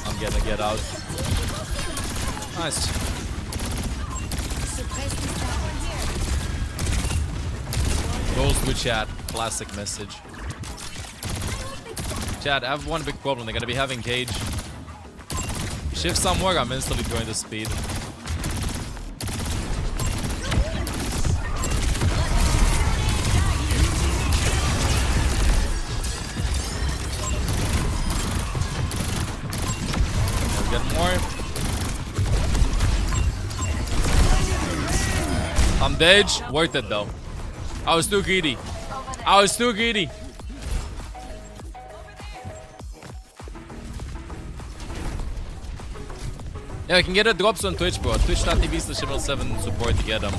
I'm gonna get out. Nice. Goes to chat. Classic message. Chat, I have one big problem. They're gonna be having cage. Shift somewhere, I'm instantly going to speed. Get more. I'm dead. Worth it though. I was too greedy. I was too greedy. Yeah, I can get a drops on Twitch, bro. Twitch.tv/7 support to get them.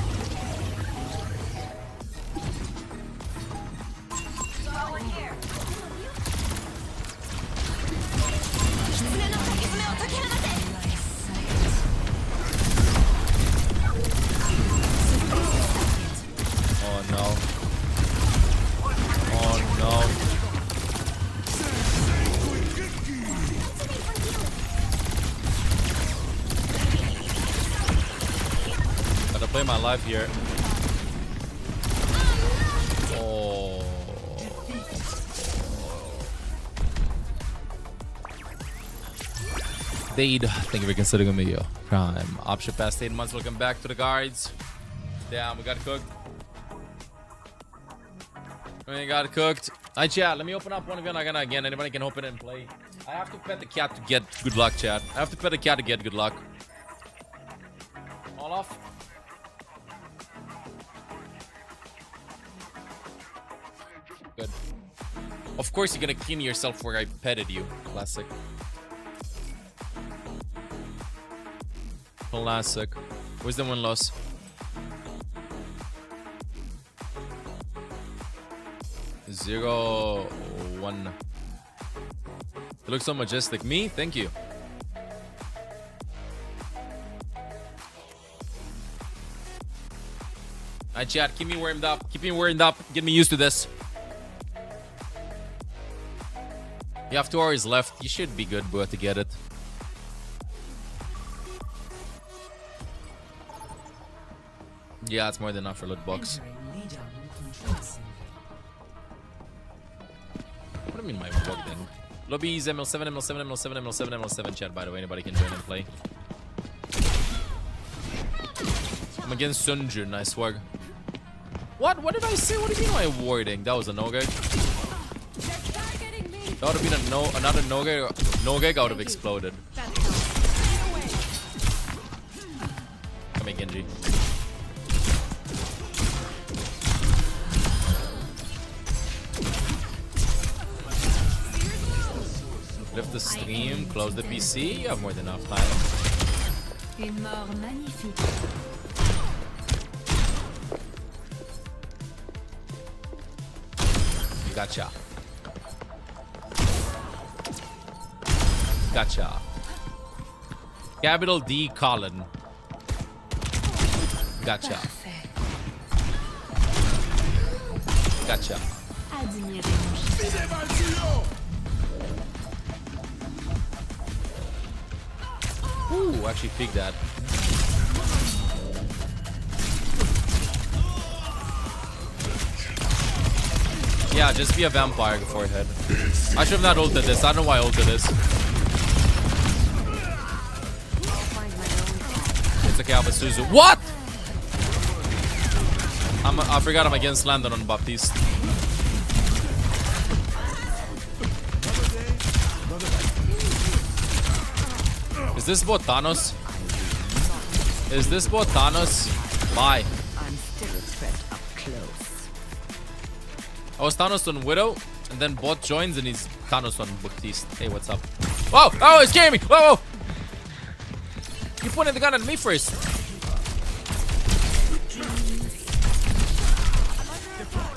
Oh no. Oh no. Gotta play my life here. Oh. Dade, thank you for considering me, yo. Prime. Option past 8 months. Looking back to the guards. Damn, we got cooked. We got cooked. Hi, chat. Let me open up one again. Anybody can open it and play. I have to pet the cat to get good luck, chat. I have to pet the cat to get good luck. All off. Good. Of course, you're gonna clean yourself where I petted you. Classic. Classic. Where's the win-loss? 0-1. You look so majestic. Me? Thank you. Alright, chat, keep me warmed up. Keep me warmed up. Get me used to this. You have 2 hours left. You should be good, bro, to get it. Yeah, it's more than enough for Lootbox. What do you mean my bug thing? Lobbies ML7, ML7, ML7, ML7, ML7 chat, by the way. Anybody can join and play. I'm against Sunjun, I swear. What? What did I say? What do you mean my warding? That was a no-gag. That would have been another no-gag. No-gag, I would have exploded. Come here, Genji. Lift the stream, close the PC. You have more than enough time. Une mort magnifique. Gotcha. Gotcha. Capital D Colin. Gotcha. Gotcha. Ooh, actually peeked that. Yeah, just be a vampire forehead. I should have not ulted this. I don't know why I ulted this. It's okay, I have a Suzu. What? I forgot I'm against Landon on Baptiste. Is this bot Thanos? Is this bot Thanos? Bye. I'm still a threat up close. I was Thanos on Widow, and then bot joins and he's Thanos on Baptiste. Hey, what's up? Whoa! Oh, it's scaring me! Whoa! Whoa! You pointed the gun at me first.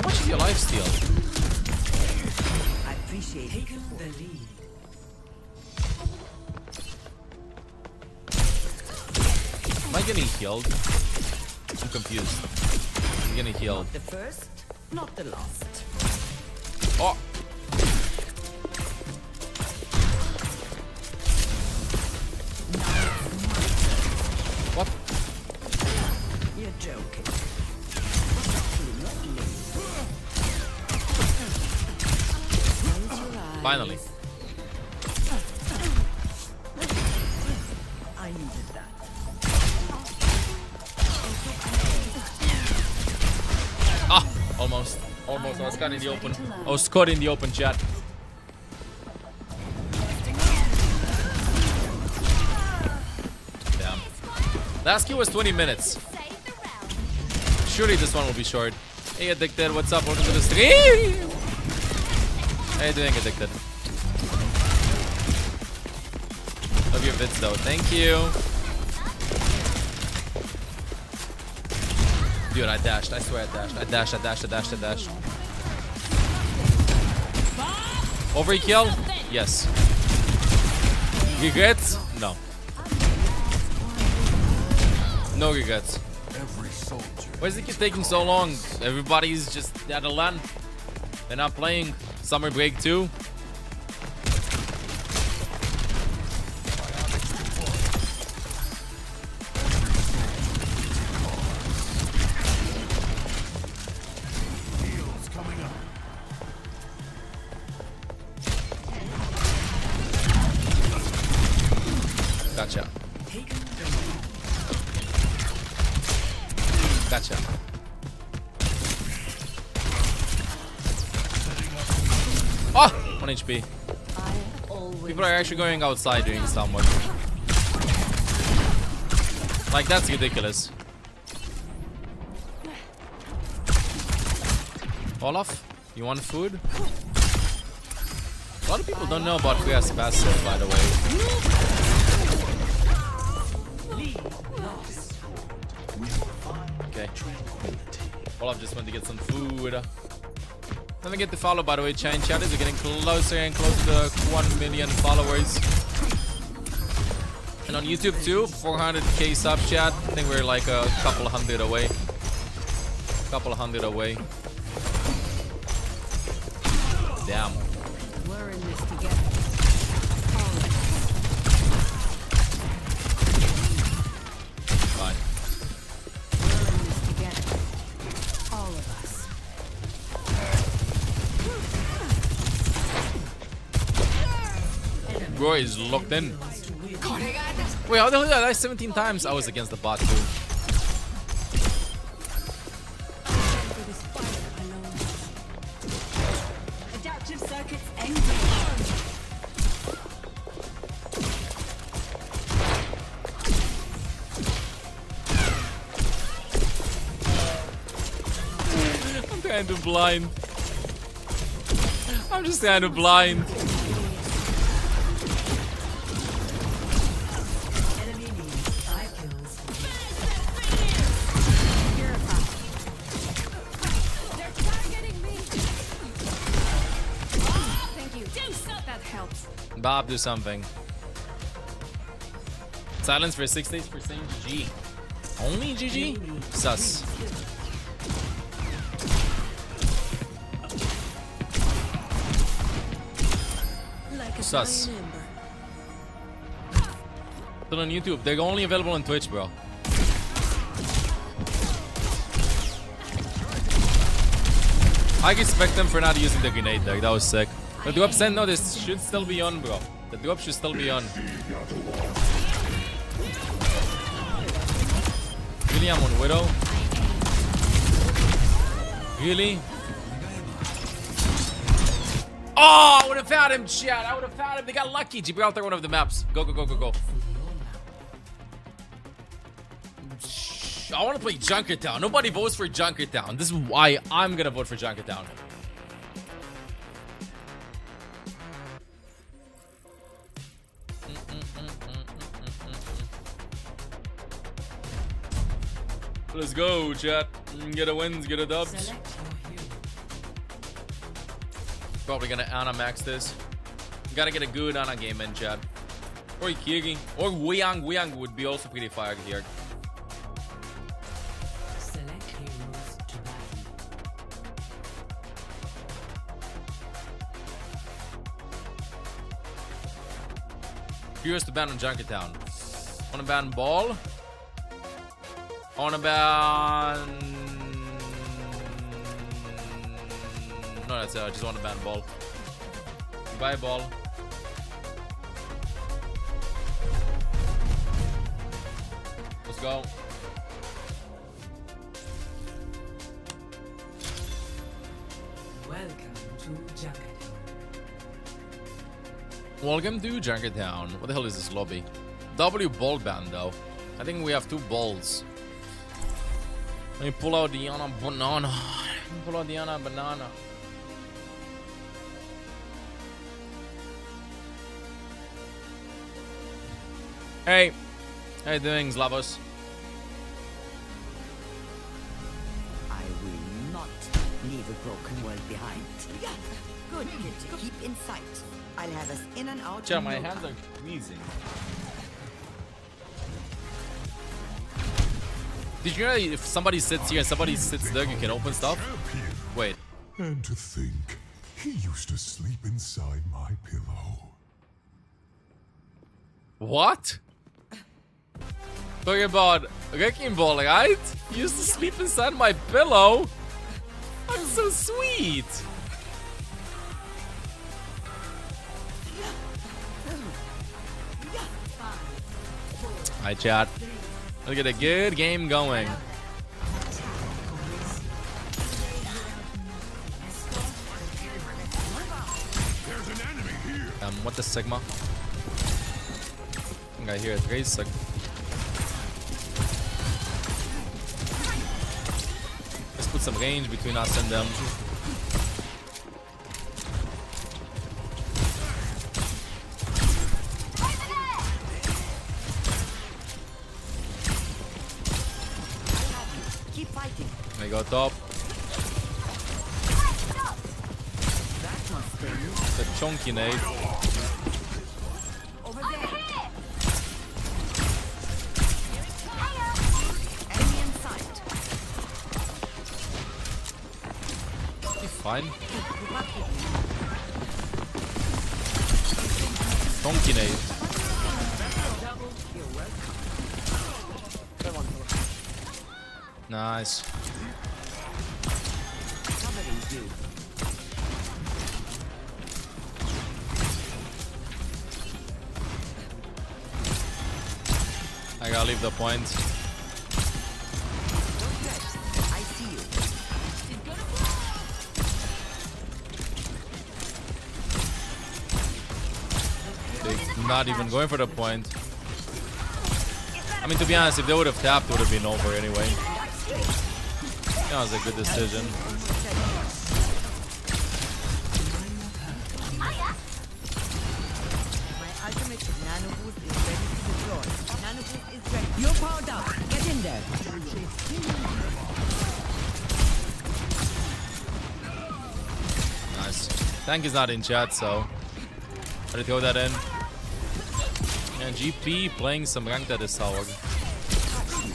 What is your lifesteal? I appreciate taking the lead. Am I getting healed? I'm confused. I'm getting healed. Not the first, not the last. Oh! What? You're joking. Finally. I needed that. Ah! Almost. Almost. I was caught in the open. I was caught in the open, chat. Damn. Last kill was 20 minutes. Surely this one will be short. Hey, Addicted. What's up? Welcome to the stream. How you doing, Addicted? Love your vids, though. Thank you. Dude, I dashed. I swear I dashed. I dashed. Overkill? Yes. Regrets? No. No regrets. Why is it keep taking so long? Everybody's just at a LAN. They're not playing. Summer break too. Gotcha. Gotcha. Oh! 1 HP. People are actually going outside doing somewhat. Like, that's ridiculous. Olaf, you want food? A lot of people don't know about Kriya's passive, by the way. Okay. Olaf just went to get some food. Don't forget to follow, by the way, Chain Chatters. We're getting closer and closer to 1 million followers. And on YouTube too, 400k sub chat. I think we're like a couple hundred away. Couple hundred away. Damn. We're in this together. Fine. We're in this together. All of us. Bro is locked in. Wait, how the hell did I die 17 times? I was against the bot too. Adaptive circuits engaged. I'm kind of blind. I'm just kind of blind. Bob, do something. Silence for 6 days for saying GG. Only GG? Sus. Sus. Still on YouTube. They're only available on Twitch, bro. I respect them for not using the grenade there. That was sick. The drop send, no, this should still be on, bro. The drop should still be on. Really, I'm on Widow. Really? Oh, I would have found him, chat. I would have found him. They got lucky. Gibraltar, one of the maps. Go, go, go, go, go. I want to play Junkertown. Nobody votes for Junkertown. This is why I'm going to vote for Junkertown. Let's go, chat. Get a wins, get a dubs. Probably gonna Ana max this. Gotta get a good Ana game in, chat. Or Ikiri. Or Wuyang. Wuyang would be also pretty fire here. Curious to ban on Junkertown. Wanna ban Ball? I wanna ban... No, that's it. I just wanna ban Ball. Bye, Ball. Let's go. Welcome to Junkertown. Welcome to Junkertown. What the hell is this lobby? W ball ban though. I think we have 2 balls. Let me pull out the Ana banana. Pull out the Ana banana. Hey, how you doing, Slavos? I will not leave a broken world behind. Good, kid. Keep in sight. I'll have us in and out. Chat, my hands are freezing. Did you know if somebody sits here and somebody sits there, you can open stuff? Wait. And to think, he used to sleep inside my pillow. What? Talking about Wrecking Ball, right? He used to sleep inside my pillow. I'm so sweet. Hi, chat. Let's get a good game going. What the Sigma? I think I hear it. Raise Sigma. Let's put some range between us and them. Keep fighting. I go top. It's a chunky nade. Over there. Enemy in sight. fine. Donkey nade. Nice. I gotta leave the point. I see you. They're not even going for the point. I mean, to be honest, if they would have tapped, it would have been over anyway. That was a good decision. My ultimate nano boost is ready to deploy. Nano boost is ready. You're powered up. Get in there. Nice. Tank is not in chat, so I'll throw that in. And GP playing some ranked at this tower.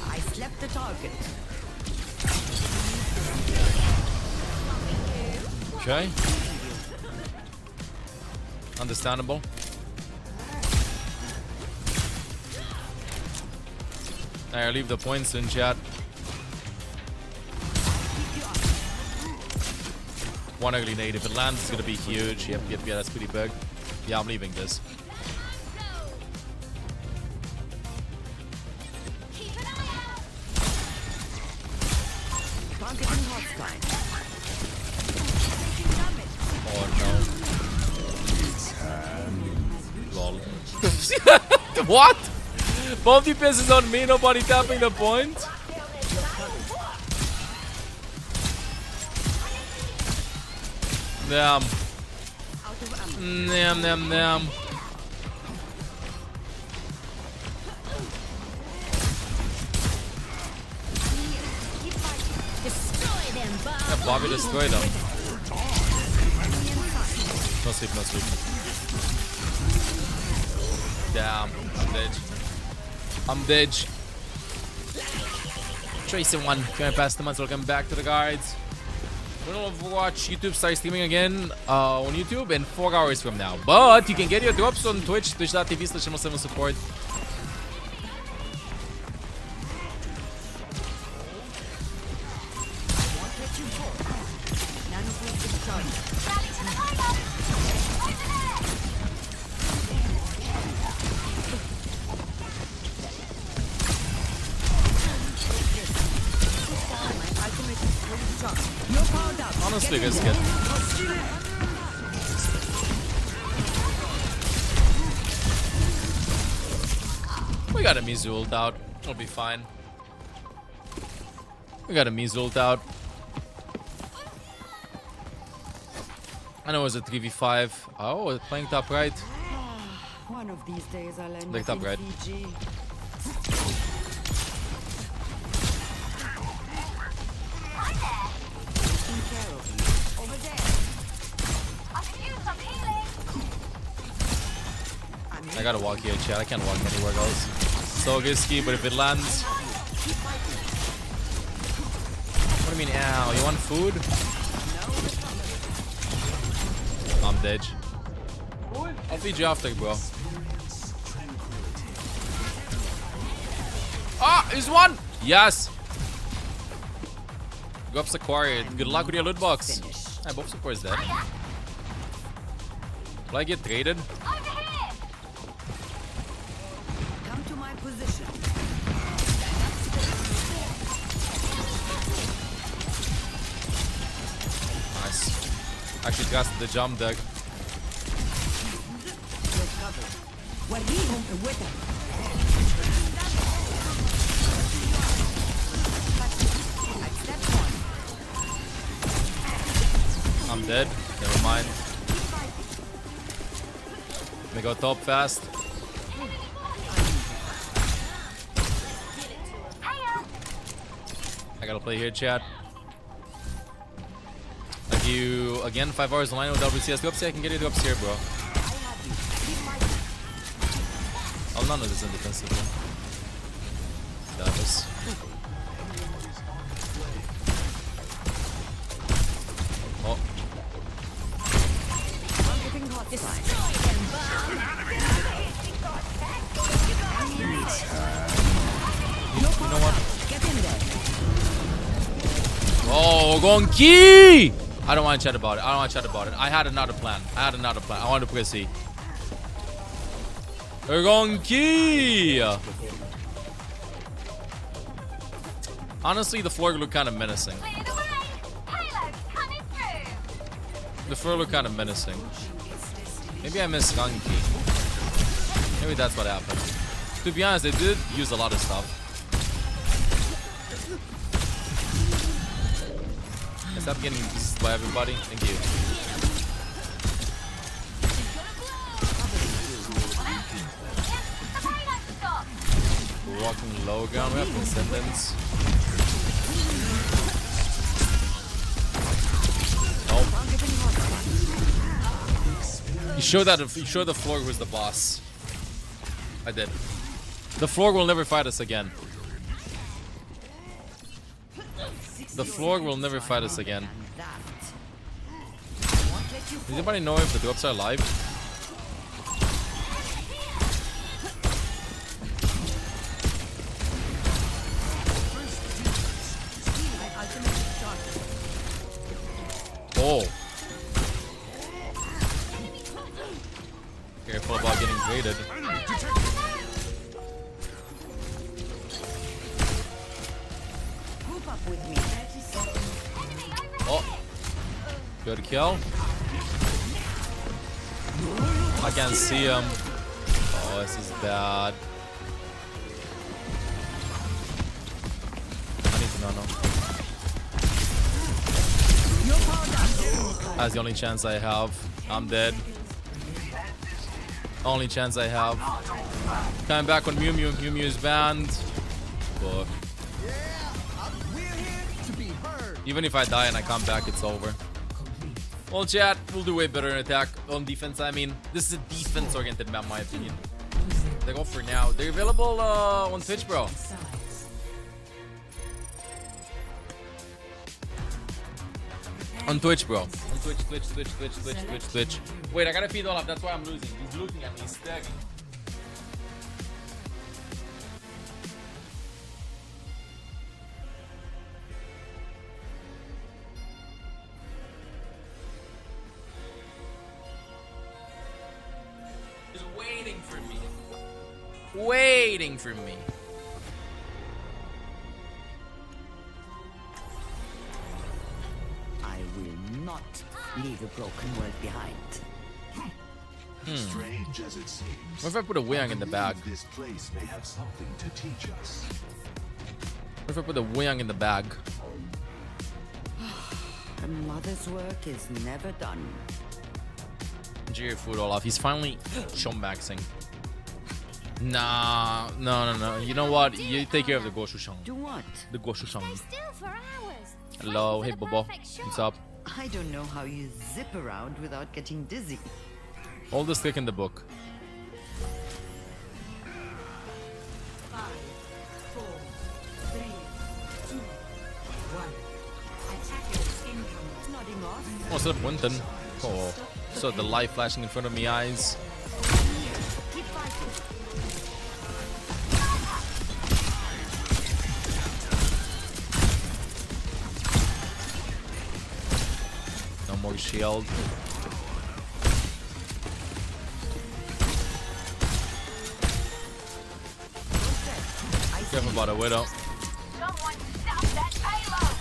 I slept the target. Okay. Understandable. I'll leave the points in chat. One ugly nade. If it lands, it's gonna be huge. Yep, yeah, that's pretty big. Yeah, I'm leaving this. Oh no. Lol. What? Both DPS is on me, nobody tapping the point? Damn. Damn. Yeah, Bobby destroyed them. No sleep. Damn, I'm dead. Tracer 1, going past the months, welcome back to the guides. We'll Overwatch YouTube start streaming again on YouTube in 4 hours from now. But you can get your drops on Twitch, twitch.tv/7support. Honestly, guys, good. We got a Mizu ult out. It'll be fine. We got a Mizu ult out. I know it was a 3v5. Oh, it's playing top right. One of these days I'll end Like top right. Fiji. I gotta walk here, chat. I can't walk anywhere else. So risky, but if it lands... What do you mean, ow? You want food? I'm dead. I'll feed you after, bro. Ah, here's one! Yes! Go up acquired. Good luck with your loot box. Hey, both support is dead. Will I get traded? Come to my position. Nice. Actually trusted the jump deck. I'm dead. Never mind. Let me go top fast. I gotta play here, chat. Like you again, 5 hours online with WCS. Go up, see I can get you to up here, bro. Oh, none of this in defensive. Davis. Oh. this time. You know what? Get in there. Oh, Gonki! I don't want to chat about it. I don't want to chat about it. I had another plan. I wanted to play C. Gonki! Honestly, the floor looked kind of menacing. The floor looked kind of menacing. Maybe I missed Gonki. Maybe that's what happened. To be honest, they did use a lot of stuff. Stop getting pieces by everybody. Thank you. We're walking low ground. We have Descendants. Oh. You showed the floor was the boss. I did. The floor will never fight us again. The floor will never fight us again. Does anybody know if the drops are live? Oh. Careful about getting graded. Oh, good kill. I can't see him. Oh, this is bad. I need to know. That's the only chance I have. I'm dead. Only chance I have. Coming back on Mew Mew. Mew Mew is banned. But even if I die and I come back, it's over. Well, chat, we'll do way better in attack. On defense, I mean, this is a defense-oriented map, in my opinion. They're off for now. They're available on Twitch, bro. On Twitch, bro. On Twitch. Wait, I gotta feed Olaf. That's why I'm losing. He's looking at me. He's staring. Waiting for me. I will not leave a broken world behind. Strange as it seems. What if I put a wing in the bag? This place may have something to teach us. What if I put a wing in the bag? A mother's work is never done. Enjoy your food, Olaf. He's finally showmaxing. Nah, no. You know what? You take care of the Goshushang. Do what? The Goshushang. Hello, hey Bobo. What's up? I don't know how you zip around without getting dizzy. Hold the stick in the book. 5, 4, 3, 2, 1. Attackers incoming. Nodding off. Oh, so Winton. Oh, so the light flashing in front of my eyes. Keep fighting. No more shield. Careful about a widow. Someone stop that payload!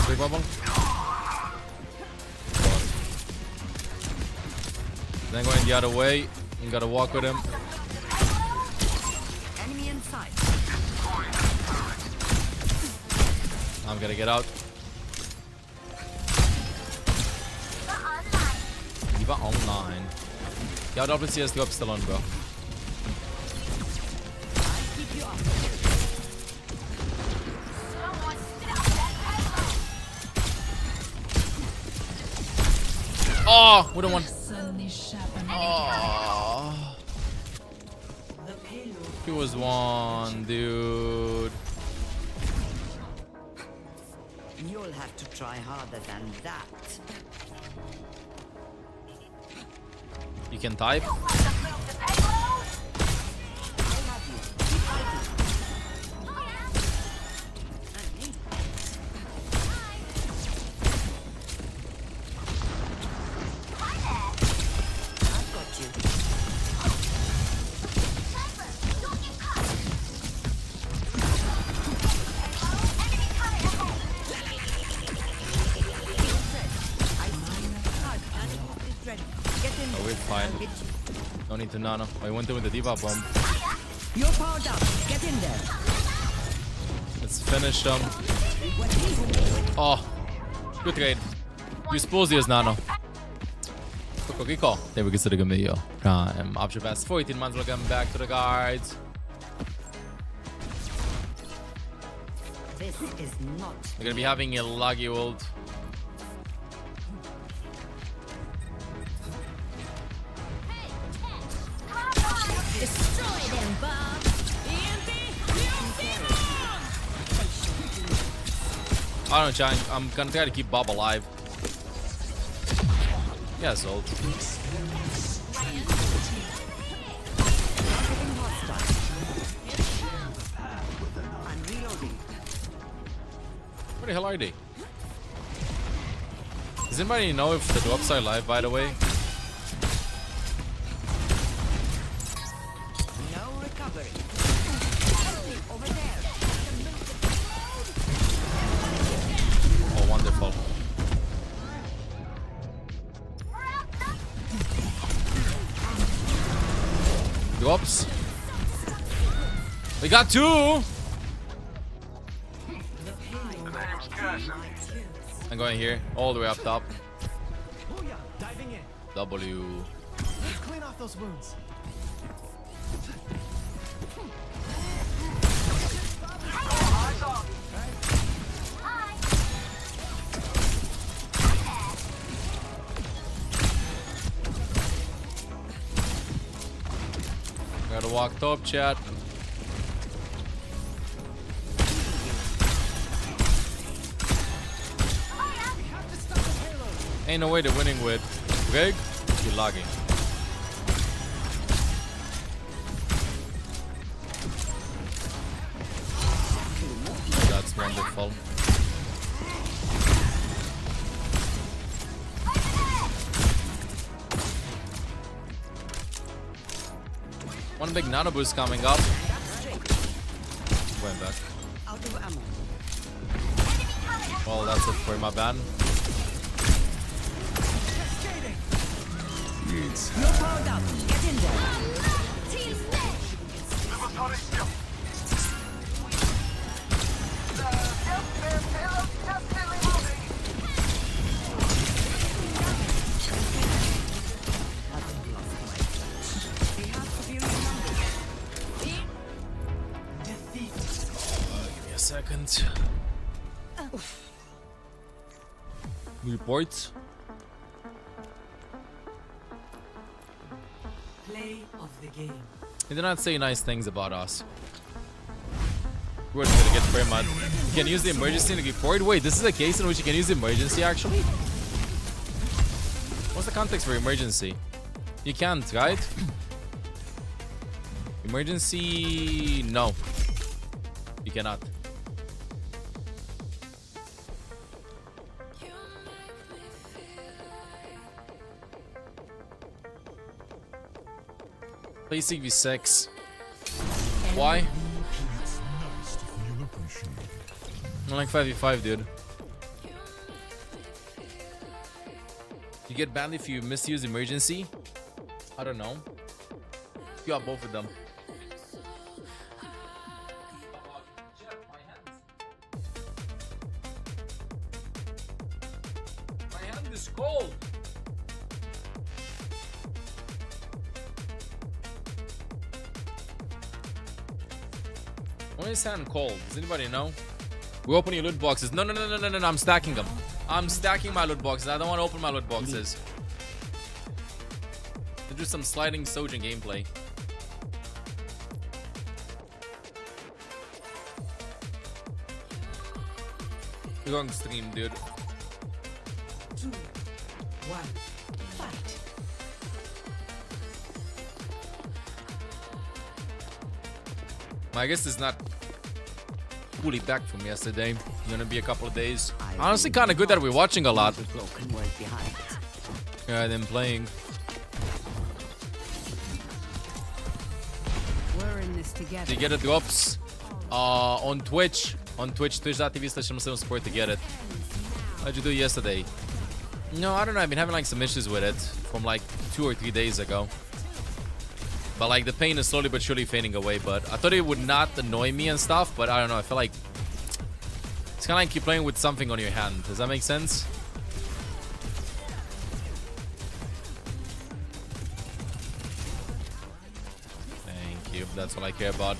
Big bubble. Then going the other way. You gotta walk with him. Enemy in sight. I'm gonna get out. Diva online. Ja, WCS drop still on, bro. Oh, we don't want. Oh. He was one, dude. You'll have to try harder than that. You can type. Oh, we're fine. No need to nano. I went in with the diva bomb. You're powered up. Get in there. Let's finish them. Oh, good trade. You suppose there's nano. There we go to the video. Prime. Option pass 14 months. Welcome back to the guards. This is not. We're gonna be having a laggy ult. Destroy them, Bob. I don't know, Chang. I'm gonna try to keep Bob alive. Yeah, ult. Where the hell are they? Does anybody know if the drops are live, by the way? No recovery. Over there. Oh, wonderful. Drops. We got two. I'm going here, all the way up top. Diving in. W. Let's clean off those wounds. Gotta walk top, chat. Ain't no way they're winning with Greg. You're lagging. That's wonderful. One big nano boost coming up. Going back. Well, that's it for my ban. You're powered up. Get in there. Give me a second. Reports. Play of the game. They did not say nice things about us. We're gonna get frame mud. You can use the emergency to get forward. Wait, this is a case in which you can use the emergency actually? What's the context for emergency? You can't, right? Emergency, no. You cannot. Play CV6. Why? I like 5v5, dude. You get banned if you misuse emergency? I don't know. You got both of them. My hand is cold. Why is hand cold? Does anybody know? We're opening loot boxes. No, I'm stacking them. I'm stacking my loot boxes. I don't want to open my loot boxes. Let's do some sliding Sojin gameplay. Wrong stream, dude. 2, 1, fight. I guess it's not fully back from yesterday. Gonna be a couple of days. Honestly, kind of good that we're watching a lot. Yeah, than playing. We're in this together. To get the drops on Twitch. On Twitch, twitch.tv/support to get it. How'd you do yesterday? No, I don't know. I've been having like some issues with it from like 2 or 3 days ago. But like the pain is slowly but surely fading away. But I thought it would not annoy me and stuff. But I don't know. I feel like it's kind of like you're playing with something on your hand. Does that make sense? Thank you. That's all I care about.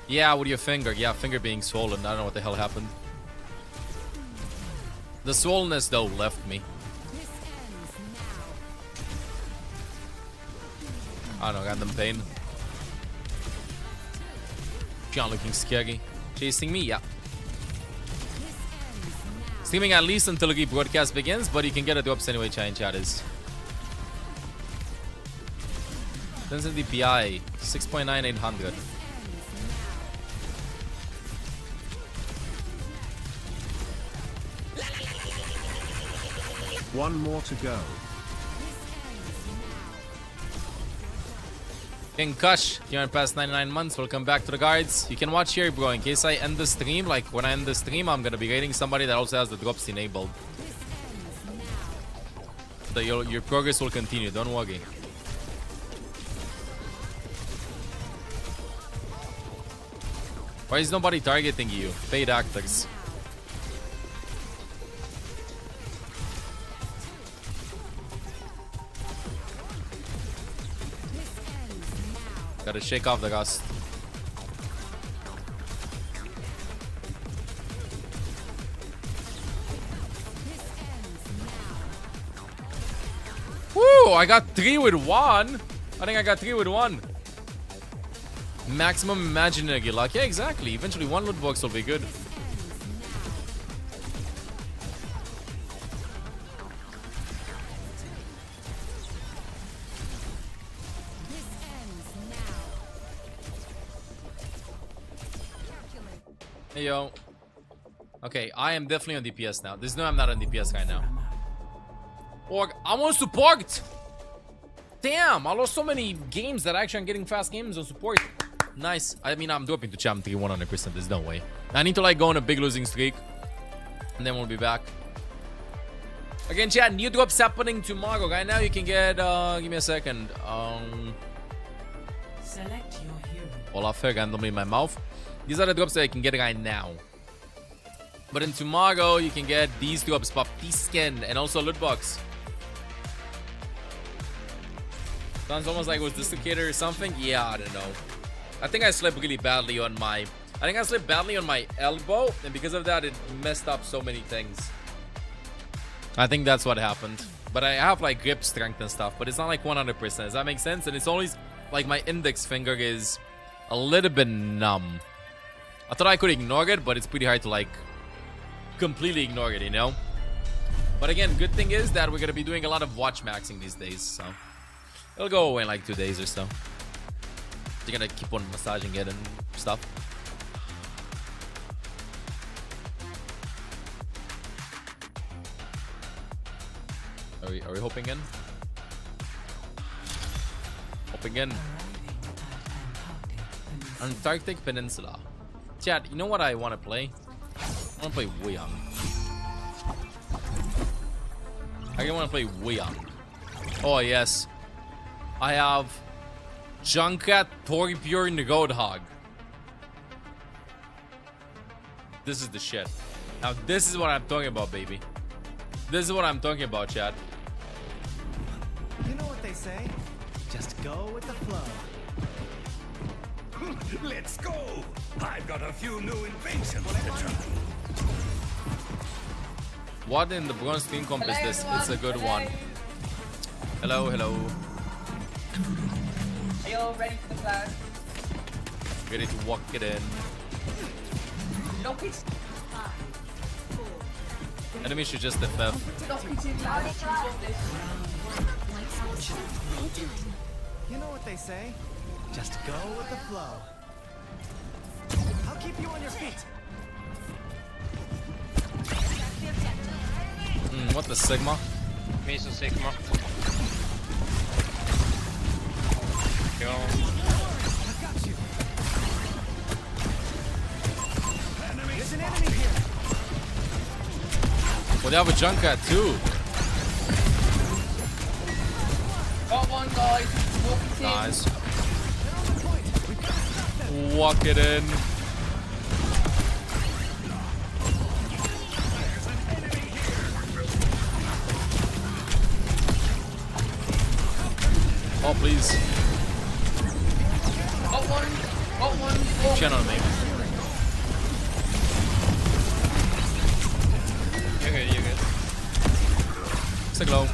Yeah, with your finger. Yeah, finger being swollen. I don't know what the hell happened. The swollenness though left me. I don't know, random pain. John looking scary. Chasing me, yeah. Streaming at least until the broadcast begins, but you can get a drops anyway, chat is. 10 DPI, 6.9800. One more to go. King Kush, here in past 99 months. Welcome back to the guards. You can watch here, bro. In case I end the stream, like when I end the stream, I'm gonna be rating somebody that also has the drops enabled. So your progress will continue. Don't worry. Why is nobody targeting you? Paid actors. Gotta shake off the rust. Woo! I got 3 with 1. I think I got 3 with 1. Maximum imaginary luck. Yeah, exactly. Eventually, 1 loot box will be good. Hey, yo. Okay, I am definitely on DPS now. There's no I'm not on DPS right now. Or I'm on support. Damn, I lost so many games that actually I'm getting fast games on support. Nice. I mean, I'm dropping to champ 3 100%. There's no way. I need to like go on a big losing streak. And then we'll be back. Again, chat, new drops happening tomorrow. Right now you can get, give me a second. Select your hero. Olaf randomly in my mouth. These are the drops that I can get right now. But in tomorrow, you can get these drops, Puppy Skin, and also loot box. Sounds almost like it was dislocated or something. Yeah, I don't know. I think I slipped really badly on my... I think I slipped badly on my elbow, and because of that, it messed up so many things. I think that's what happened. But I have like grip strength and stuff, but it's not like 100%. Does that make sense? And it's always like my index finger is a little bit numb. I thought I could ignore it, but it's pretty hard to like completely ignore it, you know? But again, good thing is that we're gonna be doing a lot of watch maxing these days, so it'll go away in like 2 days or so. You're gonna keep on massaging it and stuff. Are we hopping in? Hopping in. Antarctic Peninsula. Chat, you know what I want to play? I want to play Wuyang. I want to play Wuyang. Oh, yes. I have Junkrat, Torbjorn, Roadhog. This is the shit. Now, this is what I'm talking about, baby. This is what I'm talking about, chat. You know what they say? Just go with the flow. Let's go! I've got a few new inventions to try. What in the bronze team comp is this? It's a good one. Hello, hello. Are you all ready for the class? Ready to walk it in. Look, it's Enemy should just FF. You know what they say? Just go with the flow. I'll keep you on your feet. What the Sigma? Miso Sigma. Go. There's an enemy here. Well, they have a Junkrat too. Got one, guys. Nice. Walk it in. Oh, please. Got one. Channel maybe. You're good. Stick low.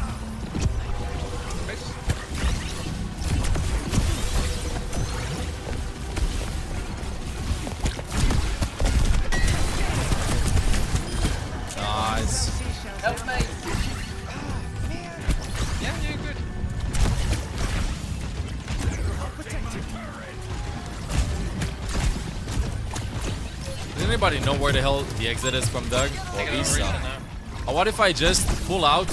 Nice. Help me. Yeah, you're good. Does anybody know where the hell the exit is from Doug? Well, what if I just pull out?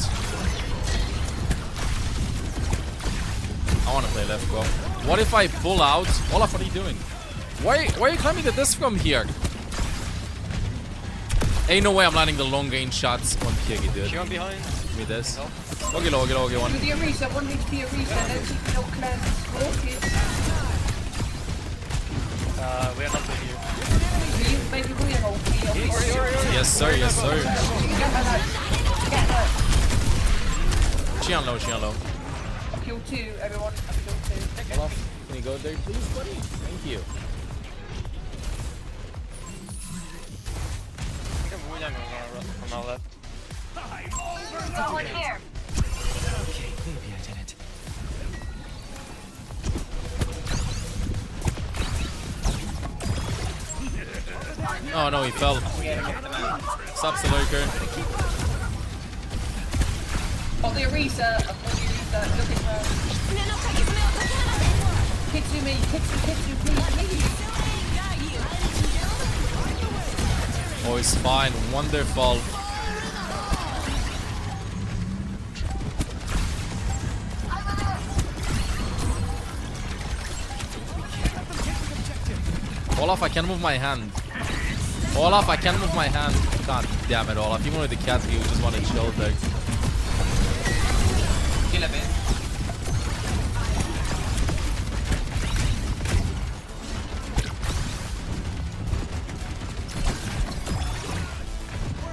I want to play left, bro. What if I pull out? Olaf, what are you doing? Why are you coming to this from here? Ain't no way I'm landing the long range shots on Kiggy, dude. She went behind. Give me this. Okay, one. Do the reset, 1 HP a reset, no keep no cleanse. We are not with you. Maybe we are all Yes, sir. She on low. Kill 2, everyone. Kill 2. Olaf, can you go there, please, buddy? Thank you. From our left. Someone here. Okay, maybe I did it. Oh no, he fell. Stop the lurker. Got the reset. I've got the reset. Look at her. Kitsu me, please. Oh, it's fine. Wonderful. Olaf, I can move my hand. Olaf, I can move my hand. God damn it, Olaf. Even with the cat, you just want to chill there. Kill a bit.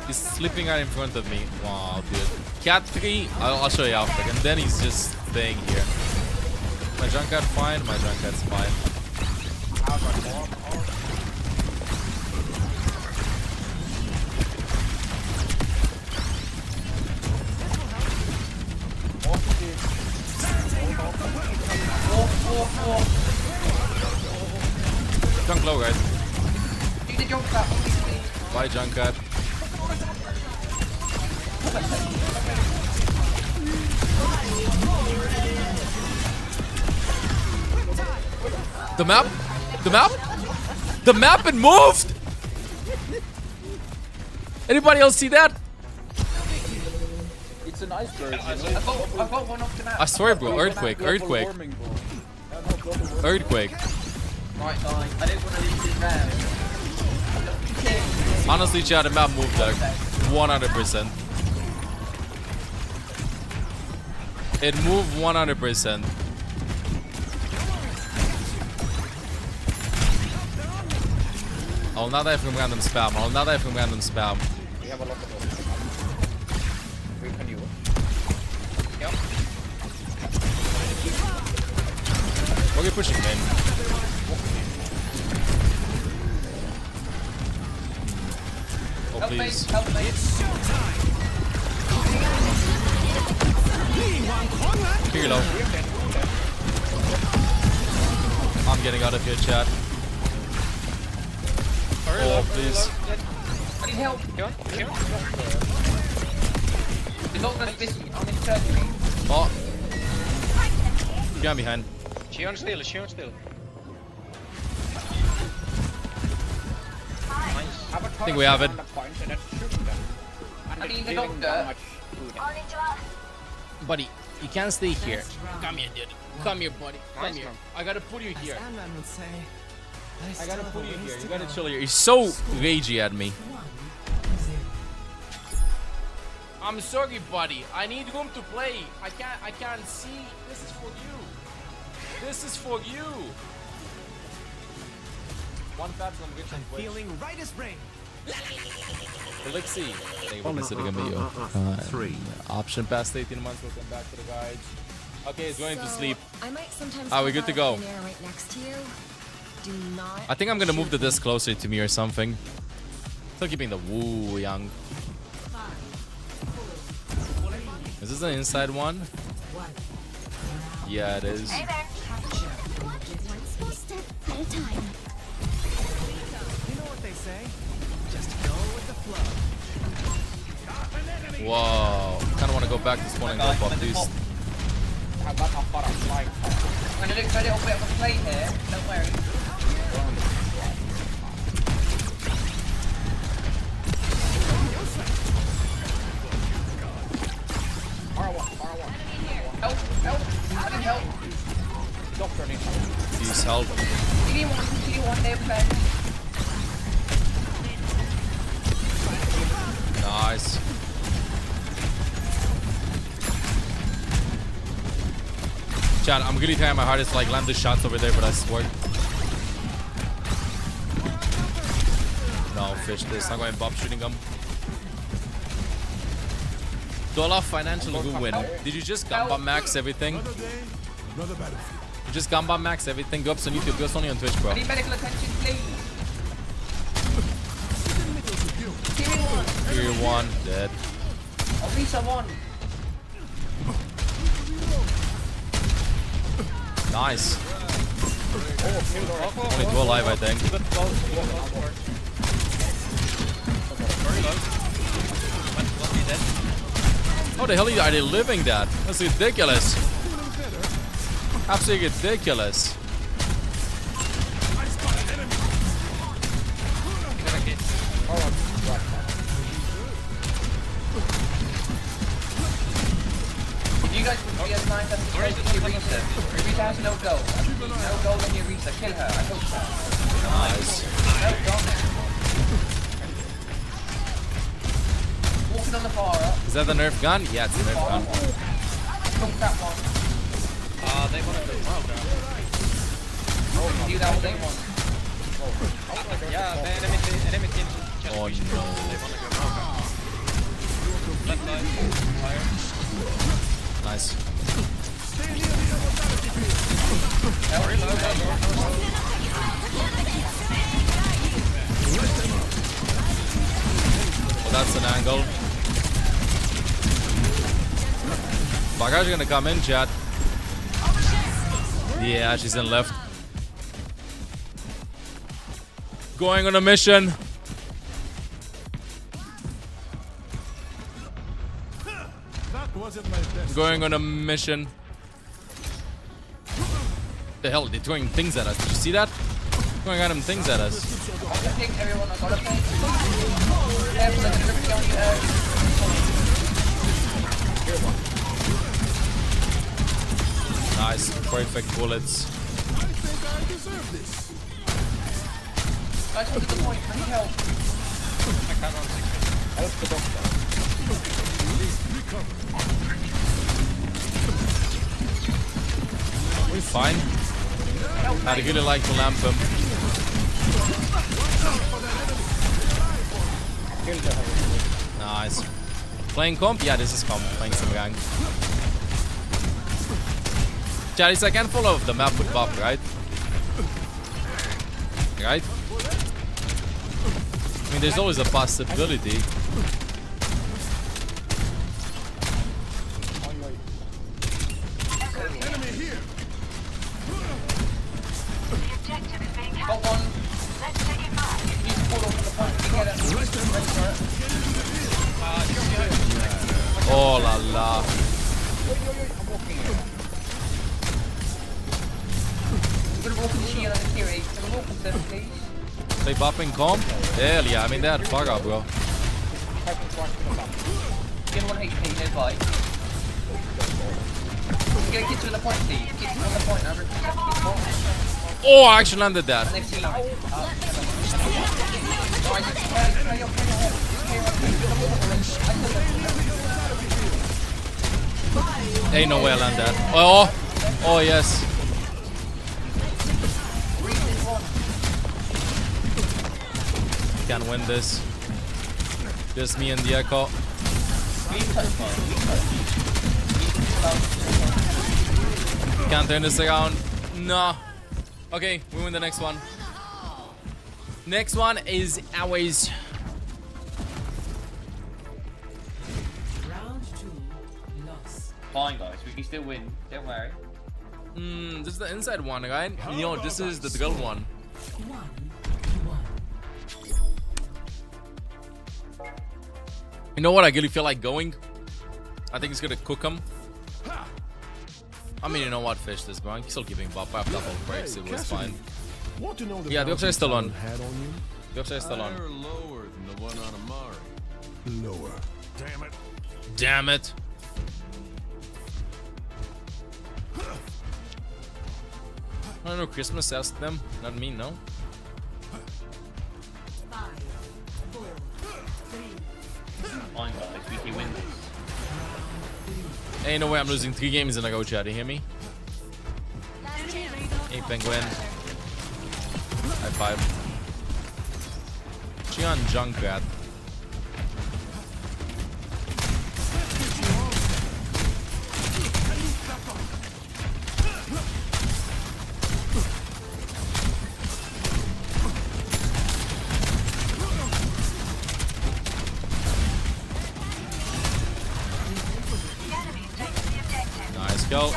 He's sleeping right in front of me. Wow, dude. Cat 3, I'll show you after. And then he's just staying here. My Junkrat fine, my Junkrat's fine. Junk low, guys. Do the Junkrat. Bye, Junkrat. The map? The map and moved! Anybody else see that? It's an iceberg. I've got one off the map. I swear, bro. Earthquake. Right, guys. I didn't want to leave this round. Honestly, chat, the map moved there. 100%. It moved 100%. I'll not die from random spam. We have a lot of them. Where can you? Yep. Okay, pushing main. Oh, please. Help me. Here low. I'm getting out of here, chat. Oh, please. I need help. The doctor's busy. I'm in surgery. Oh. Behind behind. She on still. She on still. I think we have it. I need the doctor. Buddy, you can't stay here. Come here, dude. Come here, buddy. Come here. I gotta put you here. I gotta put you here. You gotta chill here. He's so ragey at me. I'm sorry, buddy. I need room to play. I can't see. This is for you. This is for you. One fat on Twitch. I'm feeling right as rain. Elixir. Thank you for considering me. Option past 18 months. We'll come back to the guys. Okay, he's going to sleep. I might sometimes Are we good to go? right next to you. Do not I think I'm gonna move the disc closer to me or something. Still keeping the woo young. Is this an inside one? Yeah, it is. Hey there. One small step at a time. You know what they say? Just go with the flow. Whoa. Kinda wanna go back to spawn and go pop these. I'm gonna do a little bit of a play here. Don't worry. Help! Help! I need help. Doctor needs help. Use help. CD1, they're playing. Nice. Chat, I'm really trying my hardest to like land the shots over there, but I swear. No, fish this. I'm going Bob shooting them. Dollar financial ruin. Did you just Gamba max everything? You just Gamba max everything? Go up on YouTube, go only on Twitch, bro. I need medical attention, please. Tier 1, dead. I'll be someone. Nice. Only 2 alive, I think. How the hell are they living that? That's ridiculous. Absolutely ridiculous. If you guys would be as nice as to Risa. Risa has no goal. No goal in your Risa. Kill her. I hope so. Nice. No, don't. Walking on the bar up. Is that the Nerf gun? Yeah, it's the Nerf gun. Cook that one. They want to do well, Do that what they want. Yeah, the enemy team just oh, pushed through. They want to go well. Left side, fire. Nice. Well, that's an angle. Bagage gonna come in, chat. Yeah, she's in left. Going on a mission. Going on a mission. The hell, they're throwing things at us. Did you see that? Throwing random things at us. Nice, perfect bullets. Guys, what's the point? I need help. Help the doctor. We're fine. I'd really like to lamp him. Nice. Playing comp? Yeah, this is comp. Playing some gang. Chalice, I can follow the map with buff, right? Right? I mean, there's always a possibility. Got one. Let's take it back. You need to pull off the point to get it. Oh, Oh la la. They buffing comp? Hell yeah, I mean that fuck up, bro. Get 1 HP, no bite. Get to the point, Steve. Get to the point. Oh, I actually landed that. Ain't no way I land that. Oh, oh yes. Can't win this. Just me and the echo. Can't turn this around. No. Okay, we win the next one. Next one is Owcs. Fine, guys. We can still win. Don't worry. This is the inside one, right? You know, this is the drill one. You know what I really feel like going? I think it's gonna cook him. I mean, you know what? Fish this, bro. I'm still giving buff. I have double breaks. It was fine. Yeah, the upside is still on. The upside is still on. Lower than the one on Amari. Lower. Damn it. Damn it. I don't know. Christmas asked them, not me, no? Fine, guys. We can win this. Ain't no way I'm losing 3 games in a row, chat. You hear me? Hey, Penguin. High five. Xian Junkrat. Nice go.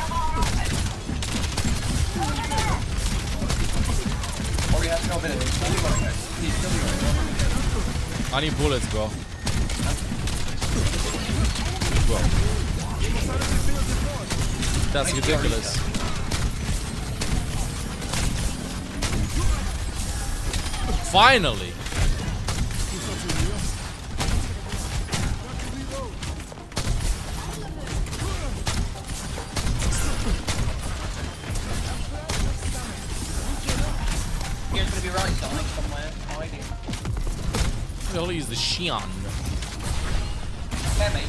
I need bullets, bro. Bro. That's ridiculous. Finally. Here's gonna be right side somewhere. Hiding. I'll use the Xian. Let me.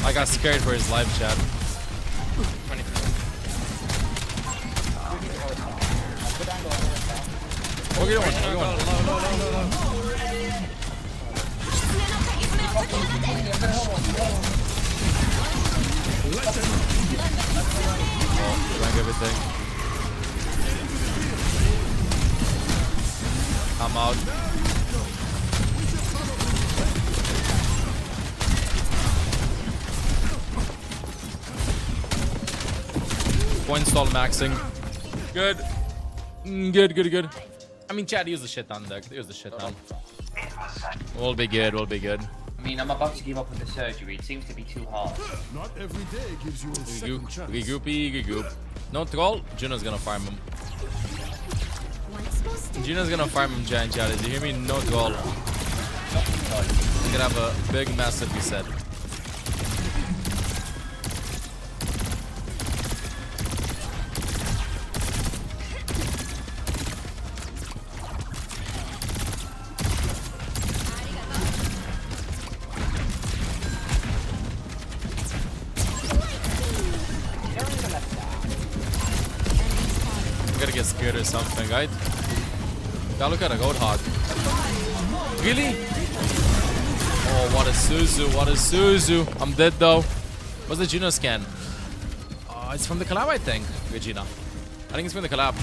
I got scared for his live chat. Okay, one. Rank everything. I'm out. Point stall maxing. Good. Good. I mean, Chad, use the shit on deck. Use the shit on. We'll be good. We'll be good. I mean, I'm about to give up with the surgery. It seems to be too hard. Not every day gives you a second chance. Regroup. No troll. Juno's gonna farm him. Juno's gonna farm him, giant chat. Did you hear me? No troll. He's gonna have a big, massive reset. Gotta get scared or something, right? Yeah, look at a Roadhog. Really? Oh, what a Suzu. I'm dead though. What's the Juno scan? Oh, it's from the collab, I think, Regina. I think it's from the collab.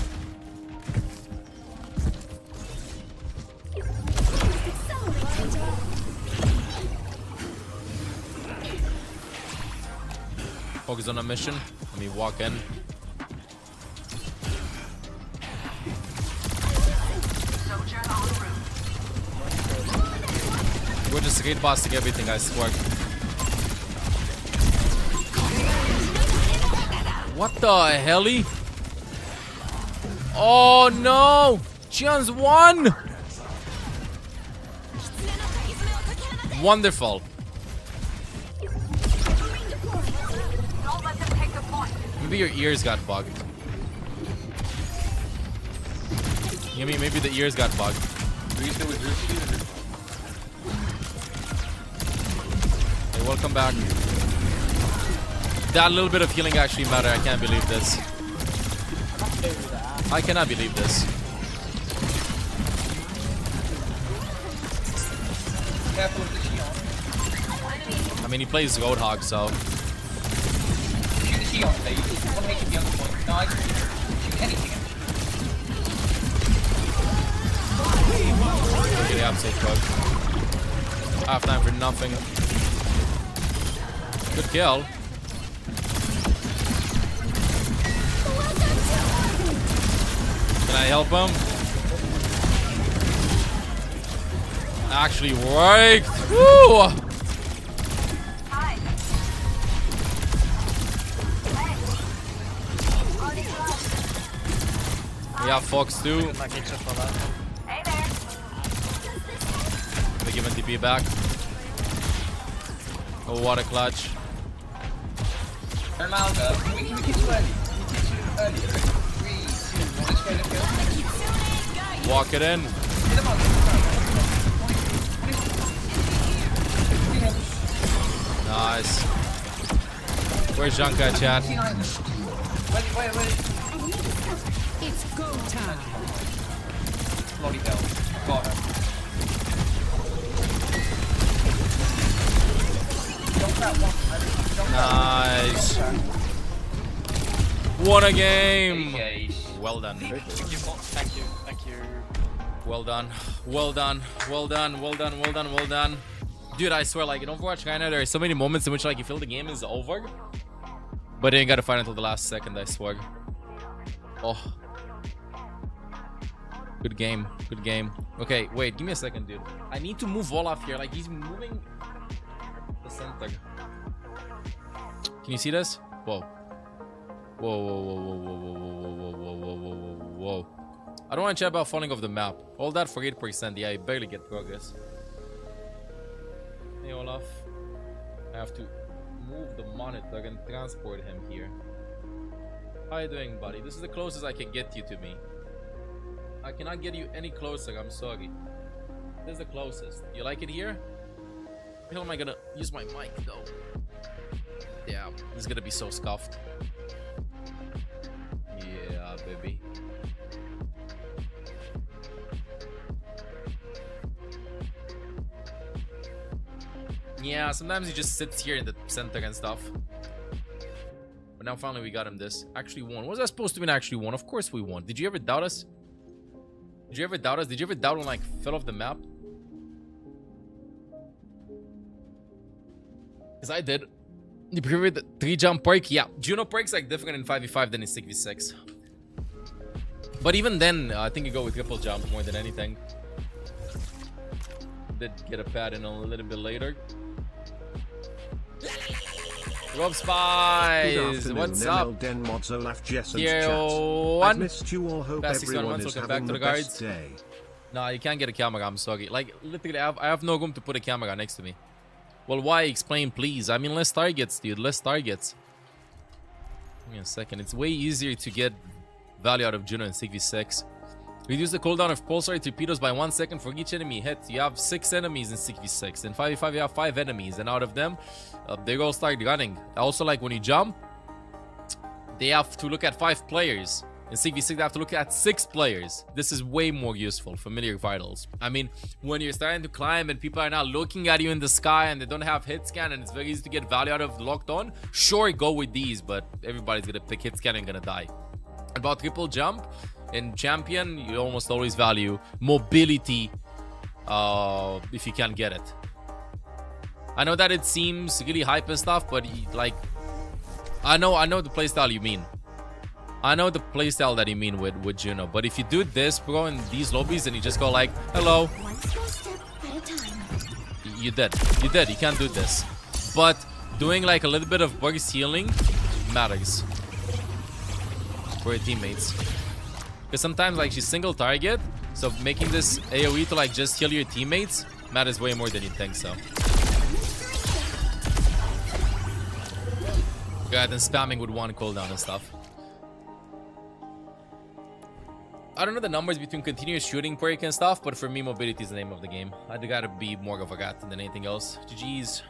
Focus on a mission. Let me walk in. Soldier en route. We're just great bossing everything, I swear. What the helly? Oh no! Chion's won! Wonderful. Maybe your ears got bugged. You mean maybe the ears got bugged? Hey, welcome back. That little bit of healing actually mattered. I can't believe this. I cannot believe this. I mean, he plays Roadhog, so. Really absolute bug. Half time for nothing. Good kill. Can I help him? Actually worked. Woo! Yeah, Fox too. They give him TP back. Oh, what a clutch. Walk it in. Nice. Where's Janka, chat? Wait. It's go time. Bloody hell. Got her. Nice. Won a game. Well done. Thank you. Well done. Well done. Well done. Well done. Well done. Well done. Dude, I swear, like in Overwatch kinda, there are so many moments in which like you feel the game is over, but you ain't gotta fight until the last second, I swear. Oh. Good game. Good game. Okay, wait, give me a second, dude. I need to move Olaf here. Like he's moving the center. Can you see this? Whoa. Whoa, whoa, whoa, whoa, whoa, whoa, whoa, whoa, whoa, whoa, whoa. I don't want to chat about falling off the map. All that for 8%. Yeah, I barely get progress. Hey, Olaf. I have to move the monitor and transport him here. How you doing, buddy? This is the closest I can get you to me. I cannot get you any closer. I'm sorry. This is the closest. You like it here? How the hell am I gonna use my mic, though? Yeah, this is gonna be so scuffed. Yeah, baby. Yeah, sometimes he just sits here in the center and stuff. But now finally we got him this. Actually won. Was I supposed to win? Actually won. Of course we won. Did you ever doubt us? Did you ever doubt us? Did you ever doubt when like fell off the map? Because I did. You prefer the 3-jump perk? Yeah. Juno perk's like different in 5v5 than in 6v6. But even then, I think you go with triple jump more than anything. Did get a pad in a little bit later. Rob Spies, what's up? Den mods, Olaf, Jess, and Tier chat. 1. I've missed you all. Hope Past 61 everyone months, is welcome back having to the the guards. best day. Nah, you can't get a camera, I'm sorry. Like, literally, I have no room to put a camera next to me. Well, why? Explain, please. I mean, less targets, dude. Less targets. Give me a second. It's way easier to get value out of Juno in 6v6. Reduce the cooldown of pulsar torpedoes by 1 second for each enemy hit. You have 6 enemies in 6v6. In 5v5, you have 5 enemies. And out of them, they all start running. Also, like, when you jump, they have to look at 5 players. In 6v6, they have to look at 6 players. This is way more useful. Familiar vitals. I mean, when you're starting to climb and people are not looking at you in the sky and they don't have hit scan and it's very easy to get value out of locked on, sure, go with these, but everybody's gonna pick hit scan and gonna die. About triple jump, in champion, you almost always value mobility if you can get it. I know that it seems really hype and stuff, but like, I know the playstyle you mean. I know the playstyle that you mean with Juno, but if you do this, bro, in these lobbies, and you just go like, hello, You did. You did. You can't do this. But doing like a little bit of burst healing matters for your teammates. Because sometimes like she's single target, so making this AoE to like just heal your teammates matters way more than you think so. Rather than spamming with one cooldown and stuff. I don't know the numbers between continuous shooting perk and stuff, but for me, mobility is the name of the game. I'd gotta be more of a rat than anything else. GG's.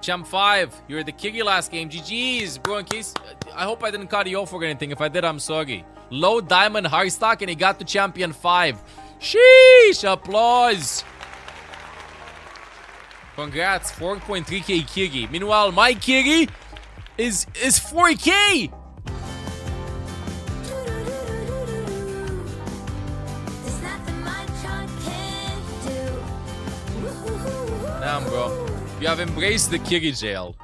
Champ 5, you're the Kiggy last game. GG's, bro. In case, I hope I didn't cut you off for anything. If I did, I'm sorry. Low diamond hard stock, and he got to champion 5. Sheesh, applause. Congrats, 4.3k Kiggy. Meanwhile, my Kiggy is 4k. Damn, bro. You have embraced the Kiggy jail.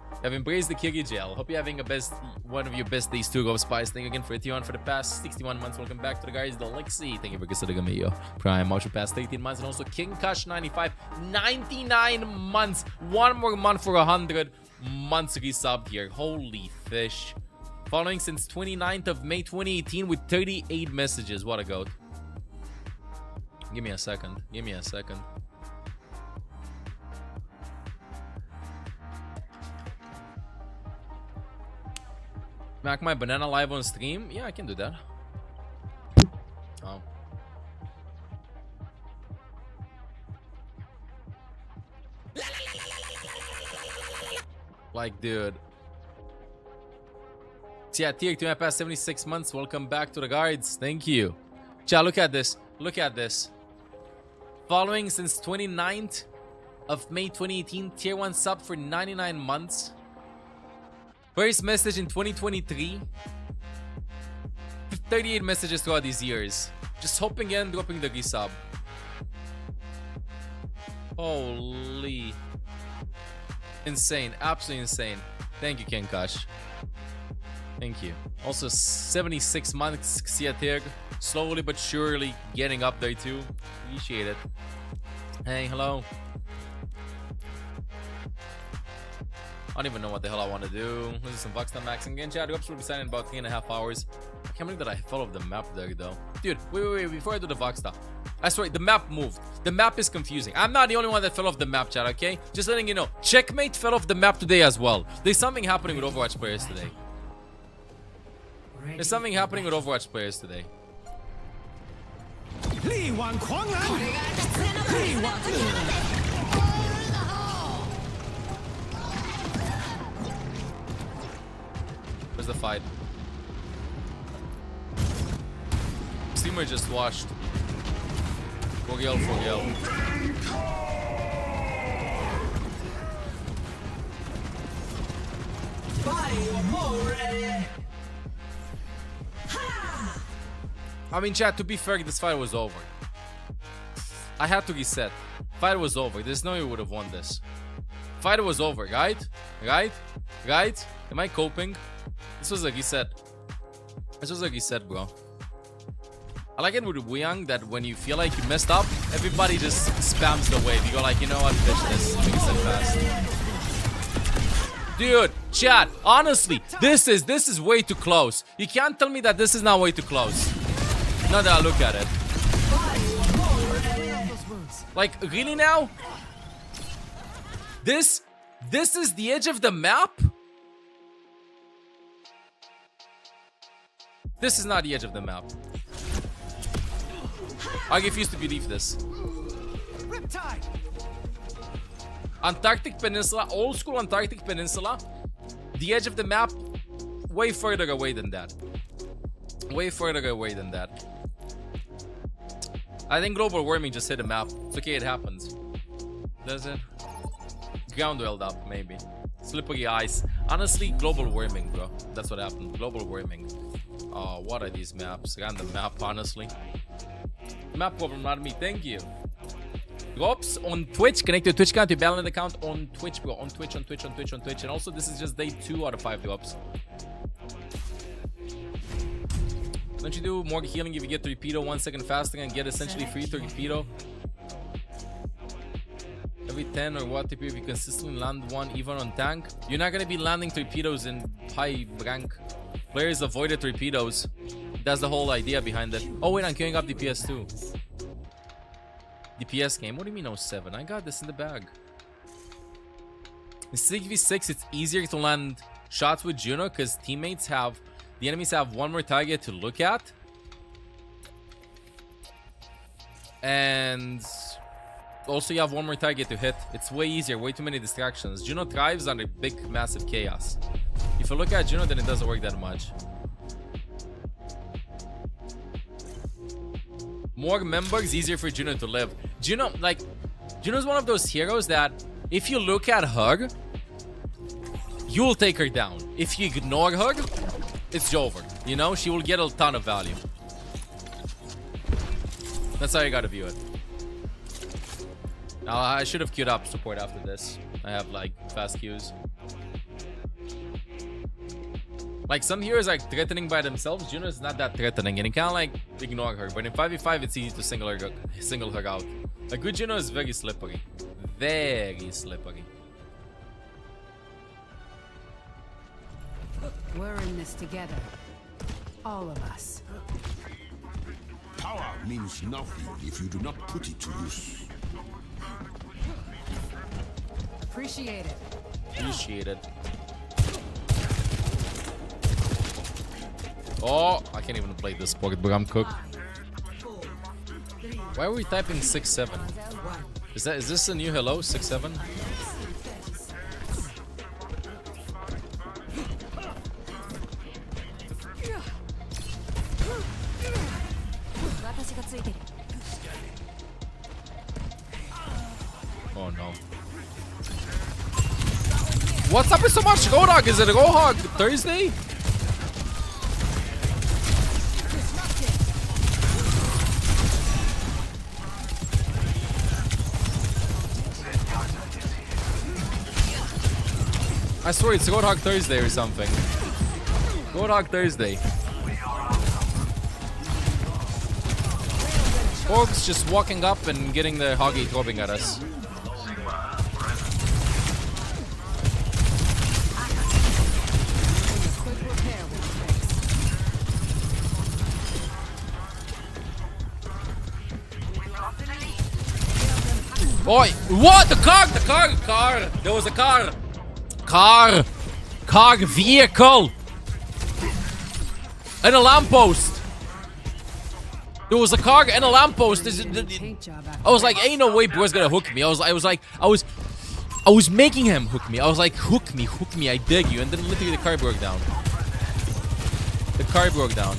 You have embraced the Kiggy jail. Hope you're having one of your best days too, Go Spice. Thank you again for 81 for the past 61 months. Welcome back to the guys. The Lexi. Thank you for considering me, yo. Prime Motion past 18 months. And also King Kush 95. 99 months. One more month for 100 months resubbed here. Holy fish. Following since 29th of May 2018 with 38 messages. What a goat. Give me a second. Give me a second. Smack my banana live on stream? Yeah, I can do that. Oh. Like, dude. So yeah, tier 2 past 76 months. Welcome back to the guards. Thank you. Chat, look at this. Look at this. Following since 29th of May 2018, tier 1 sub for 99 months. First message in 2023. 38 messages throughout these years. Just hoping and dropping the resub. Holy. Insane. Absolutely insane. Thank you, Ken Kush. Thank you. Also, 76 months, Xiatir. Slowly but surely getting up there too. Appreciate it. Hey, hello. I don't even know what the hell I want to do. This is some Buckstar maxing again. Chat, Ups will be signing in about 3.5 hours. I can't believe that I followed the map there though. Dude, wait. Before I do the Buckstar, I swear, the map moved. The map is confusing. I'm not the only one that fell off the map, chat, okay? Just letting you know. Checkmate fell off the map today as well. There's something happening with Overwatch players today. There's something happening with Overwatch players today. Where's the fight? Steamer just washed. Fogel. I mean, chat, to be fair, this fight was over. I had to reset. Fight was over. There's no way we would have won this. Fight was over, right? Right? Am I coping? This was a reset. This was a reset, bro. I like it with Wuyang that when you feel like you messed up, everybody just spams the wave. You go like, you know what, fish this. Reset fast. Dude, chat, honestly, this is way too close. You can't tell me that this is not way too close. Now that I look at it. Like, really now? This is the edge of the map? This is not the edge of the map. I refuse to believe this. Antarctic Peninsula, old school Antarctic Peninsula. The edge of the map, way further away than that. Way further away than that. I think global warming just hit the map. It's okay, it happens. Does it? Ground welled up, maybe. Slippery ice. Honestly, global warming, bro. That's what happened. Global warming. Oh, what are these maps? Random map, honestly. Map problem, not me. Thank you. Drops on Twitch. Connect your Twitch account, your Valorant account on Twitch, bro. On Twitch. And also, this is just day 2 out of 5 drops. Don't you do more healing if you get Torpedo 1 second faster and get essentially free Torpedo? every 10 or what if you consistently land one even on tank? You're not gonna be landing torpedoes in high rank. Players avoided torpedoes. That's the whole idea behind it. Oh wait, I'm queuing up DPS too. DPS game? What do you mean 07? I got this in the bag. In 6v6, it's easier to land shots with Juno because the enemies have one more target to look at. And also you have one more target to hit. It's way easier, way too many distractions. Juno thrives under big, massive chaos. If you look at Juno, then it doesn't work that much. More members, easier for Juno to live. Juno's one of those heroes that if you look at her, you'll take her down. If you ignore her, it's over. You know, she will get a ton of value. That's how you gotta view it. Now, I should have queued up support after this. I have like fast queues. Like some heroes are threatening by themselves. Juno is not that threatening, and you can't like ignore her. But in 5v5, it's easy to single her out. A good Juno is very slippery, very slippery. We're in this together, all of us. Power means nothing if you do not put it to use. Appreciate it. Appreciate it. Oh, I can't even play this sport, but I'm cooked. Why are we typing 6-7? Is this a new hello? 6-7? Oh no. What's up with so much Roadhog? Is it a Roadhog Thursday? I swear it's Roadhog Thursday or something. Roadhog Thursday. Orcs just walking up and getting the hoggy throbbing at us. Boy, what? The car! There was a car! Car vehicle! And a lamppost! There was a car and a lamppost. I was like, ain't no way bro's gonna hook me. I was making him hook me. I was like, hook me, I beg you. And then literally the car broke down. The car broke down.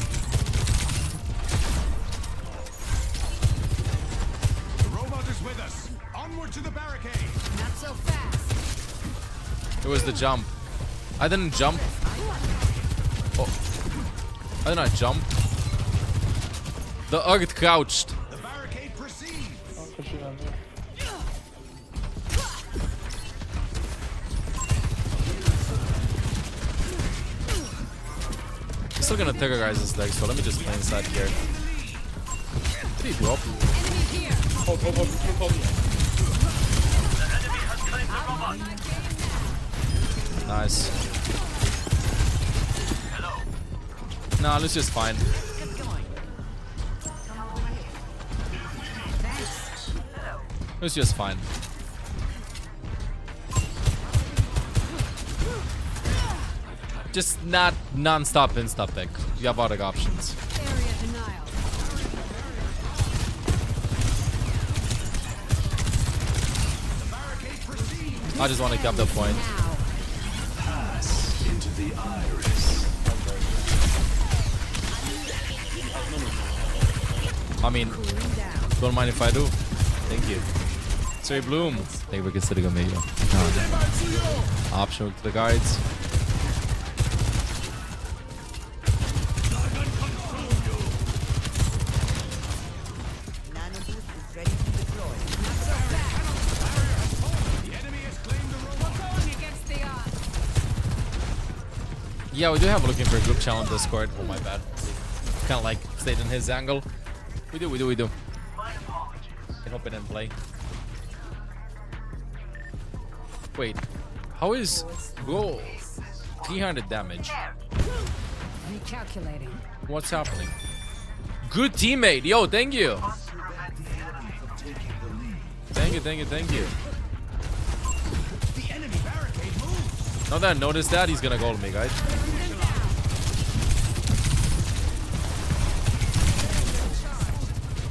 The robot is with us. Onward to the barricade. Not so fast. It was the jump. I didn't jump. Oh. I did not jump. The Earth crouched. The barricade proceeds. I'm still gonna terrorize this deck, so let me just play inside here. What do you do? Nice. Nah, Lucio's fine. Lucio's fine. Just not non-stop insta pick. You have other options. I just want to cap the point. Pass into the iris. I mean, don't mind if I do. Thank you. Sorry, Bloom. Thank you for considering me. Optional to the guards. Yeah, we do have looking for a group challenge Discord. Oh my bad. Kind of like stayed in his angle. We do. Can hope it didn't play. Wait, how is bro 300 damage? Recalculating. What's happening? Good teammate, yo, thank you. Thank you, thank you, thank you. Now that I noticed that, he's gonna go to me, guys.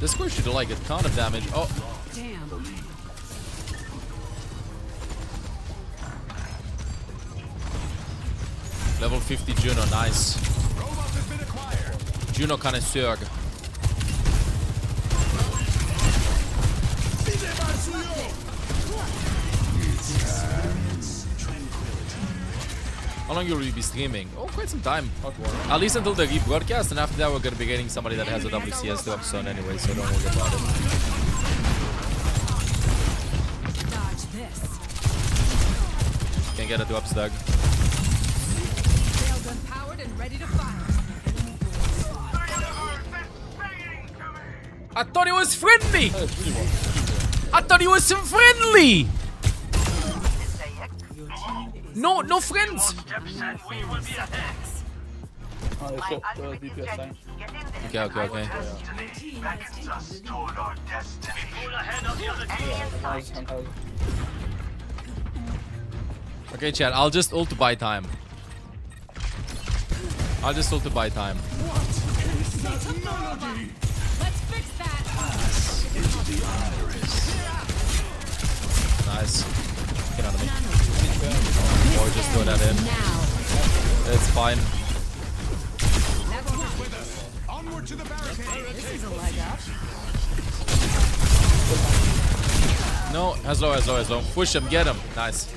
This square should do like a ton of damage. Oh. Damn. Level 50 Juno, nice. Juno connoisseur. How long will we be streaming? Oh, quite some time. At least until the rebroadcast, and after that we're gonna be getting somebody that has a WCS to episode anyway, so don't worry about it. Dodge this. Can't get it to ups, Doug. Railgun powered and ready to fire. I thought he was friendly! I thought he was friendly! No, no friends! Okay, okay, okay. Okay, chat, I'll just ult to buy time. I'll just ult to buy time. Let's fix that. Nice. Get out of me. Or just throw that in. It's fine. This is a leg up. No, as low, as low, as low. Push him, get him. Nice.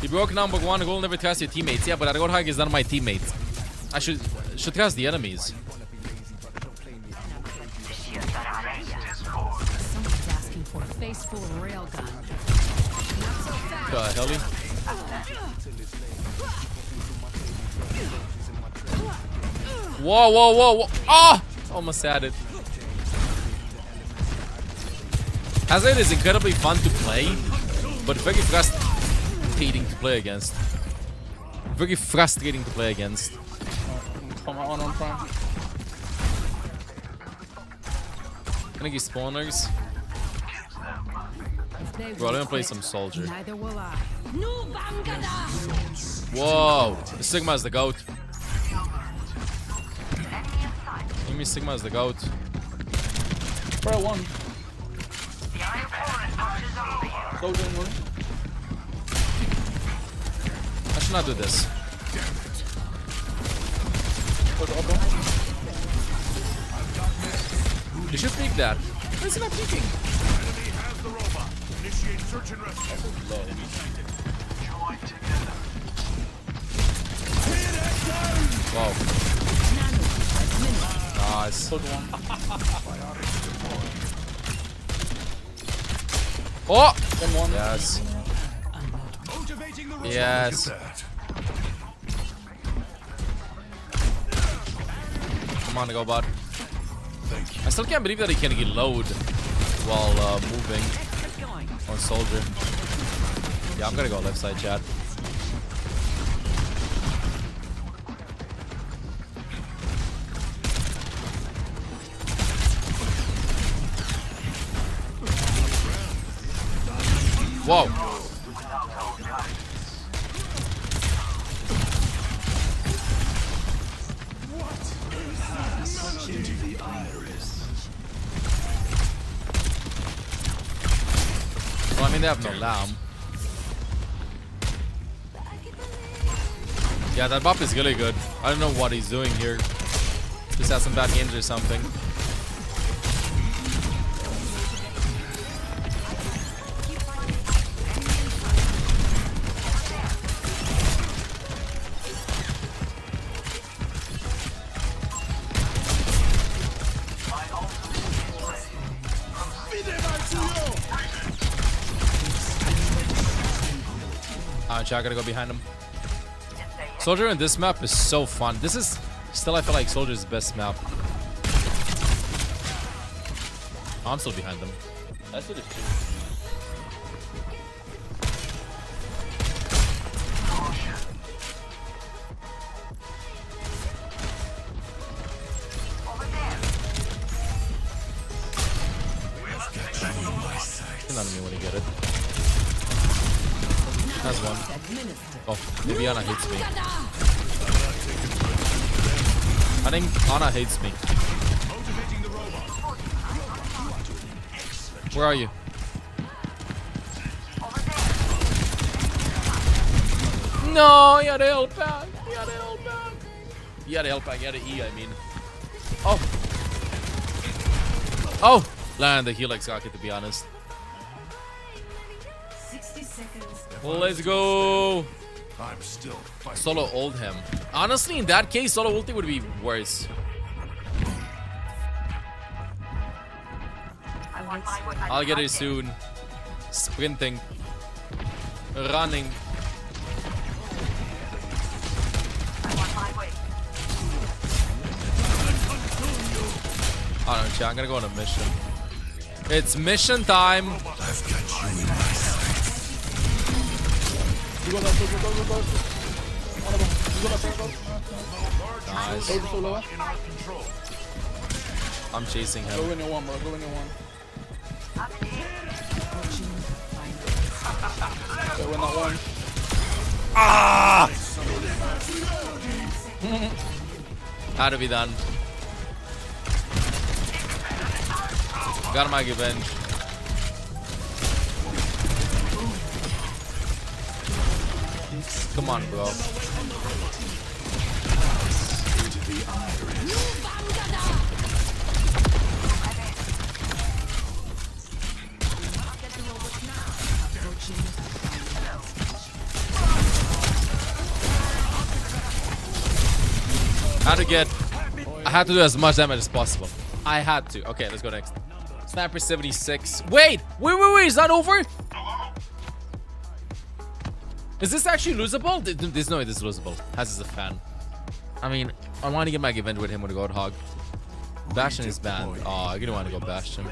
He broke number one. Goal never trust your teammates. Yeah, but Roadhog is not my teammate. I should trust the enemies. Someone's asking for a face full of railgun. Not so fast. Heli. Whoa, whoa, whoa, whoa. Oh! Almost had it. Hazard is incredibly fun to play, but very frustrating to play against. Very frustrating to play against. Come on prime. Gonna get spawners. Bro, let me play some soldier. Neither will I. Whoa! The Sigma is the goat. Give me Sigma as the goat. Bro, one. Soldier in one. I should not do this. You should peek that. Why is he not peeking? Wow. Nice. Oh! Yes. Yes. Come on, go bot. I still can't believe that he can get load while moving on soldier. Yeah, I'm gonna go left side, chat. Whoa. Well, I mean, they have no lamb. Yeah, that buff is really good. I don't know what he's doing here. Just has some bad games or something. I gotta go behind him. Soldier in this map is so fun. This is still, I feel like Soldier's best map. Oh, I'm still behind them. That's what it's stand on me when you get it. That's one. Oh, maybe Ana hates me. I think Ana hates me. Where are you? No, you had to help out. You had to help out. You had to help out. You had to E, I mean. Oh. Oh. Land the Helix rocket, to be honest. 60 seconds. Let's go. I'm still fighting. Solo ult him. Honestly, in that case, solo ulti would be worse. I'll get it soon. Sprinting. Running. I don't know, chat. I'm gonna go on a mission. It's mission time. I've got you in my sights. Nice. I'm chasing him. Go in your one, bro. Go in your one. Go in that one. Ah! Had to be done. Got my revenge. Come on, bro. I had to do as much damage as possible. I had to. Okay, let's go next. Sniper 76. Wait! Wait, is that over? Is this actually losable? There's no way this is losable. Has is a fan. I mean, I want to get my revenge with him with a Goat Hog. Bastion is banned. Oh, I really want to go Bastion.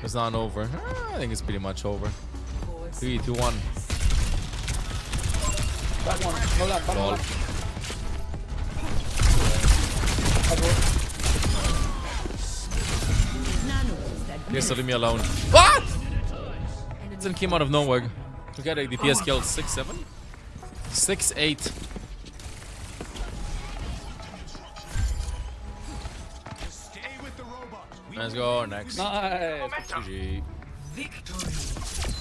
It's not over. I think it's pretty much over. 3, 2, 1. Back one. Hold up, back one. Yes, leave me alone. What? It didn't came out of nowhere. We got a DPS kill 6-7? 6-8. Let's go next. Nice. GG.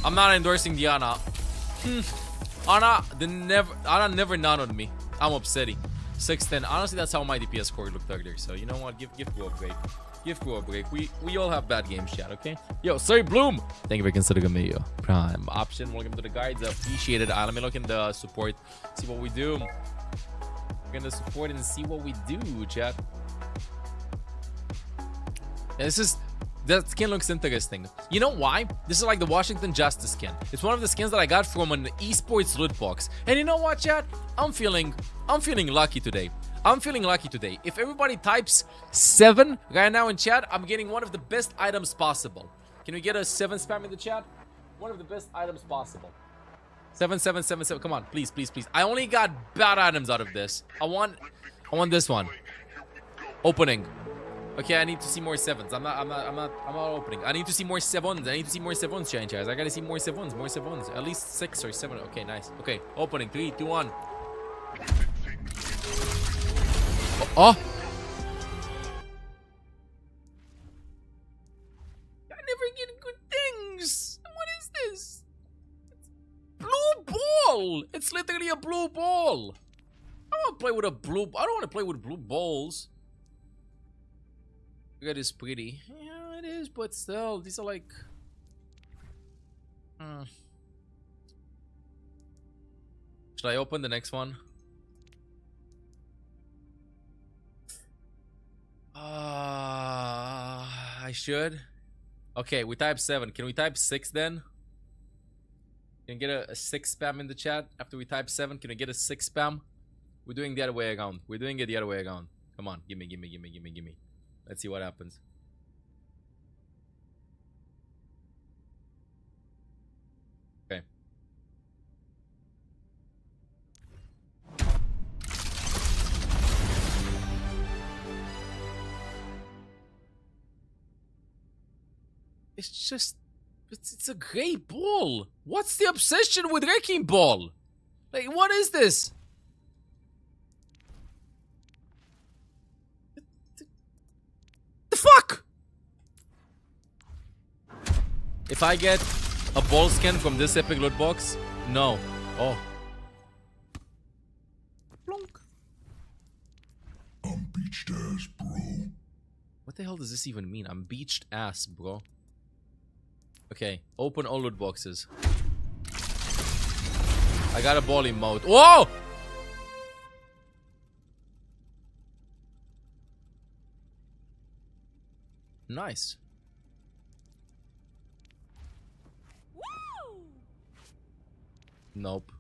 I'm not endorsing the Ana. Ana never nanoed me. I'm upsetty. 6-10. Honestly, that's how my DPS score looked earlier. So you know what? Give Gu a break. Give Gu a break. We all have bad games, chat. Okay. Yo, sorry, Bloom. Thank you for considering me your prime option. Welcome to the guides. Appreciate it. Let me look in the support. See what we do. We're gonna support and see what we do, chat. Yeah, that skin looks interesting. You know why? This is like the Washington Justice skin. It's one of the skins that I got from an Esports Lootbox. And you know what, chat? I'm feeling lucky today. I'm feeling lucky today. If everybody types 7 right now in chat, I'm getting one of the best items possible. Can we get a 7 spam in the chat? One of the best items possible. 7. Come on, please. I only got bad items out of this. I want this one. Opening. Okay, I need to see more 7s. I'm not opening. I need to see more 7s. I need to see more 7s, chat. I gotta see more 7s. At least 6 or 7. Okay, nice. Okay, opening. 3, 2, 1. Oh! I never get good things. What is this? Blue ball. It's literally a blue ball. I don't want to play with a blue. I don't want to play with blue balls. That is pretty. Yeah, it is, but still, these are like. Should I open the next one? I should. Okay, we type 7. Can we type 6 then? Can we get a 6 spam in the chat after we type 7? Can we get a 6 spam? We're doing the other way around. We're doing it the other way around. Come on, gimme. Let's see what happens. Okay. It's just... It's a great ball. What's the obsession with Wrecking Ball? Like, what is this? The fuck? If I get a ball scan from this epic loot box, no. Oh. Plonk. I'm beached ass, bro. What the hell does this even mean? I'm beached ass, bro. Okay, open all loot boxes. I got a ball emote. Whoa! Nice. Nope.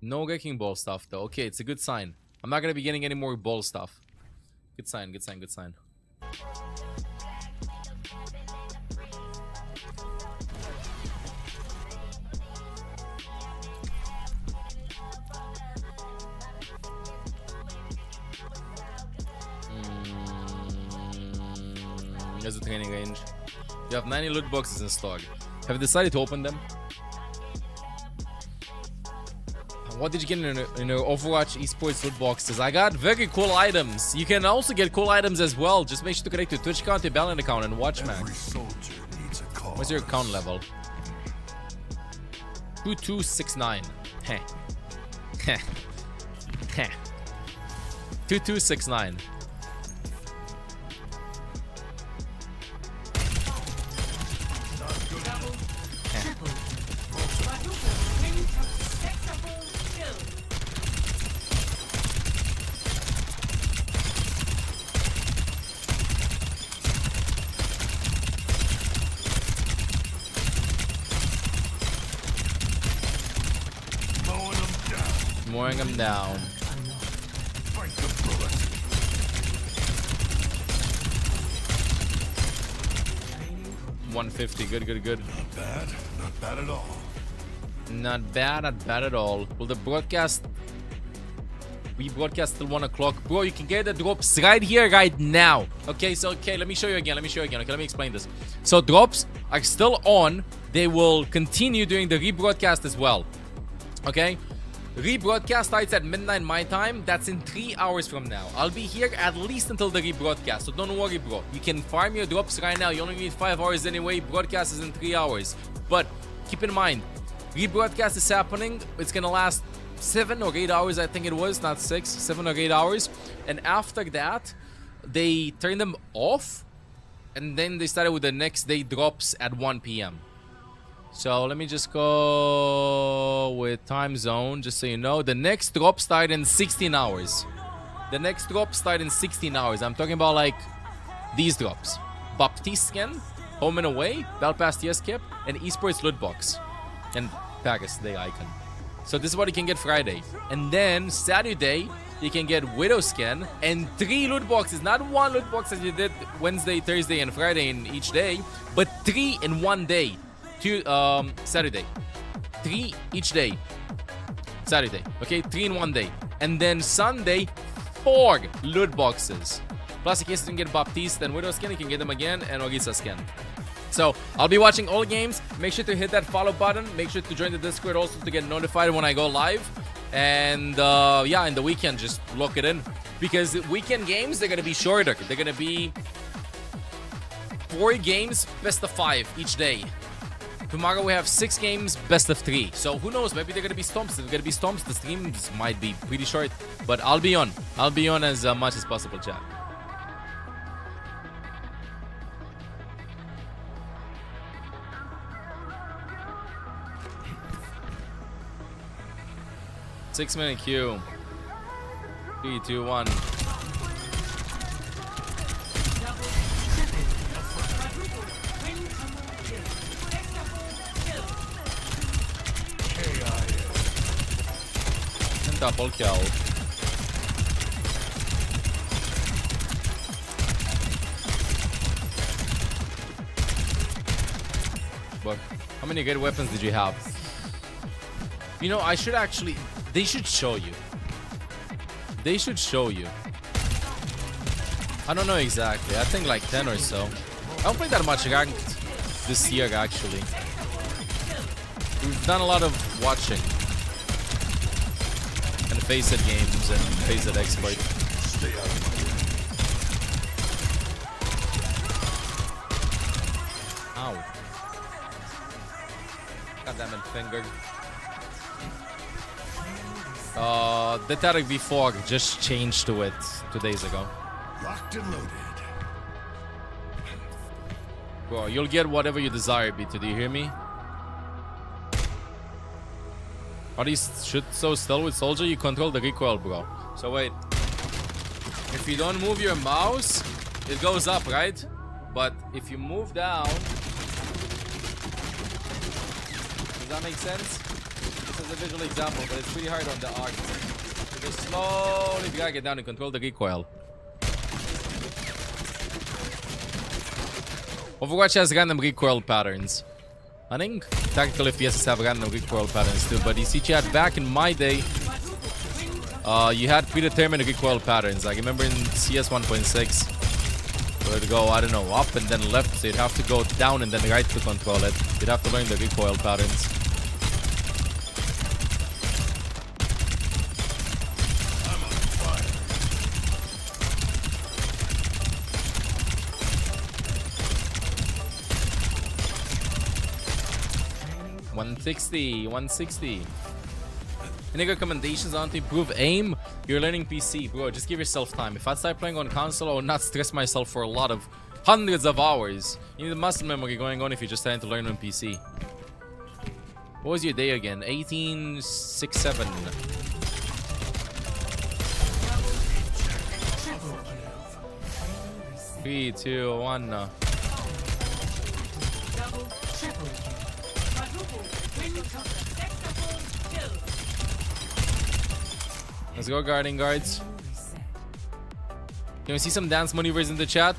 No wrecking ball stuff though. Okay, it's a good sign. I'm not gonna be getting any more ball stuff. Good sign, good sign, good sign. There's a training range. You have 90 loot boxes in stock. Have you decided to open them? What did you get in your Overwatch Esports loot boxes? I got very cool items. You can also get cool items as well. Just make sure to connect your Twitch account, your Balance account, and watch max. What's your account level? 2269. Heh. Heh. Heh. 2269. Mowing him down. 150. Good, good, good. Not bad. Not bad at all. Not bad, not bad at all. Will the broadcast... We broadcast till 1 o'clock. Bro, you can get the drops right here, right now. Okay, so, okay, let me show you again. Let me show you again. Okay, let me explain this. So, drops are still on. They will continue during the rebroadcast as well. Okay? Rebroadcast starts at midnight my time. That's in 3 hours from now. I'll be here at least until the rebroadcast. So don't worry, bro. You can farm your drops right now. You only need 5 hours anyway. Broadcast is in 3 hours. But keep in mind, rebroadcast is happening. It's gonna last 7 or 8 hours, I think it was. Not 6, 7 or 8 hours. And after that, they turn them off. And then they started with the next day drops at 1 p.m. So let me just go with time zone, just so you know. The next drop started in 16 hours. The next drop started in 16 hours. I'm talking about like these drops. Baptiste skin, home and away, Battle Pass TS Kip, and Esports Lootbox. And Paris Day icon. So this is what you can get Friday. And then Saturday, you can get Widow skin and 3 loot boxes. Not 1 loot box as you did Wednesday, Thursday, and Friday in each day, but 3 in one day. Saturday. 3 each day. Saturday. Okay, 3 in one day. And then Sunday, 4 loot boxes. Plus, in case you can get Baptiste and Widow skin, you can get them again, and Orisa skin. So, I'll be watching all games. Make sure to hit that follow button. Make sure to join the Discord also to get notified when I go live. And, yeah, in the weekend, just lock it in. Because weekend games, they're going to be shorter. They're going to be 4 games, best of 5 each day. Tomorrow we have 6 games, best of 3. So who knows? Maybe they're gonna be stomps. If they're gonna be stomps, the streams might be pretty short. But I'll be on. I'll be on as much as possible, chat. Six-minute queue. 3, 2, 1. Double kill. But how many good weapons did you have? You know, I should actually... They should show you. They should show you. I don't know exactly. I think like 10 or so. I don't play that much ranked this year, actually. We've done a lot of watching. And face it games and face it exploit. Ow. Goddammit finger. The Tarek V4 just changed to it 2 days ago. Locked and loaded. Bro, you'll get whatever you desire, B2. Do you hear me? How do you shoot so still with Soldier? You control the recoil, bro. So wait. If you don't move your mouse, it goes up, right? But if you move down... Does that make sense? This is a visual example, but it's pretty hard on the arc. So just slowly drag it down and control the recoil. Overwatch has random recoil patterns. I think tactical FPSs have random recoil patterns too, but you see, chat, back in my day, you had predetermined recoil patterns. I remember in CS 1.6, where it would go, I don't know, up and then left, so you'd have to go down and then right to control it. You'd have to learn the recoil patterns. $160. Any recommendations on to improve aim? You're learning PC, bro. Just give yourself time. If I start playing on console, I would not stress myself for a lot of hundreds of hours. You need the muscle memory going on if you're just trying to learn on PC. What was your day again? 1867. 3, 2, 1. Let's go, guarding guards. Can we see some dance maneuvers in the chat?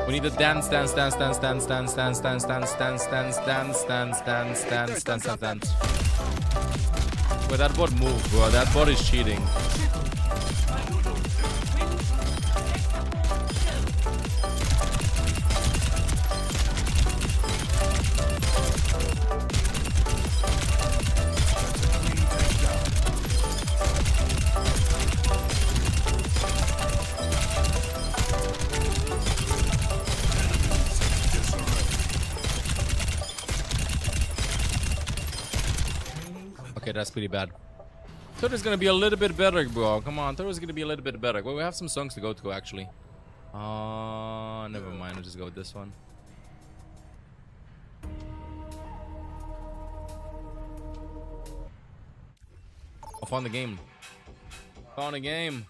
We need to dance. Wait, that bot moved, bro. That bot is cheating. Okay, that's pretty bad. Thought it was gonna be a little bit better, bro. Come on, thought it was gonna be a little bit better. Well, we have some songs to go to, actually. Never mind. I'll just go with this one. I found the game. Found a game.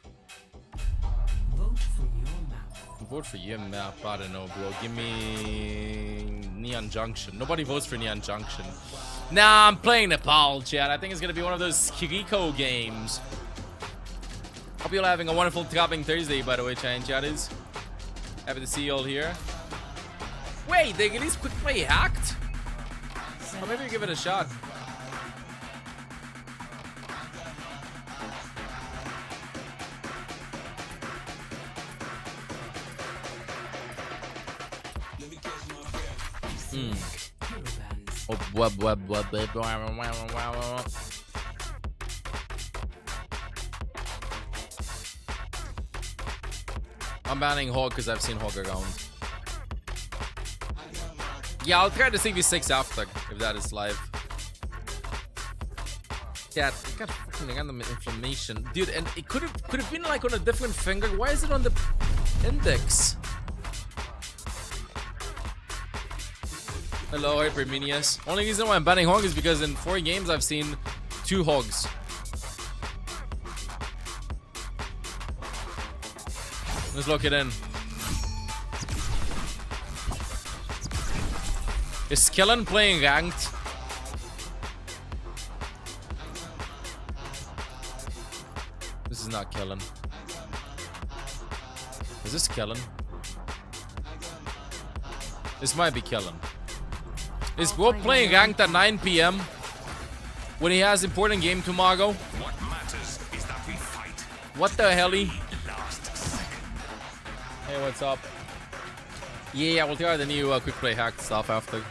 Vote for your map. I don't know, bro. Give me Neon Junction. Nobody votes for Neon Junction. Nah, I'm playing Nepal, chat. I think it's gonna be one of those Kiriko games. Hope you're all having a wonderful Trapping Thursday, by the way, chat is. Happy to see you all here. Wait, they released Quick Play Hacked? Or maybe give it a shot. I'm banning Hog because I've seen Hog around. Yeah, I'll try to CV6 after, if that is live. Yeah, I got fucking random inflammation. Dude, and it could have been like on a different finger. Why is it on the index? Hello, Hyperminius. Only reason why I'm banning Hog is because in 4 games I've seen 2 Hogs. Let's lock it in. Is Kellen playing ranked? This is not Kellen. Is this Kellen? This might be Kellen. Is bro playing ranked at 9 p.m. when he has important game tomorrow? What matters is that we fight. What the hell? Hey, what's up? Yeah, we'll try the new quick play hack stuff after.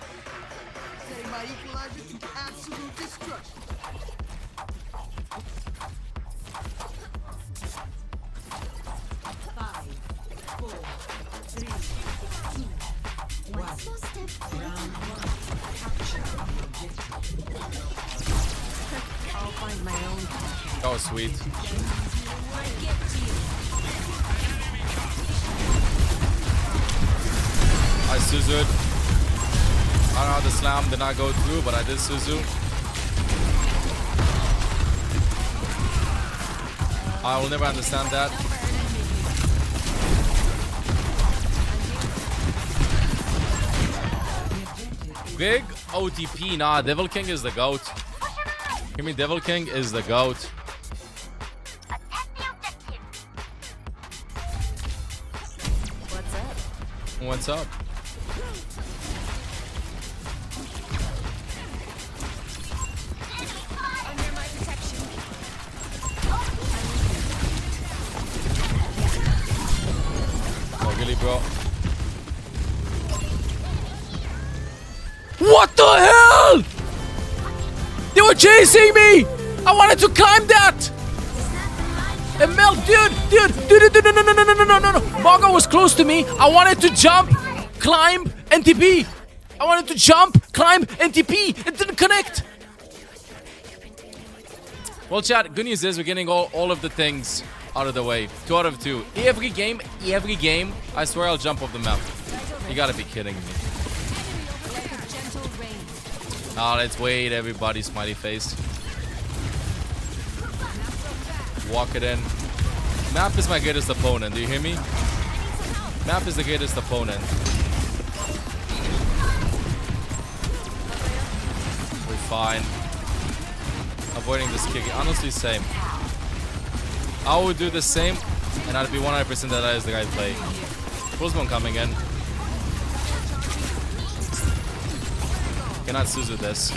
Oh, sweet. I Suzu'd. I don't know how the slam did not go through, but I did Suzu. I will never understand that. Big OTP. Nah, Devil King is the GOAT. Hear me? Devil King is the GOAT. What's up? Oh, really, bro? What the hell? They were chasing me! I wanted to climb that! And Mel, dude, no. Margot was close to me. I wanted to jump, climb, and TP. I wanted to jump, climb, and TP. It didn't connect. Well, chat, good news is we're getting all of the things out of the way. 2 out of 2. Every game, I swear I'll jump off the map. You gotta be kidding me. Oh, let's wait, everybody, smiley face. Walk it in. Map is my greatest opponent, do you hear me? Map is the greatest opponent. We're fine. Avoiding this kick, honestly same. I would do the same, and I'd be 100% that is the right play. Pulsebomb coming in. Cannot Suzu this.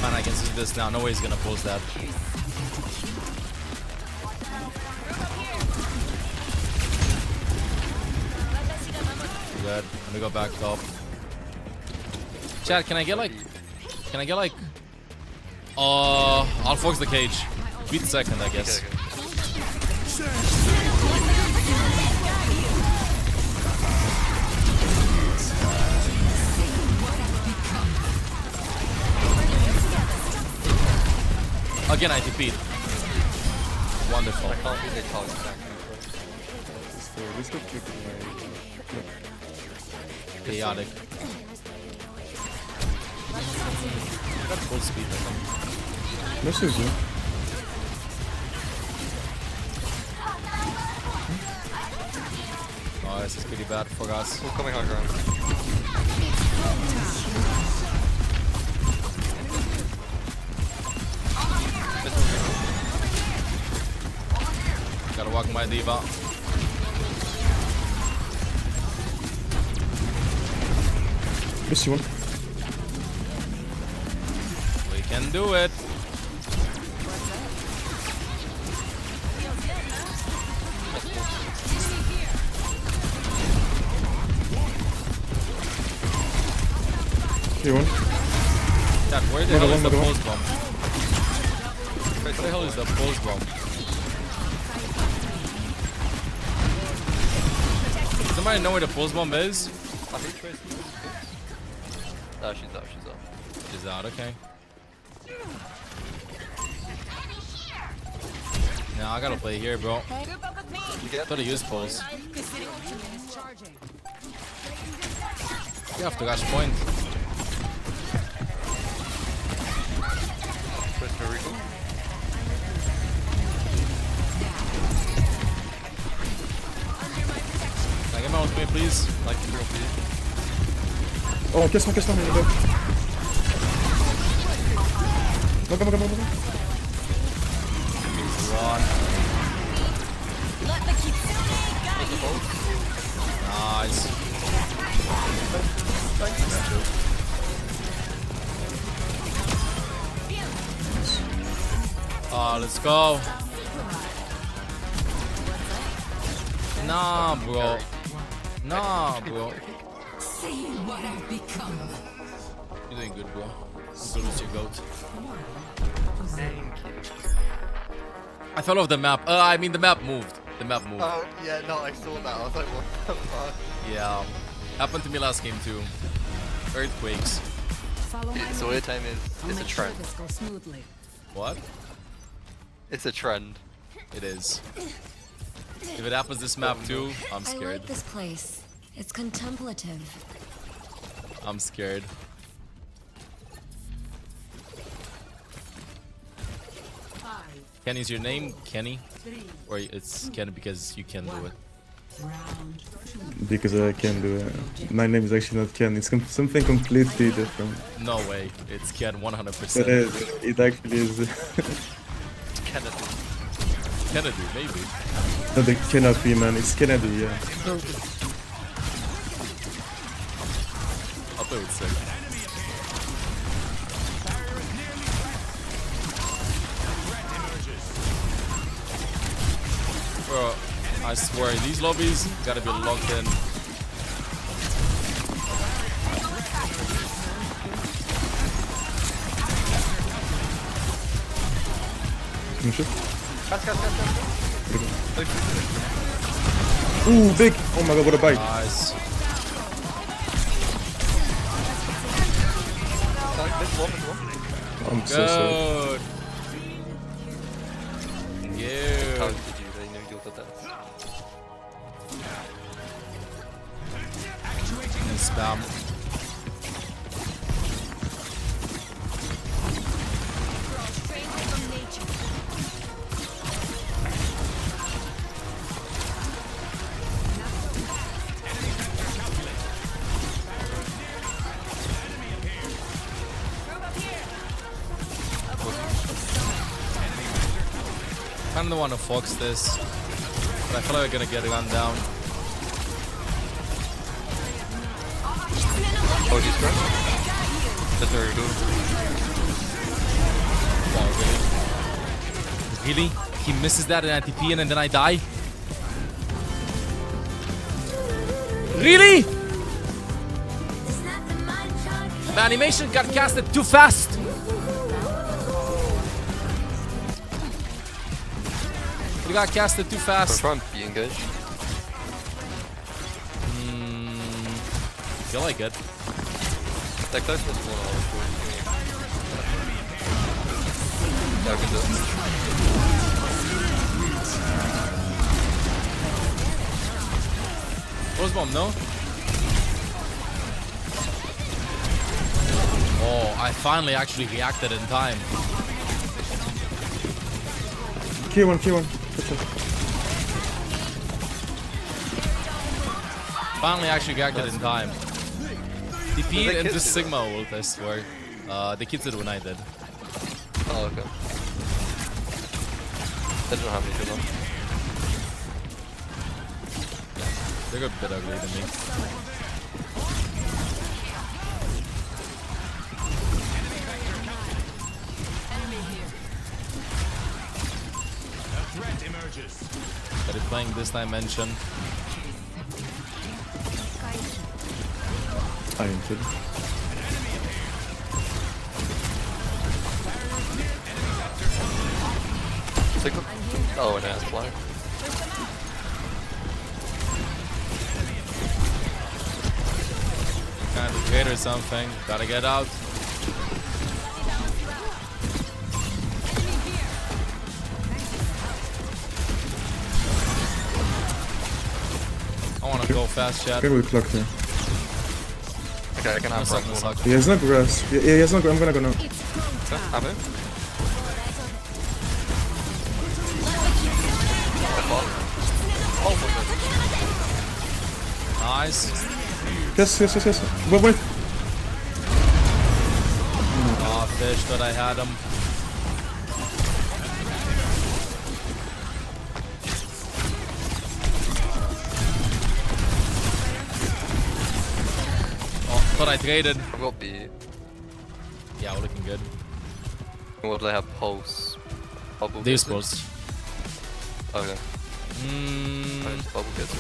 Man, I can Suzu this now. No way he's gonna pulse that. Good. Let me go back top. Chat, can I get like... I'll focus the cage. Beat the second, I guess. Again, I TP'd. Wonderful. Chaotic. Got full speed, I think. No Suzu. Oh, this is pretty bad for us. We're coming high ground. Gotta walk my diva. Missed one. We can do it. Here one. Dad, where the hell is the pulse bomb? Where the hell is the pulse bomb? Does somebody know where the pulse bomb is? I think Trace is. No, she's out, she's out. She's out, okay. Nah, I gotta play here, bro. Thought he used pulse. You have to rush point. Can I get my own me, please? Like the real please. Oh, kiss me, kiss me. Go. Run. Nice. Oh, let's go. Nah, bro. Nah, bro. See what I've become. You're doing good, bro. So is your goat. I fell off the map. I mean, the map moved. The map moved. Oh, yeah, no, I saw that. I was like, what the fuck? Yeah. Happened to me last game, too. Earthquakes. So your time is, it's a trend. What? It's a trend. It is. If it happens this map, too, I'm I scared. like this place. It's contemplative. I'm scared. Kenny's your name? Kenny? Or it's Kenny because you can do it? Because I can do it. My name is actually not Ken, it's something completely different. No way, it's Ken 100%. It is, it actually is. Kennedy. Kennedy, maybe. No, the Kennedy, man, it's Kennedy, yeah. I thought it's sick. Bro, I swear, in these lobbies, you gotta be locked in. Ooh, big! Oh my god, what a bite! Nice. I'm so sorry. Good. How did you know that? Spam. I kind of want to fox this, but I feel like we're gonna get it on down. Oh, he's correct. That's very good. Wow, really? Really? He misses that in ITP and then I die? Really? The animation got casted too fast. We got casted too fast. Front, be engaged. Feel like it. That close was one of yeah, I can do it. Rose bomb, no? Oh, I finally actually reacted in time. Q1, Q1. Finally actually reacted in time. DP into Sigma ult, I swear. The kids did when I did. Oh, okay. They don't have any good ones. They're a bit ugly than me. But it's playing this dimension. I entered. Oh, and ass flag. Kind of gate or something. Gotta get out. I wanna go fast, chat. Okay, we clocked here. Okay, I can have one. He has no grass. Yeah, he has no grass. I'm gonna go now. Have it? Nice. Yes, yes, yes, yes. Wait, wait. Oh, fish, but I had him. Thought I traded. I got B. Yeah, we're looking good. What do they have? Pulse. Bubble They're gets supposed. Okay. Bubble gets it.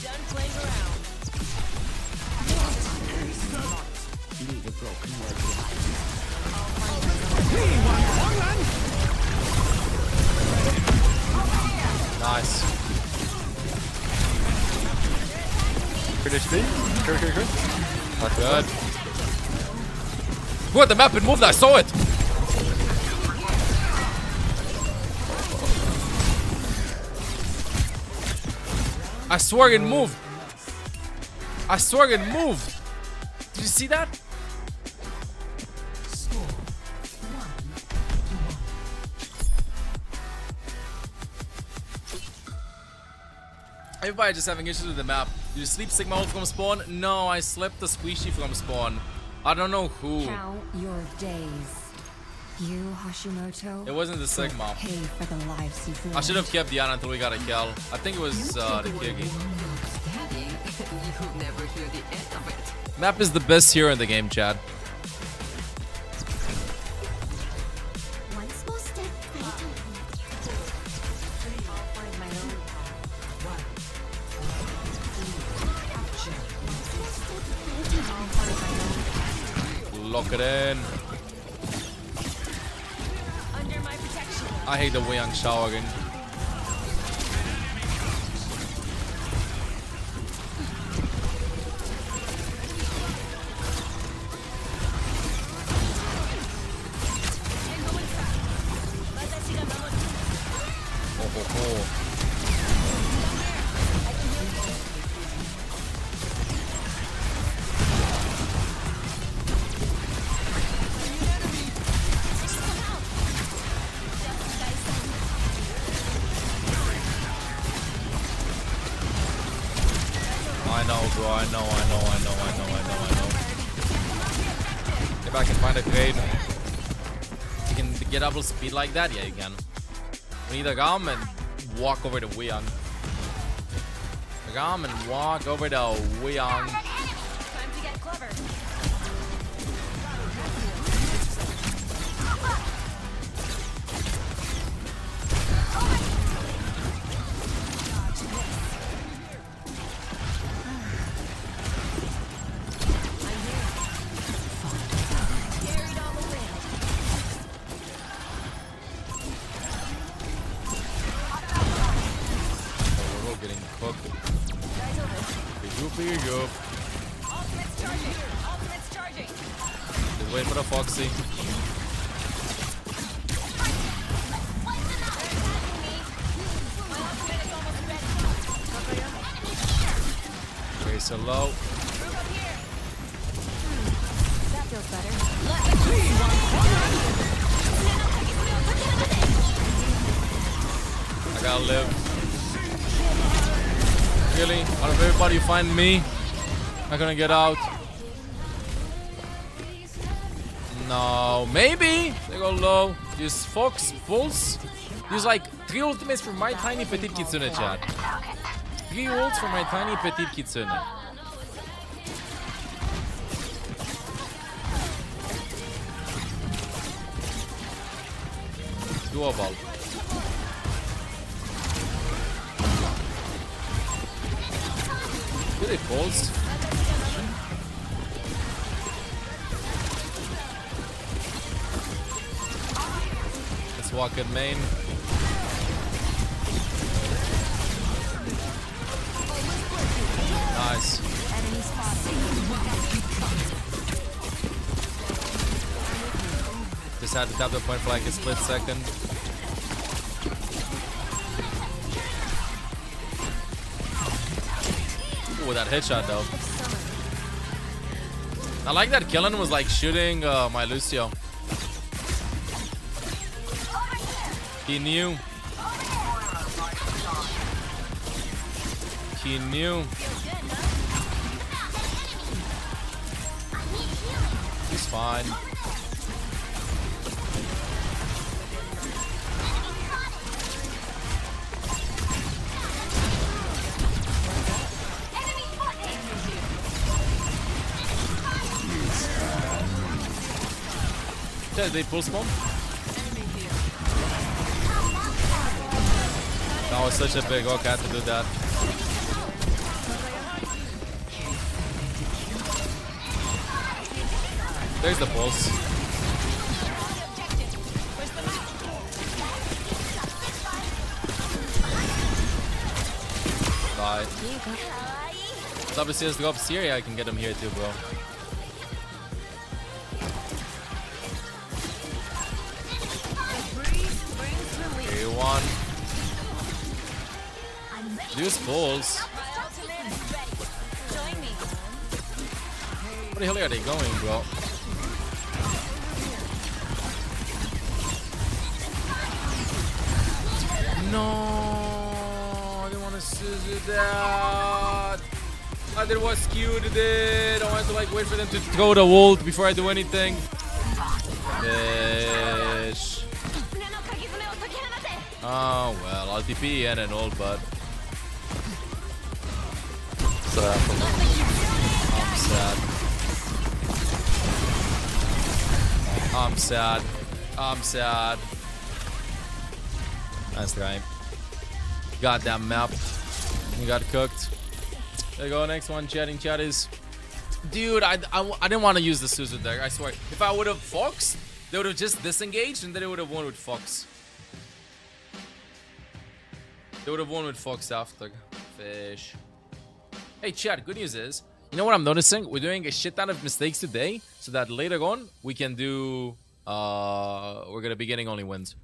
Done playing around. Leave a broken world Nice. Good HP. Good. That's good. What, the map had moved? I saw it. I swear it moved. I swear it moved. Did you see that? Everybody just having issues with the map. Did you sleep Sigma ult from spawn? No, I slept the squishy from spawn. I don't know who. Count your days. You, Hashimoto, It wasn't the Sigma. pay for the lives you've lived. I should have kept Diana until we got a kill. I think it was the Kirgi. You'll never hear the end of it. Map is the best hero in the game, Chad. One small step at a time. I'll find my own path. Lock it in. Under my protection. I hate the Weiyang showering. I know, bro. I know. If I can find a trade, you can get double speed like that. Yeah, you can. We need a Gam and walk over to Weiyang. Gam and walk over to Weiyang. Time to get clever. We're all getting cooked. Big up. Ultimate's charging. Ultimate's charging. Just wait for the Foxy. Okay, so low. That feels better. I gotta live. Really? Out of everybody, you find me? Not gonna get out. No, maybe. They go low. Use Fox, Pulse. Use like 3 ultimates from my tiny petite kitsune, chat. 3 ults from my tiny petite kitsune. Doable. Good Pulse. Let's walk in main. Nice. Just had to tap the point for like a split second. Ooh, that headshot though. I like that Killen was like shooting my Lucio. He knew. He knew. He's fine. Yeah, they pull spawn. That was such a big hook, I had to do that. There's the pulse. Bye. WCS drops here, yeah, I can get him here too, bro. Okay, one. Use pulls. Where the hell are they going, bro? No, I didn't want to scissor that. I did what skewed did. I wanted to like wait for them to throw the ult before I do anything. Fish. Oh well, I'll TP and an ult, but I'm sad. I'm sad. I'm sad. Nice try. Goddamn map. You got cooked. There you go. Next one. Chatting chat is. Dude, I didn't want to use the Suzu deck. I swear. If I would have Fox, they would have just disengaged and then they would have won with Fox. They would have won with Fox after. Fish. Hey, chat. Good news is, you know what I'm noticing? We're doing a shit ton of mistakes today so that later on we can do. We're gonna be getting only wins.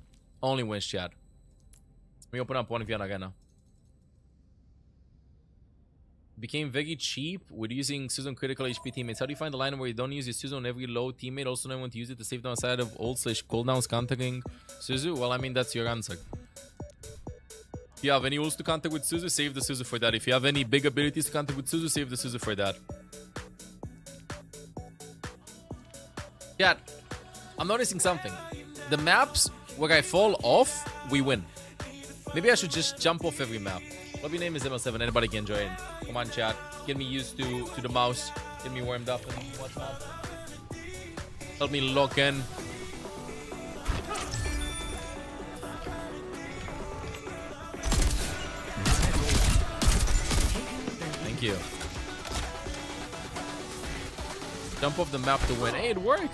Only wins, chat. Let me open up one of you again now. Became very cheap with using Suzu on critical HP teammates. How do you find the line where you don't use your Suzu on every low teammate? Also, know when to use it to save downside of ult/cooldowns countering Suzu? Well, I mean, that's your answer. If you have any ults to counter with Suzu, save the Suzu for that. If you have any big abilities to counter with Suzu, save the Suzu for that. Yeah, I'm noticing something. The maps where I fall off, we win. Maybe I should just jump off every map. Lobby name is ML7. Anybody can join. Come on, chat. Get me used to the mouse. Get me warmed up and whatnot. Help me lock in. Thank you. Jump off the map to win. Hey, it worked.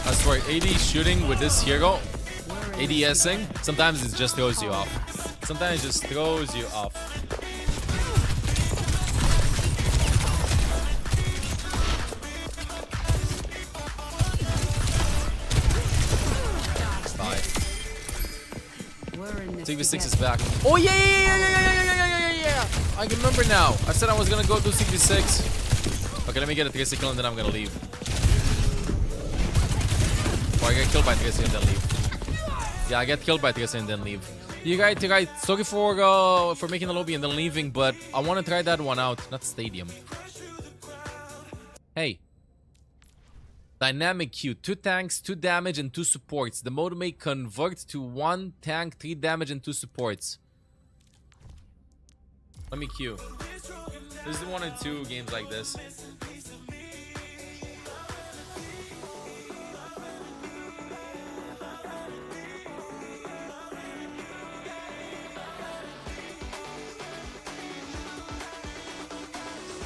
I swear, AD shooting with this hero, ADSing, sometimes it just throws you off. Sometimes it just throws you off. Bye. 6v6 is back. Oh yeah! I remember now. I said I was gonna go do 6v6. Okay, let me get a 3 kill and then I'm gonna leave. Or I get killed by Tracer and then leave. Yeah, I get killed by Tracer and then leave. You guys, sorry for making the lobby and then leaving, but I want to try that one out. Not stadium. Hey. Dynamic Q. 2 tanks, 2 damage, and 2 supports. The mode may convert to 1 tank, 3 damage, and 2 supports. Let me Q. This is 1 and 2 games like this.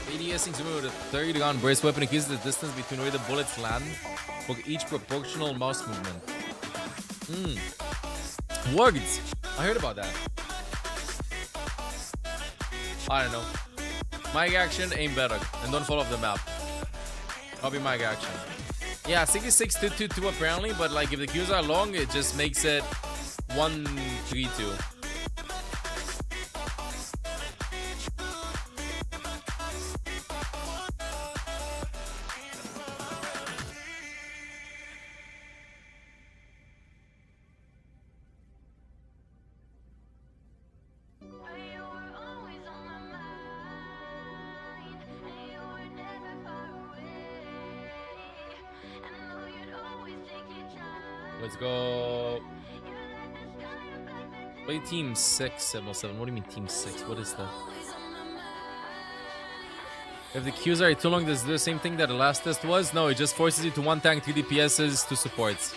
ADSing with a 30 round brace weapon increases the distance between where the bullets land for each proportional mouse movement. Words! I heard about that. I don't know. Mic action, aim better. And don't fall off the map. Copy mic action. Yeah, 66-2-2-2 apparently, but like if the queues are long, it just makes it 1-3-2. Let's go. Play team 6, 707. What do you mean team 6? What is that? If the queues are too long, does it do the same thing that the last test was? No, it just forces you to one tank, 3 DPSs, 2 supports.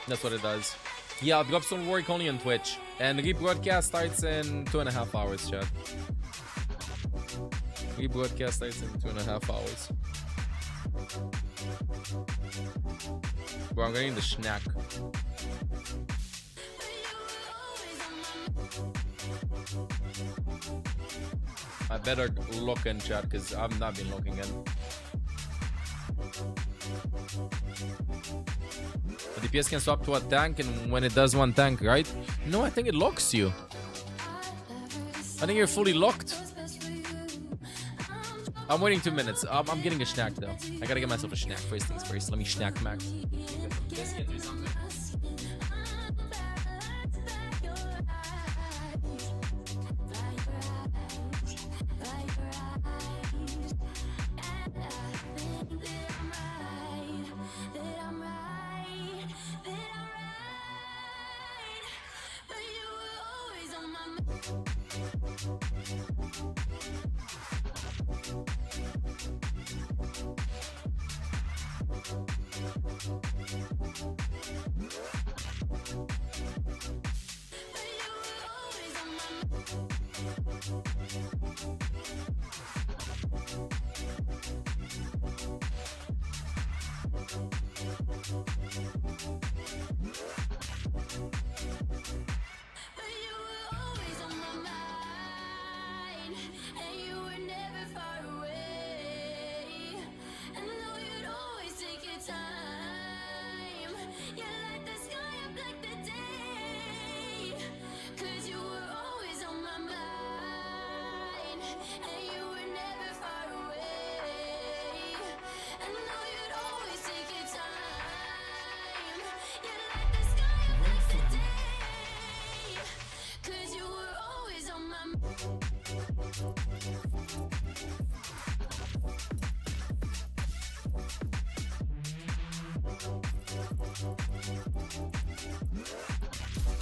That's what it does. Yeah, drops don't work only on Twitch. And rebroadcast starts in 2.5 hours, chat. Rebroadcast starts in 2.5 hours. Bro, I'm getting the snack. I better look in chat because I've not been looking in. The DPS can swap to a tank, and when it does one tank, right? No, I think it locks you. I think you're fully locked. I'm waiting 2 minutes. I'm getting a snack though. I gotta get myself a snack. First things first. Let me snack max.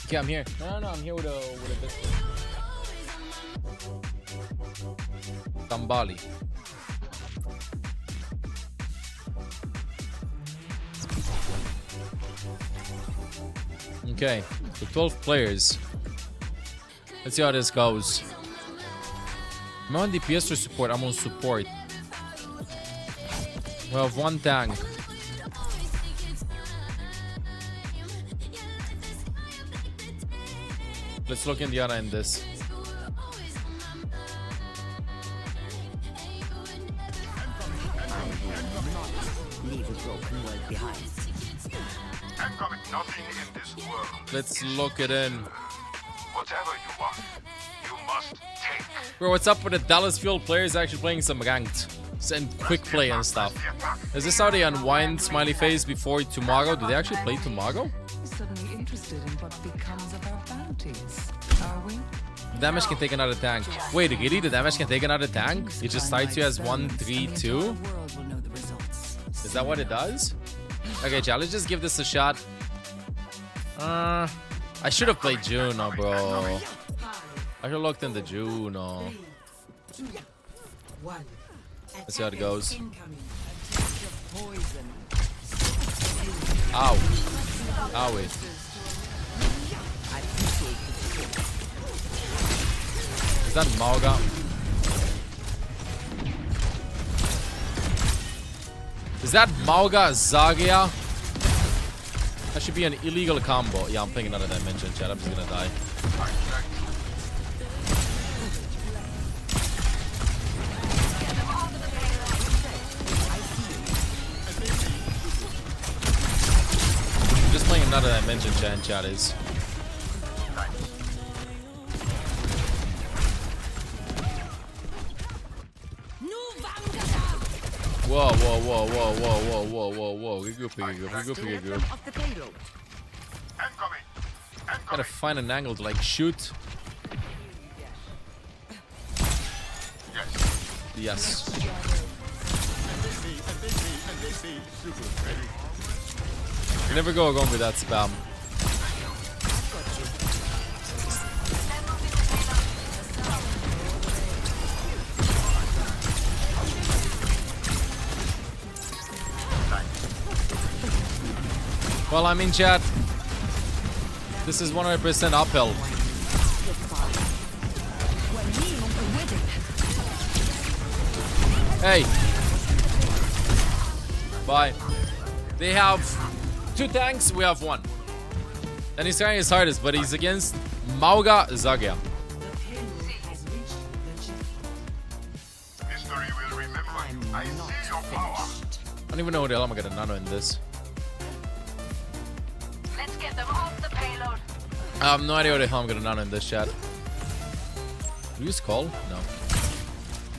Okay, I'm here. No, I'm here with a biscuit. Tambali. Okay, so 12 players. Let's see how this goes. I'm on DPS or support? I'm on support. We have one tank. Let's look Indiana in this. Leave a broken world behind. Nothing in this world. Let's look it in. Whatever you want, you must take. Bro, what's up with the Dallas Fuel players actually playing some ranked and quick play and stuff? Is this how they unwind smiley face before tomorrow? Do they actually play tomorrow? Suddenly interested in what becomes of our bounties, are we? Damage can take another tank. Wait, really? The damage can take another tank? It just starts you as 1-3-2? Is that what it does? Okay, chat, let's just give this a shot. I should have played Juno, bro. I should have looked into Juno. Let's see how it goes. Ow. Owie. Is that Mauga? Is that Mauga Zagia? That should be an illegal combo. Yeah, I'm playing another dimension, chat. I'm just gonna die. I'm just playing another dimension, chat is. Whoa. Regroup. Gotta find an angle to like shoot. Yes. You never go wrong with that spam. Well, I mean, chat, this is 100% uphill. Hey. Bye. They have 2 tanks, we have 1. And he's trying his hardest, but he's against Mauga Zagia. History will remember. I see your power. I don't even know who the hell I'm gonna nano in this. Let's get them off the payload. I have no idea what the hell I'm gonna nano in this, chat. Do you use call? No.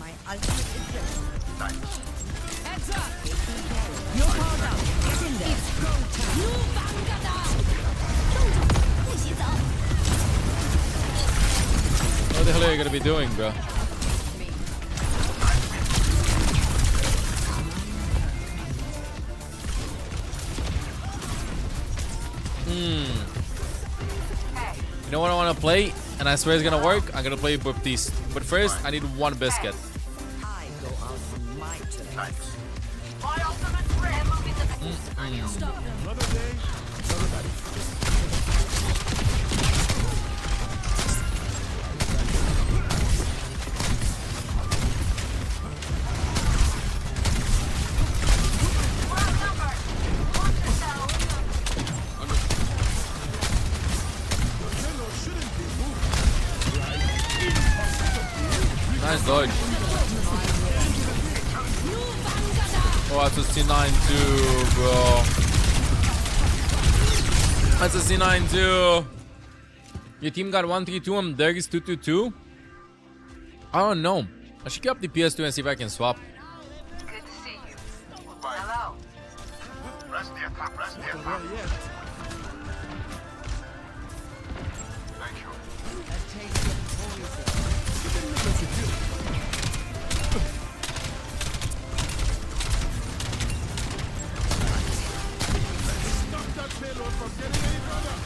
My ultimate is ready. Heads up! You're powered up. Get in there. It's go time. What the hell are you gonna be doing, bro? You know what I want to play? And I swear it's gonna work. I'm gonna play Baptiste. But first, I need 1 biscuit. I go out on my terms. My ultimate friend moving the Stop them. Another day, another battle. Nice dodge. Oh, that's a C9 too, bro. That's a C9 too. Your team got 1-3-2 and theirs 2-2-2. I don't know. I should get up the PS2 and see if I can swap. Good to see you. Hello. Press the attack. Press the attack. Thank you. Stop that payload from getting any further.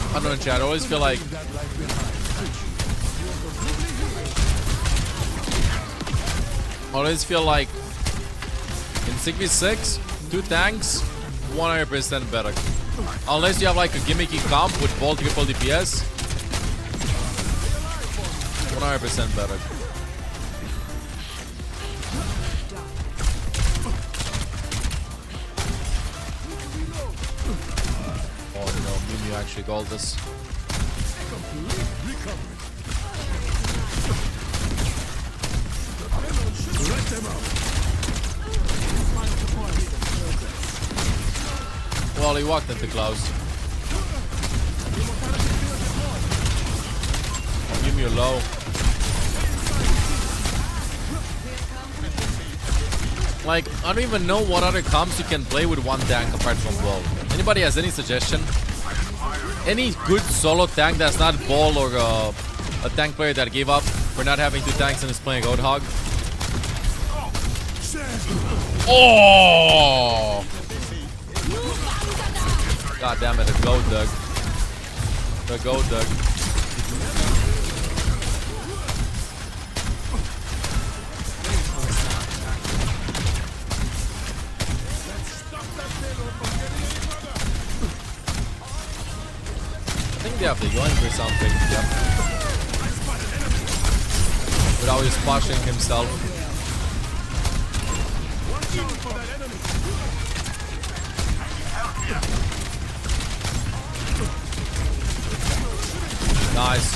I don't know, chat. I always feel like in 6v6, 2 tanks, 100% better. Unless you have like a gimmicky comp with ball triple DPS, 100% better. Oh no, Mimi actually gold this. Well, he walked into Klaus. Oh, give me a low. Like, I don't even know what other comps you can play with 1 tank apart from Ball. Anybody has any suggestion? Any good solo tank that's not Ball or a tank player that gave up for not having 2 tanks and is playing Roadhog? Oh! God damn it, the goat Doug. The goat Doug. I think they have the yoink or something. Yep. Without just splashing himself. Nice.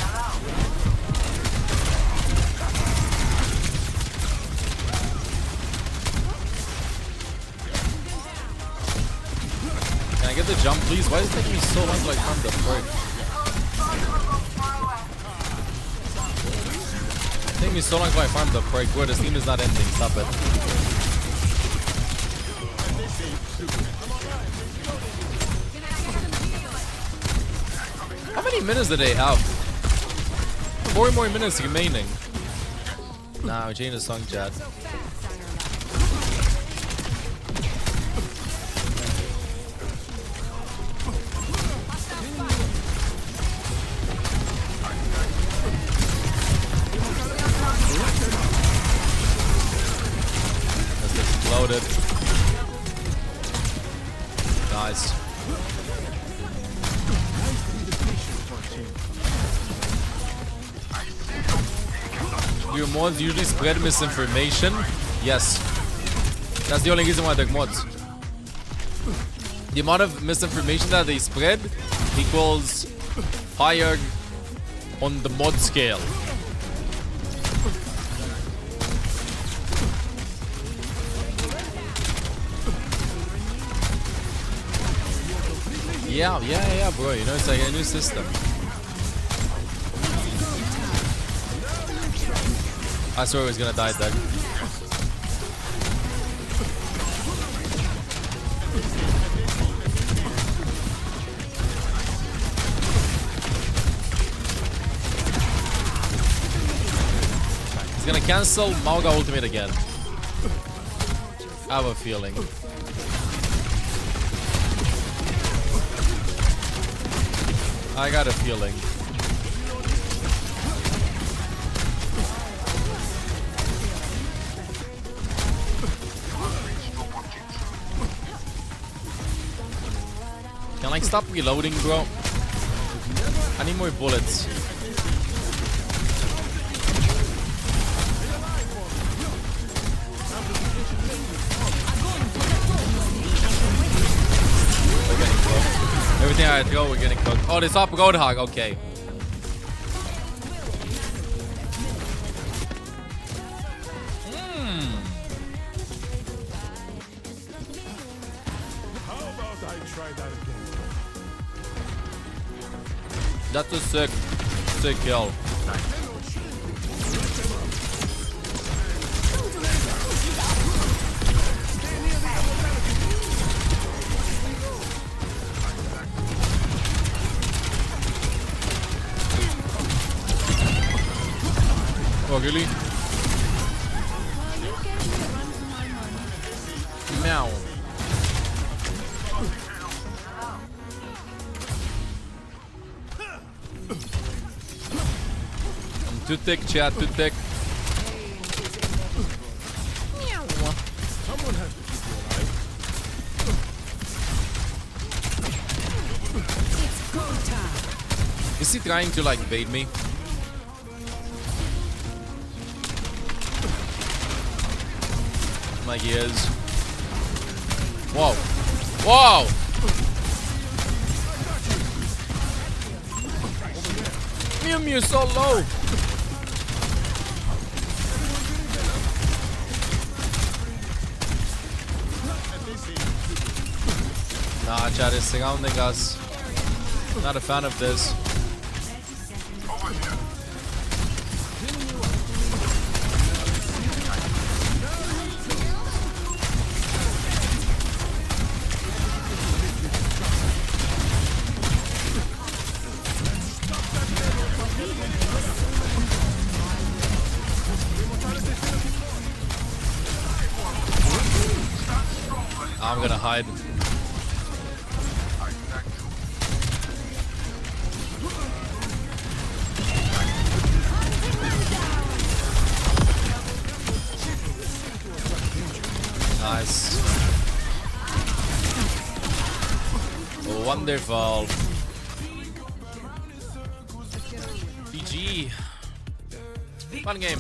Can I get the jump, please? Why is it taking me so long to like farm the break? It's taking me so long to like farm the break. Where this team is not ending. Stop it. How many minutes do they have? 4 more minutes remaining. Nah, we're changing the song, chat. That's exploded. Nice. Your mods usually spread misinformation? Yes. That's the only reason why they're mods. The amount of misinformation that they spread equals higher on the mod scale. Yeah, bro. You know, it's like a new system. I swear he was gonna die, Doug. He's gonna cancel Mauga ultimate again. I have a feeling. I got a feeling. Can I stop reloading, bro? I need more bullets. We're getting cooked. Everything I throw, we're getting cooked. Oh, this up Roadhog. Okay. That's a sick kill. Oh, really? Meow. I'm too thick, chat, too thick. Meow. Someone has to keep you alive. It's go time. Is he trying to like bait me? Like he is. Whoa. Whoa! Mew so low. Nah, chat is surrounding us. Not a fan of this. I'm gonna hide. Nice. Wonderful. GG. Fun game.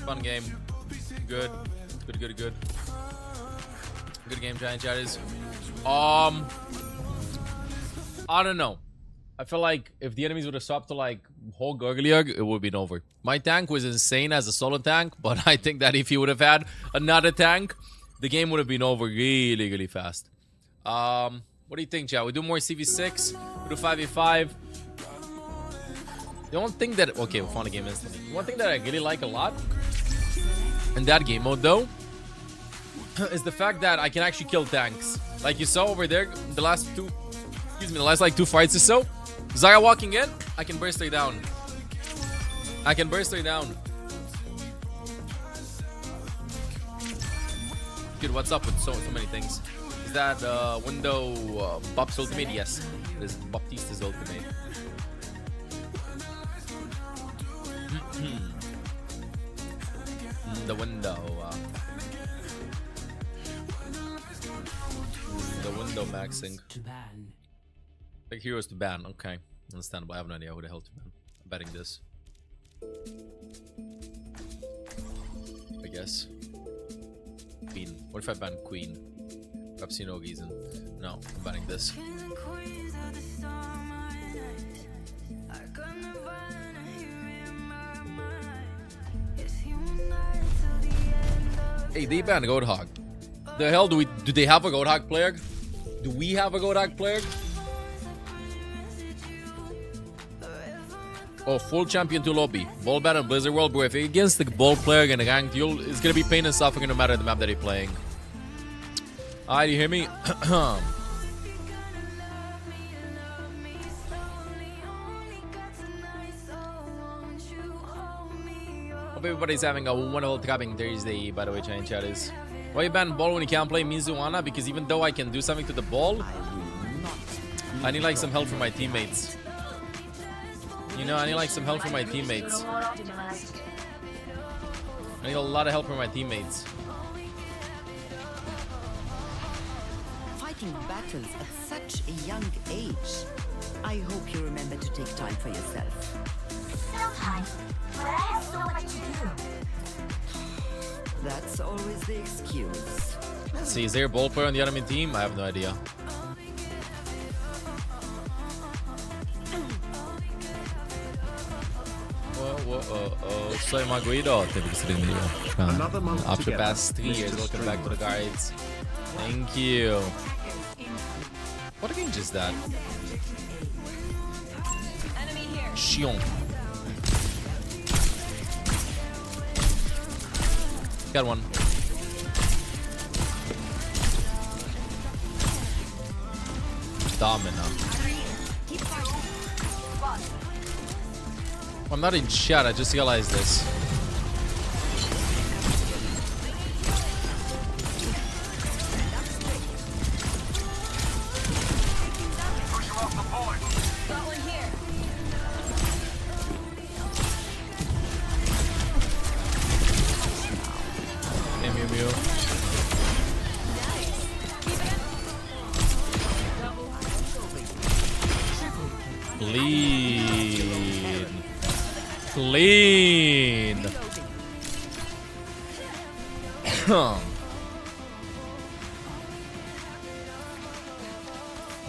Fun game. Good. Good game, Giant Chatters. I don't know. I feel like if the enemies would have stopped to like Hog earlier, it would have been over. My tank was insane as a solo tank, but I think that if he would have had another tank, the game would have been over really fast. What do you think, chat? We do more CV6, we do 5v5. The one thing that we found a game instantly. One thing that I really like a lot in that game mode though is the fact that I can actually kill tanks. Like you saw over there, the last like two fights or so. Zarya walking in, I can burst her down. I can burst her down. Dude, what's up with so many things? Is that window Bop's ultimate? Yes, it is Baptista's ultimate. The window. The window maxing. Like heroes to ban. Okay, understandable. I have no idea who the hell to ban. I'm betting this. I guess. Queen. What if I ban Queen? Perhaps no reason. No, I'm banning this. Hey, they banned Roadhog. The hell do they have a Roadhog player? Do we have a Roadhog player? Oh, full champion to lobby. Ball bat and Blizzard World, bro. If you're against the ball player and a ranked, it's gonna be pain and suffering no matter the map that you're playing. Alright, you hear me? Hope everybody's having a wonderful trapping Thursday, by the way, Giant Chatters. Why you ban ball when you can't play Mizuana? Because even though I can do something to the ball, I need like some help from my teammates. You know, I need like some help from my teammates. I need a lot of help from my teammates. Fighting battles at such a young age. I hope you remember to take time for yourself. Sometimes, but I have so much to do. That's always the excuse. See, is there a ball player on the enemy team? I have no idea. Soy Maguido, thank you for the video. After past 3 years, welcome back to the guides. Thank you. What range is that? Shion. Got one. Domino. I'm not in chat, I just realized this. Hey, Mew Mew. Clean. Clean.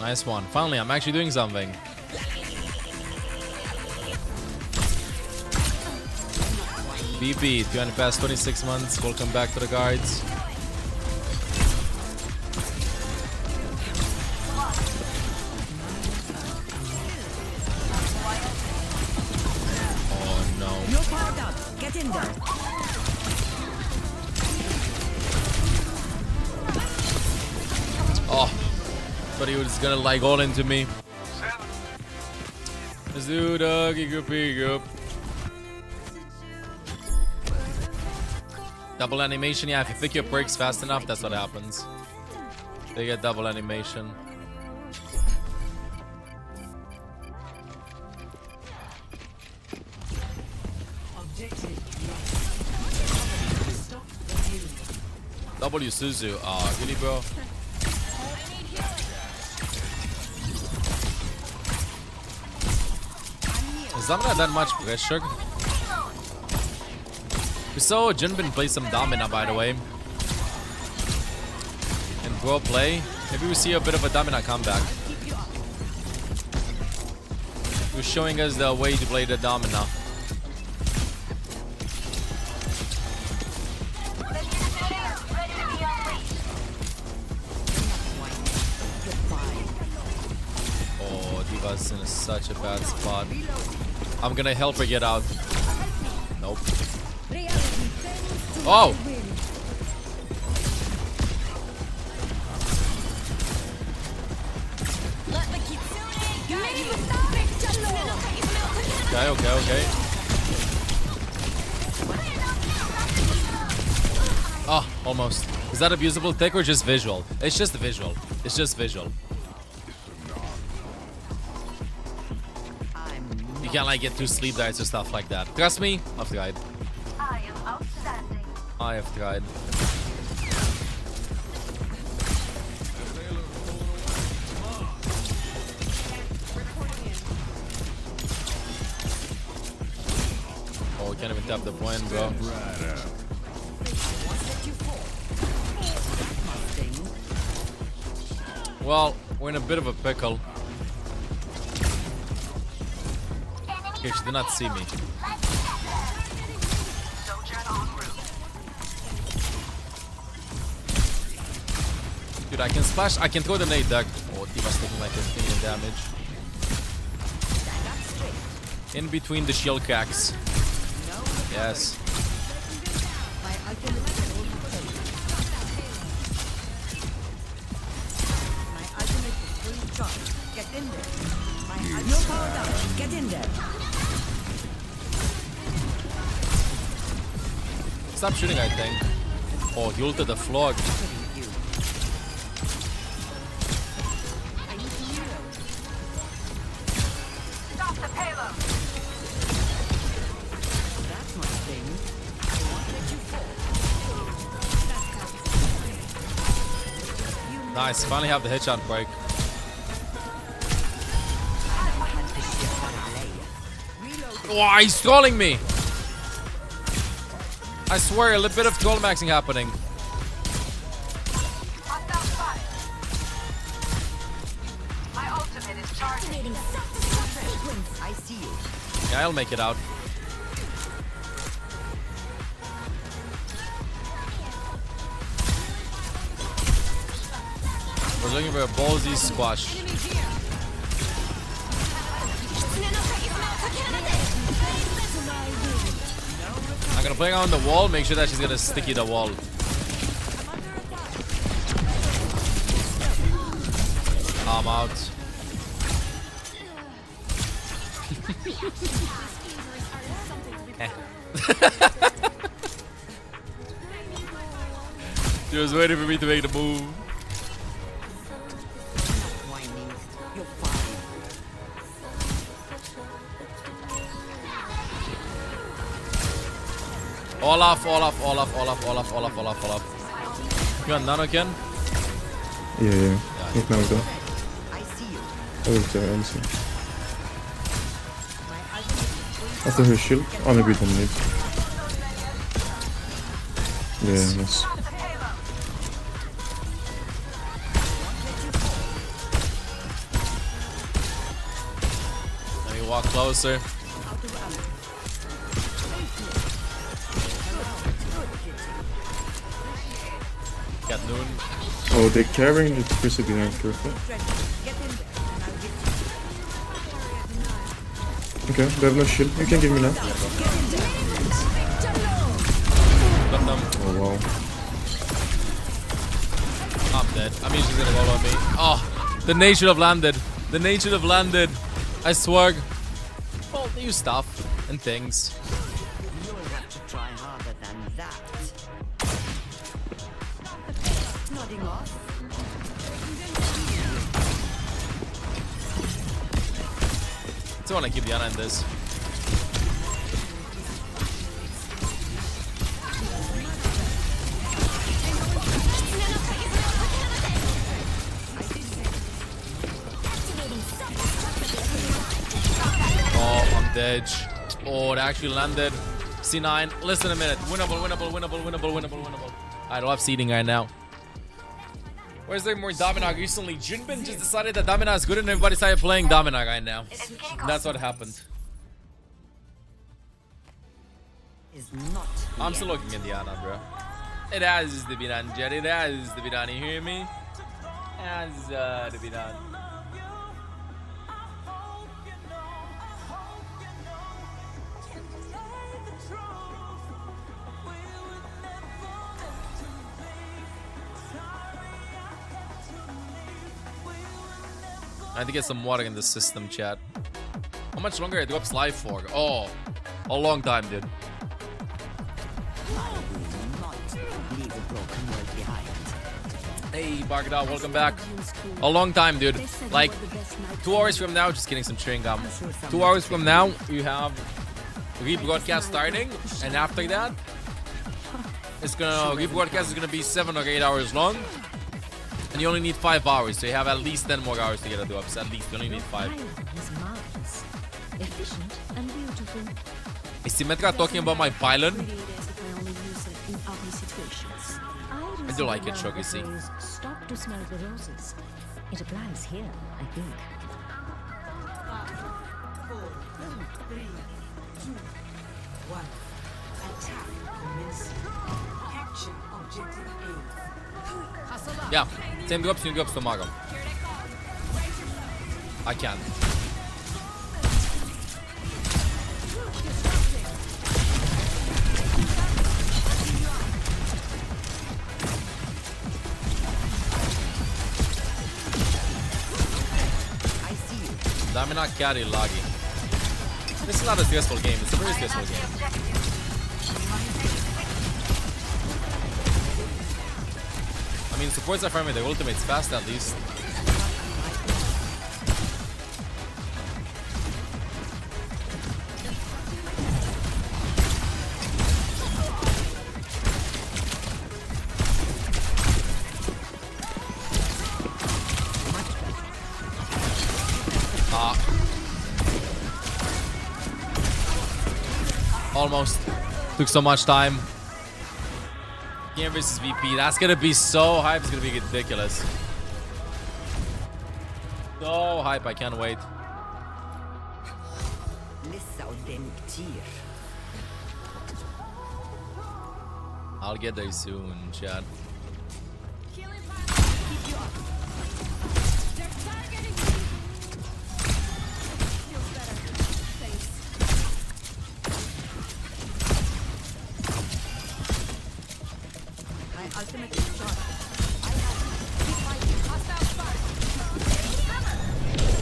Nice one. Finally, I'm actually doing something. BB, 200 past 26 months. Welcome back to the guards. Oh, thought he was gonna like all into me. Let's do doggy goopy goop. Double animation, yeah, if you pick your perks fast enough, that's what happens. They get double animation. W Suzu, oh, really, bro? Is that not that much pressure? We saw Jinbin play some Domina, by the way. In pro play. Maybe we see a bit of a Domina comeback. He was showing us the way to play the Domina. In such a bad spot. I'm gonna help her get out. Nope. Oh! Okay, okay, okay. Oh, almost. Is that abusable tick or just visual? It's just visual. It's just visual. You can't like get 2 sleep diets or stuff like that. Trust me, I've tried. I am outstanding. I have tried. Oh, we can't even tap the point, bro. Well, we're in a bit of a pickle. Okay, she did not see me. Dude, I can splash. I can throw the nade deck. Oh, Tifa's taking like 15 million damage. In between the shield cracks. Yes. Get in there. You're powered up. Get in there. Stop shooting, I think. Oh, he ulted the flog. Stop the payload. That's my thing. I won't let you fall. Nice, finally have the headshot break. Oh, he's trolling me. I swear, a little bit of troll maxing happening. My ultimate is charging. I see you. Yeah, I'll make it out. We're looking for a ballsy squash. I'm gonna play her on the wall, make sure that she's gonna sticky the wall. I'm out. She was waiting for me to make the move. Olaf. You want nano again? Yeah. Look now, go. I will see. After her shield. Oh, maybe you don't need. Yeah, nice. Let me walk closer. Got noon. Oh, they're carrying the Chrissy behind, careful. Okay, they have no shield. You can give me now. Oh, wow. I'm dead. I mean, she's gonna roll on me. Oh, the nade should have landed. The nade should have landed. I swear. Well, new stuff and things. You'll have to try harder than that. Nodding off. I still want to keep Diana in this. Oh, I'm dead. Oh, it actually landed. C9. Listen a minute. Winnable. I don't have seeding right now. Where's there more Dominar recently? Junbin just decided that Dominar is good and everybody started playing Dominar right now. That's what happened. I'm still looking at Diana, bro. It has to be done, Jerry. It has to be done. You hear me? It has to be done. I had to get some water in the system, chat. How much longer it drops live for? Oh, a long time, dude. broken world behind. Hey, Bargadal, welcome back. A long time, dude. Like, 2 hours from now, just getting some chewing gum. 2 hours from now, you have rebroadcast starting, and after that, it's gonna rebroadcast is gonna be 7 or 8 hours long, and you only need 5 hours, so you have at least 10 more hours to get a drops. At least you only need 5. Efficient and beautiful. Is Symmetra talking about my pylon? I do like it, Shogi. See. Stop to smell the roses. It applies here, I think. 4, 3, 2, 1. Attack commencing. Capture objective A. Yeah, same drops, new drops tomorrow. I can. Damina carry laggy. This is not a stressful game, it's a very stressful game. I mean, supports are farming their ultimates fast at least. Almost. Took so much time. Game versus VP. That's gonna be so hype. It's gonna be ridiculous. So hype. I can't wait. I'll get there soon, Chad.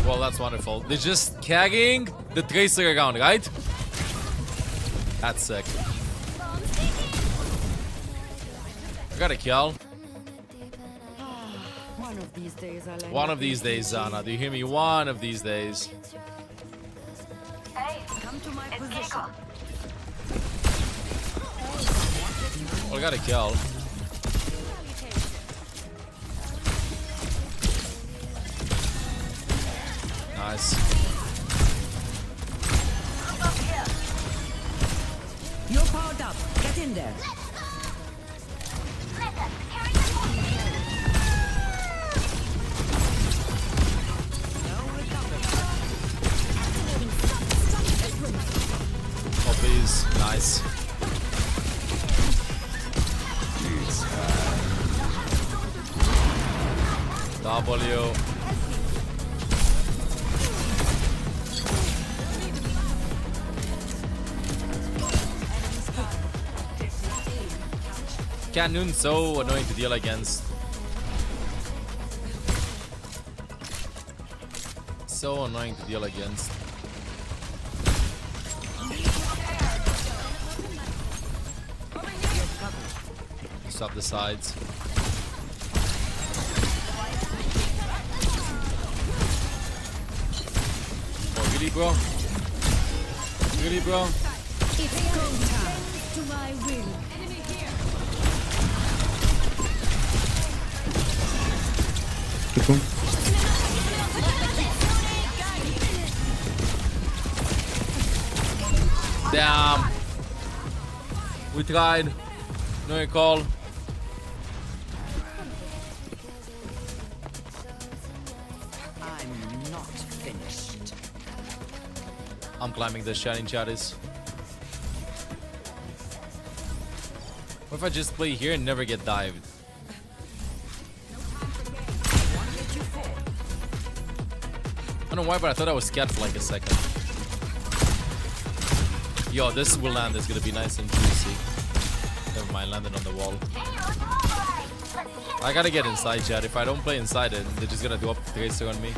Well, that's wonderful. They're just cagging the Tracer around, right? That's sick. I got a kill. One of these days, One of these days, Zana. Do you hear me? One of these days. Hey, come to my position. Oh, I got a kill. Nice. You're powered up. Get in there. Oh, please. Nice. W. Cannoon so annoying to deal against. So annoying to deal against. Stop the sides. Oh, really, bro? Really, bro? It's go time. To my will. Enemy here. Good one. Damn. We tried. No recall. I'm not finished. I'm climbing the shining chatties. What if I just play here and never get dived? I don't know why, but I thought I was scared for like a second. Yo, this will land is gonna be nice and juicy. Never mind, landed on the wall. I gotta get inside, chat. If I don't play inside it, they're just gonna do up the tracer on me.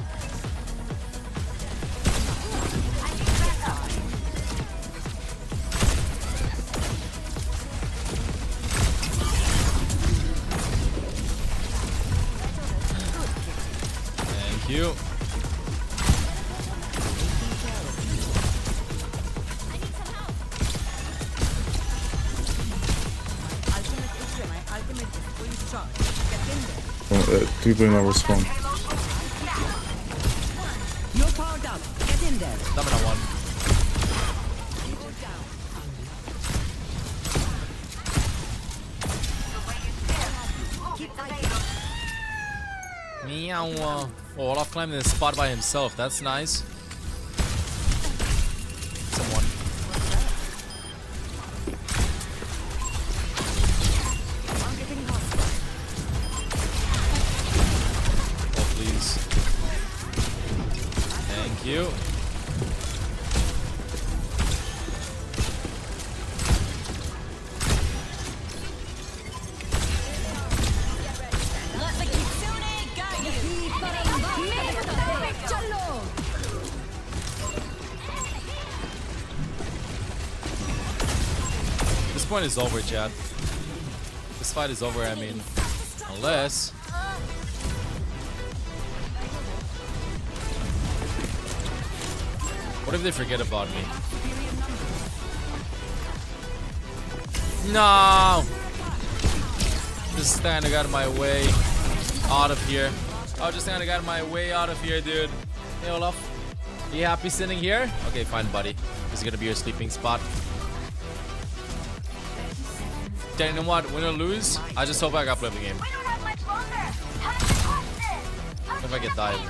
people in our spawn. You're powered up. Get in there. Stamina 1. Meow. Oh, Olaf climbed the spot by himself. That's nice. Someone. Oh, please. Thank you. This point is over, chat. This fight is over, I mean. Unless... What if they forget about me? No! Just standing out of my way. Out of here. I was just standing out of my way out of here, dude. Hey, Olaf. You happy sitting here? Okay, fine, buddy. This is gonna be your sleeping spot. Okay, you know what? Win or lose, I just hope I got play of the game. If I get died.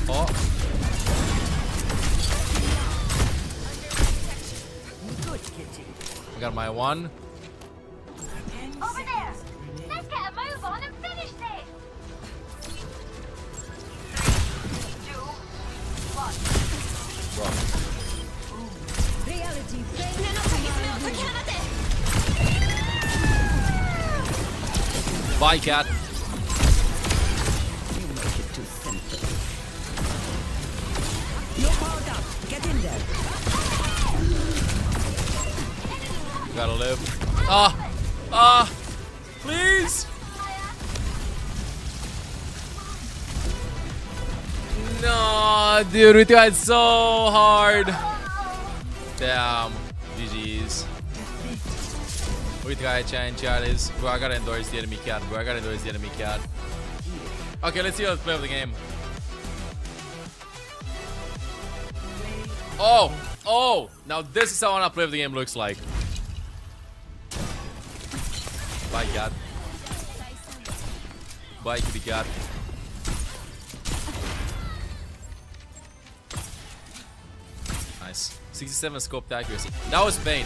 Oh. I got my 1. Over there. Let's get a move on and finish this. 2, 1. Reality. Bye, cat. You make it too simple. You're powered up. Get in there. Gotta live. Ah! Please! No, dude, we tried so hard. Damn. GG's. We tried, chat. Bro, I gotta endorse the enemy cat, bro. I gotta endorse the enemy cat. Okay, let's see how let's play of the game. Oh! Now this is how I play of the game looks like. Bye, cat. Bye, kitty cat. Nice. 67 scoped accuracy. That was Bane.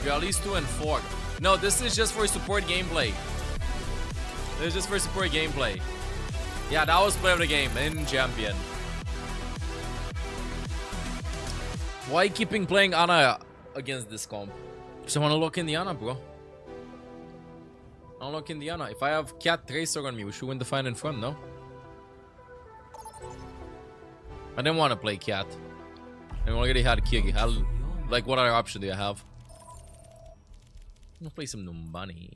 You're at least 2 and 4. No, this is just for support gameplay. This is just for support gameplay. Yeah, that was play of the game in champion. Why keeping playing Ana against this comp? Because I want to lock in the Ana, bro. I want to lock in the Ana. If I have Cat Tracer on me, we should win the fight in front, no? I didn't want to play Cat. I already had Kiri. Like, what other option do I have? Let's play some Numbani.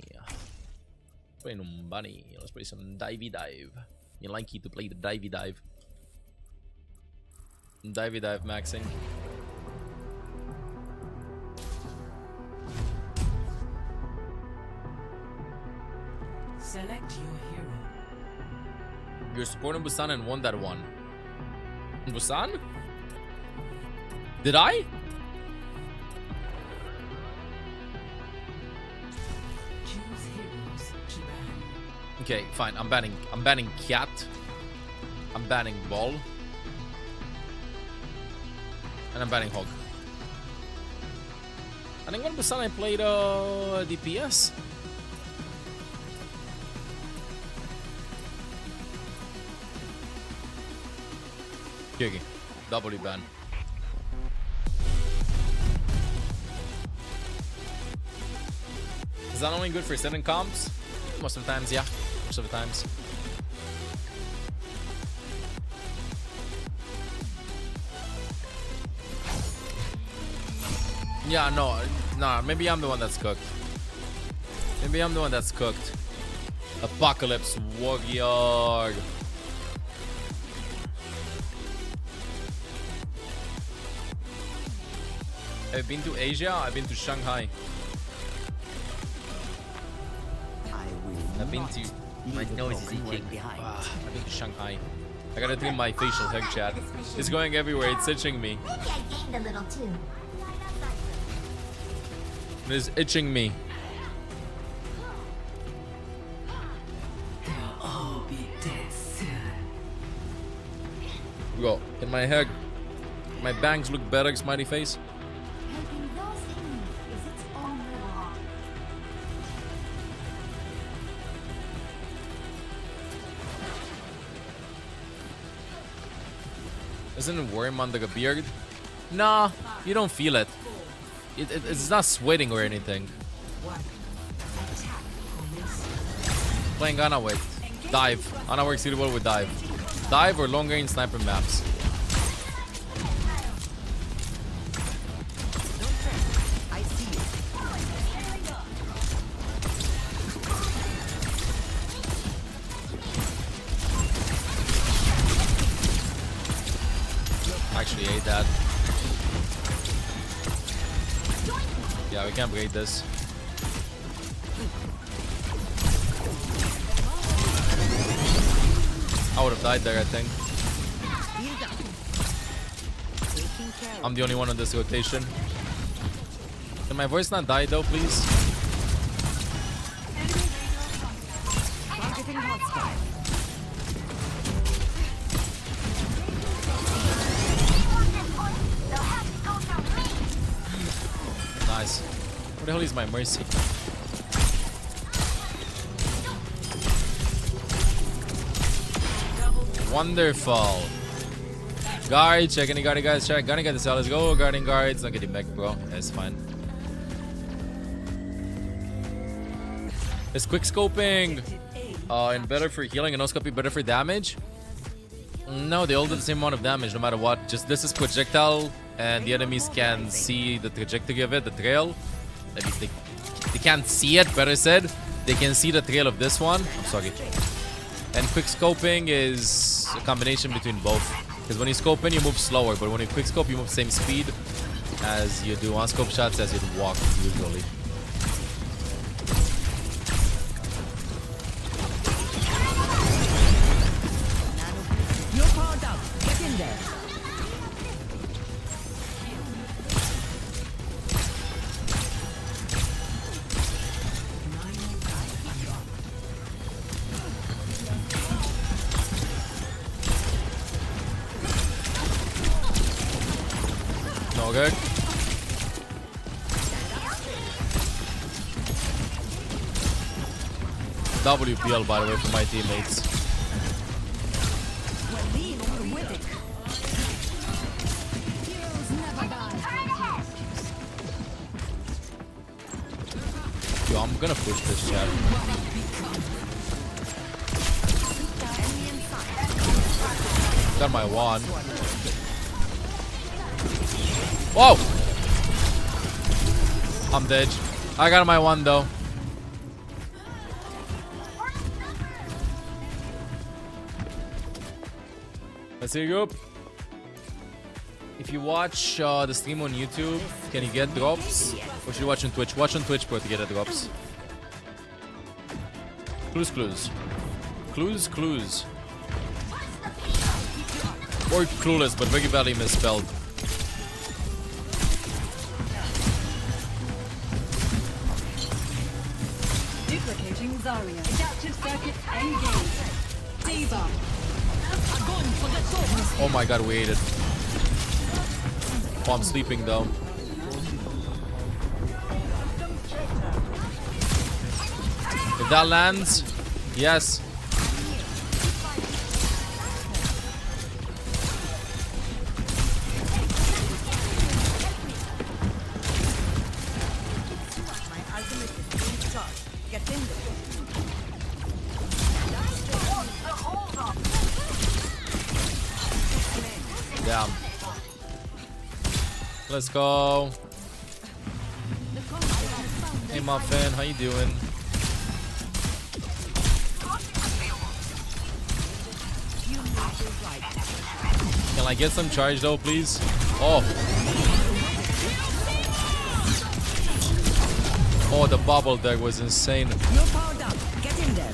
Play Numbani. Let's play some Divey Dive. You like to play the Divey Dive. Divey Dive maxing. Select your hero. You're supporting Busan and won that one. Busan? Did I? Okay, fine. I'm banning Cat. I'm banning Ball. And I'm banning Hog. I think when Busan I played DPS. Okay. W ban. Is that only good for certain comps? Most of the times, yeah. Most of the times. Yeah, no. Nah, maybe I'm the one that's cooked. Maybe I'm the one that's cooked. Apocalypse Warrior. I've been to Asia, I've been to Shanghai. been to. My nose is itching. I've been to Shanghai. I gotta trim my facial hair, chat. It's going everywhere. It's itching me. Maybe I gained a little too. It is itching me. They'll all be dead soon. Go. Can my hair, my bangs look better, smiley face? Helping those in need is its own reward. Isn't it worm under a beard? Nah, you don't feel it. It's not sweating or anything. Playing Ana with dive. Ana works really well with dive. Dive or long range sniper maps. Actually ate that. Yeah, we can't break this. I would have died there, I think. I'm the only one on this rotation. Can my voice not die though, please? Nice. Where the hell is my mercy? Wonderful. Guard, check any guard, guys. Check. Gonna get the cell. Let's go. Guarding guards. Not getting back, bro. That's fine. Is quick scoping and better for healing and no scoping better for damage? No, they all do the same amount of damage no matter what. Just this is projectile and the enemies can see the trajectory of it, the trail. At least they can't see it, better said. They can see the trail of this one. I'm sorry. And quick scoping is a combination between both. Because when you scope in, you move slower, but when you quick scope, you move the same speed as you do on scope shots as you'd walk usually. You're powered up. Get in there. No good. WPL, by the way, for my teammates. Yo, I'm gonna push this chat. Got my wand. Whoa! I'm dead. I got my wand though. Let's see you go. If you watch the stream on YouTube, can you get drops? Or should you watch on Twitch? Watch on Twitch, bro, to get the drops. Clues, clues. Clues, clues. Or clueless, but very badly misspelled. Duplicating Zarya. Adaptive circuits engaged. Diva. Oh my god, we ate it. Oh, I'm sleeping though. If that lands, yes. Damn. Let's go. Hey Muffin, how you doing? Can I get some charge though, please? Oh. Oh, the bubble there was insane. You're powered up. Get in there.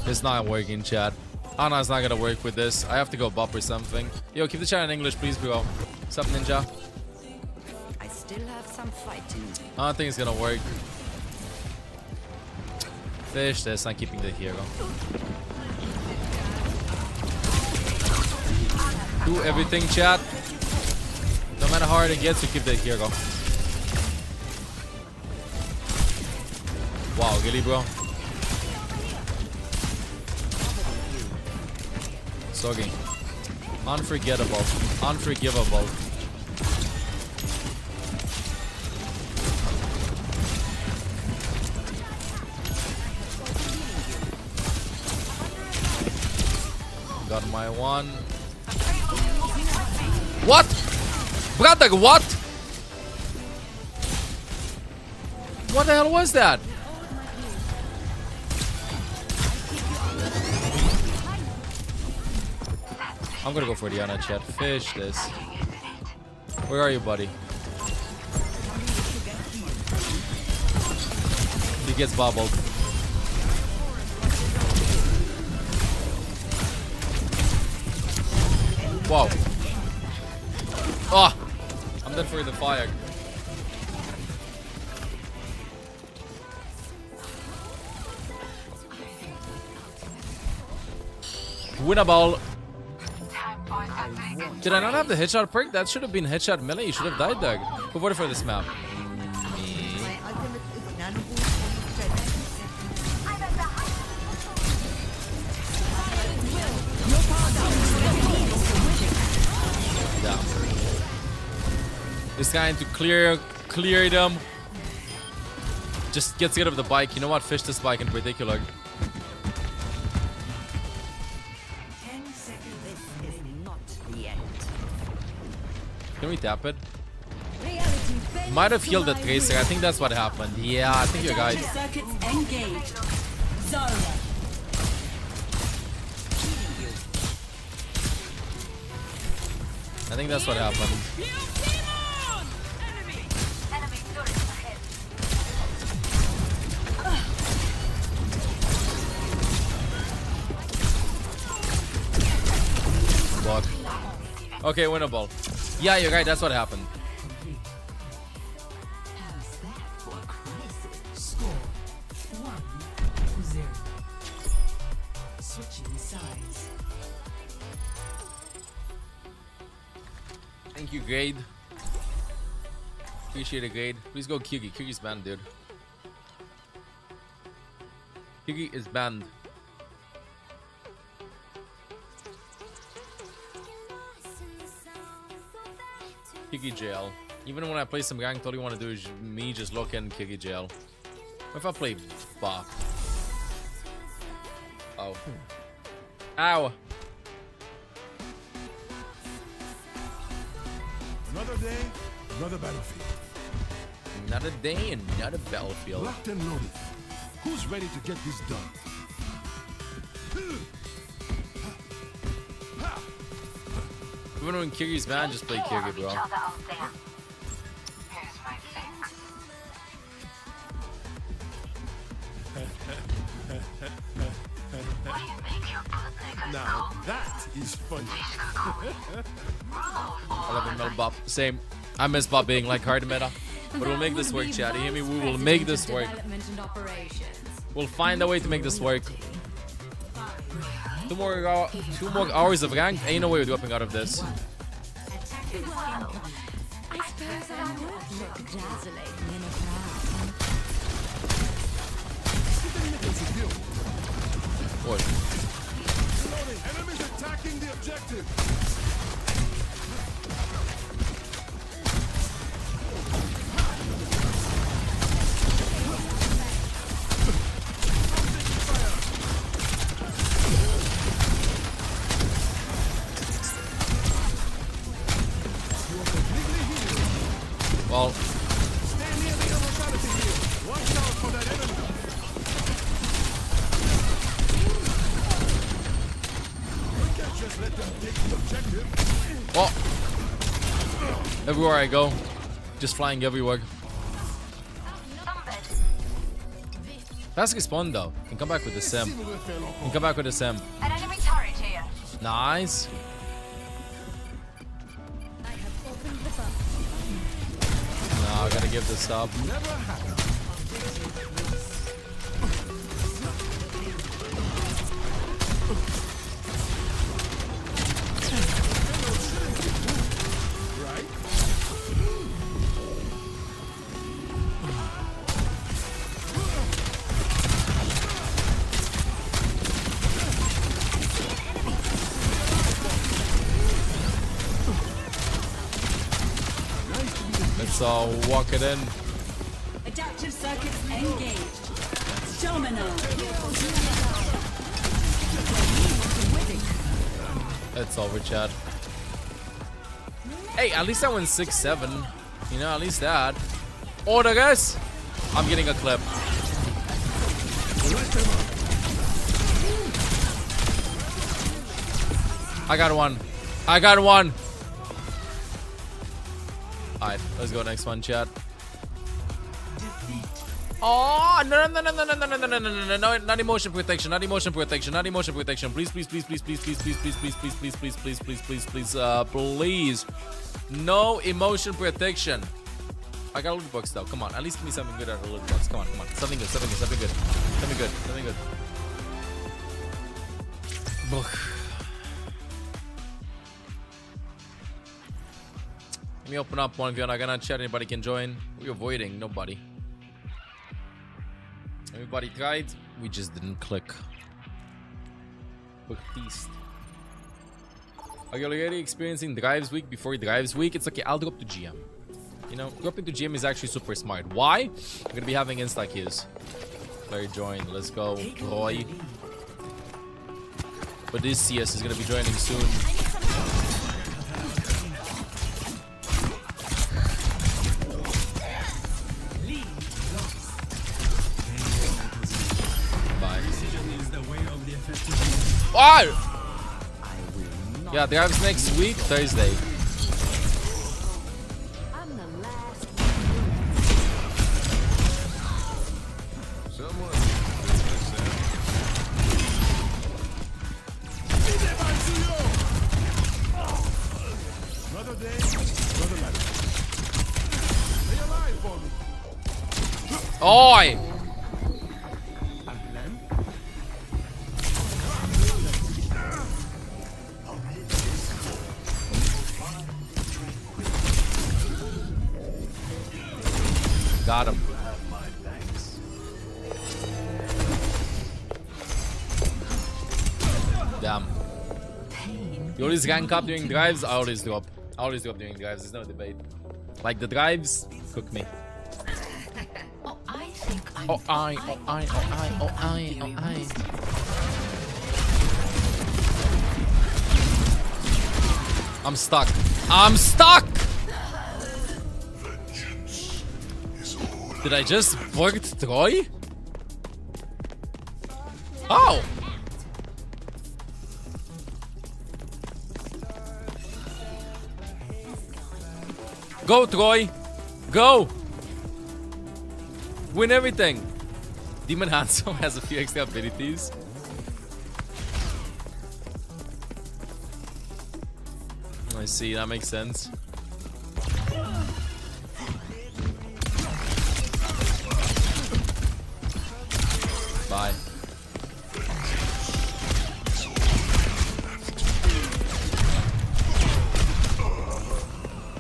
It's not working, chat. Ana's not gonna work with this. I have to go bop or something. Yo, keep the chat in English, please, bro. What's up, Ninja? I still have some fighting. I don't think it's gonna work. Fish this, I'm keeping the hero. Do everything, chat. No matter how hard it gets, you keep the hero. Wow, really, bro? Soggy. Unforgettable. Unforgivable. Got my one. What? Brother, what? What the hell was that? I'm gonna go for the Ana, chat. Fish this. Where are you, buddy? He gets bobbled. Whoa. Oh! I'm dead for the fire. Winnable. Did I not have the headshot perk? That should have been headshot melee. You should have died, Doug. Who voted for this map? Me. Damn. This guy to clear them. Just gets rid of the bike. You know what? Fish this bike in particular. Can we tap it? Might have healed the Tracer. I think that's what happened. Yeah, I think you're right. I think that's what happened. Block. Okay, winnable. Yeah, you're right. That's what happened. Thank you, Grade. Appreciate it, Grade. Please go Kyugi. Kyugi's banned, dude. Kyugi is banned. Kyugi jail. Even when I play some ranked, all you want to do is me just look in Kyugi jail. What if I play Bop? Oh. Ow. Another day, another battlefield. Another day, another battlefield. Locked and loaded. Who's ready to get this done? Even when Kyugi's banned, just play Kyugi, bro. Now that is funny. 11 mil Bop. Same. I miss Bop being like hard meta. But we'll make this work, chat. You hear me? We will make this work. We'll find a way to make this work. Two more hours of rank. Ain't no way we're dropping out of this. What? Enemies attacking the objective. Well, Stand near the immortality here. Watch out for that enemy. We can't just let them take the objective. oh. Everywhere I go, just flying everywhere. Fast respawn though. Can come back with the sim. Can come back with the sim. An enemy turret here. Nice. I have opened the box. No, I gotta give this up. Let's walk it in. Adaptive circuits engaged. Domino. It's over, chat. Hey, at least I went 6-7. You know, at least that. Order, guys. I'm getting a clip. I got one. I got one. Alright, let's go next one, chat. Oh, no, not emotion protection, not emotion protection, not emotion protection. Please, please, please, please, please, please, please, please, please, please, please, please, please, please, please, please, please. No emotion protection. I got a loot box though. Come on, at least give me something good out of the loot box. Come on, come on. Something good, something good, something good. Something good, something good. Let me open up one if you're not gonna chat. Anybody can join. We're avoiding nobody. Everybody tried. We just didn't click. Baptiste. Are you already experiencing Drives Week before Drives Week? It's okay. I'll drop to GM. You know, dropping to GM is actually super smart. Why? I'm gonna be having insta queues. Player joined. Let's go. Roy. But this CS is gonna be joining soon. Oh! Yeah, Drives next week, Thursday. I'm the last. Another day, another matter. Stay alive for me. Oi! Got him. Damn. You always rank up during drives? I always drop. I always drop during drives. There's no debate. Like the drives, cook me. Oh, I think I'm. Oh, I. I'm stuck. I'm stuck! Did I just worked Troy? Oh! Go, Troy! Go! Win everything! Demon Handsome has a few extra abilities. I see, that makes sense. Bye.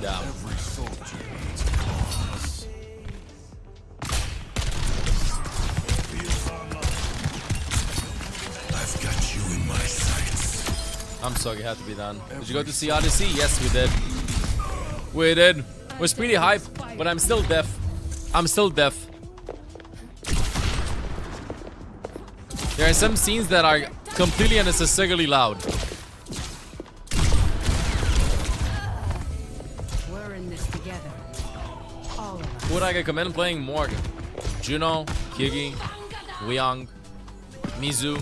Down. Every soldier needs a cause. I've got you in my sights. I'm sorry, it had to be done. Did you go to see Odyssey? Yes, we did. We did. It was pretty hype, but I'm still deaf. I'm still deaf. There are some scenes that are completely unnecessarily loud. We're in this together. All of us. Would I recommend playing more? Juno, Kiri, Liang, Mizu.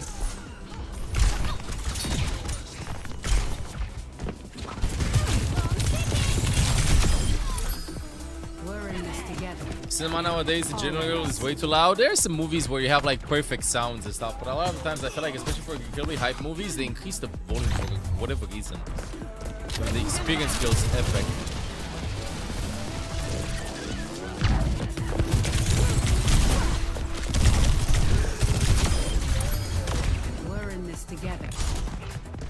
We're in this together. Cinema nowadays in general is way too loud. There are some movies where you have like perfect sounds and stuff, but a lot of times I feel like, especially for really hype movies, they increase the volume for whatever reason. When the experience feels epic. We're in this together.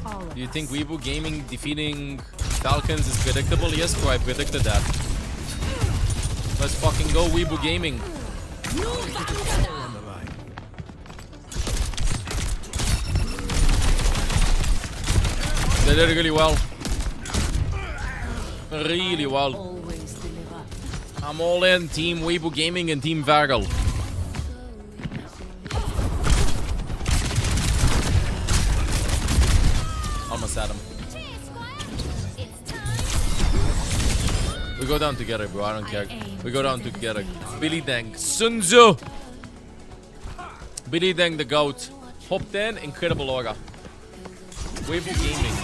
All of Do you us. think Weibo Gaming defeating Falcons is predictable? Yes, bro, I predicted that. Let's fucking go, Weibo Gaming. They did really well. Really well. I'm all in Team Weibo Gaming and Team Vargal. Almost had him. We go down together, bro. I don't care. We go down together. Billy Deng. Sun Tzu. Billy Deng, the GOAT. Hop 10, incredible aura. Weibo Gaming.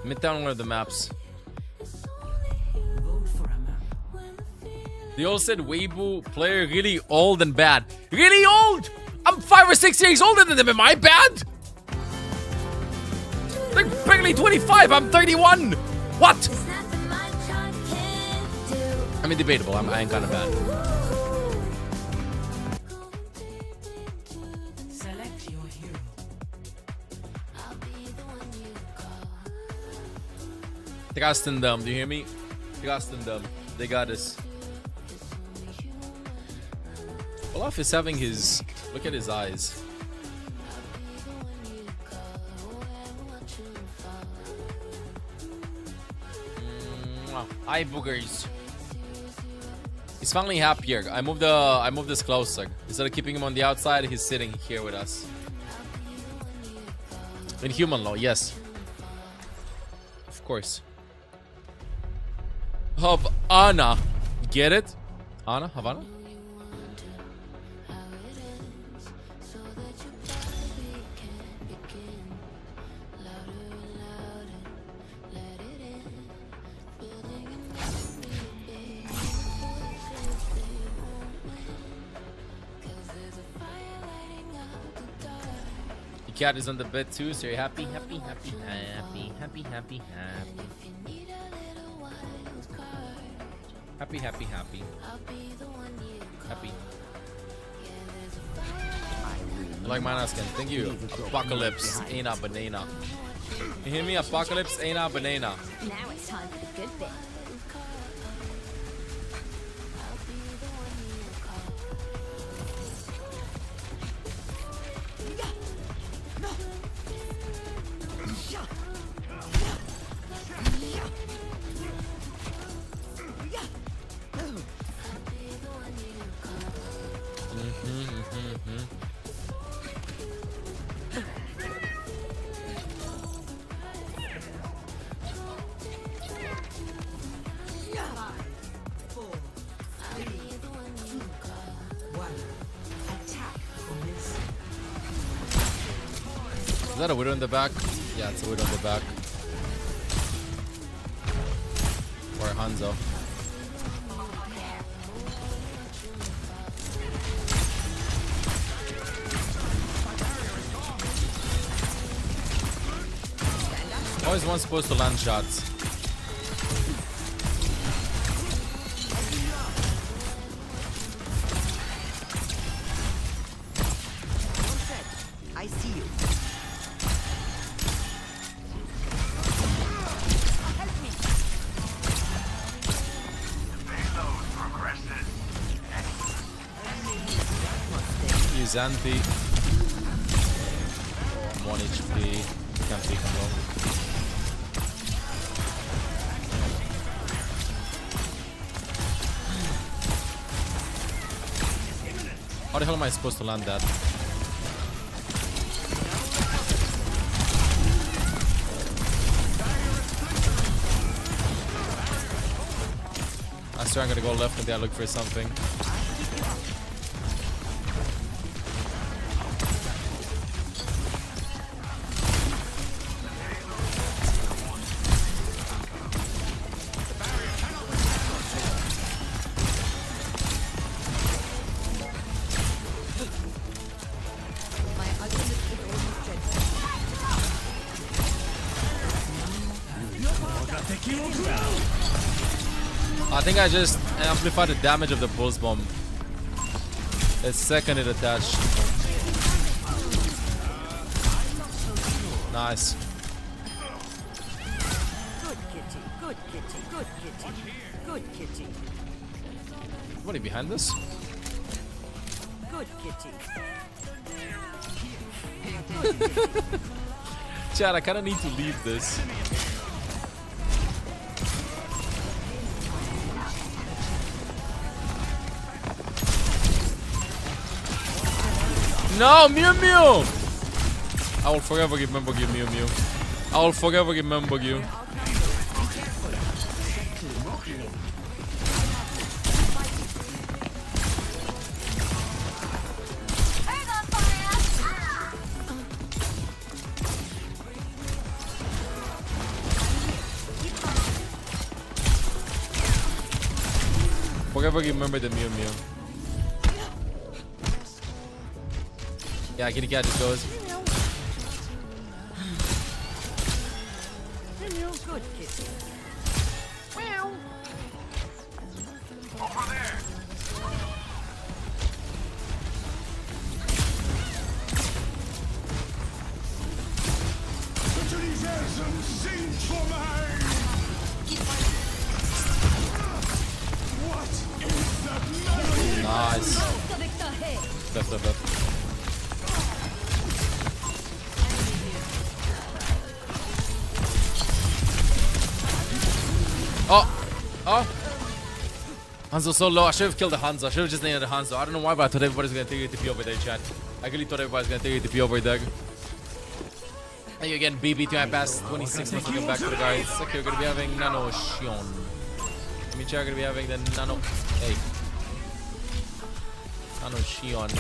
Midtown, one of the maps. They all said Weibo player really old and bad. Really old? I'm 5 or 6 years older than them. Am I bad? They're barely 25. I'm 31. What? I mean, debatable. I ain't kind of bad. Select your hero. Trust in them. Do you hear me? Trust in them. They got us. Olaf is having his... Look at his eyes. Eye boogers. He's finally happier. I moved this closer. Instead of keeping him on the outside, he's sitting here with us. In human law, yes. Of course. Havana. Get it? Anna? Havana? The cat is on the bed too, so you're happy, happy, happy, happy, happy, happy, happy. Happy, happy, happy. Happy. I like mine asking. Thank you. Apocalypse ain't a banana. You hear me? Apocalypse ain't a banana. Now it's time for the good bit. Is that a widow in the back? Yeah, it's a widow in the back. Or Hanzo. Always one supposed to land shots. I see you. Use anti. 1 HP. Can't take him long. How the hell am I supposed to land that? I swear I'm gonna go left and then look for something. I think I just amplified the damage of the pulse bomb. It's second it attached. Nice. Good kitty, good kitty, good kitty, good kitty, Somebody behind this? good kitty. Chad, I kind of need to leave this. No, Mew Mew! I will forever remember you, Mew Mew. I will forever remember you. Forever remember the Mew Mew. Yeah, kitty cat just goes. Good kitty. Over there. Universum singt vor mir. What is that melody? Nice. Left, left, left. Oh! Oh! Hanzo's so low. I should have killed the Hanzo. I should have just nailed the Hanzo. I don't know why, but I thought everybody was going to take ATP over there, chat. I really thought everybody was going to take ATP over there. Thank you again, BB, to my past 26 months. Welcome back to the guys. Okay, we're going to be having Nano Shion. Let me check. We're going to be having the Nano... Hey. Nano Shion.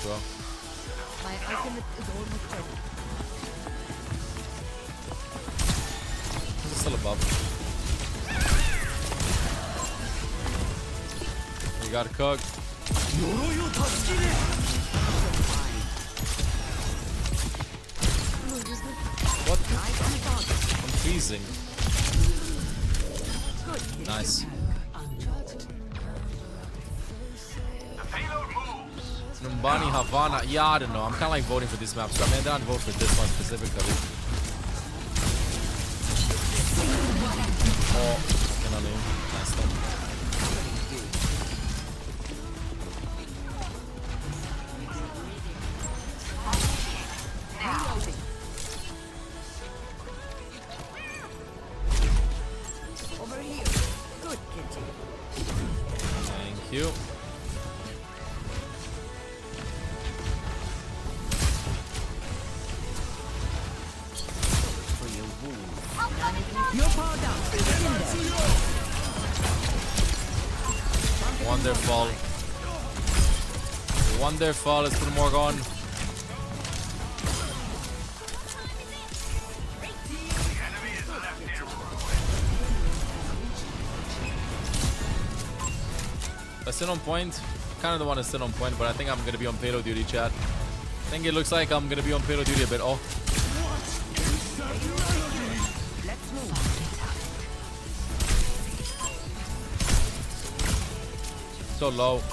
Bro. My ultimate is almost ready. Still above. You got a cook. What? I'm freezing. Nice. Numbani Havana. Yeah, I don't know. I'm kind of like voting for this map, so I mean, I don't vote for this one specifically. Oh, fucking hell, nice one. Over here. Good kitty. Thank you. Your power down. Wonderful. Wonderful. Let's put more on. I still on point. Kind of the one that's still on point, but I think I'm gonna be on payload duty, chat. I think it looks like I'm gonna be on payload duty a bit. Oh. So low. Oh,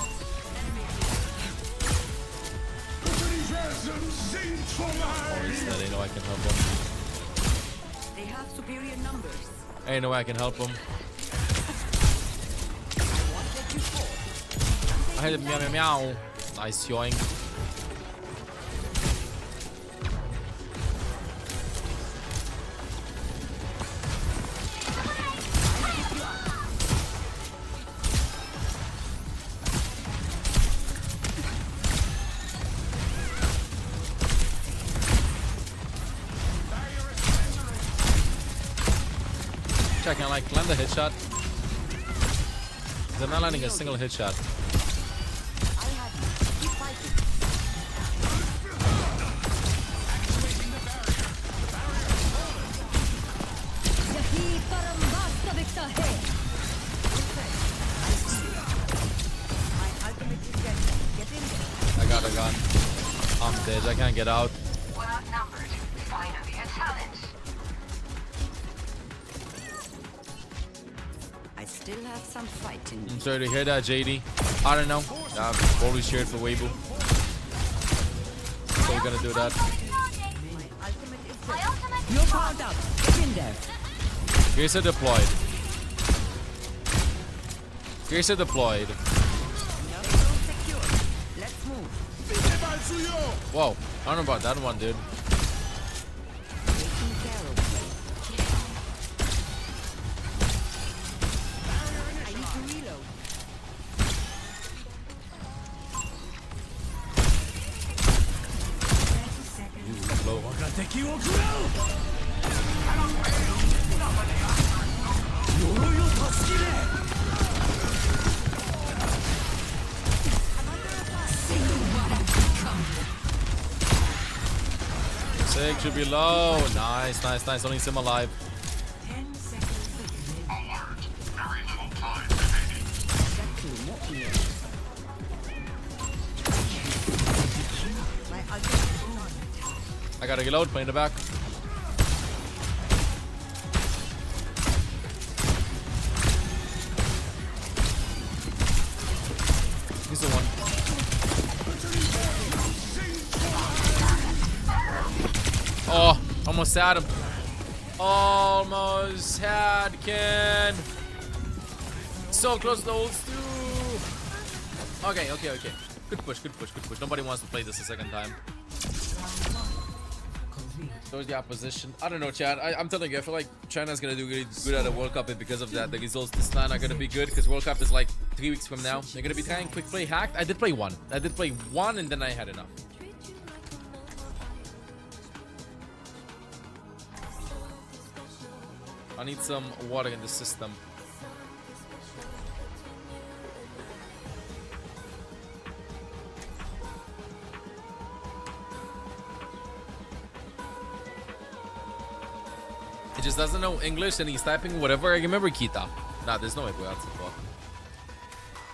he's dead. Ain't no way I can help him. They have superior numbers. Ain't no way I can help him. I heard meow meow meow. Nice yoink. I can like land a headshot. I'm not landing a single headshot. I can't get out. We're outnumbered. Finally a challenge. I still have some fight in me. I'm sorry to hear that, JD. I don't know. I've always cheered for Weibo. So we're gonna do that. You're powered up. Get in there. Piercer deployed. Piercer deployed. Let's move. Whoa. I don't know about that one, dude. I need to reload. Sig should be low. Nice, nice, nice. Only Sim alive. I gotta reload, play in the back. He's the one. Oh, almost had him. Almost had Ken. So close to the ults too. Okay, okay, okay. Good push, good push, good push. Nobody wants to play this a second time. Towards the opposition. I don't know, Chad. I'm telling you, I feel like China's gonna do really good at the World Cup, and because of that, the results this time are gonna be good, because World Cup is like 3 weeks from now. They're gonna be trying quick play hacked. I did play one, and then I had enough. I need some water in the system. He just doesn't know English and he's typing whatever. I remember Kita. Nah, there's no way, bro. That's a bot.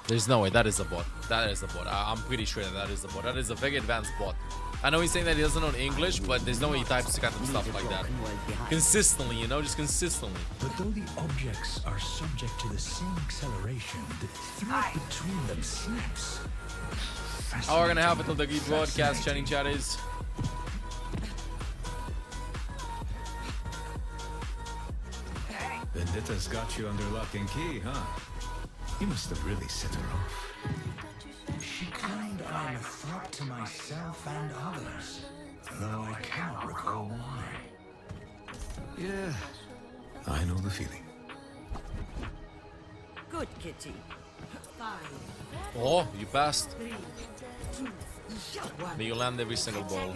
There's no way. That is a bot. That is a bot. I'm pretty sure that is a bot. That is a very advanced bot. I know he's saying that he doesn't know English, but there's no way he types random stuff like that. Consistently, you know, just consistently. But though the objects are subject to the same acceleration, the thread between them slips. How are we gonna have it till the broadcast chatting chat is? Vendetta's got you under lock and key, huh? You must have really set her off. She claimed I'm a threat to myself and others, though I cannot recall why. Yeah, I know the feeling. Good kitty. 5. Oh, you passed. May you land every single ball.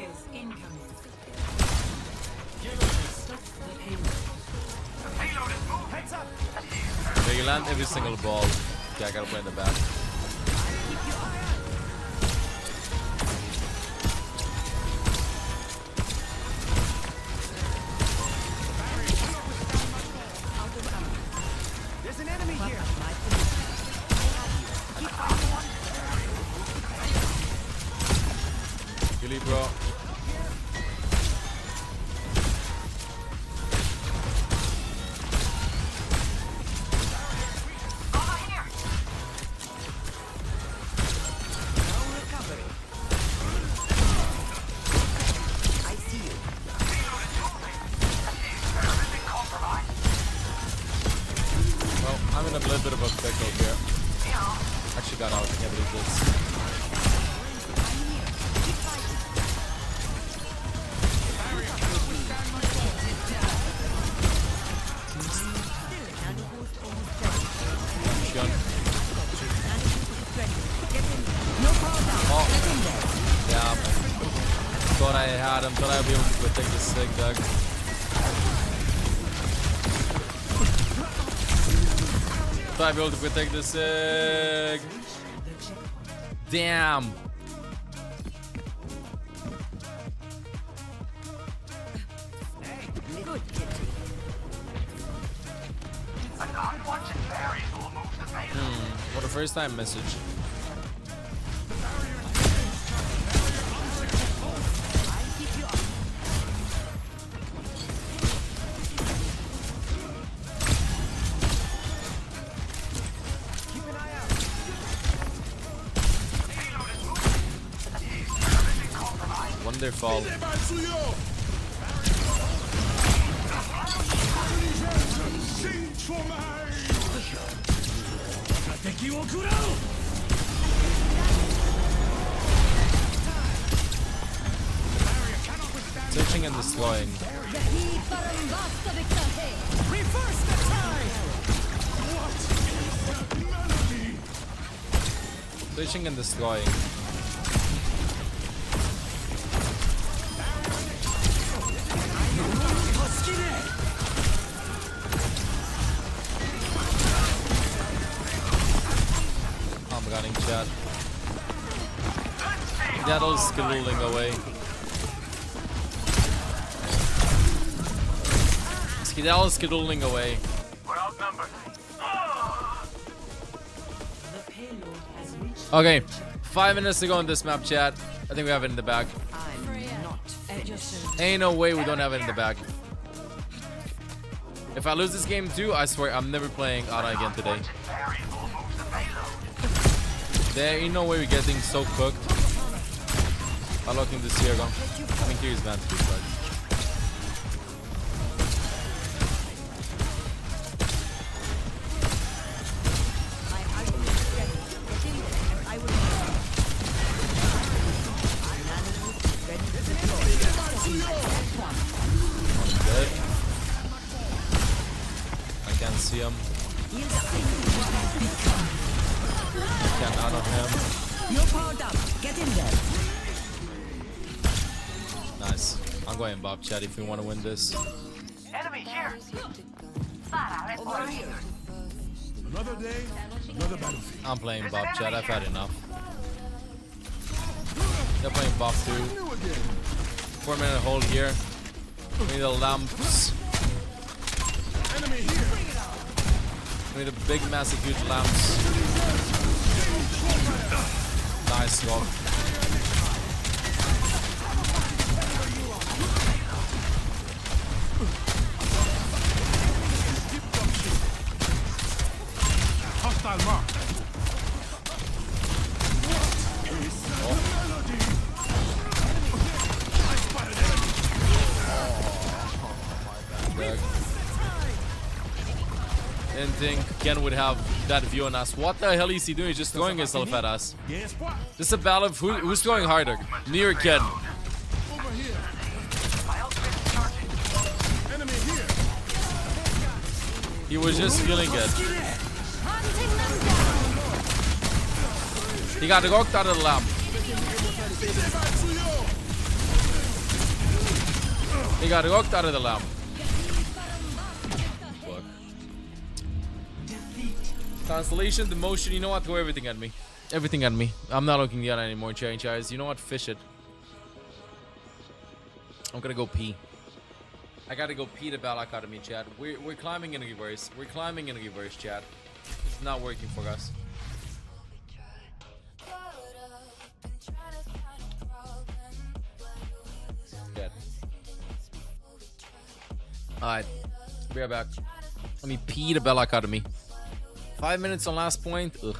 May you land every single ball. Okay, I gotta play in the back. There's an enemy here. Really, bro. I'm in a little bit of a pickle here. Actually got out. I can't believe this. Gun. Oh. Yeah. Thought I had him. Thought I'd be able to take the sig, Doug. Thought I'd be able to protect the sig. Damn. What a first time message. Wonderful. Searching and destroying. Searching and destroying. I'm running, chat. Daddle's skiddling away. Skedaddle's skiddling away. Okay, 5 minutes to go in this map, chat. I think we have it in the bag. Ain't no way we don't have it in the bag. If I lose this game too, I swear I'm never playing Ana again today. There ain't no way we're getting so cooked. I'm looking this here, I mean, here's advantage, but. See him. Can't out of him. You're powered up. Get in there. Nice. I'm going Bob chat if we want to win this. Enemy here. Another day, another battlefield. I'm playing Bob chat. I've had enough. They're playing Bob too. 4-minute hold here. We need the lamps. Enemy here. We need a big, massive, huge lamps. Nice walk. Hostile mark. Didn't think Ken would have that view on us. What the hell is he doing? He's just throwing himself at us. This is a battle of who's throwing harder, me or Ken. He was just feeling it. He got rocked out of the lamp. He got rocked out of the lamp. Constellation, the motion, you know what? Throw everything at me. Everything at me. I'm not looking at it anymore, guys. You know what? Fish it. I'm gonna go pee. I gotta go pee to Battle Academy, chat. We're climbing in reverse. We're climbing in reverse, chat. It's not working for us. Dead. Alright. Be right back. Let me pee to Battle Academy. 5 minutes on last point. Ugh.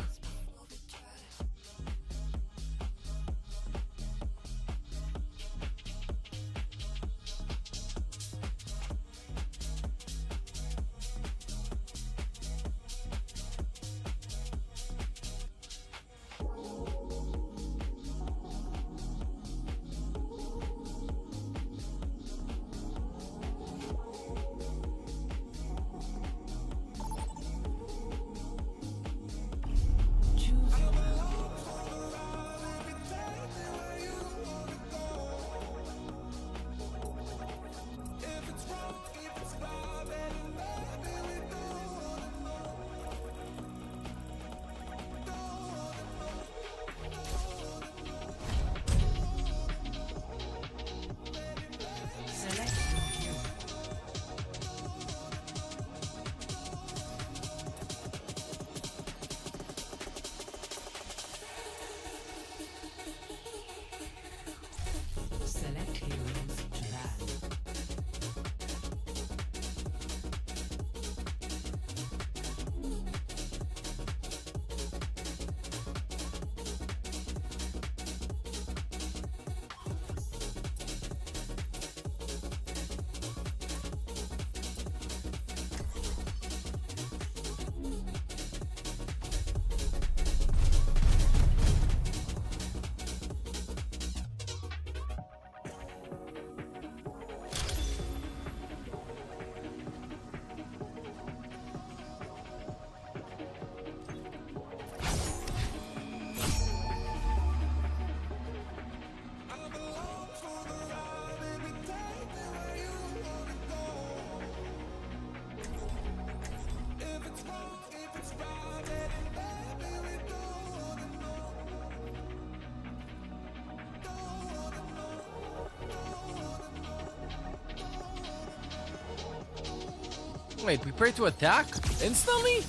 Wait, prepare to attack? Instantly?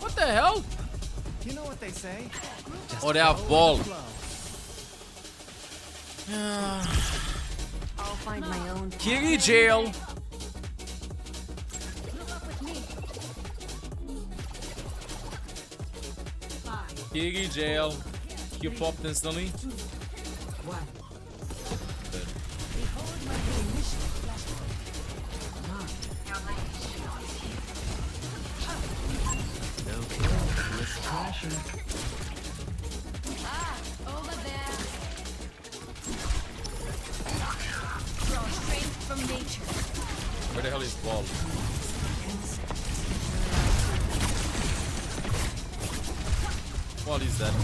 What the hell? You know what they say? Oh, they have ball. I'll find my own. Kitty jail. Kitty jail. You popped instantly. Over there. Draw strength from nature. Where the hell is ball? What is that?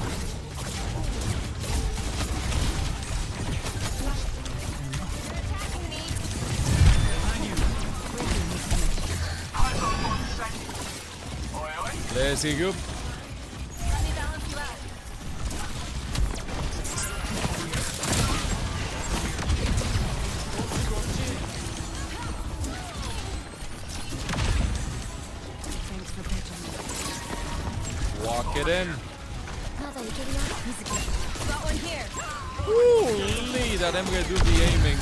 Let's go. Walk it in. Got one here. Holy, that I'm gonna do the aiming.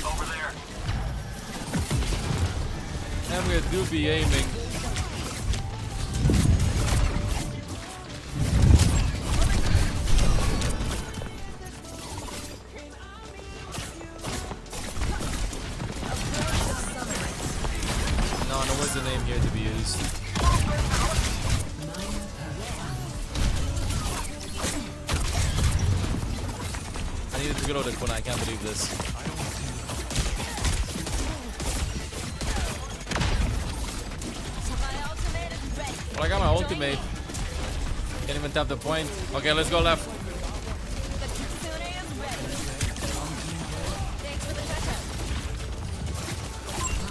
Over there. I'm gonna do the aiming. No, what's the name here to be used? I needed to go to the corner. I can't believe this. Well, I got my ultimate. Can't even tap the point. Okay, let's go left.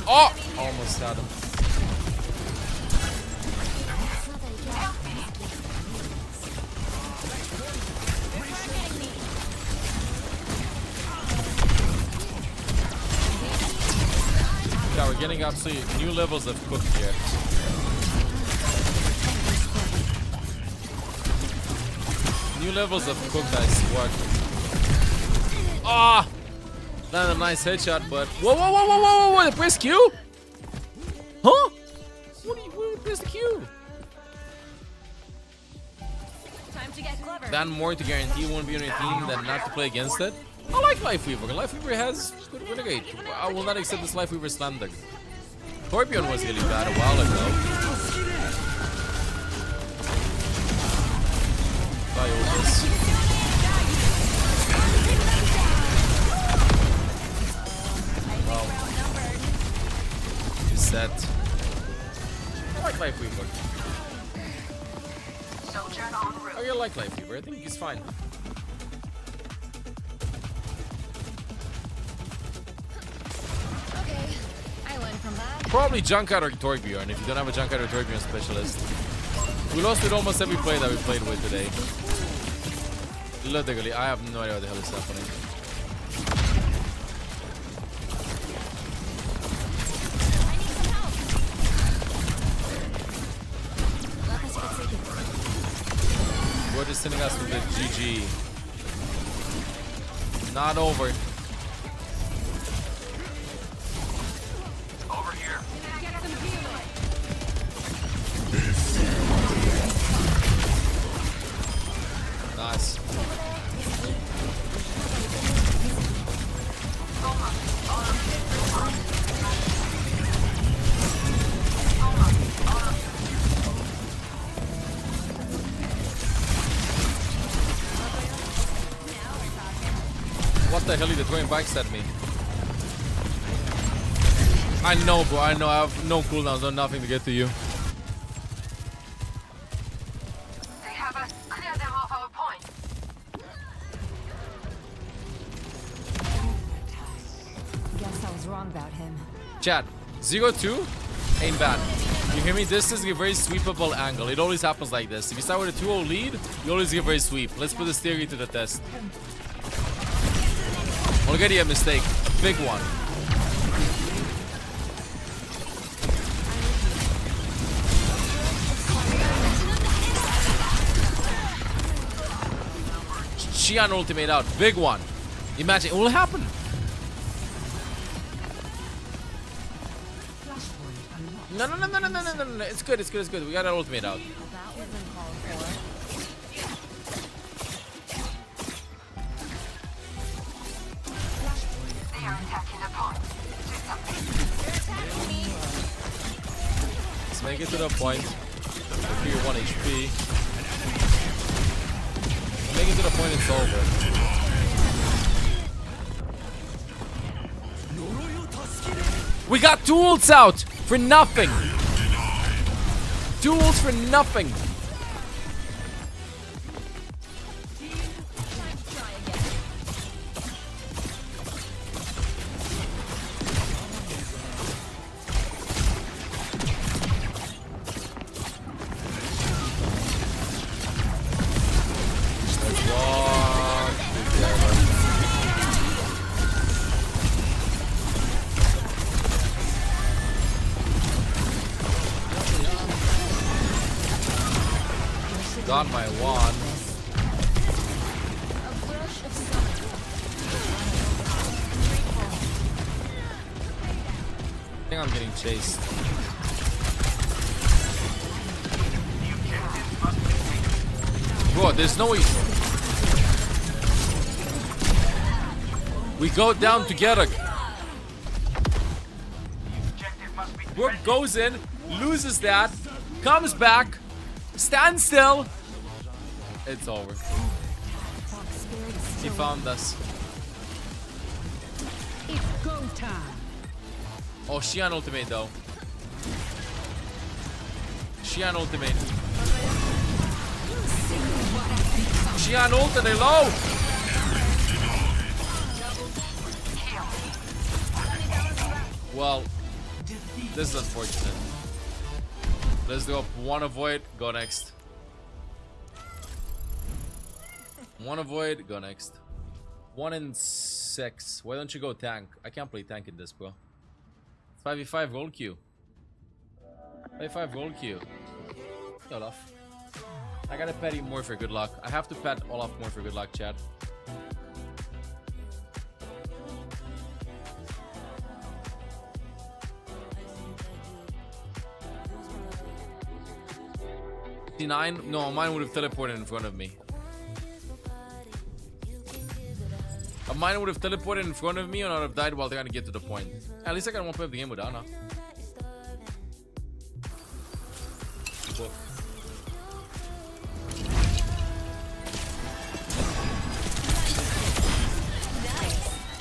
Oh! Almost had him. Yeah, we're getting absolutely new levels of cook here. New levels of cook, I swear. Ah! Not a nice headshot, but whoa! They press Q? Huh? What do you press the Q? Time to get clever. Then more to guarantee you won't be on your team than not to play against it. I like Lifeweaver. Lifeweaver has good renegade. I will not accept this Lifeweaver slander. Scorpion was really bad a while ago. Well, you set. I like Lifeweaver. I like Lifeweaver. I think he's fine. Probably Junkyard or Torbjorn if you don't have a Junkyard or Torbjorn specialist. We lost with almost every play that we played with today. Literally, I have no idea what the hell is happening. We're just sending us with the GG. Not over. Nice. What the hell are they throwing bikes at me? I know, bro. I know. I have no cooldowns, no nothing to get to you. Chat, 0-2 ain't bad. You hear me? This is a very sweepable angle. It always happens like this. If you start with a 2-0 lead, you always get very sweep. Let's put this theory to the test. Already a mistake. A big one. Xian ultimate out. Big one. Imagine, it will happen. No. It's good. We got our ultimate out. Let's make it to the point. If you're 1 HP. Make it to the point, it's over. We got 2 ults out for nothing. 2 ults for nothing. Got my wand. I think I'm getting chased. Bro, there's no way. We go down together. Brook goes in, loses that, comes back, stands still. It's over. He found us. It's go time. Oh, Xian ultimate though. Xian ultimate. Xian ult and they low. Well, this is unfortunate. Let's go up 1 avoid, go next. 1 avoid, go next. 1 and 6. Why don't you go tank? I can't play tank in this, bro. 5v5 roll queue. 5v5 roll queue. Olaf. I gotta pet him more for good luck. I have to pet Olaf more for good luck, chat. D9? No, mine would have teleported in front of me. Mine would have teleported in front of me and I would have died while trying to get to the point. At least I got 1 point of the game with Ana.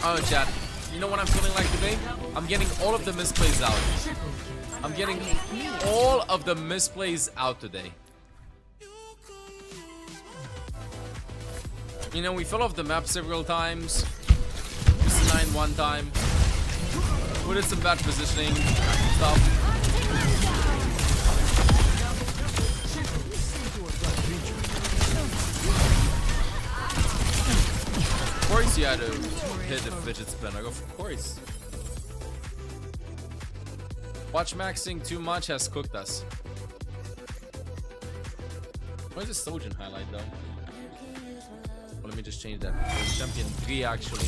Oh, chat. You know what I'm feeling like today? I'm getting all of the misplays out. I'm getting all of the misplays out today. You know, we fell off the map several times. Missed 9 one time. We did some bad positioning stuff. Of course you had to hit the fidget spinner. Of course. Watch maxing too much has cooked us. Where's the Sojin highlight though? Well, let me just change that. Champion 3 actually.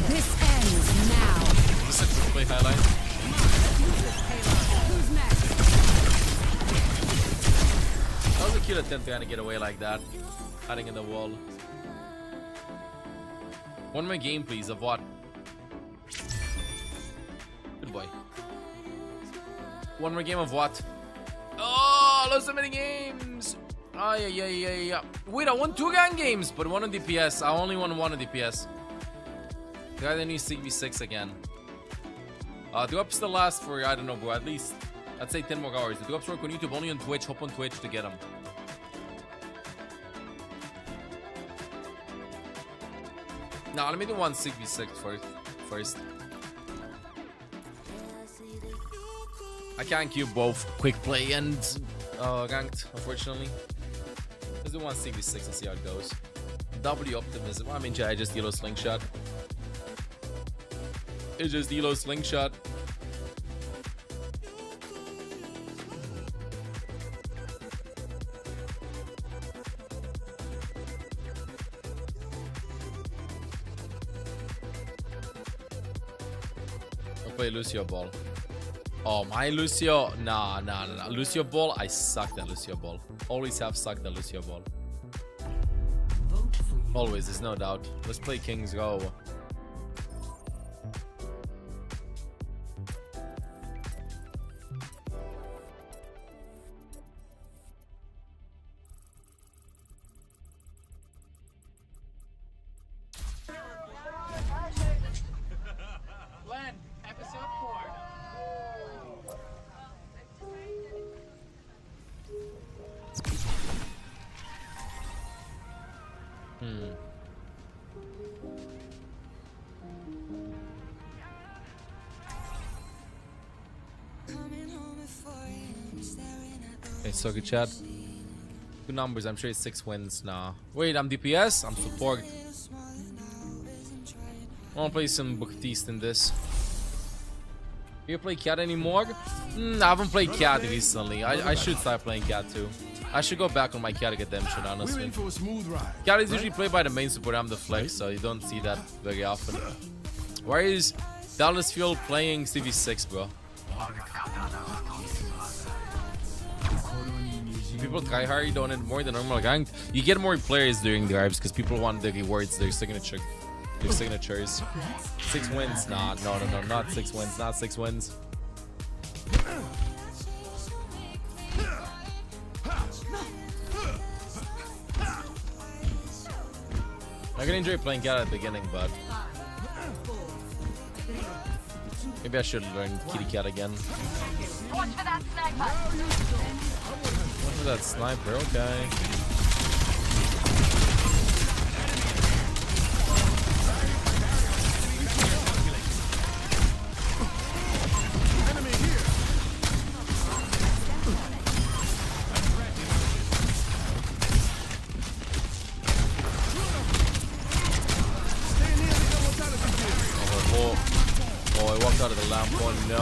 This ends now. This is a play highlight. Who's next? That was a cute attempt trying to get away like that. Hiding in the wall. 1 more game please of what? Good boy. 1 more game of what? Oh, lost so many games. Oh, yeah. Wait, I won 2 gang games, but 1 on DPS. I only won 1 on DPS. Got a new CB6 again. Drops still last for, I don't know, bro, at least, I'd say 10 more hours. The drops work on YouTube, only on Twitch. Hop on Twitch to get them. Now, let me do 1 CB6 first. I can't queue both quick play and ranked, unfortunately. Let's do 1 CB6 and see how it goes. W optimism. I mean, I just elo slingshot. It's just elo slingshot. play Lucio ball. Oh, my Lucio. Nah. Lucio ball, I sucked at Lucio ball. Always have sucked at Lucio ball. Always, there's no doubt. Let's play Kings Go. Okay, so good chat. Good numbers, I'm sure it's 6 wins. Nah. Wait, I'm DPS? I'm support. I wanna play some Baptiste in this. Do you play Cat anymore? I haven't played Cat recently. I should start playing Cat too. I should go back on my Cat redemption, honestly. Cat is usually played by the main support. I'm the flex, so you don't see that very often. Why is Dallas Fuel playing CV6, bro? People try hard, you don't need more than normal ranked. You get more players during the drives because people want the rewards, their signature. Their signatures. 6 wins. Nah, no, not 6 wins. Not 6 wins. I can enjoy playing Cat at the beginning, but maybe I should learn Kitty Cat again. Watch for that sniper. Watch for that sniper, okay. Oh, I walked out of the lamp one, no.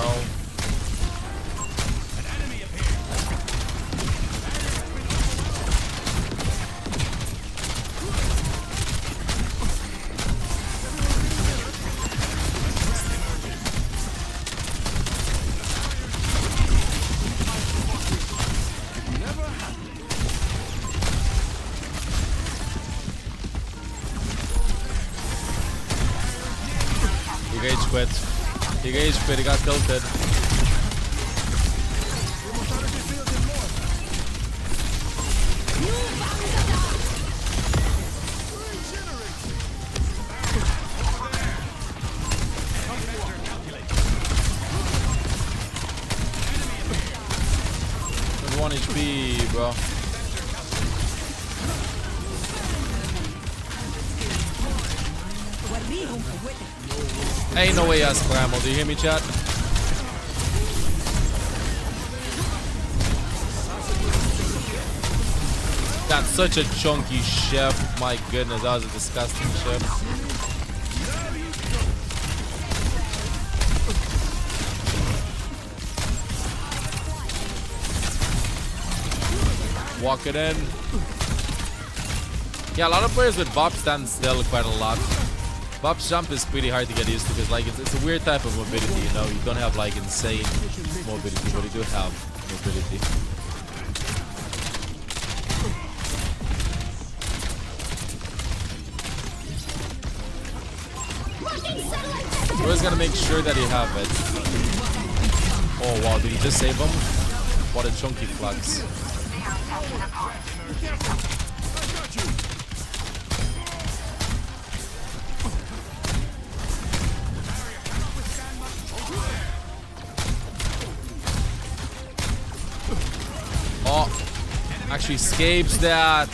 He rage quit. He rage quit, he got tilted. There's 1 HP, bro. Ain't no way he has Primal. Do you hear me, chat? That's such a chunky chef. My goodness, that was a disgusting chef. Walk it in. Yeah, a lot of players with Bop stand still quite a lot. Bop's jump is pretty hard to get used to because like it's a weird type of mobility, you know. You don't have like insane mobility, but you do have mobility. We're always gonna make sure that you have it. Oh wow, did he just save him? What a chunky flux. Oh, actually escapes that.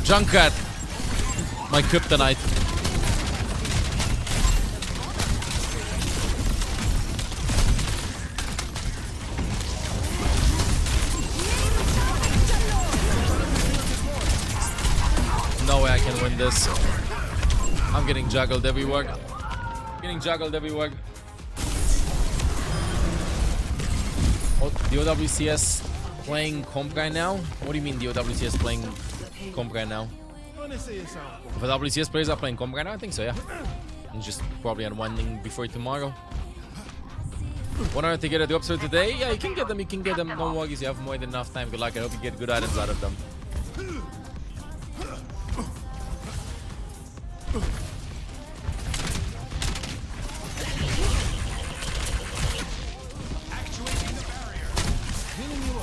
Junkat, my kryptonite. No way I can win this. I'm getting juggled everywhere. Getting juggled everywhere. Oh, the OWCS playing comp right now? What do you mean the OWCS playing comp right now? If the WCS players are playing comp right now, I think so, yeah. And just probably unwinding before tomorrow. 100 to get a drops for today? Yeah, you can get them, No worries, you have more than enough time. Good luck, I hope you get good items out of them.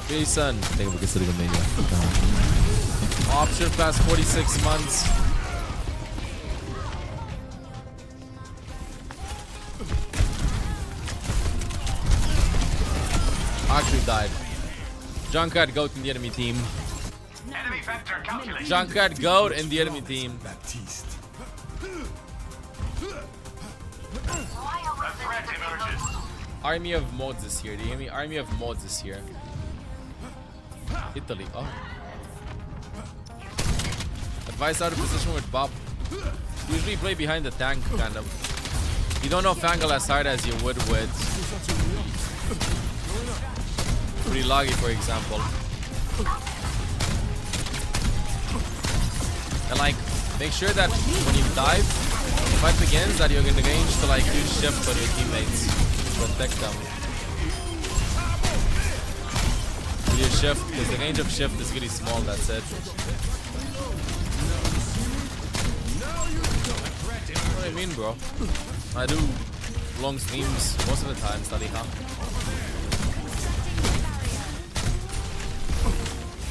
Jason, think we can still go mania. Option past 46 months. Actually died. Junkrat Goat in the enemy team. Enemy vector calculated. Junkrat Goat in the enemy team. A threat emerges. Army of mods this year. Do you hear me? Army of mods this year. Italy. Oh. Advice out of position with Bob. Usually play behind the tank, kind of. You don't know Fangle as hard as you would with Pretty Loggy, for example. And like, make sure that when you dive, the fight begins, that you're in the range to like do shift on your teammates. Protect them. Your shift, because the range of shift is really small, that's it. What do you mean, bro? I do long streams most of the time, study, huh?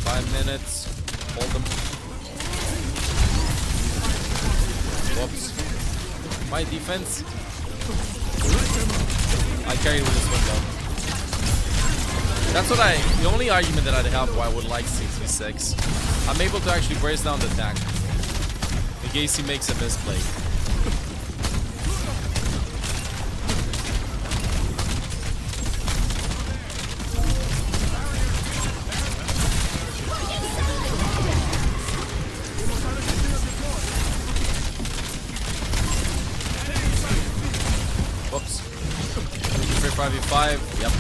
5 minutes, hold them. Whoops. My defense. I carried with this one though. That's what the only argument that I'd have why I would like 6v6. I'm able to actually brace down the tank in case he makes a misplay. Whoops. 5v5. Yep.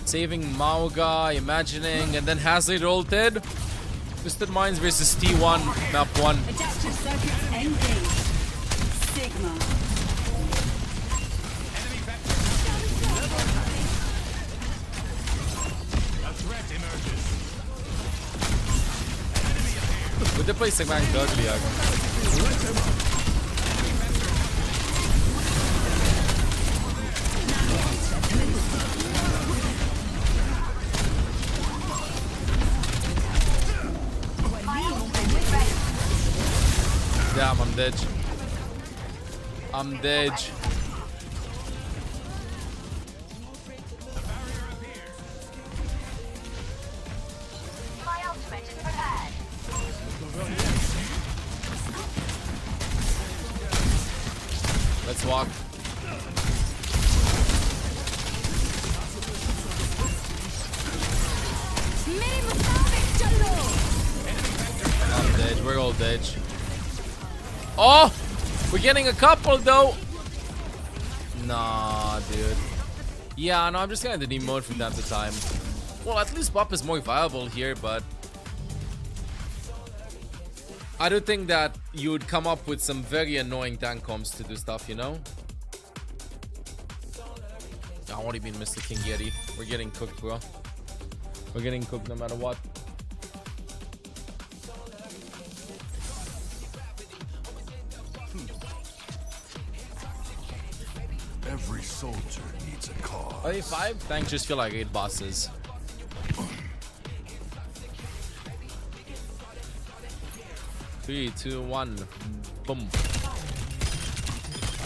Saving Mauga, imagining, and then Hazard ulted. Twisted Minds versus T1, map 1. Adaptive circuits engaged. Sigma. A threat emerges. Would they play Sigma and Dudley? Damn, I'm dead. I'm dead. My ultimate is prepared. Let's walk. I'm dead. We're all dead. Oh! We're getting a couple though. Nah, dude. Yeah, no, I'm just gonna demote from time to time. Well, at least Bop is more viable here, but I do think that you would come up with some very annoying tank comps to do stuff, you know? I won't even miss the King Yeti. We're getting cooked, bro. We're getting cooked no matter what. Every soldier needs a cause. Are they 5? Thanks, just feel like 8 bosses. Three, two, one, boom.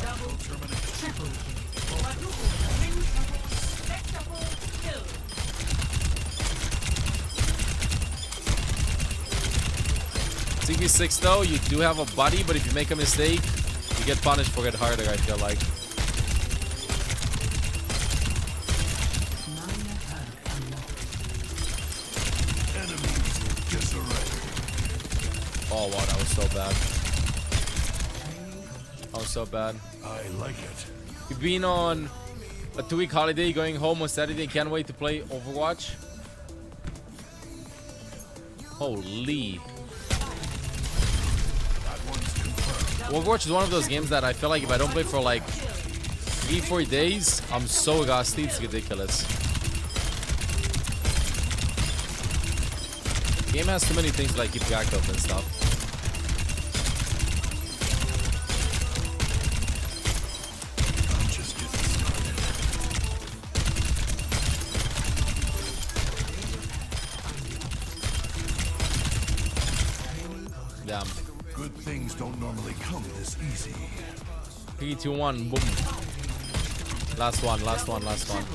Double, triple, 3v6 though, you do have a buddy, but if you make a mistake, you get punished for it harder, I feel like. Oh wow, that was so bad. That was so bad. I like it. You've been on a 2-week holiday, going home on Saturday, can't wait to play Overwatch. Holy. Overwatch is one of those games that I feel like if I don't play for like 3-4 days, I'm so exhausted, it's ridiculous. The game has too many things to like keep track of and stuff. Damn. Good things don't normally come this easy. 3, 2, 1, boom. Last one, last one, last one.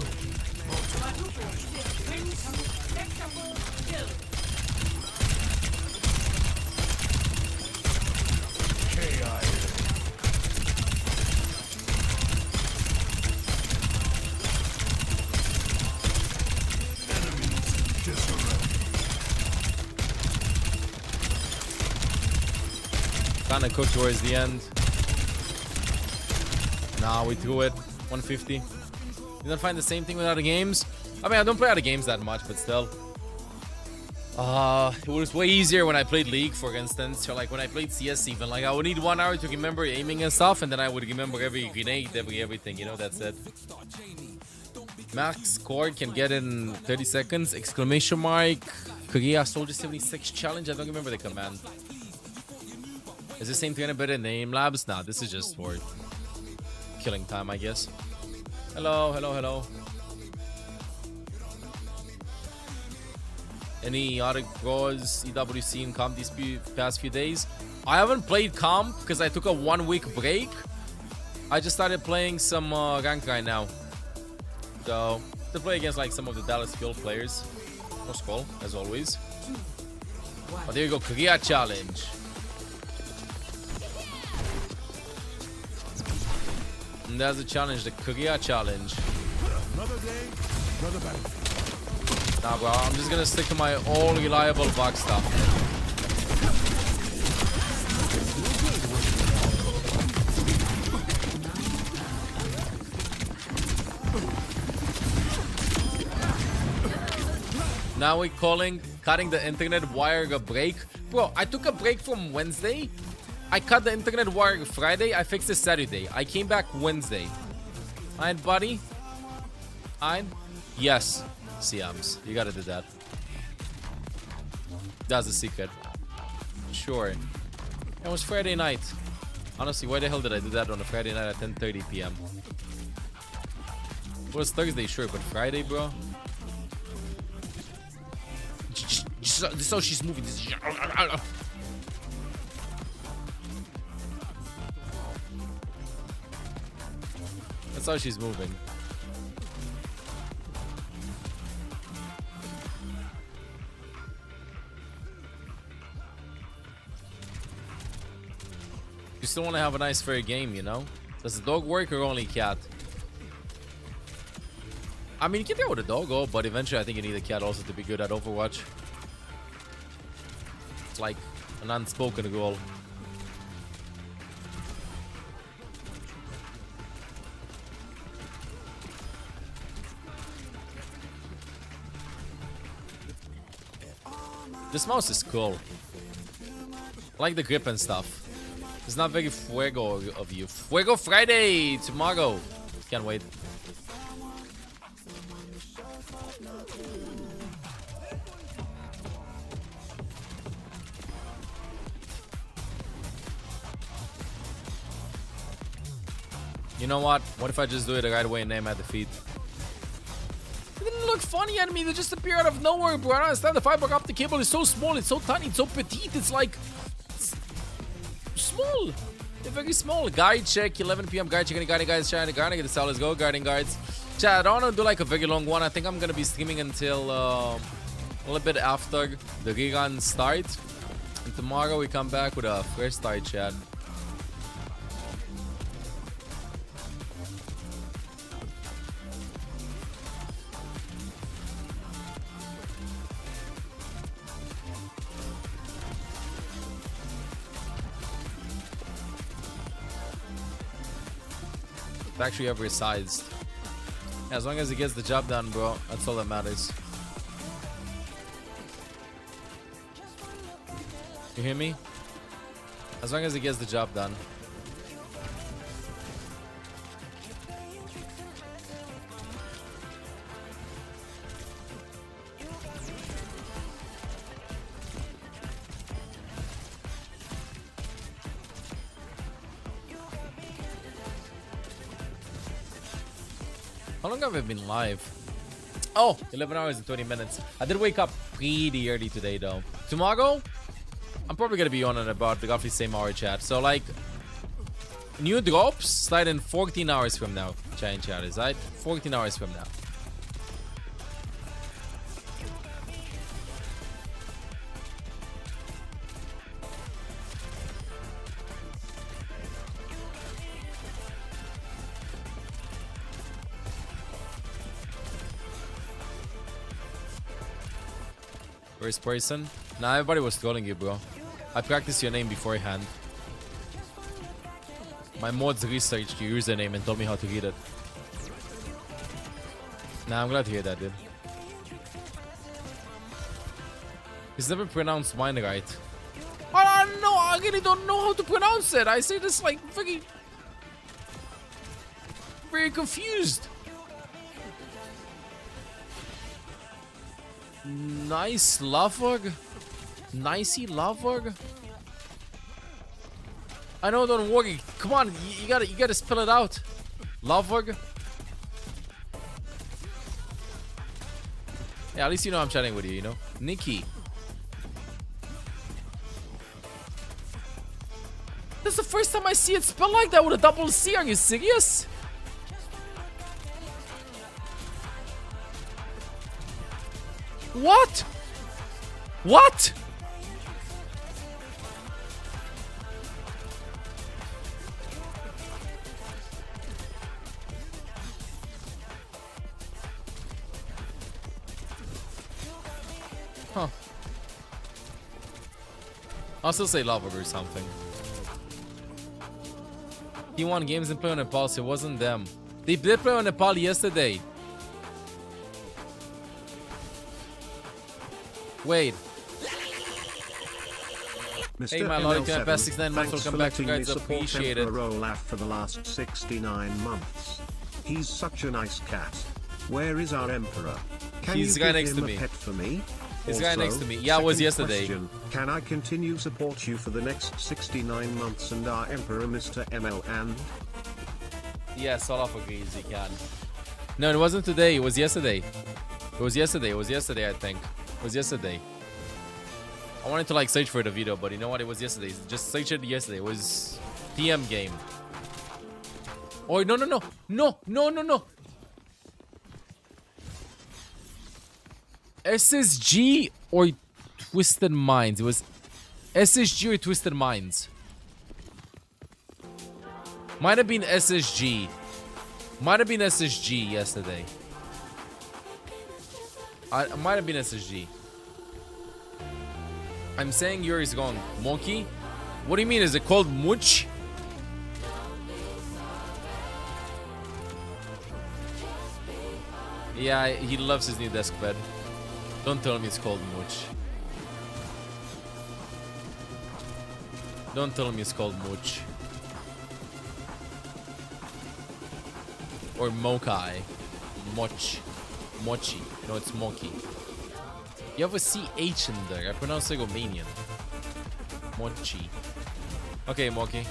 Kinda cooked towards the end. Nah, we threw it. 150. You don't find the same thing with other games? I mean, I don't play other games that much, but still. It was way easier when I played League, for instance, or like when I played CS even. Like I would need 1 hour to remember aiming and stuff, and then I would remember every grenade, everything, you know, that's it. Max score can get in 30 seconds, exclamation mark. Korea Soldier 76 challenge, I don't remember the command. Is this same thing better than Aim Labs? Nah, this is just for killing time, I guess. Hello, hello, hello. Any other pros EWC in comp these past few days? I haven't played comp because I took a 1-week break. I just started playing some rank right now. So, to play against like some of the Dallas Fuel players. No skull, as always. Oh, there you go, Korea challenge. And there's a challenge, the Korea challenge. Another day, another battle. Nah, bro, I'm just gonna stick to my all reliable box stuff. Now we're cutting the internet wire a break. Bro, I took a break from Wednesday. I cut the internet wire Friday. I fixed it Saturday. I came back Wednesday. Alright, buddy? Alright? Yes. CMs. You gotta do that. That's the secret. Sure. It was Friday night. Honestly, why the hell did I do that on a Friday night at 10:30 p.m.? It was Thursday, sure, but Friday, bro? This is how she's moving. That's how she's moving. You still want to have a nice fair game, you know? Does the dog work or only cat? I mean, you can go with a doggo, but eventually I think you need a cat also to be good at Overwatch. It's like an unspoken goal. This mouse is cool. I like the grip and stuff. It's not very fuego of you. Fuego Friday tomorrow. Can't wait. You know what? What if I just do it the right way and name at the feet? It didn't look funny at me. They just appear out of nowhere, bro. I don't understand. The fiber optic cable is so small. It's so tiny. It's so petite. It's like... It's small. They're very small. Guide check. 11 p.m. Guide check. Any guarding guys trying to guard? Get the cell. Let's go. Guarding guards. Chat, I don't want to do like a very long one. I think I'm going to be streaming until a little bit after the rerun start. And tomorrow we come back with a fresh start, chat. Factory every sized. As long as he gets the job done, bro, that's all that matters. You hear me? As long as he gets the job done. How long have I been live? Oh, 11 hours and 20 minutes. I did wake up pretty early today, though. Tomorrow, I'm probably going to be on at about the roughly same hour, chat. So, like, new drops slide in 14 hours from now. Giant chat, is that? 14 hours from now. First person? Nah, everybody was trolling you, bro. I practiced your name beforehand. My mods researched your username and told me how to read it. Nah, I'm glad to hear that, dude. It's never pronounced mine right. I don't know. I really don't know how to pronounce it. I say this like very confused. Nice Lavog. Nicey Lavog. I know, don't worry. Come on, you gotta spell it out. Lavog. Yeah, at least you know I'm chatting with you, you know? Nikki. That's the first time I see it spelled like that with a double C. Are you serious? What? What? Huh. I'll still say lava or something. He won games and play on Nepal, so it wasn't them. They did play on Nepal yesterday. Wait. Mr. Hey, my lord, can I pass ML7, 69 months? thanks Welcome for back to letting me guys. support Appreciate it. Emperor Olaf for the last 69 months. He's such a nice cat. Where is our emperor? Can He's you the guy give next him to a me. pet for me? He's the guy Also, next to me. Yeah, it was second yesterday. question, can I continue support you for the next 69 months and our emperor Mr. ML and? Yes, Olaf agrees he can. No, it wasn't today. It was yesterday. It was yesterday. It was yesterday, I think. It was yesterday. I wanted to like search for the video, but you know what? It was yesterday. Just search it yesterday. It was TM game. Oh, no, no, no. No, no, no, no. SSG or Twisted Minds? It was SSG or Twisted Minds. Might have been SSG. Might have been SSG yesterday. I might have been SSG. I'm saying yours is going monkey. What do you mean? Is it called Mooch? Yeah, he loves his new desk bed. Don't tell me it's called Mooch. Don't tell me it's called Mooch. Or Mokai. Moch. Mochi. No, it's Moki. You have a CH in there. I pronounce it Romanian. Mochi. Okay, Moki.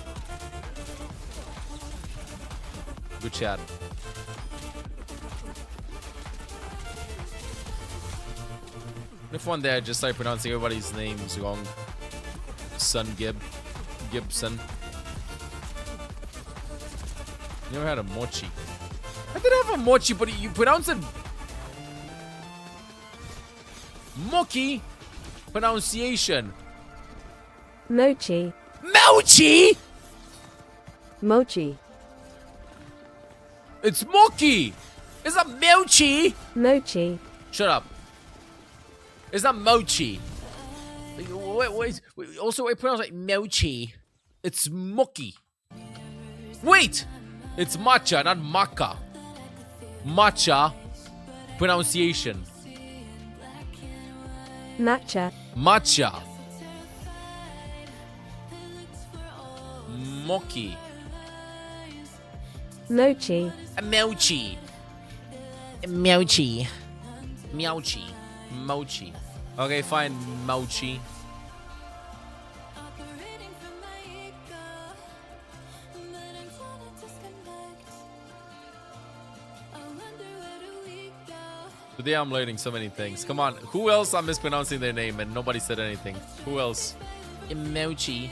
Good chat. If one day I just start pronouncing everybody's names wrong. Son Gibson. You never had a mochi. I did have a mochi, but you pronounce it mochi pronunciation. Mochi. Mochi? Mochi. It's Mochi. It's not Mochi. Mochi. Shut up. It's not Mochi. Wait. Also, I pronounce it like Mochi. It's Mochi. Wait! It's matcha, not maca. Matcha pronunciation. Matcha. Matcha. Mochi. Mochi. Mochi. Mochi. Mochi. Mochi. Okay, fine. Mochi. Today I'm learning so many things. Come on, who else I'm mispronouncing their name and nobody said anything? Who else? Emoji.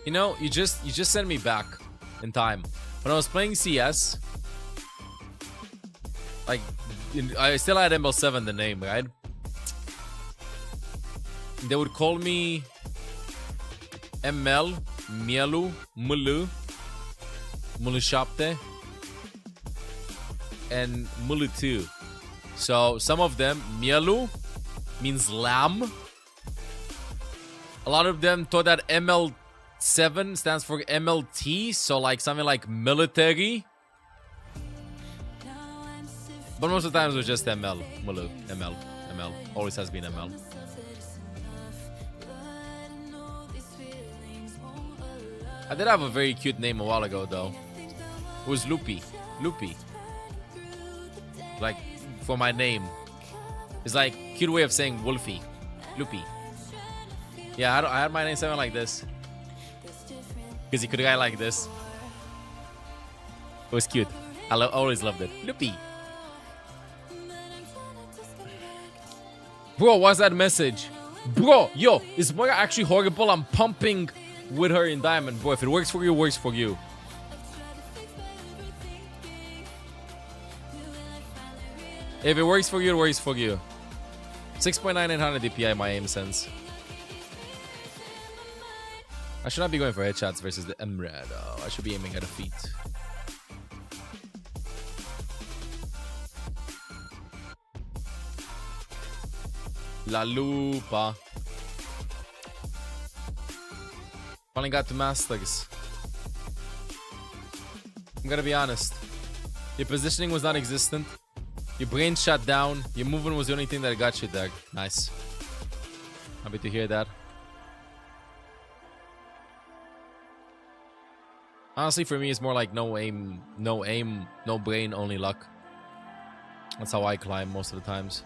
You know, you just sent me back in time. When I was playing CS, like I still had ML7 the name, right? They would call me ML, Mielu, Mulu, Mulishapte, and Mulutu. So some of them, Mielu means lamb. A lot of them thought that ML7 stands for MLT, so like something like military. But most of the times it was just ML, Mulu, ML, always has been ML. I did have a very cute name a while ago, though. It was Loopy. Loopy. Like, for my name. It's like, cute way of saying Wolfie. Loopy. Yeah, I had my name something like this. Because you could guy like this. It was cute. I always loved it. Loopy. Bro, what's that message? Bro, yo, is Moira actually horrible? I'm pumping with her in diamond. Bro, if it works for you, it works for you. If it works for you, it works for you. 6.9800 DPI, my aim sense. I should not be going for headshots versus the Emrad. Oh, I should be aiming at the feet. La Lupa. Finally got to Masters. I'm gonna be honest. Your positioning was non-existent. Your brain shut down. Your movement was the only thing that got you there. Nice. Happy to hear that. Honestly, for me, it's more like no aim, no brain, only luck. That's how I climb most of the times.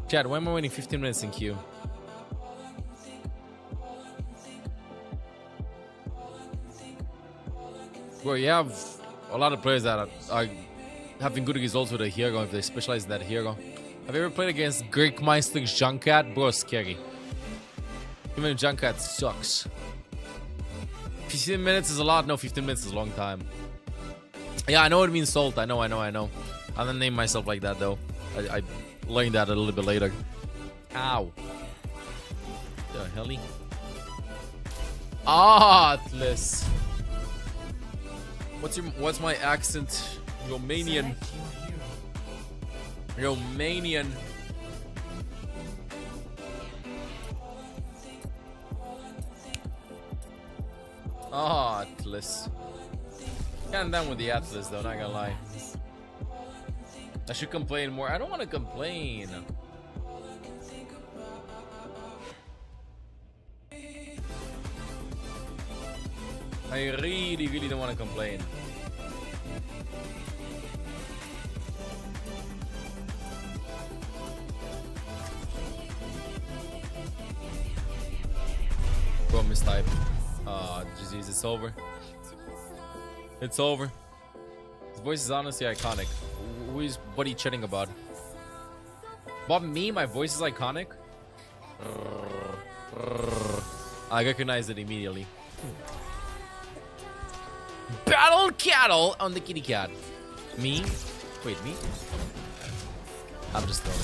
Chad, why am I waiting 15 minutes in queue? Bro, you have a lot of players that are having good results with a hero if they specialize in that hero. Have you ever played against Greek Meister's Junkat? Bro, scary. Even Junkat sucks. 15 minutes is a lot. No, 15 minutes is a long time. Yeah, I know it means salt. I know. I don't name myself like that, though. I learned that a little bit later. Ow. The helly? Atlas. What's my accent? Romanian. Romanian. Atlas. Kinda down with the Atlas though, not gonna lie. I should complain more. I don't want to complain. I really don't want to complain. Bro, mistype. Jeez, it's over. It's over. His voice is honestly iconic. Who is Buddy chatting about? But me, my voice is iconic. I recognize it immediately. Battle cattle on the kitty cat. Me? Wait, me? I'm just throwing.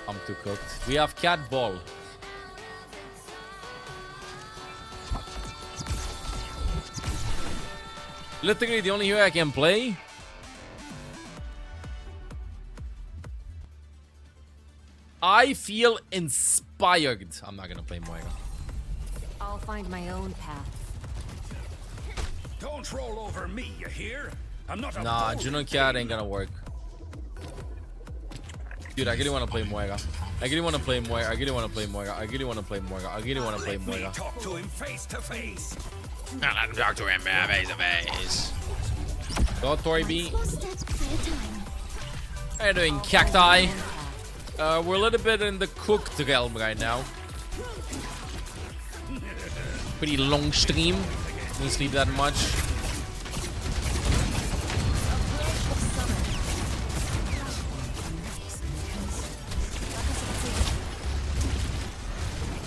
I'm too cooked. We have cat ball. Literally the only hero I can play. I feel inspired. I'm not gonna play Moira. I'll find my own path. Don't roll over me, you hear? I'm not a Nah, Juno Cat ain't gonna work. Dude, I really wanna play Moira. I really wanna play Moira. I really wanna play Moira. I really wanna play Moira. I really wanna play Moira. Talk to him face to face. I'll let him talk to him face to face. Go, Tori B. How you doing, Cacti? We're a little bit in the cooked realm right now. Pretty long stream. Didn't sleep that much.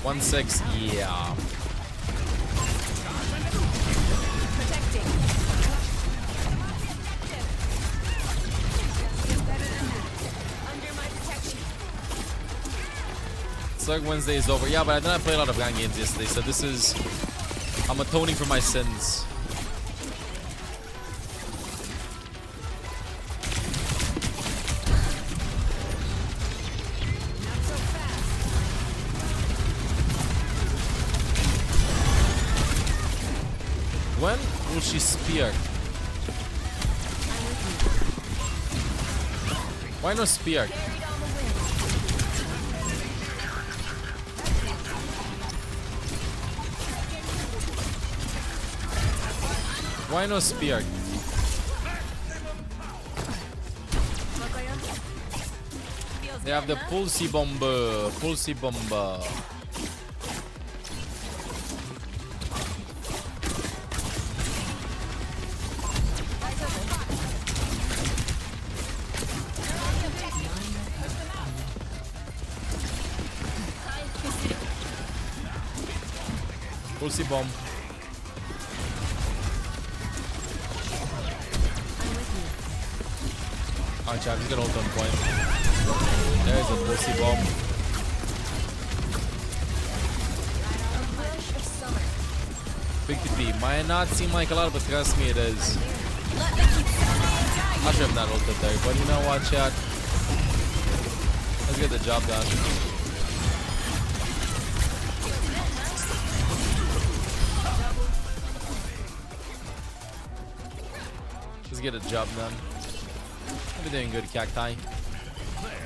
One six, yeah. Slug Wednesday is over. Yeah, but I did not play a lot of gang games yesterday, so this is... I'm atoning for my sins. When will she spear? Why no spear? Why no spear? They have the pulsey bomber. Pulsey bomber. Pulsey bomb. Oh, Chad, he's gonna ult on point. There's a pussy bomb. Big TP. Might not seem like a lot, but trust me, it is. I should have not ulted there, but you know what, Chad? Let's get the job done. Let's get the job done. You're doing good, Cacti.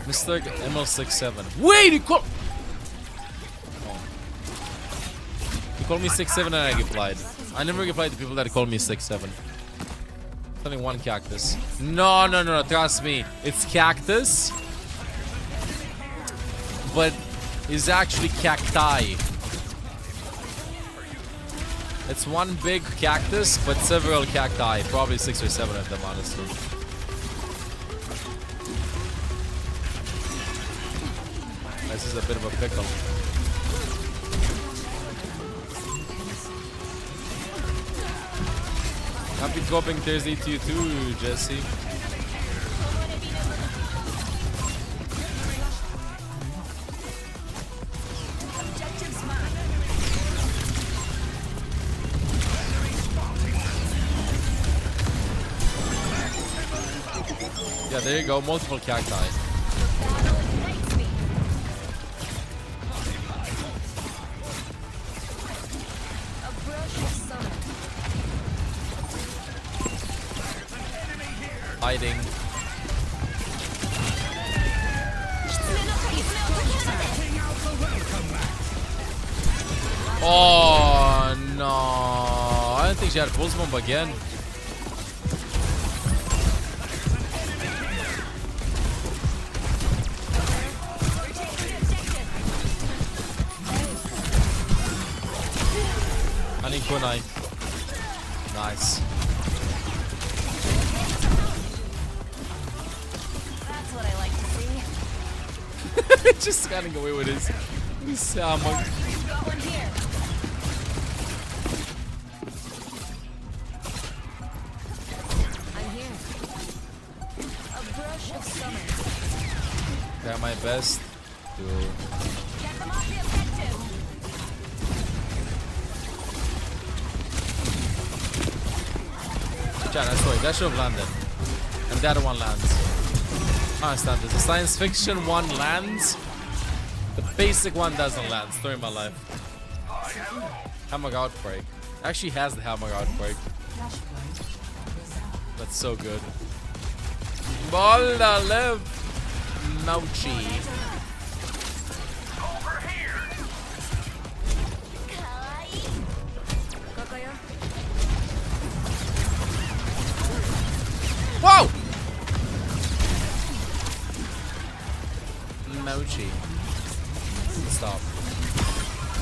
Mr. ML67. Wait, he called... Oh. He called me 6'7" and I replied. I never replied to people that call me 6'7". It's only one cactus. No, no, no, trust me. It's cactus. But it's actually cacti. It's one big cactus, but several cacti. Probably 6 or 7 of them, honestly. This is a bit of a pickle. Happy dropping Thursday to you too, Jesse. Yeah, there you go. Multiple cacti. Hiding. Oh no! I didn't think she had pulse bomb again. I need kunai. Nice. Just running away with his hammer. Try my best to... Sorry, that should have landed. And the other one lands. I understand this. The science fiction one lands. The basic one doesn't land. Story of my life. Hammer Outbreak. Actually has the Hammer Outbreak. That's so good. Bola live. Mochi. Whoa! Mochi. Stop.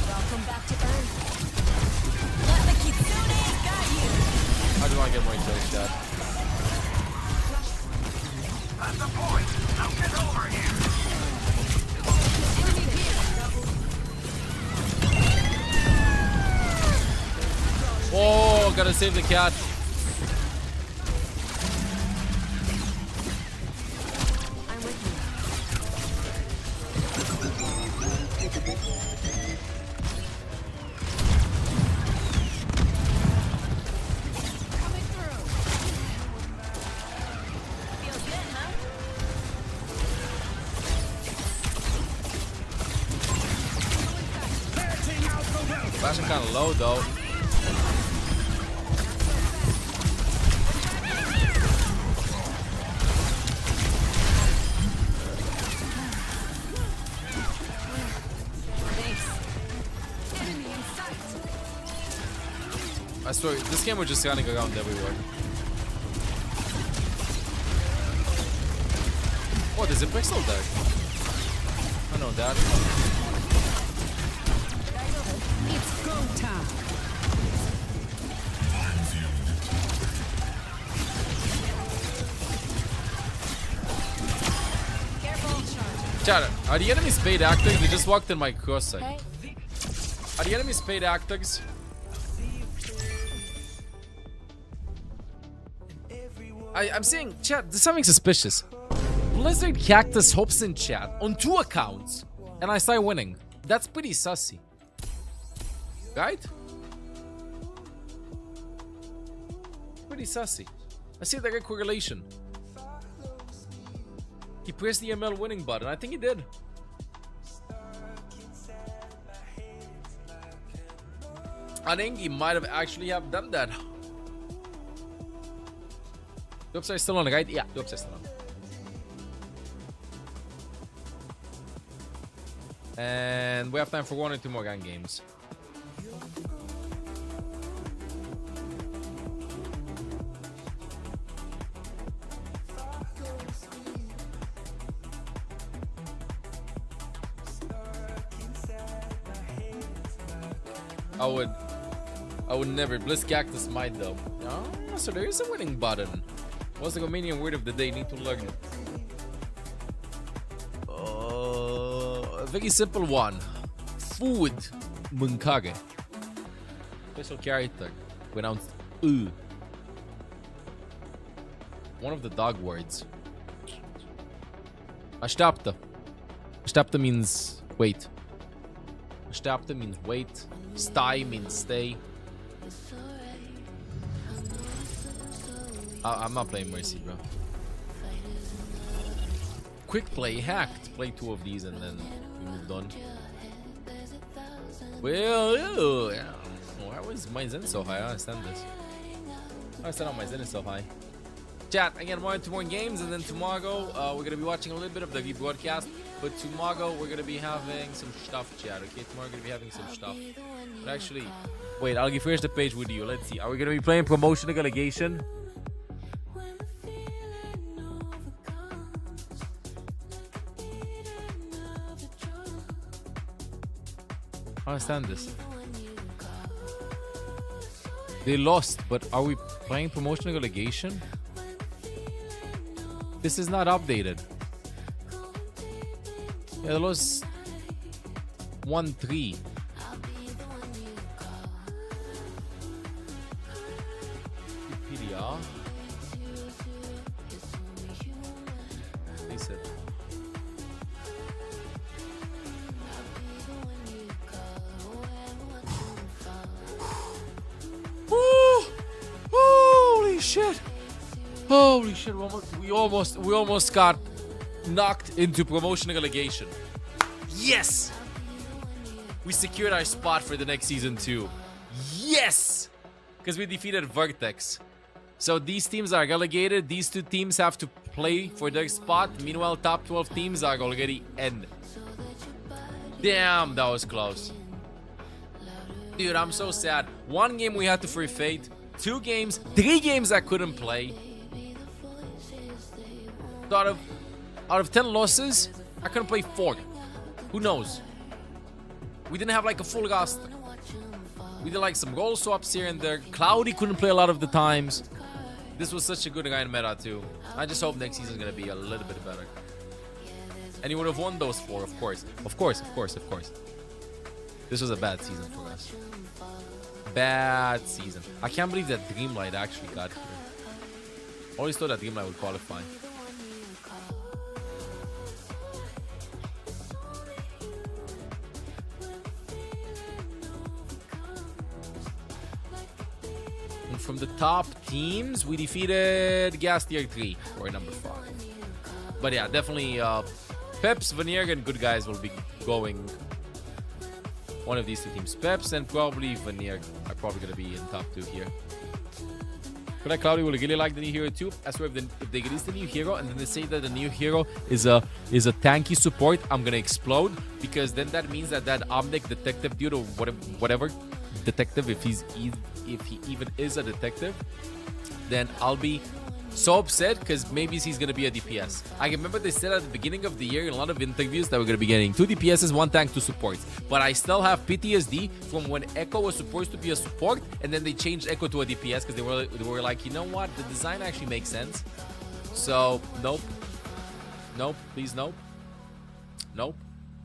Welcome back to Earth. Let the Kitsune got you. How do I get more kills, Dad? At the point. Now get over here. Oh, gotta save the cat. Flashing kind of low though. I swear, this game was just running around everywhere. Oh, there's a pixel there. I know that. It's go time. Chat, are the enemies paid actors? They just walked in my cross-sight. Are the enemies paid actors? I'm seeing, chat, there's something suspicious. Blizzard Cactus hops in chat on 2 accounts, and I start winning. That's pretty sussy. Right? Pretty sussy. I see a direct correlation. He pressed the ML winning button. I think he did. I think he might have actually have done that. The upside still on, right? Yeah, the upside still on. And we have time for 1 or 2 more gun games. I would never. Bliss Cactus might though. Oh, so there is a winning button. What's the Romanian word of the day? Need to learn it. A very simple one. Food. Mâncare. Special character. Pronounced U. One of the dog words. Așteaptă. Așteaptă means wait. Așteaptă means wait. Stai means stay. I'm not playing Mercy, bro. Quick play hacked. Play 2 of these and then we moved on. Well, yeah. Why was my Zen so high? I understand this. I understand how my Zen is so high. Chat, again, 1 or 2 more games, and then tomorrow we're gonna be watching a little bit of the rebroadcast. But tomorrow we're gonna be having some stuff, chat. Okay, tomorrow we're gonna be having some stuff. But actually, wait, I'll refresh the page with you. Let's see. Are we gonna be playing promotion relegation? I understand this. They lost, but are we playing promotion relegation? This is not updated. Yeah, they lost 1-3. PDR. They said. Woo! Holy shit! Holy shit! We almost got knocked into promotion relegation. Yes! We secured our spot for the next season too. Yes! Because we defeated Vertex. So these teams are relegated. These two teams have to play for their spot. Meanwhile, top 12 teams are already in. Damn, that was close. Dude, I'm so sad. 1 game we had to forfeit. 2 games, 3 games I couldn't play. So out of 10 losses, I couldn't play 4. Who knows? We didn't have like a full roster. We did like some role swaps here and there. Cloudy couldn't play a lot of the times. This was such a good Ryan meta too. I just hope next season is gonna be a little bit better. And you would have won those 4, of course. Of course. This was a bad season for us. Bad season. I can't believe that Dreamlight actually got here. Always thought that Dreamlight would qualify. And from the top teams, we defeated Gas Tier 3 or number 5. But yeah, definitely Peps, Veneer, and Good Guys will be going one of these 2 teams. Peps and probably Veneer are probably going to be in top 2 here. But like Cloudy will really like the new hero too. I swear if they release the new hero and then they say that the new hero is a tanky support, I'm gonna explode, because then that means that Omnic detective dude or whatever detective, if he even is a detective, then I'll be so upset, because maybe he's gonna be a DPS. I remember they said at the beginning of the year in a lot of interviews that we're gonna be getting 2 DPSs, 1 tank, 2 supports. But I still have PTSD from when Echo was supposed to be a support, and then they changed Echo to a DPS because they were like, you know what, the design actually makes sense. So nope, please nope,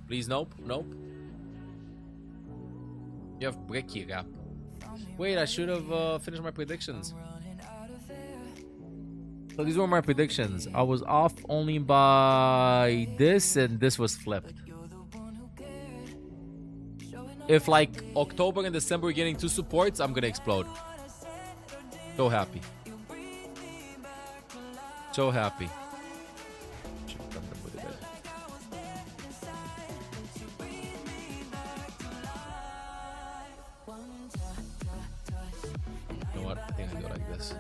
please nope. You have Bricky Rap. Wait, I should have finished my predictions. So these were my predictions. I was off only by this, and this was flipped. If like October and December we're getting 2 supports, I'm gonna explode. So happy. So happy. You know what? I think I go like this.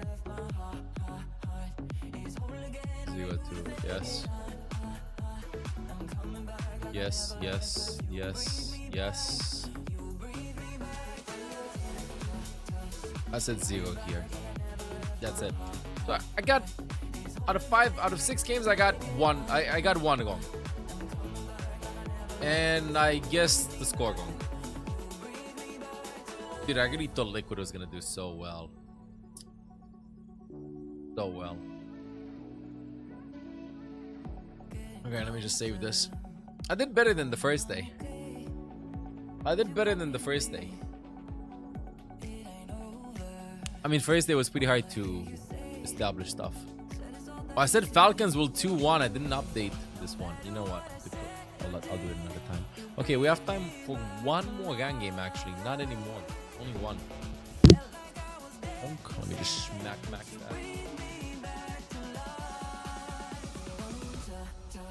0-2. Yes. Yes. I said 0 here. That's it. So I got out of 6 games, I got 1. I got 1 wrong. And I guessed the score wrong. Dude, I really thought Liquid was gonna do so well. So well. Okay, let me just save this. I did better than the first day. I mean, first day was pretty hard to establish stuff. Oh, I said Falcons will 2-1. I didn't update this one. You know what? I'll do it another time. Okay, we have time for 1 more gang game actually. Not anymore. Only 1. Let me just smack that.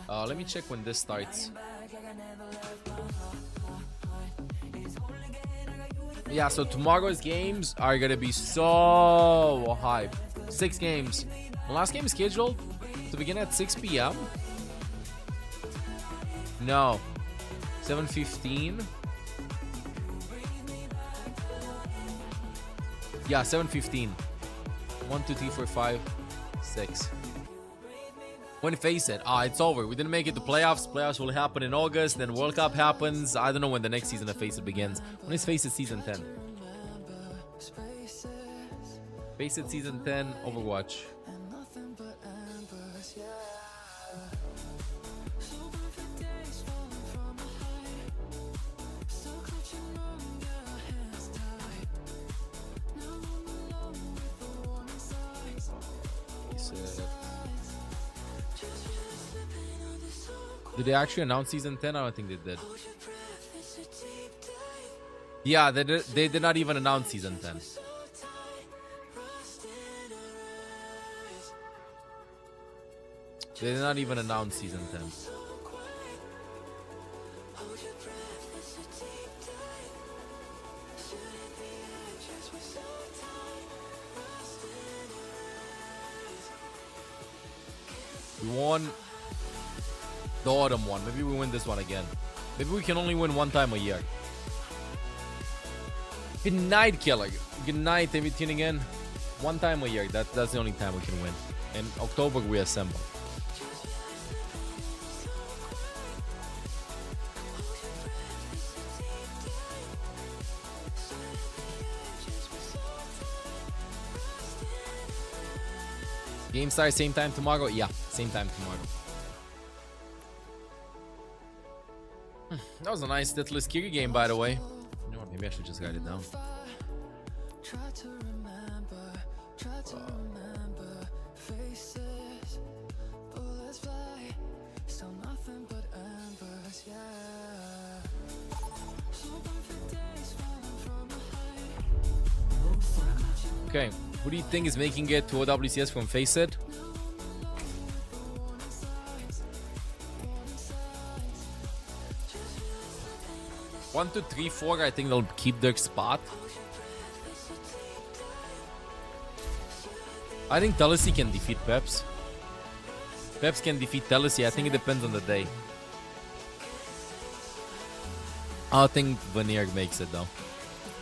Let me check when this starts. Yeah, so tomorrow's games are gonna be so hype. 6 games. The last game is scheduled to begin at 6 p.m. No. 7:15. Yeah, 7:15. 1, 2, 3, 4, 5, 6. When face it, it's over. We didn't make it to playoffs. Playoffs will happen in August. Then World Cup happens. I don't know when the next season of Face It begins. When is Face It season 10? Face It season 10, Overwatch. Did they actually announce season 10? I don't think they did. Yeah, they did not even announce season 10. They did not even announce season 10. We won the autumn one. Maybe we win this one again. Maybe we can only win one time a year. Good night, Killer. Good night, every tuning in. One time a year. That's the only time we can win. In October, we assemble. Game starts same time tomorrow? Yeah, same time tomorrow. That was a nice Titless Kiri game, by the way. You know what? Maybe I should just write it down. Okay, who do you think is making it to OWCS from Face It? One, two, three, four. I think they'll keep their spot. I think Telesi can defeat Peps. Peps can defeat Telesi. I think it depends on the day. I don't think Veneer makes it though.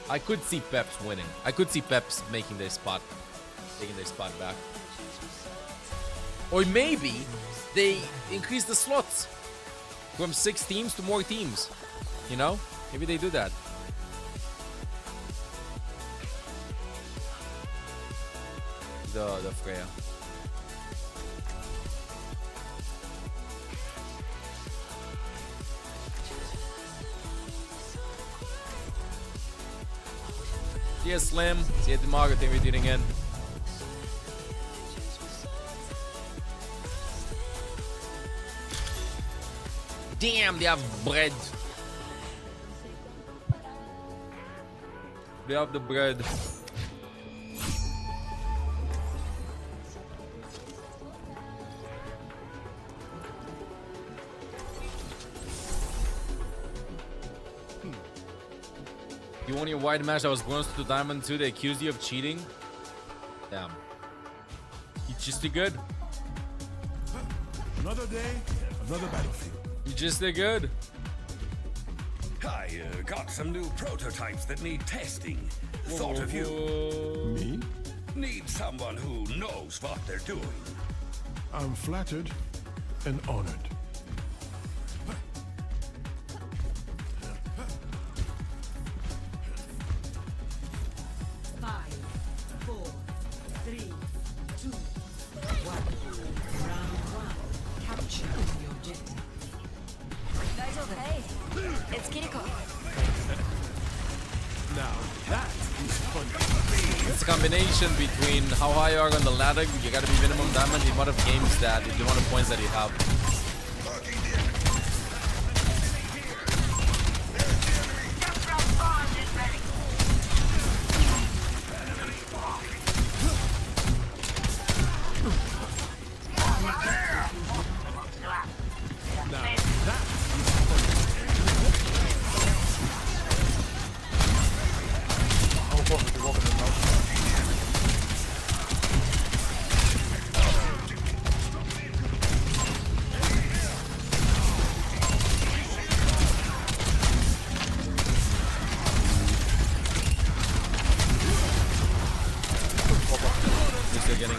I could see Peps winning. I could see Peps making their spot, taking their spot back. Or maybe they increase the slots from 6 teams to more teams. You know? Maybe they do that. The Freya. See ya, Slim. See ya tomorrow. Thank you for tuning in. Damn, they have bread. They have the bread. You won your white match. I was bronze to diamond 2. They accused you of cheating. Damn. You just did good. Another day, another battlefield. You just did good. I got some new prototypes that need testing. Thought of you. Me? Need someone who knows what they're doing. I'm flattered and honored. Between how high you are on the ladder, you gotta be minimum diamond, the amount of games that, the amount of points that you have.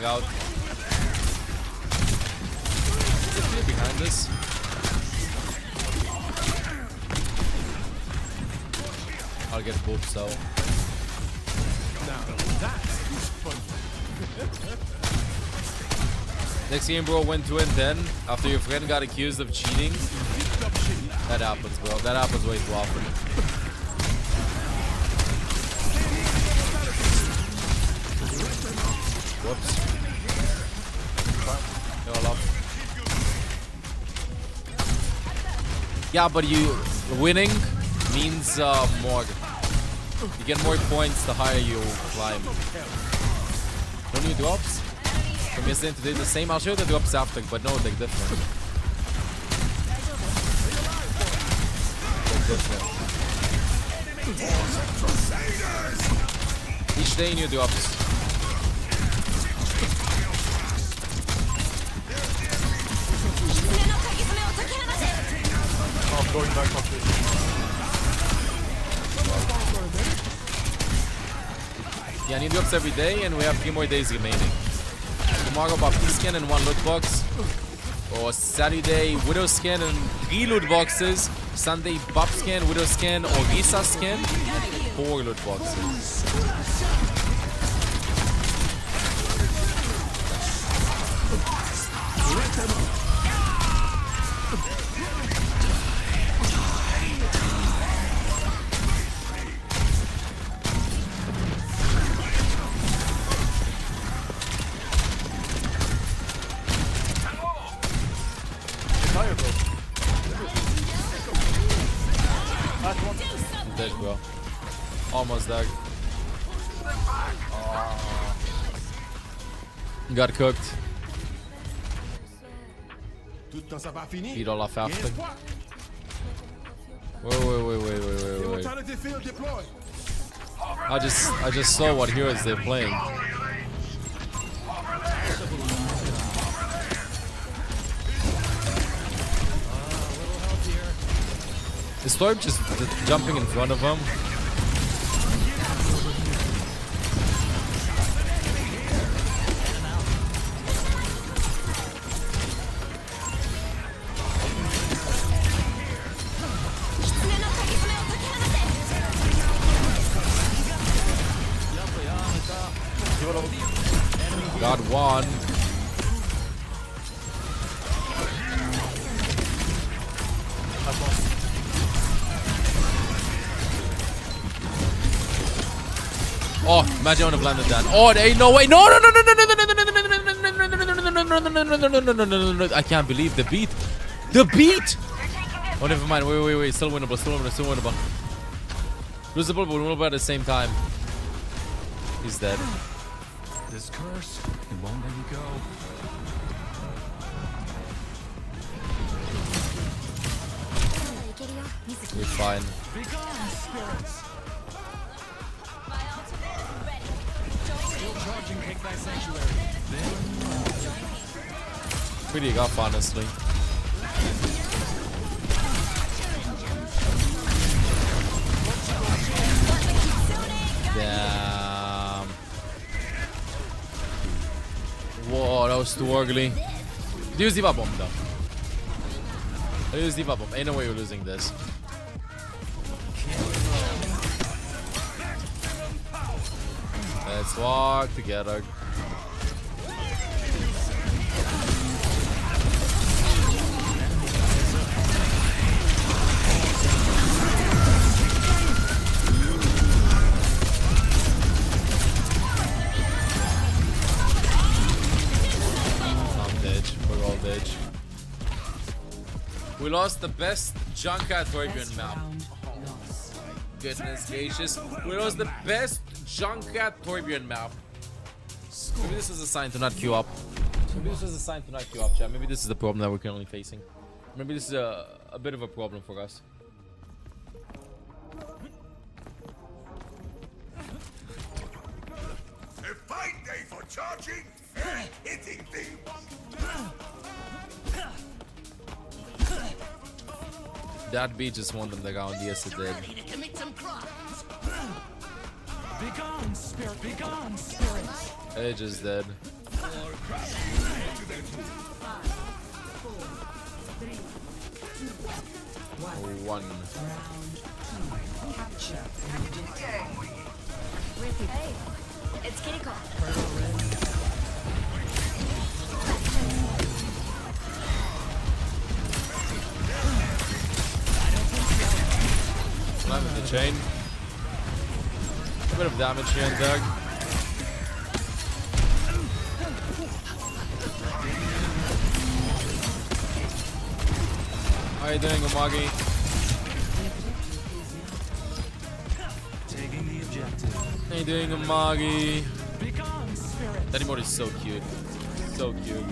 Out. Just clear behind us. I'll get booped, so. Now that is fun. Next game, bro, went 2-10 after your friend got accused of cheating. That happens, bro. That happens way too often. Whoops. Yeah, but winning means more. You get more points the higher you climb. No new drops? From yesterday and today the same. I'll show you the drops after, but no, they're different. Each day new drops. Oh, I'm going back off this. Yeah, new drops every day, and we have 3 more days remaining. Tomorrow, Baptiste skin and 1 loot box. Or Saturday, Widow skin and 3 loot boxes. Sunday, Bub skin, Widow skin, or Risa skin, 4 loot boxes. Dead, bro. Almost dead. Got cooked. Eat all off after. Wait. I just saw what heroes they're playing. The Storm just jumping in front of him. Got one. Oh, imagine I would have landed that. Oh, there ain't no way. No. I can't believe the beat. The beat. Oh, never mind. Wait. Still winnable. Losable, but winnable at the same time. He's dead. This curse, it won't let you go. We're fine. Pretty rough, honestly. Damn. Whoa, that was too ugly. Use the bomb though. Use the bomb. Ain't no way you're losing this. Let's walk together. We're all dead. We lost the best Junkyard Torbjorn map. Oh my goodness gracious. We lost the best Junkyard Torbjorn map. Maybe this is a sign to not queue up. Chat. Maybe this is the problem that we're currently facing. Maybe this is a bit of a problem for us. A fine day for charging and hitting things. That beat just won them the round. Yes, it did. Begone, spirit! Begone, spirit! Edge is dead. 1. Hey, it's Kiriko. Land with the chain. A bit of damage here and there. How are you doing, Umagi? What are you doing, Amagi? That emote is so cute. So cute.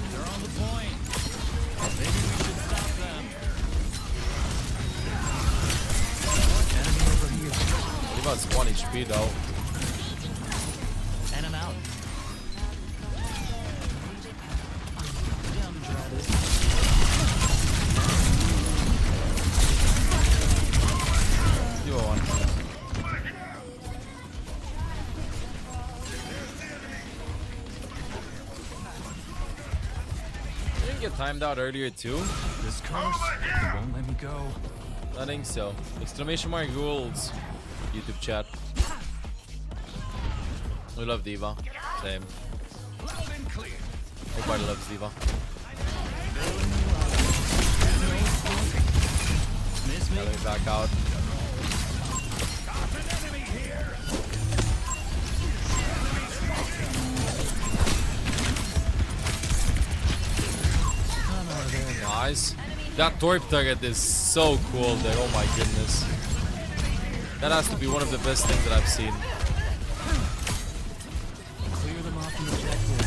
They're on the point. Maybe we should stop them. Enemy over here. He was 1 HP though. And I'm out. You were 1. Didn't get timed out earlier too. This curse won't let me go. I think so. Exclamation mark rules. YouTube chat. We love Diva. Same. Everybody loves Diva. Now let me back out. Nice. That Torp target is so cool there. Oh my goodness. That has to be one of the best things that I've seen. Clear them off the objective.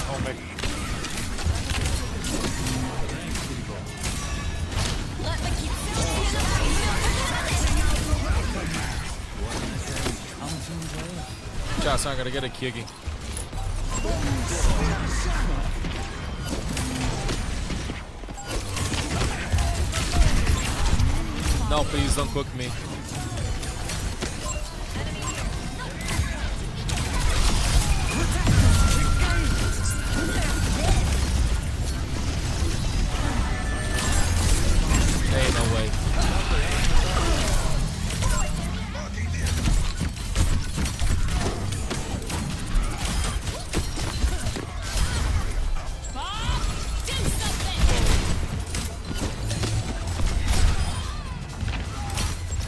Oh my. Just not gonna get a kicking. No, please don't cook me. Hey, no way.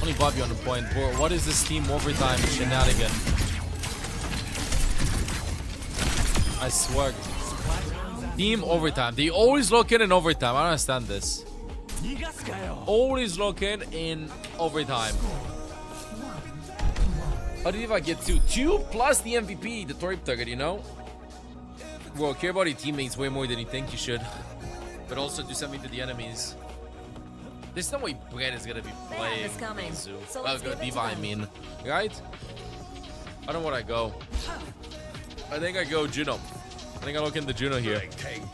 Only Bobby on the point. Bro, what is this team overtime shenanigan? I swear. Team overtime. They always lock in overtime. I don't understand this. Always lock in overtime. How did I get 2? 2 plus the MVP, the Torp target, you know? Bro, care about your teammates way more than you think you should. But also do something to the enemies. There's no way Brett is gonna be playing Zoo. Well, Diva, I mean. Right? I don't know where I go. I think I go Juno. I think I look into Juno here.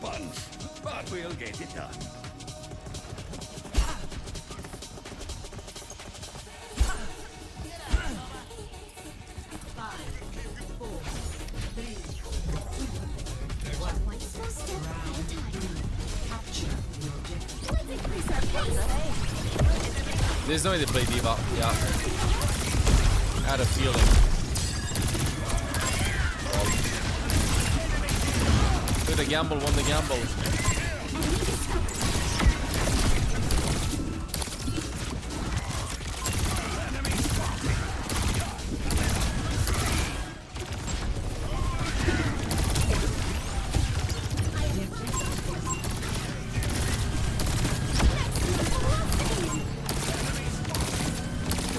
But we'll get it done. There's no way they play Diva. Yeah. I had a feeling. Took the gamble, won the gamble.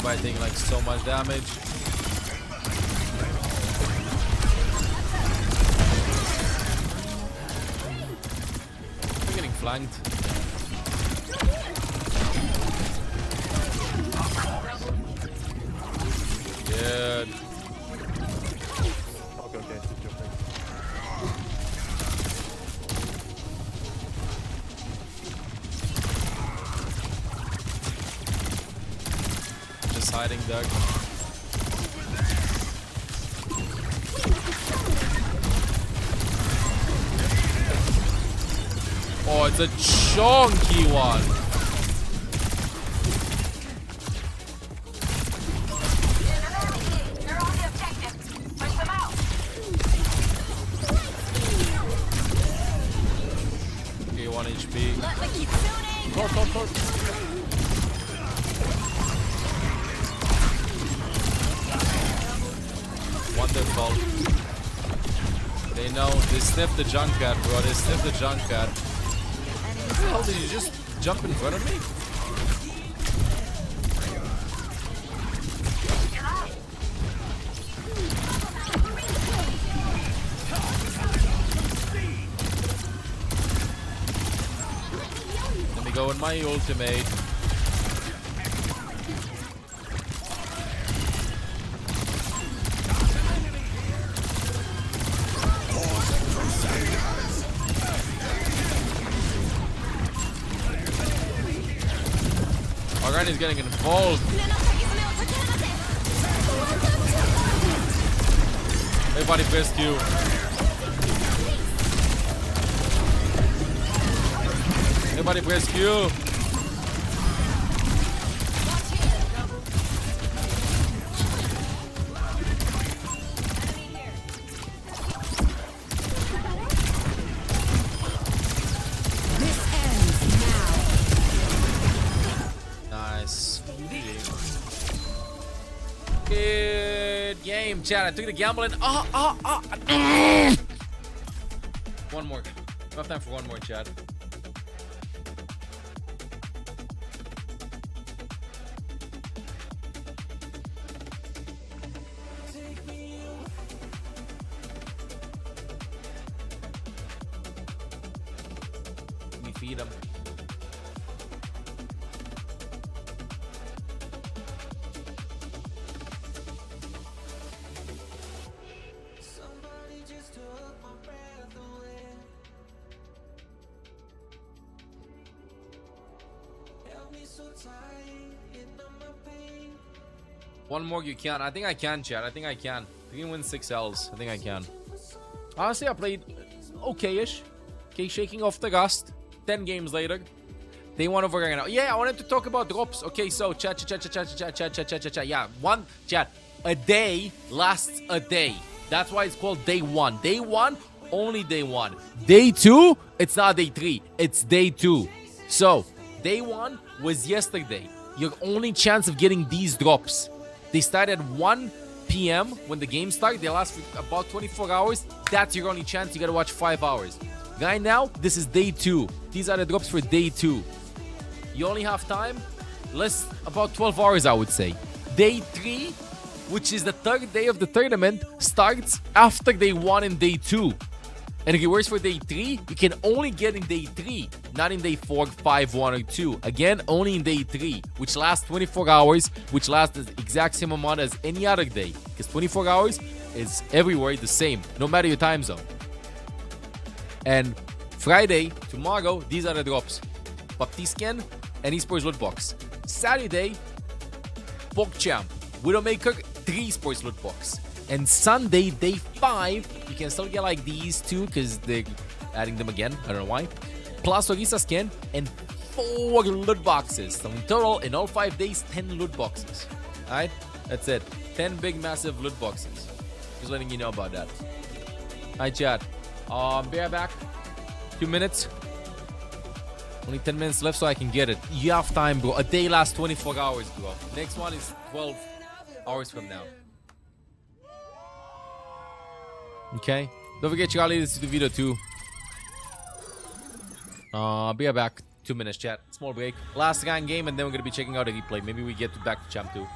By taking like so much damage. I'm getting flanked. Good. Okay. Hiding, Doug. Oh, it's a chunky one. They're on the objective. Push them out. Okay, 1 HP. Let me keep tuning. Tor. Wonderful. They know. They sniffed the Junkyard, bro. They sniffed the Junkyard. What the hell, did you just jump in front of me? Let me go in my ultimate. Already getting involved. Everybody rescue. Everybody rescue. Nice. Good game, chat. I took the gamble and one more. Enough time for one more, chat. Let me feed him. One more you can. I think I can, chat. I think I can. 3 wins, 6 L's. I think I can. Honestly, I played okay-ish. Okay, shaking off the rust. 10 games later. They won over right now. Yeah, I wanted to talk about drops. Okay, so chat. Yeah, chat. A day lasts a day. That's why it's called day 1. Day 1, only day 1. Day 2, it's not day 3. It's day 2. So, day 1 was yesterday. Your only chance of getting these drops. They start at 1 p.m. when the game starts. They last for about 24 hours. That's your only chance. You gotta watch 5 hours. Right now, this is day 2. These are the drops for day 2. You only have time, about 12 hours, I would say. Day 3, which is the 3rd day of the tournament, starts after day 1 and day 2. And if it works for day 3, you can only get in day 3, not in day 4, 5, 1, or 2. Again, only in day 3, which lasts 24 hours, which lasts the exact same amount as any other day. Because 24 hours is everywhere the same, no matter your time zone. And Friday, tomorrow, these are the drops. Baptiscan and Esports Lootbox. Saturday, PogChamp, Widowmaker, 3 Esports Lootbox. And Sunday, day 5, you can still get like these 2 because they're adding them again. I don't know why. Plus Orisa skin and 4 loot boxes. So in total, in all 5 days, 10 loot boxes. Alright? That's it. 10 big, massive loot boxes. Just letting you know about that. Alright, chat. Be right back. 2 minutes. Only 10 minutes left so I can get it. You have time, bro. A day lasts 24 hours, bro. Next one is 12 hours from now. Okay. Don't forget, you gotta leave this to the video too. Be right back. 2 minutes, chat. Small break. Last rank game, and then we're gonna be checking out a replay. Maybe we get back to Champ 2.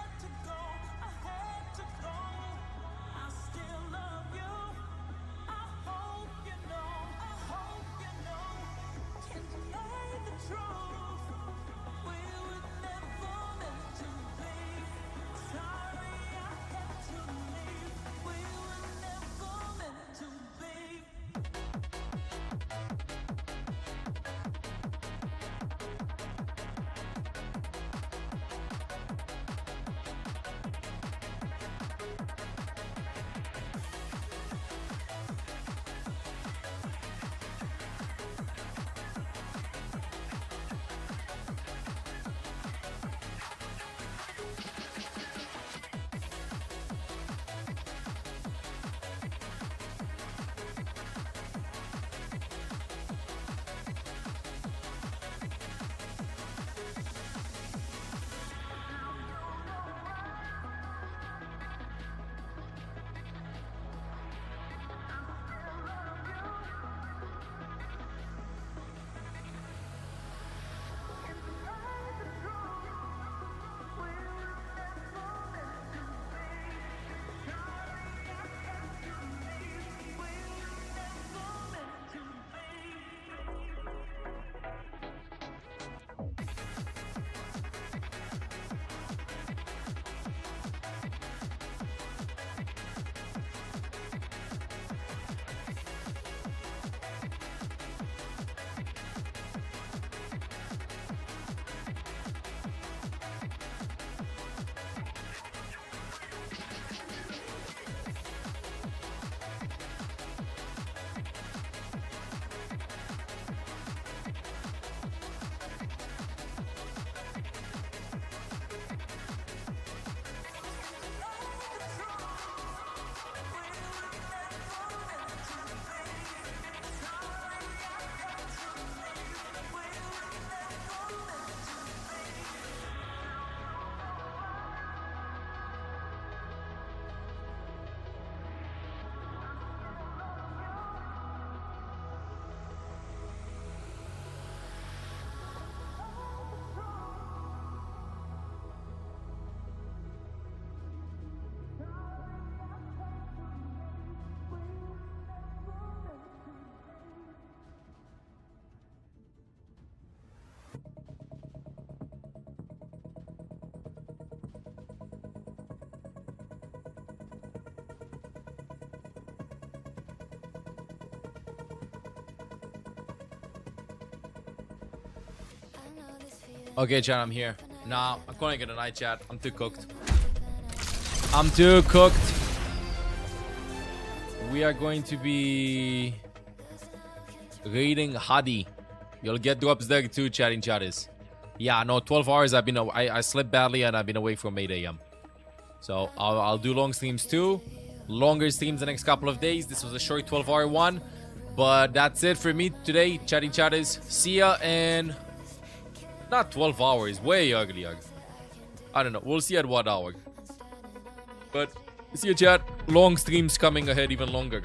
Okay, chat, I'm here. Nah, I'm calling it a night, chat. I'm too cooked. I'm too cooked. We are going to be raiding Hadi. You'll get drops there too, chatting chatters. Yeah, no, 12 hours. I slept badly and I've been away from 8 a.m. So I'll do long streams too. Longer streams the next couple of days. This was a short 12-hour one. But that's it for me today, chatting chatters. See ya, and not 12 hours, way uglier. I don't know, we'll see at what hour. But see you, chat. Long streams coming ahead, even longer.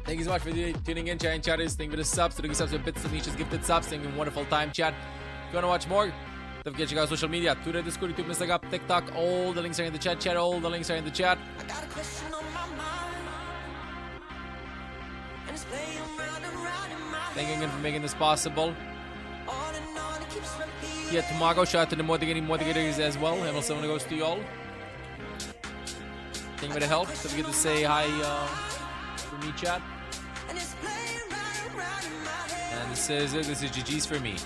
Thank you so much for tuning in, chatting chatters. Thank you for the subs, to the subs with bits of niches, gifted subs. Thank you, wonderful time, chat. If you want to watch more, don't forget to check out social media. Twitter, Discord, YouTube, Instagram, TikTok. All the links are in the chat. All the links are in the chat. Thank you again for making this possible. Yeah, tomorrow, shout out to the moderators as well. And also, goes to y'all. Thank you for the help. Don't forget to say hi for me, chat. And this is GG's for me.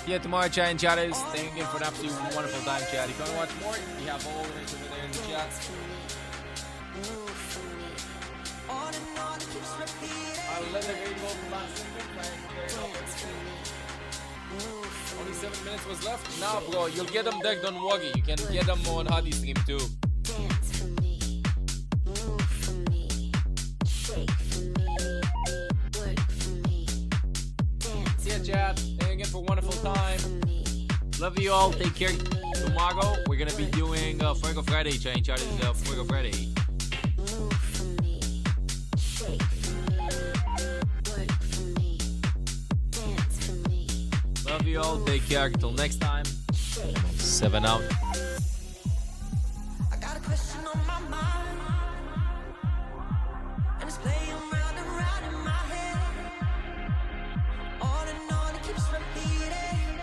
Yeah, tomorrow, chat and chatters. Thank you again for an absolutely wonderful time, chat. If you want to watch more, we have all the links over there in the chat. I'll let the game go for last second. Only 7 minutes was left. Nah, bro, you'll get them deck, don't worry. You can get them on Hadi stream too. See ya, chat. Thank you again for a wonderful time. Love you all. Take care. Tomorrow, we're gonna be doing Fuego Friday. Chat is Fuego Friday. Love you all. Take care. Until next time. 7 out. I got a question on my mind, and it's playing round and round in my head. On and on, it keeps repeating.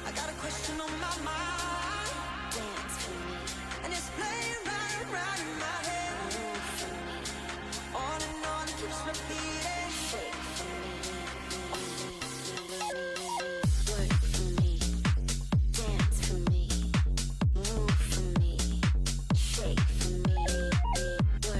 I got a question on my mind, and it's playing round and round in my head. On and on, it keeps repeating.